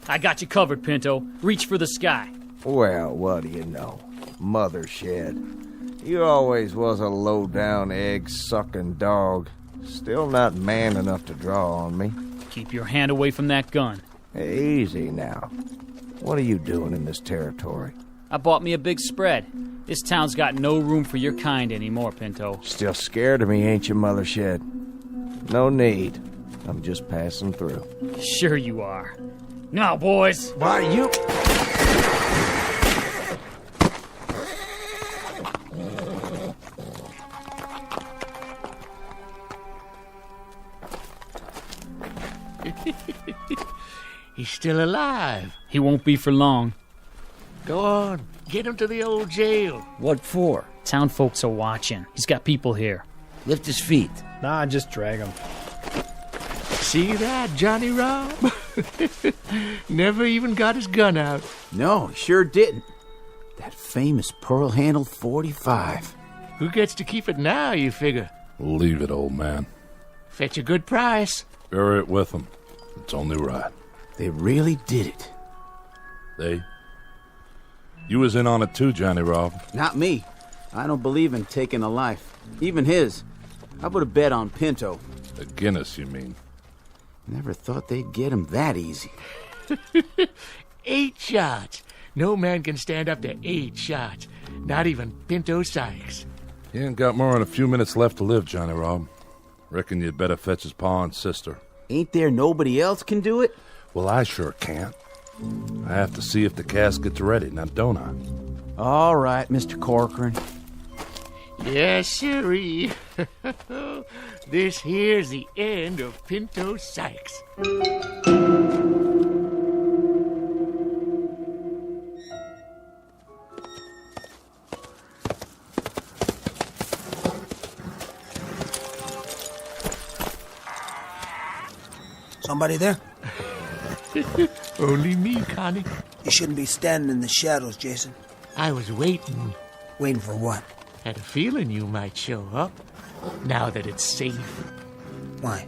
I got you covered, Pinto. Reach for the sky. Well, what do you know? Mother shed. You always was a low-down, egg-sucking dog. Still not man enough to draw on me. Keep your hand away from that gun. Easy now. What are you doing in this territory? I bought me a big spread. This town's got no room for your kind anymore, Pinto. Still scared of me, ain't you, Mother Shed? No need. I'm just passing through. Sure you are. Now, boys. Why, you... He's still alive. He won't be for long. Go on. Get him to the old jail. What for? Town folks are watching. He's got people here. Lift his feet. Nah, just drag him. See that, Johnny Rob? Never even got his gun out. No, he sure didn't. That famous pearl-handled .45. Who gets to keep it now, you figure? Leave it, old man. Fetch a good price. Bury it with them. It's only right. They really did it. They? You was in on it too, Johnny Rob. Not me. I don't believe in taking a life. Even his. I put a bet on Pinto. A Guinness, you mean? Never thought they'd get him that easy. 8 shots. No man can stand up to 8 shots. Not even Pinto Sykes. He ain't got more than a few minutes left to live, Johnny Rob. Reckon you'd better fetch his pa and sister. Ain't there nobody else can do it? Well, I sure can't. I have to see if the casket's ready, now don't I? All right, Mr. Corcoran. Yes, sirree. This here's the end of Pinto Sykes. Somebody there? Only me, Connie. You shouldn't be standing in the shadows, Jason. I was waiting. Waiting for what? Had a feeling you might show up, now that it's safe. Why?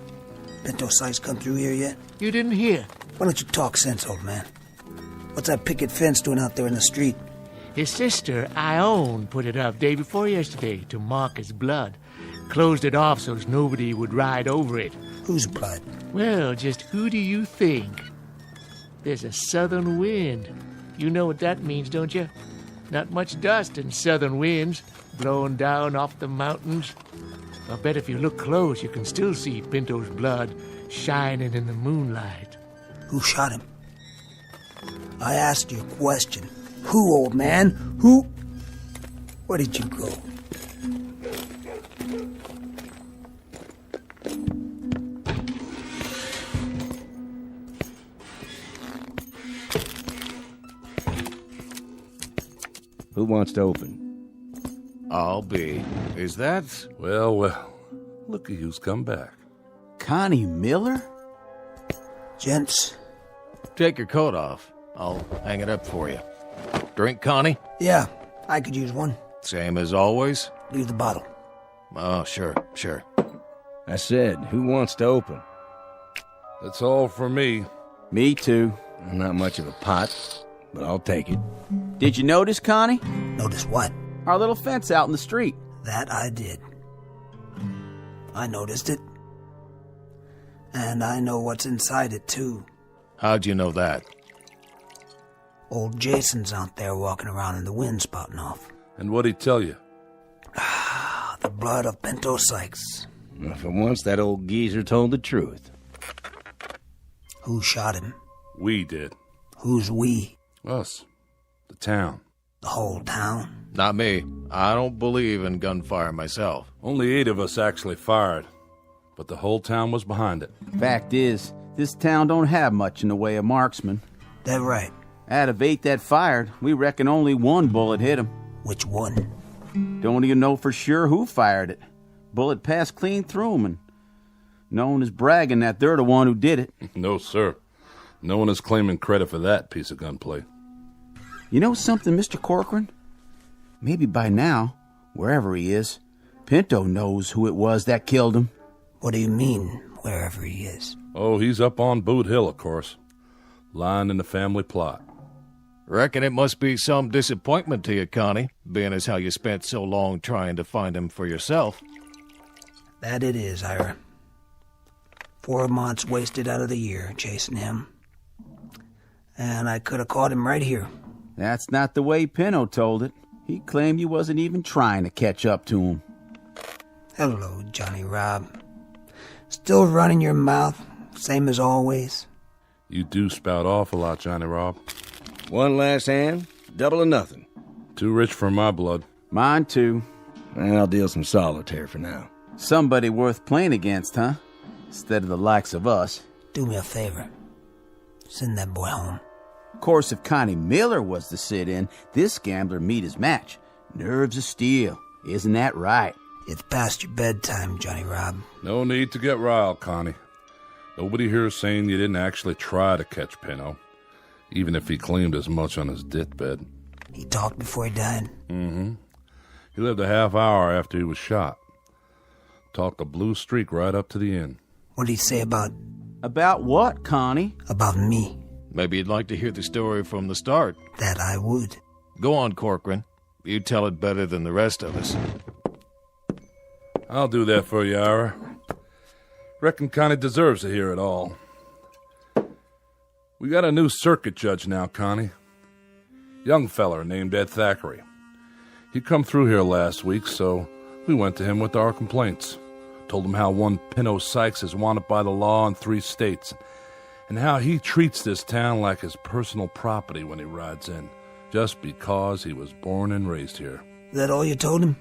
Pinto Sykes come through here yet? You didn't hear. Why don't you talk sense, old man? What's that picket fence doing out there in the street? His sister, Ione, put it up day before yesterday to mark his blood. Closed it off so nobody would ride over it. Whose blood? Well, just who do you think? There's a southern wind. You know what that means, don't you? Not much dust in southern winds blowing down off the mountains. I bet if you look close, you can still see Pinto's blood shining in the moonlight. Who shot him? I asked you a question. Who, old man? Who? Where did you go? Who wants to open? I'll be. Is that? Well, well. Looky who's come back. Connie Miller? Gents. Take your coat off. I'll hang it up for you. Drink, Connie? Yeah, I could use one. Same as always? Leave the bottle. Oh, sure. I said, who wants to open? That's all for me. Me too. Not much of a pot, but I'll take it. Did you notice, Connie? Notice what? Our little fence out in the street. That I did. I noticed it. And I know what's inside it, too. How'd you know that? Old Jason's out there walking around in the wind spouting off. And what'd he tell you? The blood of Pinto Sykes. Well, for once, that old geezer told the truth. Who shot him? We did. Who's we? Us. The town. The whole town? Not me. I don't believe in gunfire myself. Only 8 of us actually fired, but the whole town was behind it. Fact is, this town don't have much in the way of marksmen. That right. Out of 8 that fired, we reckon only 1 bullet hit him. Which one? Don't even know for sure who fired it. Bullet passed clean through 'em, and no one is bragging that they're the one who did it. No, sir. No one is claiming credit for that piece of gunplay. You know something, Mr. Corcoran? Maybe by now, wherever he is, Pinto knows who it was that killed him. What do you mean, wherever he is? Oh, he's up on Boot Hill, of course. Lying in the family plot. Reckon it must be some disappointment to you, Connie, being as how you spent so long trying to find him for yourself. That it is, Ira. 4 months wasted out of the year chasing him. And I could have caught him right here. That's not the way Pinto told it. He claimed you wasn't even trying to catch up to him. Hello, Johnny Rob. Still running your mouth, same as always? You do spout off a lot, Johnny Rob. One last hand, double or nothing. Too rich for my blood. Mine too. And I'll deal some solitaire for now. Somebody worth playing against, huh? Instead of the likes of us. Do me a favor. Send that boy home. Of course, if Connie Miller was to sit in, this gambler meet his match. Nerves of steel. Isn't that right? It's past your bedtime, Johnny Rob. No need to get riled, Connie. Nobody here is saying you didn't actually try to catch Pinto, even if he claimed as much on his deathbed. He talked before he died? Mm-hmm. He lived a half hour after he was shot. Talked a blue streak right up to the end. What did he say about... About what, Connie? About me. Maybe you'd like to hear the story from the start. That I would. Go on, Corcoran. You tell it better than the rest of us. I'll do that for you, Ira. Reckon Connie deserves to hear it all. We got a new circuit judge now, Connie. Young feller named Ed Thackeray. He come through here last week, so we went to him with our complaints. Told him how one Pinto Sykes is wanted by the law in 3 states, and how he treats this town like his personal property when he rides in, just because he was born and raised here. Is that all you told him?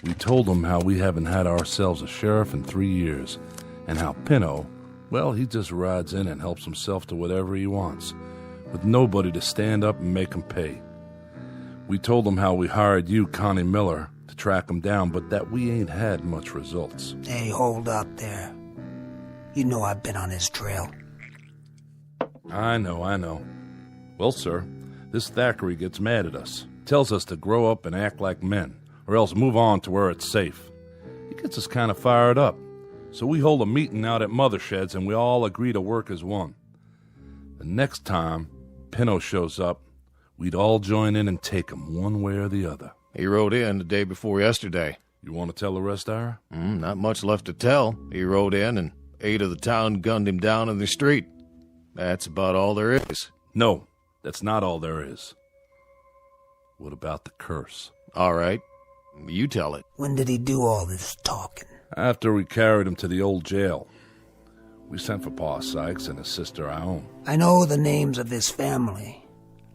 We told him how we haven't had ourselves a sheriff in 3 years, and how Pinto, well, he just rides in and helps himself to whatever he wants, with nobody to stand up and make him pay. We told him how we hired you, Connie Miller, to track him down, but that we ain't had much results. Hey, hold up there. You know I've been on his trail. I know. Well, sir, this Thackeray gets mad at us, tells us to grow up and act like men, or else move on to where it's safe. He gets us kind of fired up, so we hold a meeting out at Mothershed's and we all agree to work as one. The next time Pinto shows up, we'd all join in and take him one way or the other. He rode in the day before yesterday. You want to tell the rest, Ira? Not much left to tell. He rode in and 8 of the town gunned him down in the street. That's about all there is. No, that's not all there is. What about the curse? All right, you tell it. When did he do all this talking? After we carried him to the old jail. We sent for Pa Sykes and his sister Ione. I know the names of this family.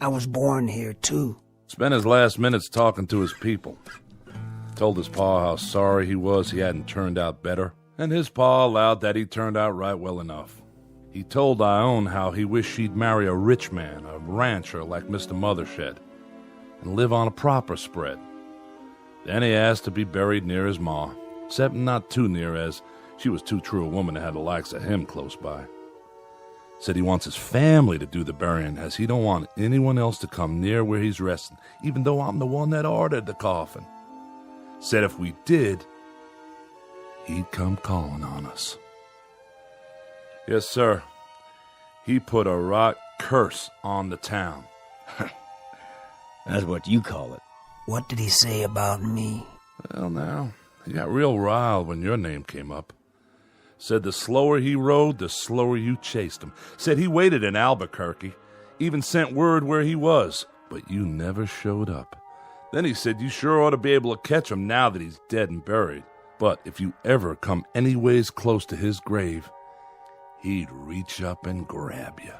I was born here, too. Spent his last minutes talking to his people. Told his pa how sorry he was he hadn't turned out better, and his pa allowed that he turned out right well enough. He told Ione how he wished she'd marry a rich man, a rancher like Mr. Mothershed, and live on a proper spread. Then he asked to be buried near his ma, except not too near, as she was too true a woman to have the likes of him close by. Said he wants his family to do the burying, as he don't want anyone else to come near where he's resting, even though I'm the one that ordered the coffin. Said if we did, he'd come calling on us. Yes, sir. He put a right curse on the town. That's what you call it. What did he say about me? Well, now, he got real riled when your name came up. Said the slower he rode, the slower you chased him. Said he waited in Albuquerque, even sent word where he was, but you never showed up. Then he said you sure ought to be able to catch him now that he's dead and buried. But if you ever come anyways close to his grave, he'd reach up and grab you.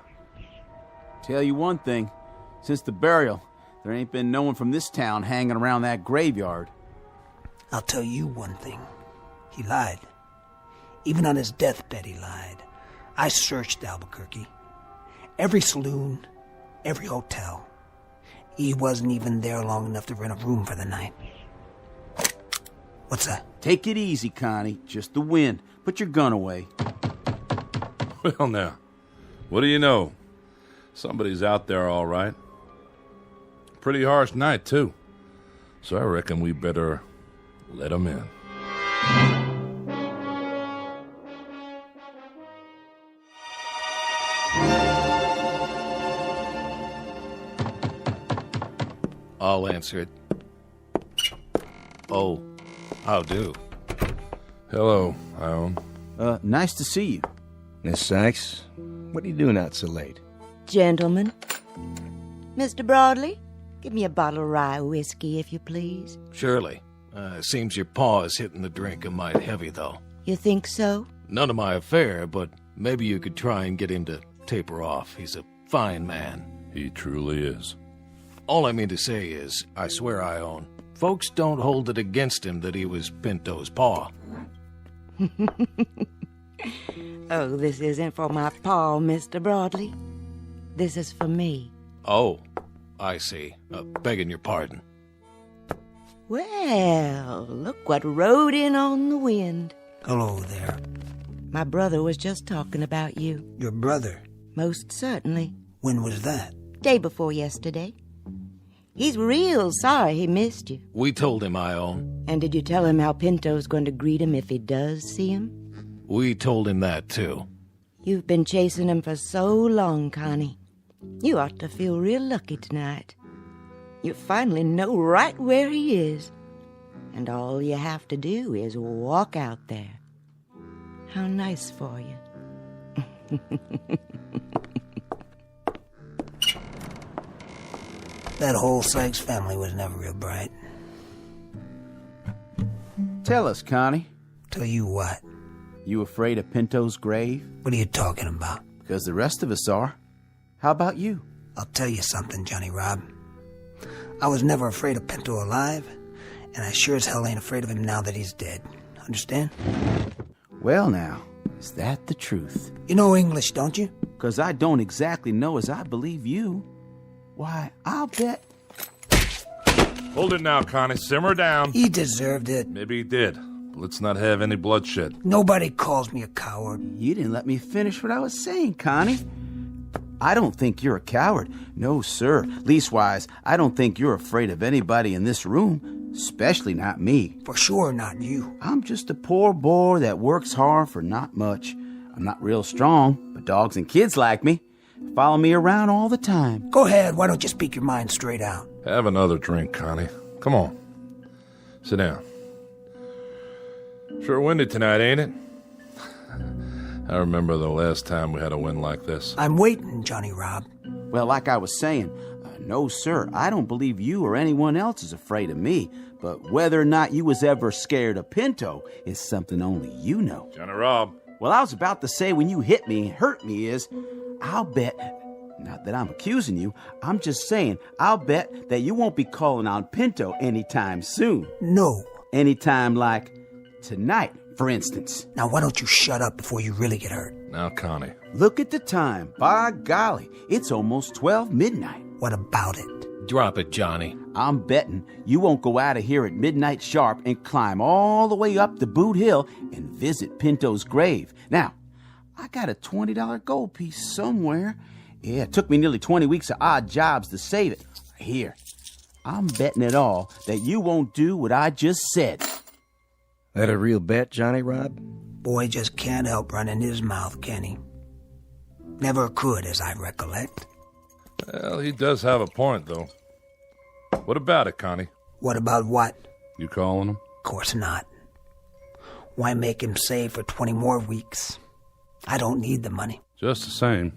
Tell you one thing, since the burial, there ain't been no one from this town hanging around that graveyard. I'll tell you one thing. He lied. Even on his deathbed, he lied. I searched Albuquerque. Every saloon, every hotel. He wasn't even there long enough to rent a room for the night. What's that? Take it easy, Connie. Just the wind. Put your gun away. Well, now, what do you know? Somebody's out there, all right. Pretty harsh night, too. So I reckon we better let him in. I'll answer it. Oh, how do? Hello, Ione. Nice to see you. Miss Sykes, what are you doing out so late? Gentlemen. Mr. Broadley, give me a bottle of rye whiskey, if you please. Surely. Seems your paw is hitting the drink a mite heavy, though. You think so? None of my affair, but maybe you could try and get him to taper off. He's a fine man. He truly is. All I mean to say is, I swear Ione, folks don't hold it against him that he was Pinto's paw. Oh, this isn't for my paw, Mr. Broadley. This is for me. Oh, I see. Begging your pardon. Well, look what rode in on the wind. Hello there. My brother was just talking about you. Your brother? Most certainly. When was that? Day before yesterday. He's real sorry he missed you. We told him, Ione. And did you tell him how Pinto's going to greet him if he does see him? We told him that, too. You've been chasing him for so long, Connie. You ought to feel real lucky tonight. You finally know right where he is. And all you have to do is walk out there. How nice for you. That whole Sykes family was never real bright. Tell us, Connie. Tell you what? You afraid of Pinto's grave? What are you talking about? Because the rest of us are. How about you? I'll tell you something, Johnny Rob. I was never afraid of Pinto alive, and I sure as hell ain't afraid of him now that he's dead. Understand? Well, now, is that the truth? You know English, don't you? Because I don't exactly know as I believe you. Why, I'll bet... Hold it now, Connie. Simmer down. He deserved it. Maybe he did. But let's not have any bloodshed. Nobody calls me a coward. You didn't let me finish what I was saying, Connie. I don't think you're a coward. No, sir. Leastwise, I don't think you're afraid of anybody in this room, especially not me. For sure not you. I'm just a poor boy that works hard for not much. I'm not real strong, but dogs and kids like me. Follow me around all the time. Go ahead. Why don't you speak your mind straight out? Have another drink, Connie. Come on. Sit down. Sure windy tonight, ain't it? I remember the last time we had a win like this. I'm waiting, Johnny Rob. Well, like I was saying, no, sir, I don't believe you or anyone else is afraid of me. But whether or not you was ever scared of Pinto is something only you know. Johnny Rob. Well, I was about to say when you hit me and hurt me is, I'll bet, not that I'm accusing you, I'm just saying, I'll bet that you won't be calling on Pinto anytime soon. No. Anytime like tonight, for instance. Now, why don't you shut up before you really get hurt? Now, Connie. Look at the time. By golly, it's almost 12 midnight. What about it? Drop it, Johnny. I'm betting you won't go out of here at midnight sharp and climb all the way up the Boot Hill and visit Pinto's grave. Now, I got a $20 gold piece somewhere. Yeah, it took me nearly 20 weeks of odd jobs to save it. Here, I'm betting it all that you won't do what I just said. That a real bet, Johnny Rob? Boy just can't help running his mouth, can he? Never could, as I recollect. Well, he does have a point, though. What about it, Connie? What about what? You calling him? Of course not. Why make him save for 20 more weeks? I don't need the money. Just the same,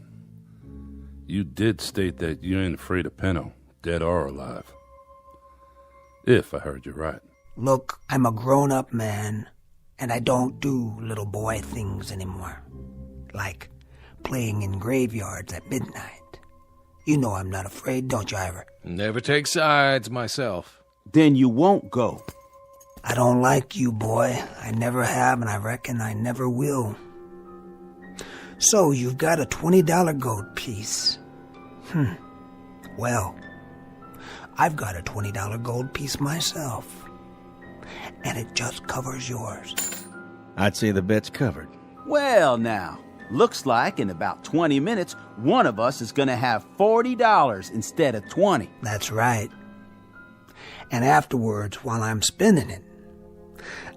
you did state that you ain't afraid of Pinto, dead or alive. If I heard you right. Look, I'm a grown-up man, and I don't do little boy things anymore. Like playing in graveyards at midnight. You know I'm not afraid, don't you, Ira? Never take sides myself. Then you won't go. I don't like you, boy. I never have, and I reckon I never will. So, you've got a $20 gold piece. Well, I've got a $20 gold piece myself. And it just covers yours. I'd say the bet's covered. Well, now, looks like in about 20 minutes, one of us is going to have $40 instead of 20. That's right. And afterwards, while I'm spending it,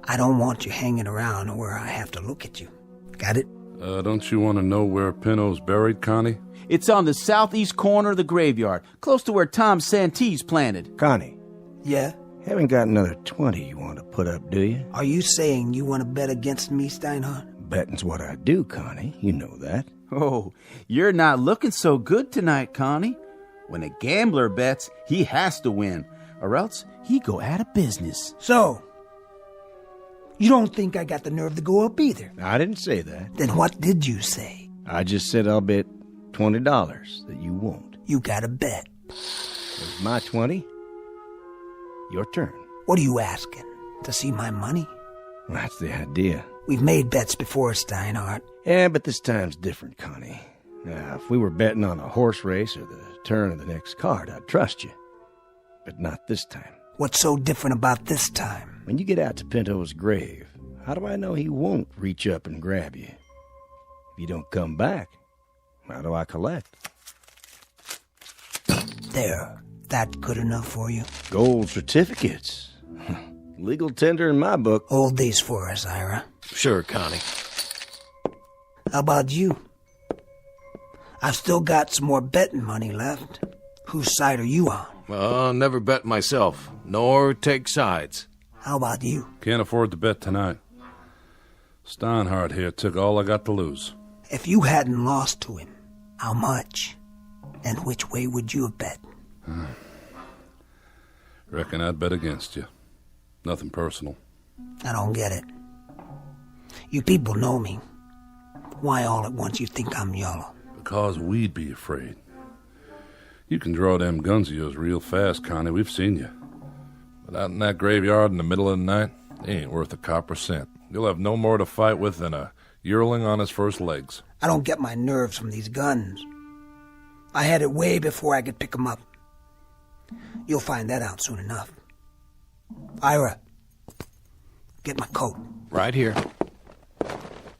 I don't want you hanging around where I have to look at you. Got it? Don't you want to know where Pinto's buried, Connie? It's on the southeast corner of the graveyard, close to where Tom Santee's planted. Connie. Yeah? Haven't got another 20 you want to put up, do you? Are you saying you want to bet against me, Steinhardt? Betting's what I do, Connie. You know that. Oh, you're not looking so good tonight, Connie. When a gambler bets, he has to win, or else he go out of business. So, you don't think I got the nerve to go up either? I didn't say that. Then what did you say? I just said I'll bet $20 that you won't. You got a bet. There's my 20. Your turn. What are you asking? To see my money? That's the idea. We've made bets before, Steinhardt. Yeah, but this time's different, Connie. Now, if we were betting on a horse race or the turn of the next card, I'd trust you. But not this time. What's so different about this time? When you get out to Pinto's grave, how do I know he won't reach up and grab you? If you don't come back, how do I collect? There. That good enough for you? Gold certificates. Legal tender in my book. Hold these for us, Ira. Sure, Connie. How about you? I've still got some more betting money left. Whose side are you on? Never bet myself, nor take sides. How about you? Can't afford to bet tonight. Steinhardt here took all I got to lose. If you hadn't lost to him, how much? And which way would you have bet? Reckon I'd bet against you. Nothing personal. I don't get it. You people know me. Why all at once you think I'm yellow? Because we'd be afraid. You can draw them guns of yours real fast, Connie. We've seen you. But out in that graveyard in the middle of the night, they ain't worth a copper cent. You'll have no more to fight with than a yearling on his first legs. I don't get my nerves from these guns. I had it way before I could pick 'em up. You'll find that out soon enough. Ira, get my coat. Right here.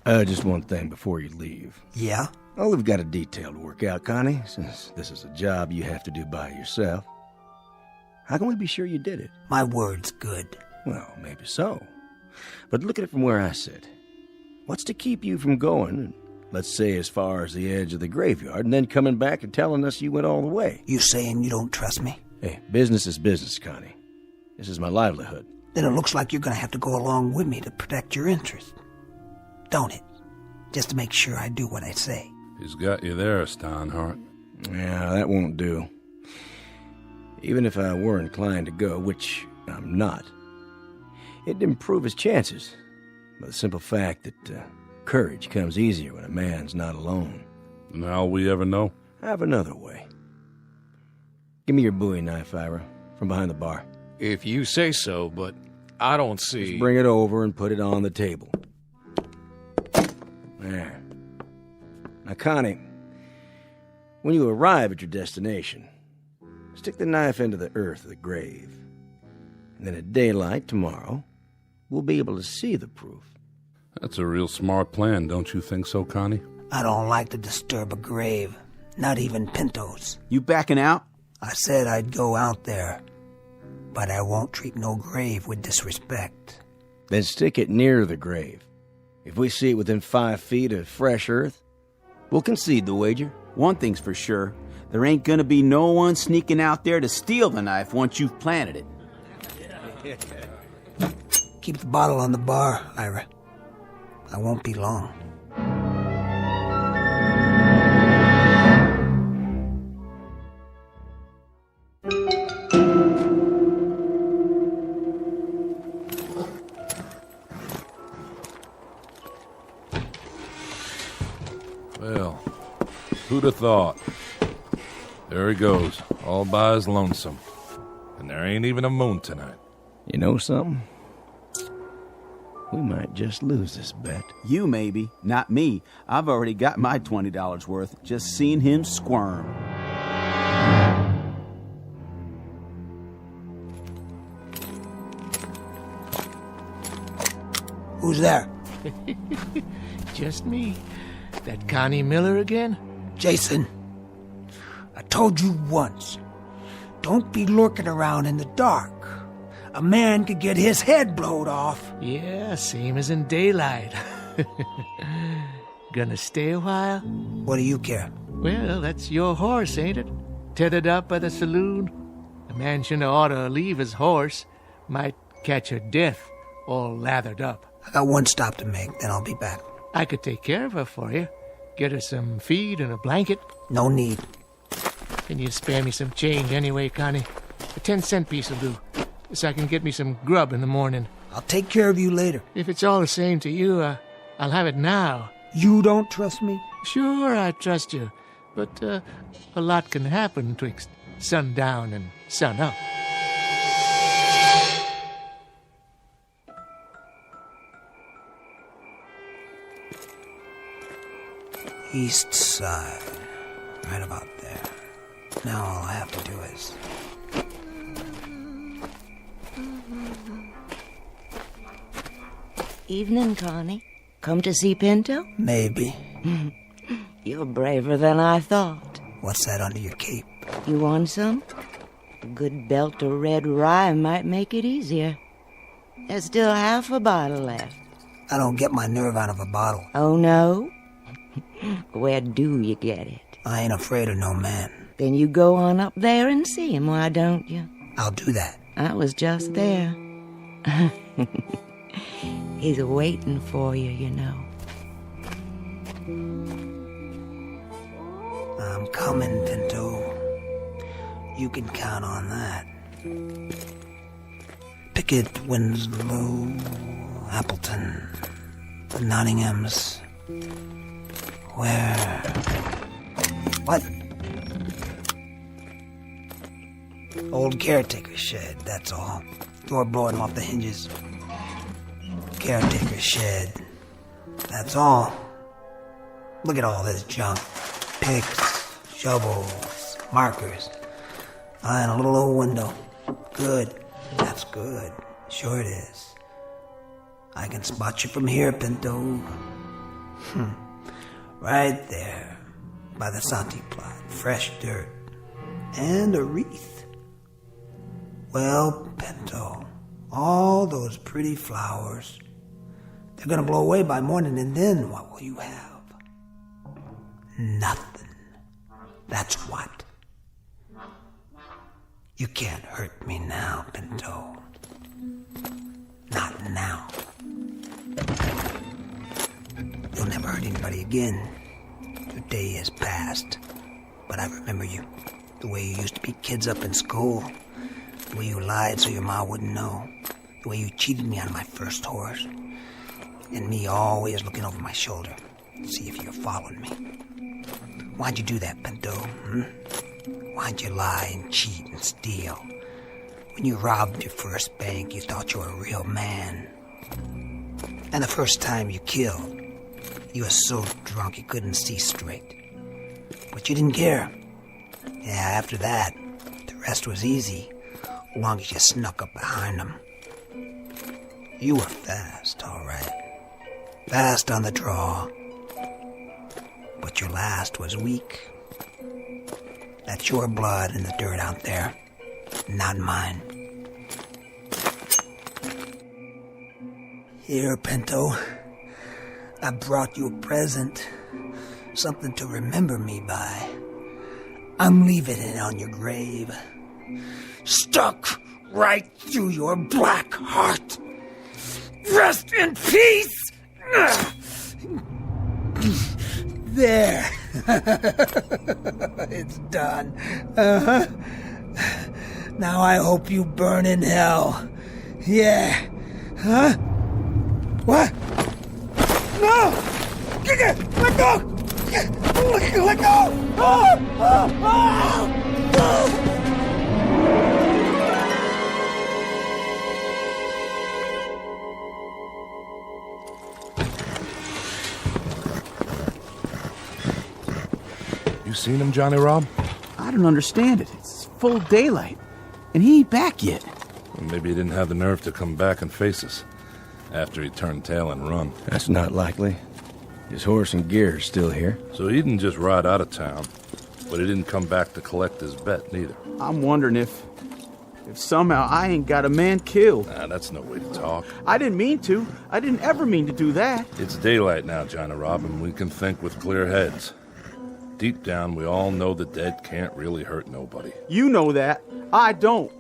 Just one thing before you leave. Yeah? Oh, we've got a detail to work out, Connie, since this is a job you have to do by yourself. How can we be sure you did it? My word's good. Well, maybe so. But look at it from where I sit. What's to keep you from going, let's say as far as the edge of the graveyard, and then coming back and telling us you went all the way? You saying you don't trust me? Hey, business is business, Connie. This is my livelihood. Then it looks like you're going to have to go along with me to protect your interest. Don't it? just to make sure I do what I say. He's got you there, Steinhardt. Yeah, that won't do. Even if I were inclined to go, which I'm not, it'd improve his chances by the simple fact that courage comes easier when a man's not alone. And how'll we ever know? I have another way. Give me your Bowie knife, Ira, from behind the bar. If you say so, but I don't see... Just bring it over and put it on the table. There. Now, Connie, when you arrive at your destination, stick the knife into the earth of the grave. And then at daylight tomorrow, we'll be able to see the proof. That's a real smart plan, don't you think so, Connie? I don't like to disturb a grave, not even Pinto's. You backing out? I said I'd go out there, but I won't treat no grave with disrespect. Then stick it near the grave. If we see it within 5 feet of fresh earth, we'll concede the wager. One thing's for sure. There ain't gonna be no one sneaking out there to steal the knife once you've planted it. Keep the bottle on the bar, Ira. I won't be long. Well, who'd have thought? There he goes, all by his lonesome. And there ain't even a moon tonight. You know something? We might just lose this bet. You maybe, not me. I've already got my $20 worth just seeing him squirm. Who's there? Just me. That Connie Miller again? Jason, I told you once, don't be lurking around in the dark. A man could get his head blowed off. Yeah, same as in daylight. Gonna stay a while? What do you care? Well, that's your horse, ain't it? Tethered up by the saloon. A man shouldn't ought to leave his horse. Might catch a death, all lathered up. I got one stop to make, then I'll be back. I could take care of her for you. Get her some feed and a blanket. No need. Can you spare me some change anyway, Connie? A 10-cent piece will do, so I can get me some grub in the morning. I'll take care of you later. If it's all the same to you, I'll have it now. You don't trust me? Sure, I trust you. But a lot can happen twixt sundown and sunup. East side. Right about there. Now all I have to do is... Evening, Connie. Come to see Pinto? Maybe. You're braver than I thought. What's that under your cape? You want some? A good belt of red rye might make it easier. There's still half a bottle left. I don't get my nerve out of a bottle. Oh, no? Where do you get it? I ain't afraid of no man. Then you go on up there and see him, why don't you? I'll do that. I was just there. He's waiting for you, you know. I'm coming, Pinto. You can count on that. Pickett, Winslow, Appleton, the Nottinghams. Where? What? Old caretaker's shed, that's all. Door blowing off the hinges. Caretaker's shed. That's all. Look at all this junk. Picks, shovels, markers. And a little old window. Good. That's good. Sure it is. I can spot you from here, Pinto. Right there. By the Santi plot. Fresh dirt. And a wreath. Well, Pinto, all those pretty flowers, they're gonna blow away by morning, and then what will you have? Nothing. That's what. You can't hurt me now, Pinto. Not now. You'll never hurt anybody again. Your day has passed. But I remember you. The way you used to beat kids up in school. The way you lied so your ma wouldn't know. The way you cheated me on my first horse. And me always looking over my shoulder to see if you followed me. Why'd you do that, Pinto? Why'd you lie and cheat and steal? When you robbed your first bank, you thought you were a real man. And the first time you killed, you were so drunk you couldn't see straight. But you didn't care. Yeah, after that, the rest was easy, as long as you snuck up behind them. You were fast, all right. Fast on the draw. But your last was weak. That's your blood in the dirt out there, not mine. Here, Pinto. I brought you a present. Something to remember me by. I'm leaving it on your grave. Stuck right through your black heart. Rest in peace! There. It's done. Now I hope you burn in hell. Yeah. Huh? What? No! Let go! Let go! You seen him, Johnny Rob? I don't understand it. It's full daylight, and he ain't back yet. Well, maybe he didn't have the nerve to come back and face us after he turned tail and run. That's not likely. His horse and gear are still here. So he didn't just ride out of town, but he didn't come back to collect his bet, neither. I'm wondering if somehow I ain't got a man killed. Nah, that's no way to talk. I didn't mean to. I didn't ever mean to do that. It's daylight now, Johnny Rob, and we can think with clear heads. Deep down, we all know the dead can't really hurt nobody. You know that. I don't.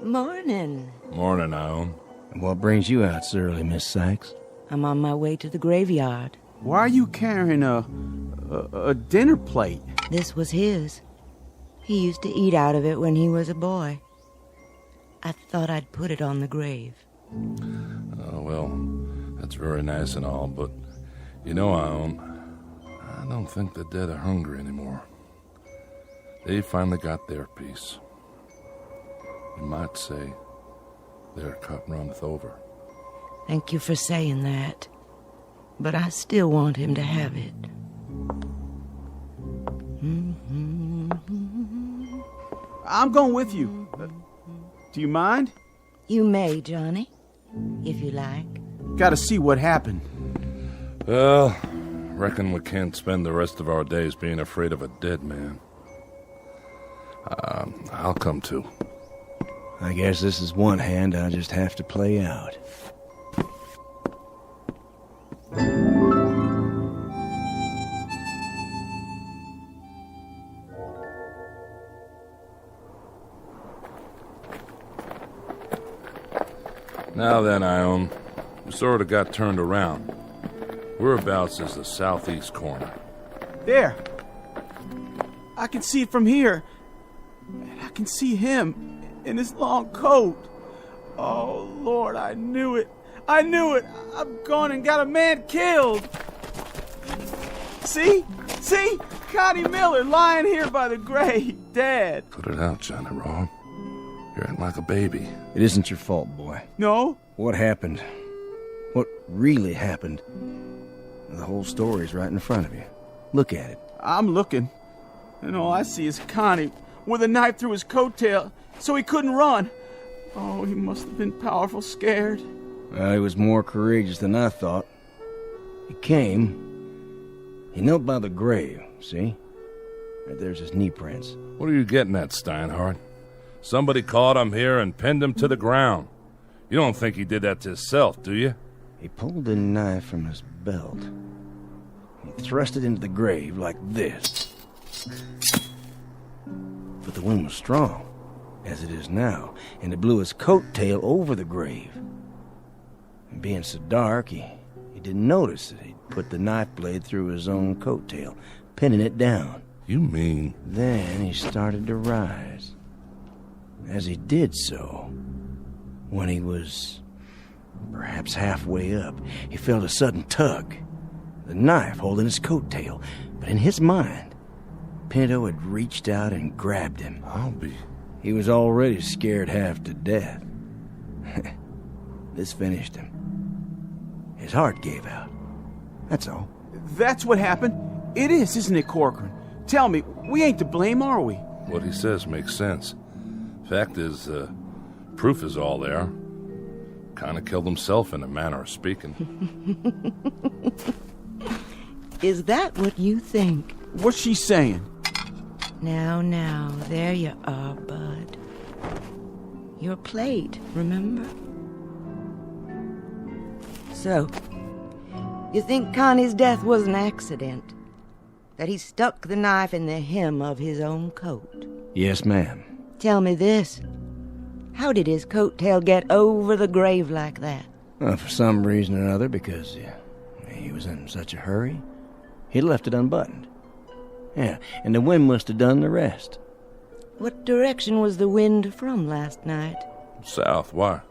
Morning. Morning, Ione. And what brings you out so early, Miss Sykes? I'm on my way to the graveyard. Why are you carrying a dinner plate? This was his. He used to eat out of it when he was a boy. I thought I'd put it on the grave. Oh, well, that's very nice and all, but you know, Ione, I don't think the dead are hungry anymore. They finally got their piece. You might say their cup runneth over. Thank you for saying that. But I still want him to have it. I'm going with you. Do you mind? You may, Johnny, if you like. Gotta see what happened. Well, reckon we can't spend the rest of our days being afraid of a dead man. I'll come too. I guess this is one hand I'll just have to play out. Now then, Ione, we sort of got turned around. Whereabouts is the southeast corner? There. I can see it from here. And I can see him in his long coat. Oh, Lord, I knew it. I knew it. I've gone and got a man killed. See? See? Connie Miller lying here by the grave, dead. Put it out, Johnny Rob. You're acting like a baby. It isn't your fault, boy. No? What happened? What really happened? The whole story's right in front of you. Look at it. I'm looking. And all I see is Connie with a knife through his coattail so he couldn't run. Oh, he must have been powerful scared. Well, he was more courageous than I thought. He came. He knelt by the grave, see? Right there's his knee prints. What are you getting at, Steinhardt? Somebody caught him here and pinned him to the ground. You don't think he did that to himself, do you? He pulled the knife from his belt. He thrust it into the grave like this. But the wind was strong, as it is now, and it blew his coat tail over the grave. And being so dark, he didn't notice that he'd put the knife blade through his own coat tail, pinning it down. You mean? Then he started to rise. As he did so, when he was perhaps halfway up, he felt a sudden tug, the knife holding his coat tail. But in his mind, Pinto had reached out and grabbed him. He was already scared half to death. This finished him. His heart gave out. That's all. That's what happened? It is, isn't it, Corcoran? Tell me, we ain't to blame, are we? What he says makes sense. Fact is, proof is all there. Kind of killed himself in a manner of speaking. Is that what you think? What's she saying? Now, there you are, Bud. Your plate, remember? So, you think Connie's death was an accident? That he stuck the knife in the hem of his own coat? Yes, ma'am. Tell me this. How did his coat tail get over the grave like that? Well, for some reason or other, because he was in such a hurry, he left it unbuttoned. Yeah, and the wind must have done the rest. What direction was the wind from last night? South, why?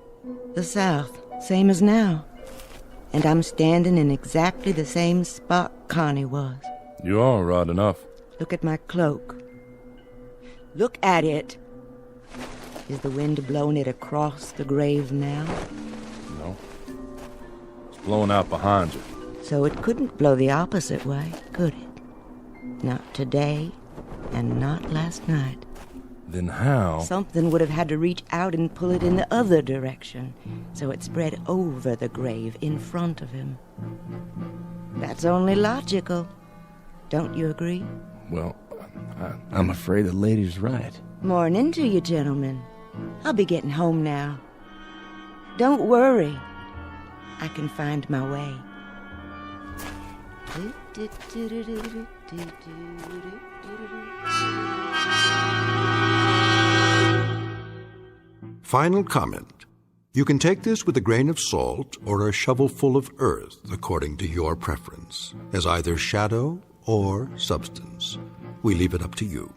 The south, same as now. And I'm standing in exactly the same spot Connie was. You are right enough. Look at my cloak. Look at it. Is the wind blowing it across the grave now? No. It's blowing out behind you. So it couldn't blow the opposite way, could it? Not today, and not last night. Then how? Something would have had to reach out and pull it in the other direction, so it spread over the grave in front of him. That's only logical. Don't you agree? Well, I'm afraid the lady's right. Morning to you, gentlemen. I'll be getting home now. Don't worry. I can find my way. Final comment. You can take this with a grain of salt or a shovelful of earth, according to your preference, as either shadow or substance. We leave it up to you.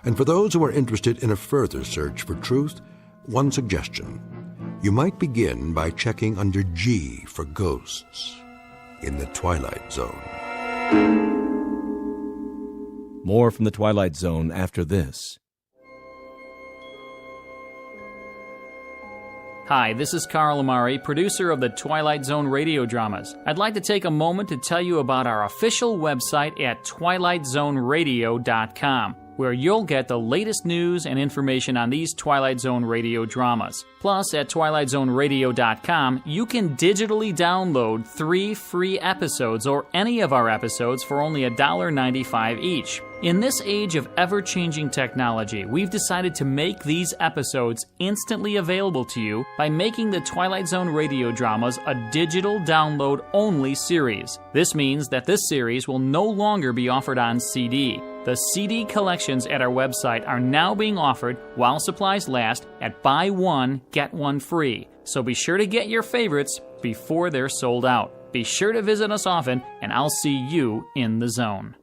And for those who are interested in a further search for truth, one suggestion. You might begin by checking under G for ghosts in the Twilight Zone. More from the Twilight Zone after this. Hi, this is Carl Amari, producer of the Twilight Zone radio dramas. I'd like to take a moment to tell you about our official website at twilightzoneradio.com, where you'll get the latest news and information on these Twilight Zone radio dramas. Plus, at twilightzoneradio.com, you can digitally download 3 free episodes or any of our episodes for only $1.95 each. In this age of ever-changing technology, we've decided to make these episodes instantly available to you by making the Twilight Zone radio dramas a digital download-only series. This means that this series will no longer be offered on CD. The CD collections at our website are now being offered, while supplies last, at buy one, get one free. So be sure to get your favorites before they're sold out. Be sure to visit us often, and I'll see you in the zone.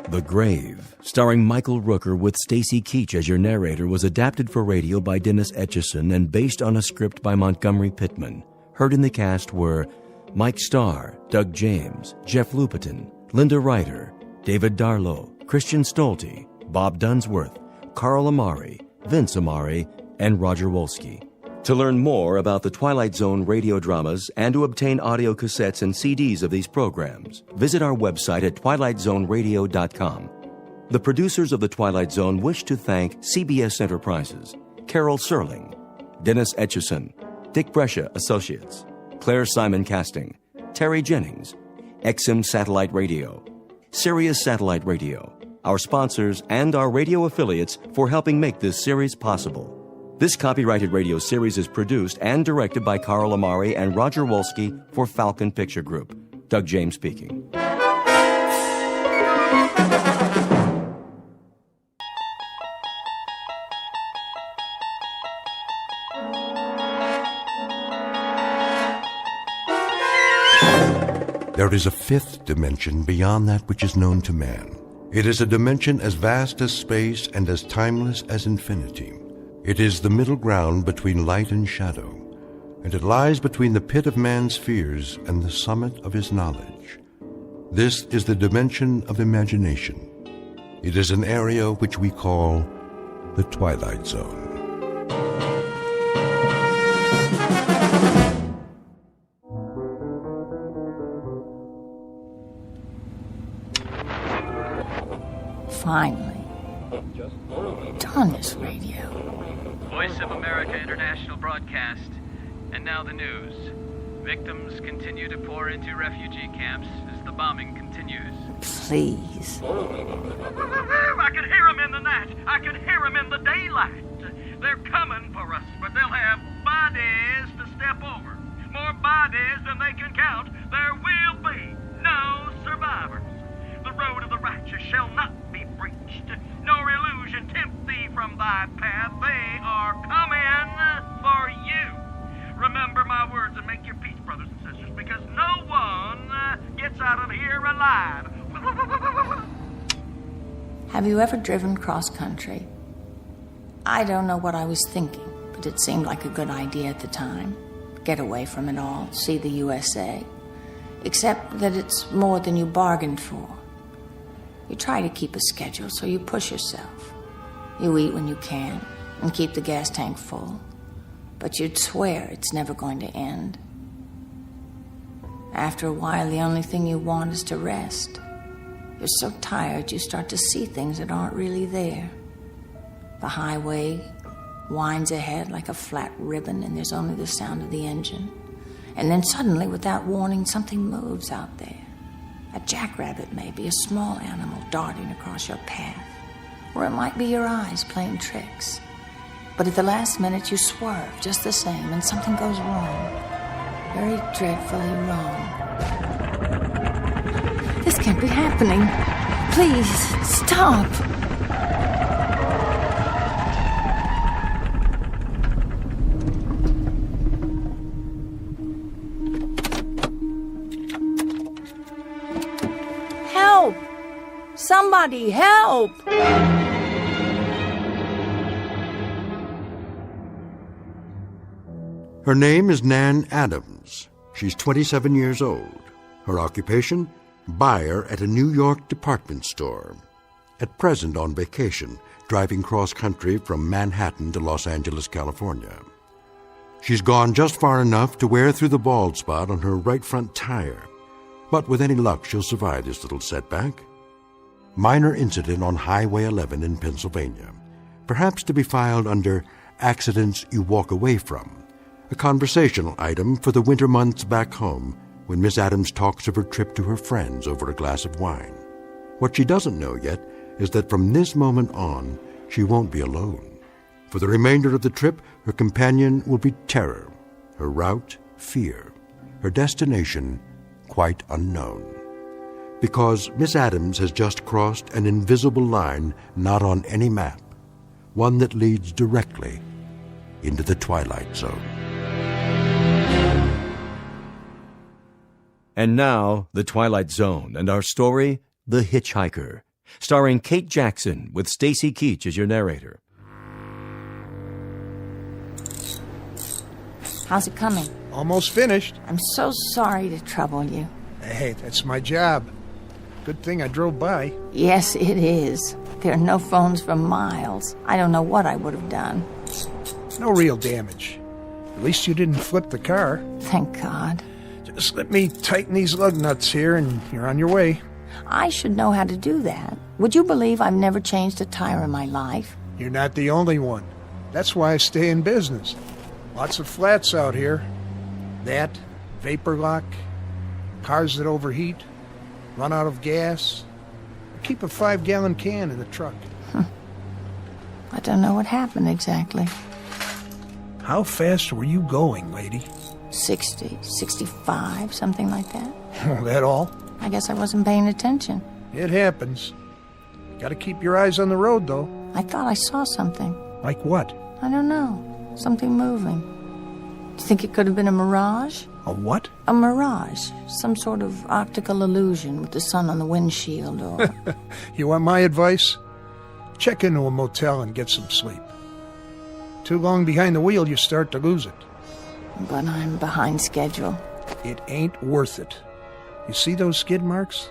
The Grave, starring Michael Rooker with Stacy Keach as your narrator, was adapted for radio by Dennis Etchison and based on a script by Montgomery Pittman. Heard in the cast were Mike Starr, Doug James, Jeff Lupetin, Linda Ryder, David Darlow, Christian Stolte, Bob Dunsworth, Carl Amari, Vince Amari, and Roger Wolski. To learn more about the Twilight Zone radio dramas and to obtain audio cassettes and CDs of these programs, visit our website at twilightzoneradio.com. The producers of The Twilight Zone wish to thank CBS Enterprises, Carol Serling, Dennis Etchison, Dick Brescia Associates, Claire Simon Casting, Terry Jennings, XM Satellite Radio, Sirius Satellite Radio, our sponsors and our radio affiliates for helping make this series possible. This copyrighted radio series is produced and directed by Carl Amari and Roger Wolski for Falcon Picture Group. Doug James speaking. There is a fifth dimension beyond that which is known to man. It is a dimension as vast as space and as timeless as infinity. It is the middle ground between light and shadow, and it lies between the pit of man's fears and the summit of his knowledge. This is the dimension of imagination. It is an area which we call the Twilight Zone. Finally. Darn this radio. Voice of America International Broadcast. And now the news. Victims continue to pour into refugee camps as the bombing continues. Please. I can hear them in the night. I can hear them in the daylight. They're coming for us, but they'll have bodies to step over. More bodies than they can count. There will be no survivors. The road of the righteous shall not be breached, nor illusion tempt thee from thy path. They are coming for you. Remember my words and make your peace, brothers and sisters, because no one gets out of here alive. Have you ever driven cross-country? I don't know what I was thinking, but it seemed like a good idea at the time. Get away from it all, see the USA. Except that it's more than you bargained for. You try to keep a schedule, so you push yourself. You eat when you can, and keep the gas tank full. But you'd swear it's never going to end. After a while, the only thing you want is to rest. You're so tired, you start to see things that aren't really there. The highway winds ahead like a flat ribbon, and there's only the sound of the engine. And then suddenly, without warning, something moves out there. A jackrabbit, maybe, a small animal darting across your path. Or it might be your eyes playing tricks. But at the last minute, you swerve just the same, and something goes wrong. Very dreadfully wrong. This can't be happening. Please, stop. Help! Somebody help! Her name is Nan Adams. She's 27 years old. Her occupation? Buyer at a New York department store. At present on vacation, driving cross-country from Manhattan to Los Angeles, California. She's gone just far enough to wear through the bald spot on her right front tire. But with any luck, she'll survive this little setback. Minor incident on Highway 11 in Pennsylvania. Perhaps to be filed under accidents you walk away from. A conversational item for the winter months back home when Miss Adams talks of her trip to her friends over a glass of wine. What she doesn't know yet is that from this moment on, she won't be alone. For the remainder of the trip, her companion will be terror, her route, fear, her destination, quite unknown. Because Miss Adams has just crossed an invisible line not on any map, one that leads directly into the Twilight Zone. And now, The Twilight Zone, and our story, The Hitch Hiker, starring Kate Jackson with Stacy Keach as your narrator. How's it coming? Almost finished. I'm so sorry to trouble you. Hey, that's my job. Good thing I drove by. Yes, it is. There are no phones for miles. I don't know what I would have done. No real damage. At least you didn't flip the car. Thank God. Just let me tighten these lug nuts here and you're on your way. I should know how to do that. Would you believe I've never changed a tire in my life? You're not the only one. That's why I stay in business. Lots of flats out here. That, vapor lock, cars that overheat, run out of gas. Keep a 5-gallon can in the truck. I don't know what happened exactly. How fast were you going, lady? 60, 65, something like that. Oh, that all? I guess I wasn't paying attention. It happens. Gotta keep your eyes on the road, though. I thought I saw something. Like what? I don't know. Something moving. Do you think it could have been a mirage? A what? A mirage. Some sort of optical illusion with the sun on the windshield, or... You want my advice? Check into a motel and get some sleep. Too long behind the wheel, you start to lose it. But I'm behind schedule. It ain't worth it. You see those skid marks?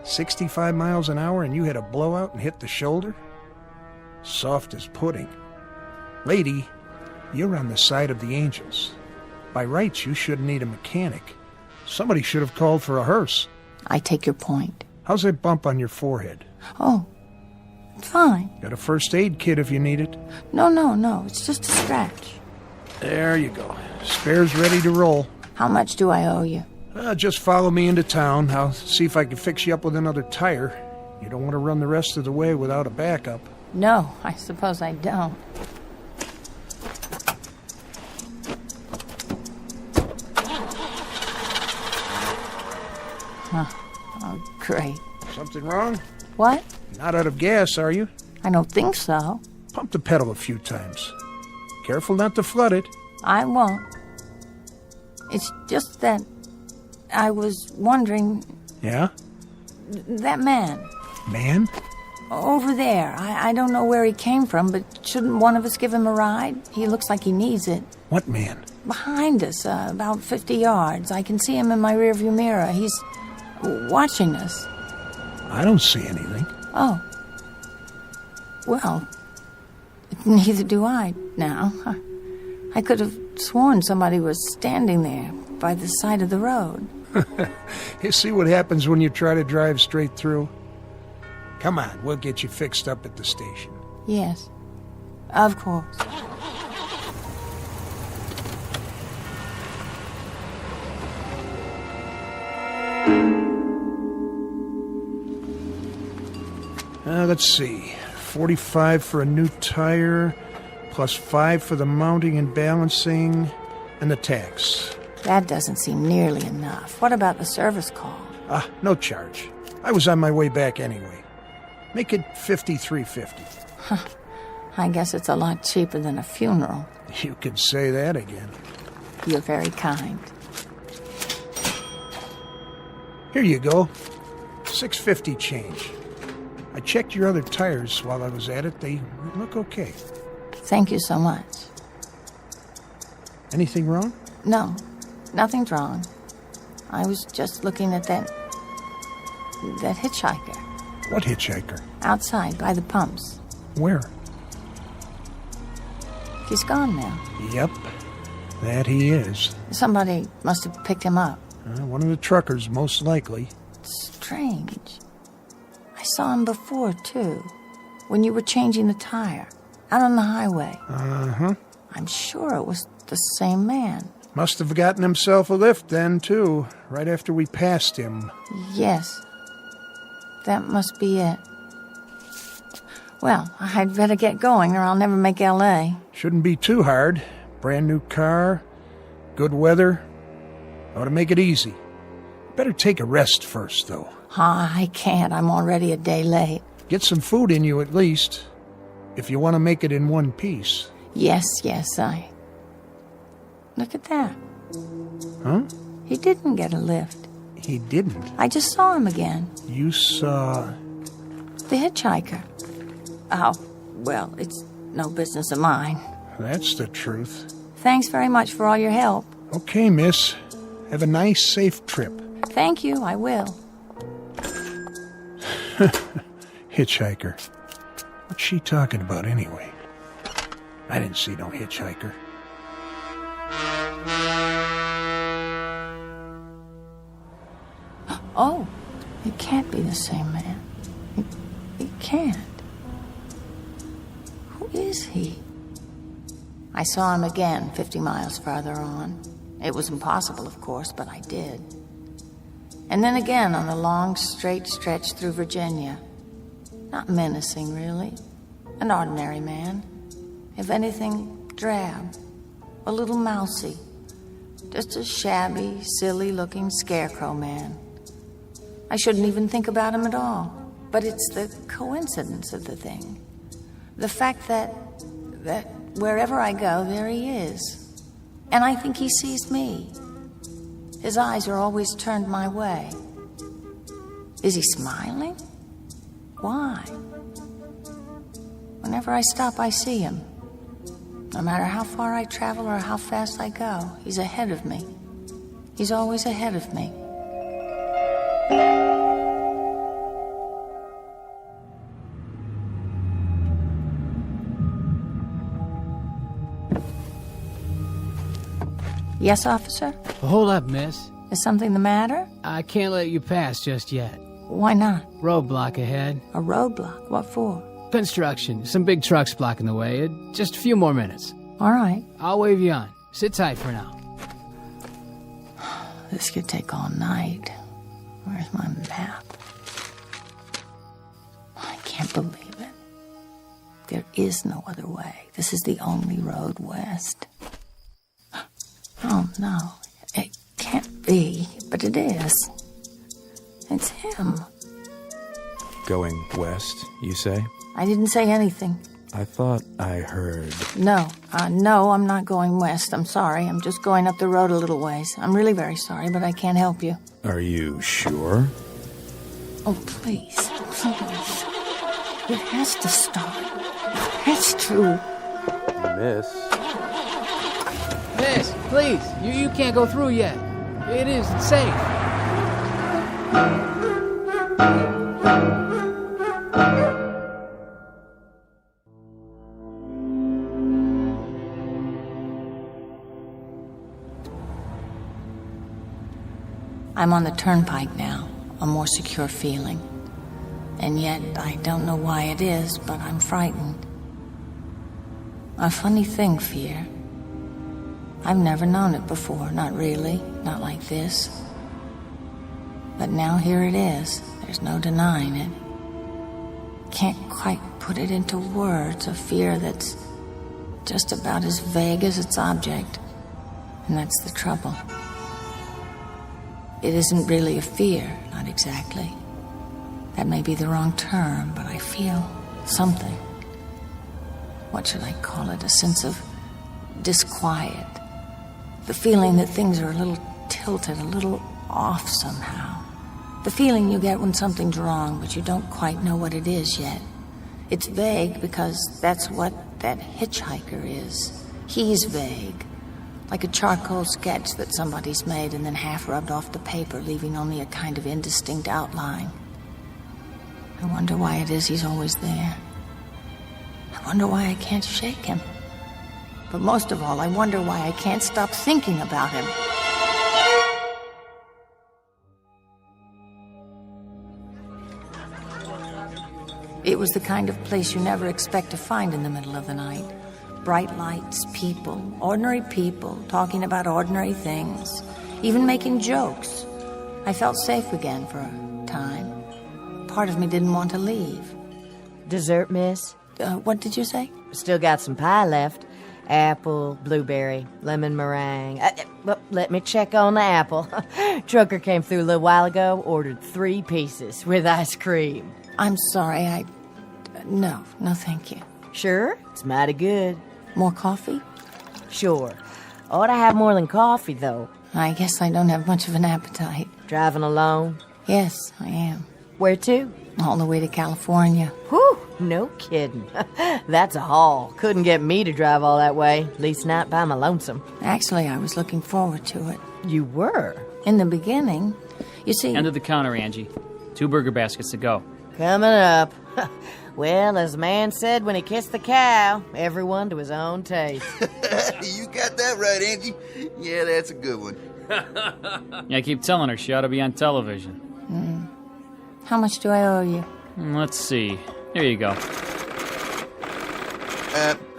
65 miles an hour and you had a blowout and hit the shoulder? Soft as pudding. Lady, you're on the side of the angels. By rights, you shouldn't need a mechanic. Somebody should have called for a hearse. I take your point. How's that bump on your forehead? Oh, fine. Got a first aid kit if you need it. No. It's just a scratch. There you go. Spare's ready to roll. How much do I owe you? Just follow me into town. I'll see if I can fix you up with another tire. You don't want to run the rest of the way without a backup. No, I suppose I don't. Oh, great. Something wrong? What? Not out of gas, are you? I don't think so. Pump the pedal a few times. Careful not to flood it. I won't. It's just that I was wondering... Yeah? That man. Man? Over there. I don't know where he came from, but shouldn't one of us give him a ride? He looks like he needs it. What man? Behind us, about 50 yards. I can see him in my rearview mirror. He's watching us. I don't see anything. Oh. Well, neither do I now. I could have sworn somebody was standing there by the side of the road. You see what happens when you try to drive straight through? Come on, we'll get you fixed up at the station. Yes, of course. Let's see. 45 for a new tire, plus 5 for the mounting and balancing, and the tax. That doesn't seem nearly enough. What about the service call? No charge. I was on my way back anyway. Make it $53.50. I guess it's a lot cheaper than a funeral. You could say that again. You're very kind. Here you go. $6.50 change. I checked your other tires while I was at it. They look okay. Thank you so much. Anything wrong? No, nothing's wrong. I was just looking at that hitchhiker. What hitchhiker? Outside, by the pumps. Where? He's gone now. Yep, that he is. Somebody must have picked him up. One of the truckers, most likely. Strange. I saw him before, too. When you were changing the tire. Out on the highway. Uh-huh. I'm sure it was the same man. Must have gotten himself a lift then, too. Right after we passed him. Yes. That must be it. Well, I'd better get going or I'll never make L.A. Shouldn't be too hard. Brand new car, good weather. Ought to make it easy. Better take a rest first, though. I can't. I'm already a day late. Get some food in you at least. If you want to make it in one piece. Yes, I... Look at that. Huh? He didn't get a lift. He didn't? I just saw him again. You saw... The hitchhiker. Oh, well, it's no business of mine. That's the truth. Thanks very much for all your help. Okay, miss. Have a nice, safe trip. Thank you, I will. Hitchhiker. What's she talking about anyway? I didn't see no hitchhiker. Oh, it can't be the same man. It can't. Who is he? I saw him again 50 miles farther on. It was impossible, of course, but I did. And then again on the long, straight stretch through Virginia. Not menacing, really. An ordinary man. If anything, drab. A little mousy. Just a shabby, silly-looking scarecrow man. I shouldn't even think about him at all. But it's the coincidence of the thing. The fact that wherever I go, there he is. And I think he sees me. His eyes are always turned my way. Is he smiling? Why? Whenever I stop, I see him. No matter how far I travel or how fast I go, he's ahead of me. He's always ahead of me. Yes, officer? Hold up, miss. Is something the matter? I can't let you pass just yet. Why not? Roadblock ahead. A roadblock? What for? Construction. Some big trucks blocking the way. Just a few more minutes. All right. I'll wave you on. Sit tight for now. This could take all night. Where's my map? I can't believe it. There is no other way. This is the only road west. Oh, no. It can't be, but it is. It's him. Going west, you say? I didn't say anything. I thought I heard... No, I'm not going west. I'm sorry. I'm just going up the road a little ways. I'm really very sorry, but I can't help you. Are you sure? Oh, please. Please. It has to stop. It's true. Miss? Miss, please. You can't go through yet. It isn't safe. I'm on the turnpike now, a more secure feeling. And yet, I don't know why it is, but I'm frightened. A funny thing, fear. I've never known it before, not really, not like this. But now here it is. There's no denying it. Can't quite put it into words, a fear that's just about as vague as its object. And that's the trouble. It isn't really a fear, not exactly. That may be the wrong term, but I feel something. What should I call it? A sense of disquiet. The feeling that things are a little tilted, a little off somehow. The feeling you get when something's wrong, but you don't quite know what it is yet. It's vague because that's what that hitchhiker is. He's vague. Like a charcoal sketch that somebody's made and then half rubbed off the paper, leaving only a kind of indistinct outline. I wonder why it is he's always there. I wonder why I can't shake him. But most of all, I wonder why I can't stop thinking about him. It was the kind of place you never expect to find in the middle of the night. Bright lights, people, ordinary people, talking about ordinary things, even making jokes. I felt safe again for a time. Part of me didn't want to leave. Dessert, miss? What did you say? Still got some pie left. Apple, blueberry, lemon meringue. Well, let me check on the apple. Trucker came through a little while ago, ordered 3 pieces with ice cream. I'm sorry, No, thank you. Sure? It's mighty good. More coffee? Sure. Ought to have more than coffee, though. I guess I don't have much of an appetite. Driving alone? Yes, I am. Where to? All the way to California. Whew, no kidding. That's a haul. Couldn't get me to drive all that way, at least not by my lonesome. Actually, I was looking forward to it. You were? In the beginning. You see... End of the counter, Angie. 2 burger baskets to go. Coming up. Well, as the man said when he kissed the cow, everyone to his own taste. You got that right, Angie. Yeah, that's a good one. Yeah, I keep telling her she ought to be on television. How much do I owe you? Let's see. Here you go.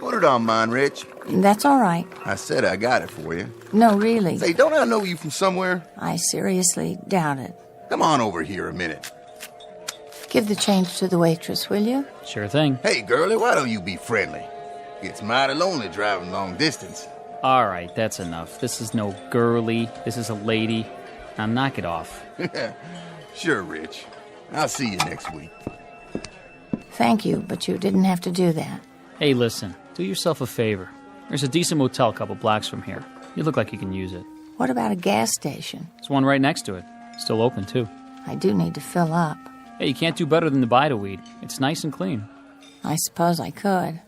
Put it on mine, Rich. That's all right. I said I got it for you. No, really. Say, don't I know you from somewhere? I seriously doubt it. Come on over here a minute. Give the change to the waitress, will you? Sure thing. Hey, girlie, why don't you be friendly? It's mighty lonely driving long distance. All right, that's enough. This is no girly. This is a lady. Now knock it off. Sure, Rich. I'll see you next week. Thank you, but you didn't have to do that. Hey, listen. Do yourself a favor. There's a decent motel a couple blocks from here. You look like you can use it. What about a gas station? There's one right next to it. Still open, too. I do need to fill up. Hey, you can't do better than the Bida-Weed. It's nice and clean. I suppose I could.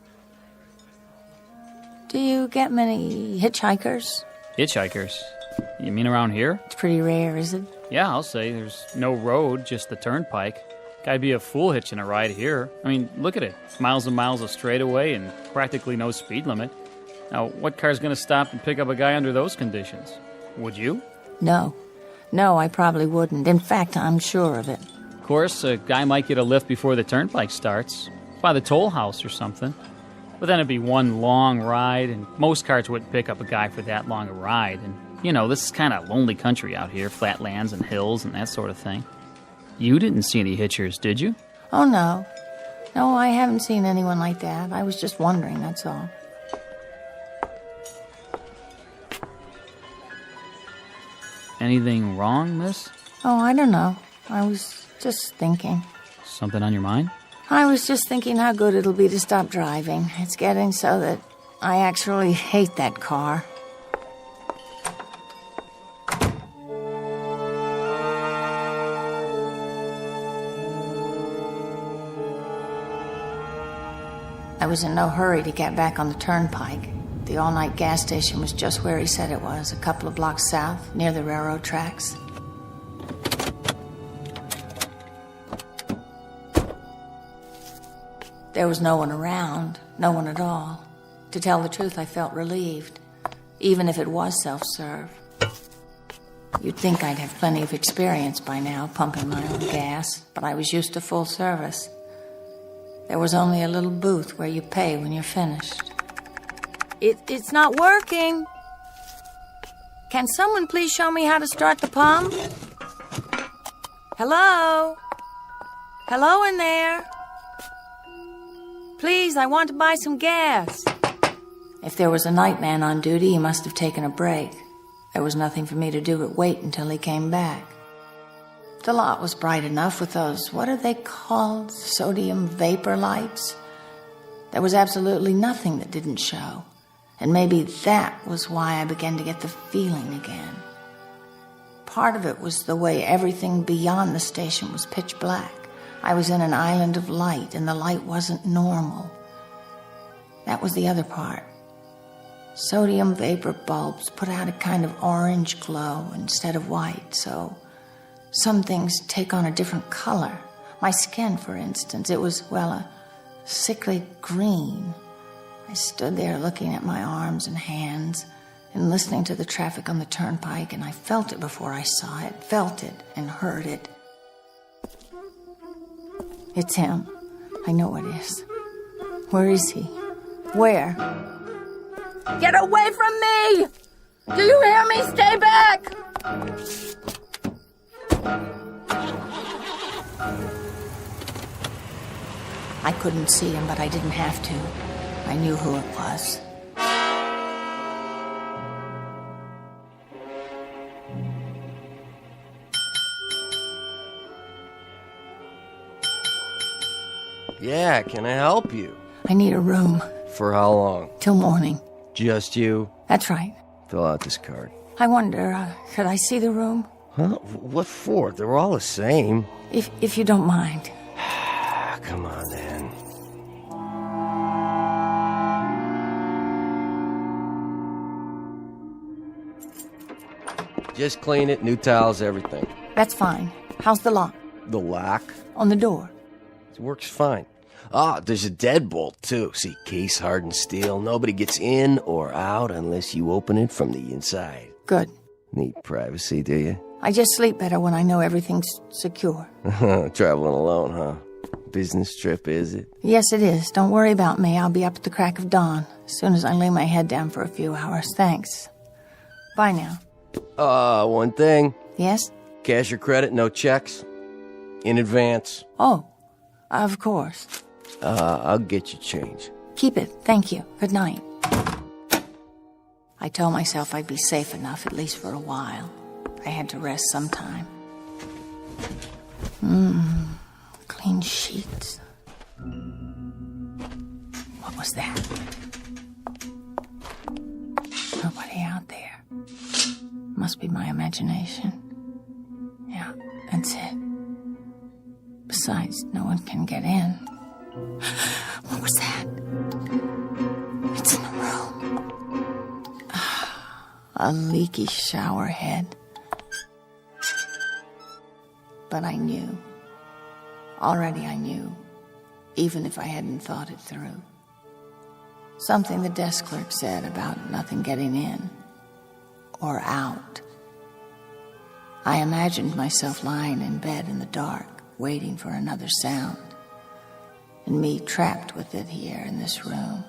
Do you get many hitchhikers? Hitchhikers? You mean around here? It's pretty rare, is it? Yeah, I'll say. There's no road, just the turnpike. Guy'd be a fool hitching a ride here. I mean, look at it. Miles and miles of straightaway and practically no speed limit. Now, what car's going to stop and pick up a guy under those conditions? Would you? No. No, I probably wouldn't. In fact, I'm sure of it. Of course, a guy might get a lift before the turnpike starts. By the toll house or something. But then it'd be one long ride, and most cars wouldn't pick up a guy for that long a ride. And, you know, this is kind of lonely country out here, flatlands and hills and that sort of thing. You didn't see any hitchers, did you? Oh, no. No, I haven't seen anyone like that. I was just wondering, that's all. Anything wrong, miss? Oh, I don't know. I was just thinking. Something on your mind? I was just thinking how good it'll be to stop driving. It's getting so that I actually hate that car. I was in no hurry to get back on the turnpike. The all-night gas station was just where he said it was, a couple of blocks south, near the railroad tracks. There was no one around, no one at all. To tell the truth, I felt relieved, even if it was self-serve. You'd think I'd have plenty of experience by now, pumping my own gas, but I was used to full service. There was only a little booth where you pay when you're finished. It's not working. Can someone please show me how to start the pump? Hello? Hello in there? Please, I want to buy some gas. If there was a night man on duty, he must have taken a break. There was nothing for me to do but wait until he came back. The lot was bright enough with those, what are they called, sodium vapor lights? There was absolutely nothing that didn't show. And maybe that was why I began to get the feeling again. Part of it was the way everything beyond the station was pitch black. I was in an island of light, and the light wasn't normal. That was the other part. Sodium vapor bulbs put out a kind of orange glow instead of white, so some things take on a different color. My skin, for instance, it was, well, a sickly green. I stood there looking at my arms and hands and listening to the traffic on the turnpike, and I felt it before I saw it, felt it and heard it. It's him. I know it is. Where is he? Where? Get away from me! Do you hear me? Stay back! I couldn't see him, but I didn't have to. I knew who it was. Yeah, can I help you? I need a room. For how long? Till morning. Just you? That's right. Fill out this card. I wonder, could I see the room? Huh? What for? They're all the same. If you don't mind. Come on, then. Just clean it, new towels, everything. That's fine. How's the lock? The lock? On the door. It works fine. Ah, there's a deadbolt, too. See, case hardened steel. Nobody gets in or out unless you open it from the inside. Good. Need privacy, do you? I just sleep better when I know everything's secure. Traveling alone, huh? Business trip, is it? Yes, it is. Don't worry about me. I'll be up at the crack of dawn, as soon as I lay my head down for a few hours. Thanks. Bye now. One thing. Yes? Cash or credit, no checks. In advance. Oh, of course. I'll get you change. Keep it. Thank you. Good night. I told myself I'd be safe enough, at least for a while. I had to rest sometime. Clean sheets. What was that? Nobody out there. Must be my imagination. Yeah, that's it. Besides, no one can get in. What was that? It's in the room. A leaky shower head. But I knew. Already I knew, even if I hadn't thought it through. Something the desk clerk said about nothing getting in or out. I imagined myself lying in bed in the dark, waiting for another sound, and me trapped with it here in this room.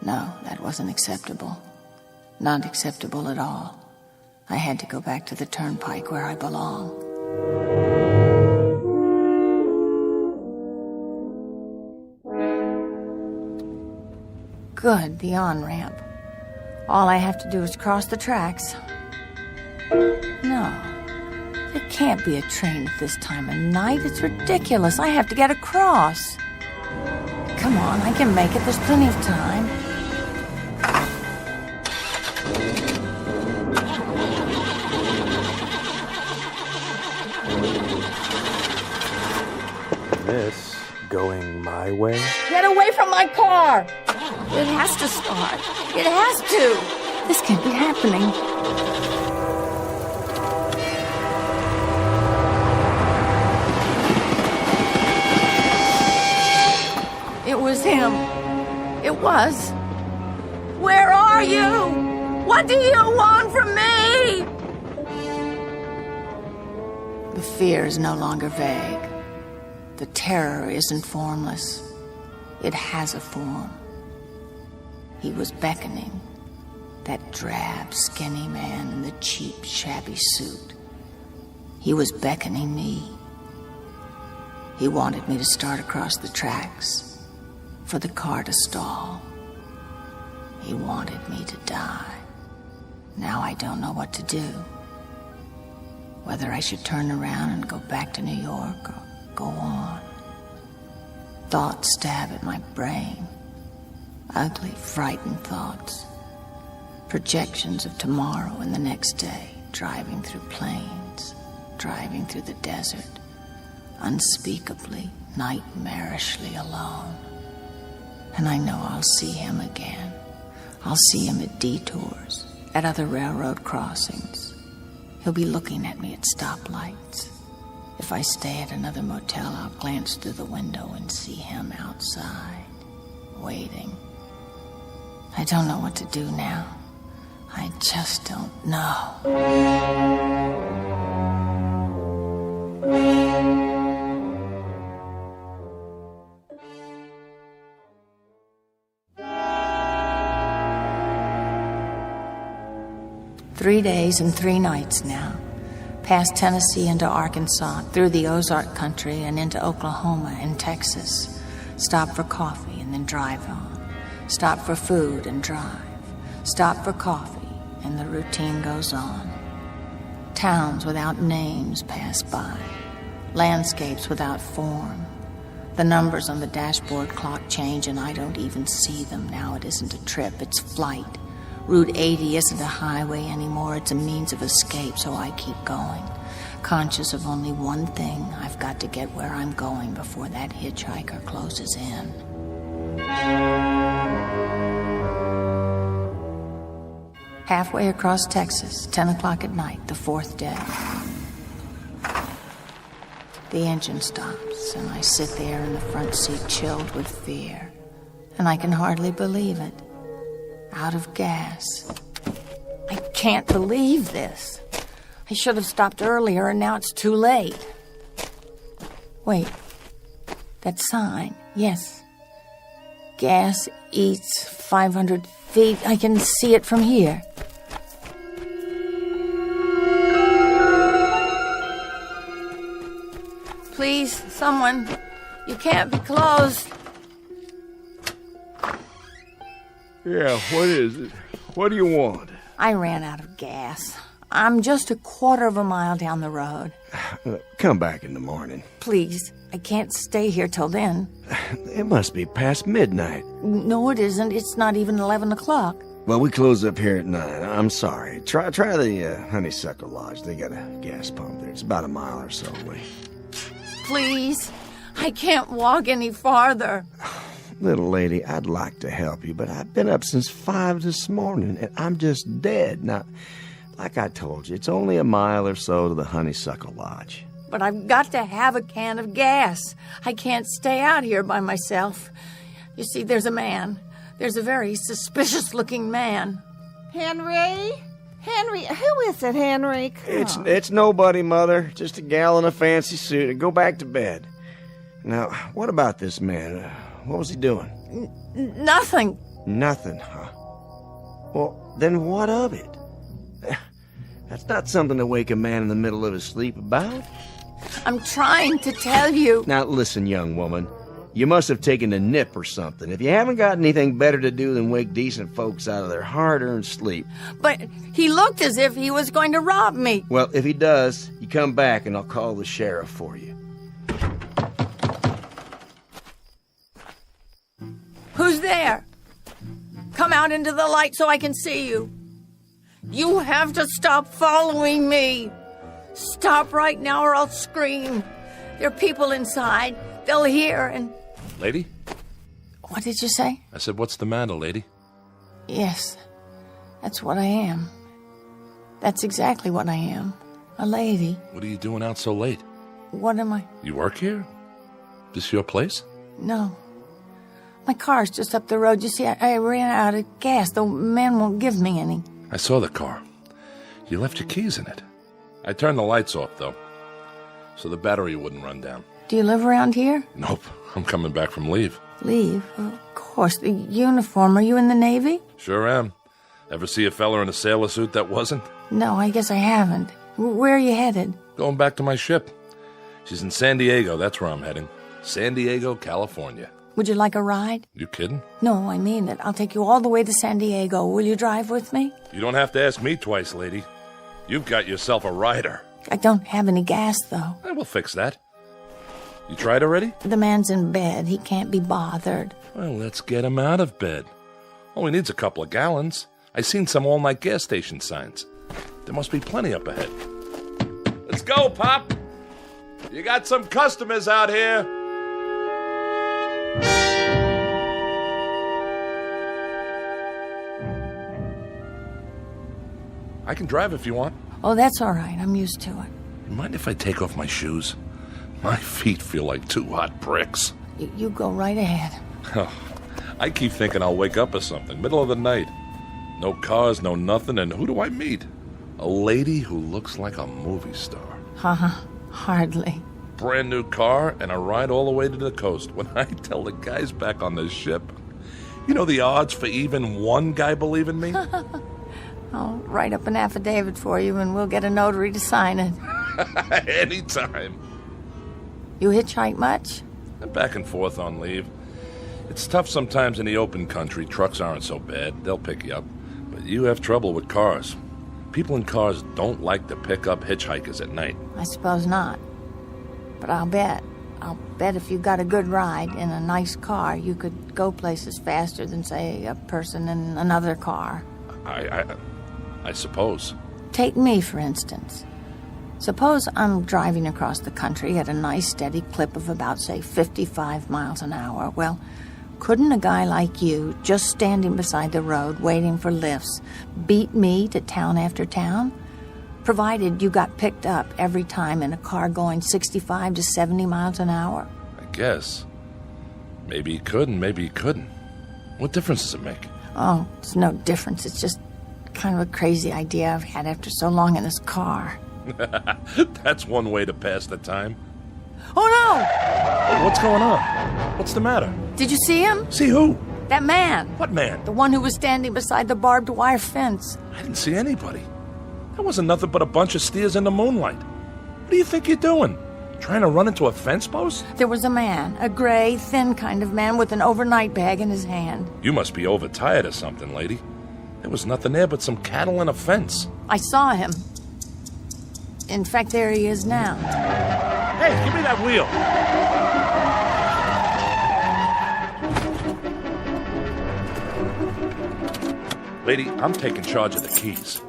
No, that wasn't acceptable. Not acceptable at all. I had to go back to the turnpike where I belong. Good, the on-ramp. All I have to do is cross the tracks. No, there can't be a train at this time of night. It's ridiculous. I have to get across. Come on, I can make it. There's plenty of time. Miss, going my way? Get away from my car! It has to start. It has to. This can't be happening. It was him. It was. Where are you? What do you want from me? The fear is no longer vague. The terror isn't formless. It has a form. He was beckoning. That drab, skinny man in the cheap, shabby suit. He was beckoning me. He wanted me to start across the tracks, for the car to stall. He wanted me to die. Now I don't know what to do. Whether I should turn around and go back to New York or go on. Thoughts stab at my brain. Ugly, frightened thoughts. Projections of tomorrow and the next day, driving through plains, driving through the desert, unspeakably, nightmarishly alone. And I know I'll see him again. I'll see him at detours, at other railroad crossings. He'll be looking at me at stoplights. If I stay at another motel, I'll glance through the window and see him outside, waiting. I don't know what to do now. I just don't know. 3 days and 3 nights now. Past Tennessee into Arkansas, through the Ozark country and into Oklahoma and Texas. Stop for coffee and then drive on. Stop for food and drive. Stop for coffee, and the routine goes on. Towns without names pass by. Landscapes without form. The numbers on the dashboard clock change, and I don't even see them. Now it isn't a trip, it's flight. Route 80 isn't a highway anymore, it's a means of escape, so I keep going. Conscious of only one thing, I've got to get where I'm going before that hitchhiker closes in. Halfway across Texas, 10 o'clock at night, the 4th day. The engine stops, and I sit there in the front seat chilled with fear. And I can hardly believe it. Out of gas. I can't believe this. I should have stopped earlier, and now it's too late. Wait. That sign. Yes. Gas eats 500 feet. I can see it from here. Please, someone. You can't be closed. Yeah, what is it? What do you want? I ran out of gas. I'm just a quarter of a mile down the road. Come back in the morning. Please, I can't stay here till then. It must be past midnight. No, it isn't. It's not even 11 o'clock. Well, we close up here at 9. I'm sorry. Try the Honeysuckle Lodge. They got a gas pump there. It's about a mile or so away. Please, I can't walk any farther. Little lady, I'd like to help you, but I've been up since 5 this morning, and I'm just dead. Now, like I told you, it's only a mile or so to the Honeysuckle Lodge. But I've got to have a can of gas. I can't stay out here by myself. You see, there's a man. There's a very suspicious-looking man. Henry? Henry, who is it, Henry? Come on. It's nobody, Mother. Just a gal in a fancy suit. And go back to bed. Now, what about this man? What was he doing? Nothing. Nothing, huh? Well, then what of it? That's not something to wake a man in the middle of his sleep about. I'm trying to tell you. Now, listen, young woman. You must have taken a nip or something. If you haven't got anything better to do than wake decent folks out of their hard-earned sleep. But he looked as if he was going to rob me. Well, if he does, you come back and I'll call the sheriff for you. Who's there? Come out into the light so I can see you. You have to stop following me. Stop right now or I'll scream. There are people inside. They'll hear and... Lady? What did you say? I said, what's the matter, lady? Yes, that's what I am. That's exactly what I am. A lady. What are you doing out so late? What am I? You work here? This your place? No. My car's just up the road. You see, I ran out of gas. The man won't give me any. I saw the car. You left your keys in it. I turned the lights off, though, so the battery wouldn't run down. Do you live around here? Nope. I'm coming back from leave. Leave? Of course. The uniform. Are you in the Navy? Sure am. Ever see a fella in a sailor suit that wasn't? No, I guess I haven't. Where are you headed? Going back to my ship. She's in San Diego. That's where I'm heading. San Diego, California. Would you like a ride? You kidding? No, I mean it. I'll take you all the way to San Diego. Will you drive with me? You don't have to ask me twice, lady. You've got yourself a rider. I don't have any gas, though. We'll fix that. You tried already? The man's in bed. He can't be bothered. Well, let's get him out of bed. All he needs a couple of gallons. I seen some all-night gas station signs. There must be plenty up ahead. Let's go, Pop! You got some customers out here. I can drive if you want. Oh, that's all right. I'm used to it. You mind if I take off my shoes? My feet feel like 2 hot bricks. You go right ahead. Oh, I keep thinking I'll wake up or something, middle of the night. No cars, no nothing, and who do I meet? A lady who looks like a movie star. Hardly. Brand new car and a ride all the way to the coast. When I tell the guys back on this ship, you know the odds for even one guy believing me? I'll write up an affidavit for you and we'll get a notary to sign it. Anytime. You hitchhike much? I'm back and forth on leave. It's tough sometimes in the open country. Trucks aren't so bad. They'll pick you up. But you have trouble with cars. People in cars don't like to pick up hitchhikers at night. I suppose not. But I'll bet if you got a good ride in a nice car, you could go places faster than, say, a person in another car. I suppose. Take me, for instance. Suppose I'm driving across the country at a nice steady clip of about, say, 55 miles an hour. Well, couldn't a guy like you, just standing beside the road waiting for lifts, beat me to town after town? Provided you got picked up every time in a car going 65 to 70 miles an hour. I guess. Maybe he could and maybe he couldn't. What difference does it make? Oh, it's no difference. It's just kind of a crazy idea I've had after so long in this car. That's one way to pass the time. Oh, no! Oh, what's going on? What's the matter? Did you see him? See who? That man. What man? The one who was standing beside the barbed wire fence. I didn't see anybody. That wasn't nothing but a bunch of steers in the moonlight. What do you think you're doing? Trying to run into a fence post? There was a man, a gray, thin kind of man with an overnight bag in his hand. You must be overtired or something, lady. There was nothing there but some cattle and a fence. I saw him. In fact, there he is now. Hey, give me that wheel. Lady, I'm taking charge of the keys.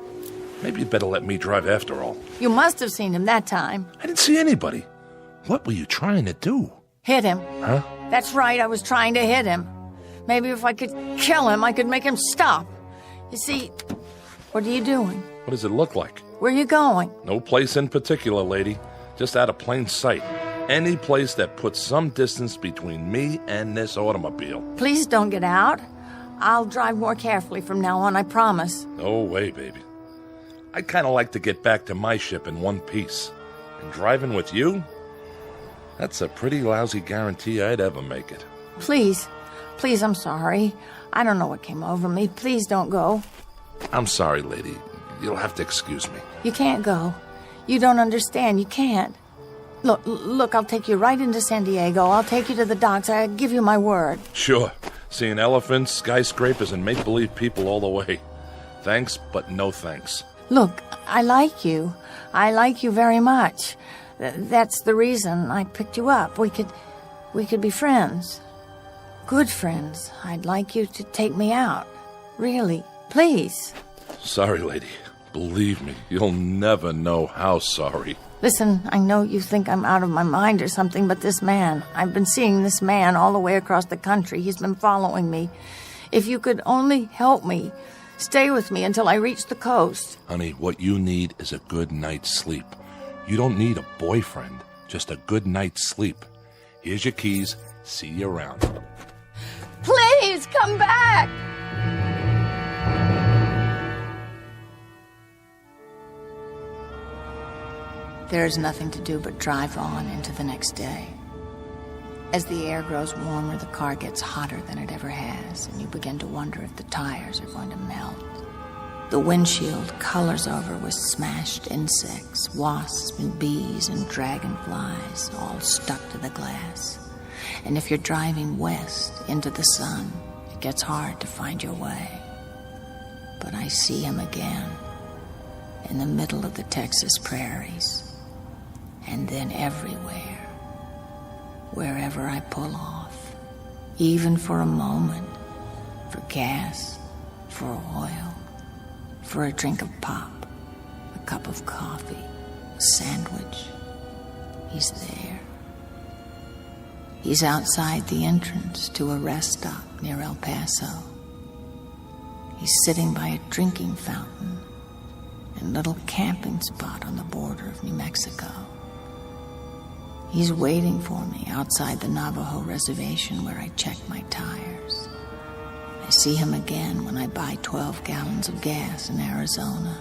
Maybe you'd better let me drive after all. You must have seen him that time. I didn't see anybody. What were you trying to do? Hit him. Huh? That's right, I was trying to hit him. Maybe if I could kill him, I could make him stop. You see, what are you doing? What does it look like? Where are you going? No place in particular, lady. Just out of plain sight. Any place that puts some distance between me and this automobile. Please don't get out. I'll drive more carefully from now on, I promise. No way, baby. I'd kind of like to get back to my ship in one piece. And driving with you? That's a pretty lousy guarantee I'd ever make it. Please, I'm sorry. I don't know what came over me. Please don't go. I'm sorry, lady. You'll have to excuse me. You can't go. You don't understand. You can't. Look, I'll take you right into San Diego. I'll take you to the docks. I give you my word. Sure. Seeing elephants, skyscrapers, and make-believe people all the way. Thanks, but no thanks. Look, I like you. I like you very much. That's the reason I picked you up. We could be friends. Good friends. I'd like you to take me out. Really. Please. Sorry, lady. Believe me, you'll never know how sorry. Listen, I know you think I'm out of my mind or something, but this man, I've been seeing this man all the way across the country. He's been following me. If you could only help me, stay with me until I reach the coast. Honey, what you need is a good night's sleep. You don't need a boyfriend, just a good night's sleep. Here's your keys. See you around. Please, come back! There is nothing to do but drive on into the next day. As the air grows warmer, the car gets hotter than it ever has, and you begin to wonder if the tires are going to melt. The windshield colors over with smashed insects, wasps and bees and dragonflies, all stuck to the glass. And if you're driving west into the sun, it gets hard to find your way. But I see him again, in the middle of the Texas prairies. And then everywhere, wherever I pull off, even for a moment, for gas, for oil, for a drink of pop, a cup of coffee, a sandwich, he's there. He's outside the entrance to a rest stop near El Paso. He's sitting by a drinking fountain and a little camping spot on the border of New Mexico. He's waiting for me outside the Navajo reservation where I check my tires. I see him again when I buy 12 gallons of gas in Arizona.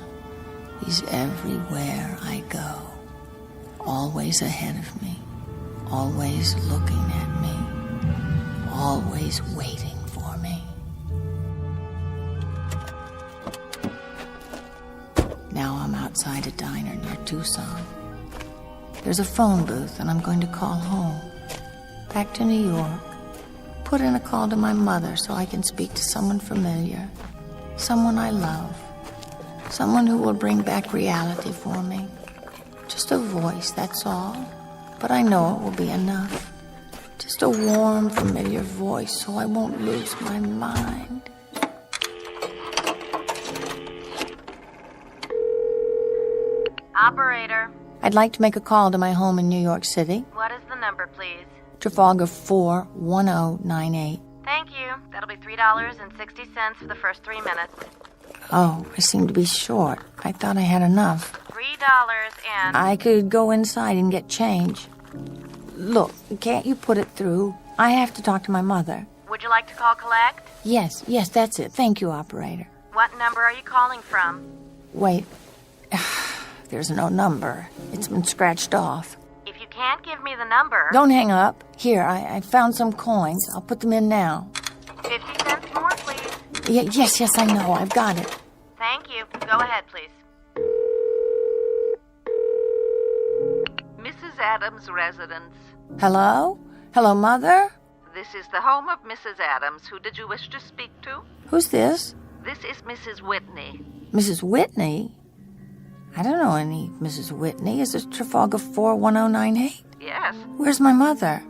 He's everywhere I go, always ahead of me, always looking at me, always waiting for me. Now I'm outside a diner near Tucson. There's a phone booth, and I'm going to call home. Back to New York. Put in a call to my mother so I can speak to someone familiar. Someone I love. Someone who will bring back reality for me. Just a voice, that's all. But I know it will be enough. Just a warm, familiar voice so I won't lose my mind. Operator. I'd like to make a call to my home in New York City. What is the number, please? Trafalgar 41098. Thank you. That'll be $3.60 for the first 3 minutes. Oh, I seem to be short. I thought I had enough. $3 and... I could go inside and get change. Look, can't you put it through? I have to talk to my mother. Would you like to call collect? Yes, that's it. Thank you, operator. What number are you calling from? Wait. There's no number. It's been scratched off. If you can't give me the number... Don't hang up. Here, I found some coins. I'll put them in now. 50 cents more, please. Yes, I know. I've got it. Thank you. Go ahead, please. Mrs. Adams' residence. Hello? Hello, Mother? This is the home of Mrs. Adams. Who did you wish to speak to? Who's this? This is Mrs. Whitney. Mrs. Whitney? I don't know any Mrs. Whitney. Is this Trafalgar 41098? Yes. Where's my mother?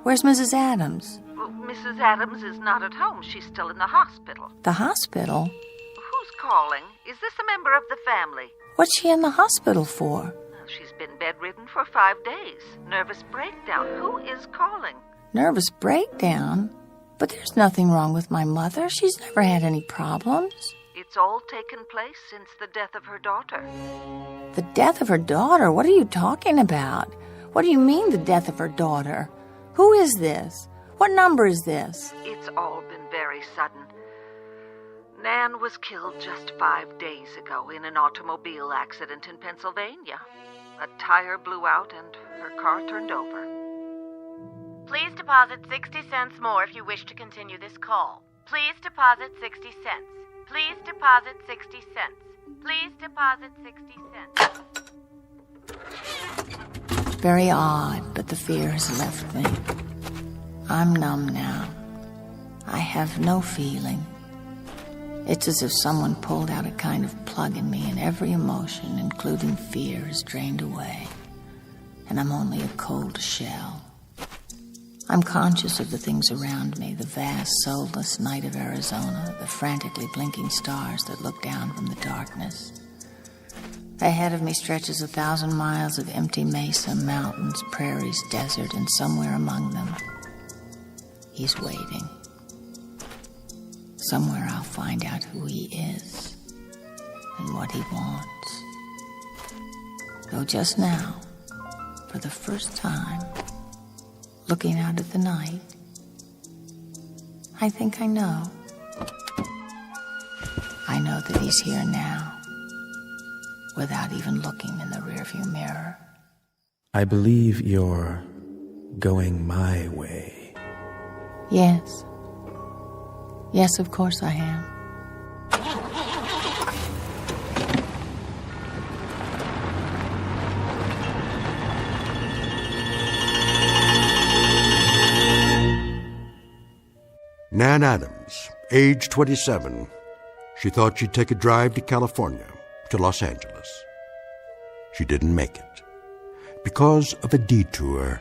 Where's Mrs. Adams? Well, Mrs. Adams is not at home. She's still in the hospital. The hospital? Who's calling? Is this a member of the family? What's she in the hospital for? She's been bedridden for 5 days. Nervous breakdown. Who is calling? Nervous breakdown? But there's nothing wrong with my mother. She's never had any problems. It's all taken place since the death of her daughter. The death of her daughter? What are you talking about? What do you mean, the death of her daughter? Who is this? What number is this? It's all been very sudden. Nan was killed just 5 days ago in an automobile accident in Pennsylvania. A tire blew out and her car turned over. Please deposit 60 cents more if you wish to continue this call. Please deposit 60 cents. Please deposit 60 cents. Please deposit 60 cents. Very odd, but the fear has left me. I'm numb now. I have no feeling. It's as if someone pulled out a kind of plug in me, and every emotion, including fear, is drained away. And I'm only a cold shell. I'm conscious of the things around me, the vast, soulless night of Arizona, the frantically blinking stars that look down from the darkness. Ahead of me stretches 1,000 miles of empty mesa, mountains, prairies, desert, and somewhere among them, he's waiting. Somewhere I'll find out who he is and what he wants. Though just now, for the first time, looking out at the night, I think I know. I know that he's here now, without even looking in the rearview mirror. I believe you're going my way. Yes. Yes, of course I am. Nan Adams, age 27. She thought she'd take a drive to California, to Los Angeles. She didn't make it because of a detour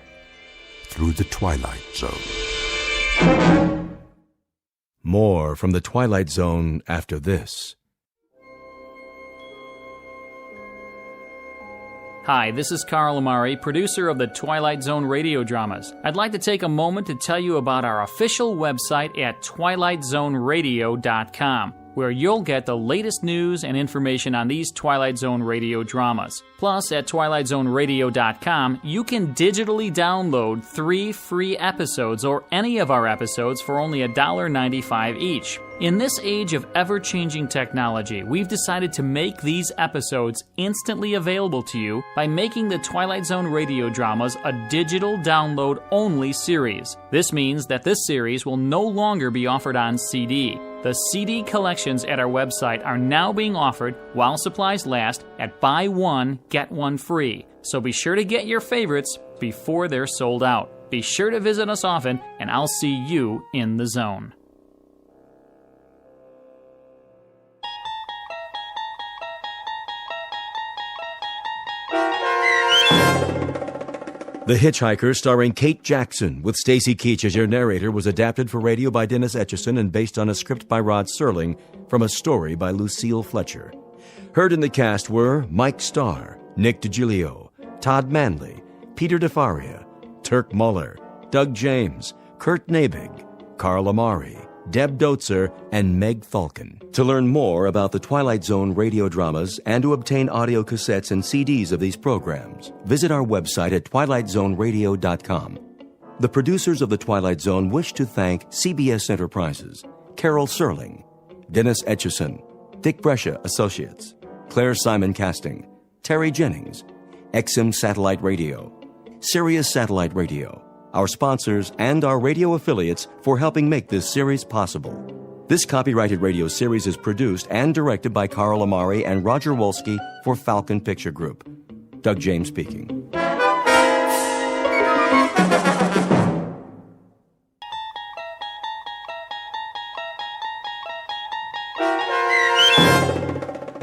through the Twilight Zone. More from the Twilight Zone after this. Hi, this is Carl Amari, producer of the Twilight Zone radio dramas. I'd like to take a moment to tell you about our official website at twilightzoneradio.com, where you'll get the latest news and information on these Twilight Zone radio dramas. Plus, at twilightzoneradio.com, you can digitally download 3 free episodes or any of our episodes for only $1.95 each. In this age of ever-changing technology, we've decided to make these episodes instantly available to you by making the Twilight Zone radio dramas a digital download-only series. This means that this series will no longer be offered on CD. The CD collections at our website are now being offered, while supplies last, at buy one, get one free. So be sure to get your favorites before they're sold out. Be sure to visit us often, and I'll see you in the zone. The Hitch Hiker, starring Kate Jackson, with Stacy Keach as your narrator, was adapted for radio by Dennis Etchison and based on a script by Rod Serling from a story by Lucille Fletcher. Heard in the cast were Mike Starr, Nick DiGilio, Todd Manley, Peter DeFaria, Turk Muller, Doug James, Kurt Nabig, Carl Amari, Deb Dotzer, and Meg Falcon. To learn more about the Twilight Zone radio dramas and to obtain audio cassettes and CDs of these programs, visit our website at twilightzoneradio.com. The producers of The Twilight Zone wish to thank CBS Enterprises, Carol Serling, Dennis Etchison, Dick Brescia Associates, Claire Simon Casting, Terry Jennings, XM Satellite Radio, Sirius Satellite Radio, our sponsors, and our radio affiliates for helping make this series possible. This copyrighted radio series is produced and directed by Carl Amari and Roger Wolski for Falcon Picture Group. Doug James speaking.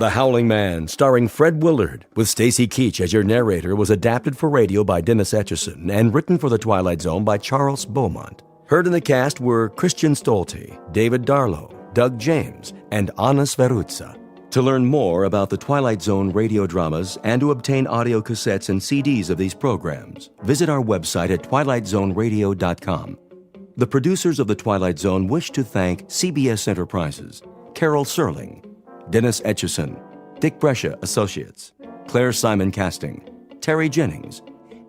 The Howling Man, starring Fred Willard, with Stacy Keach as your narrator, was adapted for radio by Dennis Etchison and written for The Twilight Zone by Charles Beaumont. Heard in the cast were Christian Stolte, David Darlow, Doug James, and Anna Sverutza. To learn more about the Twilight Zone radio dramas and to obtain audio cassettes and CDs of these programs, visit our website at twilightzoneradio.com. The producers of The Twilight Zone wish to thank CBS Enterprises, Carol Serling, Dennis Etchison, Dick Brescia Associates, Claire Simon Casting, Terry Jennings,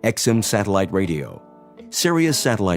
XM Satellite Radio, Sirius Satellite